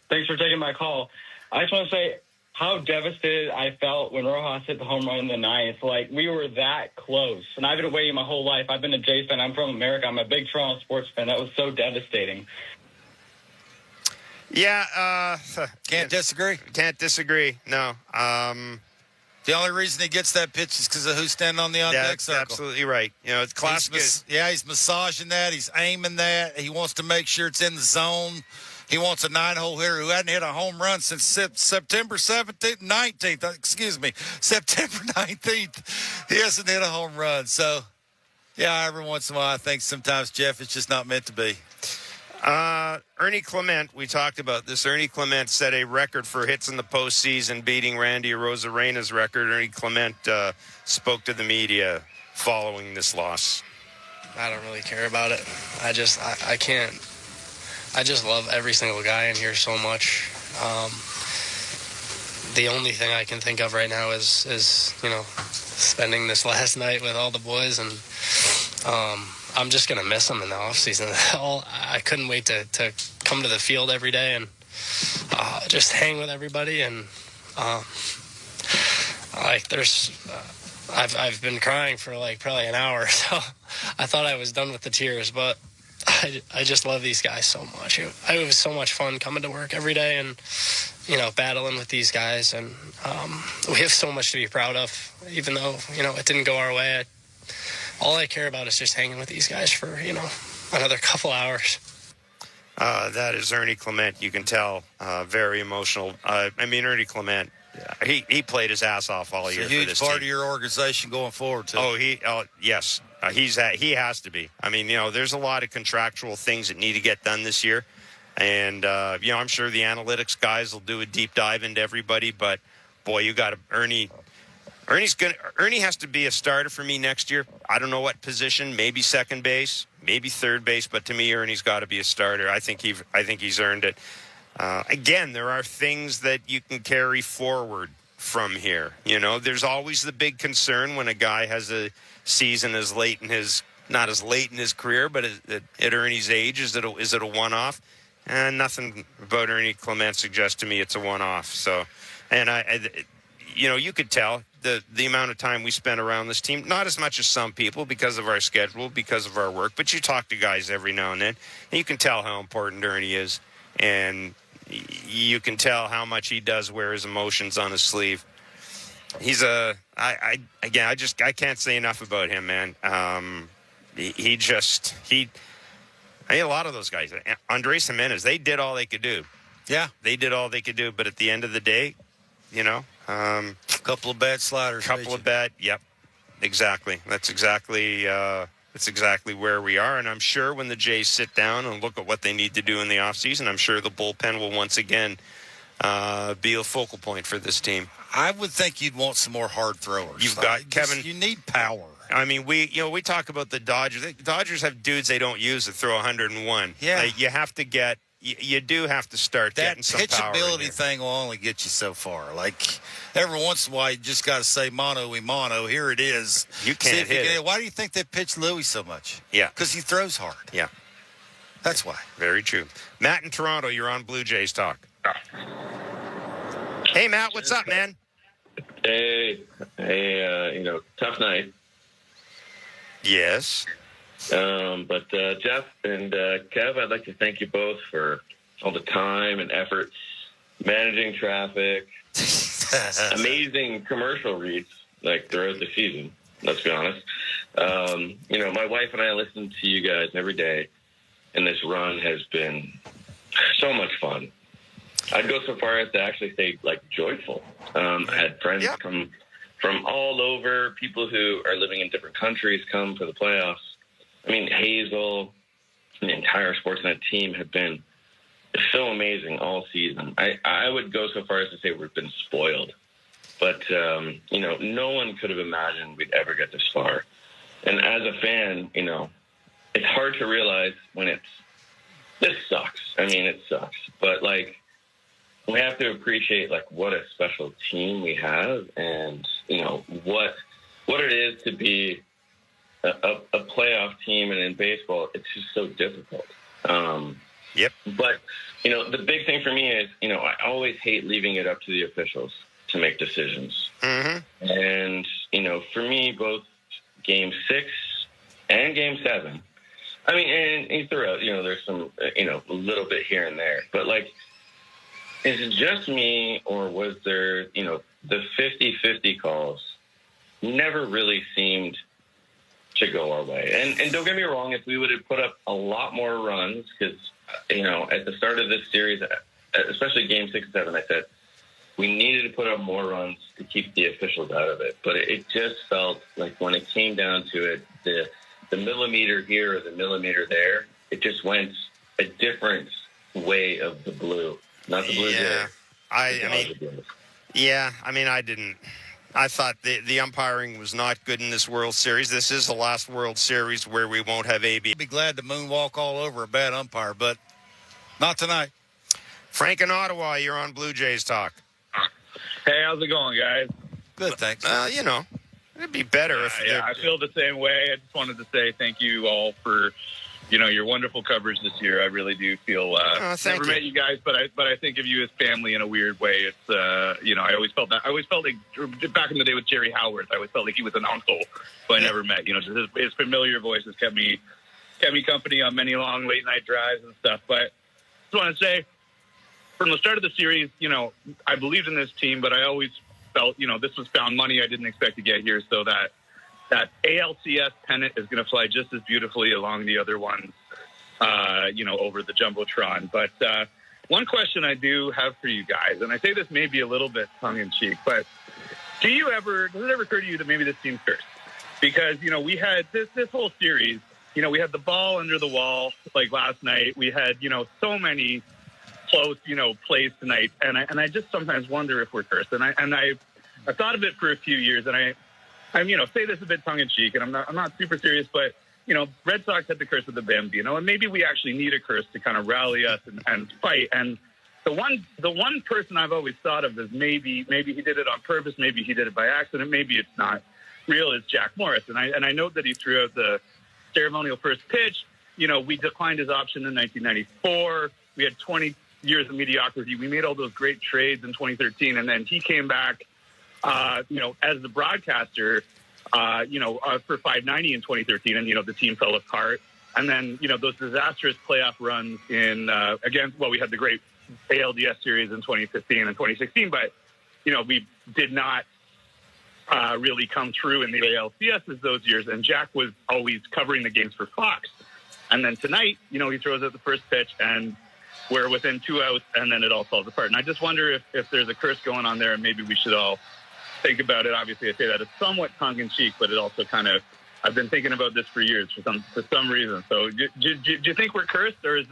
thanks for taking my call. I just want to say how devastated I felt when Rojas hit the home run in the ninth. Like, we were that close. And I've been waiting my whole life. I've been a Jays fan. I'm from America. I'm a big Toronto sports fan. That was so devastating. Yeah. Can't disagree. Can't disagree. No. The only reason he gets that pitch is because of who's standing on the on-deck circle. Absolutely right. You know, it's classic. He's massaging that. He's aiming that. He wants to make sure it's in the zone. He wants a 9-hole hitter who hadn't hit a home run since September 19th. Excuse me, September 19th. He hasn't hit a home run. So, yeah, every once in a while I think sometimes, Jeff, it's just not meant to be. Ernie Clement, we talked about this. Ernie Clement set a record for hits in the postseason, beating Randy Arozarena's record. Ernie Clement spoke to the media following this loss. I don't really care about it. I can't. I just love every single guy in here so much. The only thing I can think of right now is spending this last night with all the boys, and I'm just going to miss them in the offseason. I couldn't wait to come to the field every day and just hang with everybody. And I've been crying for probably an hour, so I thought I was done with the tears, but I just love these guys so much. It was so much fun coming to work every day and, battling with these guys. And we have so much to be proud of, even though, it didn't go our way. All I care about is just hanging with these guys for, another couple hours. That is Ernie Clement. You can tell, very emotional. Ernie Clement, he played his ass off all year. It's a huge for this part team. of your organization going forward, too. Yes. He has to be. There's a lot of contractual things that need to get done this year. And, I'm sure the analytics guys will do a deep dive into everybody. But, boy, you got to Ernie has to be a starter for me next year. I don't know what position, maybe second base, maybe third base, but to me, Ernie's got to be a starter. I think he's earned it. Again, there are things that you can carry forward from here. There's always the big concern when a guy has a season not as late in his career, but at Ernie's age, is it a one-off? And nothing about Ernie Clement suggests to me it's a one-off. So, and you could tell the amount of time we spent around this team, not as much as some people because of our schedule, because of our work, but you talk to guys every now and then, and you can tell how important Ernie is, and you can tell how much he does wear his emotions on his sleeve. He's I can't say enough about him, man. A lot of those guys, Andres Jimenez, they did all they could do. Yeah. They did all they could do, but at the end of the day, a couple of bad sliders. Yep, exactly. That's exactly where we are. And I'm sure when the Jays sit down and look at what they need to do in the offseason, I'm sure the bullpen will once again be a focal point for this team. I would think you'd want some more hard throwers. You've got Kevin. You need power. We talk about the Dodgers. The Dodgers have dudes they don't use that throw 101. Yeah. You have to get. You do have to start getting some power. That pitchability thing will only get you so far. Like, every once in a while, you just got to say mano y mano. Here it is. You can't hit it. Why do you think they pitch Louis so much? Yeah. Because he throws hard. Yeah. That's why. Very true. Matt in Toronto, you're on Blue Jays Talk. Hey, Matt, what's up, man? Hey, tough night. Yes. But Jeff and Kev, I'd like to thank you both for all the time and effort managing traffic, amazing commercial reads throughout the season. Let's be honest. My wife and I listen to you guys every day, and this run has been so much fun. I'd go so far as to actually say joyful. I had friends come from all over, people who are living in different countries come for the playoffs. Hazel and the entire Sportsnet team have been so amazing all season. I would go so far as to say we've been spoiled. But, no one could have imagined we'd ever get this far. And as a fan, it's hard to realize when it's this sucks. I mean, it sucks. But, like, we have to appreciate, like, what a special team we have and, you know, what it is to be a playoff team. And in baseball, it's just so difficult. Yep. But, you know, the big thing for me is, you know, I always hate leaving it up to the officials to make decisions. Mm-hmm. And, you know, for me, both Game 6 and Game 7, I mean, and throughout, you know, there's some, you know, a little bit here and there. But, like, is it just me or was there, you know, the 50-50 calls never really seemed to go our way. And don't get me wrong, if we would have put up a lot more runs, because, you know, at the start of this series, especially Game 6 and 7, I said, we needed to put up more runs to keep the officials out of it. But it just felt like when it came down to it, the millimeter here or the millimeter there, it just went a different way of the blue. Not the blue. Yeah. I thought the umpiring was not good in this World Series. This is the last World Series where we won't have AB. I'd be glad to moonwalk all over a bad umpire, but not tonight. Frank in Ottawa, you're on Blue Jays Talk. Hey, how's it going, guys? Good, thanks. You know, it'd be better if... Yeah, I feel the same way. I just wanted to say thank you all for, you know, your wonderful coverage this year. I really do feel... never met you guys, but I think of you as family in a weird way. It's, you know, I always felt like, back in the day with Jerry Howard, I always felt like he was an uncle who I never met. You know, just his familiar voice has kept me company on many long late-night drives and stuff. But I just want to say, from the start of the series, you know, I believed in this team, but I always felt, you know, this was found money I didn't expect to get here, so that ALCS pennant is going to fly just as beautifully along the other ones, you know, over the Jumbotron. But one question I do have for you guys, and I say this may be a little bit tongue-in-cheek, but does it ever occur to you that maybe this team's cursed? Because, you know, we had this whole series, you know, we had the ball under the wall, like last night. We had, you know, so many close, you know, plays tonight, and I just sometimes wonder if we're cursed. And I thought of it for a few years, and I'm, you know, say this a bit tongue in cheek, and I'm not super serious, but, you know, Red Sox had the curse of the Bambino, and maybe we actually need a curse to kind of rally us and fight. And the one person I've always thought of as maybe he did it on purpose, maybe he did it by accident, maybe it's not real, is Jack Morris. And I know that he threw out the ceremonial first pitch. You know, we declined his option in 1994. We had 20 years of mediocrity. We made all those great trades in 2013, and then he came back, you know, as the broadcaster, you know, for 590 in 2013, and, you know, the team fell apart. And then, you know, those disastrous playoff runs in, we had the great ALDS series in 2015 and 2016, but, you know, we did not really come through in the ALCS those years, and Jack was always covering the games for Fox. And then tonight, you know, he throws out the first pitch, and we're within 2 outs, and then it all falls apart. And I just wonder if there's a curse going on there, and maybe we should all think about it. Obviously, I say that it's somewhat tongue-in-cheek, but it also kind of, I've been thinking about this for years for some reason. So do you think we're cursed, or is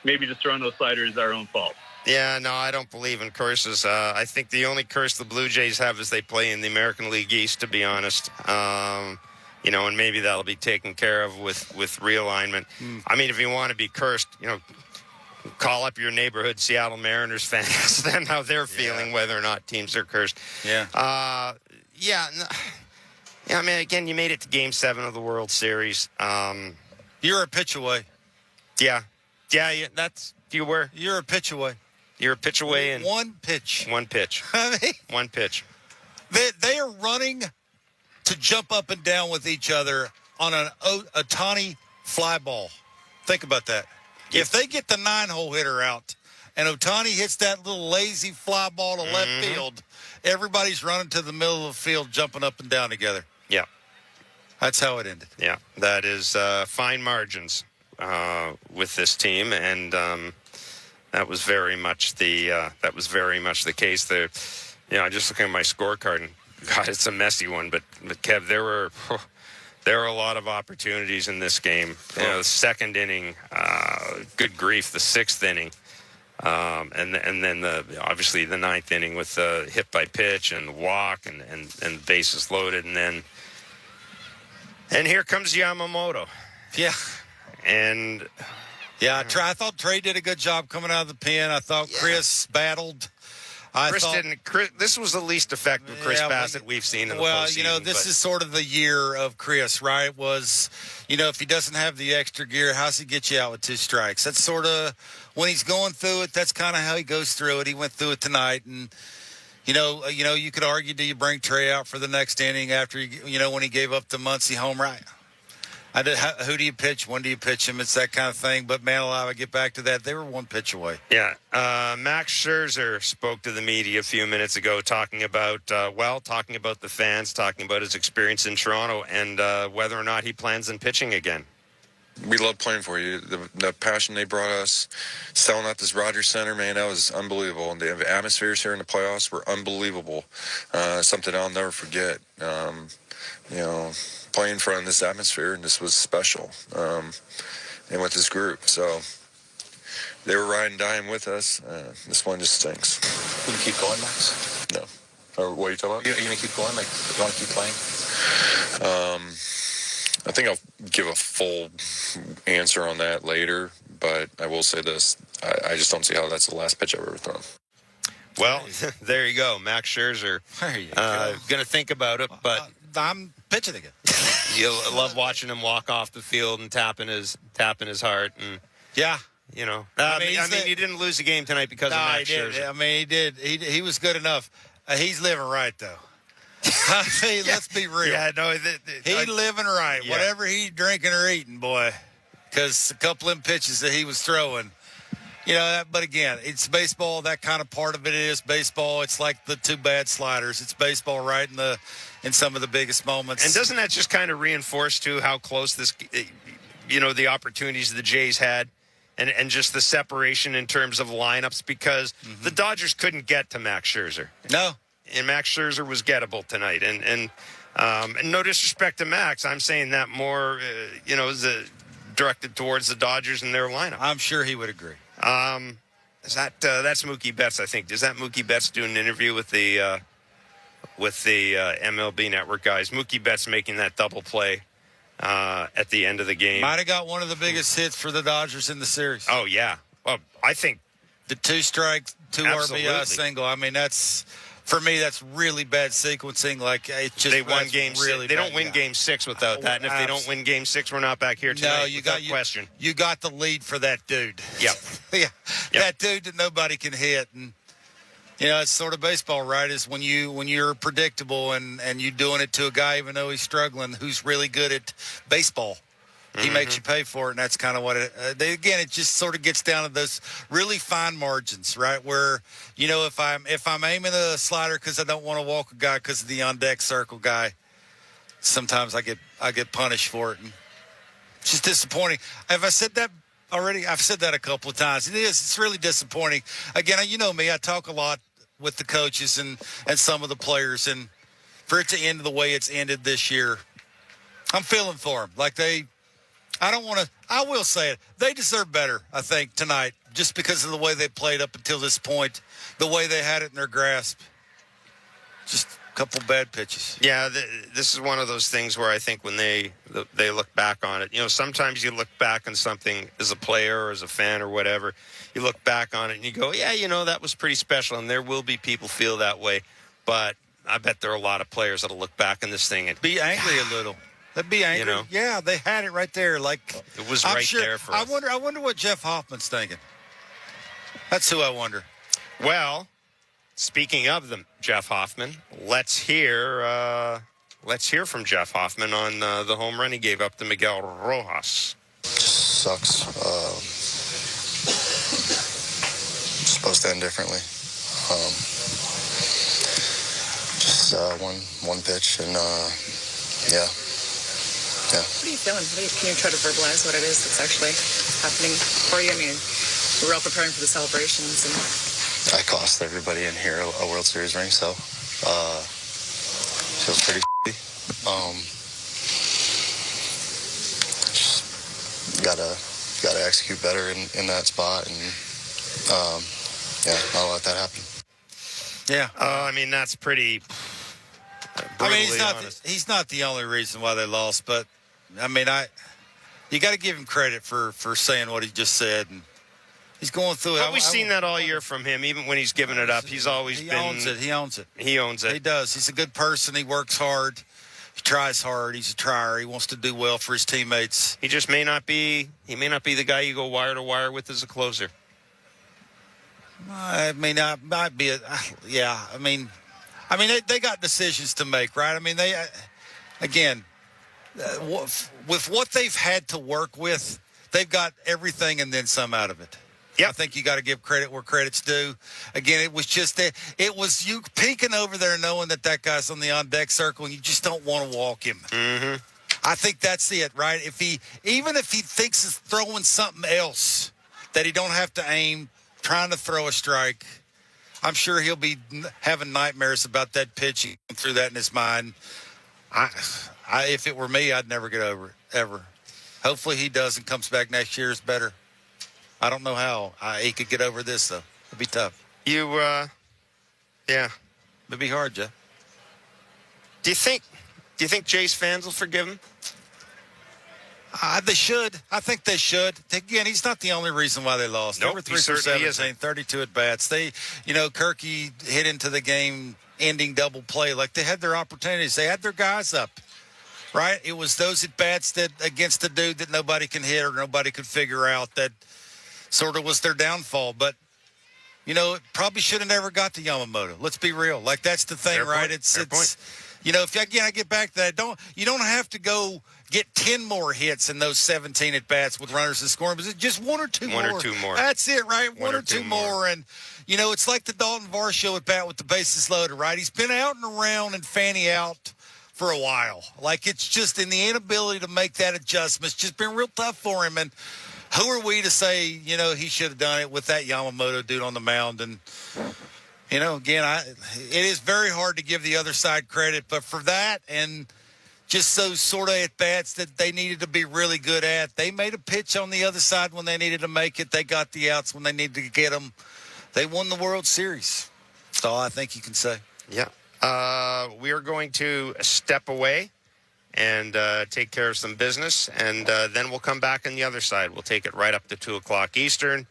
maybe just throwing those sliders our own fault? Yeah, no, I don't believe in curses. I think the only curse the Blue Jays have is they play in the American League East, to be honest. You know, and maybe that'll be taken care of with realignment. I mean, if you want to be cursed, you know, call up your neighborhood Seattle Mariners fans, ask them how they're feeling, whether or not teams are cursed. Yeah. Yeah, I mean, again, you made it to Game 7 of the World Series. You're a pitch away. Yeah, that's, you were. You're a pitch away. You're a pitch away. And one pitch. One pitch. I mean, one pitch. They are running to jump up and down with each other on a Ohtani fly ball. Think about that. If they get the 9-hole hitter out and Ohtani hits that little lazy fly ball to left field, everybody's running to the middle of the field, jumping up and down together. Yeah. That's how it ended. Yeah. That is fine margins with this team, and that was very much the case there. You know, I just looking at my scorecard, and God, it's a messy one, but Kev, there were a lot of opportunities in this game. You know, the second inning, good grief, the sixth inning, and then obviously the ninth inning with the hit by pitch and walk and bases loaded, and here comes Yamamoto. Yeah. And Yeah, I thought Trey did a good job coming out of the pen. I thought Chris battled. This was the least effective Chris Bassett we've seen in the postseason. This is sort of the year of Chris, right? If he doesn't have the extra gear, how's he get you out with 2 strikes? That's sort of when he's going through it. That's kind of how he goes through it. He went through it tonight, and you could argue, do you bring Trey out for the next inning after when he gave up the Muncie home run? Who do you pitch? When do you pitch him? It's that kind of thing. But, man alive, I get back to that. They were 1 pitch away. Yeah. Max Scherzer spoke to the media a few minutes ago talking about the fans, talking about his experience in Toronto, and whether or not he plans on pitching again. We love playing for you. The passion they brought us, selling out this Rogers Center, man, that was unbelievable. And the atmospheres here in the playoffs were unbelievable. Something I'll never forget. Playing in front of this atmosphere, and this was special. And with this group. So they were riding, dying with us. This one just stinks. Will you keep going, Max? No. Or what are you talking about? Are you going to keep going? Like, you want to keep playing? I think I'll give a full answer on that later, but I will say this. I just don't see how that's the last pitch I've ever thrown. Well, there you go. Max Scherzer. There you go. Going to think about it, but I'm pitching again. You'll love watching him walk off the field and tapping his heart. And yeah. He didn't lose the game tonight because of Max Scherzer. I mean, he did. He was good enough. He's living right, though. Let's be real. Yeah, no, he's living right. Yeah. Whatever he's drinking or eating, boy. Because a couple of them pitches that he was throwing, but again, it's baseball. That kind of part of it is baseball. It's like the 2 bad sliders. It's baseball right in some of the biggest moments. And doesn't that just kind of reinforce, too, how close this, the opportunities the Jays had and just the separation in terms of lineups, because the Dodgers couldn't get to Max Scherzer. No. And Max Scherzer was gettable tonight. And no disrespect to Max, I'm saying that more, directed towards the Dodgers and their lineup. I'm sure he would agree. That's Mookie Betts, I think. Does that Mookie Betts do an interview with the MLB Network guys? Mookie Betts making that double play at the end of the game. Might have got one of the biggest hits for the Dodgers in the series. Oh, yeah. Well, I think the 2 strikes, 2 RBI single. I mean, for me, that's really bad sequencing. Like, it just they won game really. They don't win game 6 without that. And if they don't win game 6, we're not back here tonight. No, you got question. You got the lead for that dude. Yep. Yep. That dude that nobody can hit. And it's sort of baseball, right? Is when you're predictable and you doing it to a guy even though he's struggling, who's really good at baseball. He makes you pay for it, and that's kind of what it. It just sort of gets down to those really fine margins, right? Where if I'm aiming a slider because I don't want to walk a guy because of the on deck circle guy, sometimes I get punished for it, and it's just disappointing. Have I said that already? I've said that a couple of times. It is. It's really disappointing. Again, you know me. I talk a lot with the coaches and some of the players, and for it to end the way it's ended this year, I'm feeling for them. I will say it. They deserve better, I think, tonight, just because of the way they played up until this point, the way they had it in their grasp. Just a couple bad pitches. Yeah, this is one of those things where I think when they look back on it, sometimes you look back on something as a player or as a fan or whatever, you look back on it and you go, yeah, that was pretty special, and there will be people feel that way. But I bet there are a lot of players that'll look back on this thing and be angry a little. They'd be angry. Yeah, they had it right there. Like it was there for us. I wonder what Jeff Hoffman's thinking. That's who I wonder. Well, speaking of them, Jeff Hoffman, let's hear from Jeff Hoffman on the home run he gave up to Miguel Rojas. Just sucks. Supposed to end differently. Just one pitch and yeah. What are you feeling? Can you try to verbalize what it is that's actually happening for you? I mean, we're all preparing for the celebrations. And I cost everybody in here a World Series ring, so feels pretty just gotta execute better in that spot, and not let that happen. Yeah. I mean, that's pretty. I mean, he's not the only reason why they lost, but I mean, you got to give him credit for saying what he just said. And he's going through it. But we've seen that all year from him. Even when he's given it up, he's always been. Owns it. He owns it. He owns it. He does. He's a good person. He works hard. He tries hard. He's a trier. He wants to do well for his teammates. He just may not be. He may not be the guy you go wire to wire with as a closer. I mean, I might be. Yeah. I mean, they got decisions to make, right? I mean, they again. With what they've had to work with, they've got everything and then some out of it. Yep. I think you got to give credit where credit's due. Again, it was just it was you peeking over there knowing that guy's on the on-deck circle and you just don't want to walk him. Mm-hmm. I think that's it, right? Even if he thinks he's throwing something else that he don't have to aim, trying to throw a strike, I'm sure he'll be having nightmares about that pitch. He went through that in his mind. If it were me, I'd never get over it, ever. Hopefully he does and comes back next year is better. I don't know how he could get over this, though. It'd be tough. Yeah. It'd be hard, Jeff. Do you think Jays fans will forgive him? They should. I think they should. Again, he's not the only reason why they lost. Nope, Over 3 for 17, 32 at bats. Kirky hit into the game-ending double play. Like, they had their opportunities. They had their guys up, right? It was those at bats that against the dude that nobody can hit or nobody could figure out that sort of was their downfall. But, it probably should have never got to Yamamoto. Let's be real. Like, that's the thing, Fair right? Point. It's point. I get back to that. You don't have to go get 10 more hits in those 17 at bats with runners in scoring. But just one or two more. That's it, right? One or two more. And it's like the Dalton Varsho at bat with the bases loaded, right? He's been out and around and fanny out for a while. Like, it's just in the inability to make that adjustment. It's just been real tough for him. And who are we to say, he should have done it with that Yamamoto dude on the mound? And again, it is very hard to give the other side credit, but for that and just those sort of at-bats that they needed to be really good at, they made a pitch on the other side when they needed to make it. They got the outs when they needed to get them. They won the World Series. That's all I think you can say. Yeah. We are going to step away and take care of some business, and then we'll come back on the other side. We'll take it right up to 2 o'clock Eastern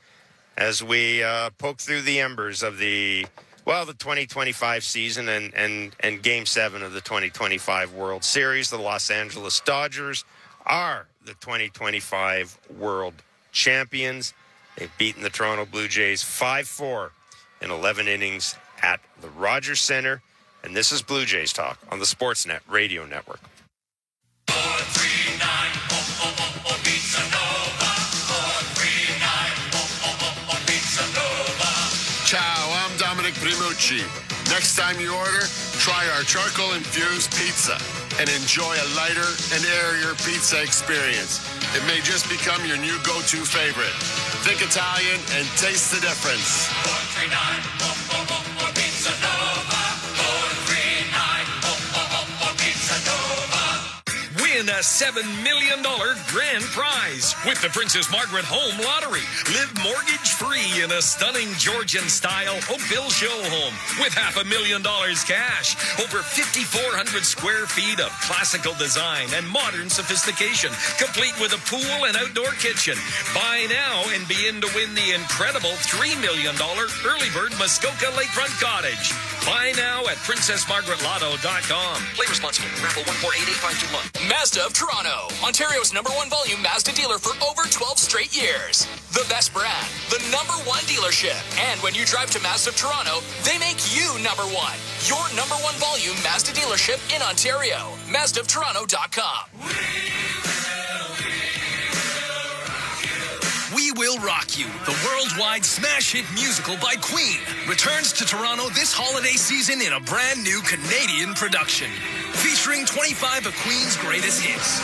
as we poke through the embers of the 2025 season and Game 7 of the 2025 World Series. The Los Angeles Dodgers are the 2025 World Champions. They've beaten the Toronto Blue Jays 5-4 in 11 innings at the Rogers Center. And this is Blue Jays Talk on the Sportsnet Radio Network. 439 Pizza Nova. 439 Pizza Nova. Ciao, I'm Dominic Primucci. Next time you order, try our charcoal-infused pizza and enjoy a lighter and airier pizza experience. It may just become your new go-to favorite. Think Italian and taste the difference. 439 Pizza Nova. 439 Pizza Nova. Win a $7 million grand prize with the Princess Margaret Home Lottery. Live mortgage-free in a stunning Georgian-style Oakville show home with $500,000 cash. Over 5,400 square feet of classical design and modern sophistication, complete with a pool and outdoor kitchen. Buy now and be in to win the incredible $3 million early bird Muskoka Lakefront Cottage. Buy now at PrincessMargaretLotto.com. Play responsibly. Raffle 1488521. Mazda of Toronto, Ontario's #1 volume Mazda dealer for over 12 straight years. The best brand, the #1 dealership. And when you drive to Mazda of Toronto, they make you #1. Your #1 volume Mazda dealership in Ontario. MazdaofToronto.com. We Will Rock You, the worldwide smash hit musical by Queen, returns to Toronto this holiday season in a brand new Canadian production, featuring 25 of Queen's greatest hits.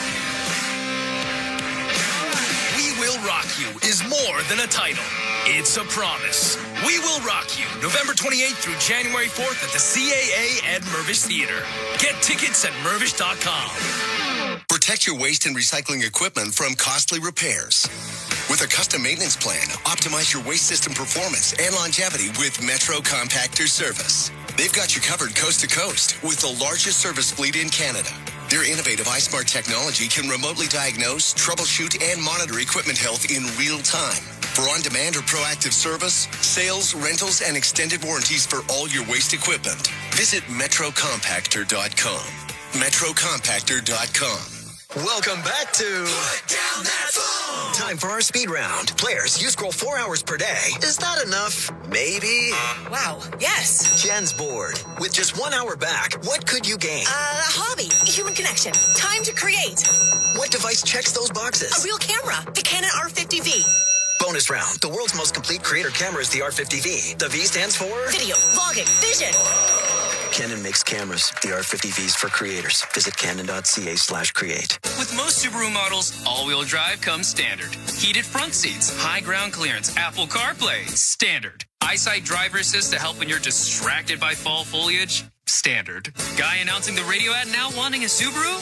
We Will Rock You is more than a title. It's a promise. We Will Rock You, November 28th through January 4th at the CAA Ed Mervish Theater. Get tickets at mervish.com. Protect your waste and recycling equipment from costly repairs. With a custom maintenance plan, optimize your waste system performance and longevity with Metro Compactor Service. They've got you covered coast to coast with the largest service fleet in Canada. Their innovative iSmart technology can remotely diagnose, troubleshoot, and monitor equipment health in real time. For on-demand or proactive service, sales, rentals, and extended warranties for all your waste equipment, visit metrocompactor.com. metrocompactor.com. Welcome back to Put Down That Phone. Time for our speed round. Players, you scroll 4 hours per day. Is that enough? Maybe. Wow, yes. Jen's bored. With just 1 hour back, what could you gain? A hobby, human connection, time to create. What device checks those boxes? A real camera, the Canon R50V. Bonus round. The world's most complete creator camera is the R50V. The V stands for? Video, vlogging, vision. Canon makes cameras. The R50Vs for creators. Visit canon.ca/create. With most Subaru models, all-wheel drive comes standard. Heated front seats, high ground clearance, Apple CarPlay, standard. EyeSight driver assist to help when you're distracted by fall foliage, standard. Guy announcing the radio ad now wanting a Subaru?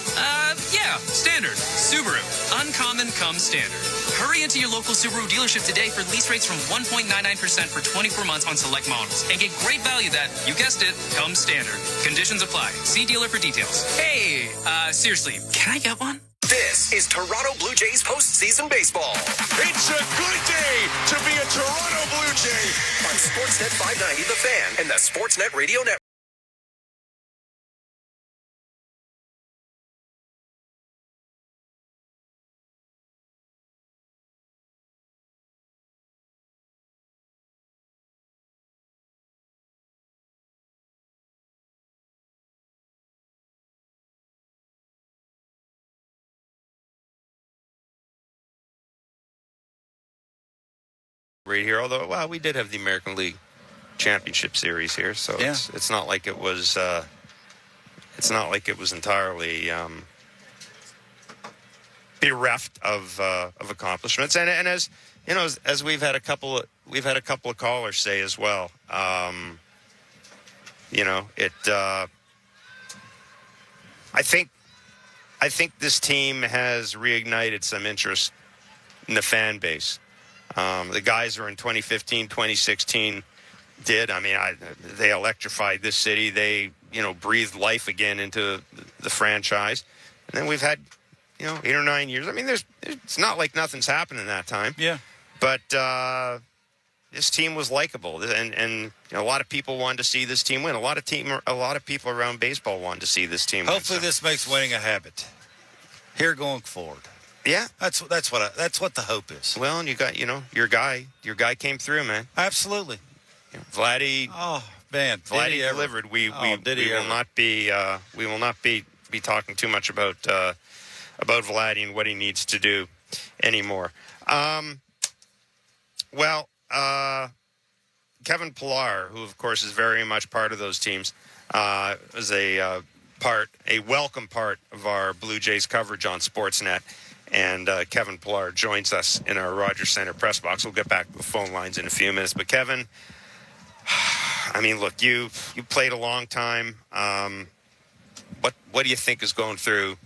Yeah, standard. Subaru. Uncommon comes standard. Hurry into your local Subaru dealership today for lease rates from 1.99% for 24 months on select models. And get great value that, you guessed it, comes standard. Conditions apply. See dealer for details. Hey, seriously, can I get one? This is Toronto Blue Jays postseason baseball. It's a good day to be a Toronto Blue Jay. On Sportsnet 590, The Fan, and the Sportsnet Radio Network. Right here, although we did have the American League Championship Series here, so Yeah. it's not like it was entirely bereft of accomplishments. And as you know, as we've had a couple of callers say as well, I think this team has reignited some interest in the fan base. The guys who are in 2015, 2016 did. I mean, they electrified this city. They, breathed life again into the franchise. And then we've had, 8 or 9 years. I mean, it's not like nothing's happened in that time. Yeah. But this team was likable, and a lot of people wanted to see this team win. A lot of people around baseball wanted to see this team win. Hopefully, this makes winning a habit here going forward. Yeah, that's what the hope is. Well, and you got your guy came through, man. Absolutely. Vladdy. Oh man, Vladdy delivered. We will not be talking too much about Vladdy and what he needs to do anymore. Kevin Pillar, who of course is very much part of those teams, is a welcome part of our Blue Jays coverage on Sportsnet. And Kevin Pillar joins us in our Rogers Center press box. We'll get back to the phone lines in a few minutes. But Kevin, I mean, look, you played a long time. What do you think is going through?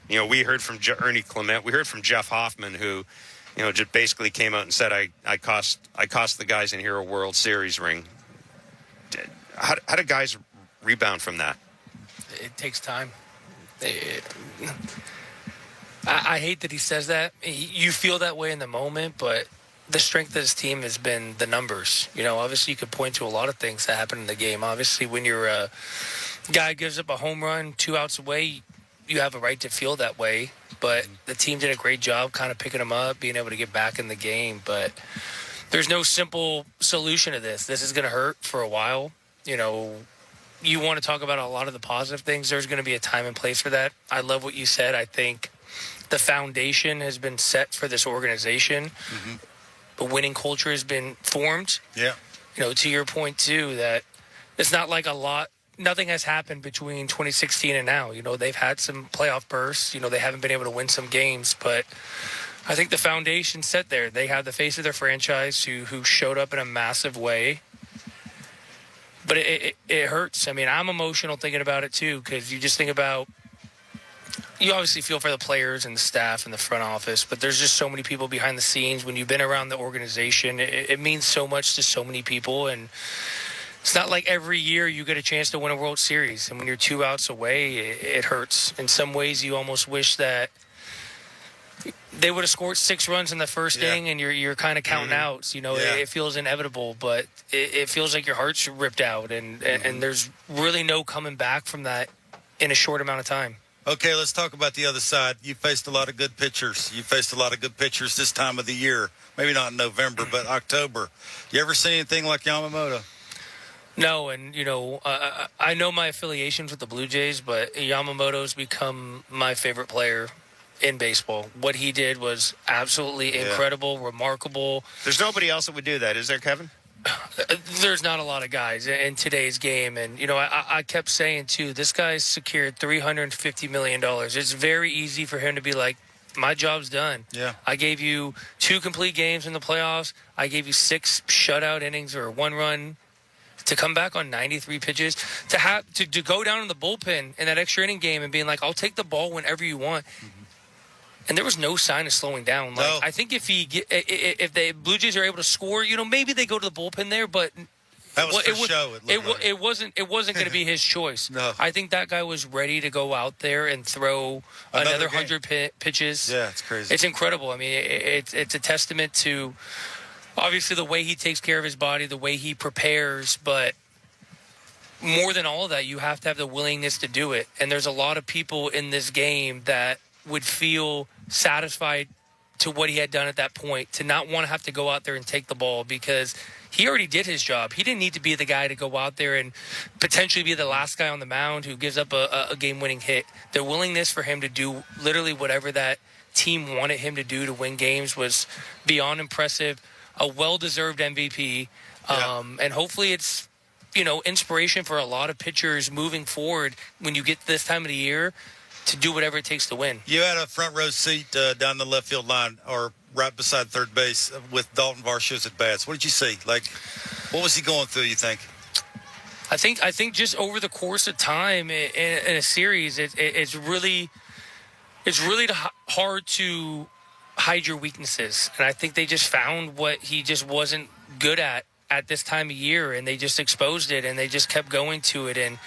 We heard from Ernie Clement. We heard from Jeff Hoffman, who, just basically came out and said, I cost the guys in here a World Series ring. How do guys rebound from that? It takes time. I hate that he says that. You feel that way in the moment, but the strength of this team has been the numbers. Obviously you could point to a lot of things that happen in the game. Obviously, when you're a guy gives up a home run 2 outs away, you have a right to feel that way. But the team did a great job kind of picking them up, being able to get back in the game. But there's no simple solution to this. This is going to hurt for a while. You want to talk about a lot of the positive things. There's going to be a time and place for that. I love what you said. I think the foundation has been set for this organization. Mm-hmm. A winning culture has been formed. Yeah. To your point, too, that it's not like nothing has happened between 2016 and now. They've had some playoff bursts. They haven't been able to win some games, but I think the foundation's set there. They have the face of their franchise who showed up in a massive way. But it hurts. I mean, I'm emotional thinking about it, too, because you just think about, you obviously feel for the players and the staff and the front office, but there's just so many people behind the scenes. When you've been around the organization, it means so much to so many people. And it's not like every year you get a chance to win a World Series. And when you're 2 outs away, it hurts. In some ways, you almost wish that they would have scored 6 runs in the first inning, and you're kind of counting outs. You know, it feels inevitable, but it feels like your heart's ripped out, and there's really no coming back from that in a short amount of time. Okay, let's talk about the other side. You faced a lot of good pitchers. You faced a lot of good pitchers this time of the year. Maybe not in November, but October. You ever seen anything like Yamamoto? No, and, you know, I know my affiliations with the Blue Jays, but Yamamoto's become my favorite player in baseball. What he did was absolutely incredible, remarkable. There's nobody else that would do that, is there, Kevin? There's not a lot of guys in today's game. And, you know, I kept saying, too, this guy's secured $350 million. It's very easy for him to be like, my job's done. Yeah. I gave you 2 complete games in the playoffs. I gave you 6 shutout innings or 1 run. To come back on 93 pitches, to go down in the bullpen in that extra inning game and being like, I'll take the ball whenever you want. And there was no sign of slowing down. Like, I think if the Blue Jays are able to score, you know, maybe they go to the bullpen there, but that was for show. It wasn't going to be his choice. No. I think that guy was ready to go out there and throw another 100 pitches. Yeah, it's crazy. It's incredible. I mean, it's a testament to obviously the way he takes care of his body, the way he prepares, but more than all of that, you have to have the willingness to do it. And there's a lot of people in this game that would feel satisfied to what he had done at that point, to not want to have to go out there and take the ball because he already did his job. He didn't need to be the guy to go out there and potentially be the last guy on the mound who gives up a game-winning hit. The willingness for him to do literally whatever that team wanted him to do to win games was beyond impressive. A well-deserved MVP, and hopefully it's, you know, inspiration for a lot of pitchers moving forward when you get this time of the year to do whatever it takes to win. You had a front row seat down the left field line or right beside third base with Dalton Varsho's at bats. What did you see? Like, what was he going through, you think? I think just over the course of time in a series, it's really hard to hide your weaknesses, and I think they just found what he just wasn't good at this time of year, and they just exposed it, and they just kept going to it. And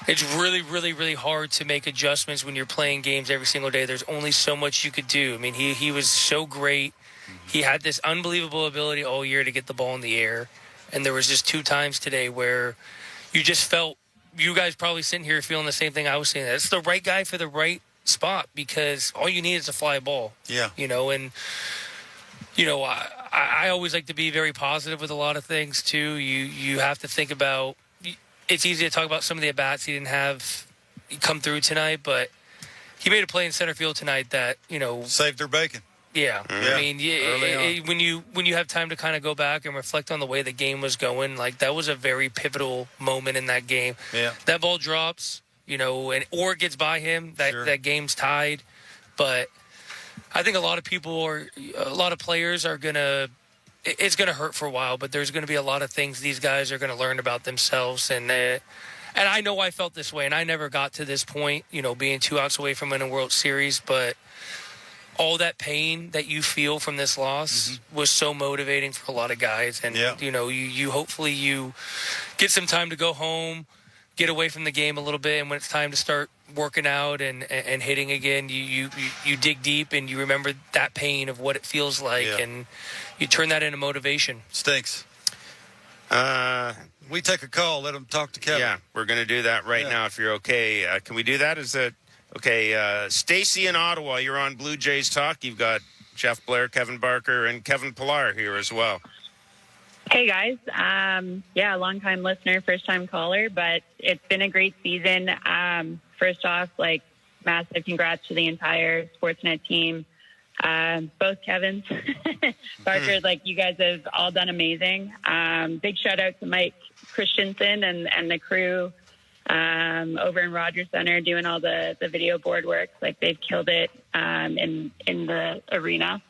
it's really, really, really hard to make adjustments when you're playing games every single day. There's only so much you could do. I mean, he was so great. He had this unbelievable ability all year to get the ball in the air, and there was just 2 times today where you just felt, you guys probably sitting here feeling the same thing I was saying. That's the right guy for the right spot because all you need is a fly ball. Yeah. You know, and, you know, I always like to be very positive with a lot of things, too. You have to think about, it's easy to talk about some of the at-bats he didn't have come through tonight, but he made a play in center field tonight that, you know. Saved their bacon. Yeah. I mean, when you have time to kind of go back and reflect on the way the game was going, like that was a very pivotal moment in that game. Yeah. That ball drops. You know, or it gets by him, that game's tied. But I think a lot of players are it's going to hurt for a while, but there's going to be a lot of things these guys are going to learn about themselves. And I know I felt this way, and I never got to this point, you know, being 2 outs away from winning a World Series. But all that pain that you feel from this loss was so motivating for a lot of guys. And, you know, you hopefully you get some time to go home, get away from the game a little bit, and when it's time to start working out and hitting again, you dig deep and you remember that pain of what it feels like, and you turn that into motivation. Stinks. We take a call. Let them talk to Kevin. Yeah, we're going to do that right now if you're okay. Can we do that? Is that okay? Stacy in Ottawa, you're on Blue Jays Talk. You've got Jeff Blair, Kevin Barker, and Kevin Pillar here as well. Hey, guys. Long-time listener, first-time caller, but it's been a great season. First off, massive congrats to the entire Sportsnet team. Both Kevins. Barker, you guys have all done amazing. Big shout-out to Mike Christensen and the crew over in Rogers Center doing all the video board work. They've killed it in the arena.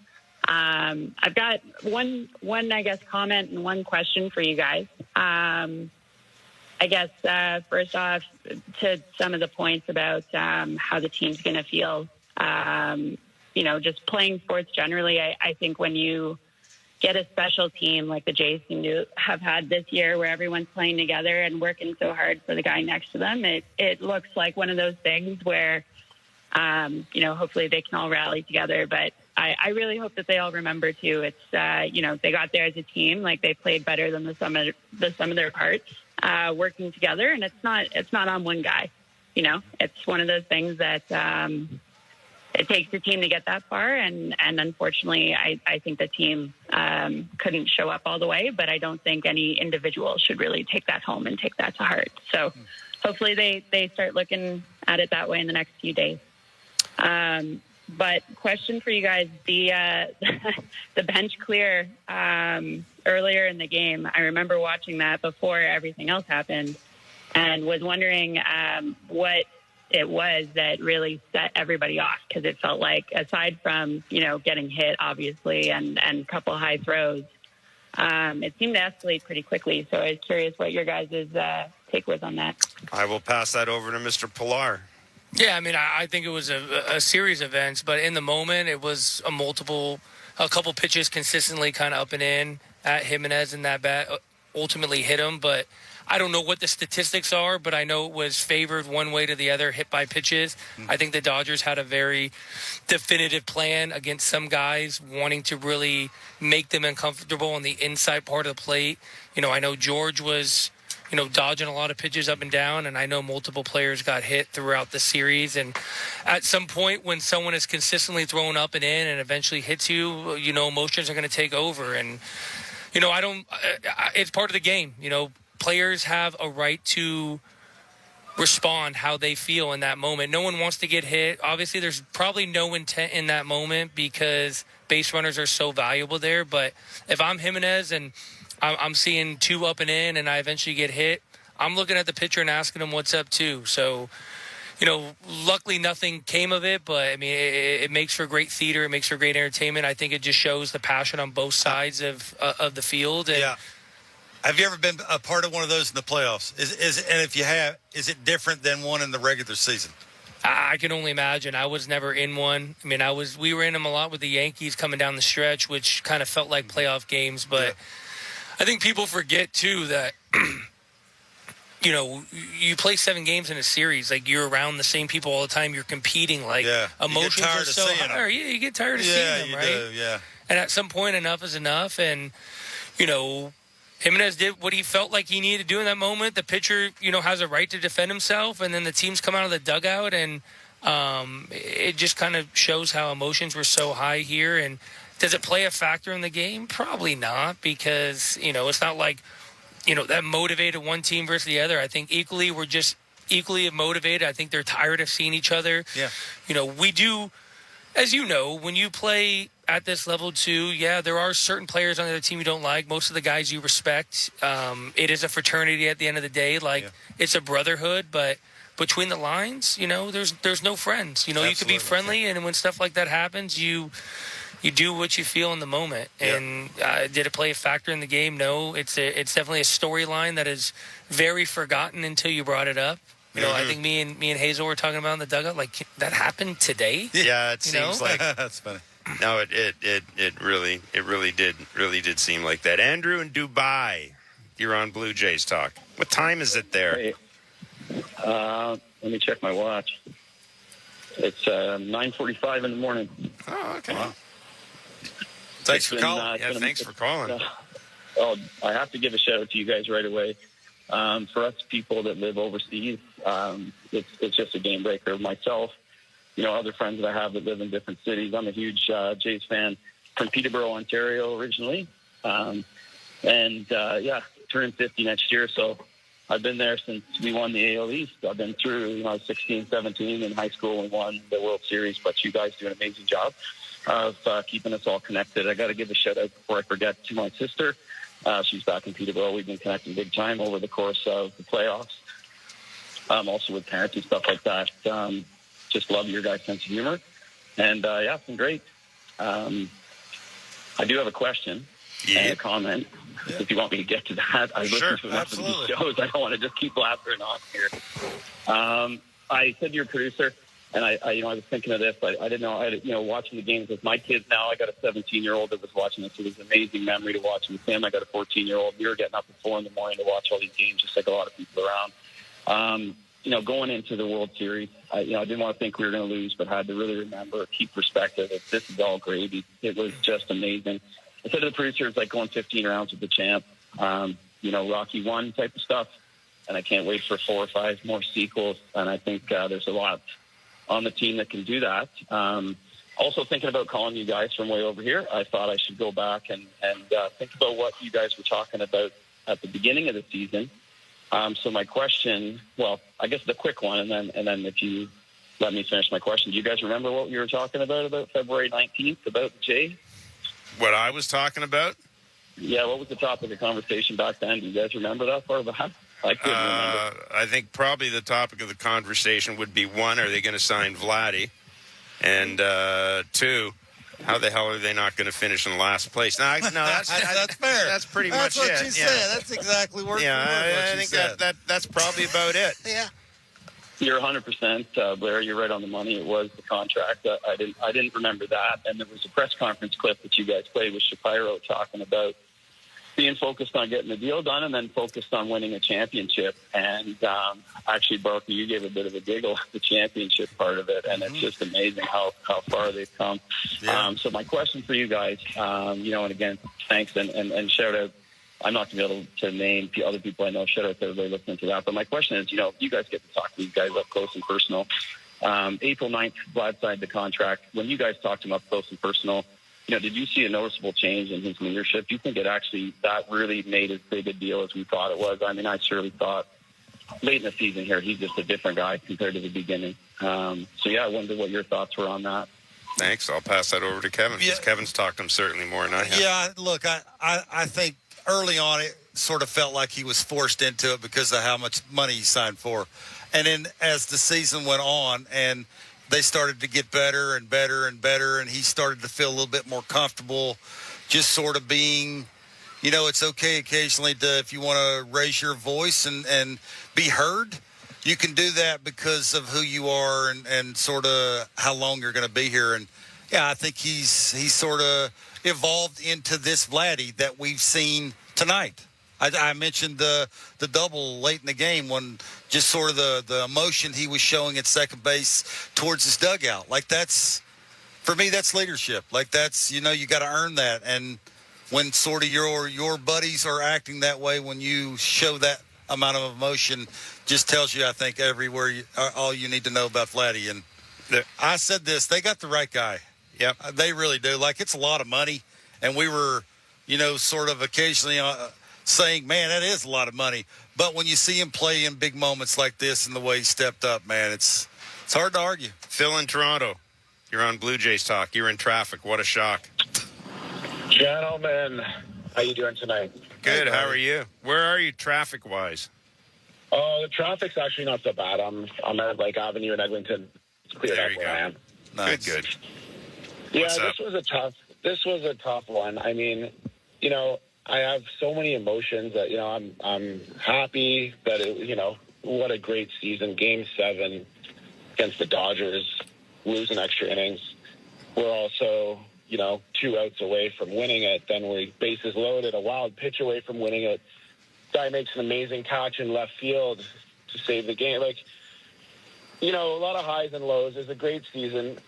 I've got one, I guess, comment and one question for you guys. I guess, first off, to some of the points about how the team's going to feel, just playing sports generally, I think when you get a special team like the Jays seem to have had this year, where everyone's playing together and working so hard for the guy next to them. It looks like one of those things where, hopefully they can all rally together. But I really hope that they all remember too. It's they got there as a team, like they played better than the sum of their parts, working together, and it's not on one guy. It's one of those things that it takes a team to get that far, and unfortunately, I think the team couldn't show up all the way, but I don't think any individual should really take that home and take that to heart. So hopefully they start looking at it that way in the next few days. But question for you guys, the bench clear earlier in the game, I remember watching that before everything else happened, and was wondering what it was that really set everybody off, because it felt like, aside from getting hit obviously and a couple high throws, it seemed to escalate pretty quickly. So I was curious what your guys' take was on that. I will pass that over to Mr. Pilar. Yeah, I mean, I think it was a series of events, but in the moment, it was a couple pitches consistently kind of up and in at Jimenez, and that bat ultimately hit him. But I don't know what the statistics are, but I know it was favored one way to the other, hit by pitches. I think the Dodgers had a very definitive plan against some guys, wanting to really make them uncomfortable on the inside part of the plate. I know George was dodging a lot of pitches up and down, and I know multiple players got hit throughout the series. And at some point, when someone is consistently thrown up and in and eventually hits you, emotions are going to take over. And, it's part of the game. Players have a right to respond how they feel in that moment. No one wants to get hit. Obviously, there's probably no intent in that moment because base runners are so valuable there. But if I'm Jimenez and I'm seeing two up and in, and I eventually get hit, I'm looking at the pitcher and asking him what's up too. So, luckily nothing came of it, but I mean, it makes for great theater. It makes for great entertainment. I think it just shows the passion on both sides of the field. And yeah. Have you ever been a part of one of those in the playoffs? And if you have, is it different than one in the regular season? I can only imagine. I was never in one. I mean, we were in them a lot with the Yankees coming down the stretch, which kind of felt like playoff games, but. Yeah. I think people forget, too, that, you play 7 games in a series. Like, you're around the same people all the time. You're competing. Like, emotions are so high. You get tired of seeing them, right? Do, yeah. And at some point, enough is enough. And, Jimenez did what he felt like he needed to do in that moment. The pitcher, has a right to defend himself. And then the teams come out of the dugout. And it just kind of shows how emotions were so high here. And does it play a factor in the game? Probably not, because, it's not like, that motivated one team versus the other. I think we're just equally motivated. I think they're tired of seeing each other. Yeah. We do, as when you play at this level too, there are certain players on the team you don't like. Most of the guys you respect. It is a fraternity at the end of the day. It's a brotherhood, but between the lines, there's no friends. You could be friendly, and when stuff like that happens, you do what you feel in the moment. And did it play a factor in the game? No. It's definitely a storyline that is very forgotten until you brought it up. I think me and Hazel were talking about in the dugout, like, that happened today. Yeah, it seems like that's funny. No, it really did seem like that. Andrew in Dubai, you're on Blue Jays Talk. What time is it there? Hey, let me check my watch. It's 9:45 in the morning. Oh, okay. Wow. Thanks for calling. Thanks for calling. I have to give a shout out to you guys right away. For us people that live overseas, it's just a game breaker. Myself, other friends that I have that live in different cities. I'm a huge Jays fan from Peterborough, Ontario, originally. Turning 50 next year. So I've been there since we won the AL East. I've been through, 16, 17 in high school and won the World Series. But you guys do an amazing job of keeping us all connected. I got to give a shout out before I forget to my sister. She's back in Peterborough. We've been connecting big time over the course of the playoffs. Also with parents and stuff like that. Just love your guys' sense of humor. And, it's been great. I do have a question and a comment. Yeah. If you want me to get to that. I listen to enough of these shows. I don't want to just keep blabbering on here. I said to your producer, And I was thinking of this. I didn't know. Watching the games with my kids now. I got a 17-year-old that was watching this. It was an amazing memory to watch with him. I got a 14-year-old. We were getting up at 4 a.m. to watch all these games, just like a lot of people around. Going into the World Series, I didn't want to think we were going to lose, but had to really remember, keep perspective. This is all gravy. It was just amazing. I said to the producer, it's like going 15 rounds with the champ. Rocky 1 type of stuff. And I can't wait for 4 or 5 more sequels. And I think there's a lot on the team that can do that. Also thinking about calling you guys from way over here, I thought I should go back and think about what you guys were talking about at the beginning of the season. So my question, well, I guess the quick one, and then if you let me finish my question, do you guys remember what you were talking about February 19th, about Jay? What I was talking about? Yeah, what was the topic of conversation back then? Do you guys remember that far back? I couldn't remember. I think probably the topic of the conversation would be, 1, are they going to sign Vladdy? And 2, how the hell are they not going to finish in last place? No, that's fair. That's pretty much it. That's what you said. That's exactly word for word. I think that's probably about it. Yeah. You're 100%, Blair. You're right on the money. It was the contract. I didn't remember that. And there was a press conference clip that you guys played with Shapiro talking about being focused on getting the deal done and then focused on winning a championship. And actually, Barkley, you gave a bit of a giggle at the championship part of it, and it's just amazing how far they've come. Yeah. So my question for you guys, and again, thanks and shout out. I'm not going to be able to name other people I know. Shout out to everybody listening to that. But my question is, you guys get to talk to these guys up close and personal. April 9th, Vlad signed the contract. When you guys talked to him up close and personal, did you see a noticeable change in his leadership? Do you think that really made as big a deal as we thought it was? I mean, I surely thought late in the season here, he's just a different guy compared to the beginning. I wonder what your thoughts were on that. Thanks. I'll pass that over to Kevin, because Kevin's talked to him certainly more than I have. Yeah, look, I think early on it sort of felt like he was forced into it because of how much money he signed for. And then as the season went on and they started to get better and better and better, and he started to feel a little bit more comfortable just sort of being, it's okay occasionally if you want to raise your voice and be heard. You can do that because of who you are and sort of how long you're going to be here. And, yeah, I think he's sort of evolved into this Vladdy that we've seen tonight. I mentioned the double late in the game when just sort of the emotion he was showing at second base towards his dugout. Like for me, that's leadership. Like that's, you got to earn that. And when sort of your buddies are acting that way, when you show that amount of emotion, just tells you, I think, everywhere all you need to know about Vladdy. And I said this, they got the right guy. Yep. They really do. Like, it's a lot of money. And we were, sort of occasionally saying, man, that is a lot of money. But when you see him play in big moments like this and the way he stepped up, man, it's hard to argue. Phil in Toronto, you're on Blue Jays Talk. You're in traffic. What a shock. Gentlemen, how you doing tonight? Good. How are you? Where are you traffic-wise? Oh, the traffic's actually not so bad. I'm at Lake Avenue in Eglinton. It's cleared up where I am. Nice. Good. Yeah, this was a tough one. I mean, I have so many emotions that, I'm happy that what a great season. Game 7 against the Dodgers, losing extra innings. We're also, 2 outs away from winning it. Then we're bases loaded, a wild pitch away from winning it. Guy makes an amazing catch in left field to save the game. Like, a lot of highs and lows. It's a great season.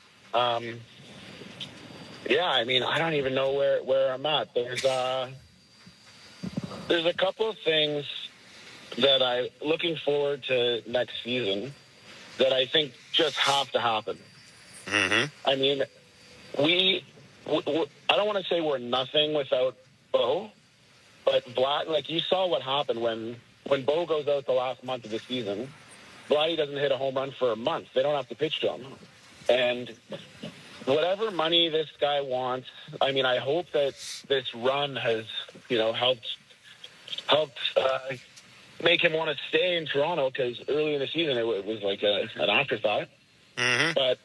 Yeah, I mean, I don't even know where I'm at. There's a couple of things that I'm looking forward to next season that I think just have to happen. Mm-hmm. I mean, I don't want to say we're nothing without Bo, but Vlad, like you saw what happened when Bo goes out the last month of the season. Vladdy doesn't hit a home run for a month. They don't have to pitch to him. And whatever money this guy wants, I mean, I hope that this run has, helped make him want to stay in Toronto, because early in the season it was like an afterthought. Mm-hmm. But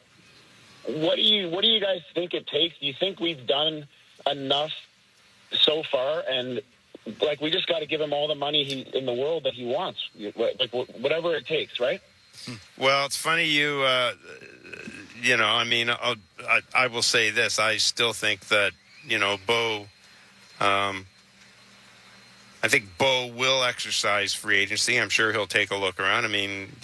what do you guys think it takes? Do you think we've done enough so far? And like, we just got to give him all the money in the world that he wants, like whatever it takes, right? Well, it's funny I mean, I will say this. I still think that, Bo, I think Bo will exercise free agency. I'm sure he'll take a look around. I mean,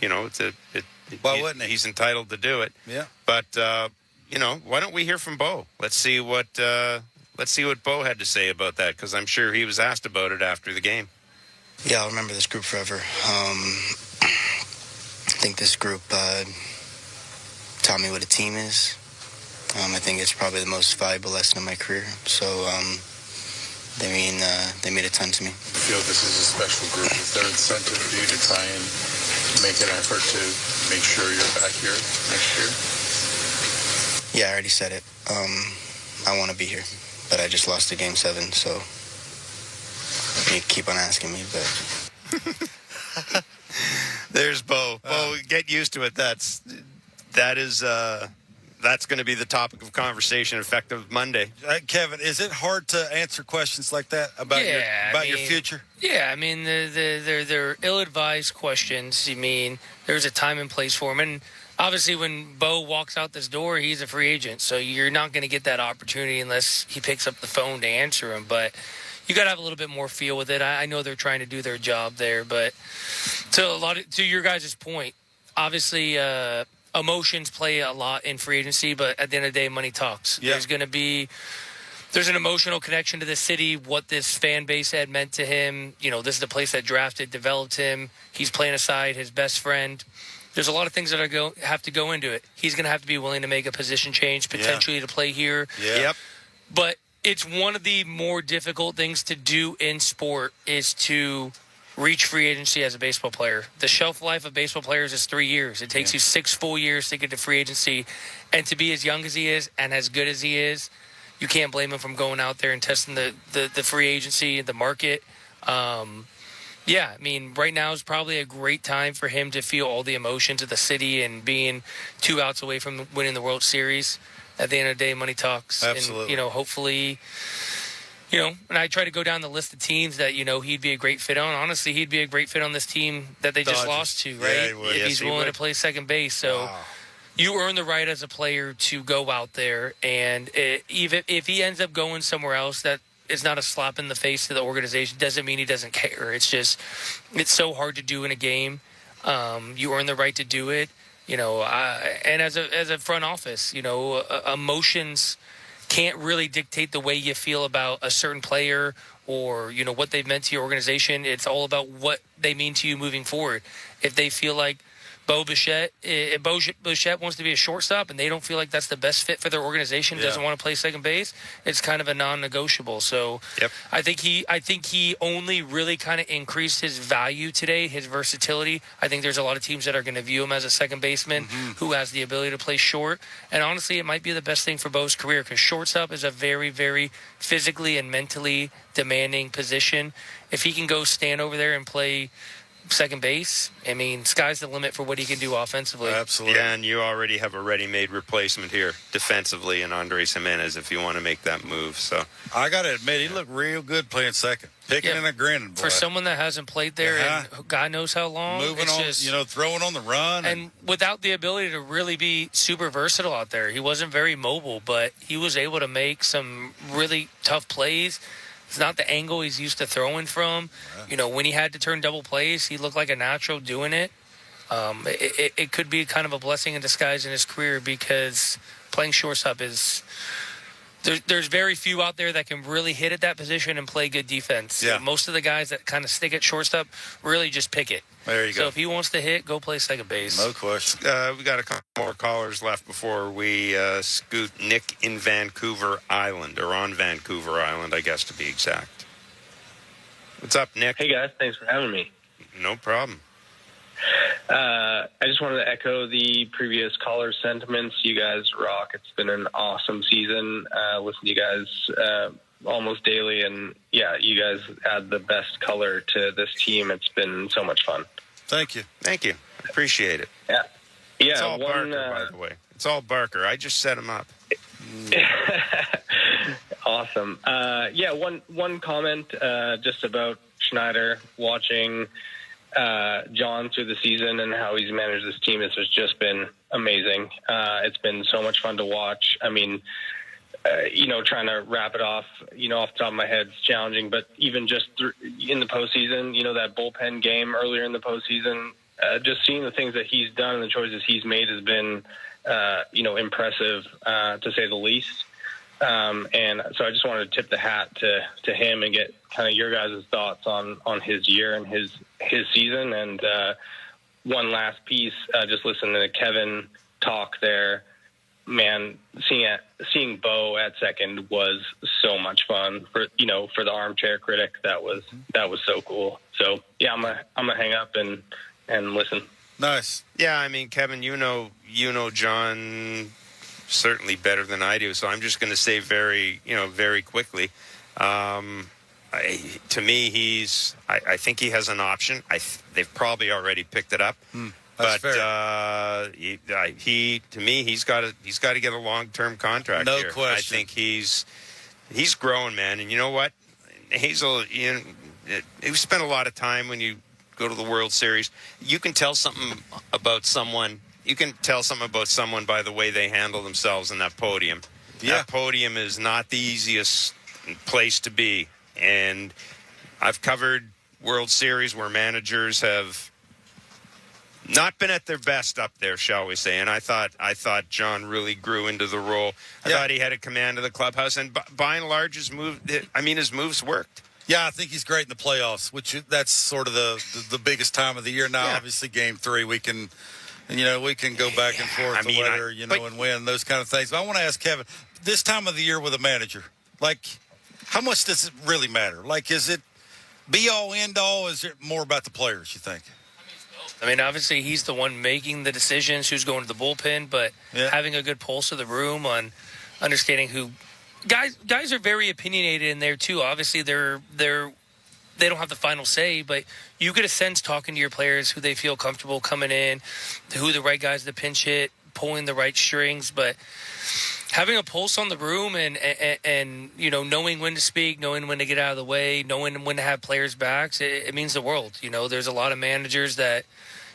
why wouldn't he? He's entitled to do it. Yeah. But, why don't we hear from Bo? Let's see what Bo had to say about that, because I'm sure he was asked about it after the game. Yeah, I'll remember this group forever. I think this group taught me what a team is. I think it's probably the most valuable lesson of my career. So they mean a ton to me. I feel this is a special group. Is there incentive for you to try and make an effort to make sure you're back here next year? Yeah, I already said it. I want to be here, but I just lost to Game 7, so you keep on asking me, but... There's Bo. Bo, get used to it. That's going to be the topic of conversation effective Monday. Kevin, is it hard to answer questions like that about your future? Yeah, I mean, they're ill-advised questions. I mean, there's a time and place for them. And obviously when Bo walks out this door, he's a free agent. So you're not going to get that opportunity unless he picks up the phone to answer him. But you got to have a little bit more feel with it. I know they're trying to do their job there. But to your guys' point, obviously emotions play a lot in free agency, but at the end of the day, money talks. Yeah. There's an emotional connection to the city, what this fan base had meant to him. This is the place that drafted, developed him. He's playing aside his best friend. There's a lot of things that have to go into it. He's going to have to be willing to make a position change, potentially to play here. Yeah. Yep. But it's one of the more difficult things to do in sport is to reach free agency as a baseball player. The shelf life of baseball players is 3 years. It takes you 6 full years to get to free agency. And to be as young as he is and as good as he is, you can't blame him from going out there and testing the free agency, the market. Yeah, I mean, right now is probably a great time for him to feel all the emotions of the city and being 2 outs away from winning the World Series. At the end of the day, money talks. Absolutely. And, hopefully... and I try to go down the list of teams that, he'd be a great fit on. Honestly, he'd be a great fit on this team that they just lost to, right? Yeah, he would. If he's willing to play second base. So you earn the right as a player to go out there. And even if he ends up going somewhere else, that is not a slap in the face to the organization. Doesn't mean he doesn't care. It's just, it's so hard to do in a game. You earn the right to do it. And as a front office, emotions can't really dictate the way you feel about a certain player or, what they've meant to your organization. It's all about what they mean to you moving forward. If they feel like Bo Bichette wants to be a shortstop and they don't feel like that's the best fit for their organization, doesn't want to play second base, it's kind of a non-negotiable. So I think he only really kind of increased his value today, his versatility. I think there's a lot of teams that are going to view him as a second baseman who has the ability to play short. And honestly, it might be the best thing for Bo's career because shortstop is a very, very physically and mentally demanding position. If he can go stand over there and play second base, I mean, sky's the limit for what he can do offensively. Absolutely. Yeah, and you already have a ready-made replacement here defensively in Andres Jimenez if you want to make that move. So I got to admit, he looked real good playing second. Picking and a grinning, boy. For someone that hasn't played there in God knows how long. Moving on, just, throwing on the run. And without the ability to really be super versatile out there. He wasn't very mobile, but he was able to make some really tough plays. It's not the angle he's used to throwing from. When he had to turn double plays, he looked like a natural doing it. It could be kind of a blessing in disguise in his career because playing shortstop is... There's very few out there that can really hit at that position and play good defense. Yeah. Most of the guys that kind of stick at shortstop really just pick it. There you go. So if he wants to hit, go play second base. No question. We got a couple more callers left before we scoot Nick in Vancouver Island, or on Vancouver Island, I guess to be exact. What's up, Nick? Hey, guys. Thanks for having me. No problem. I just wanted to echo the previous caller's sentiments. You guys rock. It's been an awesome season. Listen to you guys almost daily, and you guys add the best color to this team. It's been so much fun. Thank you. Appreciate it. Yeah. It's all Barker, by the way. It's all Barker. I just set him up. Awesome. One comment just about Schneider watching John through the season and how he's managed this team has just been amazing. It's been so much fun to watch. I mean, trying to wrap it off, off the top of my head, it's challenging. But even just in the postseason, that bullpen game earlier in the postseason, just seeing the things that he's done and the choices he's made has been, impressive, to say the least. And so I just wanted to tip the hat to him and get kind of your guys' thoughts on his year and his season. And one last piece, just listening to Kevin talk there, man, seeing Bo at second was so much fun for the armchair critic. That was so cool. So yeah, I'm gonna hang up and listen. Nice. Yeah, I mean, Kevin, you know John certainly better than I do, so I'm just going to say very quickly. To me, I think he has an option. They've probably already picked it up. That's but fair. He's got to get a long-term contract. No here. question. I think he's growing, man. And you know what, Hazel, you spend a lot of time when you go to the World Series. You can tell something about someone. You can tell something about someone by the way they handle themselves in that podium. Yeah. That podium is not the easiest place to be. And I've covered World Series where managers have not been at their best up there, shall we say. And I thought John really grew into the role. I thought he had a command of the clubhouse. And by and large, his moves worked. Yeah, I think he's great in the playoffs, that's sort of the biggest time of the year now. Yeah. Obviously, Game 3, we can go back and forth on whether, and win, those kind of things. But I want to ask Kevin, this time of the year with a manager, how much does it really matter? Is it be-all, end-all? Is it more about the players, you think? I mean, obviously, he's the one making the decisions, who's going to the bullpen, but having a good pulse of the room on understanding who – guys are very opinionated in there, too. Obviously, they don't have the final say, but you get a sense talking to your players who they feel comfortable coming in, who the right guys to pinch hit, pulling the right strings. But having a pulse on the room and knowing when to speak, knowing when to get out of the way, knowing when to have players' backs, it means the world. There's a lot of managers that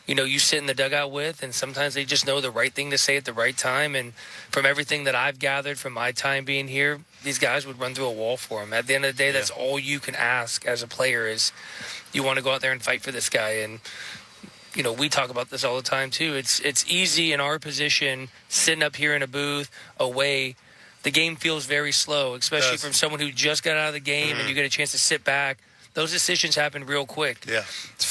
you sit in the dugout with, and sometimes they just know the right thing to say at the right time. And from everything that I've gathered from my time being here, these guys would run through a wall for them. At the end of the day, that's all you can ask as a player is you want to go out there and fight for this guy. And, we talk about this all the time, too. It's easy in our position, sitting up here in a booth, away. The game feels very slow, especially from someone who just got out of the game and you get a chance to sit back. Those decisions happen real quick. Yeah.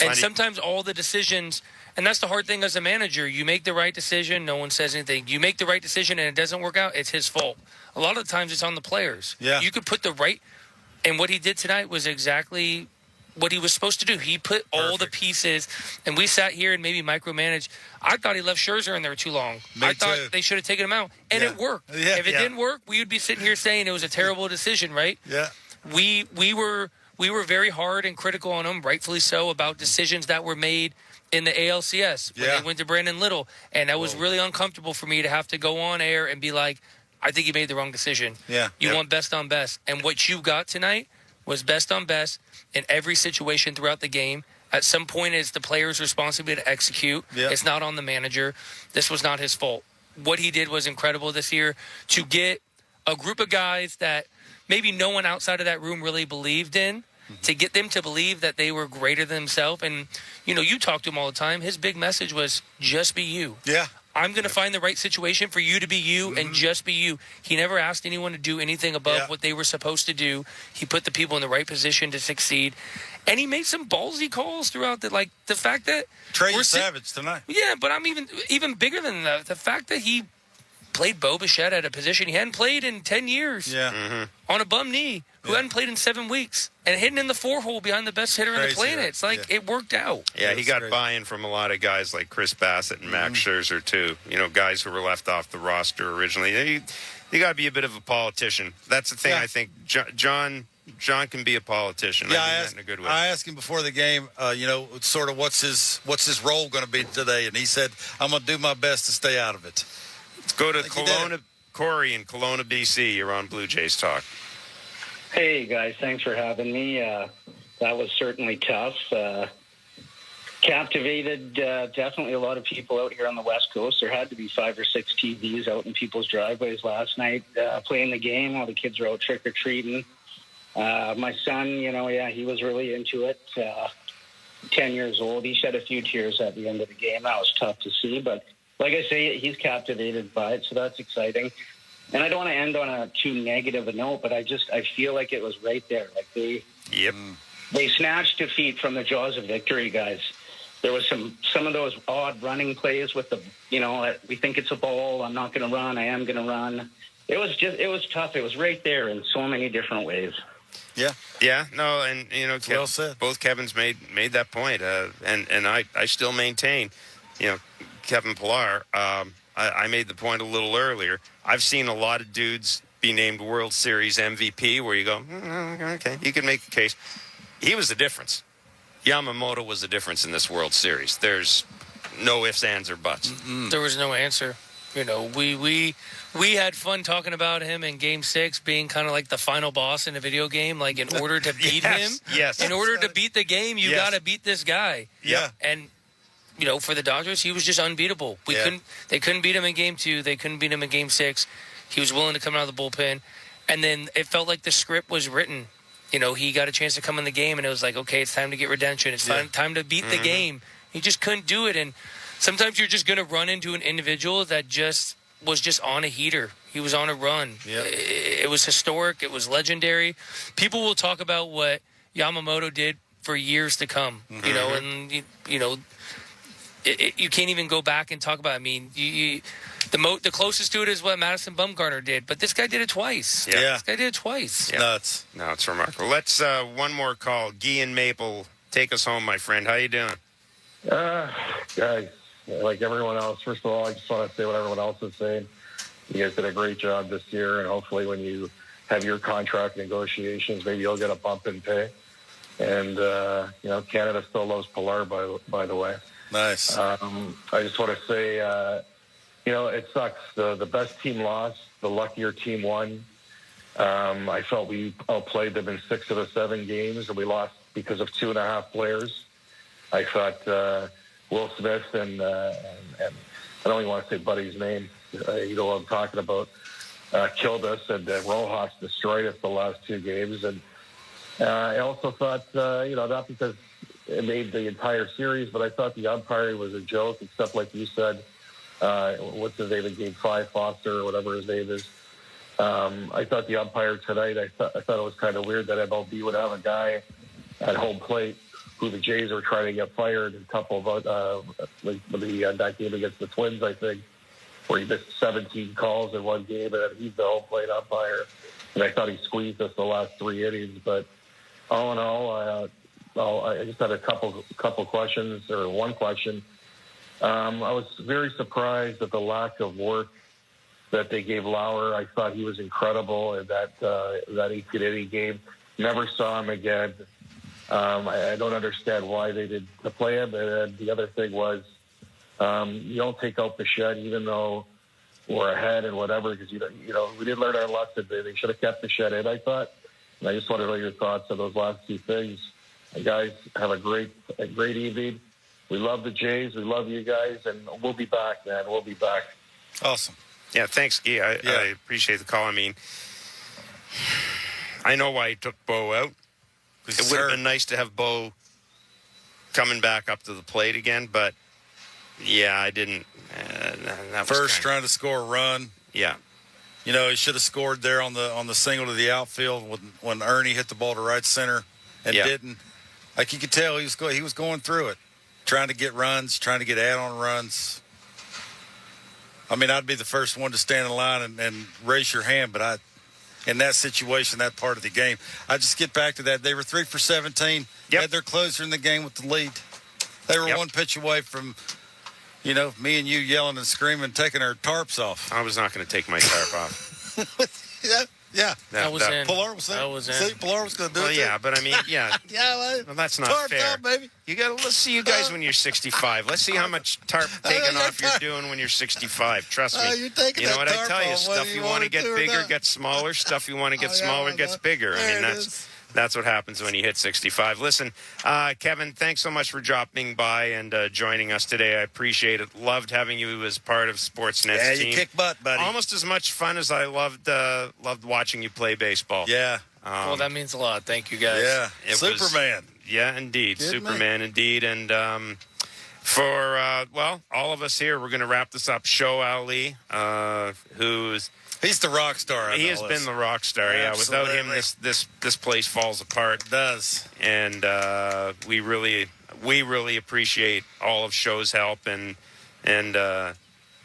And sometimes all the decisions – and that's the hard thing as a manager. You make the right decision, no one says anything. You make the right decision and it doesn't work out, it's his fault. A lot of the times it's on the players. Yeah. You could put the right – and what he did tonight was exactly what he was supposed to do. He put all the pieces, and we sat here and maybe micromanaged. I thought he left Scherzer in there too long. I thought they should have taken him out, and it worked. Yeah. If it didn't work, we would be sitting here saying it was a terrible decision, right? Yeah. We were very hard and critical on him, rightfully so, about decisions that were made in the ALCS when they went to Brandon Little. And that was really uncomfortable for me to have to go on air and be like, I think you made the wrong decision. Yeah. You want best on best. And what you got tonight was best on best in every situation throughout the game. At some point, it's the player's responsibility to execute. Yeah. It's not on the manager. This was not his fault. What he did was incredible this year to get a group of guys that maybe no one outside of that room really believed in, to get them to believe that they were greater than themselves. And, you talk to him all the time. His big message was just be you. Yeah. I'm going to find the right situation for you to be you and just be you. He never asked anyone to do anything above what they were supposed to do. He put the people in the right position to succeed. And he made some ballsy calls throughout the fact that Trey Savage tonight. Yeah, but I'm even bigger than that. The fact that he played Bo Bichette at a position he hadn't played in 10 years on a bum knee, who hadn't played in 7 weeks, and hitting in the 4-hole behind the best hitter in the planet. It's it worked out. Yeah, he got buy-in from a lot of guys like Chris Bassett and Max Scherzer, too. Guys who were left off the roster originally. You got to be a bit of a politician. That's the thing. I think John can be a politician. Yeah, I mean that in a good way. I asked him before the game, sort of what's his role going to be today, and he said, I'm going to do my best to stay out of it. Let's go to Kelowna, Corey in Kelowna, BC. You're on Blue Jays Talk. Hey, guys. Thanks for having me. That was certainly tough. Captivated definitely a lot of people out here on the West Coast. There had to be 5 or 6 TVs out in people's driveways last night playing the game while the kids were out trick-or-treating. My son, he was really into it. 10 years old. He shed a few tears at the end of the game. That was tough to see. But like I say, he's captivated by it, so that's exciting. And I don't want to end on a too negative a note, but I feel like it was right there. Like they snatched defeat from the jaws of victory, guys. There was some of those odd running plays with the, we think it's a ball. I'm not going to run. I am going to run. It was tough. It was right there in so many different ways. Yeah. Yeah. No, and well said. Both Kevins made that point, and I still maintain, Kevin Pillar. I made the point a little earlier. I've seen a lot of dudes be named World Series MVP, where you go, okay, you can make the case. He was the difference. Yamamoto was the difference in this World Series. There's no ifs, ands, or buts. There was no answer. We had fun talking about him in Game 6 being kind of like the final boss in a video game. Like, in order to beat him, in order to beat the game, you got to beat this guy. Yeah. And, for the Dodgers, he was just unbeatable. They couldn't beat him in Game 2. They couldn't beat him in Game 6. He was willing to come out of the bullpen. And then it felt like the script was written. He got a chance to come in the game, and it was like, okay, it's time to get redemption. It's time to beat the game. He just couldn't do it. And sometimes you're just going to run into an individual that was just on a heater. He was on a run. Yep. It was historic. It was legendary. People will talk about what Yamamoto did for years to come, and, you can't even go back and talk about it. I mean, the closest to it is what Madison Bumgarner did, but this guy did it twice. Yeah. This guy did it twice. Yeah. Nuts. No, it's remarkable. Let's, one more call. Guy and Maple, take us home, my friend. How you doing? Guys, like everyone else, first of all, I just want to say what everyone else is saying. You guys did a great job this year, and hopefully when you have your contract negotiations, maybe you'll get a bump in pay. And, Canada still loves Pilar, by the way. Nice. I just want to say, it sucks. The best team lost. The luckier team won. I felt we outplayed them in 6 of the 7 games, and we lost because of 2.5 players. I thought Will Smith and I don't even want to say Buddy's name. You know what I'm talking about. Killed us, and Rojas destroyed us the last 2 games. And I also thought, not because it made the entire series, but I thought the umpiring was a joke, except like you said, what's his name in Game 5, Foster, or whatever his name is. I thought the umpire tonight, I thought it was kind of weird that MLB would have a guy at home plate who the Jays were trying to get fired a couple of that game against the Twins, I think, where he missed 17 calls in one game, and he's the home plate umpire. And I thought he squeezed us the last 3 innings. But all in all, I just had a couple questions, or one question. I was very surprised at the lack of work that they gave Lauer. I thought he was incredible in that 8th inning game. Never saw him again. I don't understand why they did to play him. And the other thing was, you don't take out the shed, even though we're ahead and whatever, because we didn't learn our lesson. They should have kept the shed in, I thought. And I just wanted to know your thoughts on those last 2 things. And guys, have a great evening. We love the Jays. We love you guys, and we'll be back, man. We'll be back. Awesome. Yeah, thanks, Guy. I appreciate the call. I mean, I know why he took Bo out. It would have been nice to have Bo coming back up to the plate again, but yeah, I didn't. That First, trying to score a run. Yeah. He should have scored there on the single to the outfield when Ernie hit the ball to right center and didn't. Like, you could tell he was going through it, trying to get runs, trying to get add-on runs. I mean, I'd be the first one to stand in line and raise your hand, but in that situation, that part of the game, I just get back to that. They were 3 for 17. Yep. Had their closer in the game with the lead. They were one pitch away from, me and you yelling and screaming, taking our tarps off. I was not going to take my tarp off. Yeah. That was in. Pilar was in. That was in. See, Pilar was going to do it. Well, yeah, but I mean, yeah. Well, that's not tarp fair. Up, baby. Let's see you guys when you're 65. Let's see how much tarp taking off you're doing when you're 65. Trust me. You're taking what I tell you? off Stuff you want to get bigger gets smaller. Stuff you want to get smaller gets bigger. I mean, That's what happens when you hit 65. Listen, Kevin, thanks so much for dropping by and joining us today. I appreciate it. Loved having you as part of Sportsnet's team. Yeah, you kick butt, buddy. Almost as much fun as I loved watching you play baseball. Yeah. Well, that means a lot. Thank you, guys. Yeah. Superman. Yeah, indeed. Good Superman, man. indeed. And for, all of us here, we're going to wrap this up. Show Ali, who's... He's the rock star. He has been the rock star, yeah. Without him, this place falls apart. It does. And we really appreciate all of Show's help and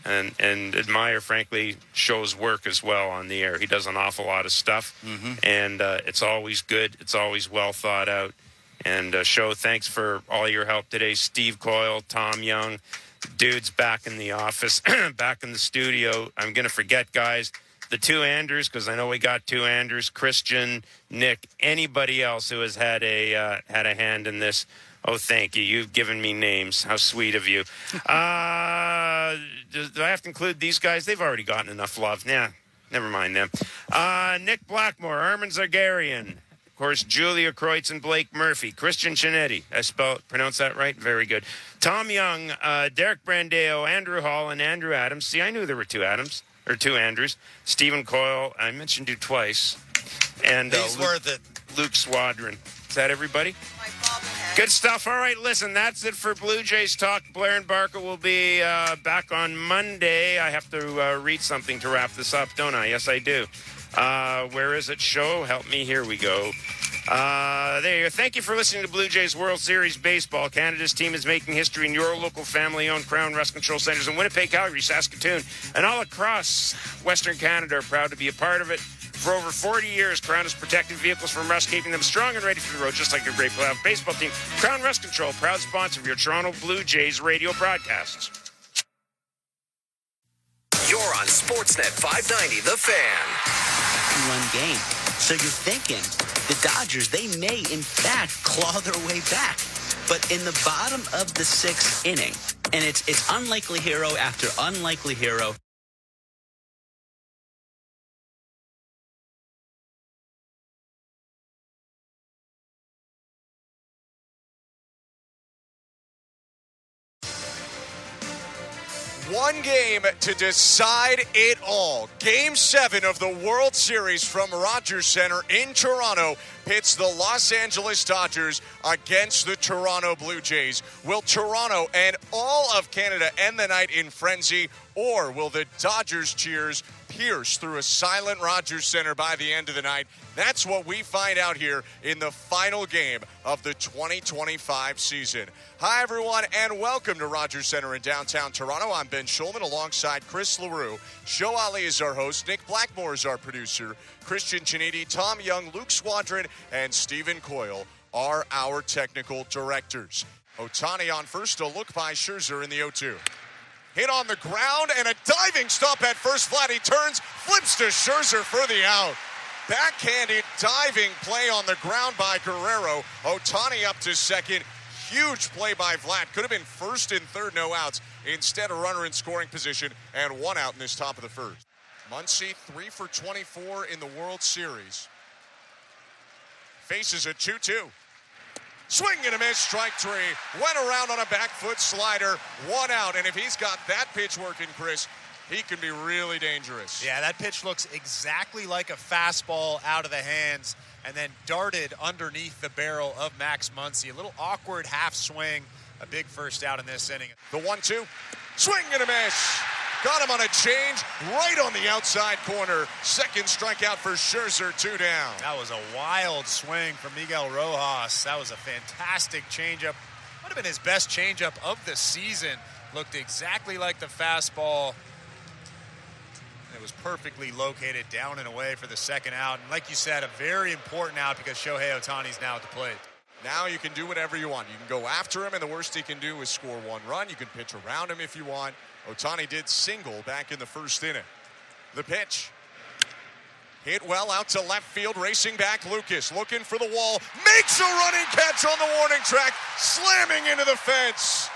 admire, frankly, Show's work as well on the air. He does an awful lot of stuff, and it's always good. It's always well thought out. And Show, thanks for all your help today. Steve Coyle, Tom Young, dudes back in the office, back in the studio. I'm going to forget, guys, the two Andrews, because I know we got two Andrews, Christian, Nick, anybody else who has had a hand in this. Oh, thank you. You've given me names. How sweet of you. Do I have to include these guys? They've already gotten enough love. Nah, never mind them. Nick Blackmore, Armin Zargarian, of course, Julia Kreutz and Blake Murphy, Christian Chinetti. I pronounce that right? Very good. Tom Young, Derek Brandeo, Andrew Hall, and Andrew Adams. See, I knew there were two Adams, or two Andrews. Stephen Coyle, I mentioned you twice. And he's worth it. Luke Swadron. Is that everybody? Good stuff. All right, listen, that's it for Blue Jays Talk. Blair and Barker will be back on Monday. I have to read something to wrap this up, don't I? Yes, I do. Where is it? Show? Help me. Here we go. There you go. Thank you for listening to Blue Jays World Series Baseball. Canada's team is making history in your local family-owned Crown Rust Control Centers in Winnipeg, Calgary, Saskatoon, and all across Western Canada are proud to be a part of it. For over 40 years, Crown has protected vehicles from rust, keeping them strong and ready for the road, just like a great playoff baseball team. Crown Rust Control, proud sponsor of your Toronto Blue Jays radio broadcasts. You're on Sportsnet 590, The Fan. One game. So you're thinking the Dodgers, they may, in fact, claw their way back. But in the bottom of the sixth inning, and it's unlikely hero after unlikely hero. One game to decide it all. Game 7 of the World Series from Rogers Center in Toronto pits the Los Angeles Dodgers against the Toronto Blue Jays. Will Toronto and all of Canada end the night in frenzy, or will the Dodgers cheers pierce through a silent Rogers Center by the end of the night? That's what we find out here in the final game of the 2025 season. Hi, everyone, and welcome to Rogers Center in downtown Toronto. I'm Ben Schulman alongside Chris LaRue. Show Ali is our host. Nick Blackmore is our producer. Christian Chinetti, Tom Young, Luke Swadron, and Stephen Coyle are our technical directors. Ohtani on first, a look by Scherzer in the 0-2. Hit on the ground and a diving stop at first flat. He turns, flips to Scherzer for the out. Backhanded diving play on the ground by Guerrero. Ohtani up to second. Huge play by Vlad. Could have been first and third, no outs. Instead, a runner in scoring position and one out in this top of the first. Muncy 3 for 24 in the World Series. Faces a 2-2. Swing and a miss, strike three. Went around on a back foot slider, one out. And if he's got that pitch working, Chris, he can be really dangerous. Yeah, that pitch looks exactly like a fastball out of the hands and then darted underneath the barrel of Max Muncy. A little awkward half swing, a big first out in this inning. The 1-2, swing and a miss. Got him on a change right on the outside corner. Second strikeout for Scherzer, 2 down. That was a wild swing from Miguel Rojas. That was a fantastic changeup. Might have been his best changeup of the season. Looked exactly like the fastball. It was perfectly located down and away for the second out. And like you said, a very important out because Shohei Ohtani's now at the plate. Now you can do whatever you want. You can go after him, and the worst he can do is score one run. You can pitch around him if you want. Ohtani did single back in the first inning. The pitch. Hit well out to left field, racing back Lucas. Looking for the wall. Makes a running catch on the warning track. Slamming into the fence.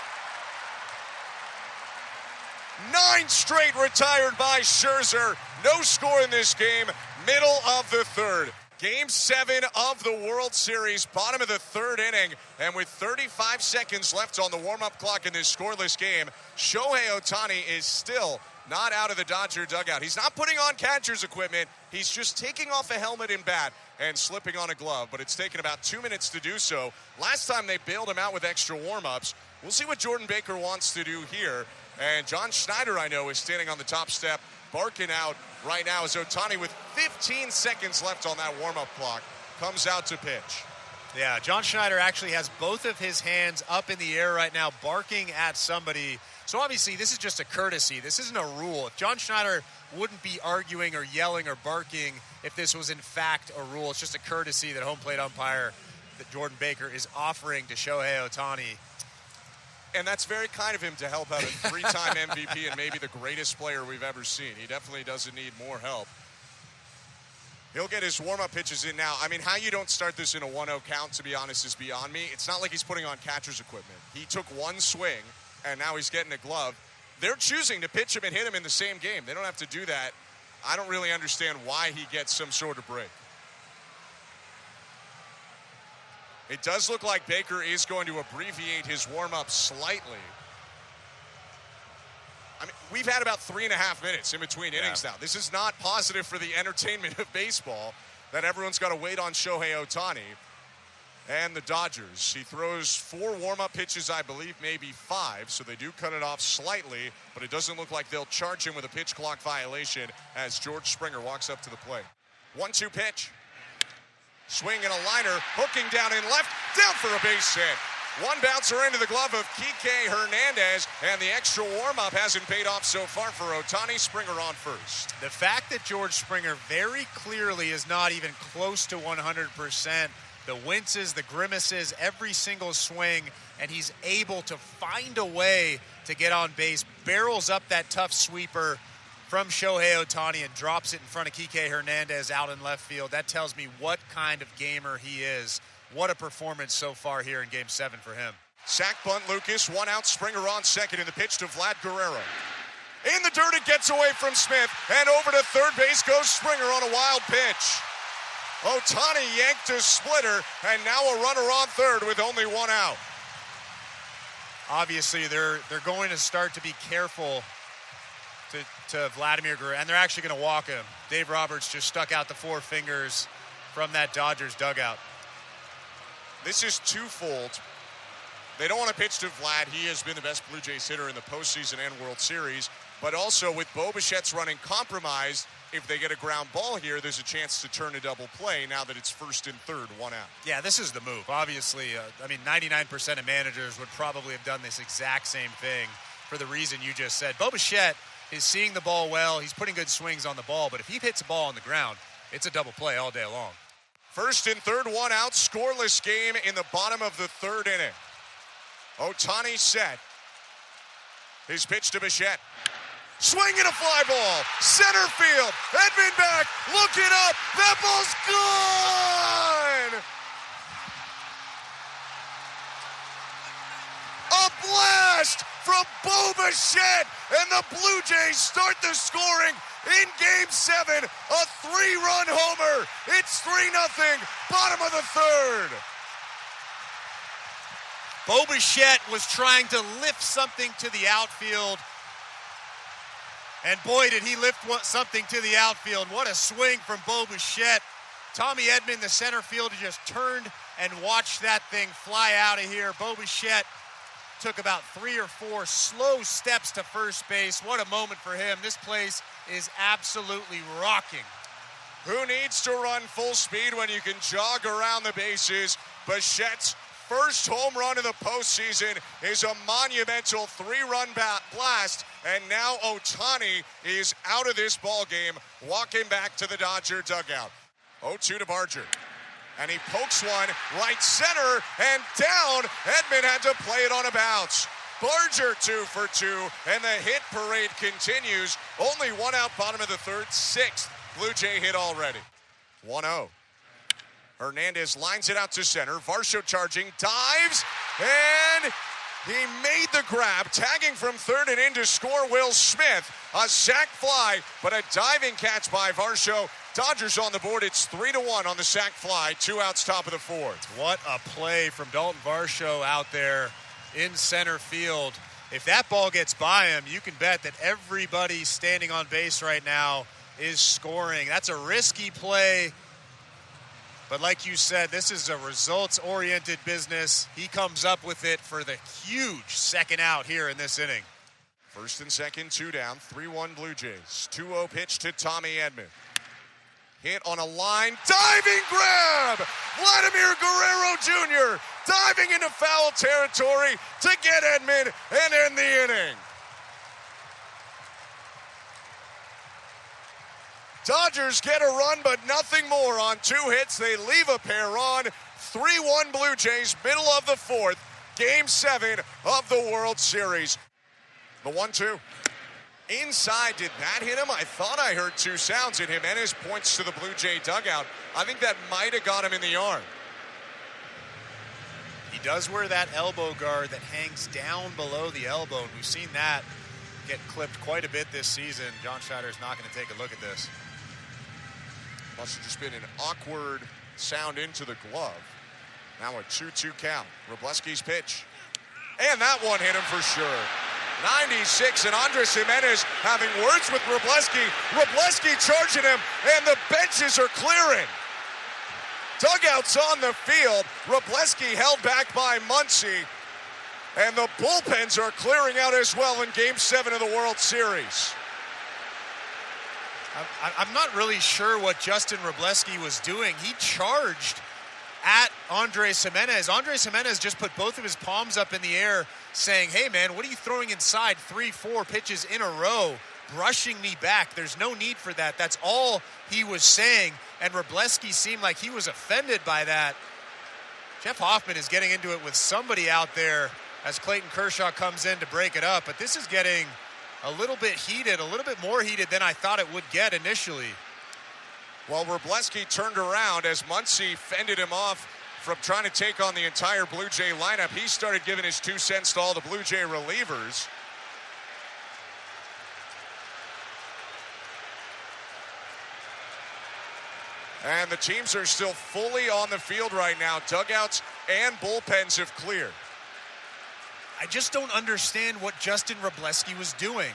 9 straight retired by Scherzer. No score in this game. Middle of the third. Game 7 of the World Series, bottom of the third inning, and with 35 seconds left on the warm-up clock in this scoreless game, Shohei Ohtani is still not out of the Dodger dugout. He's not putting on catcher's equipment. He's just taking off a helmet and bat and slipping on a glove, but it's taken about 2 minutes to do so. Last time they bailed him out with extra warm-ups. We'll see what Jordan Baker wants to do here. And John Schneider, I know, is standing on the top step, barking out right now as Ohtani, with 15 seconds left on that warm-up clock, comes out to pitch. Yeah, John Schneider actually has both of his hands up in the air right now, barking at somebody. So obviously this is just a courtesy. This isn't a rule. If John Schneider wouldn't be arguing or yelling or barking if this was in fact a rule. It's just a courtesy that home plate umpire that Jordan Baker is offering to Shohei Ohtani. And that's very kind of him to help out a three-time MVP and maybe the greatest player we've ever seen. He definitely doesn't need more help. He'll get his warm-up pitches in now. I mean, how you don't start this in a 1-0 count, to be honest, is beyond me. It's not like he's putting on catcher's equipment. He took one swing, and now he's getting a glove. They're choosing to pitch him and hit him in the same game. They don't have to do that. I don't really understand why he gets some sort of break. It does look like Baker is going to abbreviate his warm-up slightly. I mean, we've had about 3.5 minutes in between innings now. This is not positive for the entertainment of baseball that everyone's got to wait on Shohei Ohtani and the Dodgers. He throws 4 warm-up pitches, I believe, maybe 5, so they do cut it off slightly, but it doesn't look like they'll charge him with a pitch clock violation as George Springer walks up to the plate. 1-2 pitch. Swing and a liner, hooking down in left, down for a base hit. One bouncer into the glove of Kike Hernandez, and the extra warm-up hasn't paid off so far for Ohtani. Springer on first. The fact that George Springer very clearly is not even close to 100%, the winces, the grimaces, every single swing, and he's able to find a way to get on base, barrels up that tough sweeper from Shohei Ohtani and drops it in front of Kike Hernandez out in left field. That tells me what kind of gamer he is. What a performance so far here in Game 7 for him. Sack bunt Lucas, 1 out, Springer on second, in the pitch to Vlad Guerrero. In the dirt, it gets away from Smith, and over to third base goes Springer on a wild pitch. Ohtani yanked a splitter, and now a runner on third with only 1 out. Obviously, they're going to start to be careful to Vladimir Guerrero, and they're actually going to walk him. Dave Roberts just stuck out the 4 fingers from that Dodgers dugout. This is twofold. They don't want to pitch to Vlad. He has been the best Blue Jays hitter in the postseason and World Series. But also with Bo Bichette's running compromised, if they get a ground ball here, there's a chance to turn a double play now that it's first and third, 1 out. Yeah, this is the move. Obviously, 99% of managers would probably have done this exact same thing for the reason you just said. Bo Bichette is seeing the ball well. He's putting good swings on the ball. But if he hits a ball on the ground, it's a double play all day long. First and third, 1 out, scoreless game in the bottom of the third inning. Ohtani set. His pitch to Bichette. Swing and a fly ball. Center field. Edman back. Looking up. That ball's gone. A blast from Bo Bichette. And the Blue Jays start the scoring in Game 7. A 3-run homer. It's 3-0. Bottom of the third. Bo Bichette was trying to lift something to the outfield. And boy, did he lift something to the outfield. What a swing from Bo Bichette. Tommy Edman, the center fielder, just turned and watched that thing fly out of here. Bo Bichette took about 3 or 4 slow steps to first base. What a moment for him. This place is absolutely rocking. Who needs to run full speed when you can jog around the bases? Bichette's first home run of the postseason is a monumental 3-run blast, and now Ohtani is out of this ballgame, walking back to the Dodger dugout. 0-2 to Barger, and he pokes one right center and down. Edman had to play it on a bounce. Barger 2 for 2, and the hit parade continues. Only 1 out, bottom of the third, 6th Blue Jay hit already. 1-0. Hernandez lines it out to center. Varsho charging, dives, and He made the grab, tagging from third and in to score Will Smith. A sac fly, but a diving catch by Varsho. Dodgers on the board. It's 3-1 on the sac fly. 2 outs, top of the fourth. What a play from Dalton Varsho out there in center field. If that ball gets by him, you can bet that everybody standing on base right now is scoring. That's a risky play. But like you said, this is a results-oriented business. He comes up with it for the huge second out here in this inning. First and second, 2 down, 3-1 Blue Jays. 2-0 pitch to Tommy Edman. Hit on a line, diving grab! Vladimir Guerrero Jr. diving into foul territory to get Edman and end the inning. Dodgers get a run, but nothing more on 2 hits. They leave a pair on. 3-1 Blue Jays, middle of the fourth. Game 7 of the World Series. The 1-2. Inside, did that hit him? I thought I heard 2 sounds. And Jimenez points to the Blue Jay dugout. I think that might have got him in the arm. He does wear that elbow guard that hangs down below the elbow, and we've seen that get clipped quite a bit this season. John Schneider's not going to take a look at this. Must have just been an awkward sound into the glove. Now a 2-2 count. Wroblewski's pitch. And that one hit him for sure. 96, and Andres Jimenez having words with Wroblewski. Wroblewski charging him, and the benches are clearing. Dugouts on the field. Wroblewski held back by Muncy. And the bullpens are clearing out as well in Game 7 of the World Series. I'm not really sure what Justin Wroblewski was doing. He charged at Andres Jimenez. Andres Jimenez just put both of his palms up in the air saying, hey, man, what are you throwing inside 3-4 pitches in a row, brushing me back? There's no need for that. That's all he was saying, and Wroblewski seemed like he was offended by that. Jeff Hoffman is getting into it with somebody out there as Clayton Kershaw comes in to break it up, but this is getting a little bit heated, a little bit more heated than I thought it would get initially. Well, Wroblewski turned around as Muncy fended him off from trying to take on the entire Blue Jay lineup. He started giving his 2 cents to all the Blue Jay relievers. And the teams are still fully on the field right now. Dugouts and bullpens have cleared. I just don't understand what Justin Wroblewski was doing.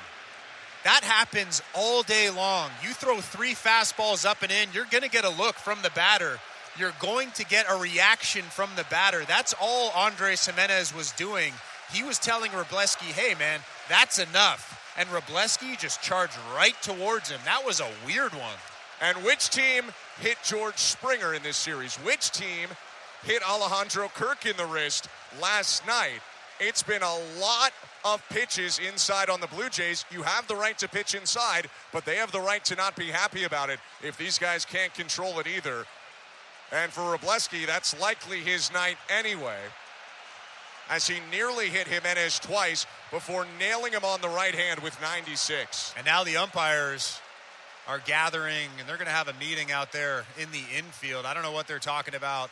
That happens all day long. You throw 3 fastballs up and in, you're going to get a look from the batter. You're going to get a reaction from the batter. That's all Andres Jimenez was doing. He was telling Wroblewski, hey, man, that's enough. And Wroblewski just charged right towards him. That was a weird one. And which team hit George Springer in this series? Which team hit Alejandro Kirk in the wrist last night? It's been a lot of pitches inside on the Blue Jays. You have the right to pitch inside, but they have the right to not be happy about it if these guys can't control it either. And for Wroblewski, that's likely his night anyway, as he nearly hit Jimenez twice before nailing him on the right hand with 96. And now the umpires are gathering, and they're going to have a meeting out there in the infield. I don't know what they're talking about.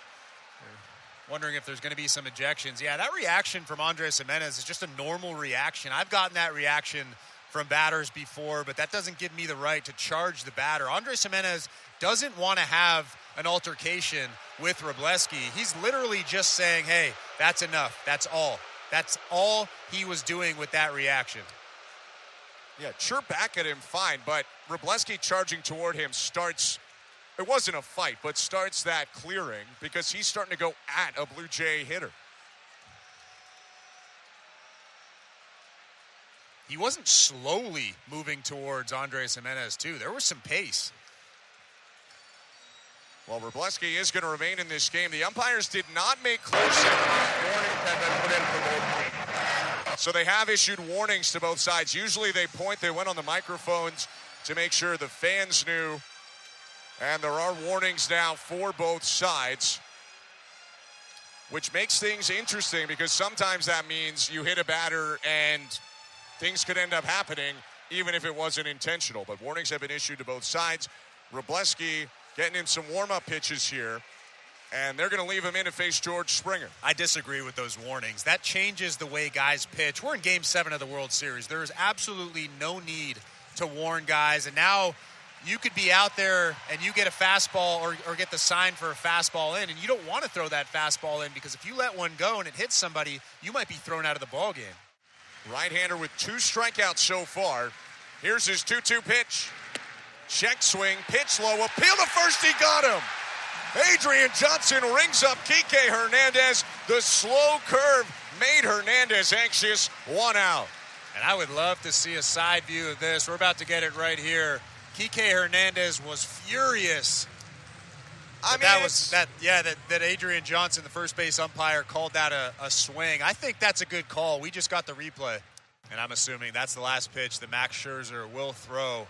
Wondering if there's going to be some ejections. Yeah, that reaction from Andres Jimenez is just a normal reaction. I've gotten that reaction from batters before, but that doesn't give me the right to charge the batter. Andres Jimenez doesn't want to have an altercation with Wroblewski. He's literally just saying, hey, that's enough. That's all. That's all he was doing with that reaction. Yeah, chirp back at him, fine, but Wroblewski charging toward him starts... It wasn't a fight, but starts that clearing because he's starting to go at a Blue Jay hitter. He wasn't slowly moving towards Andres Jimenez, too. There was some pace. Well, Wroblewski is going to remain in this game. The umpires did not make close. So they have issued warnings to both sides. Usually they went on the microphones to make sure the fans knew. And there are warnings now for both sides, which makes things interesting because sometimes that means you hit a batter and things could end up happening even if it wasn't intentional. But warnings have been issued to both sides. Wroblewski getting in some warm-up pitches here. And they're going to leave him in to face George Springer. I disagree with those warnings. That changes the way guys pitch. We're in Game 7 of the World Series. There is absolutely no need to warn guys. And now you could be out there and you get a fastball or get the sign for a fastball in, and you don't want to throw that fastball in because if you let one go and it hits somebody, you might be thrown out of the ball game. Right-hander with 2 strikeouts so far. Here's his 2-2 pitch. Check swing, pitch low, appeal to first, he got him. Adrian Johnson rings up Kike Hernandez. The slow curve made Hernandez anxious. 1 out. And I would love to see a side view of this. We're about to get it right here. Kike Hernandez was furious. That Adrian Johnson, the first base umpire, called that a swing. I think that's a good call. We just got the replay. And I'm assuming that's the last pitch that Max Scherzer will throw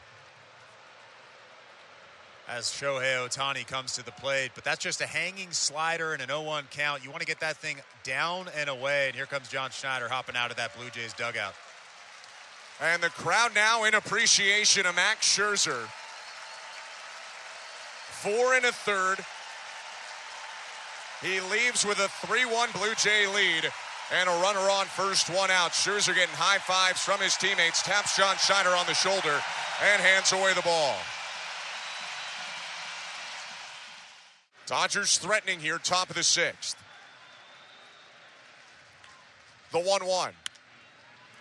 as Shohei Ohtani comes to the plate. But that's just a hanging slider and an 0-1 count. You want to get that thing down and away. And here comes John Schneider hopping out of that Blue Jays dugout. And the crowd now in appreciation of Max Scherzer. 4 1/3. He leaves with a 3-1 Blue Jay lead and a runner on first, 1 out. Scherzer getting high fives from his teammates, taps John Schneider on the shoulder and hands away the ball. Dodgers threatening here, top of the 6th. The 1-1.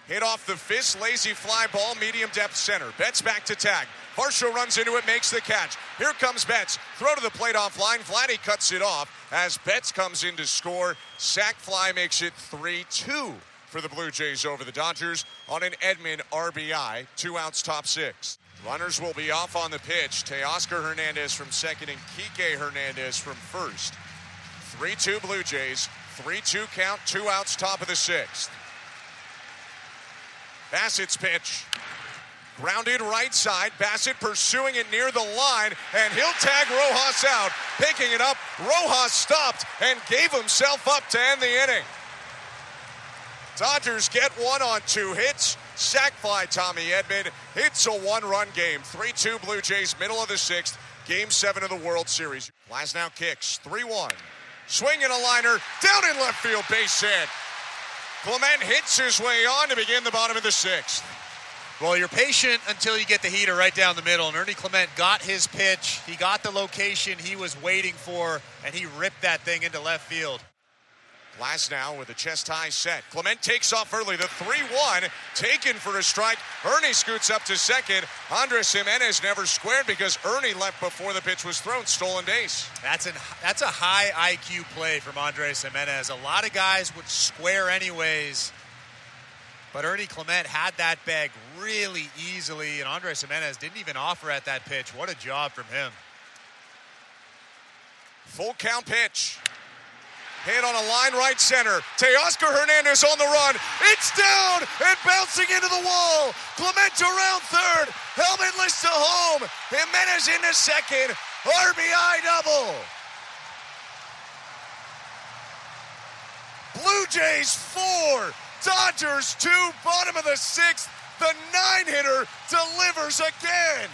Hit off the fist, lazy fly ball, medium depth center. Betts back to tag. Varsho runs into it, makes the catch. Here comes Betts. Throw to the plate offline. Vladdy cuts it off as Betts comes in to score. Sac fly makes it 3-2 for the Blue Jays over the Dodgers on an Edman RBI. 2 outs, top 6. Runners will be off on the pitch. Teoscar Hernandez from second and Kike Hernandez from first. 3-2 Blue Jays. 3-2 count, 2 outs, top of the 6th. Bassett's pitch. Grounded right side. Bassett pursuing it near the line, and he'll tag Rojas out. Picking it up, Rojas stopped and gave himself up to end the inning. Dodgers get 1 on 2 hits. Sac fly Tommy Edman. It's a 1-run game. 3-2 Blue Jays, middle of the 6th. Game 7 of the World Series. Glasnow kicks. 3-1. Swing and a liner. Down in left field, base hit. Clement hits his way on to begin the bottom of the 6th. Well, you're patient until you get the heater right down the middle, and Ernie Clement got his pitch. He got the location he was waiting for, and he ripped that thing into left field. Glasnow with a chest high set. Clement takes off early. The 3-1 taken for a strike. Ernie scoots up to second. Andres Jimenez never squared because Ernie left before the pitch was thrown. Stolen base. That's a high IQ play from Andres Jimenez. A lot of guys would square anyways, but Ernie Clement had that bag really easily, and Andres Jimenez didn't even offer at that pitch. What a job from him. Full count pitch. Hit on a line right center. Teoscar Hernandez on the run. It's down and bouncing into the wall. Clement around third. Helmetless to home. Jimenez into second. RBI double. Blue Jays 4. Dodgers 2. Bottom of the 6th. The 9-hitter delivers again.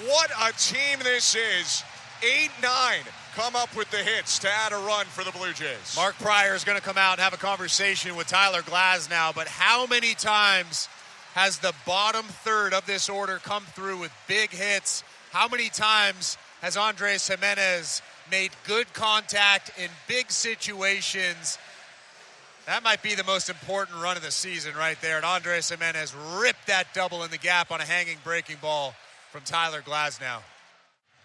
What a team this is. 8-9 come up with the hits to add a run for the Blue Jays. Mark Pryor is going to come out and have a conversation with Tyler Glasnow, but how many times has the bottom third of this order come through with big hits? How many times has Andres Jimenez made good contact in big situations? That might be the most important run of the season right there. And Andres Jimenez ripped that double in the gap on a hanging breaking ball from Tyler Glasnow.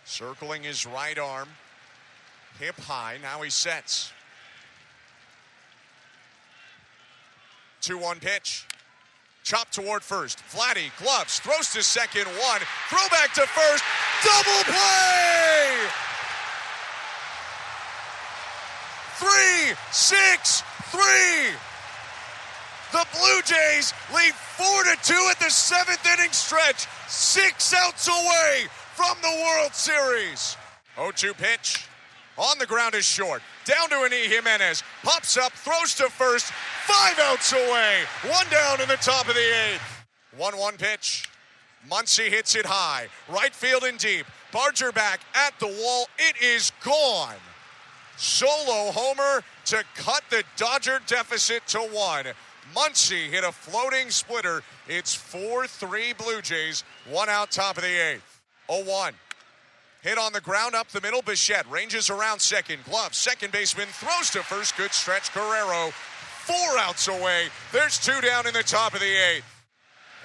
Circling his right arm. Hip high. Now he sets. 2-1 pitch. Chop toward first. Vladdy, gloves, throws to second, 1. Throw back to first. Double play! 3-6-3. The Blue Jays lead 4-2 at the 7th inning stretch. 6 outs away from the World Series. 0-2 pitch. On the ground is short. Down to Annie Jimenez. Pops up, throws to first. 5 outs away. 1 down in the top of the 8th. 1-1 pitch. Muncy hits it high. Right field and deep. Barger back at the wall. It is gone. Solo homer to cut the Dodger deficit to 1. Muncy hit a floating splitter. It's 4-3 Blue Jays. 1 out, top of the 8th. 0-1. Hit on the ground up the middle. Bichette ranges around second. Glove. Second baseman throws to first. Good stretch. Guerrero. 4 outs away. There's 2 down in the top of the 8th.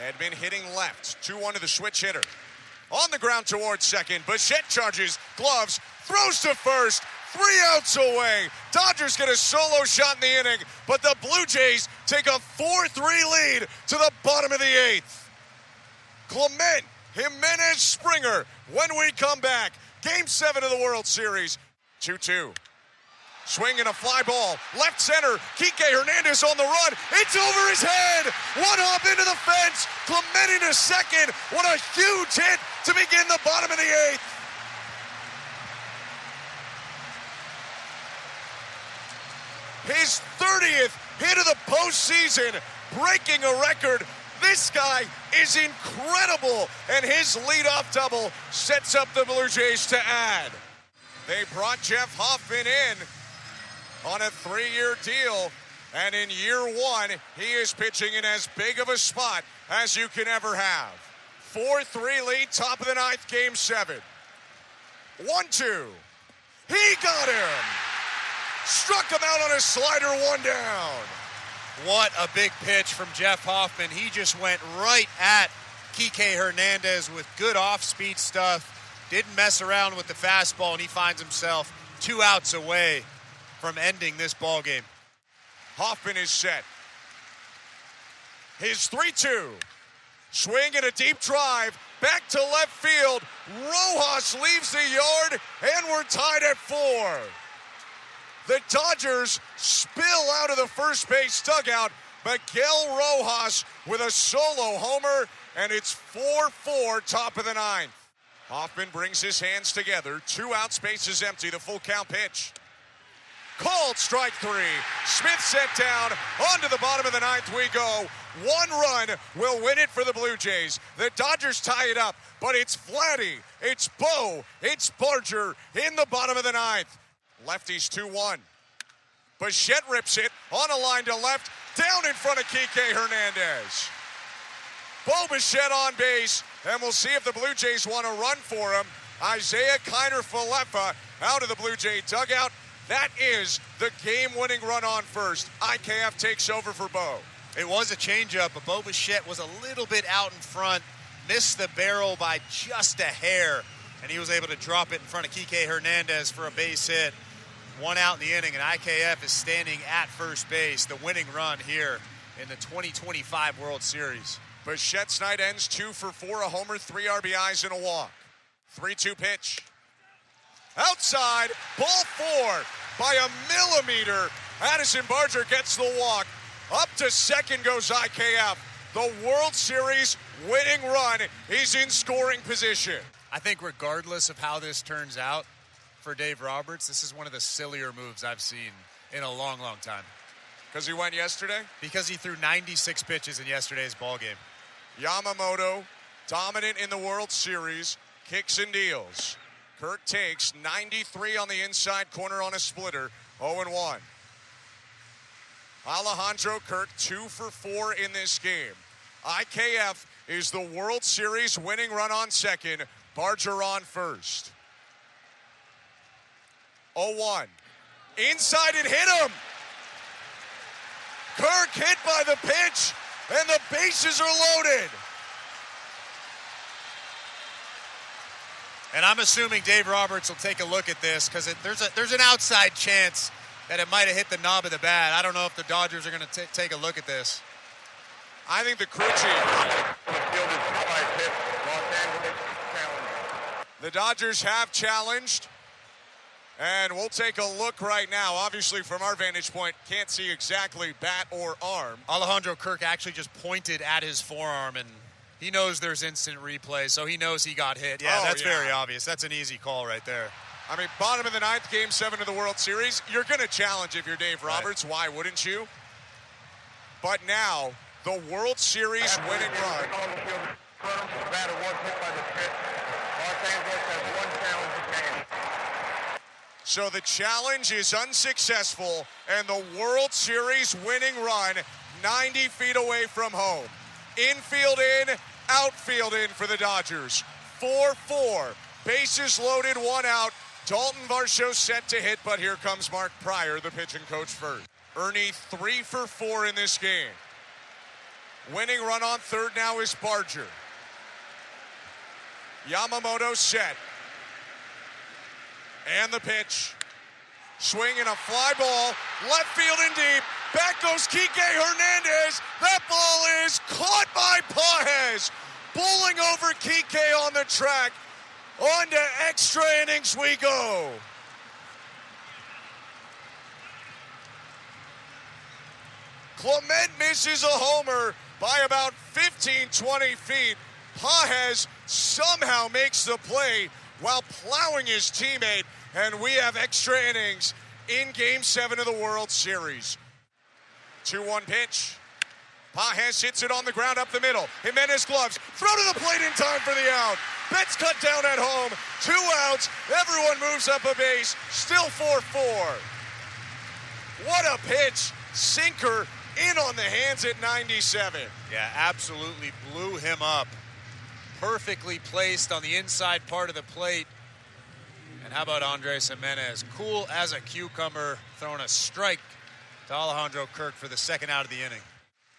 Edman hitting left. 2-1 to the switch hitter. On the ground towards second. Bichette charges. Gloves. Throws to first. 3 outs away. Dodgers get a solo shot in the inning, but the Blue Jays take a 4-3 lead to the bottom of the 8th. Clement, Jimenez, Springer. When we come back, Game 7 of the World Series. 2-2. Swing and a fly ball. Left center. Kike Hernandez on the run. It's over his head. 1 hop into the fence. Clement into second. What a huge hit to begin the bottom of the 8th. His 30th hit of the postseason, breaking a record. This guy is incredible, and his leadoff double sets up the Blue Jays to add. They brought Jeff Hoffman in on a 3-year deal, and in year 1, he is pitching in as big of a spot as you can ever have. 4-3 lead, top of the 9th, Game 7. 1-2. He got him. Struck him out on a slider, 1 down. What a big pitch from Jeff Hoffman. He just went right at Kike Hernandez with good off-speed stuff. Didn't mess around with the fastball, and he finds himself 2 outs away from ending this ball game. Hoffman is set. His 3-2. Swing and a deep drive. Back to left field. Rojas leaves the yard, and we're tied at 4. The Dodgers spill out of the first base dugout. Miguel Rojas with a solo homer, and it's 4-4, top of the 9th. Hoffman brings his hands together. 2 outs, bases empty, the full count pitch. Called strike 3. Smith set down. On to the bottom of the 9th we go. 1 run will win it for the Blue Jays. The Dodgers tie it up, but it's Vladdy, it's Bo, it's Barger in the bottom of the 9th. Lefties 2-1. Bichette rips it on a line to left, down in front of Kike Hernandez. Bo Bichette on base, and we'll see if the Blue Jays want to run for him. Isaiah Kiner-Falefa out of the Blue Jay dugout. That is the game-winning run on first. IKF takes over for Bo. It was a changeup, but Bo Bichette was a little bit out in front, missed the barrel by just a hair, and he was able to drop it in front of Kike Hernandez for a base hit. 1 out in the inning, and IKF is standing at first base, the winning run here in the 2025 World Series. Bichette's night ends 2 for 4, a homer, 3 RBIs, and a walk. 3-2 pitch. Outside, ball 4 by a millimeter. Addison Barger gets the walk. Up to second goes IKF. The World Series winning run is in scoring position. I think regardless of how this turns out for Dave Roberts, this is one of the sillier moves I've seen in a long, long time. Because he went yesterday? Because he threw 96 pitches in yesterday's ball game. Yamamoto, dominant in the World Series, kicks and deals. Kirk takes 93 on the inside corner on a splitter, 0-1. Alejandro Kirk 2 for 4 in this game. IKF is the World Series winning run on second, Barger on first. 0-1. Inside it hit him. Kirk hit by the pitch, and the bases are loaded. And I'm assuming Dave Roberts will take a look at this because there's an outside chance that it might have hit the knob of the bat. I don't know if the Dodgers are going to take a look at this. I think the crew chief. The Dodgers have challenged, and we'll take a look right now. Obviously, from our vantage point, can't see exactly bat or arm. Alejandro Kirk actually just pointed at his forearm, and he knows there's instant replay, so he knows he got hit. Yeah, that's very obvious. That's an easy call right there. I mean, bottom of the ninth, Game 7 of the World Series. You're going to challenge if you're Dave Roberts. Right. Why wouldn't you? But now, the World Series winning run. So the challenge is unsuccessful, and the World Series winning run 90 feet away from home. Infield in, outfield in for the Dodgers. 4-4. Bases loaded, one out. Dalton Varsho set to hit, but here comes Mark Pryor, the pitching coach first. Ernie 3 for 4 in this game. Winning run on third now is Barger. Yamamoto set. And the pitch. Swing and a fly ball. Left field and deep. Back goes Kike Hernandez. That ball is caught by Pages. Bowling over Kike on the track. On to extra innings we go. Clement misses a homer by about 15, 20 feet. Pages somehow makes the play while plowing his teammate, and we have extra innings in Game 7 of the World Series. 2-1 pitch. Pages hits it on the ground up the middle. Jimenez gloves. Throw to the plate in time for the out. Betts cut down at home. 2 outs. Everyone moves up a base. Still 4-4. What a pitch. Sinker in on the hands at 97. Yeah, absolutely blew him up. Perfectly placed on the inside part of the plate. And how about Andres Jimenez? Cool as a cucumber, throwing a strike to Alejandro Kirk for the second out of the inning.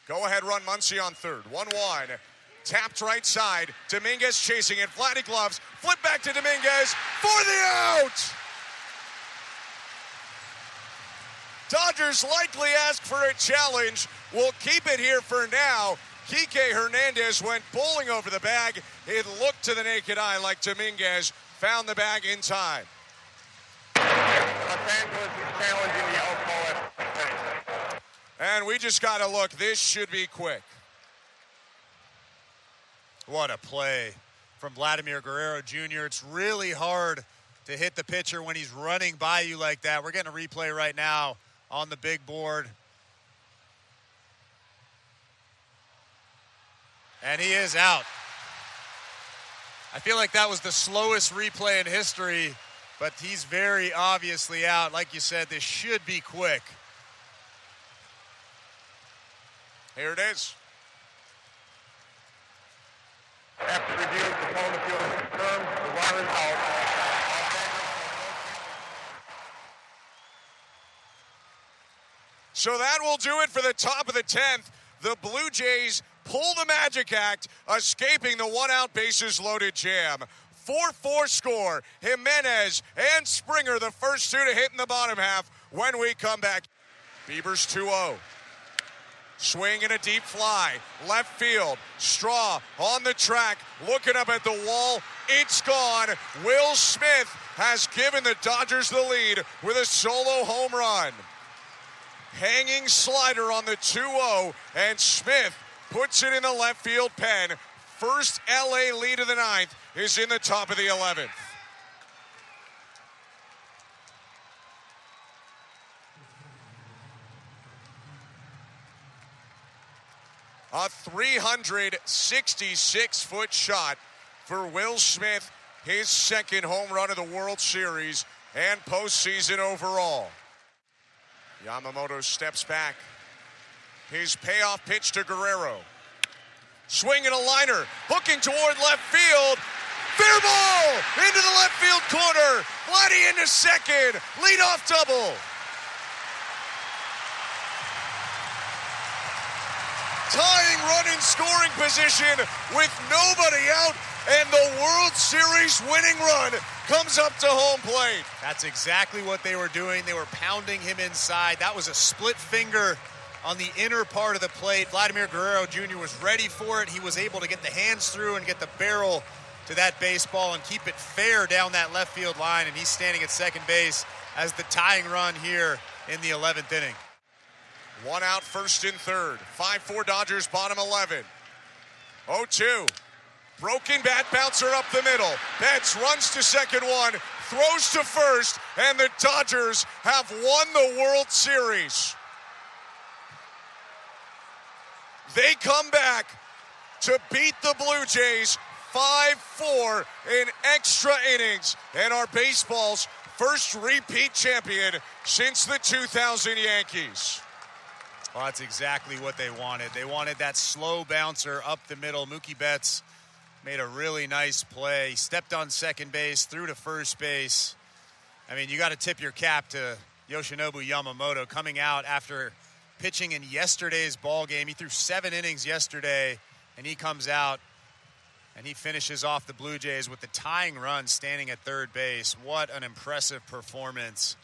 Go-ahead run, Muncy on third. 1-1. Tapped right side. Dominguez chasing it. Vladdy gloves. Flip back to Dominguez for the out! Dodgers likely ask for a challenge. We'll keep it here for now. Kike Hernandez went bowling over the bag. It looked to the naked eye like Dominguez found the bag in time. And we just got to look. This should be quick. What a play from Vladimir Guerrero Jr. It's really hard to hit the pitcher when he's running by you like that. We're getting a replay right now on the big board. And he is out. I feel like that was the slowest replay in history, but he's very obviously out. Like you said, this should be quick. Here it is. After review, the phone field confirmed, the runner is out. So that will do it for the top of the 10th. The Blue Jays pull the magic act, escaping the one-out bases-loaded jam. 4-4 score. Jimenez and Springer, the first two to hit in the bottom half when we come back. Bieber's 2-0. Swing and a deep fly. Left field. Straw on the track. Looking up at the wall. It's gone. Will Smith has given the Dodgers the lead with a solo home run. Hanging slider on the 2-0, and Smith puts it in the left field pen. First LA lead of the ninth is in the top of the 11th. A 366-foot shot for Will Smith, his second home run of the World Series and postseason overall. Yamamoto steps back. His payoff pitch to Guerrero. Swinging a liner, hooking toward left field. Fair ball into the left field corner. Vladdy into second. Leadoff double. Tying run in scoring position with nobody out, and the World Series winning run comes up to home plate. That's exactly what they were doing. They were pounding him inside. That was a split finger on the inner part of the plate. Vladimir Guerrero Jr. was ready for it. He was able to get the hands through and get the barrel to that baseball and keep it fair down that left field line, and he's standing at second base as the tying run here in the 11th inning. One out, first and third. 5-4 Dodgers, bottom 11. 0-2. Broken bat bouncer up the middle. Betts runs to second one. throws to first, and the Dodgers have won the World Series. They come back to beat the Blue Jays 5-4 in extra innings, and are baseball's first repeat champion since the 2000 Yankees. Well, that's exactly what they wanted. They wanted that slow bouncer up the middle. Mookie Betts made a really nice play. He stepped on second base, threw to first base. I mean, you got to tip your cap to Yoshinobu Yamamoto coming out after pitching in yesterday's ball game. He threw 7 innings yesterday, and he comes out and he finishes off the Blue Jays with the tying run standing at third base. What an impressive performance.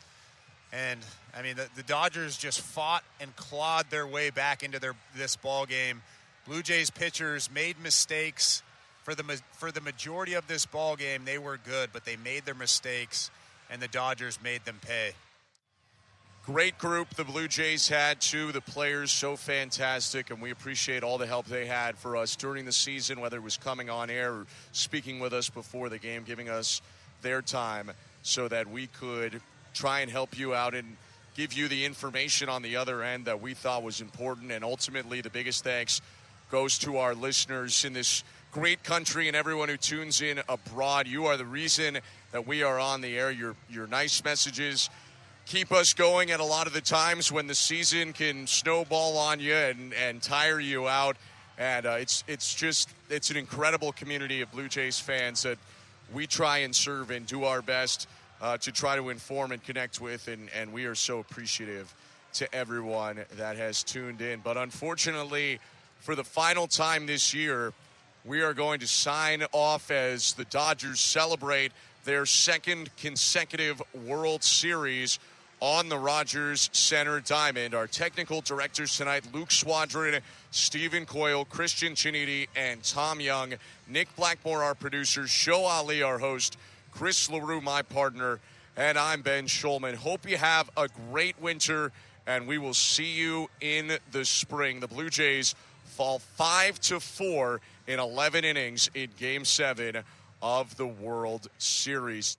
And, I mean, the Dodgers just fought and clawed their way back into this ball game. Blue Jays pitchers made mistakes. For the majority of this ball game, they were good, but they made their mistakes, and the Dodgers made them pay. Great group the Blue Jays had, too. The players so fantastic, and we appreciate all the help they had for us during the season, whether it was coming on air or speaking with us before the game, giving us their time so that we could try and help you out and give you the information on the other end that we thought was important. And ultimately, the biggest thanks goes to our listeners in this great country and everyone who tunes in abroad. You are the reason that we are on the air. Your nice messages keep us going at a lot of the times when the season can snowball on you and tire you out. And it's an incredible community of Blue Jays fans that we try and serve and do our best to try to inform and connect with, and we are so appreciative to everyone that has tuned in. But unfortunately, for the final time this year, we are going to sign off as the Dodgers celebrate their second consecutive World Series on the Rogers Center Diamond. Our technical directors tonight, Luke Swadron, Stephen Coyle, Christian Chiniti, and Tom Young. Nick Blackmore, our producer. Show Ali, our host. Chris LaRue, my partner, and I'm Ben Schulman. Hope you have a great winter, and we will see you in the spring. The Blue Jays fall 5-4 in 11 innings in Game 7 of the World Series.